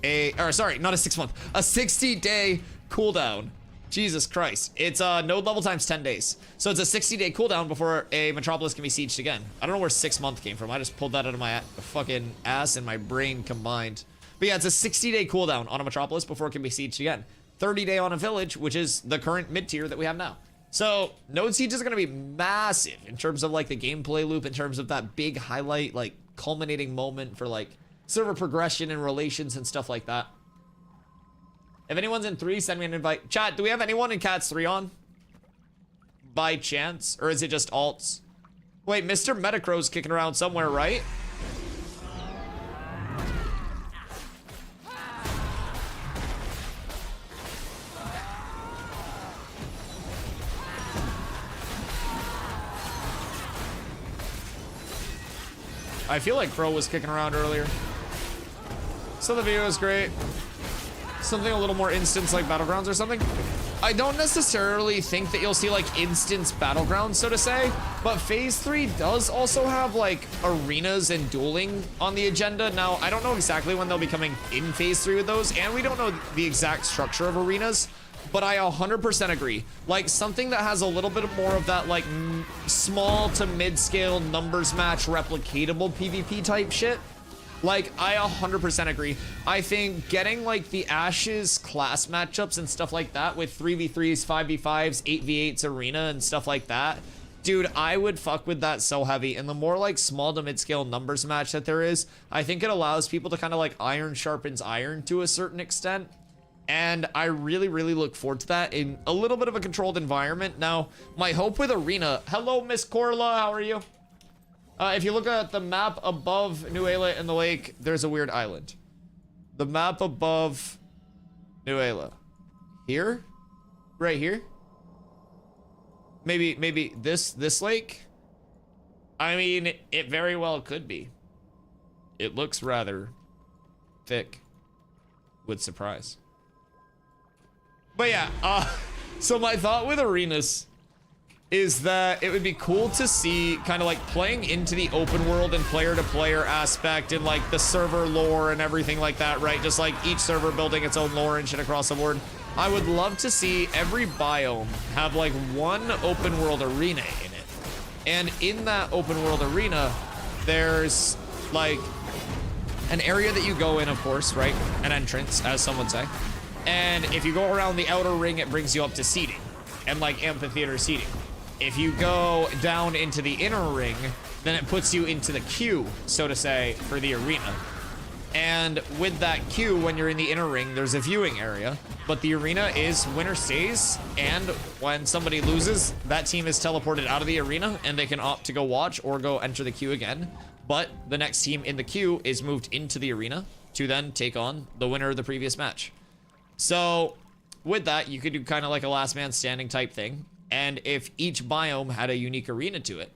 a 60-day cooldown. Jesus Christ. It's node level times 10 days. So it's a 60-day cooldown before a metropolis can be sieged again. I don't know where 6 month came from. I just pulled that out of my fucking ass and my brain combined. But yeah, it's a 60-day cooldown on a metropolis before it can be sieged again. 30-day on a village, which is the current mid-tier that we have now. So node siege is going to be massive in terms of like the gameplay loop, in terms of that big highlight, like culminating moment for like server progression and relations and stuff like that. If anyone's in 3, send me an invite. Chat, do we have anyone in Cats 3 on? By chance? Or is it just alts? Wait, Mr. Metacrow's kicking around somewhere, right? I feel like Crow was kicking around earlier. So the video is great. Something a little more instance like Battlegrounds or something. I don't necessarily think that you'll see like instance Battlegrounds, so to say, but phase 3 does also have like arenas and dueling on the agenda. Now, I don't know exactly when they'll be coming in phase 3 with those, and we don't know the exact structure of arenas, but I 100% agree. Like something that has a little bit more of that like small to mid-scale numbers match replicatable PvP type shit. Like, I 100% agree. I think getting, like, the Ashes class matchups and stuff like that with 3v3s, 5v5s, 8v8s arena and stuff like that, dude, I would fuck with that so heavy. And the more, like, small to mid-scale numbers match that there is, I think it allows people to kind of, like, iron sharpens iron to a certain extent. And I really look forward to that in a little bit of a controlled environment. Now, my hope with arena... Hello, Miss Corla, how are you? If you look at the map above Nuela in the lake, there's a weird island. The map above Nuela. Here? Right here? Maybe this lake? I mean, it very well could be. It looks rather thick. Would surprise. But yeah, so my thought with arenas is that it would be cool to see kind of like playing into the open world and player-to-player aspect and like the server lore and everything like that, right? Just like each server building its own lore and shit across the board. I would love to see every biome have like one open world arena in it. And in that open world arena, there's like an area that you go in, of course, right? An entrance, as some would say. And if you go around the outer ring, it brings you up to seating and like amphitheater seating. If you go down into the inner ring, then it puts you into the queue, so to say, for the arena. And with that queue, when you're in the inner ring, there's a viewing area, but the arena is winner stays, and when somebody loses, that team is teleported out of the arena, and they can opt to go watch or go enter the queue again. But the next team in the queue is moved into the arena to then take on the winner of the previous match. So with that, you could do kind of like a last man standing type thing. And if each biome had a unique arena to it,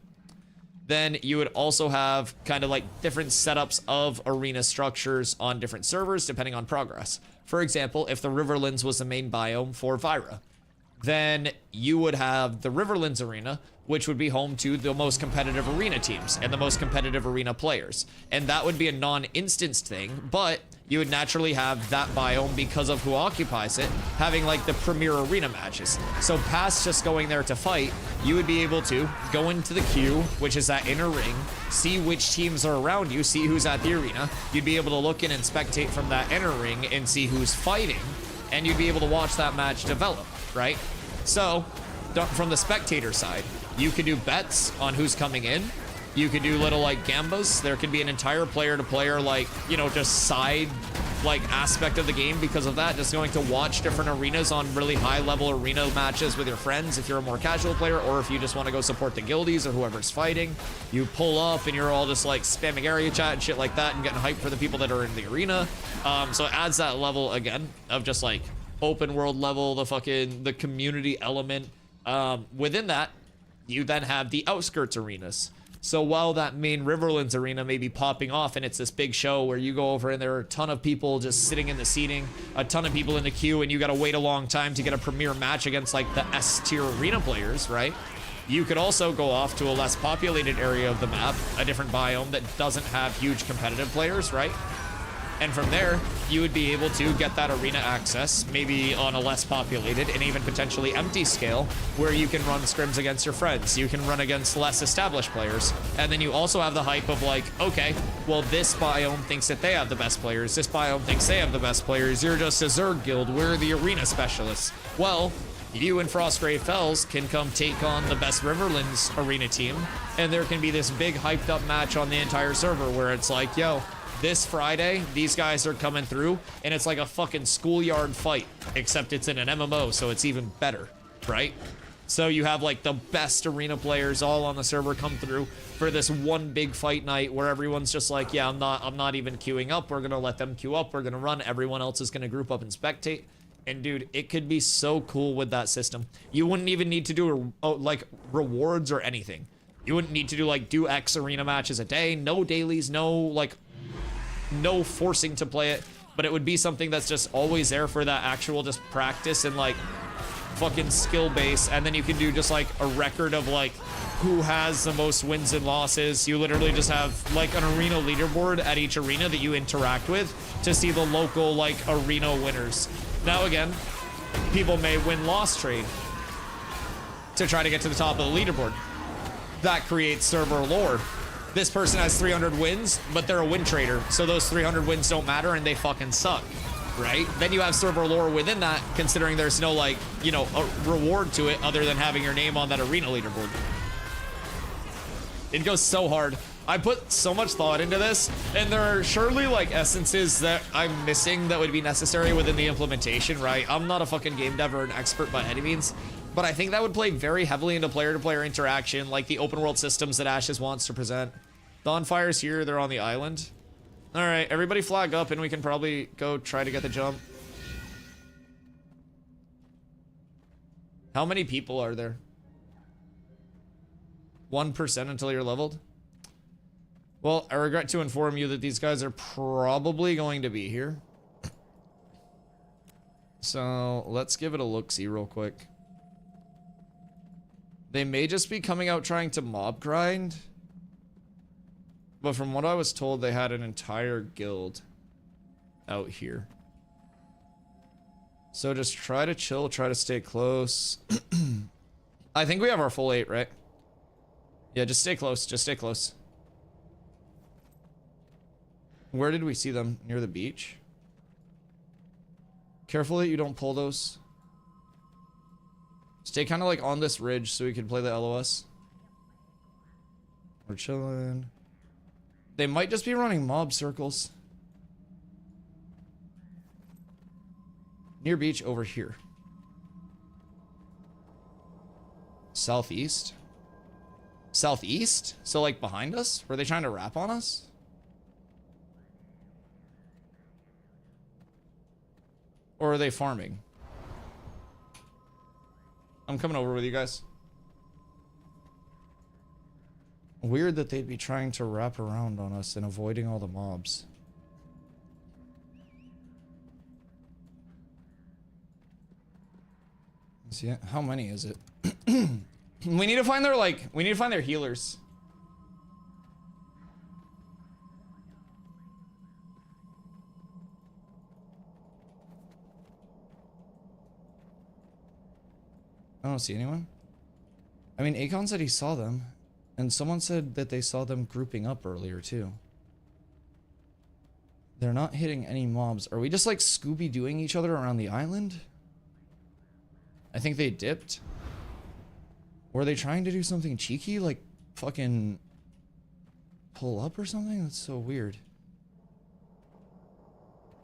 then you would also have kind of like different setups of arena structures on different servers depending on progress. For example, if the Riverlands was the main biome for Vyra, then you would have the Riverlands Arena, which would be home to the most competitive arena teams and the most competitive arena players. And that would be a non-instanced thing, but you would naturally have that biome because of who occupies it, having like the premier arena matches. So past just going there to fight, you would be able to go into the queue, which is that inner ring, see which teams are around you, see who's at the arena. You'd be able to look in and spectate from that inner ring and see who's fighting, and you'd be able to watch that match develop, right? So from the spectator side, you could do bets on who's coming in. You could do little like gambas. There could be an entire player to player, like, you know, just side like aspect of the game because of that. Just going to watch different arenas on really high level arena matches with your friends if you're a more casual player, or if you just want to go support the guildies or whoever's fighting. You pull up and you're all just like spamming area chat and shit like that and getting hyped for the people that are in the arena. So it adds that level again of just like open world level, the community element. Within that, you then have the outskirts arenas. So while that main Riverlands arena may be popping off and it's this big show where you go over and there are a ton of people just sitting in the seating, a ton of people in the queue, and you gotta wait a long time to get a premier match against like the S tier arena players, right? You could also go off to a less populated area of the map, a different biome that doesn't have huge competitive players, right? And from there, you would be able to get that arena access, maybe on a less populated and even potentially empty scale, where you can run scrims against your friends. You can run against less established players. And then you also have the hype of like, okay, well, this biome thinks that they have the best players. This biome thinks they have the best players. You're just a Zerg guild. We're the arena specialists. Well, you and Frostgrave Fells can come take on the best Riverlands arena team, and there can be this big hyped up match on the entire server where it's like, yo, this Friday, these guys are coming through, and it's like a fucking schoolyard fight, except it's in an MMO, so it's even better, right? So you have like the best arena players all on the server come through for this one big fight night where everyone's just like, yeah, I'm not even queuing up. We're gonna let them queue up. We're gonna run. Everyone else is gonna group up and spectate. And dude, it could be so cool with that system. You wouldn't even need to do like rewards or anything. You wouldn't need to do X arena matches a day, no dailies, no forcing to play it, but it would be something that's just always there for that actual just practice and like fucking skill base. And then you can do just like a record of like who has the most wins and losses. You literally just have like an arena leaderboard at each arena that you interact with to see the local like arena winners. Now again, people may win-loss trade to try to get to the top of the leaderboard. That creates server lore. This person has 300 wins, but they're a win trader, so those 300 wins don't matter and they fucking suck, right? Then you have server lore within that, considering there's no like, you know, a reward to it other than having your name on that arena leaderboard. It goes so hard. I put so much thought into this, and there are surely like essences that I'm missing that would be necessary within the implementation, right? I'm not a fucking game dev or an expert by any means, but I think that would play very heavily into player-to-player interaction, like the open world systems that Ashes wants to present. Dawnfire's here, they're on the island. All right, everybody flag up and we can probably go try to get the jump. How many people are there? 1% until you're leveled? Well, I regret to inform you that these guys are probably going to be here. So let's give it a look-see real quick. They may just be coming out trying to mob grind. But from what I was told, they had an entire guild out here. So just try to chill, try to stay close. I think we have our full 8, right? Yeah, just stay close, just stay close. Where did we see them? Near the beach? Careful that you don't pull those. Stay kind of like on this ridge so we can play the LOS. We're chilling. They might just be running mob circles. Near beach over here. Southeast? Southeast? So like behind us? Were they trying to rap on us? Or are they farming? I'm coming over with you guys. Weird that they'd be trying to wrap around on us and avoiding all the mobs. See, how many is it? We need to find their we need to find their healers. I don't see anyone. I mean, Akon said he saw them, and someone said that they saw them grouping up earlier too. They're not hitting any mobs. Are we just like Scooby-Dooing each other around the island? I think they dipped. Were they trying to do something cheeky, like fucking pull up or something? That's so weird.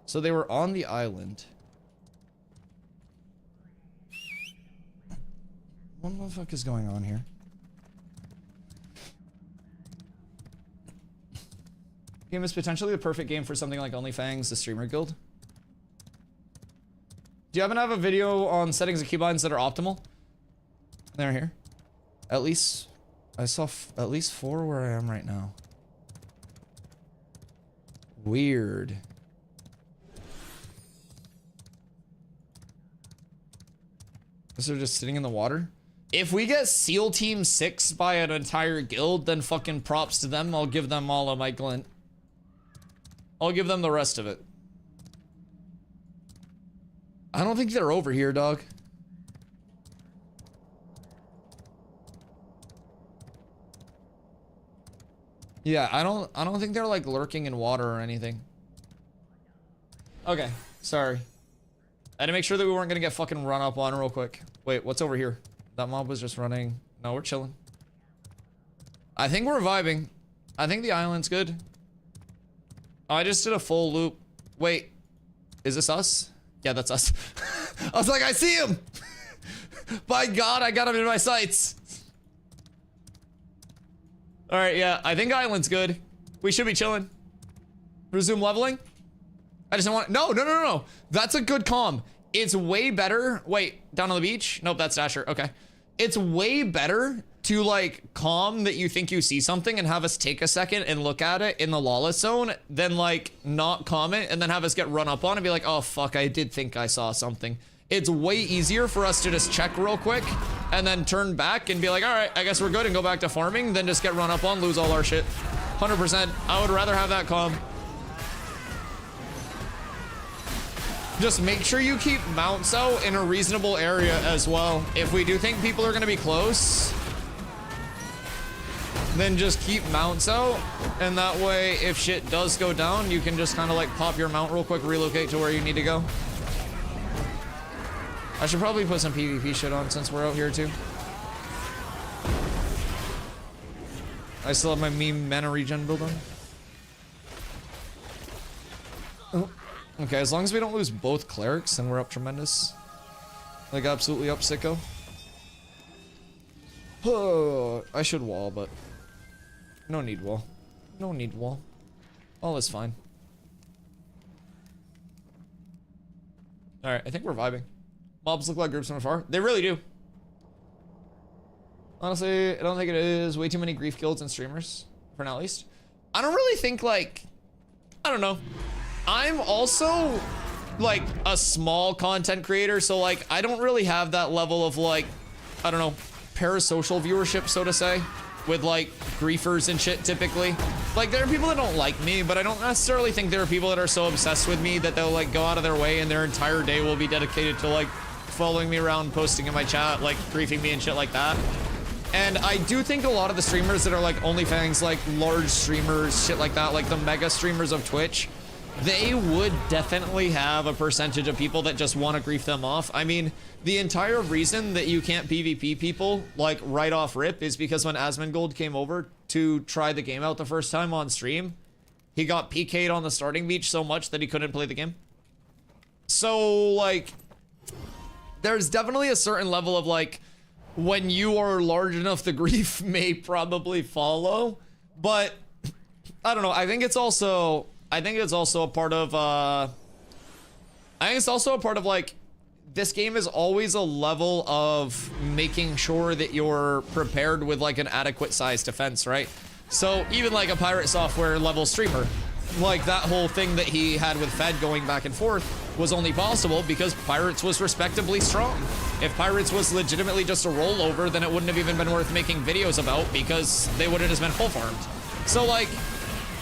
So they were on the island. What the fuck is going on here? Game is potentially the perfect game for something like OnlyFans, the streamer guild. Do you happen to have a video on settings of keybinds that are optimal? They're here. At least, I saw at least 4 where I am right now. Weird. Is they're just sitting in the water? If we get SEAL Team 6 by an entire guild, then fucking props to them. I'll give them all of my glint. I'll give them the rest of it. I don't think they're over here, dog. Yeah, I don't think they're like lurking in water or anything. Okay, sorry. I had to make sure that we weren't gonna get fucking run up on real quick. Wait, what's over here? That mob was just running. No, we're chilling. I think we're vibing. I think the island's good. I just did a full loop. Wait, is this us? Yeah, that's us. I was like, I see him! By God, I got him in my sights. All right, yeah, I think island's good. We should be chilling. Resume leveling? I just don't want, no. That's a good comm. It's way better. Wait, down on the beach? Nope, that's Dasher, okay. It's way better to like calm that you think you see something and have us take a second and look at it in the lawless zone than like not comment and then have us get run up on and be like, oh fuck, I did think I saw something. It's way easier for us to just check real quick and then turn back and be like, all right, I guess we're good and go back to farming than just get run up on, lose all our shit. 100%. I would rather have that calm. Just make sure you keep mounts out in a reasonable area as well. If we do think people are gonna be close, then just keep mounts out. And that way, if shit does go down, you can just kind of like pop your mount real quick, relocate to where you need to go. I should probably put some PvP shit on since we're out here too. I still have my meme mana regen build on. Oh. Okay, as long as we don't lose both clerics, then we're up tremendous. Like, absolutely up sicko. Oh, I should wall, but... no need wall. No need wall. All is fine. Alright, I think we're vibing. Mobs look like groups from afar. They really do. Honestly, I don't think it is. Way too many grief guilds and streamers. For now, at least. I don't really think, like... I don't know. I'm also like a small content creator, so like I don't really have that level of like, I don't know, parasocial viewership, so to say, with like griefers and shit typically. Like there are people that don't like me, but I don't necessarily think there are people that are so obsessed with me that they'll like go out of their way and their entire day will be dedicated to like following me around, posting in my chat, like griefing me and shit like that. And I do think a lot of the streamers that are like OnlyFans, like large streamers, shit like that, like the mega streamers of Twitch, they would definitely have a percentage of people that just want to grief them off. I mean, the entire reason that you can't PvP people, like, right off rip is because when Asmongold came over to try the game out the first time on stream, he got PK'd on the starting beach so much that he couldn't play the game. So, like, there's definitely a certain level of, like, when you are large enough, the grief may probably follow. But, I don't know, I think it's also a part of, like, this game is always a level of making sure that you're prepared with, like, an adequate sized defense, right? So, even, like, a Pirate Software level streamer, like, that whole thing that he had with Fed going back and forth was only possible because Pirates was respectably strong. If Pirates was legitimately just a rollover, then it wouldn't have even been worth making videos about because they would have just been full farmed. So like,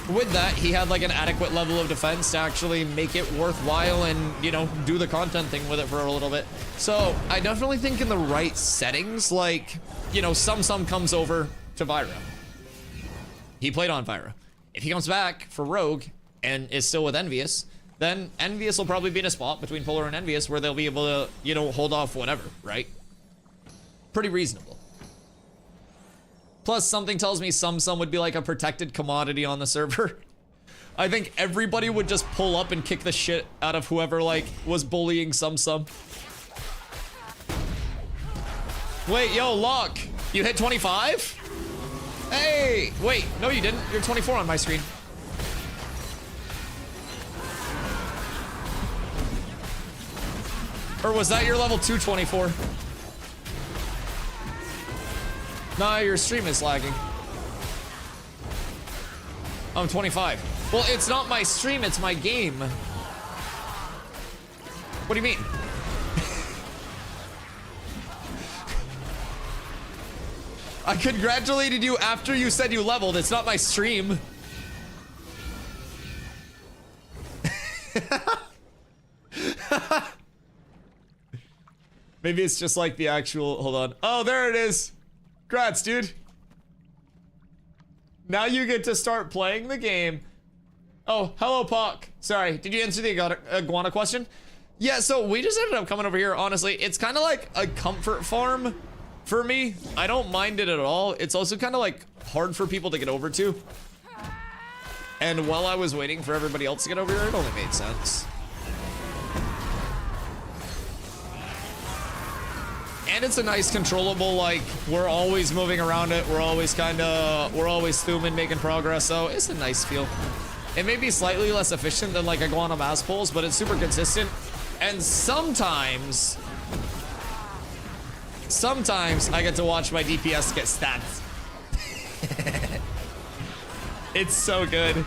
with that, he had like an adequate level of defense to actually make it worthwhile and, you know, do the content thing with it for a little bit. So I definitely think in the right settings, like, you know, Sum comes over to Vyra. He played on Vyra. If he comes back for Rogue and is still with Envious, then Envious will probably be in a spot between Polar and Envious where they'll be able to, you know, hold off whatever, right? Pretty reasonable. Plus, something tells me Sum would be like a protected commodity on the server. I think everybody would just pull up and kick the shit out of whoever, like, was bullying Sum. Wait, yo, Lock, you hit 25? Hey, wait, no you didn't. You're 24 on my screen. Or was that your level 224? Nah, your stream is lagging. I'm 25. Well, it's not my stream, it's my game. What do you mean? I congratulated you after you said you leveled. It's not my stream. Maybe it's just like the actual, hold on. Oh, there it is. Congrats, dude. Now you get to start playing the game. Oh, hello, Puck. Sorry, did you answer the iguana question? Yeah, so we just ended up coming over here, honestly. It's kind of like a comfort farm for me. I don't mind it at all. It's also kind of like hard for people to get over to. And while I was waiting for everybody else to get over here, it only made sense. And it's a nice controllable, like, we're always moving around it. We're always thumbing, making progress. So it's a nice feel. It may be slightly less efficient than like Iguana mass pulls, but it's super consistent. And sometimes I get to watch my DPS get stats. It's so good.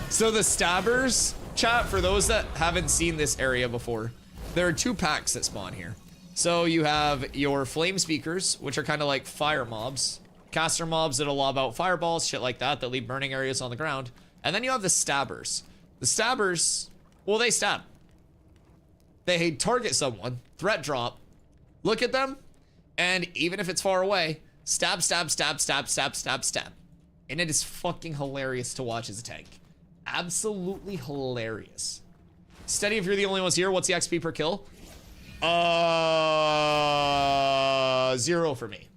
So the stabbers, chat, for those that haven't seen this area before, there are two packs that spawn here. So you have your flame speakers, which are kind of like fire mobs, caster mobs that'll lob out fireballs, shit like that, that leave burning areas on the ground. And then you have the stabbers. The stabbers, well, they stab. They target someone, threat drop, look at them, and even if it's far away, stab, stab, stab, stab, stab, stab, stab. And it is fucking hilarious to watch as a tank. Absolutely hilarious. Steady, if you're the only ones here, what's the XP per kill? 0 for me.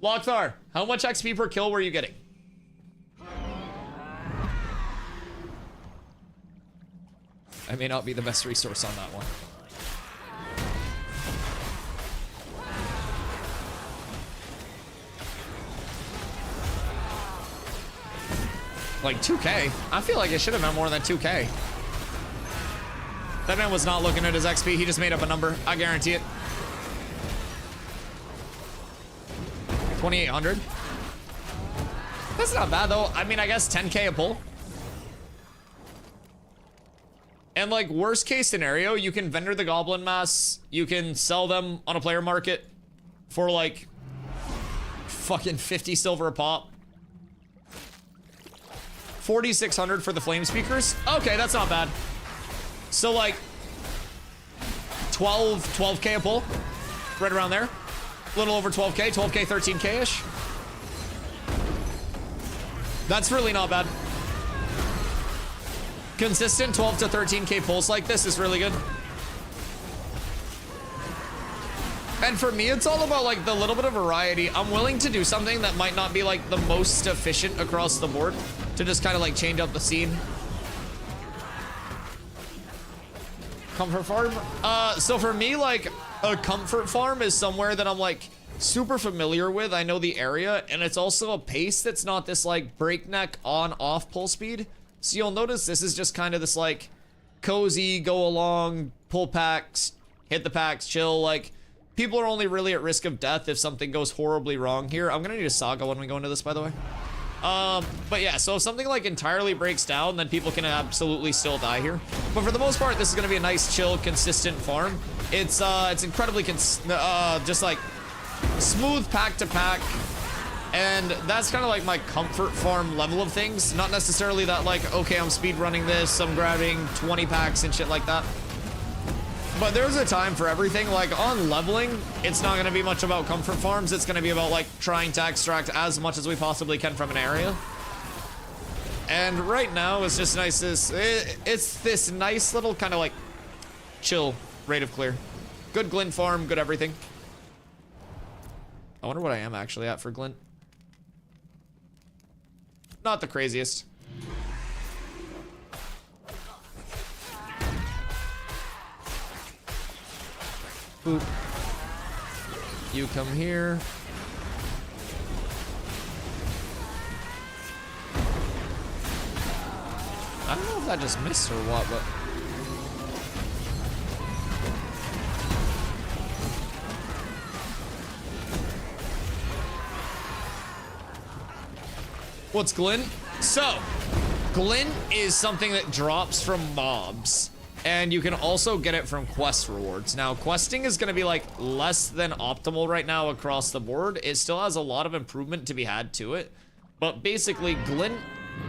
Lockthar, how much XP per kill were you getting? I may not be the best resource on that one. Like 2K? I feel like it should have been more than 2K. That man was not looking at his XP. He just made up a number. I guarantee it. 2,800. That's not bad though. I mean, I guess 10K a pull. And like worst case scenario, you can vendor the goblin mass. You can sell them on a player market for like fucking 50 silver a pop. 4,600 for the flame speakers. Okay, that's not bad. So like 12K a pull, right around there. A little over 12K, 12K, 13K-ish. That's really not bad. Consistent 12 to 13K pulls like this is really good. And for me, it's all about like the little bit of variety. I'm willing to do something that might not be like the most efficient across the board to just kind of like change up the scene. Comfort farm? So for me, like a comfort farm is somewhere that I'm like super familiar with. I know the area, and it's also a pace that's not this like breakneck on-off pull speed. So you'll notice this is just kind of this like cozy, go along, pull packs, hit the packs, chill. Like people are only really at risk of death if something goes horribly wrong here. I'm gonna need a saga when we go into this, by the way. But yeah, so if something like entirely breaks down, then people can absolutely still die here. But for the most part, this is gonna be a nice, chill, consistent farm. It's incredibly just like smooth pack to pack. And that's kind of like my comfort farm level of things. Not necessarily that like, okay, I'm speed running this, I'm grabbing 20 packs and shit like that. But there's a time for everything. Like on leveling, it's not gonna be much about comfort farms. It's gonna be about like trying to extract as much as we possibly can from an area. And right now it's just nice, it's this nice little kind of like chill rate of clear. Good glint farm, good everything. I wonder what I am actually at for glint. Not the craziest. Boop. You come here. I don't know if that just missed or what, but... What's glint? So, glint is something that drops from mobs. And you can also get it from quest rewards. Now, questing is going to be like less than optimal right now across the board. It still has a lot of improvement to be had to it. But basically, glint,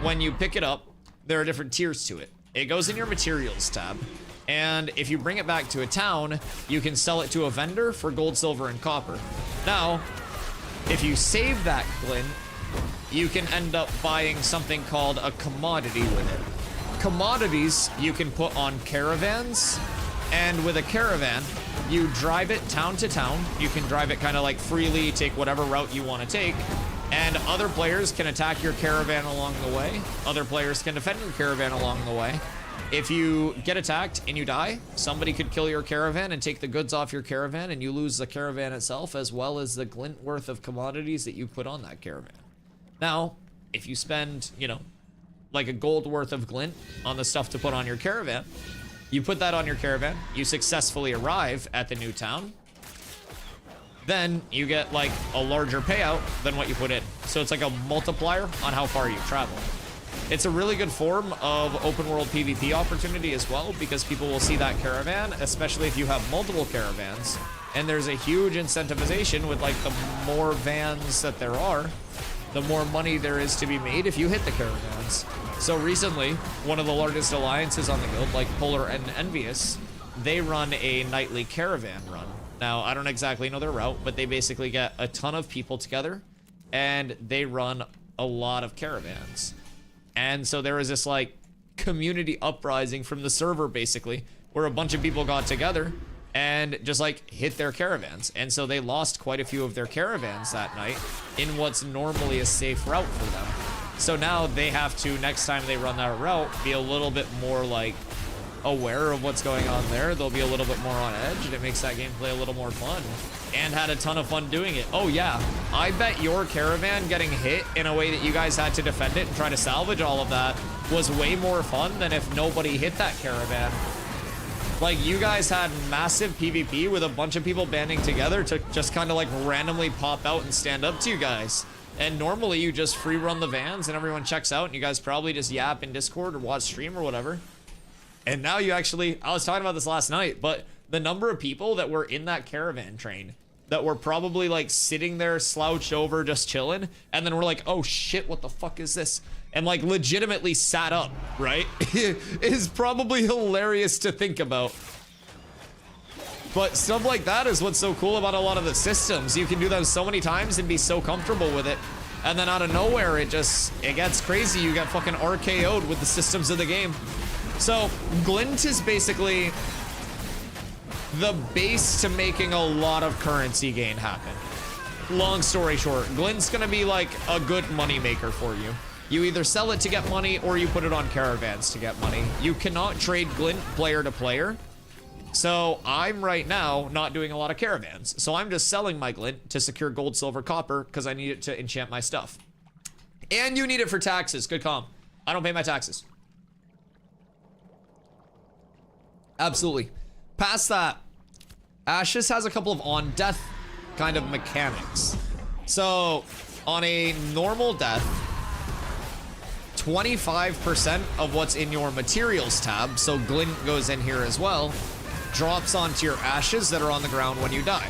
when you pick it up, there are different tiers to it. It goes in your materials tab. And if you bring it back to a town, you can sell it to a vendor for gold, silver, and copper. Now, if you save that glint, you can end up buying something called a commodity with it. Commodities you can put on caravans, and with a caravan, you drive it town to town. You can drive it kind of like freely, take whatever route you want to take, and other players can attack your caravan along the way. Other players can defend your caravan along the way. If you get attacked and you die, somebody could kill your caravan and take the goods off your caravan, and you lose the caravan itself as well as the glint worth of commodities that you put on that caravan. Now, if you spend, you know, like a gold worth of glint on the stuff to put on your caravan, you put that on your caravan, you successfully arrive at the new town, then you get like a larger payout than what you put in. So it's like a multiplier on how far you travel. It's a really good form of open world PvP opportunity as well, because people will see that caravan, especially if you have multiple caravans, and there's a huge incentivization with like the more vans that there are, the more money there is to be made if you hit the caravans. So recently, one of the largest alliances on the guild, like Polar and Envious, they run a nightly caravan run. Now, I don't exactly know their route, but they basically get a ton of people together, and they run a lot of caravans. And so there was this like community uprising from the server, basically, where a bunch of people got together and just like hit their caravans. And so they lost quite a few of their caravans that night in what's normally a safe route for them. So now they have to, next time they run that route, be a little bit more like aware of what's going on there. They'll be a little bit more on edge, and it makes that gameplay a little more fun. And had a ton of fun doing it. Oh yeah, I bet your caravan getting hit in a way that you guys had to defend it and try to salvage all of that was way more fun than if nobody hit that caravan. Like, you guys had massive PvP with a bunch of people banding together to just kind of like randomly pop out and stand up to you guys. And normally you just free run the vans and everyone checks out and you guys probably just yap in Discord or watch stream or whatever. And now you actually, I was talking about this last night, but the number of people that were in that caravan train that were probably like sitting there slouched over just chilling, and then we're like, oh shit, what the fuck is this? And like legitimately sat up, right? Is probably hilarious to think about. But stuff like that is what's so cool about a lot of the systems. You can do them so many times and be so comfortable with it. And then out of nowhere, it gets crazy. You get fucking RKO'd with the systems of the game. So glint is basically the base to making a lot of currency gain happen. Long story short, glint's gonna be like a good money maker for you. You either sell it to get money or you put it on caravans to get money. You cannot trade glint player to player. So I'm right now not doing a lot of caravans. So I'm just selling my glint to secure gold, silver, copper because I need it to enchant my stuff. And you need it for taxes. Good calm. I don't pay my taxes. Absolutely. Past that, Ashes has a couple of on death kind of mechanics. So on a normal death, 25% of what's in your materials tab, so glint goes in here as well, drops onto your ashes that are on the ground when you die.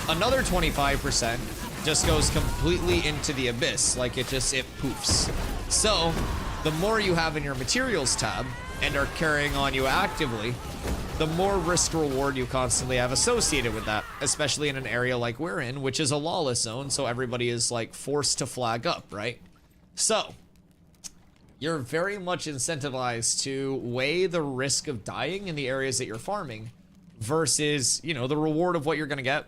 Another 25% just goes completely into the abyss, like it poofs. So the more you have in your materials tab and are carrying on you actively, the more risk reward you constantly have associated with that, especially in an area like we're in, which is a lawless zone, so everybody is like forced to flag up, right? So you're very much incentivized to weigh the risk of dying in the areas that you're farming versus, you know, the reward of what you're gonna get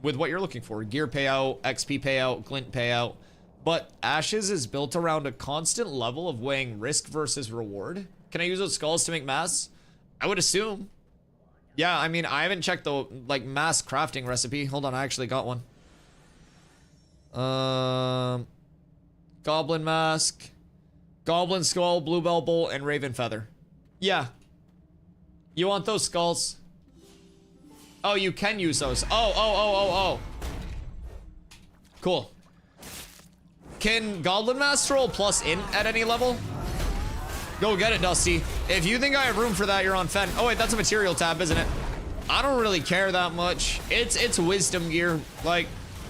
with what you're looking for. Gear payout, XP payout, glint payout. But Ashes is built around a constant level of weighing risk versus reward. Can I use those skulls to make masks? I would assume. Yeah, I mean, I haven't checked the, like, mask crafting recipe. Hold on, I actually got one. Goblin mask, Goblin skull, bluebell bolt, and raven feather. Yeah. You want those skulls? Oh, you can use those. Oh. Cool. Can Goblin mask roll plus int at any level? Go get it, Dusty. If you think I have room for that, you're on Fen. Oh wait, that's a material tab, isn't it? I don't really care that much. It's wisdom gear. Like,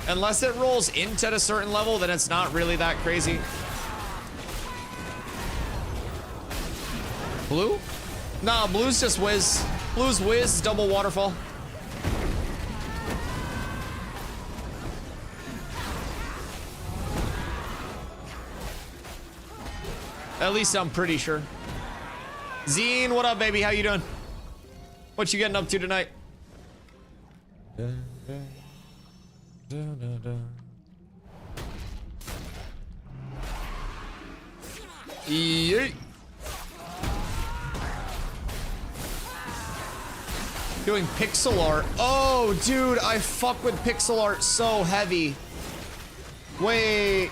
unless it rolls int at a certain level, then it's not really that crazy. Blue? Nah, blue's just whiz. Blue's whiz, double waterfall. At least I'm pretty sure. Zine, what up, baby? How you doing? What you getting up to tonight? Yeet. Doing pixel art. Oh, dude, I fuck with pixel art so heavy. Wait.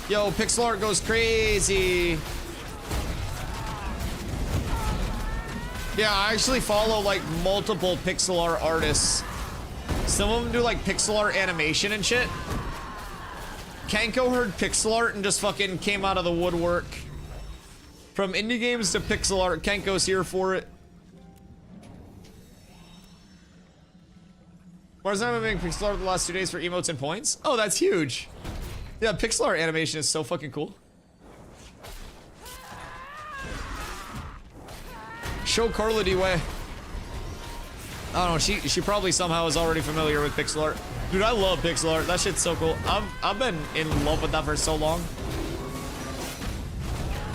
Yo, pixel art goes crazy. Yeah, I actually follow like multiple pixel art artists. Some of them do like pixel art animation and shit. Kanko heard pixel art and just fucking came out of the woodwork. From indie games to pixel art, Kanko's here for it. Mars and I have been making pixel art the last 2 days for emotes and points. Oh, that's huge. Yeah, pixel art animation is so fucking cool. Show Carla DustyWhy. I don't know, she probably somehow is already familiar with pixel art. Dude, I love pixel art. That shit's so cool. I've been in love with that for so long.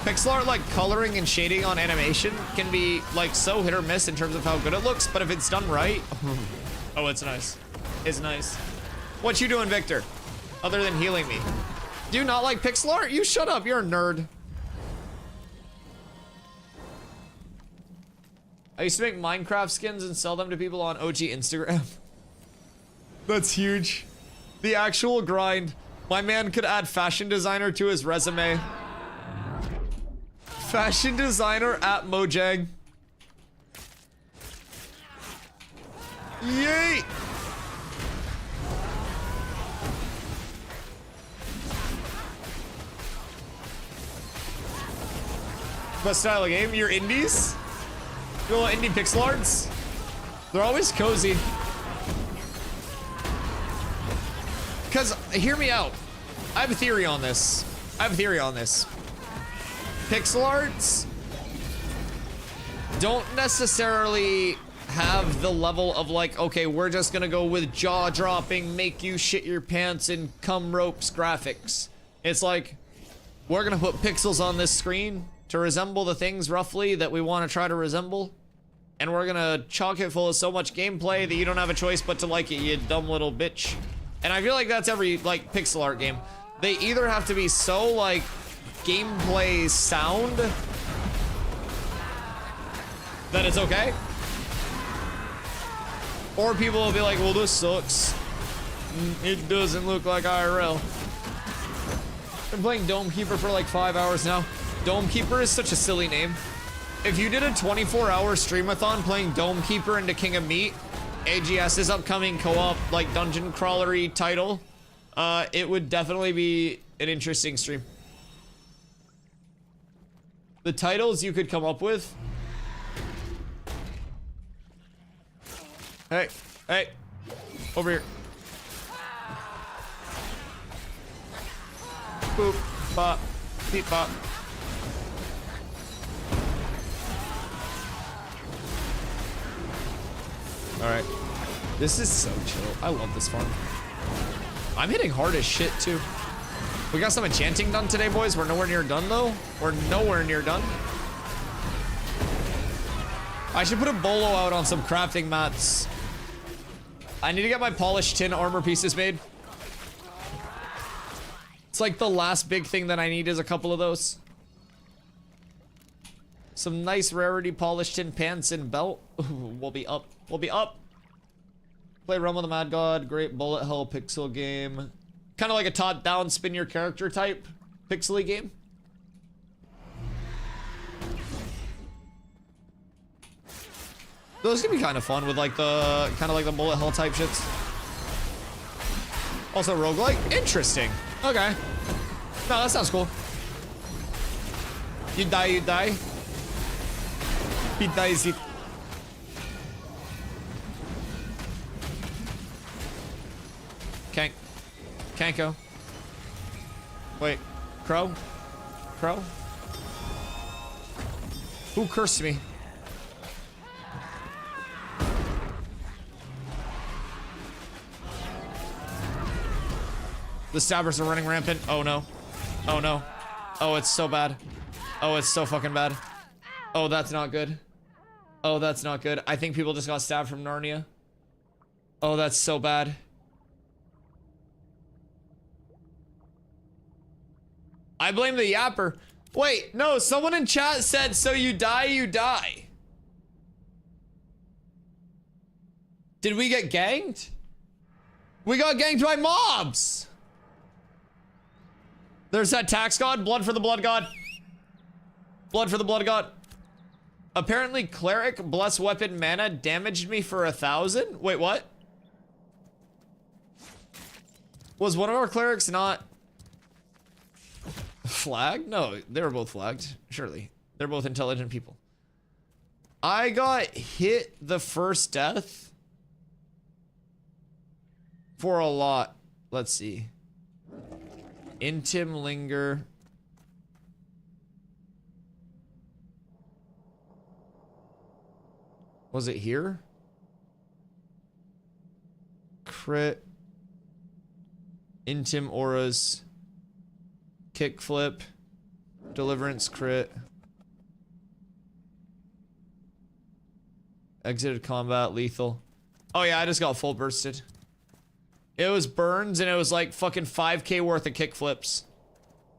Pixel art, like coloring and shading on animation, can be like so hit or miss in terms of how good it looks, but if it's done right, oh, it's nice. It's nice. What you doing, Victor? Other than healing me. Do you not like pixel art? You shut up, you're a nerd. I used to make Minecraft skins and sell them to people on OG Instagram. That's huge. The actual grind. My man could add fashion designer to his resume. Fashion designer at Mojang. Yay! Best style of game? Your indies? Your little indie pixel arts? They're always cozy. Because, hear me out. I have a theory on this. Pixel arts don't necessarily have the level of like, okay, we're just gonna go with jaw-dropping, make you shit your pants and cum ropes graphics. It's like, we're gonna put pixels on this screen to resemble the things roughly that we want to try to resemble, and we're gonna chock it full of so much gameplay that you don't have a choice but to like it, you dumb little bitch. And I feel like that's every like pixel art game. They either have to be so like gameplay sound that it's okay, or people will be like, well, this sucks, it doesn't look like IRL. Been playing Dome Keeper for like 5 hours now. Dome Keeper is such a silly name. If you did a 24-hour streamathon playing Dome Keeper into King of Meat, AGS's upcoming co-op like dungeon crawlery title, it would definitely be an interesting stream. The titles you could come up with. Hey, hey, over here. Boop, bop, beep, bop. All right, this is so chill. I love this farm. I'm hitting hard as shit too. We got some enchanting done today, boys. We're nowhere near done though. We're nowhere near done. I should put a bolo out on some crafting mats. I need to get my polished tin armor pieces made. It's like the last big thing that I need is a couple of those. Some nice rarity polished tin pants and belt. Ooh, we'll be up. We'll be up. Play Realm of the Mad God. Great bullet hell pixel game. Kind of like a top-down spin your character type pixely game. Those can be kind of fun with like the bullet hell type shits. Also roguelike. Interesting. Okay. No, that sounds cool. You die, you die. He dies, he... Can't go. Wait. Crow? Crow? Who cursed me? The stabbers are running rampant. Oh no. Oh no. Oh, it's so bad. Oh, it's so fucking bad. Oh, that's not good. Oh, that's not good. I think people just got stabbed from Narnia. Oh, that's so bad. I blame the yapper. Wait, no, someone in chat said, so you die, you die. Did we get ganged? We got ganged by mobs. There's that tax god, blood for the blood god. Blood for the blood god. Apparently cleric, bless weapon mana damaged me for 1,000. Wait, what? Was one of our clerics not flagged? No, they were both flagged, surely. They're both intelligent people. I got hit the first death for a lot. Let's see. Intim linger. Was it here? Crit. Intim auras. Kickflip. Deliverance crit. Exited combat, lethal. Oh yeah, I just got full bursted. It was burns and it was like fucking 5k worth of kickflips.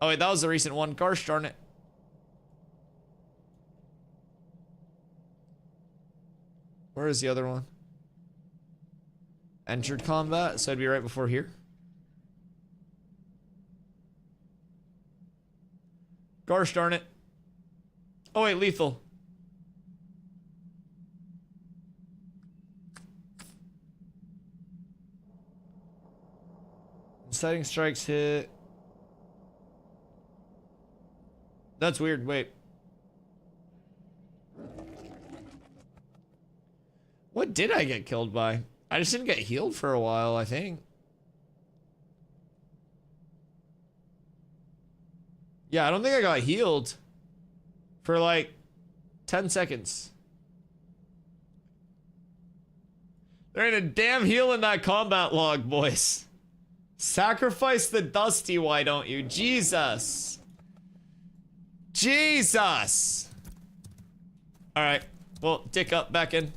Oh wait, that was the recent one. Gosh darn it. Where is the other one? Entered combat, so I'd be right before here. Gosh darn it. Oh wait, lethal. Inciting strikes hit. That's weird, wait. What did I get killed by? I just didn't get healed for a while, I think. Yeah, I don't think I got healed for like 10 seconds. There ain't a damn heal in that combat log, boys. Sacrifice the Dusty, why don't you? Jesus. Jesus. All right, well, dick up, back in.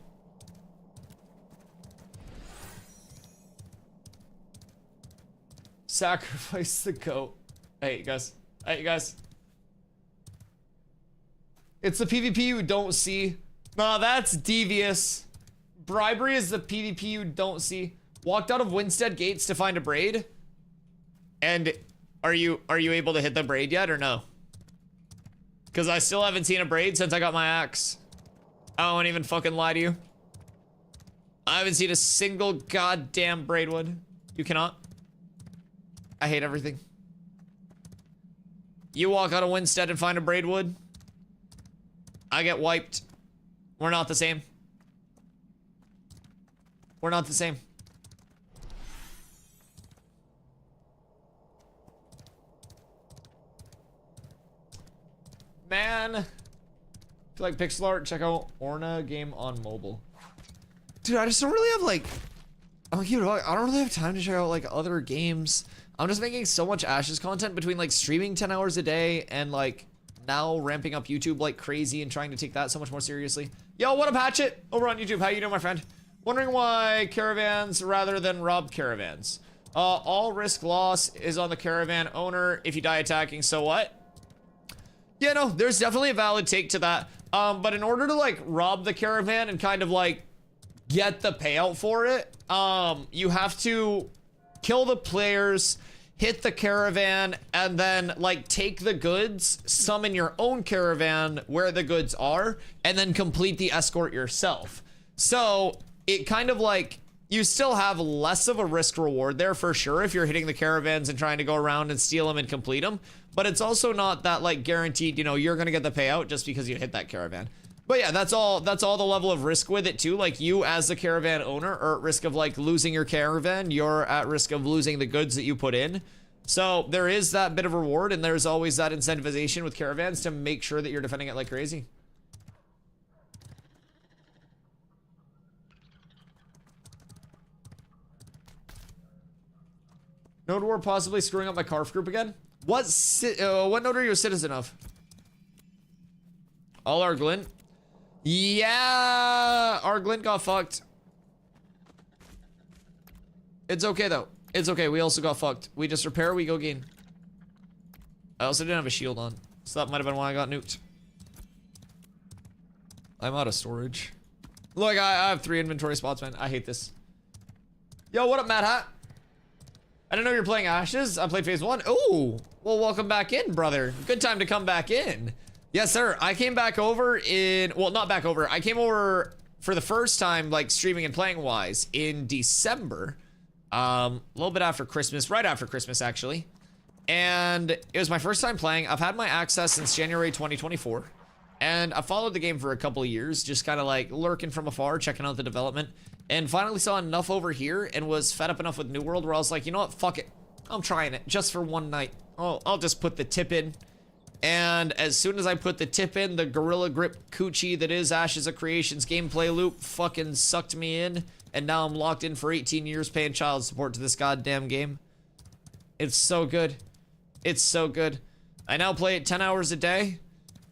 Sacrifice the goat. Hey, you guys. Hey, you guys. It's the PvP you don't see. Nah, that's devious. Bribery is the PvP you don't see. Walked out of Winstead Gates to find a braid. And are you able to hit the braid yet or no? Because I still haven't seen a braid since I got my axe. I won't even fucking lie to you. I haven't seen a single goddamn braidwood. You cannot. I hate everything. You walk out of Winstead and find a braidwood. I get wiped. We're not the same. We're not the same. Man. If you like pixel art, check out Orna game on mobile. Dude, I just don't really have like, I don't really have time to check out like other games. I'm just making so much Ashes content between like streaming 10 hours a day and like now ramping up YouTube like crazy and trying to take that so much more seriously. Yo, what up, Hatchet? Over on YouTube. How you doing, my friend? Wondering why caravans rather than rob caravans. All risk loss is on the caravan owner. If you die attacking, so what? Yeah, no, there's definitely a valid take to that. But in order to like rob the caravan and kind of like get the payout for it, you have to kill the players, hit the caravan, and then like take the goods, summon your own caravan where the goods are, and then complete the escort yourself. So it kind of like, you still have less of a risk reward there for sure if you're hitting the caravans and trying to go around and steal them and complete them. But it's also not that like guaranteed, you know, you're gonna get the payout just because you hit that caravan. But yeah, that's all the level of risk with it too. Like you as the caravan owner are at risk of like losing your caravan. You're at risk of losing the goods that you put in. So there is that bit of reward, and there's always that incentivization with caravans to make sure that you're defending it like crazy. Node war possibly screwing up my Carf group again? What node are you a citizen of? All our Glint? Yeah, our Glint got fucked. It's okay though. It's okay, we also got fucked. We just repair, we go gain. I also didn't have a shield on, so that might have been why I got nuked. I'm out of storage. Look, I have 3 inventory spots, man. I hate this. Yo, what up, Mad Hat? I didn't know you're playing Ashes. I played phase 1. Oh, well, welcome back in, brother. Good time to come back in. Yes, sir. I came back over in, well, not back over. I came over for the first time, like streaming and playing wise, in December. A little bit after Christmas, right after Christmas, actually. And it was my first time playing. I've had my access since January 2024. And I followed the game for a couple of years, just kind of like lurking from afar, checking out the development. And finally saw enough over here and was fed up enough with New World where I was like, you know what, fuck it. I'm trying it just for one night. I'll just put the tip in. And as soon as I put the tip in, the Gorilla Grip Coochie that is Ashes of Creation's gameplay loop fucking sucked me in. And now I'm locked in for 18 years paying child support to this goddamn game. It's so good. It's so good. I now play it 10 hours a day.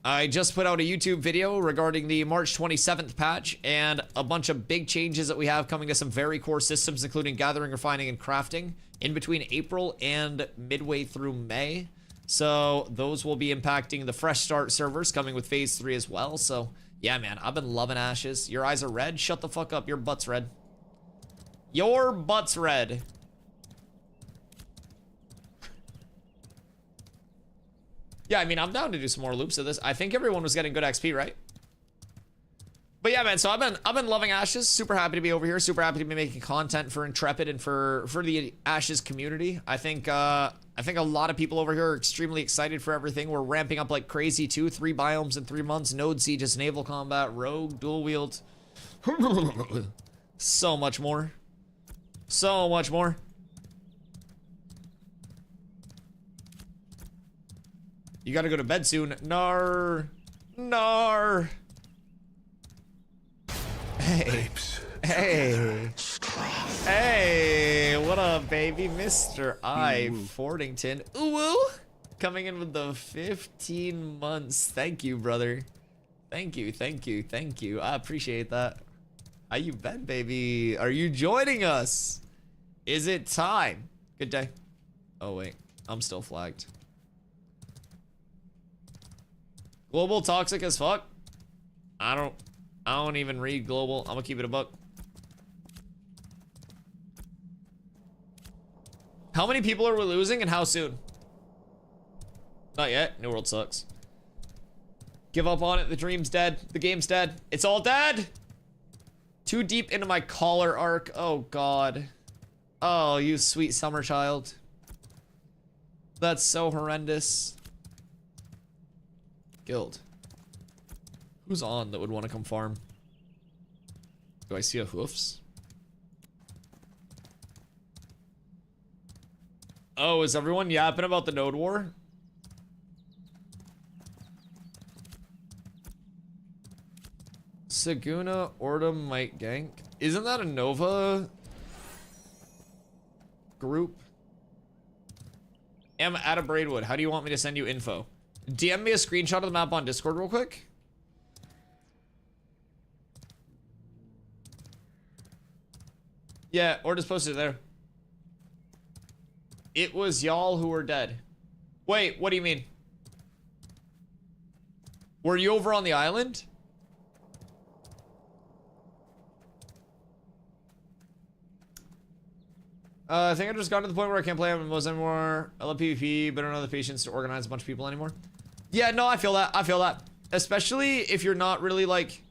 I just put out a YouTube video regarding the March 27th patch and a bunch of big changes that we have coming to some very core systems, including gathering, refining, and crafting in between April and midway through May. So those will be impacting the fresh start servers coming with phase 3 as well. So yeah, man, I've been loving Ashes. Your eyes are red? Shut the fuck up. Your butt's red. Your butt's red. Yeah, I mean, I'm down to do some more loops of this. I think everyone was getting good XP, right? But yeah, man, so I've been loving Ashes. Super happy to be over here. Super happy to be making content for Intrepid and for the Ashes community. I think a lot of people over here are extremely excited for everything. We're ramping up like crazy too. 3 biomes in 3 months. Node sieges, naval combat, rogue, dual wield. So much more. So much more. You gotta go to bed soon. Nar. Nar. Hey. Hey. Hey. What up, baby? Mr. I. Fordington. Ooh, woo. Coming in with the 15 months. Thank you, brother. Thank you. Thank you. Thank you. I appreciate that. How you been, baby? Are you joining us? Is it time? Good day. Oh, wait. I'm still flagged. Global toxic as fuck. I don't even read global. I'm gonna keep it a buck. How many people are we losing and how soon? Not yet. New World sucks. Give up on it. The dream's dead. The game's dead. It's all dead. Too deep into my collar arc. Oh god. Oh, you sweet summer child. That's so horrendous. Guild. Who's on that would want to come farm? Do I see a hoofs? Oh, is everyone yapping about the node war? Saguna Ordum might gank. Isn't that a Nova group? Am at a Braidwood. How do you want me to send you info? DM me a screenshot of the map on Discord real quick. Yeah, or just post it there. It was y'all who were dead. Wait, what do you mean? Were you over on the island? I think I just got to the point where I can't play MMOs anymore. I love PvP, but I don't have the patience to organize a bunch of people anymore. Yeah, no, I feel that. I feel that. Especially if you're not really, like,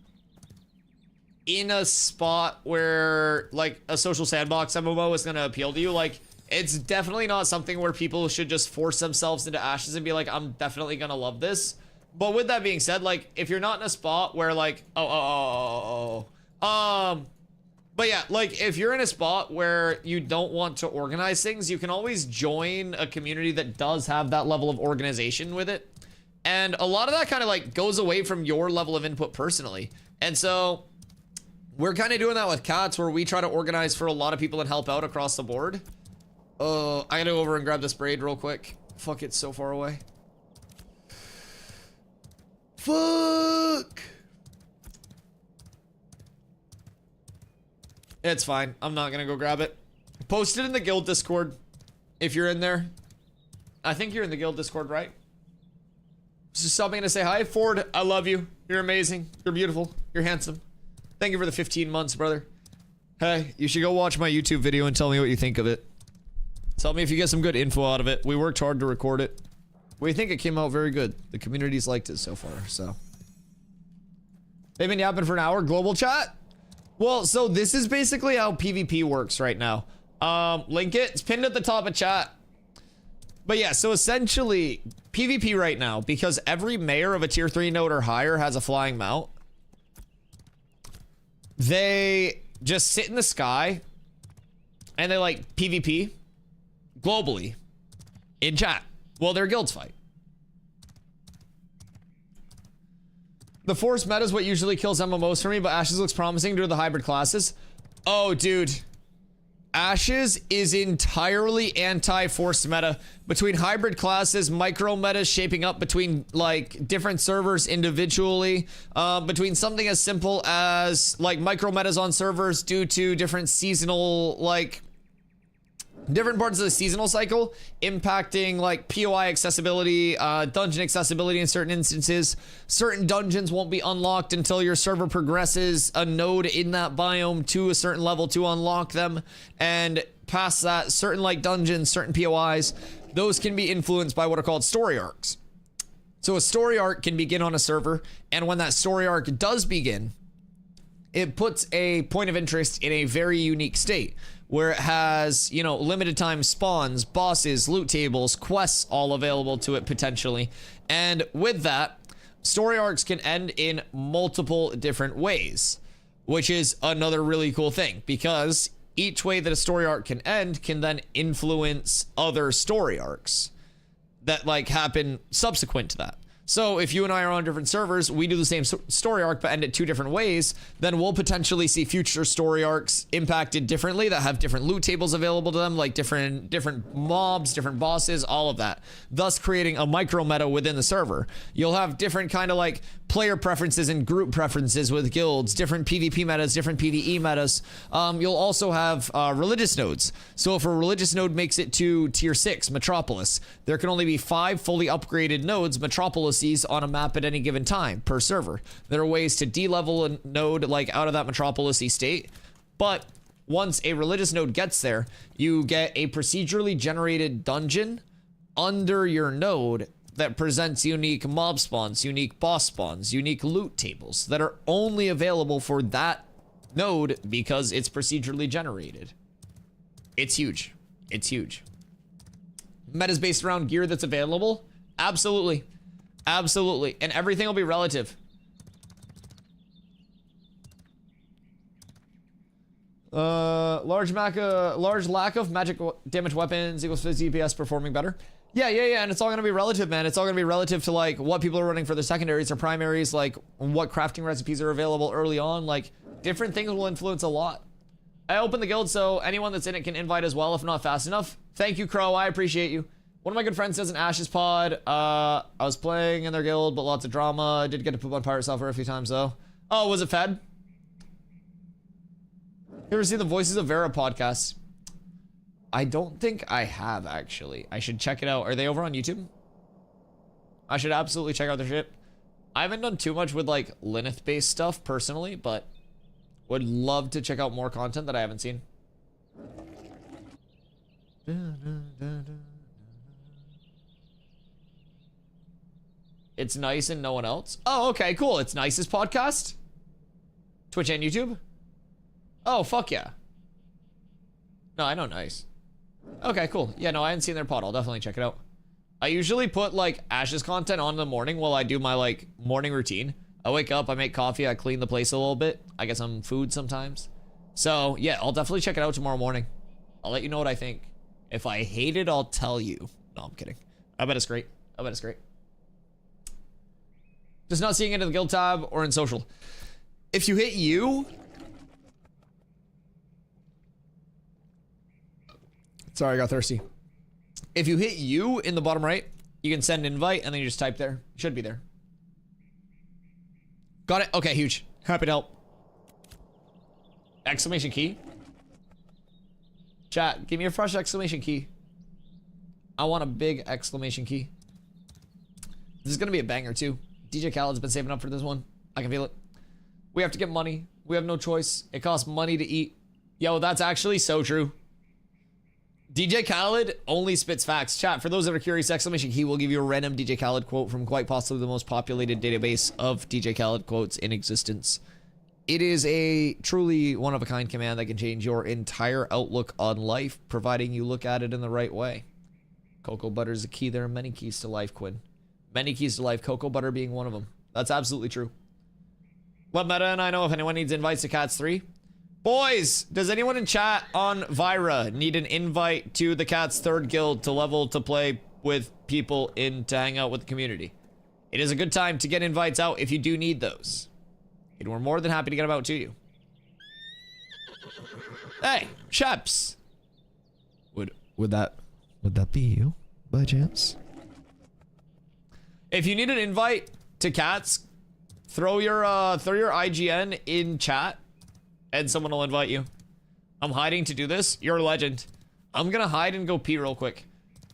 in a spot where, like, a social sandbox MMO is going to appeal to you. Like, it's definitely not something where people should just force themselves into Ashes and be like, I'm definitely going to love this. But with that being said, like, if you're not in a spot where, like, but yeah, like, if you're in a spot where you don't want to organize things, you can always join a community that does have that level of organization with it. And a lot of that kind of, like, goes away from your level of input personally. And so we're kind of doing that with Cats, where we try to organize for a lot of people and help out across the board. I gotta go over and grab this braid real quick. Fuck, it's so far away. Fuck! It's fine. I'm not gonna go grab it. Post it in the guild Discord if you're in there. I think you're in the guild Discord, right? Just something to say hi. Ford, I love you. You're amazing. You're beautiful. You're handsome. Thank you for the 15 months, brother. Hey, you should go watch my YouTube video and tell me what you think of it. Tell me if you get some good info out of it. We worked hard to record it. We think it came out very good. The community's liked it so far, so. They've been yapping for an hour. Global chat? Well, so this is basically how PvP works right now. Link it. It's pinned at the top of chat. But yeah, so essentially, PvP right now, because every mayor of a tier 3 node or higher has a flying mount, they just sit in the sky and they like PvP globally in chat while their guilds fight. The force meta is what usually kills MMOs for me, but Ashes looks promising due to the hybrid classes. Oh, dude. Ashes is entirely anti-forced meta. Between hybrid classes, micro metas shaping up between, like, different servers individually, between something as simple as, like, micro metas on servers due to different seasonal, like, different parts of the seasonal cycle impacting, like, POI accessibility, dungeon accessibility in certain instances. Certain dungeons won't be unlocked until your server progresses a node in that biome to a certain level to unlock them. And past that, certain, like, dungeons, certain POIs, those can be influenced by what are called story arcs. So a story arc can begin on a server, and when that story arc does begin, it puts a point of interest in a very unique state, where it has, you know, limited time spawns, bosses, loot tables, quests all available to it potentially. And with that, story arcs can end in multiple different ways, which is another really cool thing, because each way that a story arc can end can then influence other story arcs that, like, happen subsequent to that. So if you and I are on different servers, we do the same story arc but end it 2 different ways, then we'll potentially see future story arcs impacted differently that have different loot tables available to them, like different mobs, different bosses, all of that, thus creating a micro meta within the server. You'll have different kind of, like, player preferences and group preferences with guilds, different PvP metas, different PvE metas. You'll also have religious nodes. So if a religious node makes it to tier 6, Metropolis, there can only be 5 fully upgraded nodes, Metropolises, on a map at any given time per server. There are ways to de-level a node, like, out of that Metropolis-y state, but once a religious node gets there, you get a procedurally generated dungeon under your node that presents unique mob spawns, unique boss spawns, unique loot tables that are only available for that node because it's procedurally generated. It's huge. It's huge. Meta's based around gear that's available? Absolutely. Absolutely. And everything will be relative. Large lack of magic damage weapons equals DPS performing better. Yeah, and it's all gonna be relative, man. It's all gonna be relative to like what people are running for their secondaries or primaries, like what crafting recipes are available early on. Like different things will influence a lot. I opened the guild so anyone that's in it can invite as well if not fast enough. Thank you, Crow. I appreciate you. One of my good friends does an Ashes pod. I was playing in their guild, but lots of drama. I did get to poop on Pirate Software a few times though. Oh, was it Fed? You ever see the Voices of Vera podcast? I don't think I have, actually. I should check it out. Are they over on YouTube? I should absolutely check out their shit. I haven't done too much with, like, Linux-based stuff, personally, but would love to check out more content that I haven't seen. It's Nice and no one else? Oh, okay, cool. It's Nice's podcast? Twitch and YouTube? Oh, fuck yeah. No, I know Nice. Okay, cool. Yeah, no, I haven't seen their pod. I'll definitely check it out. I usually put, like, Ash's content on in the morning while I do my, like, morning routine. I wake up, I make coffee, I clean the place a little bit. I get some food sometimes. So, yeah, I'll definitely check it out tomorrow morning. I'll let you know what I think. If I hate it, I'll tell you. No, I'm kidding. I bet it's great. I bet it's great. Just not seeing it in the guild tab or in social. If you hit you... Sorry, I got thirsty. If you hit you in the bottom right, you can send an invite and then you just type there. It should be there. Got it? Okay, huge. Happy to help. Exclamation key. Chat, give me a fresh exclamation key. I want a big exclamation key. This is gonna be a banger too. DJ Khaled's been saving up for this one. I can feel it. We have to get money. We have no choice. It costs money to eat. Yo, that's actually so true. DJ Khaled only spits facts. Chat, for those that are curious, exclamation key will give you a random DJ Khaled quote from quite possibly the most populated database of DJ Khaled quotes in existence. It is a truly one-of-a-kind command that can change your entire outlook on life, providing you look at it in the right way. Cocoa butter is a key. There are many keys to life, Quinn. Many keys to life, cocoa butter being one of them. That's absolutely true. Let Meta and I know if anyone needs invites to Cats 3. Boys, does anyone in chat on Vira need an invite to the Cats 3rd guild to level to play with people in to hang out with the community? It is a good time to get invites out if you do need those. And we're more than happy to get them out to you. Hey, Sheps. Would that be you by chance? If you need an invite to Cats, throw your IGN in chat and someone will invite you. I'm hiding to do this. You're a legend. I'm gonna hide and go pee real quick.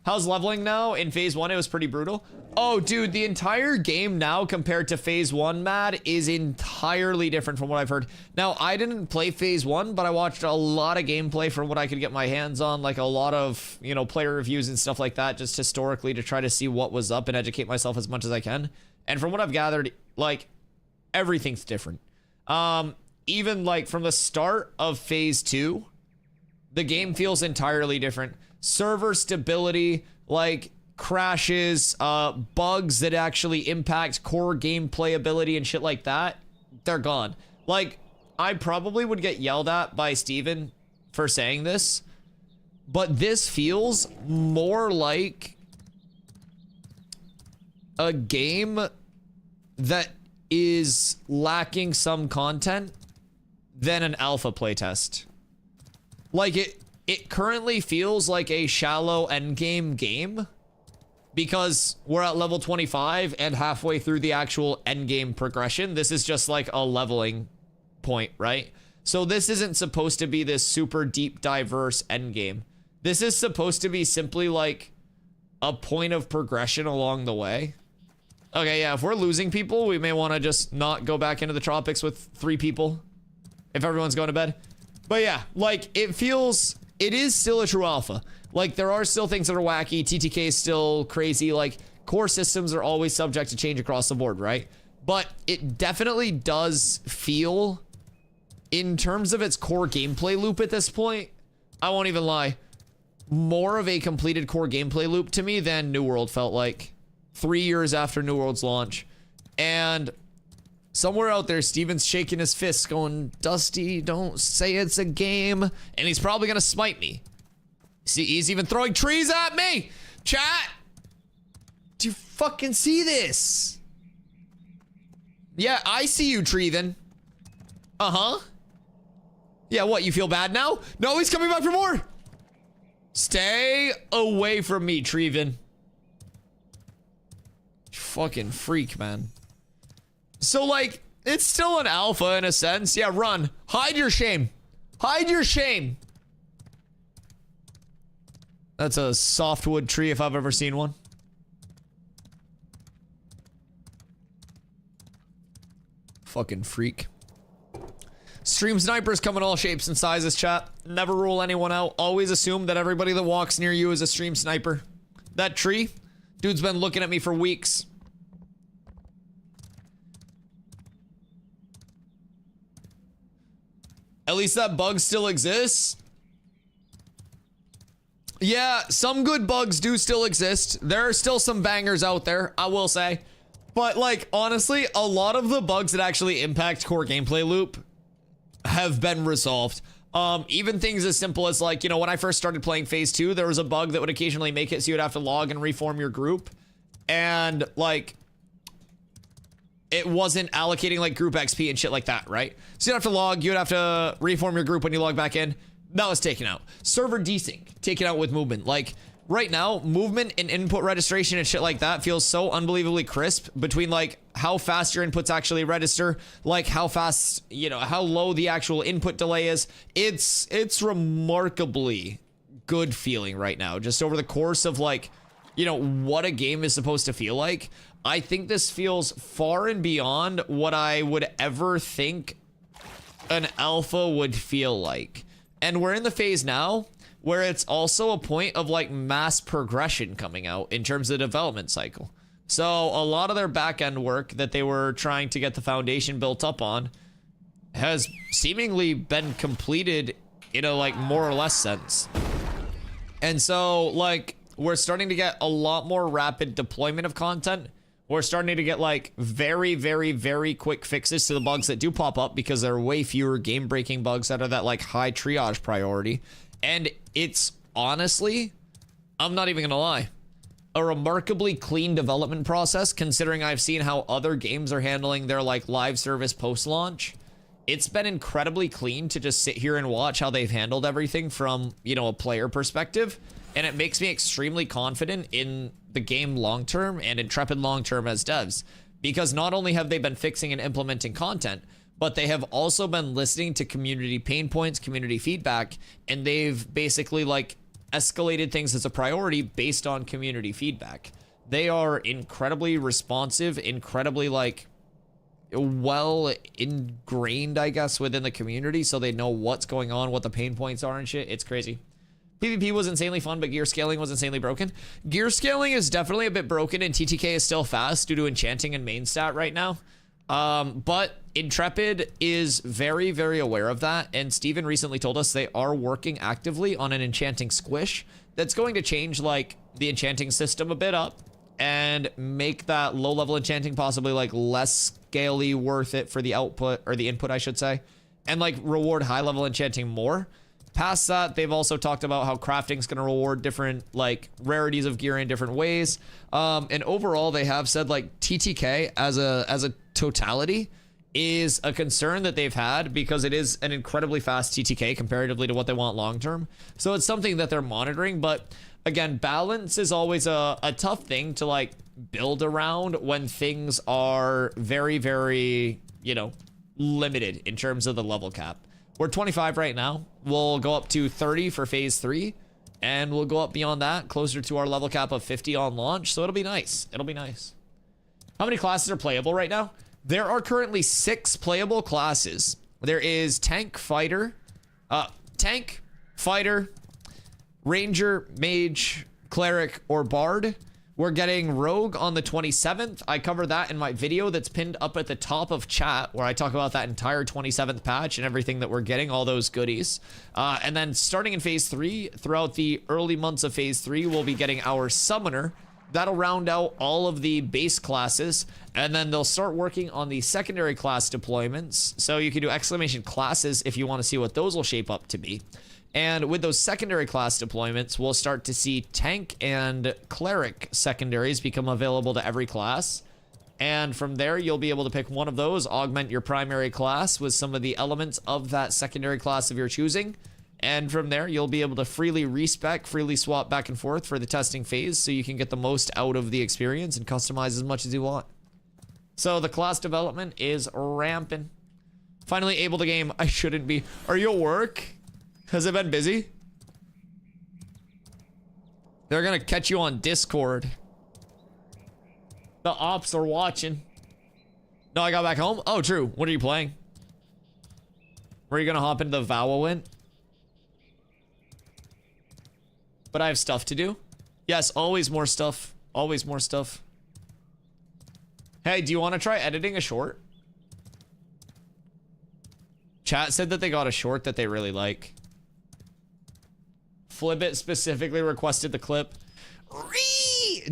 How's leveling now? In phase 1, it was pretty brutal. Oh, dude, the entire game now compared to phase 1, Mad, is entirely different from what I've heard. Now, I didn't play phase 1, but I watched a lot of gameplay from what I could get my hands on, like a lot of, you know, player reviews and stuff like that, just historically to try to see what was up and educate myself as much as I can. And from what I've gathered, like, everything's different. Even, like, from the start of phase 2, the game feels entirely different. Server stability, like crashes, bugs that actually impact core gameplay ability and shit like that, they're gone. Like, I probably would get yelled at by Steven for saying this, but this feels more like a game that is lacking some content than an alpha playtest. Like, it currently feels like a shallow endgame game because we're at level 25 and halfway through the actual endgame progression. This is just like a leveling point, right? So this isn't supposed to be this super deep, diverse endgame. This is supposed to be simply like a point of progression along the way. Okay, yeah, if we're losing people, we may want to just not go back into the tropics with 3 people if everyone's going to bed. But yeah, like, it is still a true alpha. Like, there are still things that are wacky. TTK is still crazy. Like, core systems are always subject to change across the board, right? But it definitely does feel, in terms of its core gameplay loop at this point, I won't even lie, more of a completed core gameplay loop to me than New World felt like 3 years after New World's launch. And somewhere out there, Steven's shaking his fist going, Dusty, don't say it's a game. And he's probably gonna smite me. See, he's even throwing trees at me. Chat, do you fucking see this? Yeah, I see you, Treven. Uh-huh. Yeah, what, you feel bad now? No, he's coming back for more. Stay away from me, Treven. Fucking freak, man. So, like, it's still an alpha in a sense. Yeah, run. Hide your shame. Hide your shame. That's a softwood tree if I've ever seen one. Fucking freak. Stream snipers come in all shapes and sizes, chat. Never rule anyone out. Always assume that everybody that walks near you is a stream sniper. That tree, dude's been looking at me for weeks. At least that bug still exists. Yeah, some good bugs do still exist. There are still some bangers out there, I will say. But, like, honestly, a lot of the bugs that actually impact core gameplay loop have been resolved. Even things as simple as, like, you know, when I first started playing Phase 2, there was a bug that would occasionally make it so you'd have to log and reform your group. And, like, it wasn't allocating, like, group XP and shit like that, right? So you'd have to log, you'd have to reform your group when you log back in. That was taken out. Server desync, taken out with movement. Like, right now, movement and input registration and shit like that feels so unbelievably crisp between, like, how fast your inputs actually register, like, how fast, you know, how low the actual input delay is. It's remarkably good feeling right now, just over the course of, like, you know, what a game is supposed to feel like. I think this feels far and beyond what I would ever think an alpha would feel like. And we're in the phase now where it's also a point of, like, mass progression coming out in terms of the development cycle. So a lot of their back-end work that they were trying to get the foundation built up on has seemingly been completed in a, like, more or less sense. And so, like, we're starting to get a lot more rapid deployment of content. We're starting to get, like, very, very, very quick fixes to the bugs that do pop up because there are way fewer game-breaking bugs that are that, like, high triage priority. And it's honestly, I'm not even gonna lie, a remarkably clean development process considering I've seen how other games are handling their, like, live service post-launch. It's been incredibly clean to just sit here and watch how they've handled everything from, you know, a player perspective. And it makes me extremely confident in the game long-term and Intrepid long-term as devs. Because not only have they been fixing and implementing content, but they have also been listening to community pain points, community feedback, and they've basically, like, escalated things as a priority based on community feedback. They are incredibly responsive, incredibly, like, well ingrained, I guess, within the community, so they know what's going on, what the pain points are and shit. It's crazy. PvP was insanely fun, but gear scaling was insanely broken. Gear scaling is definitely a bit broken, and TTK is still fast due to enchanting and main stat right now. But Intrepid is very, very aware of that, and Steven recently told us they are working actively on an enchanting squish that's going to change, like, the enchanting system a bit up and make that low-level enchanting possibly, like, less scaly worth it for the output, or the input, I should say, and, like, reward high-level enchanting more. Past that, they've also talked about how crafting's going to reward different, like, rarities of gear in different ways. And overall, they have said, like, TTK as a totality is a concern that they've had because it is an incredibly fast TTK comparatively to what they want long term. So it's something that they're monitoring. But again, balance is always a tough thing to, like, build around when things are very, very, you know, limited in terms of the level cap. We're 25 right now. We'll go up to 30 for phase 3, and we'll go up beyond that, closer to our level cap of 50 on launch, so it'll be nice. It'll be nice. How many classes are playable right now? There are currently 6 playable classes. There is tank, fighter, ranger, mage, cleric, or bard. We're getting rogue on the 27th. I cover that in my video that's pinned up at the top of chat, where I talk about that entire 27th patch and everything that we're getting, all those goodies. And then starting in phase 3, throughout the early months of phase 3, we'll be getting our summoner, That'll round out all of the base classes, and then they'll start working on the secondary class deployments. So you can do exclamation classes if you want to see what those will shape up to be. And with those secondary class deployments, we'll start to see tank and cleric secondaries become available to every class. And from there, you'll be able to pick one of those, augment your primary class with some of the elements of that secondary class of your choosing. And from there, you'll be able to freely respec, freely swap back and forth for the testing phase so you can get the most out of the experience and customize as much as you want. So the class development is ramping. Finally able to game. I shouldn't be. Are you at work? Has it been busy? They're gonna catch you on Discord. The ops are watching. No, I got back home? Oh, true. What are you playing? Were you gonna hop into the Valorant? But I have stuff to do. Yes, always more stuff. Always more stuff. Hey, do you want to try editing a short? Chat said that they got a short that they really like. Flibbit specifically requested the clip.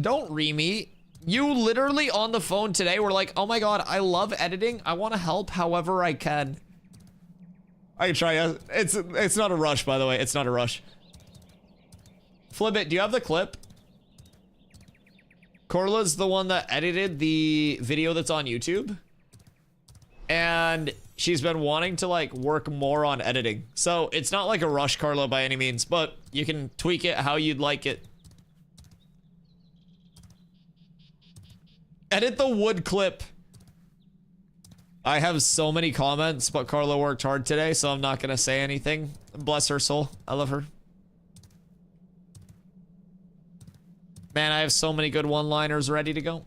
Don't re-me. You literally on the phone today were like, oh my god, I love editing. I want to help however I can. I can try. It's not a rush, by the way. It's not a rush. Flibbit, do you have the clip? Corla's the one that edited the video that's on YouTube. And she's been wanting to like work more on editing. So it's not like a rush, Carla, by any means, but you can tweak it how you'd like it. Edit the wood clip. I have so many comments, but Carla worked hard today, so I'm not gonna say anything. Bless her soul. I love her. Man, I have so many good one-liners ready to go.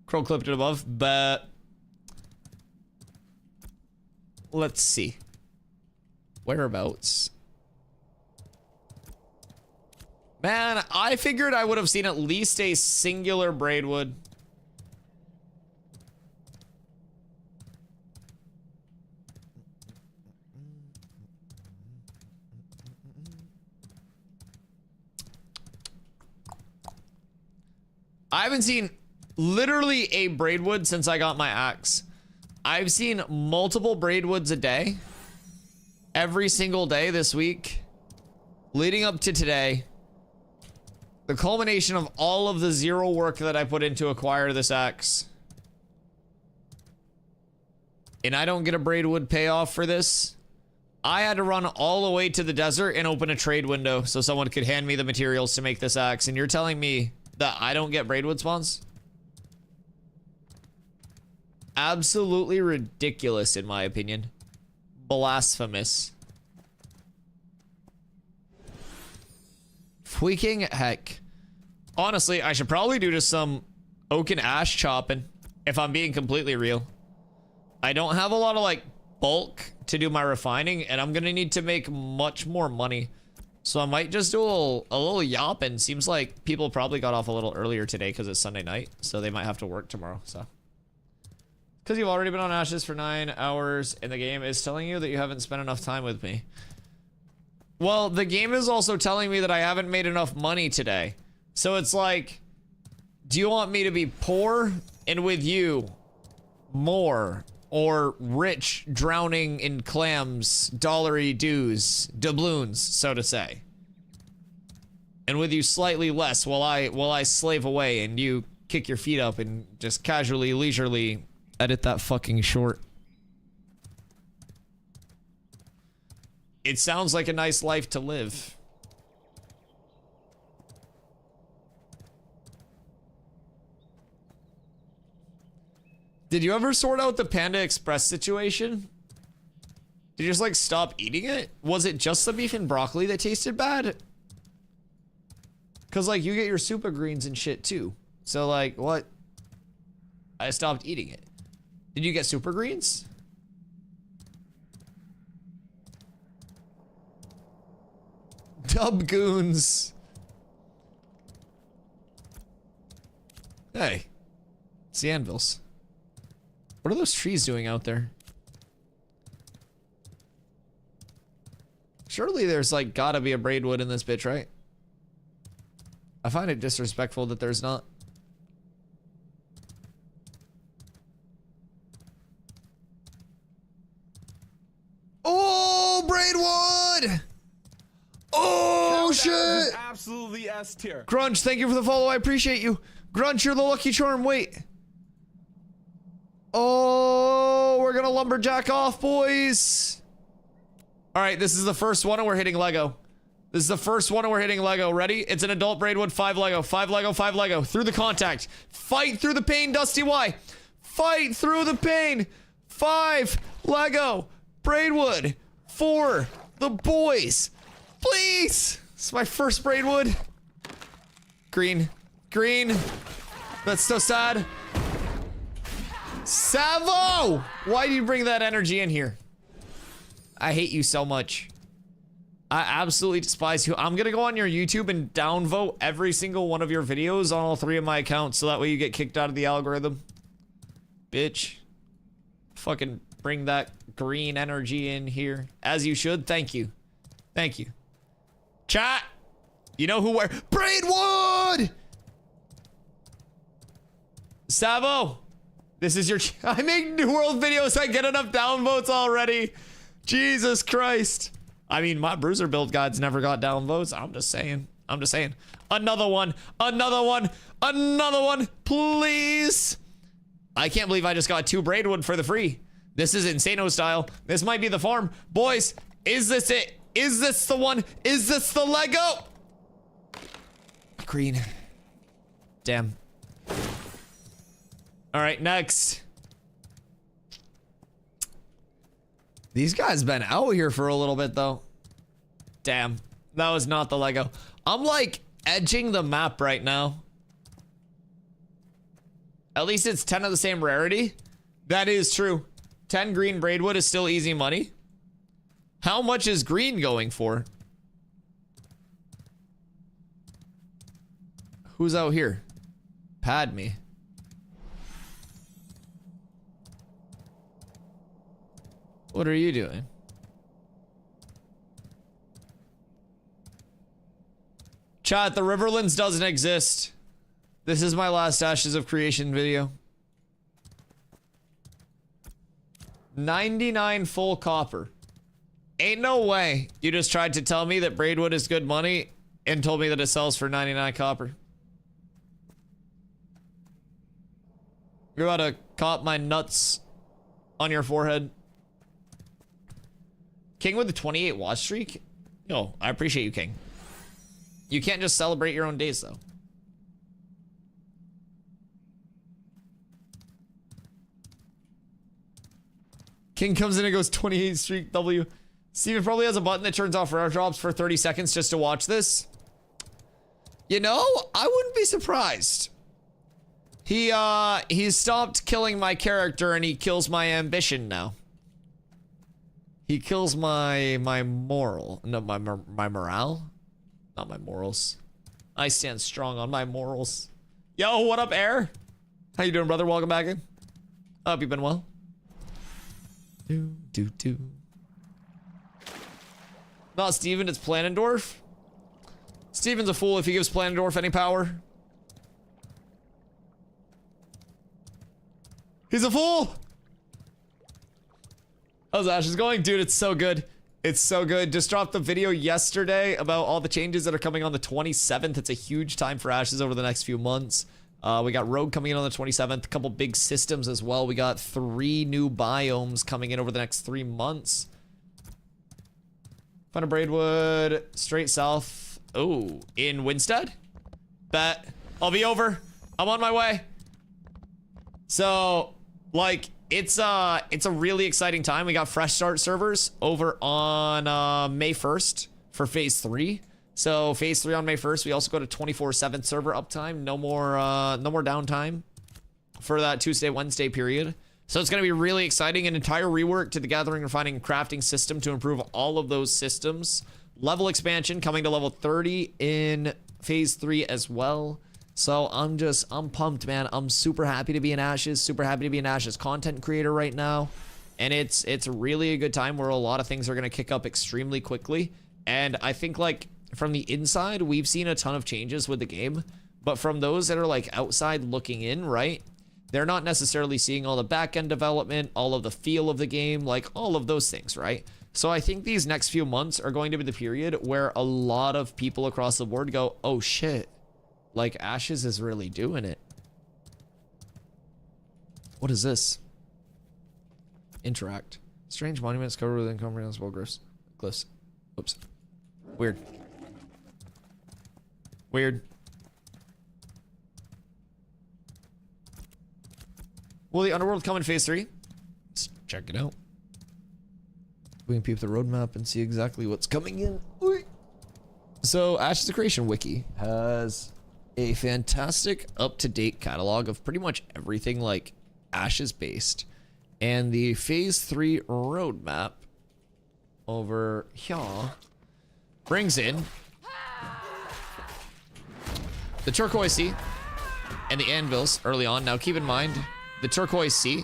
Crow clipped it above, but let's see. Whereabouts? Man, I figured I would have seen at least a singular braidwood. I haven't seen literally a braidwood since I got my axe. I've seen multiple braidwoods a day. Every single day this week. Leading up to today. The culmination of all of the zero work that I put in to acquire this axe. And I don't get a braidwood payoff for this. I had to run all the way to the desert and open a trade window so someone could hand me the materials to make this axe. And you're telling me that I don't get braidwood spawns? Absolutely ridiculous, in my opinion. Blasphemous. Freaking heck. Honestly, I should probably do just some oak and ash chopping, if I'm being completely real. I don't have a lot of, like, bulk to do my refining, and I'm gonna need to make much more money. So I might just do a little yapping. Seems like people probably got off a little earlier today because it's Sunday night, so they might have to work tomorrow, so. Because you've already been on Ashes for 9 hours, and the game is telling you that you haven't spent enough time with me. Well, the game is also telling me that I haven't made enough money today. So it's like, do you want me to be poor and with you more, or rich drowning in clams, dollary dues, doubloons, so to say, and with you slightly less while I slave away and you kick your feet up and just casually, leisurely edit that fucking short? It sounds like a nice life to live. Did you ever sort out the Panda Express situation? Did you just like stop eating it? Was it just the beef and broccoli that tasted bad? Cause like you get your super greens and shit too. So like what? I stopped eating it. Did you get super greens? Dub goons. Hey, it's the anvils. What are those trees doing out there? Surely there's like gotta be a braidwood in this bitch, right? I find it disrespectful that there's not. Oh, braidwood! Oh, shit! Absolutely S tier. Grunch, thank you for the follow. I appreciate you. Grunch, you're the lucky charm. Wait. Oh, we're gonna lumberjack off, boys. All right, this is the first one and we're hitting Lego. This is the first one and we're hitting Lego. Ready? It's an adult braidwood, 5 Lego, 5 Lego, 5 Lego. Through the contact. Fight through the pain, DustyWhy. Fight through the pain. 5 Lego, braidwood, for the boys. Please. This is my first braidwood. Green. Green. That's so sad. Savo! Why do you bring that energy in here? I hate you so much. I absolutely despise you. I'm gonna go on your YouTube and downvote every single one of your videos on all 3 of my accounts so that way you get kicked out of the algorithm. Bitch. Fucking bring that green energy in here. As you should. Thank you. Thank you. Chat! You know who wear braidwood! Savo! This is your I make New World videos. I get enough downvotes already. Jesus Christ. I mean, my bruiser build guides never got downvotes. I'm just saying. I'm just saying. Another one. Another one. Another one. Please. I can't believe I just got 2 braidwood for the free. This is Insano style. This might be the farm. Boys, is this it? Is this the one? Is this the Lego? Green. Damn. All right, next. These guys been out here for a little bit though. Damn, that was not the Lego. I'm like edging the map right now. At least it's 10 of the same rarity. That is true. 10 green braidwood is still easy money. How much is green going for? Who's out here? Pad me. What are you doing? Chat, the Riverlands doesn't exist. This is my last Ashes of Creation video. 99 full copper. Ain't no way you just tried to tell me that braidwood is good money and told me that it sells for 99 copper. You're about to cop my nuts on your forehead. King with the 28 watch streak? No, I appreciate you, King. You can't just celebrate your own days, though. King comes in and goes 28 streak W. Steven probably has a button that turns off rare drops for 30 seconds just to watch this. You know, I wouldn't be surprised. He stopped killing my character and he kills my ambition now. He kills my moral. No, my morale? Not my morals. I stand strong on my morals. Yo, what up, Air? How you doing, brother? Welcome back in. Hope you've been well. Do. Not Steven, it's Planendorf. Steven's a fool if he gives Planendorf any power. He's a fool! How's Ashes going? Dude, it's so good. It's so good. Just dropped the video yesterday about all the changes that are coming on the 27th. It's a huge time for Ashes over the next few months. We got Rogue coming in on the 27th. A couple big systems as well. We got 3 new biomes coming in over the next 3 months. Find a braidwood straight south. Oh, in Winstead? Bet. I'll be over. I'm on my way. So, like, it's a really exciting time. We got fresh start servers over on May 1st for phase 3. So phase 3 on May 1st, we also go to 24/7 server uptime. No more downtime for that Tuesday, Wednesday period. So it's going to be really exciting. An entire rework to the gathering, refining, and crafting system to improve all of those systems. Level expansion coming to level 30 in phase 3 as well. So I'm pumped, man. I'm super happy to be in Ashes. Super happy to be an Ashes content creator right now. And it's really a good time where a lot of things are going to kick up extremely quickly. And I think like from the inside, we've seen a ton of changes with the game, but from those that are like outside looking in, right? They're not necessarily seeing all the back-end development, all of the feel of the game, like all of those things, right? So I think these next few months are going to be the period where a lot of people across the board go, oh shit, like Ashes is really doing it. What is this? Interact. Strange monuments covered with incomprehensible glyphs. Oops. Weird. Weird. Will the underworld come in phase 3? Let's check it out. We can peep the roadmap and see exactly what's coming in. So Ashes of Creation Wiki has a fantastic up-to-date catalog of pretty much everything like Ashes based. And the phase 3 roadmap over here brings in the Turquoise Sea and the Anvils early on. Now keep in mind, the Turquoise Sea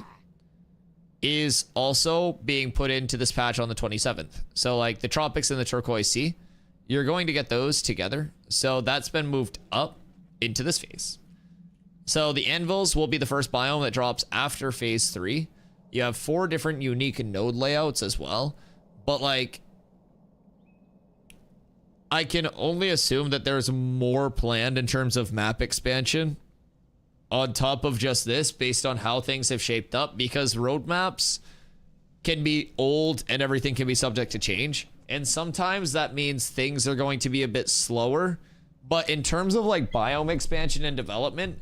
is also being put into this patch on the 27th. So like the Tropics and the Turquoise Sea, you're going to get those together. So that's been moved up into this phase. So the Anvils will be the first biome that drops after phase 3. You have 4 different unique node layouts as well. But like, I can only assume that there's more planned in terms of map expansion on top of just this based on how things have shaped up, because roadmaps can be old and everything can be subject to change. And sometimes that means things are going to be a bit slower. But in terms of like biome expansion and development,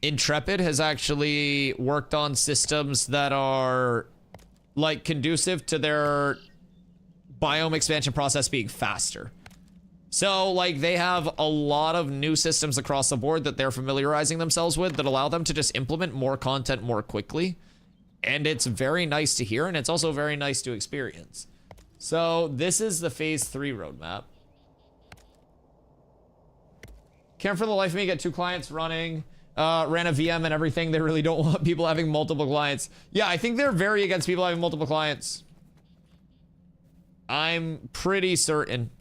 Intrepid has actually worked on systems that are like conducive to their biome expansion process being faster. So like they have a lot of new systems across the board that they're familiarizing themselves with that allow them to just implement more content more quickly. And it's very nice to hear, and it's also very nice to experience. So this is the phase 3 roadmap. Can't for the life of me get 2 clients running. Ran a VM and everything. They really don't want people having multiple clients. Yeah, I think they're very against people having multiple clients. I'm pretty certain.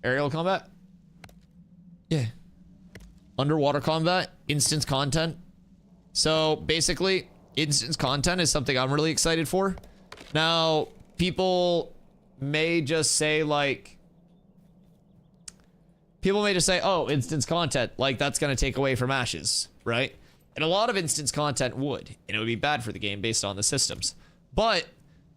Aerial combat? Yeah. Underwater combat, instance content. So basically, instance content is something I'm really excited for. Now, people may just say like, oh, instance content, like that's going to take away from Ashes, right? And a lot of instance content would, and it would be bad for the game based on the systems. But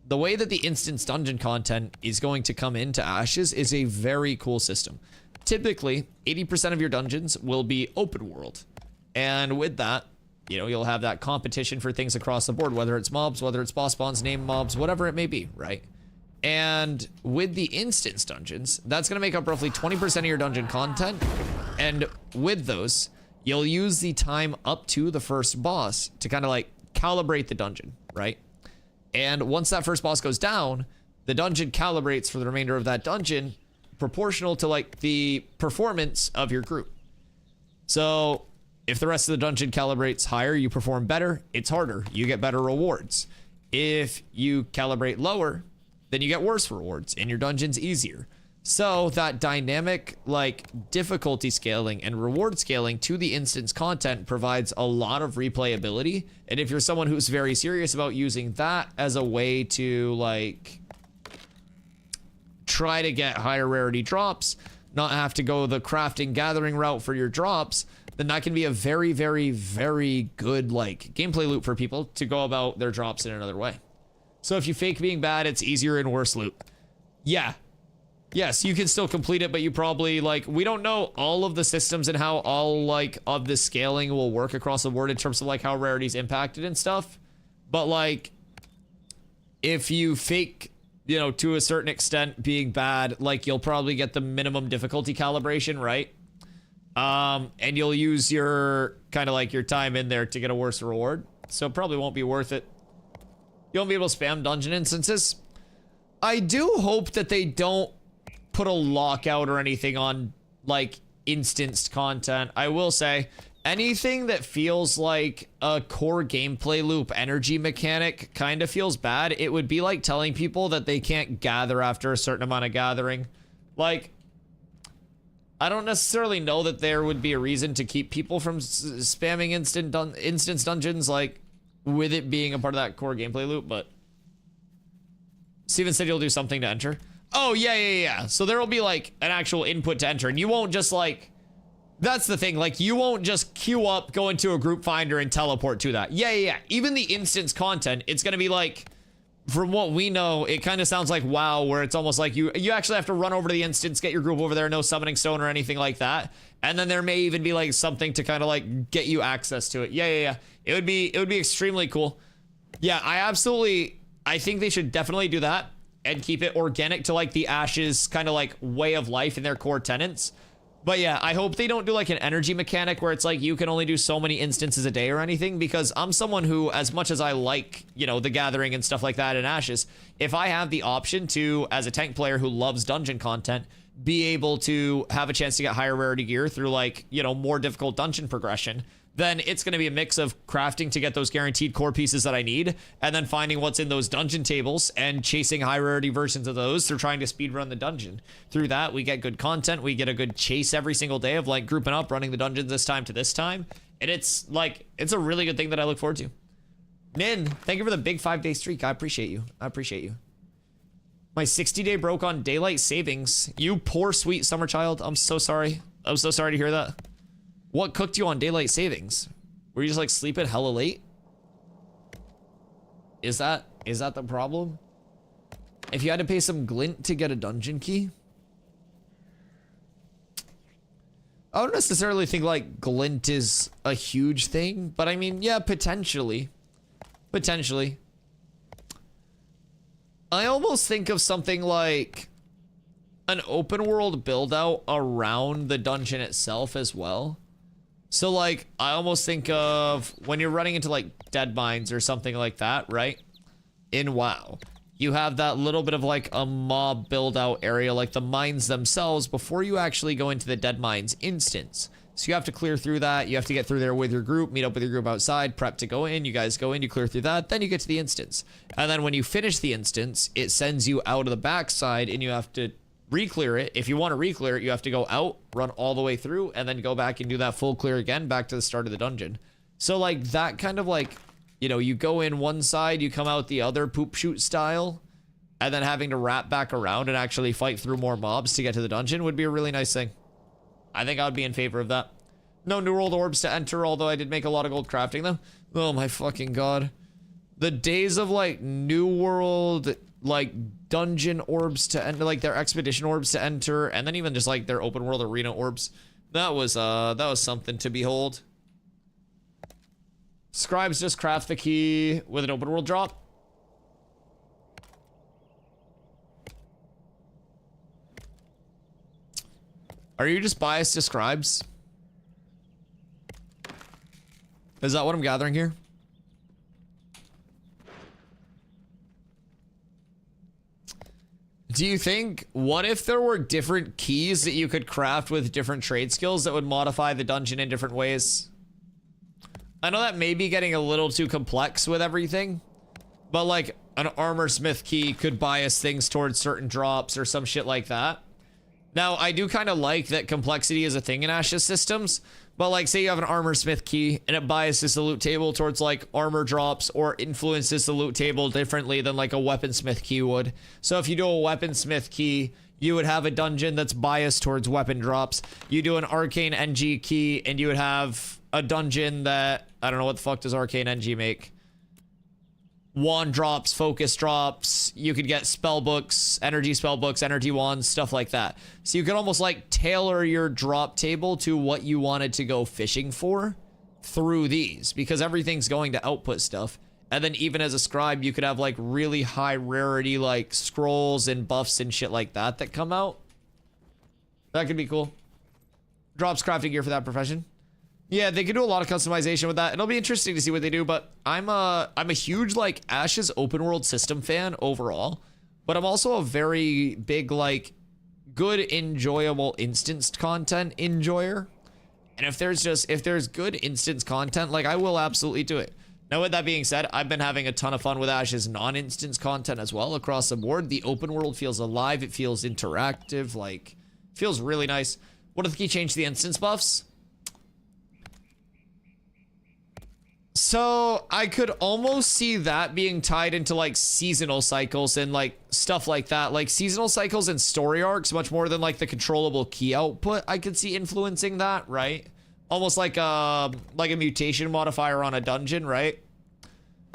the way that the instance dungeon content is going to come into Ashes is a very cool system. Typically, 80% of your dungeons will be open world. And with that, you know, you'll have that competition for things across the board, whether it's mobs, whether it's boss spawns, name mobs, whatever it may be, right? And with the instance dungeons, that's going to make up roughly 20% of your dungeon content. And with those, you'll use the time up to the first boss to kind of like calibrate the dungeon, right? And once that first boss goes down, the dungeon calibrates for the remainder of that dungeon proportional to like the performance of your group. So if the rest of the dungeon calibrates higher, you perform better, it's harder, you get better rewards. If you calibrate lower, then you get worse rewards and your dungeon's easier. So that dynamic like difficulty scaling and reward scaling to the instance content provides a lot of replayability. And if you're someone who's very serious about using that as a way to like try to get higher rarity drops, not have to go the crafting gathering route for your drops, then that can be a very, very, very good like gameplay loop for people to go about their drops in another way. So if you fake being bad, it's easier and worse loot. Yeah. Yes, you can still complete it, but you probably like, we don't know all of the systems and how all like of the scaling will work across the board in terms of like how rarity's impacted and stuff. But like, if you fake, you know, to a certain extent being bad, like you'll probably get the minimum difficulty calibration, right? And you'll use your kind of like your time in there to get a worse reward. So it probably won't be worth it. You won't be able to spam dungeon instances. I do hope that they don't put a lockout or anything on like instanced content. I will say anything that feels like a core gameplay loop energy mechanic kind of feels bad. It would be like telling people that they can't gather after a certain amount of gathering. Like, I don't necessarily know that there would be a reason to keep people from spamming instance dungeons, like, with it being a part of that core gameplay loop, but Steven said you'll do something to enter. Oh, yeah. So there will be, like, an actual input to enter, and you won't just, like, that's the thing, like, you won't just queue up, go into a group finder, and teleport to that. Yeah. Even the instance content, it's gonna be, like, from what we know, it kind of sounds like WoW, where it's almost like you actually have to run over to the instance, get your group over there, no summoning stone or anything like that. And then there may even be, like, something to kind of, like, get you access to it. Yeah. It would be extremely cool. Yeah, I think they should definitely do that and keep it organic to, like, the Ashes kind of, like, way of life in their core tenets. But yeah, I hope they don't do, like, an energy mechanic where it's like you can only do so many instances a day or anything, because I'm someone who, as much as I like, you know, the gathering and stuff like that in Ashes, if I have the option to, as a tank player who loves dungeon content, be able to have a chance to get higher rarity gear through, like, you know, more difficult dungeon progression, then it's going to be a mix of crafting to get those guaranteed core pieces that I need, and then finding what's in those dungeon tables and chasing high rarity versions of those through trying to speedrun the dungeon. Through that, we get good content, we get a good chase every single day of, like, grouping up, running the dungeons this time to this time, and it's, like, it's a really good thing that I look forward to. Nin, thank you for the big 5-day streak. I appreciate you. My 60-day broke on daylight savings. You poor sweet summer child. I'm so sorry. I'm so sorry to hear that. What cooked you on daylight savings? Were you just, like, sleeping hella late? Is that the problem? If you had to pay some glint to get a dungeon key? I don't necessarily think, like, glint is a huge thing, but I mean, yeah, potentially. Potentially. I almost think of something like an open world build out around the dungeon itself as well. So, like, I almost think of when you're running into, like, dead mines or something like that, right? In WoW, you have that little bit of, like, a mob build out area, like the mines themselves, before you actually go into the dead mines instance. So you have to clear through that. You have to get through there with your group, meet up with your group outside, prep to go in. You guys go in, you clear through that, then you get to the instance. And then when you finish the instance, it sends you out of the backside and you have to re-clear it. If you want to re-clear it, you have to go out, run all the way through, and then go back and do that full clear again, back to the start of the dungeon. So, like, that kind of, like, you know, you go in one side, you come out the other, poop shoot style, and then having to wrap back around and actually fight through more mobs to get to the dungeon would be a really nice thing. I think I would be in favor of that. No New World orbs to enter, although I did make a lot of gold crafting them. Oh my fucking god. The days of, like, New World, like, dungeon orbs to enter, like, their expedition orbs to enter, and then even just, like, their open world arena orbs. That was something to behold. Scribes just craft the key with an open world drop. Are you just biased to scribes? Is that what I'm gathering here? Do you think, what if there were different keys that you could craft with different trade skills that would modify the dungeon in different ways? I know that may be getting a little too complex with everything, but, like, an armor smith key could bias things towards certain drops or some shit like that. Now, I do kind of like that complexity is a thing in Ashes systems, but, like, say you have an armor smith key and it biases the loot table towards, like, armor drops, or influences the loot table differently than, like, a weaponsmith key would. So if you do a weaponsmith key, you would have a dungeon that's biased towards weapon drops. You do an arcane NG key and you would have a dungeon that, I don't know, what the fuck does arcane NG make? Wand drops, focus drops, you could get spell books, energy wands, stuff like that. So you could almost, like, tailor your drop table to what you wanted to go fishing for through these, because everything's going to output stuff. And then even as a scribe, you could have, like, really high rarity, like, scrolls and buffs and shit like that that come out. That could be cool. Drops crafting gear for that profession. Yeah, they could do a lot of customization with that. It'll be interesting to see what they do, but I'm a huge, like, Ashes open world system fan overall, but I'm also a very big, like, good, enjoyable instanced content enjoyer. And if there's good instance content, like I will absolutely do it. Now with that being said, I've been having a ton of fun with Ash's non-instance content as well across the board. The open world feels alive, it feels interactive, like feels really nice. What if the key changed the instance buffs? So I could almost see that being tied into like seasonal cycles and like stuff like that. Like seasonal cycles and story arcs much more than like the controllable key output. I could see influencing that, right? Almost like a mutation modifier on a dungeon, right?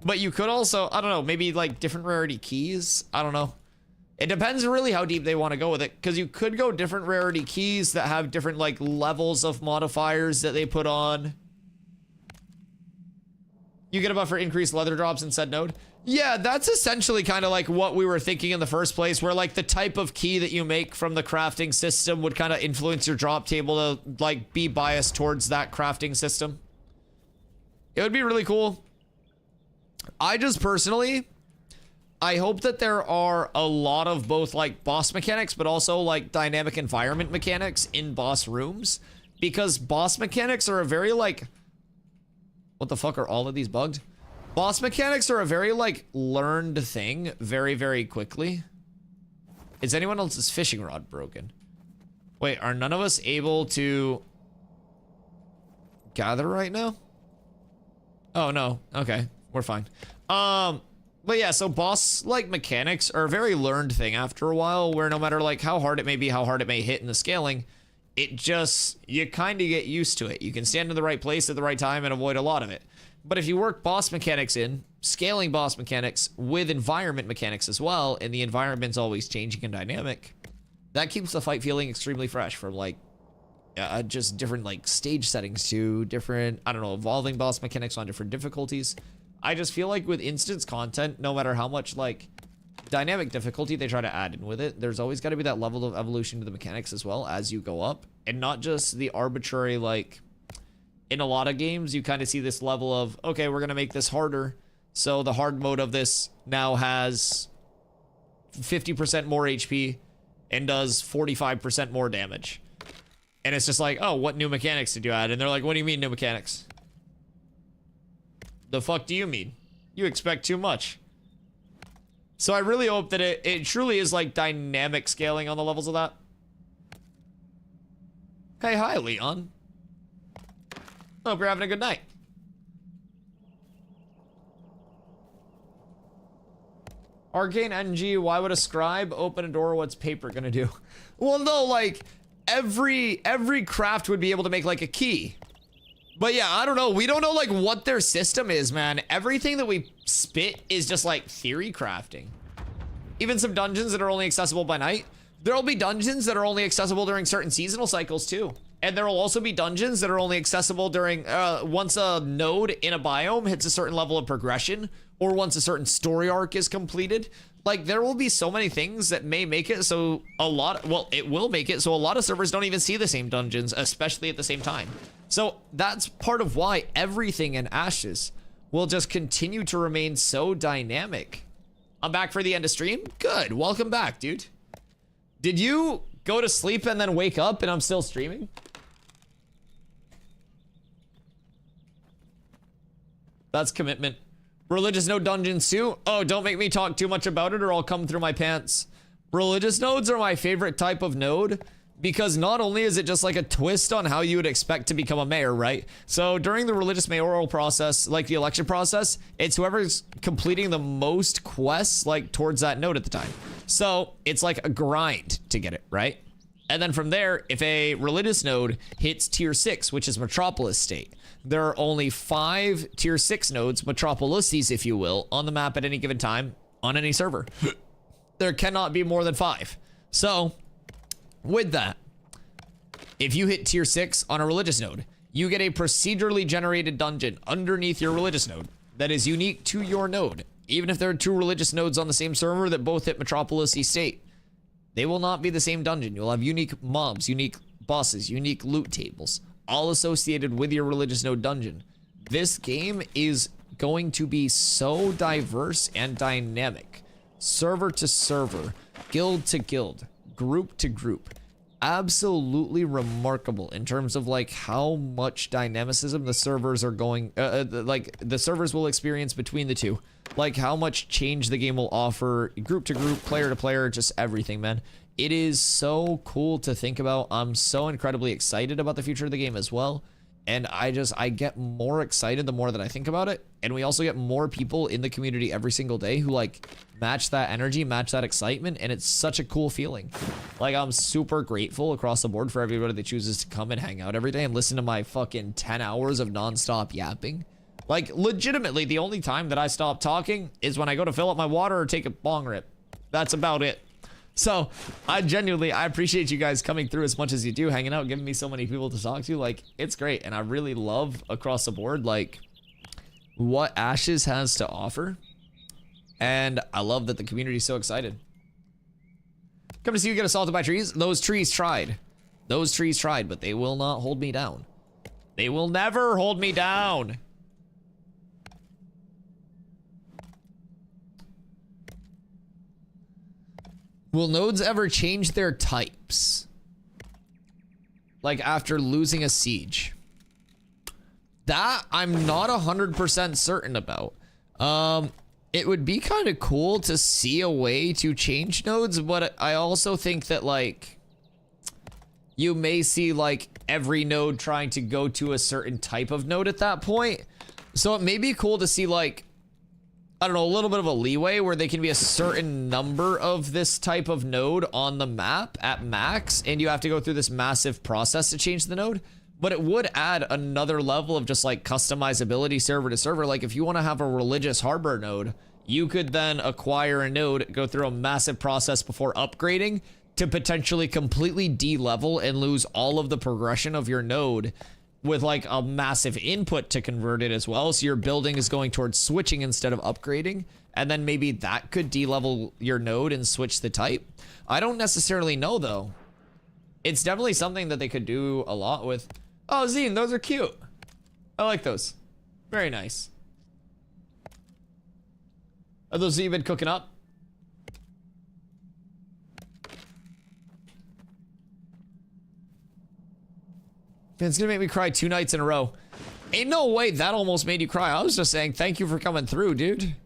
But you could also, I don't know, maybe like different rarity keys. I don't know. It depends really how deep they want to go with it, because you could go different rarity keys that have different like levels of modifiers that they put on. You get a buff for increased leather drops in said node. Yeah, that's essentially kind of like what we were thinking in the first place, where like the type of key that you make from the crafting system would kind of influence your drop table to like be biased towards that crafting system. It would be really cool. I just personally, I hope that there are a lot of both like boss mechanics, but also like dynamic environment mechanics in boss rooms, because boss mechanics are a very like, what the fuck are all of these bugged? Boss mechanics are a very like learned thing very, very quickly. Is anyone else's fishing rod broken? Wait, are none of us able to gather right now? Oh no, okay, we're fine. But yeah, so boss like mechanics are a very learned thing after a while, where no matter like how hard it may be, how hard it may hit in the scaling, it just, you kind of get used to it. You can stand in the right place at the right time and avoid a lot of it. But if you work boss mechanics in, scaling boss mechanics with environment mechanics as well, and the environment's always changing and dynamic, that keeps the fight feeling extremely fresh, from like just different like stage settings to different, I don't know, evolving boss mechanics on different difficulties. I just feel like with instance content, no matter how much like dynamic difficulty they try to add in with it, there's always got to be that level of evolution to the mechanics as well as you go up, and not just the arbitrary, like in a lot of games you kind of see this level of, okay, we're gonna make this harder, so the hard mode of this now has 50% more HP and does 45% more damage, and it's just like, oh, what new mechanics did you add? And they're like, what do you mean new mechanics? The fuck do you mean? You expect too much. So I really hope that it truly is like dynamic scaling on the levels of that. Hey, hi, Leon. Hope you're having a good night. Arcane NG, why would a scribe open a door? What's paper gonna do? Well, no, like every craft would be able to make like a key. But yeah, I don't know. We don't know like what their system is, man. Everything that we spit is just like theory crafting. Even some dungeons that are only accessible by night. There'll be dungeons that are only accessible during certain seasonal cycles too. And there will also be dungeons that are only accessible during, once a node in a biome hits a certain level of progression, or once a certain story arc is completed. Like, there will be so many things that may make it so it will make it so a lot of servers don't even see the same dungeons, especially at the same time. So that's part of why everything in Ashes will just continue to remain so dynamic. I'm back for the end of stream. Good, welcome back, dude. Did you go to sleep and then wake up and I'm still streaming? That's commitment. Religious node dungeons too? Oh, don't make me talk too much about it or I'll come through my pants. Religious nodes are my favorite type of node, because not only is it just like a twist on how you would expect to become a mayor, right? So during the religious mayoral process, like the election process, it's whoever's completing the most quests like towards that node at the time. So it's like a grind to get it, right? And then from there, if a religious node hits tier 6, which is Metropolis State, there are only 5 tier 6 nodes, Metropolises if you will, on the map at any given time on any server. There cannot be more than 5. So with that, if you hit tier 6 on a religious node, you get a procedurally generated dungeon underneath your religious node that is unique to your node. Even if there are 2 religious nodes on the same server that both hit Metropolis State, they will not be the same dungeon. You'll have unique mobs, unique bosses, unique loot tables, all associated with your religious node dungeon. This game is going to be so diverse and dynamic. Server to server, guild to guild, group to group. absolutely remarkable in terms of like how much dynamicism the servers are going, like the servers will experience between the two, like how much change the game will offer group to group, player to player, just everything, man. It is so cool to think about. I'm so incredibly excited about the future of the game as well. And I get more excited the more that I think about it. And we also get more people in the community every single day who like match that energy, match that excitement. And it's such a cool feeling. Like I'm super grateful across the board for everybody that chooses to come and hang out every day and listen to my fucking 10 hours of nonstop yapping. Like legitimately the only time that I stop talking is when I go to fill up my water or take a bong rip. That's about it. So I appreciate you guys coming through as much as you do, hanging out, giving me so many people to talk to. Like it's great. And I really love across the board, like what Ashes has to offer. And I love that the community is so excited. Come to see you get assaulted by trees. Those trees tried, but they will not hold me down. They will never hold me down. Will nodes ever change their types? Like after losing a siege? That I'm not 100% certain about. It would be kind of cool to see a way to change nodes, but I also think that like you may see like every node trying to go to a certain type of node at that point. So it may be cool to see like, I don't know, a little bit of a leeway where they can be a certain number of this type of node on the map at max, and you have to go through this massive process to change the node. But it would add another level of just like customizability server to server. Like if you want to have a religious harbor node, you could then acquire a node, go through a massive process before upgrading to potentially completely de-level and lose all of the progression of your node with like a massive input to convert it as well. So your building is going towards switching instead of upgrading. And then maybe that could de-level your node and switch the type. I don't necessarily know though. It's definitely something that they could do a lot with. Oh, Zine, those are cute. I like those. Very nice. Are those even cooking up? Man, it's gonna make me cry 2 nights in a row. Ain't no way that almost made you cry. I was just saying thank you for coming through, dude.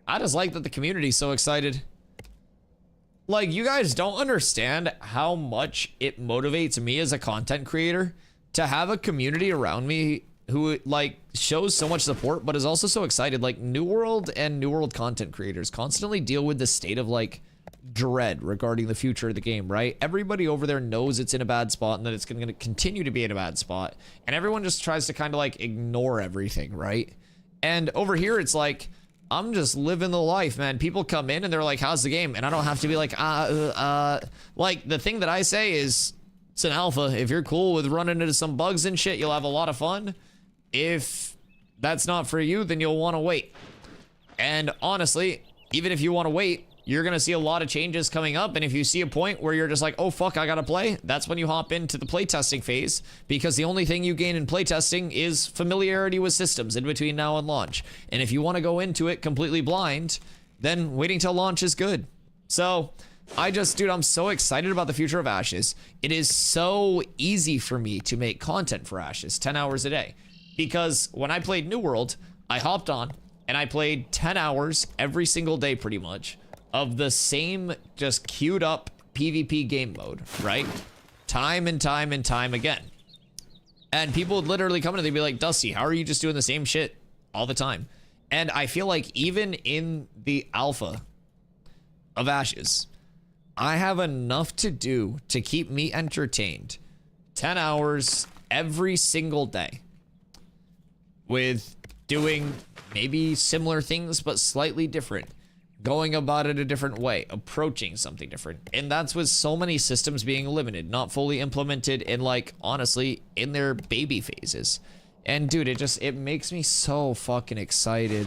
I just like that the community's so excited. Like, you guys don't understand how much it motivates me as a content creator to have a community around me who like shows so much support but is also so excited. Like New World and New World content creators constantly deal with the state of like dread regarding the future of the game, right? Everybody over there knows it's in a bad spot and that it's going to continue to be in a bad spot, and everyone just tries to kind of like ignore everything, right? And over here it's like, I'm just living the life, man. People come in and they're like, how's the game? And I don't have to be like, like the thing that I say is, it's an alpha. If you're cool with running into some bugs and shit, you'll have a lot of fun. If that's not for you, then you'll want to wait. And honestly, even if you want to wait, you're going to see a lot of changes coming up. And if you see a point where you're just like, oh, fuck, I got to play, that's when you hop into the playtesting phase, because the only thing you gain in playtesting is familiarity with systems in between now and launch. And if you want to go into it completely blind, then waiting till launch is good. So dude, I'm so excited about the future of Ashes. It is so easy for me to make content for Ashes 10 hours a day, because when I played New World, I hopped on and I played 10 hours every single day pretty much of the same just queued up PvP game mode, right? Time and time and time again. And people would literally come in and they'd be like, Dusty, how are you just doing the same shit all the time? And I feel like even in the alpha of Ashes, I have enough to do to keep me entertained 10 hours every single day with doing maybe similar things but slightly different, going about it a different way, approaching something different. And that's with so many systems being limited, not fully implemented, and like honestly in their baby phases. And dude, it makes me so fucking excited.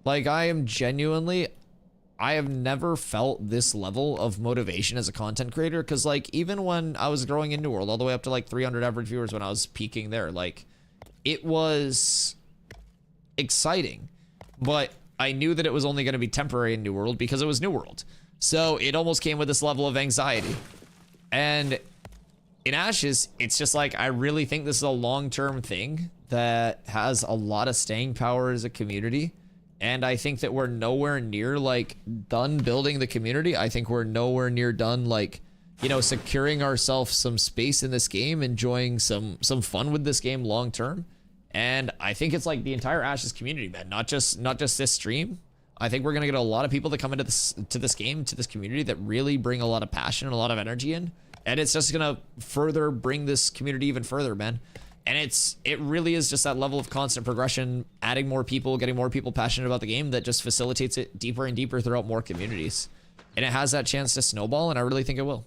Like I have never felt this level of motivation as a content creator, because like even when I was growing in New World all the way up to like 300 average viewers when I was peaking there, like it was exciting, but I knew that it was only going to be temporary in New World because it was New World. So it almost came with this level of anxiety. And in Ashes, it's just like, I really think this is a long-term thing that has a lot of staying power as a community. And I think that we're nowhere near like done building the community. I think we're nowhere near done like, you know, securing ourselves some space in this game, enjoying some fun with this game long term. And I think it's like the entire Ashes community, man, not just this stream. I think we're gonna get a lot of people that come into this game, to this community, that really bring a lot of passion and a lot of energy in. And it's just gonna further bring this community even further, man. And it really is just that level of constant progression, adding more people, getting more people passionate about the game, that just facilitates it deeper and deeper throughout more communities. And it has that chance to snowball, and I really think it will.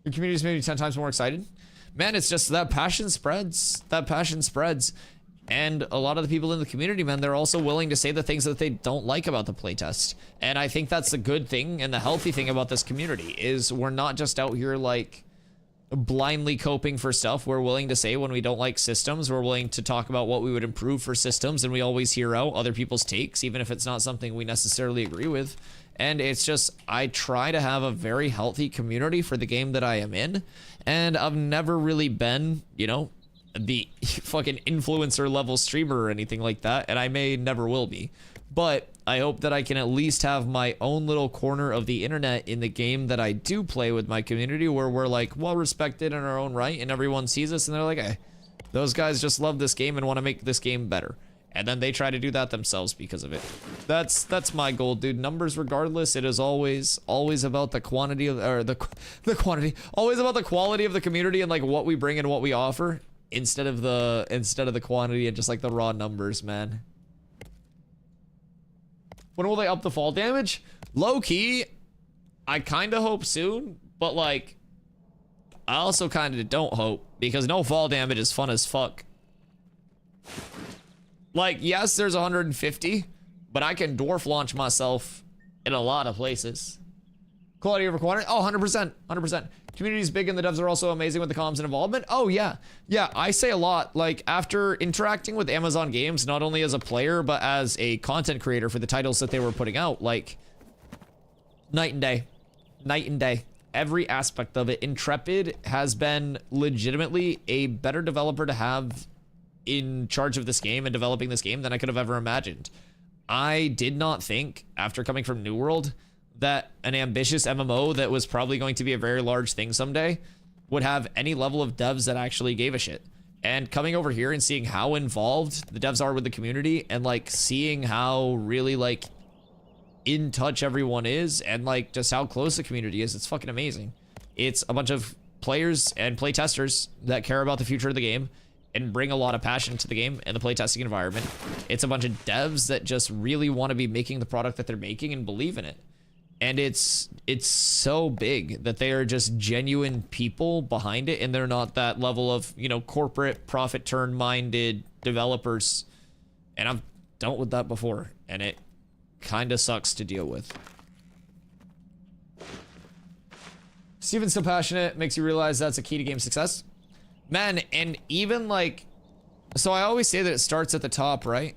Your community is maybe 10 times more excited. Man, it's just that passion spreads. That passion spreads. And a lot of the people in the community, man, they're also willing to say the things that they don't like about the playtest. And I think that's the good thing and the healthy thing about this community, is we're not just out here like blindly coping for stuff. We're willing to say when we don't like systems. We're willing to talk about what we would improve for systems, and we always hear out other people's takes, even if it's not something we necessarily agree with. And it's just, I try to have a very healthy community for the game that I am in, and I've never really been, you know, the fucking influencer level streamer or anything like that, and I may never will be. But I hope that I can at least have my own little corner of the internet in the game that I do play with my community, where we're like well respected in our own right, and everyone sees us and they're like, hey, those guys just love this game and want to make this game better. And then they try to do that themselves because of it. That's my goal, dude. Numbers regardless, it is always about the quantity of, or the quantity, always about the quality of the community and like what we bring and what we offer, instead of the quantity and just like the raw numbers, man. When will they up the fall damage? Low key, I kind of hope soon, but like, I also kind of don't hope, because no fall damage is fun as fuck. Like, yes, there's 150, but I can dwarf launch myself in a lot of places. Quality over quantity? Oh, 100%, 100%. Community is big and the devs are also amazing with the comms and involvement. Oh, yeah. Yeah, I say a lot. Like, after interacting with Amazon Games, not only as a player, but as a content creator for the titles that they were putting out, like, night and day. Night and day. Every aspect of it. Intrepid has been legitimately a better developer to have in charge of this game and developing this game than I could have ever imagined. I did not think, after coming from New World, that an ambitious MMO that was probably going to be a very large thing someday would have any level of devs that actually gave a shit. And coming over here and seeing how involved the devs are with the community, and like seeing how really like in touch everyone is, and like just how close the community is, it's fucking amazing. It's a bunch of players and playtesters that care about the future of the game and bring a lot of passion to the game and the playtesting environment. It's a bunch of devs that just really want to be making the product that they're making and believe in it. And it's so big that they are just genuine people behind it, and they're not that level of, you know, corporate profit turn minded developers. And I've dealt with that before, and it kind of sucks to deal with. Steven's so passionate, makes you realize that's a key to game success. Man, and even like, so I always say that it starts at the top, right?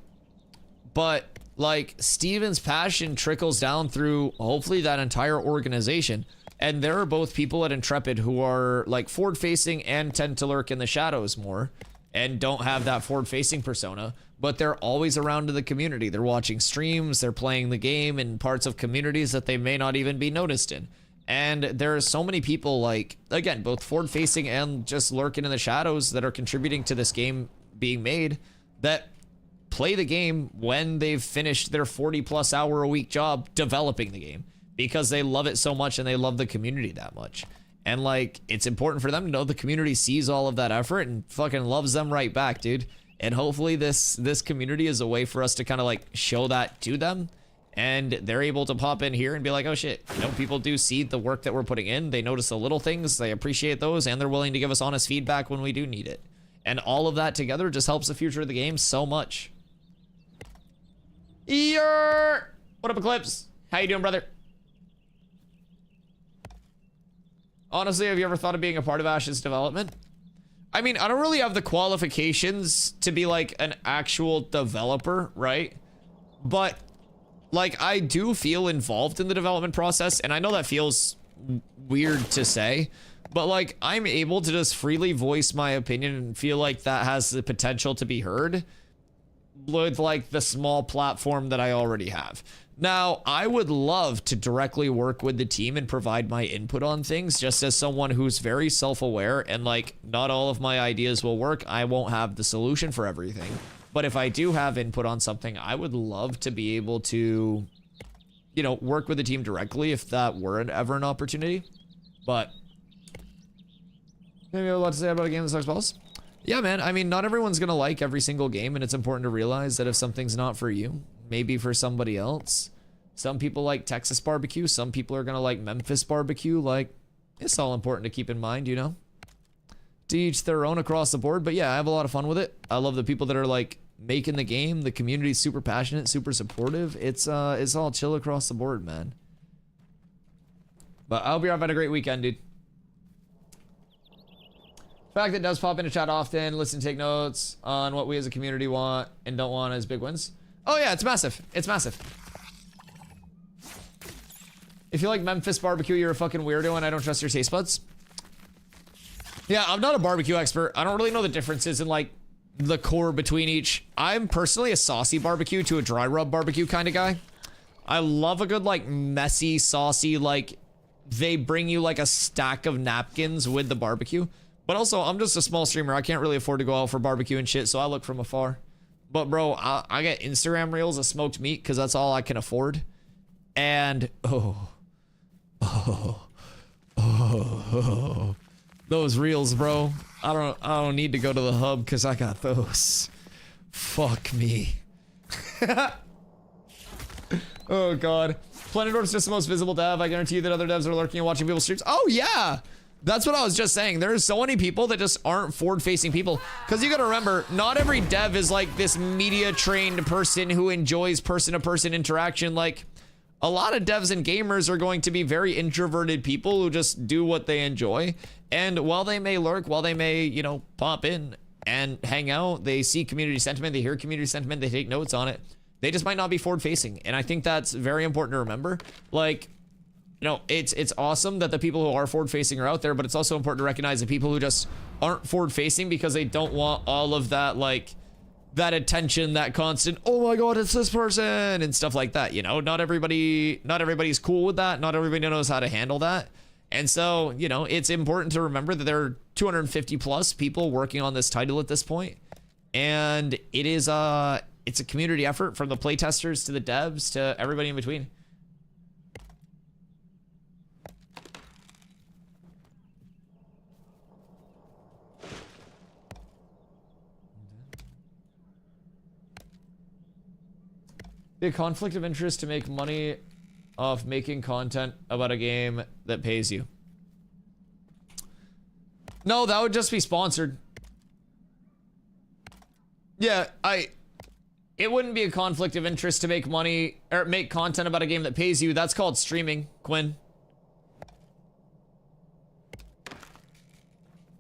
But like, Steven's passion trickles down through hopefully that entire organization. And there are both people at Intrepid who are like forward facing and tend to lurk in the shadows more and don't have that forward facing persona, but they're always around in the community. They're watching streams, they're playing the game in parts of communities that they may not even be noticed in. And there are so many people, like, again, both forward facing and just lurking in the shadows, that are contributing to this game being made, that play the game when they've finished their 40+ hour a week job developing the game, because they love it so much and they love the community that much. And like, it's important for them to know the community sees all of that effort and fucking loves them right back, dude. And hopefully this community is a way for us to kind of like show that to them, and they're able to pop in here and be like, oh shit, you know, people do see the work that we're putting in. They notice the little things, they appreciate those, and they're willing to give us honest feedback when we do need it. And all of that together just helps the future of the game so much. What up, Eclipse? How you doing, brother? Honestly, have you ever thought of being a part of Ash's development? I mean, I don't really have the qualifications to be like an actual developer, right? But like, I do feel involved in the development process, and I know that feels weird to say, but like I'm able to just freely voice my opinion and feel like that has the potential to be heard with like the small platform that I already have. Now, I would love to directly work with the team and provide my input on things, just as someone who's very self-aware, and like not all of my ideas will work. I won't have the solution for everything. But if I do have input on something, I would love to be able to, you know, work with the team directly if that were ever an opportunity. But maybe I have a lot to say about a game that sucks balls. Yeah, man. I mean, not everyone's gonna like every single game, and it's important to realize that if something's not for you, maybe for somebody else. Some people like Texas barbecue. Some people are gonna like Memphis barbecue. Like, it's all important to keep in mind, you know? To each their own across the board. But yeah, I have a lot of fun with it. I love the people that are like making the game. The community's super passionate, super supportive. It's all chill across the board, man. But I hope you've had a great weekend, dude. Fact that does pop into chat often, listen, take notes on what we as a community want and don't want as big wins. Oh yeah, it's massive. It's massive. If you like Memphis barbecue, you're a fucking weirdo and I don't trust your taste buds. Yeah, I'm not a barbecue expert. I don't really know the differences in like the core between each. I'm personally a saucy barbecue to a dry rub barbecue kind of guy. I love a good like messy, saucy, like they bring you like a stack of napkins with the barbecue. But also, I'm just a small streamer. I can't really afford to go out for barbecue and shit, so I look from afar. But bro, I get Instagram reels of smoked meat because that's all I can afford. And those reels, bro. I don't need to go to the hub because I got those. Fuck me. Oh god. Planetord's just the most visible dev. I guarantee you that other devs are lurking and watching people's streams. Oh yeah! That's what I was just saying. There's so many people that just aren't forward-facing people. Because you gotta remember, not every dev is like this media-trained person who enjoys person-to-person interaction. Like, a lot of devs and gamers are going to be very introverted people who just do what they enjoy. And while they may lurk, while they may, you know, pop in and hang out, they see community sentiment, they hear community sentiment, they take notes on it. They just might not be forward-facing. And I think that's very important to remember. Like, you know, it's awesome that the people who are forward-facing are out there, but it's also important to recognize the people who just aren't forward-facing because they don't want all of that, like, that attention, that constant, oh my god, it's this person, and stuff like that, you know? Not everybody's cool with that. Not everybody knows how to handle that. And so, you know, it's important to remember that there are 250 plus people working on this title at this point. And it is, it's a community effort from the playtesters to the devs to everybody in between. Be a conflict of interest to make money off making content about a game that pays you. No, that would just be sponsored. Yeah, it wouldn't be a conflict of interest to make money or make content about a game that pays you. That's called streaming, Quinn.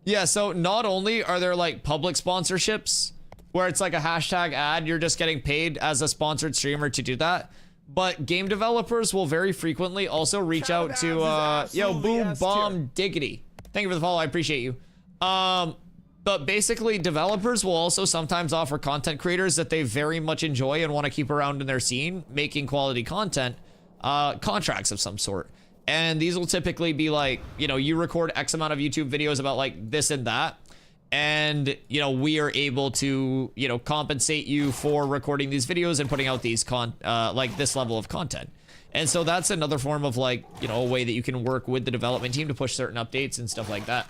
Yeah, so not only are there like public sponsorships where it's like a hashtag ad, you're just getting paid as a sponsored streamer to do that. But game developers will very frequently also reach out to, yo, Boom Bomb Diggity. Thank you for the follow, I appreciate you. But basically, developers will also sometimes offer content creators that they very much enjoy and want to keep around in their scene, making quality content, contracts of some sort. And these will typically be like, you know, you record X amount of YouTube videos about like this and that. And, you know, we are able to, you know, compensate you for recording these videos and putting out these like this level of content. And so that's another form of like, you know, a way that you can work with the development team to push certain updates and stuff like that.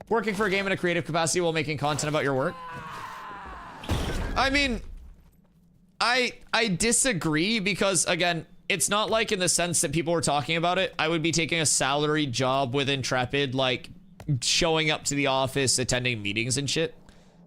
Working for a game in a creative capacity while making content about your work. I mean, I disagree because, again, it's not like in the sense that people were talking about it. I would be taking a salaried job with Intrepid, like showing up to the office, attending meetings and shit.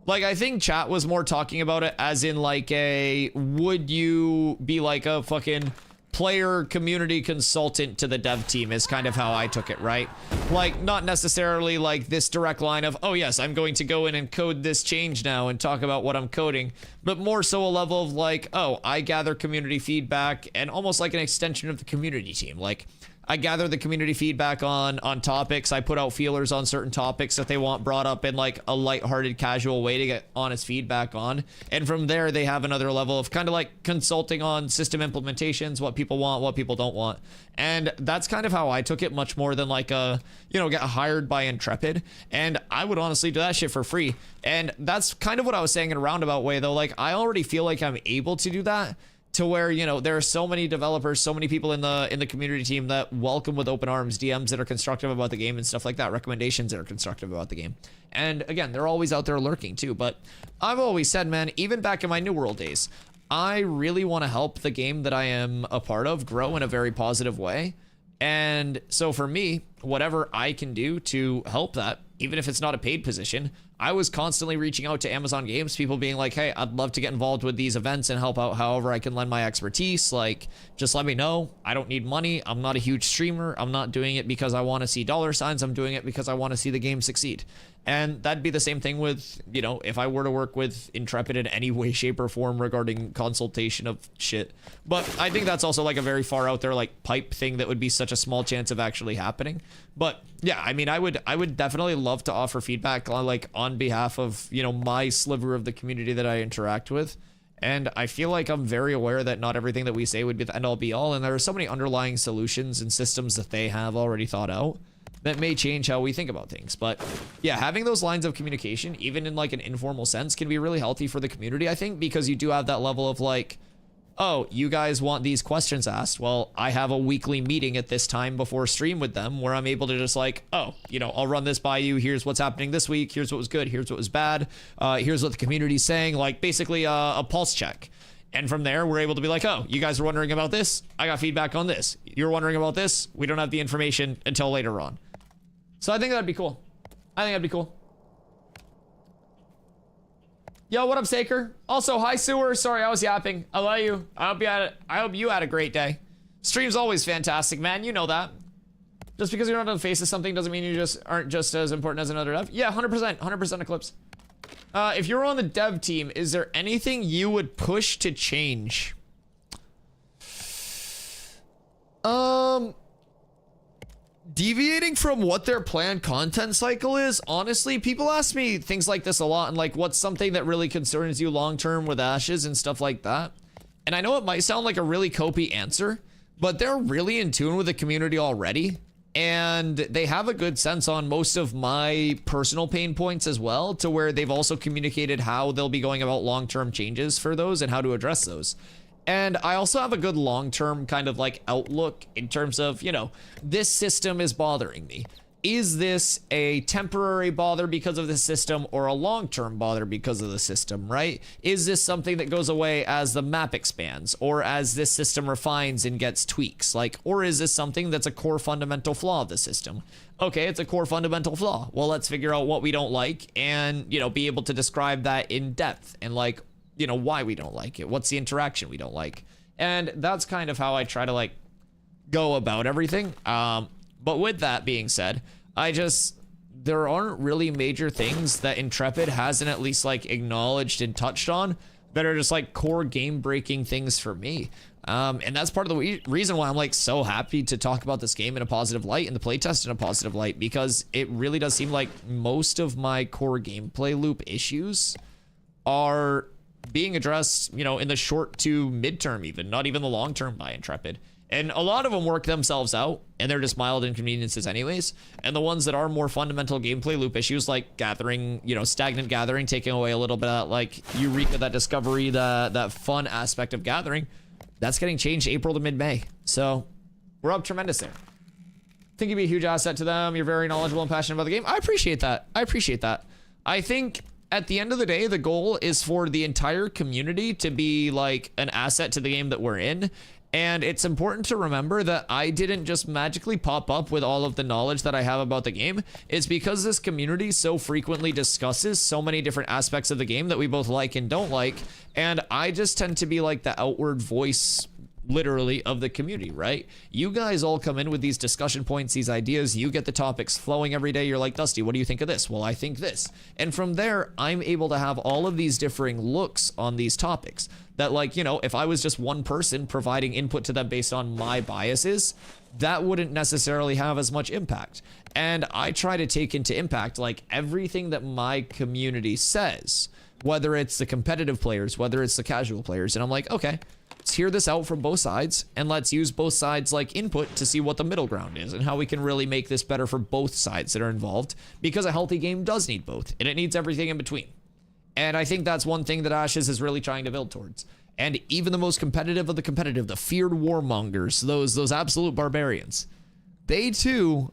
Like, I think chat was more talking about it as in like a, would you be like a fucking player community consultant to the dev team is kind of how I took it, right? Like, not necessarily like this direct line of, oh yes, I'm going to go in and code this change now and talk about what I'm coding, but more so a level of like, oh, I gather community feedback and almost like an extension of the community team. Like, I gather the community feedback on topics. I put out feelers on certain topics that they want brought up in like a lighthearted, casual way to get honest feedback on. And from there, they have another level of kind of like consulting on system implementations, what people want, what people don't want. And that's kind of how I took it, much more than like a, you know, get hired by Intrepid. And I would honestly do that shit for free. And that's kind of what I was saying in a roundabout way, though. Like, I already feel like I'm able to do that, to where, you know, there are so many developers, so many people in the community team that welcome with open arms DMs that are constructive about the game and stuff like that, recommendations that are constructive about the game. And again, they're always out there lurking too. But I've always said, man, even back in my New World days, I really want to help the game that I am a part of grow in a very positive way. And so for me, whatever I can do to help that, even if it's not a paid position, I was constantly reaching out to Amazon Games, people being like, hey, I'd love to get involved with these events and help out however I can lend my expertise. Like, just let me know. I don't need money. I'm not a huge streamer. I'm not doing it because I want to see dollar signs. I'm doing it because I want to see the game succeed. And that'd be the same thing with, you know, if I were to work with Intrepid in any way, shape, or form regarding consultation of shit. But I think that's also like a very far out there like pipe thing that would be such a small chance of actually happening. But yeah, I mean, I would definitely love to offer feedback like on behalf of, you know, my sliver of the community that I interact with. And I feel like I'm very aware that not everything that we say would be the end all be all. And there are so many underlying solutions and systems that they have already thought out that may change how we think about things. But yeah, having those lines of communication, even in like an informal sense, can be really healthy for the community, I think, because you do have that level of like, oh, you guys want these questions asked. Well, I have a weekly meeting at this time before stream with them where I'm able to just like, oh, you know, I'll run this by you. Here's what's happening this week. Here's what was good. Here's what was bad. Here's what the community's saying. Like basically a pulse check. And from there, we're able to be like, oh, you guys are wondering about this. I got feedback on this. You're wondering about this. We don't have the information until later on. So I think that'd be cool. I think that'd be cool. Yo, what up, Saker? Also, hi, Sewer. Sorry, I was yapping. I love you. I hope you had a great day. Stream's always fantastic, man. You know that. Just because you're not on the face of something doesn't mean you just aren't just as important as another dev. Yeah, 100%. 100% Eclipse. If you're on the dev team, is there anything you would push to change? Deviating from what their planned content cycle is, honestly, people ask me things like this a lot, and like, what's something that really concerns you long-term with Ashes and stuff like that? And I know it might sound like a really copy answer, but they're really in tune with the community already, and they have a good sense on most of my personal pain points as well, to where they've also communicated how they'll be going about long-term changes for those and how to address those. And I also have a good long-term kind of like outlook in terms of, you know, this system is bothering me. Is this a temporary bother because of the system or a long-term bother because of the system, right? Is this something that goes away as the map expands or as this system refines and gets tweaks? Like, or is this something that's a core fundamental flaw of the system? Okay, it's a core fundamental flaw. Well, let's figure out what we don't like and, you know, be able to describe that in depth and like, you know, why we don't like it. What's the interaction we don't like? And that's kind of how I try to like go about everything. But with that being said, there aren't really major things that Intrepid hasn't at least like acknowledged and touched on that are just like core game breaking things for me. And that's part of the reason why I'm like so happy to talk about this game in a positive light and the playtest in a positive light, because it really does seem like most of my core gameplay loop issues are being addressed, you know, in the short to midterm, even not even the long term by Intrepid. And a lot of them work themselves out and they're just mild inconveniences anyways. And the ones that are more fundamental gameplay loop issues like gathering, you know, stagnant gathering, taking away a little bit of that like eureka, that discovery, that fun aspect of gathering, that's getting changed April to mid-May. So we're up tremendous there. I think you'd be a huge asset to them. You're very knowledgeable and passionate about the game. I appreciate that. I think at the end of the day, the goal is for the entire community to be like an asset to the game that we're in. And it's important to remember that I didn't just magically pop up with all of the knowledge that I have about the game. It's because this community so frequently discusses so many different aspects of the game that we both like and don't like. And I just tend to be like the outward voice, literally, of the community, right? You guys all come in with these discussion points, these ideas, you get the topics flowing every day. You're like, Dusty, what do you think of this? Well, I think this. And from there, I'm able to have all of these differing looks on these topics that, like, you know, if I was just one person providing input to them based on my biases, that wouldn't necessarily have as much impact. And I try to take into impact like everything that my community says, whether it's the competitive players, whether it's the casual players. And I'm like, okay, let's hear this out from both sides and let's use both sides like input to see what the middle ground is and how we can really make this better for both sides that are involved, because a healthy game does need both and it needs everything in between. And I think that's one thing that Ashes is really trying to build towards. And even the most competitive of the competitive, the feared warmongers, those absolute barbarians, they too,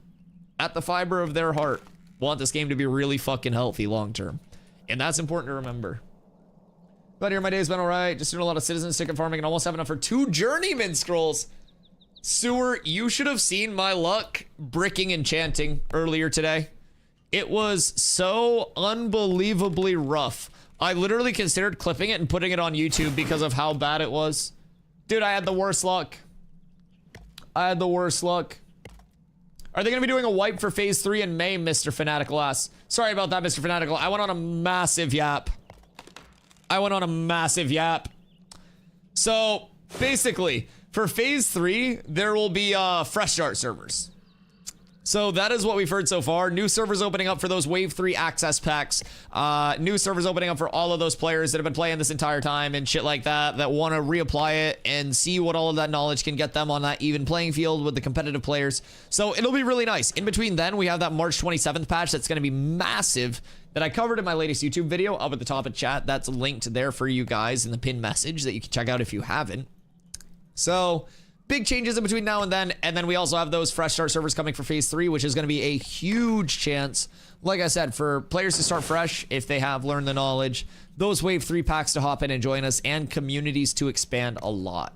at the fiber of their heart, want this game to be really fucking healthy long term. And that's important to remember. But here, my day's been all right. Just doing a lot of citizen stick and farming and almost have enough for 2 journeyman scrolls. Sewer, you should have seen my luck bricking enchanting earlier today. It was so unbelievably rough. I literally considered clipping it and putting it on YouTube because of how bad it was. Dude, I had the worst luck. I had the worst luck. Are they going to be doing a wipe for phase 3 in May, Mr. Fanatical ass? Sorry about that, Mr. Fanatical. I went on a massive yap. So, basically, for phase 3, there will be fresh start servers. So that is what we've heard so far. New servers opening up for those wave 3 access packs. New servers opening up for all of those players that have been playing this entire time and shit like that want to reapply it and see what all of that knowledge can get them on that even playing field with the competitive players. So it'll be really nice. In between then, we have that March 27th patch that's going to be massive that I covered in my latest YouTube video up at the top of chat. That's linked there for you guys in the pinned message that you can check out if you haven't. So big changes in between now and then we also have those fresh start servers coming for phase 3, which is going to be a huge chance, like I said, for players to start fresh if they have learned the knowledge, those wave 3 packs to hop in and join us, and communities to expand a lot.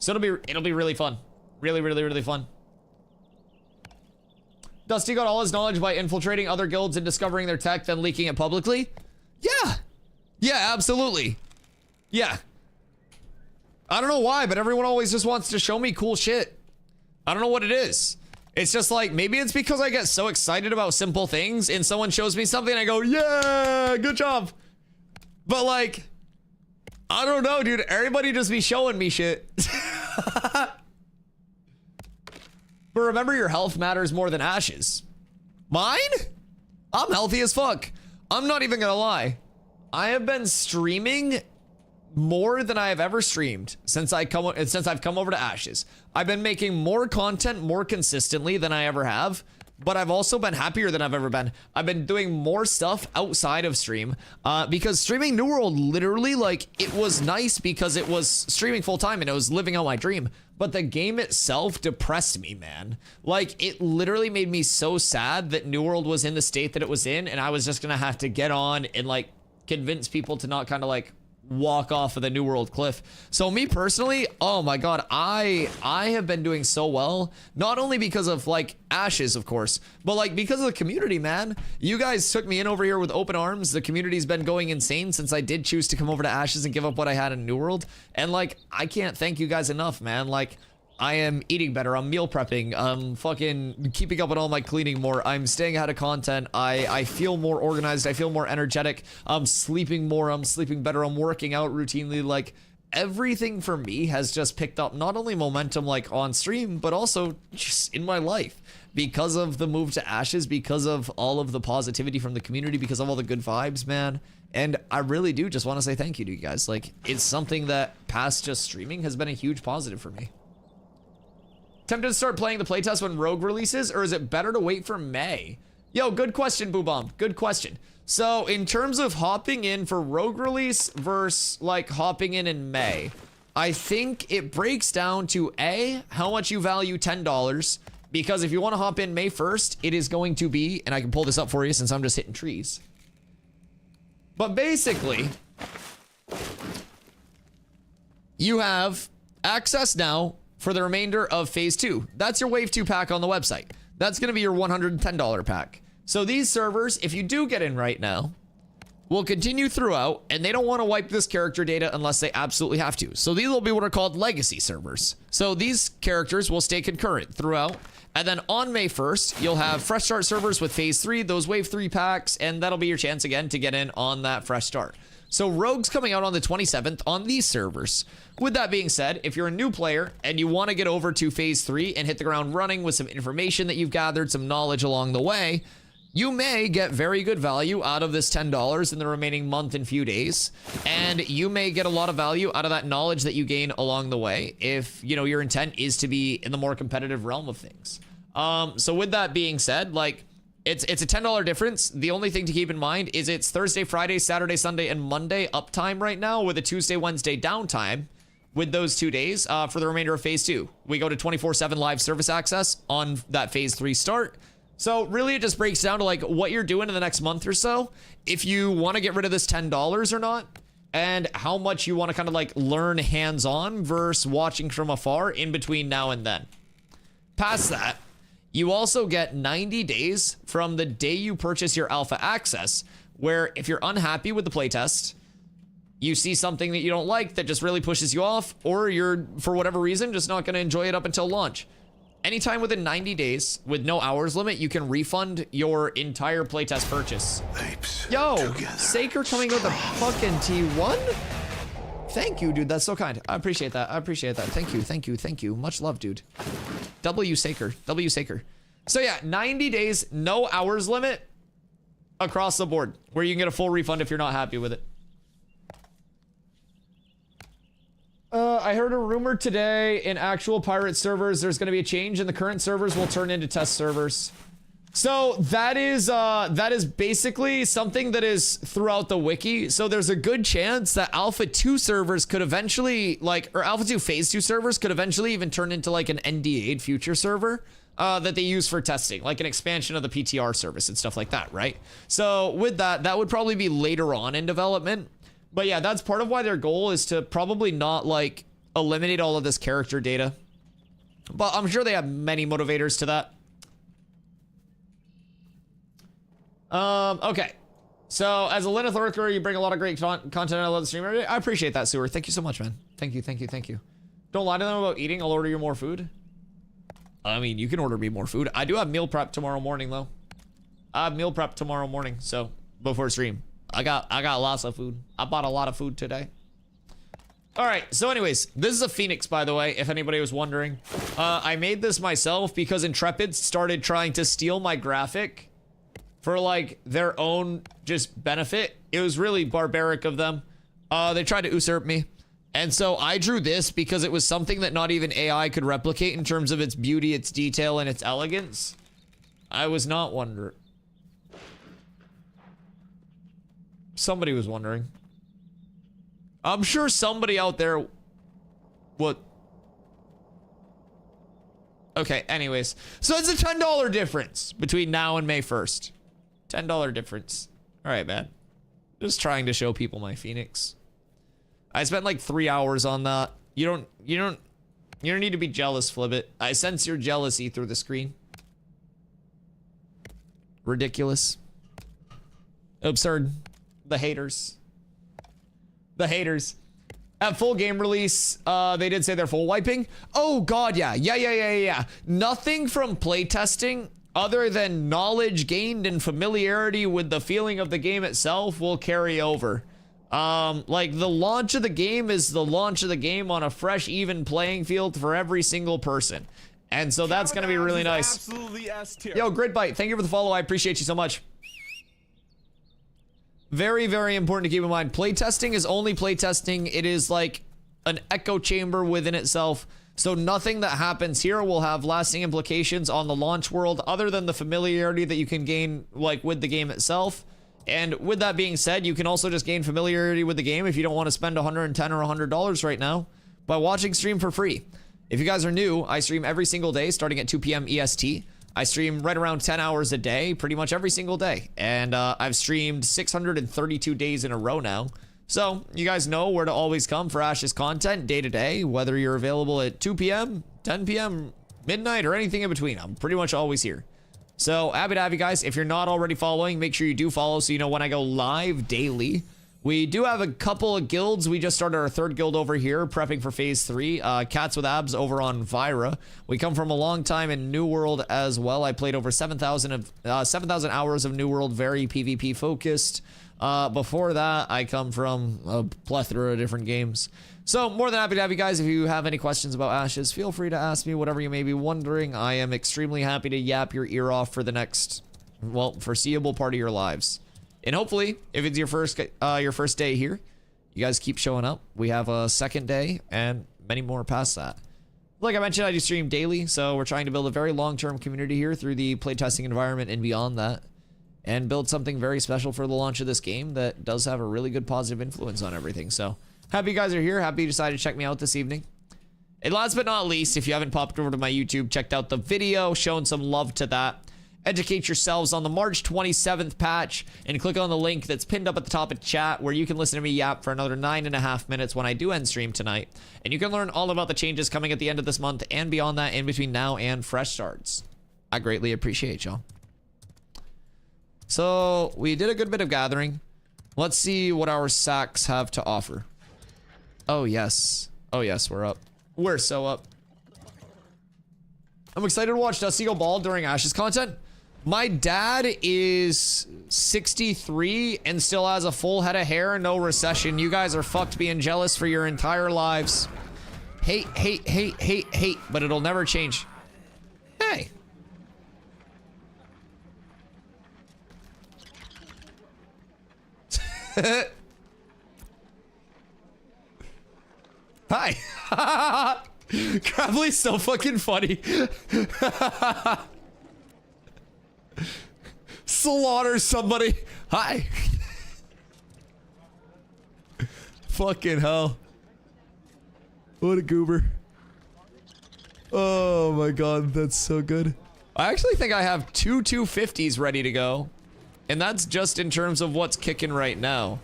So it'll be really fun. Really fun. Dusty got all his knowledge by infiltrating other guilds and discovering their tech, then leaking it publicly? Yeah, absolutely. Yeah. I don't know why, but everyone always just wants to show me cool shit. I don't know what it is. It's just like, maybe it's because I get so excited about simple things and someone shows me something and I go, yeah, good job. But like, I don't know, dude. Everybody just be showing me shit. But remember, your health matters more than Ashes. Mine? I'm healthy as fuck. I'm not even gonna lie. I have been streaming more than I have ever streamed since I've come over to Ashes. I've been making more content more consistently than I ever have, but I've also been happier than I've ever been. I've been doing more stuff outside of stream because streaming New World, literally, like, it was nice because it was streaming full time and it was living out my dream. But the game itself depressed me, man. Like, it literally made me so sad that New World was in the state that it was in, and I was just gonna have to get on and like convince people to not kind of like walk off of the New World cliff. So me personally, oh my god, I have been doing so well, not only because of like Ashes, of course, but like because of the community, man. You guys took me in over here with open arms. The community's been going insane since I did choose to come over to Ashes and give up what I had in New World. And like, I can't thank you guys enough, man. Like, I am eating better, I'm meal prepping, I'm fucking keeping up on all my cleaning more, I'm staying ahead of content, I feel more organized, I feel more energetic, I'm sleeping more, I'm sleeping better, I'm working out routinely. Like, everything for me has just picked up not only momentum like on stream, but also just in my life. Because of the move to Ashes, because of all of the positivity from the community, because of all the good vibes, man. And I really do just want to say thank you to you guys. Like, it's something that past just streaming has been a huge positive for me. Tempted to start playing the playtest when Rogue releases, or is it better to wait for May? Yo, good question, Boo Bomb. Good question. So, in terms of hopping in for Rogue release versus, like, hopping in May, I think it breaks down to, A, how much you value $10, because if you want to hop in May 1st, it is going to be, and I can pull this up for you since I'm just hitting trees. But basically, you have access now for the remainder of phase 2. That's your wave 2 pack on the website. That's going to be your $110 pack. So these servers, if you do get in right now, will continue throughout, and they don't want to wipe this character data unless they absolutely have to. So these will be what are called legacy servers. So these characters will stay concurrent throughout. And then on May 1st, you'll have fresh start servers with phase 3, those wave 3 packs, and that'll be your chance again to get in on that fresh start. So Rogue's coming out on the 27th on these servers. With that being said, if you're a new player and you want to get over to phase 3 and hit the ground running with some information that you've gathered, some knowledge along the way, you may get very good value out of this $10 in the remaining month and few days. And you may get a lot of value out of that knowledge that you gain along the way if, you know, your intent is to be in the more competitive realm of things. So with that being said, like, it's a $10 difference. The only thing to keep in mind is it's Thursday, Friday, Saturday, Sunday, and Monday uptime right now with a Tuesday, Wednesday downtime with those 2 days for the remainder of phase 2. We go to 24/7 live service access on that phase 3 start. So really it just breaks down to like what you're doing in the next month or so, if you want to get rid of this $10 or not, and how much you want to kind of like learn hands-on versus watching from afar in between now and then. Past that, you also get 90 days from the day you purchase your alpha access, where if you're unhappy with the playtest, you see something that you don't like that just really pushes you off, or you're, for whatever reason, just not going to enjoy it up until launch. Anytime within 90 days, with no hours limit, you can refund your entire playtest purchase. Yo, Saker coming with the fucking T1? Thank you, dude. That's so kind. I appreciate that. I appreciate that. Thank you, thank you, thank you. Much love, dude. W Saker. W Saker. So yeah, 90 days, no hours limit across the board, where you can get a full refund if you're not happy with it. I heard a rumor today in actual pirate servers there's going to be a change and the current servers will turn into test servers. So that is basically something that is throughout the wiki. So there's a good chance that Alpha 2 servers could eventually, like, or Alpha 2 Phase 2 servers could eventually even turn into like an NDA'd future server that they use for testing, like an expansion of the PTR service and stuff like that, right? So with that, that would probably be later on in development. But yeah, that's part of why their goal is to probably not like eliminate all of this character data. But I'm sure they have many motivators to that. Okay. So as a Linux lurker, you bring a lot of great content. I love the stream. I appreciate that, Sewer. Thank you so much, man. Thank you, thank you, thank you. Don't lie to them about eating. I'll order you more food. I mean, you can order me more food. I do have meal prep tomorrow morning, though. I have meal prep tomorrow morning, so before stream. I got lots of food. I bought a lot of food today. All right, so anyways, this is a Phoenix, by the way, if anybody was wondering. I made this myself because Intrepid started trying to steal my graphic for like their own just benefit. It was really barbaric of them. They tried to usurp me. And so I drew this because it was something that not even AI could replicate in terms of its beauty, its detail, and its elegance. I was not wondering. Somebody was wondering. I'm sure somebody out there would. Okay, anyways. So it's a $10 difference between now and May 1st. $10 difference. All right, man. Just trying to show people my Phoenix. I spent like 3 hours on that. You don't need to be jealous, Flibbit. I sense your jealousy through the screen. Ridiculous. Absurd. The haters. The haters. At full game release, they did say they're full wiping. Oh god, yeah. Nothing from playtesting other than knowledge gained and familiarity with the feeling of the game itself will carry over. Like the launch of the game is the launch of the game on a fresh, even playing field for every single person. And so that's gonna be really nice. Absolutely S-tier. Yo, Gridbite, thank you for the follow. I appreciate you so much. Very, very important to keep in mind. Playtesting is only playtesting. It is like an echo chamber within itself. So nothing that happens here will have lasting implications on the launch world other than the familiarity that you can gain like with the game itself. And with that being said, you can also just gain familiarity with the game if you don't want to spend $110 or $100 right now by watching stream for free. If you guys are new, I stream every single day starting at 2 p.m. EST. I stream right around 10 hours a day, pretty much every single day. And I've streamed 632 days in a row now. So you guys know where to always come for Ash's content day to day, whether you're available at 2 p.m., 10 p.m., midnight, or anything in between. I'm pretty much always here. So happy to have you guys. If you're not already following, make sure you do follow so you know when I go live daily. We do have a couple of guilds. We just started our third guild over here, prepping for phase 3. Cats with Abs over on Vira. We come from a long time in New World as well. I played over 7,000 hours of New World, very PvP focused. Before that, I come from a plethora of different games. So more than happy to have you guys. If you have any questions about Ashes, feel free to ask me whatever you may be wondering. I am extremely happy to yap your ear off for the next, well, foreseeable part of your lives. And hopefully, if it's your first day here, you guys keep showing up. We have a second day and many more past that. Like I mentioned, I do stream daily, so we're trying to build a very long-term community here through the playtesting environment and beyond that, and build something very special for the launch of this game that does have a really good positive influence on everything. So happy you guys are here. Happy you decided to check me out this evening. And last but not least, if you haven't popped over to my YouTube, checked out the video, shown some love to that, educate yourselves on the March 27th patch and click on the link that's pinned up at the top of chat where you can listen to me yap for another 9.5 minutes when I do end stream tonight. And you can learn all about the changes coming at the end of this month and beyond that in between now and fresh starts. I greatly appreciate y'all. So we did a good bit of gathering. Let's see what our sacks have to offer. Oh yes. Oh yes, we're up. We're so up. I'm excited to watch Dusty go bald during Ashes content. My dad is 63 and still has a full head of hair and no recession. You guys are fucked being jealous for your entire lives. Hate, hate, hate, hate, hate, but it'll never change. Hey. Hi. Crably's so fucking funny. Slaughter somebody. Hi. Fucking hell. What a goober. Oh my god, that's so good. I actually think I have two 250s ready to go. And that's just in terms of what's kicking right now.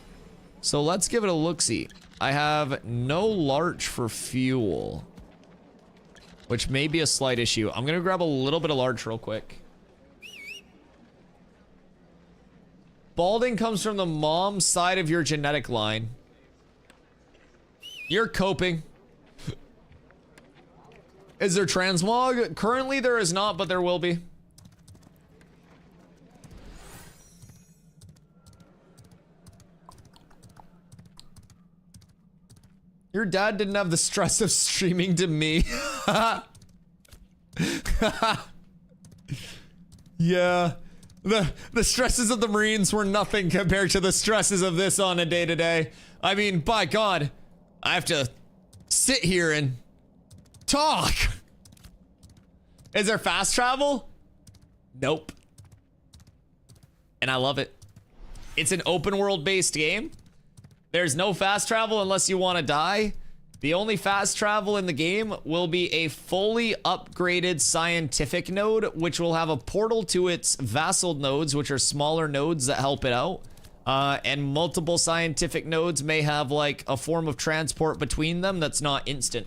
So let's give it a look-see. I have no larch for fuel, which may be a slight issue. I'm gonna grab a little bit of larch real quick. Balding comes from the mom side of your genetic line. You're coping. Is there transmog? Currently there is not, but there will be. Your dad didn't have the stress of streaming to me. Yeah. The stresses of the Marines were nothing compared to the stresses of this on a day-to-day. I mean, by God, I have to sit here and talk. Is there fast travel? Nope. And I love it. It's an open world based game. There's no fast travel unless you want to die. The only fast travel in the game will be a fully upgraded scientific node, which will have a portal to its vassal nodes, which are smaller nodes that help it out. And multiple scientific nodes may have like a form of transport between them that's not instant.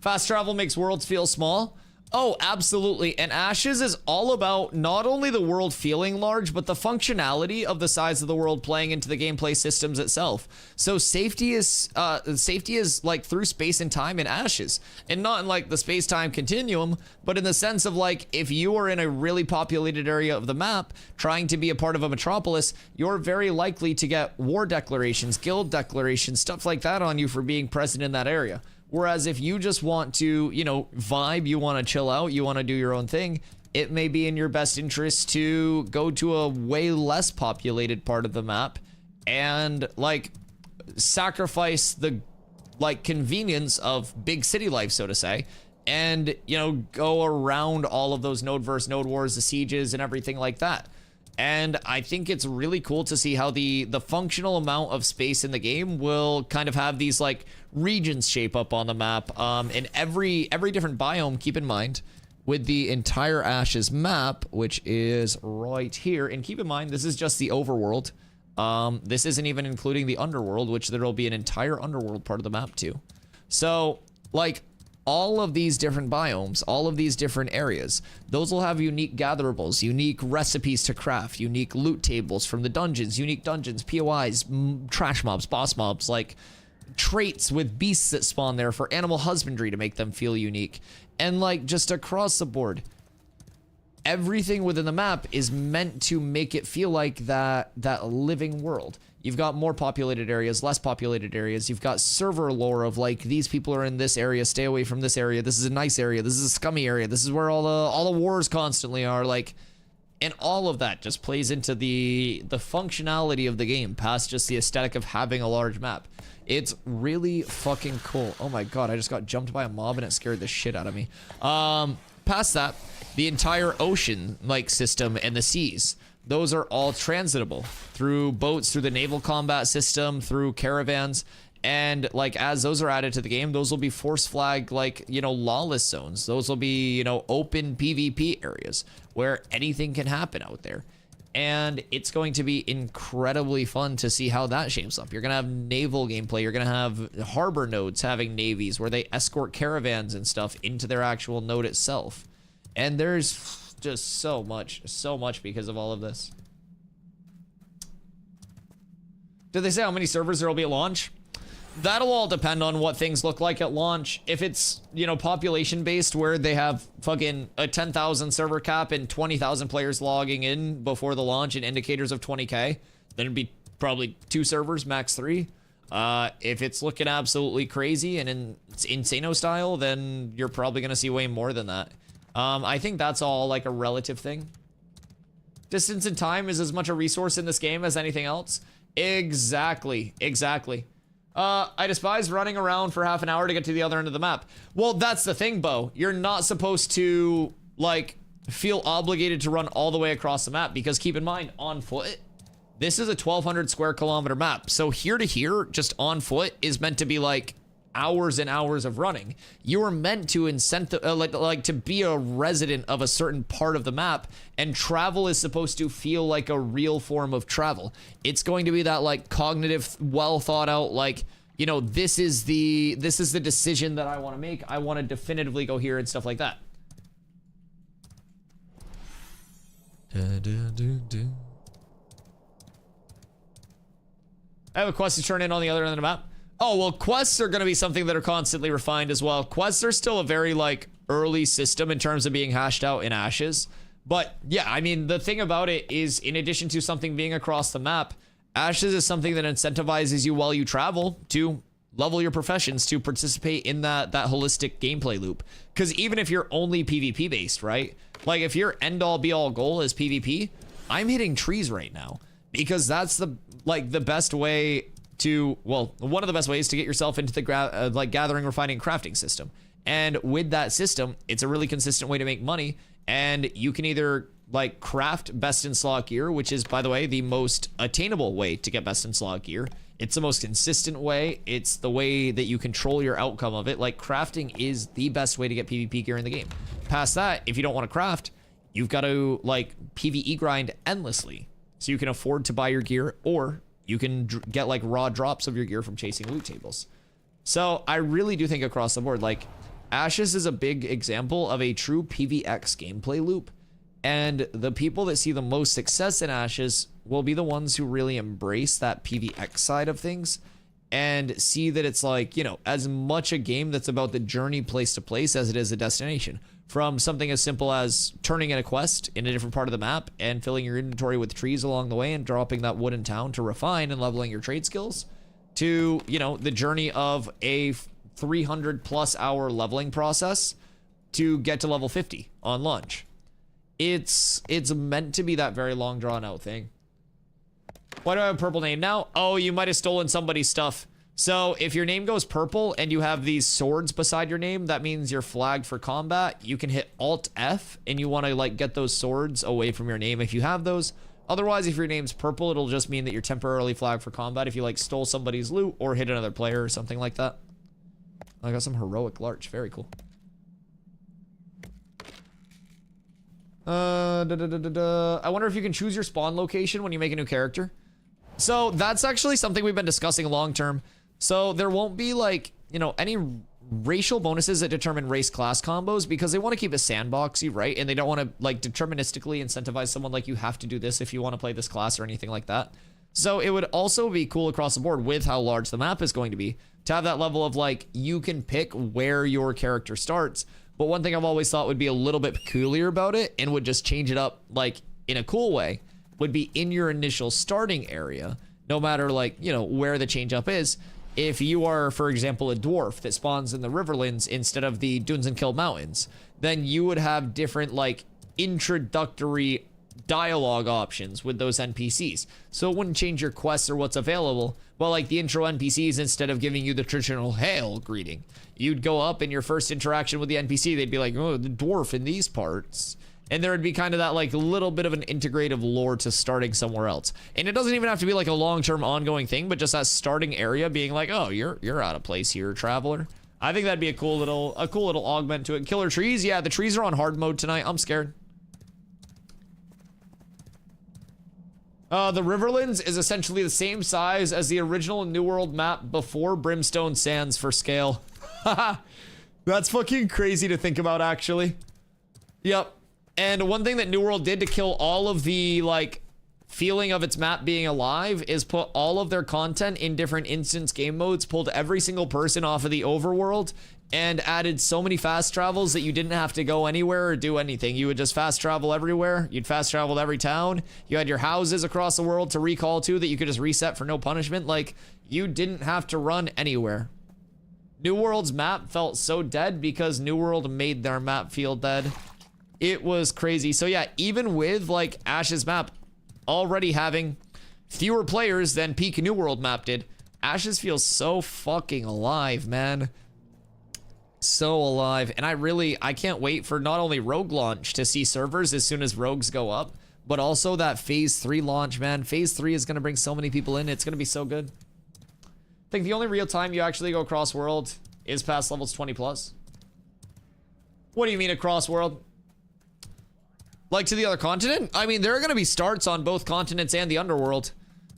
Fast travel makes worlds feel small. Oh, absolutely. And Ashes is all about not only the world feeling large, but the functionality of the size of the world playing into the gameplay systems itself. So safety is like through space and time in Ashes, and not in like the space-time continuum, but in the sense of like, if you are in a really populated area of the map trying to be a part of a metropolis, you're very likely to get war declarations, guild declarations, stuff like that on you for being present in that area. Whereas if you just want to, you know, vibe, you want to chill out, you want to do your own thing, it may be in your best interest to go to a way less populated part of the map and like sacrifice the like convenience of big city life, so to say, and, you know, go around all of those node versus node wars, the sieges and everything like that. And I think it's really cool to see how the functional amount of space in the game will kind of have these like regions shape up on the map. In every different biome, keep in mind, with the entire Ashes map, which is right here. And keep in mind, this is just the overworld. This isn't even including the underworld, which there will be an entire underworld part of the map too. So like, all of these different biomes, all of these different areas, those will have unique gatherables, unique recipes to craft, unique loot tables from the dungeons, unique dungeons, POIs, trash mobs, boss mobs, like traits with beasts that spawn there for animal husbandry to make them feel unique. And like just across the board, everything within the map is meant to make it feel like that living world. You've got more populated areas, less populated areas. You've got server lore of like, these people are in this area, stay away from this area. This is a nice area. This is a scummy area. This is where all the wars constantly are. Like, and all of that just plays into the functionality of the game, past just the aesthetic of having a large map. It's really fucking cool. Oh my god, I just got jumped by a mob and it scared the shit out of me. Past that, the entire ocean like system and the seas, those are all transitable through boats, through the naval combat system, through caravans. And like, as those are added to the game, those will be force flag, like, you know, lawless zones. Those will be, you know, open PvP areas where anything can happen out there. And it's going to be incredibly fun to see how that shapes up. You're going to have naval gameplay. You're going to have harbor nodes having navies where they escort caravans and stuff into their actual node itself. And there's just so much because of all of this. Did they say how many servers there will be at launch? That'll all depend on what things look like at launch. If it's, you know, population based where they have fucking a 10,000 server cap and 20,000 players logging in before the launch and indicators of 20k, then it'd be probably 2 servers, max 3. If it's looking absolutely crazy and in Insano style, then you're probably gonna see way more than that. I think that's all like a relative thing. Distance and time is as much a resource in this game as anything else. Exactly. I despise running around for half an hour to get to the other end of the map. Well, that's the thing, Bo. You're not supposed to, like, feel obligated to run all the way across the map, because keep in mind, on foot, this is a 1,200 square kilometer map. So here to here, just on foot, is meant to be like hours and hours of running. You are meant to like to be a resident of a certain part of the map, and travel is supposed to feel like a real form of travel. It's going to be that like cognitive, well thought out, like, you know, this is the decision that I want to make. I want to definitively go here and stuff like that. I have a quest to turn in on the other end of the map. Oh, well, quests are going to be something that are constantly refined as well. Quests are still a very, like, early system in terms of being hashed out in Ashes. But, yeah, I mean, the thing about it is, in addition to something being across the map, Ashes is something that incentivizes you while you travel to level your professions, to participate in that holistic gameplay loop. Because even if you're only PvP based, right? Like, if your end-all be-all goal is PvP, I'm hitting trees right now. Because that's the best way to, well, one of the best ways to get yourself into the gathering, refining, crafting system. And with that system, it's a really consistent way to make money. And you can either like craft best in slot gear, which is, by the way, the most attainable way to get best in slot gear. It's the most consistent way. It's the way that you control your outcome of it. Like, crafting is the best way to get PvP gear in the game. Past that, if you don't want to craft, you've got to like PvE grind endlessly, so you can afford to buy your gear, or you can get like raw drops of your gear from chasing loot tables. So I really do think across the board, like, Ashes is a big example of a true PvX gameplay loop. And the people that see the most success in Ashes will be the ones who really embrace that PvX side of things and see that it's like, you know, as much a game that's about the journey place to place as it is a destination. From something as simple as turning in a quest in a different part of the map and filling your inventory with trees along the way and dropping that wood in town to refine and leveling your trade skills, to, you know, the journey of a 300 plus hour leveling process to get to level 50 on launch. It's meant to be that very long drawn out thing. Why do I have a purple name now? Oh, you might have stolen somebody's stuff. So if your name goes purple and you have these swords beside your name, that means you're flagged for combat. You can hit Alt F and you want to like get those swords away from your name if you have those. Otherwise, if your name's purple, it'll just mean that you're temporarily flagged for combat if you like stole somebody's loot or hit another player or something like that. I got some heroic larch. Very cool. I wonder if you can choose your spawn location when you make a new character. So that's actually something we've been discussing long term. So there won't be like, you know, any racial bonuses that determine race class combos, because they want to keep it sandboxy, right? And they don't want to like deterministically incentivize someone like, you have to do this if you want to play this class or anything like that. So it would also be cool across the board with how large the map is going to be to have that level of like, you can pick where your character starts. But one thing I've always thought would be a little bit peculiar about it and would just change it up like in a cool way would be in your initial starting area, no matter like, you know, where the change up is. If you are, for example, a dwarf that spawns in the Riverlands instead of the Dunes and Kill Mountains, then you would have different like introductory dialogue options with those NPCs. So it wouldn't change your quests or what's available. Well, like the intro NPCs, instead of giving you the traditional hail greeting, you'd go up in your first interaction with the NPC, they'd be like, oh, the dwarf in these parts. And there would be kind of that like little bit of an integrative lore to starting somewhere else. And it doesn't even have to be like a long-term ongoing thing, but just that starting area being like, oh, you're out of place here, traveler. I think that'd be a cool little augment to it. Killer trees, yeah, the trees are on hard mode tonight. I'm scared. The Riverlands is essentially the same size as the original New World map before Brimstone Sands for scale. That's fucking crazy to think about, actually. Yep. And one thing that New World did to kill all of the, like, feeling of its map being alive is put all of their content in different instance game modes, pulled every single person off of the overworld, and added so many fast travels that you didn't have to go anywhere or do anything. You would just fast travel everywhere. You'd fast travel to every town. You had your houses across the world to recall to that you could just reset for no punishment. Like, you didn't have to run anywhere. New World's map felt so dead because New World made their map feel dead. It was crazy. So yeah, even with like Ash's map already having fewer players than peak New World map did, Ash's feels so fucking alive, man. So alive. And I can't wait for not only Rogue launch to see servers as soon as Rogues go up, but also that Phase 3 launch, man. Phase 3 is going to bring so many people in. It's going to be so good. I think the only real time you actually go across world is past levels 20 plus. What do you mean across world? Like to the other continent? I mean, there are going to be starts on both continents and the underworld.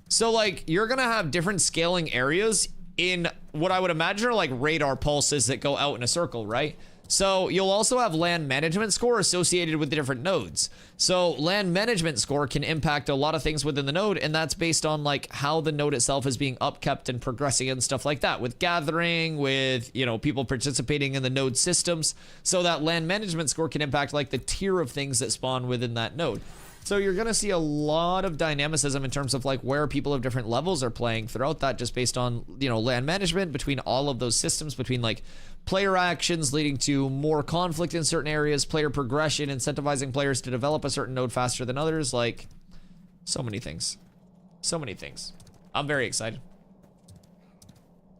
So like, you're going to have different scaling areas in what I would imagine are like radar pulses that go out in a circle, right? So you'll also have land management score associated with the different nodes. So land management score can impact a lot of things within the node, and that's based on like how the node itself is being upkept and progressing and stuff like that, with gathering, with, you know, people participating in the node systems. So that land management score can impact like the tier of things that spawn within that node. So you're going to see a lot of dynamicism in terms of like where people of different levels are playing throughout that, just based on, you know, land management between all of those systems, between like player actions leading to more conflict in certain areas, player progression, incentivizing players to develop a certain node faster than others. Like, so many things. So many things. I'm very excited.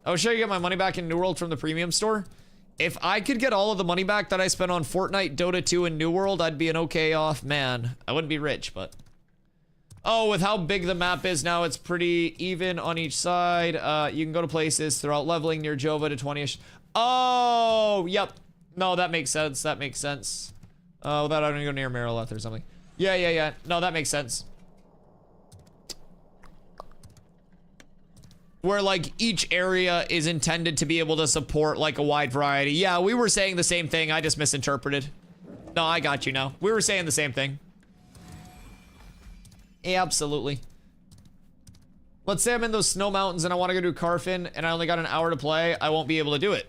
Oh, should I get my money back in New World from the premium store? If I could get all of the money back that I spent on Fortnite, Dota 2, and New World, I'd be an okay off man. I wouldn't be rich, but... Oh, with how big the map is now, it's pretty even on each side. You can go to places throughout leveling near Jova to 20-ish. Oh, yep. No, that makes sense. That makes sense. Without having to go near Marileth or something. Yeah. No, that makes sense. Where like each area is intended to be able to support like a wide variety. Yeah, we were saying the same thing. I just misinterpreted. No, I got you now. We were saying the same thing. Yeah, absolutely. Let's say I'm in those snow mountains and I want to go do Carfin and I only got an hour to play. I won't be able to do it.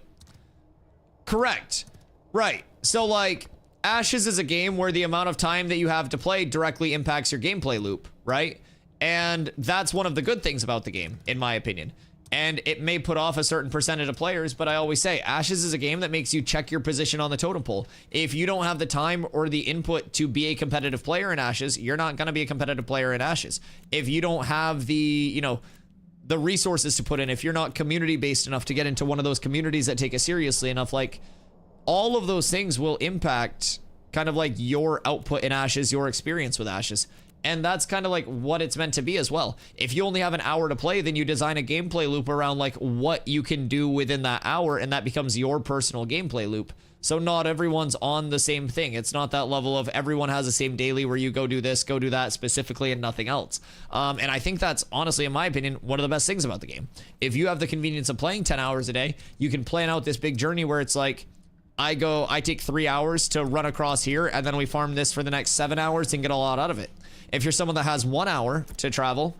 Correct. Right. So like Ashes is a game where the amount of time that you have to play directly impacts your gameplay loop, right? And that's one of the good things about the game, in my opinion. And it may put off a certain percentage of players, but I always say Ashes is a game that makes you check your position on the totem pole. If you don't have the time or the input to be a competitive player in Ashes, you're not going to be a competitive player in Ashes. If you don't have the, you know, the resources to put in, if you're not community based enough to get into one of those communities that take it seriously enough, like all of those things will impact kind of like your output in Ashes, your experience with Ashes. And that's kind of like what it's meant to be as well. If you only have an hour to play, then you design a gameplay loop around like what you can do within that hour, and that becomes your personal gameplay loop. So not everyone's on the same thing. It's not that level of everyone has the same daily where you go do this, go do that specifically and nothing else. And I think that's honestly, in my opinion, one of the best things about the game. If you have the convenience of playing 10 hours a day, you can plan out this big journey where it's like, I take 3 hours to run across here, and then we farm this for the next 7 hours and get a lot out of it. If you're someone that has 1 hour to travel,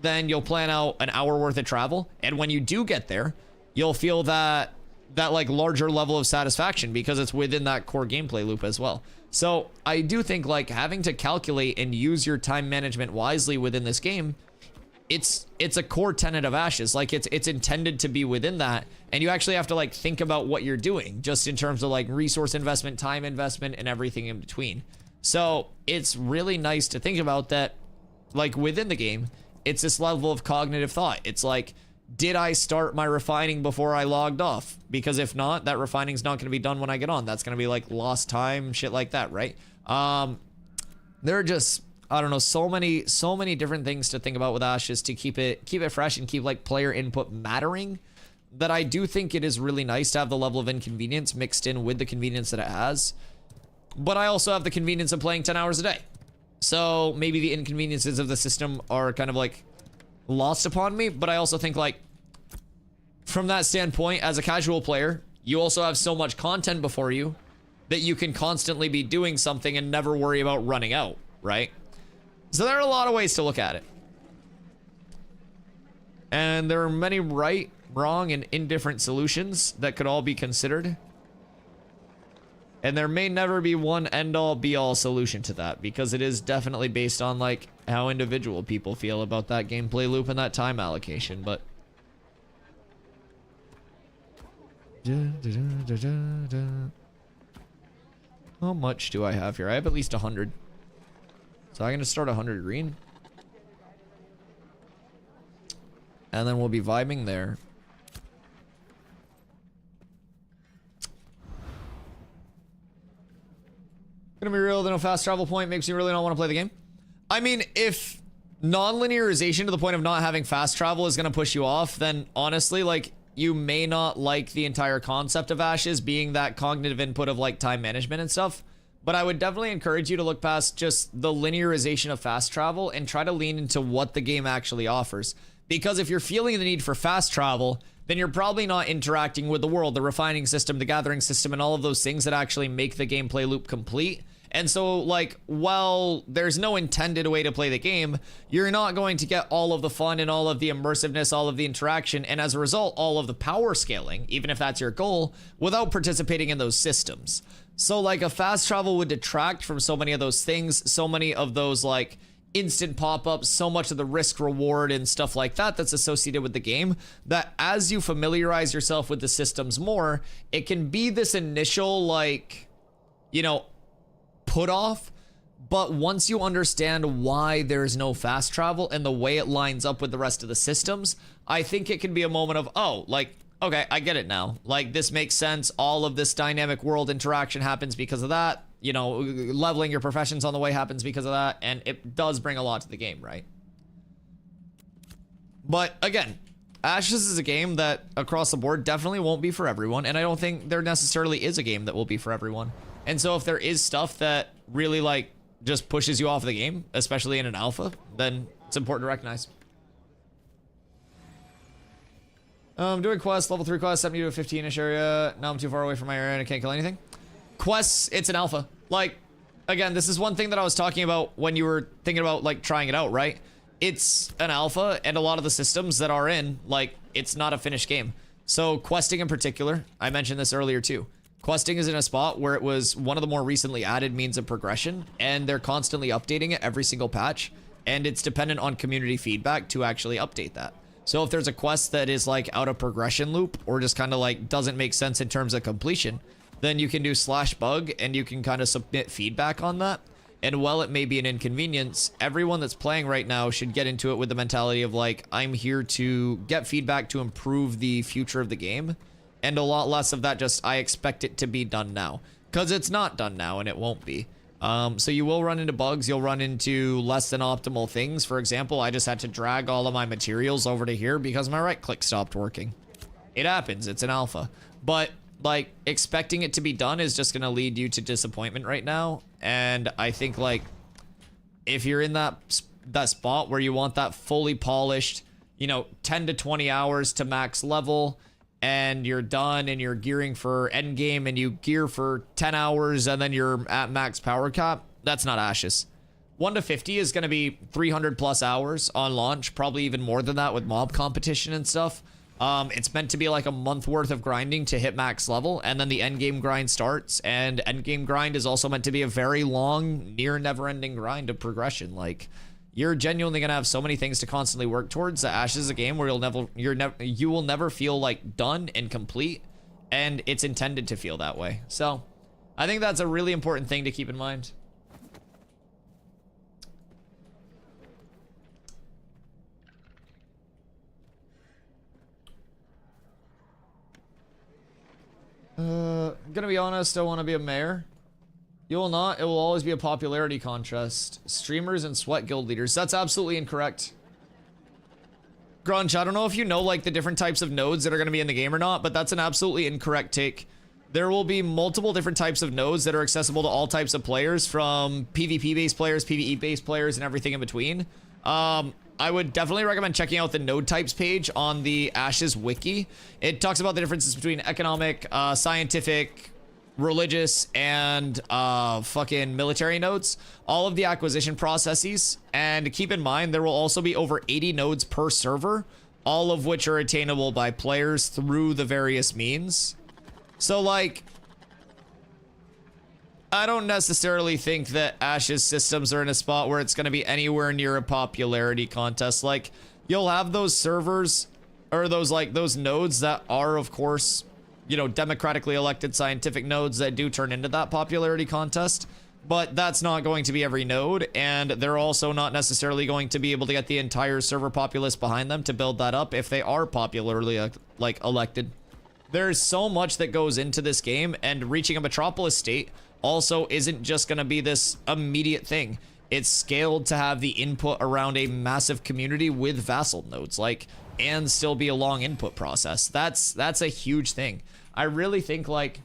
then you'll plan out an hour worth of travel. And when you do get there, you'll feel that that like larger level of satisfaction because it's within that core gameplay loop as well. So I do think like having to calculate and use your time management wisely within this game, it's a core tenet of Ashes. Like it's intended to be within that, and you actually have to like think about what you're doing just in terms of like resource investment, time investment, and everything in between. So it's really nice to think about that, like within the game, it's this level of cognitive thought. It's like, did I start my refining before I logged off? Because if not, that refining's not going to be done when I get on. That's going to be like lost time, shit like that, right? There are just, I don't know, so many different things to think about with Ashes to keep it fresh and keep like player input mattering, that I do think it is really nice to have the level of inconvenience mixed in with the convenience that it has. But I also have the convenience of playing 10 hours a day. So maybe the inconveniences of the system are kind of like lost upon me, but I also think like from that standpoint, as a casual player, you also have so much content before you that you can constantly be doing something and never worry about running out, right? So there are a lot of ways to look at it. And there are many right, wrong, and indifferent solutions that could all be considered. And there may never be one end-all be-all solution to that, because it is definitely based on like how individual people feel about that gameplay loop and that time allocation. But how much do I have here? I have at least 100. So I'm gonna start 100 green, and then we'll be vibing there. Gonna be real, the no fast travel point makes me really not want to play the game. I mean, if non-linearization to the point of not having fast travel is gonna push you off, then honestly, like, you may not like the entire concept of Ashes being that cognitive input of like time management and stuff. But I would definitely encourage you to look past just the linearization of fast travel and try to lean into what the game actually offers. Because if you're feeling the need for fast travel, then you're probably not interacting with the world, the refining system, the gathering system, and all of those things that actually make the gameplay loop complete. And so, like, while there's no intended way to play the game, you're not going to get all of the fun and all of the immersiveness, all of the interaction, and as a result, all of the power scaling, even if that's your goal, without participating in those systems. So, like, a fast travel would detract from so many of those things, so many of those, like, instant pop-ups, so much of the risk reward and stuff like that that's associated with the game, that as you familiarize yourself with the systems more, it can be this initial, like, you know, put off. But once you understand why there's no fast travel and the way it lines up with the rest of the systems, I think it can be a moment of, oh, like, okay, I get it now. Like, this makes sense. All of this dynamic world interaction happens because of that. You know, leveling your professions on the way happens because of that. And it does bring a lot to the game, right? But again, Ashes is a game that across the board definitely won't be for everyone. And I don't think there necessarily is a game that will be for everyone. And so if there is stuff that really like just pushes you off the game, especially in an alpha, then it's important to recognize. Doing quests, level 3 quests, sent me to a 15-ish area. Now I'm too far away from my area and I can't kill anything. Quests, it's an alpha. Like, again, this is one thing that I was talking about when you were thinking about like trying it out, right? It's an alpha, and a lot of the systems that are in, like, it's not a finished game. So questing in particular, I mentioned this earlier too. Questing is in a spot where it was one of the more recently added means of progression, and they're constantly updating it every single patch, and it's dependent on community feedback to actually update that. So if there's a quest that is like out of progression loop or just kind of like doesn't make sense in terms of completion, then you can do /bug and you can kind of submit feedback on that. And while it may be an inconvenience, everyone that's playing right now should get into it with the mentality of like, I'm here to get feedback to improve the future of the game. And a lot less of that just, I expect it to be done now. Because it's not done now and it won't be. So you will run into bugs, you'll run into less than optimal things. For example, I just had to drag all of my materials over to here because my right click stopped working. It happens, it's an alpha. But like, expecting it to be done is just gonna lead you to disappointment right now. And I think like, if you're in that spot where you want that fully polished, you know, 10 to 20 hours to max level, and you're done and you're gearing for endgame and you gear for 10 hours and then you're at max power cap, that's not Ashes. 1 to 50 is going to be 300 plus hours on launch, probably even more than that with mob competition and stuff. It's meant to be like a month worth of grinding to hit max level, and then the end game grind starts. And end game grind is also meant to be a very long, near never-ending grind of progression. Like, you're genuinely gonna have so many things to constantly work towards. That Ashes is a game where you will never feel like done and complete, and it's intended to feel that way. So, I think that's a really important thing to keep in mind. Gonna be honest, I want to be a mayor. You will not. It will always be a popularity contest. Streamers and sweat guild leaders. That's absolutely incorrect. Grunch, I don't know if you know like the different types of nodes that are going to be in the game or not, but that's an absolutely incorrect take. There will be multiple different types of nodes that are accessible to all types of players, from PvP-based players, PvE-based players, and everything in between. I would definitely recommend checking out the node types page on the Ashes wiki. It talks about the differences between economic, scientific, religious, and fucking military nodes, all of the acquisition processes. And keep in mind, there will also be over 80 nodes per server, all of which are attainable by players through the various means. So like, I don't necessarily think that Ashes systems are in a spot where it's going to be anywhere near a popularity contest. Like, you'll have those servers, or those nodes that are, of course, you know, democratically elected scientific nodes that do turn into that popularity contest, but that's not going to be every node, and they're also not necessarily going to be able to get the entire server populace behind them to build that up if they are popularly like elected. There's so much that goes into this game, and reaching a metropolis state also isn't just going to be this immediate thing. It's scaled to have the input around a massive community with vassal nodes, like, and still be a long input process. That's a huge thing. I really think like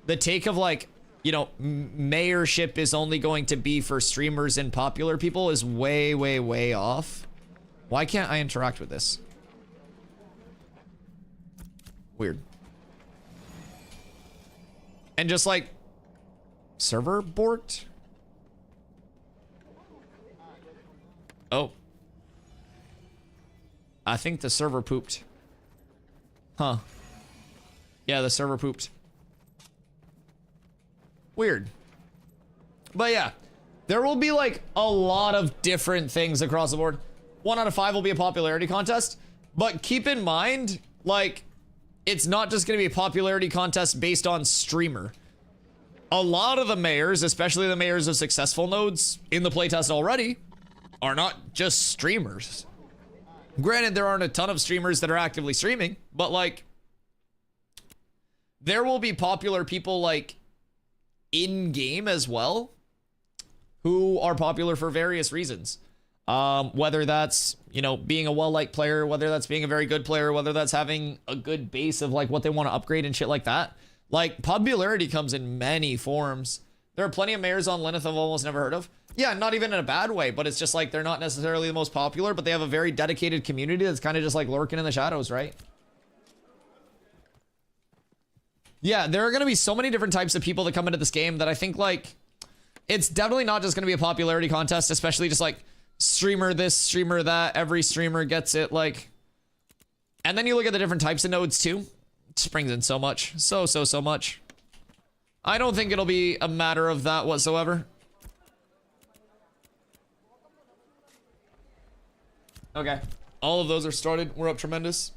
the take of like, you know, mayorship is only going to be for streamers and popular people is way, way, way off. Why can't I interact with this? Weird. And just like, server borked? Oh. I think the server pooped. Huh. Yeah, the server pooped. Weird. But yeah, there will be like a lot of different things across the board. 1 out of 5 will be a popularity contest, but keep in mind, like, it's not just going to be a popularity contest based on streamer. A lot of the mayors, especially the mayors of successful nodes in the playtest already, are not just streamers. Granted, there aren't a ton of streamers that are actively streaming, but like, there will be popular people like in game as well, who are popular for various reasons. Whether that's, you know, being a well-liked player, whether that's being a very good player, whether that's having a good base of like what they want to upgrade and shit like that. Like, popularity comes in many forms. There are plenty of mayors on Lineth I've almost never heard of. Yeah, not even in a bad way, but it's just like they're not necessarily the most popular, but they have a very dedicated community that's kind of just like lurking in the shadows, right? Yeah, there are going to be so many different types of people that come into this game that I think like, it's definitely not just going to be a popularity contest, especially just like streamer this, streamer that, every streamer gets it, like. And then you look at the different types of nodes too. It just brings in so much, so much. I don't think it'll be a matter of that whatsoever. Okay, all of those are started. We're up tremendous.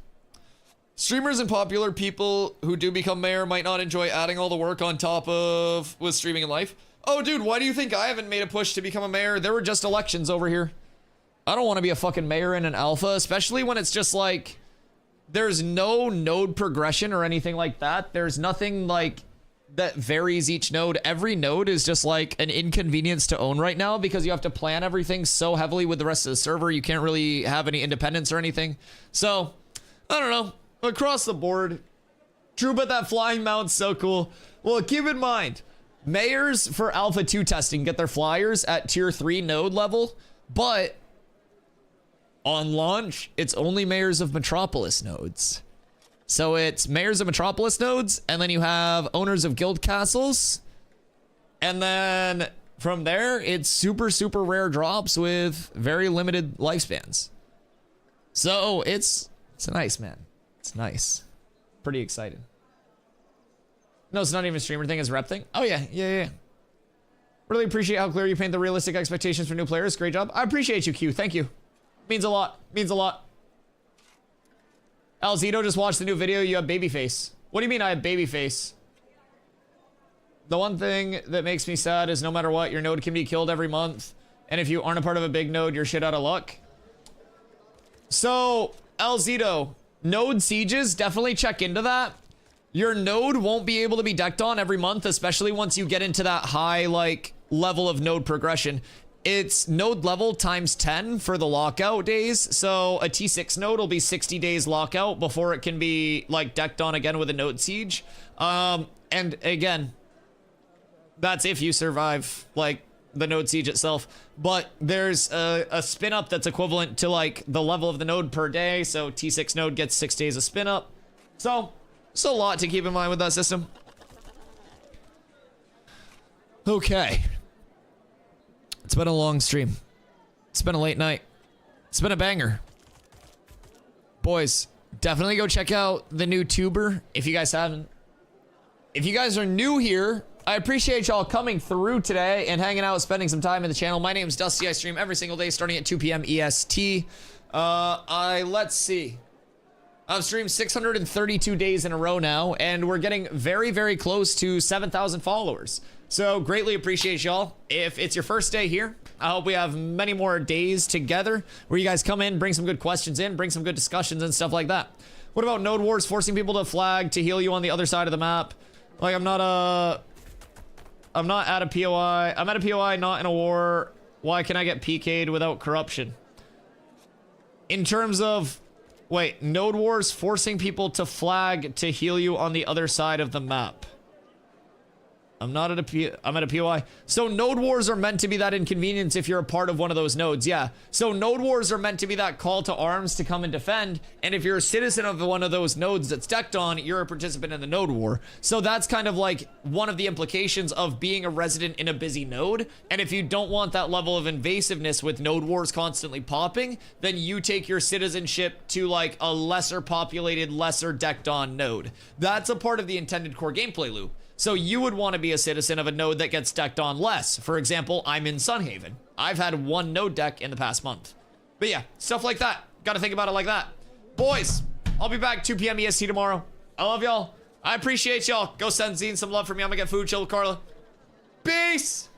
Streamers and popular people who do become mayor might not enjoy adding all the work on top of with streaming in life. Oh, dude, why do you think I haven't made a push to become a mayor? There were just elections over here. I don't want to be a fucking mayor in an alpha, especially when it's just like, there's no node progression or anything like that. There's nothing like that varies each node. Every node is just like an inconvenience to own right now because you have to plan everything so heavily with the rest of the server. You can't really have any independence or anything. So, I don't know. Across the board, true, but that flying mount's so cool. Well, keep in mind, mayors for Alpha 2 testing get their flyers at tier 3 node level, but on launch, it's only mayors of Metropolis nodes. So it's mayors of Metropolis nodes, and then you have owners of guild castles, and then from there, it's super, super rare drops with very limited lifespans. So it's nice, man. It's nice. Pretty excited. No, it's not even a streamer thing, it's a rep thing. Oh yeah. Really appreciate how clear you paint the realistic expectations for new players. Great job. I appreciate you, Q. Thank you. Means a lot. Means a lot. Alzito just watched the new video. You have baby face. What do you mean I have baby face? The one thing that makes me sad is no matter what, your node can be killed every month. And if you aren't a part of a big node, you're shit out of luck. So, Alzito, node sieges, definitely check into that. Your node won't be able to be decked on every month, especially once you get into that high, like, level of node progression. It's node level times 10 for the lockout days. So a T6 node will be 60 days lockout before it can be, like, decked on again with a node siege. And again, that's if you survive, like, the node siege itself. But there's a spin up that's equivalent to, like, the level of the node per day. So T6 node gets 6 days of spin up. So it's a lot to keep in mind with that system. Okay. It's been a long stream. It's been a late night. It's been a banger. Boys, definitely go check out the new tuber if you guys haven't. If you guys are new here, I appreciate y'all coming through today and hanging out, spending some time in the channel. My name's Dusty. I stream every single day starting at 2 p.m. EST. Let's see. I've streamed 632 days in a row now, and we're getting very, very close to 7,000 followers. So greatly appreciate y'all. If it's your first day here, I hope we have many more days together where you guys come in, bring some good questions in, bring some good discussions and stuff like that. What about node wars, forcing people to flag to heal you on the other side of the map? Like, I'm not at a POI. I'm at a POI, not in a war. Why can I get PK'd without corruption? In terms of, wait, node wars forcing people to flag to heal you on the other side of the map. I'm at a POI. So node wars are meant to be that inconvenience if you're a part of one of those nodes, yeah. So node wars are meant to be that call to arms to come and defend, and if you're a citizen of one of those nodes that's decked on, you're a participant in the node war. So that's kind of like one of the implications of being a resident in a busy node, and if you don't want that level of invasiveness with node wars constantly popping, then you take your citizenship to like a lesser populated, lesser decked on node. That's a part of the intended core gameplay loop. So you would want to be a citizen of a node that gets decked on less. For example, I'm in Sunhaven. I've had one node deck in the past month. But yeah, stuff like that. Got to think about it like that. Boys, I'll be back 2 p.m. EST tomorrow. I love y'all. I appreciate y'all. Go send Zine some love for me. I'm going to get food. Chill with Carla. Peace.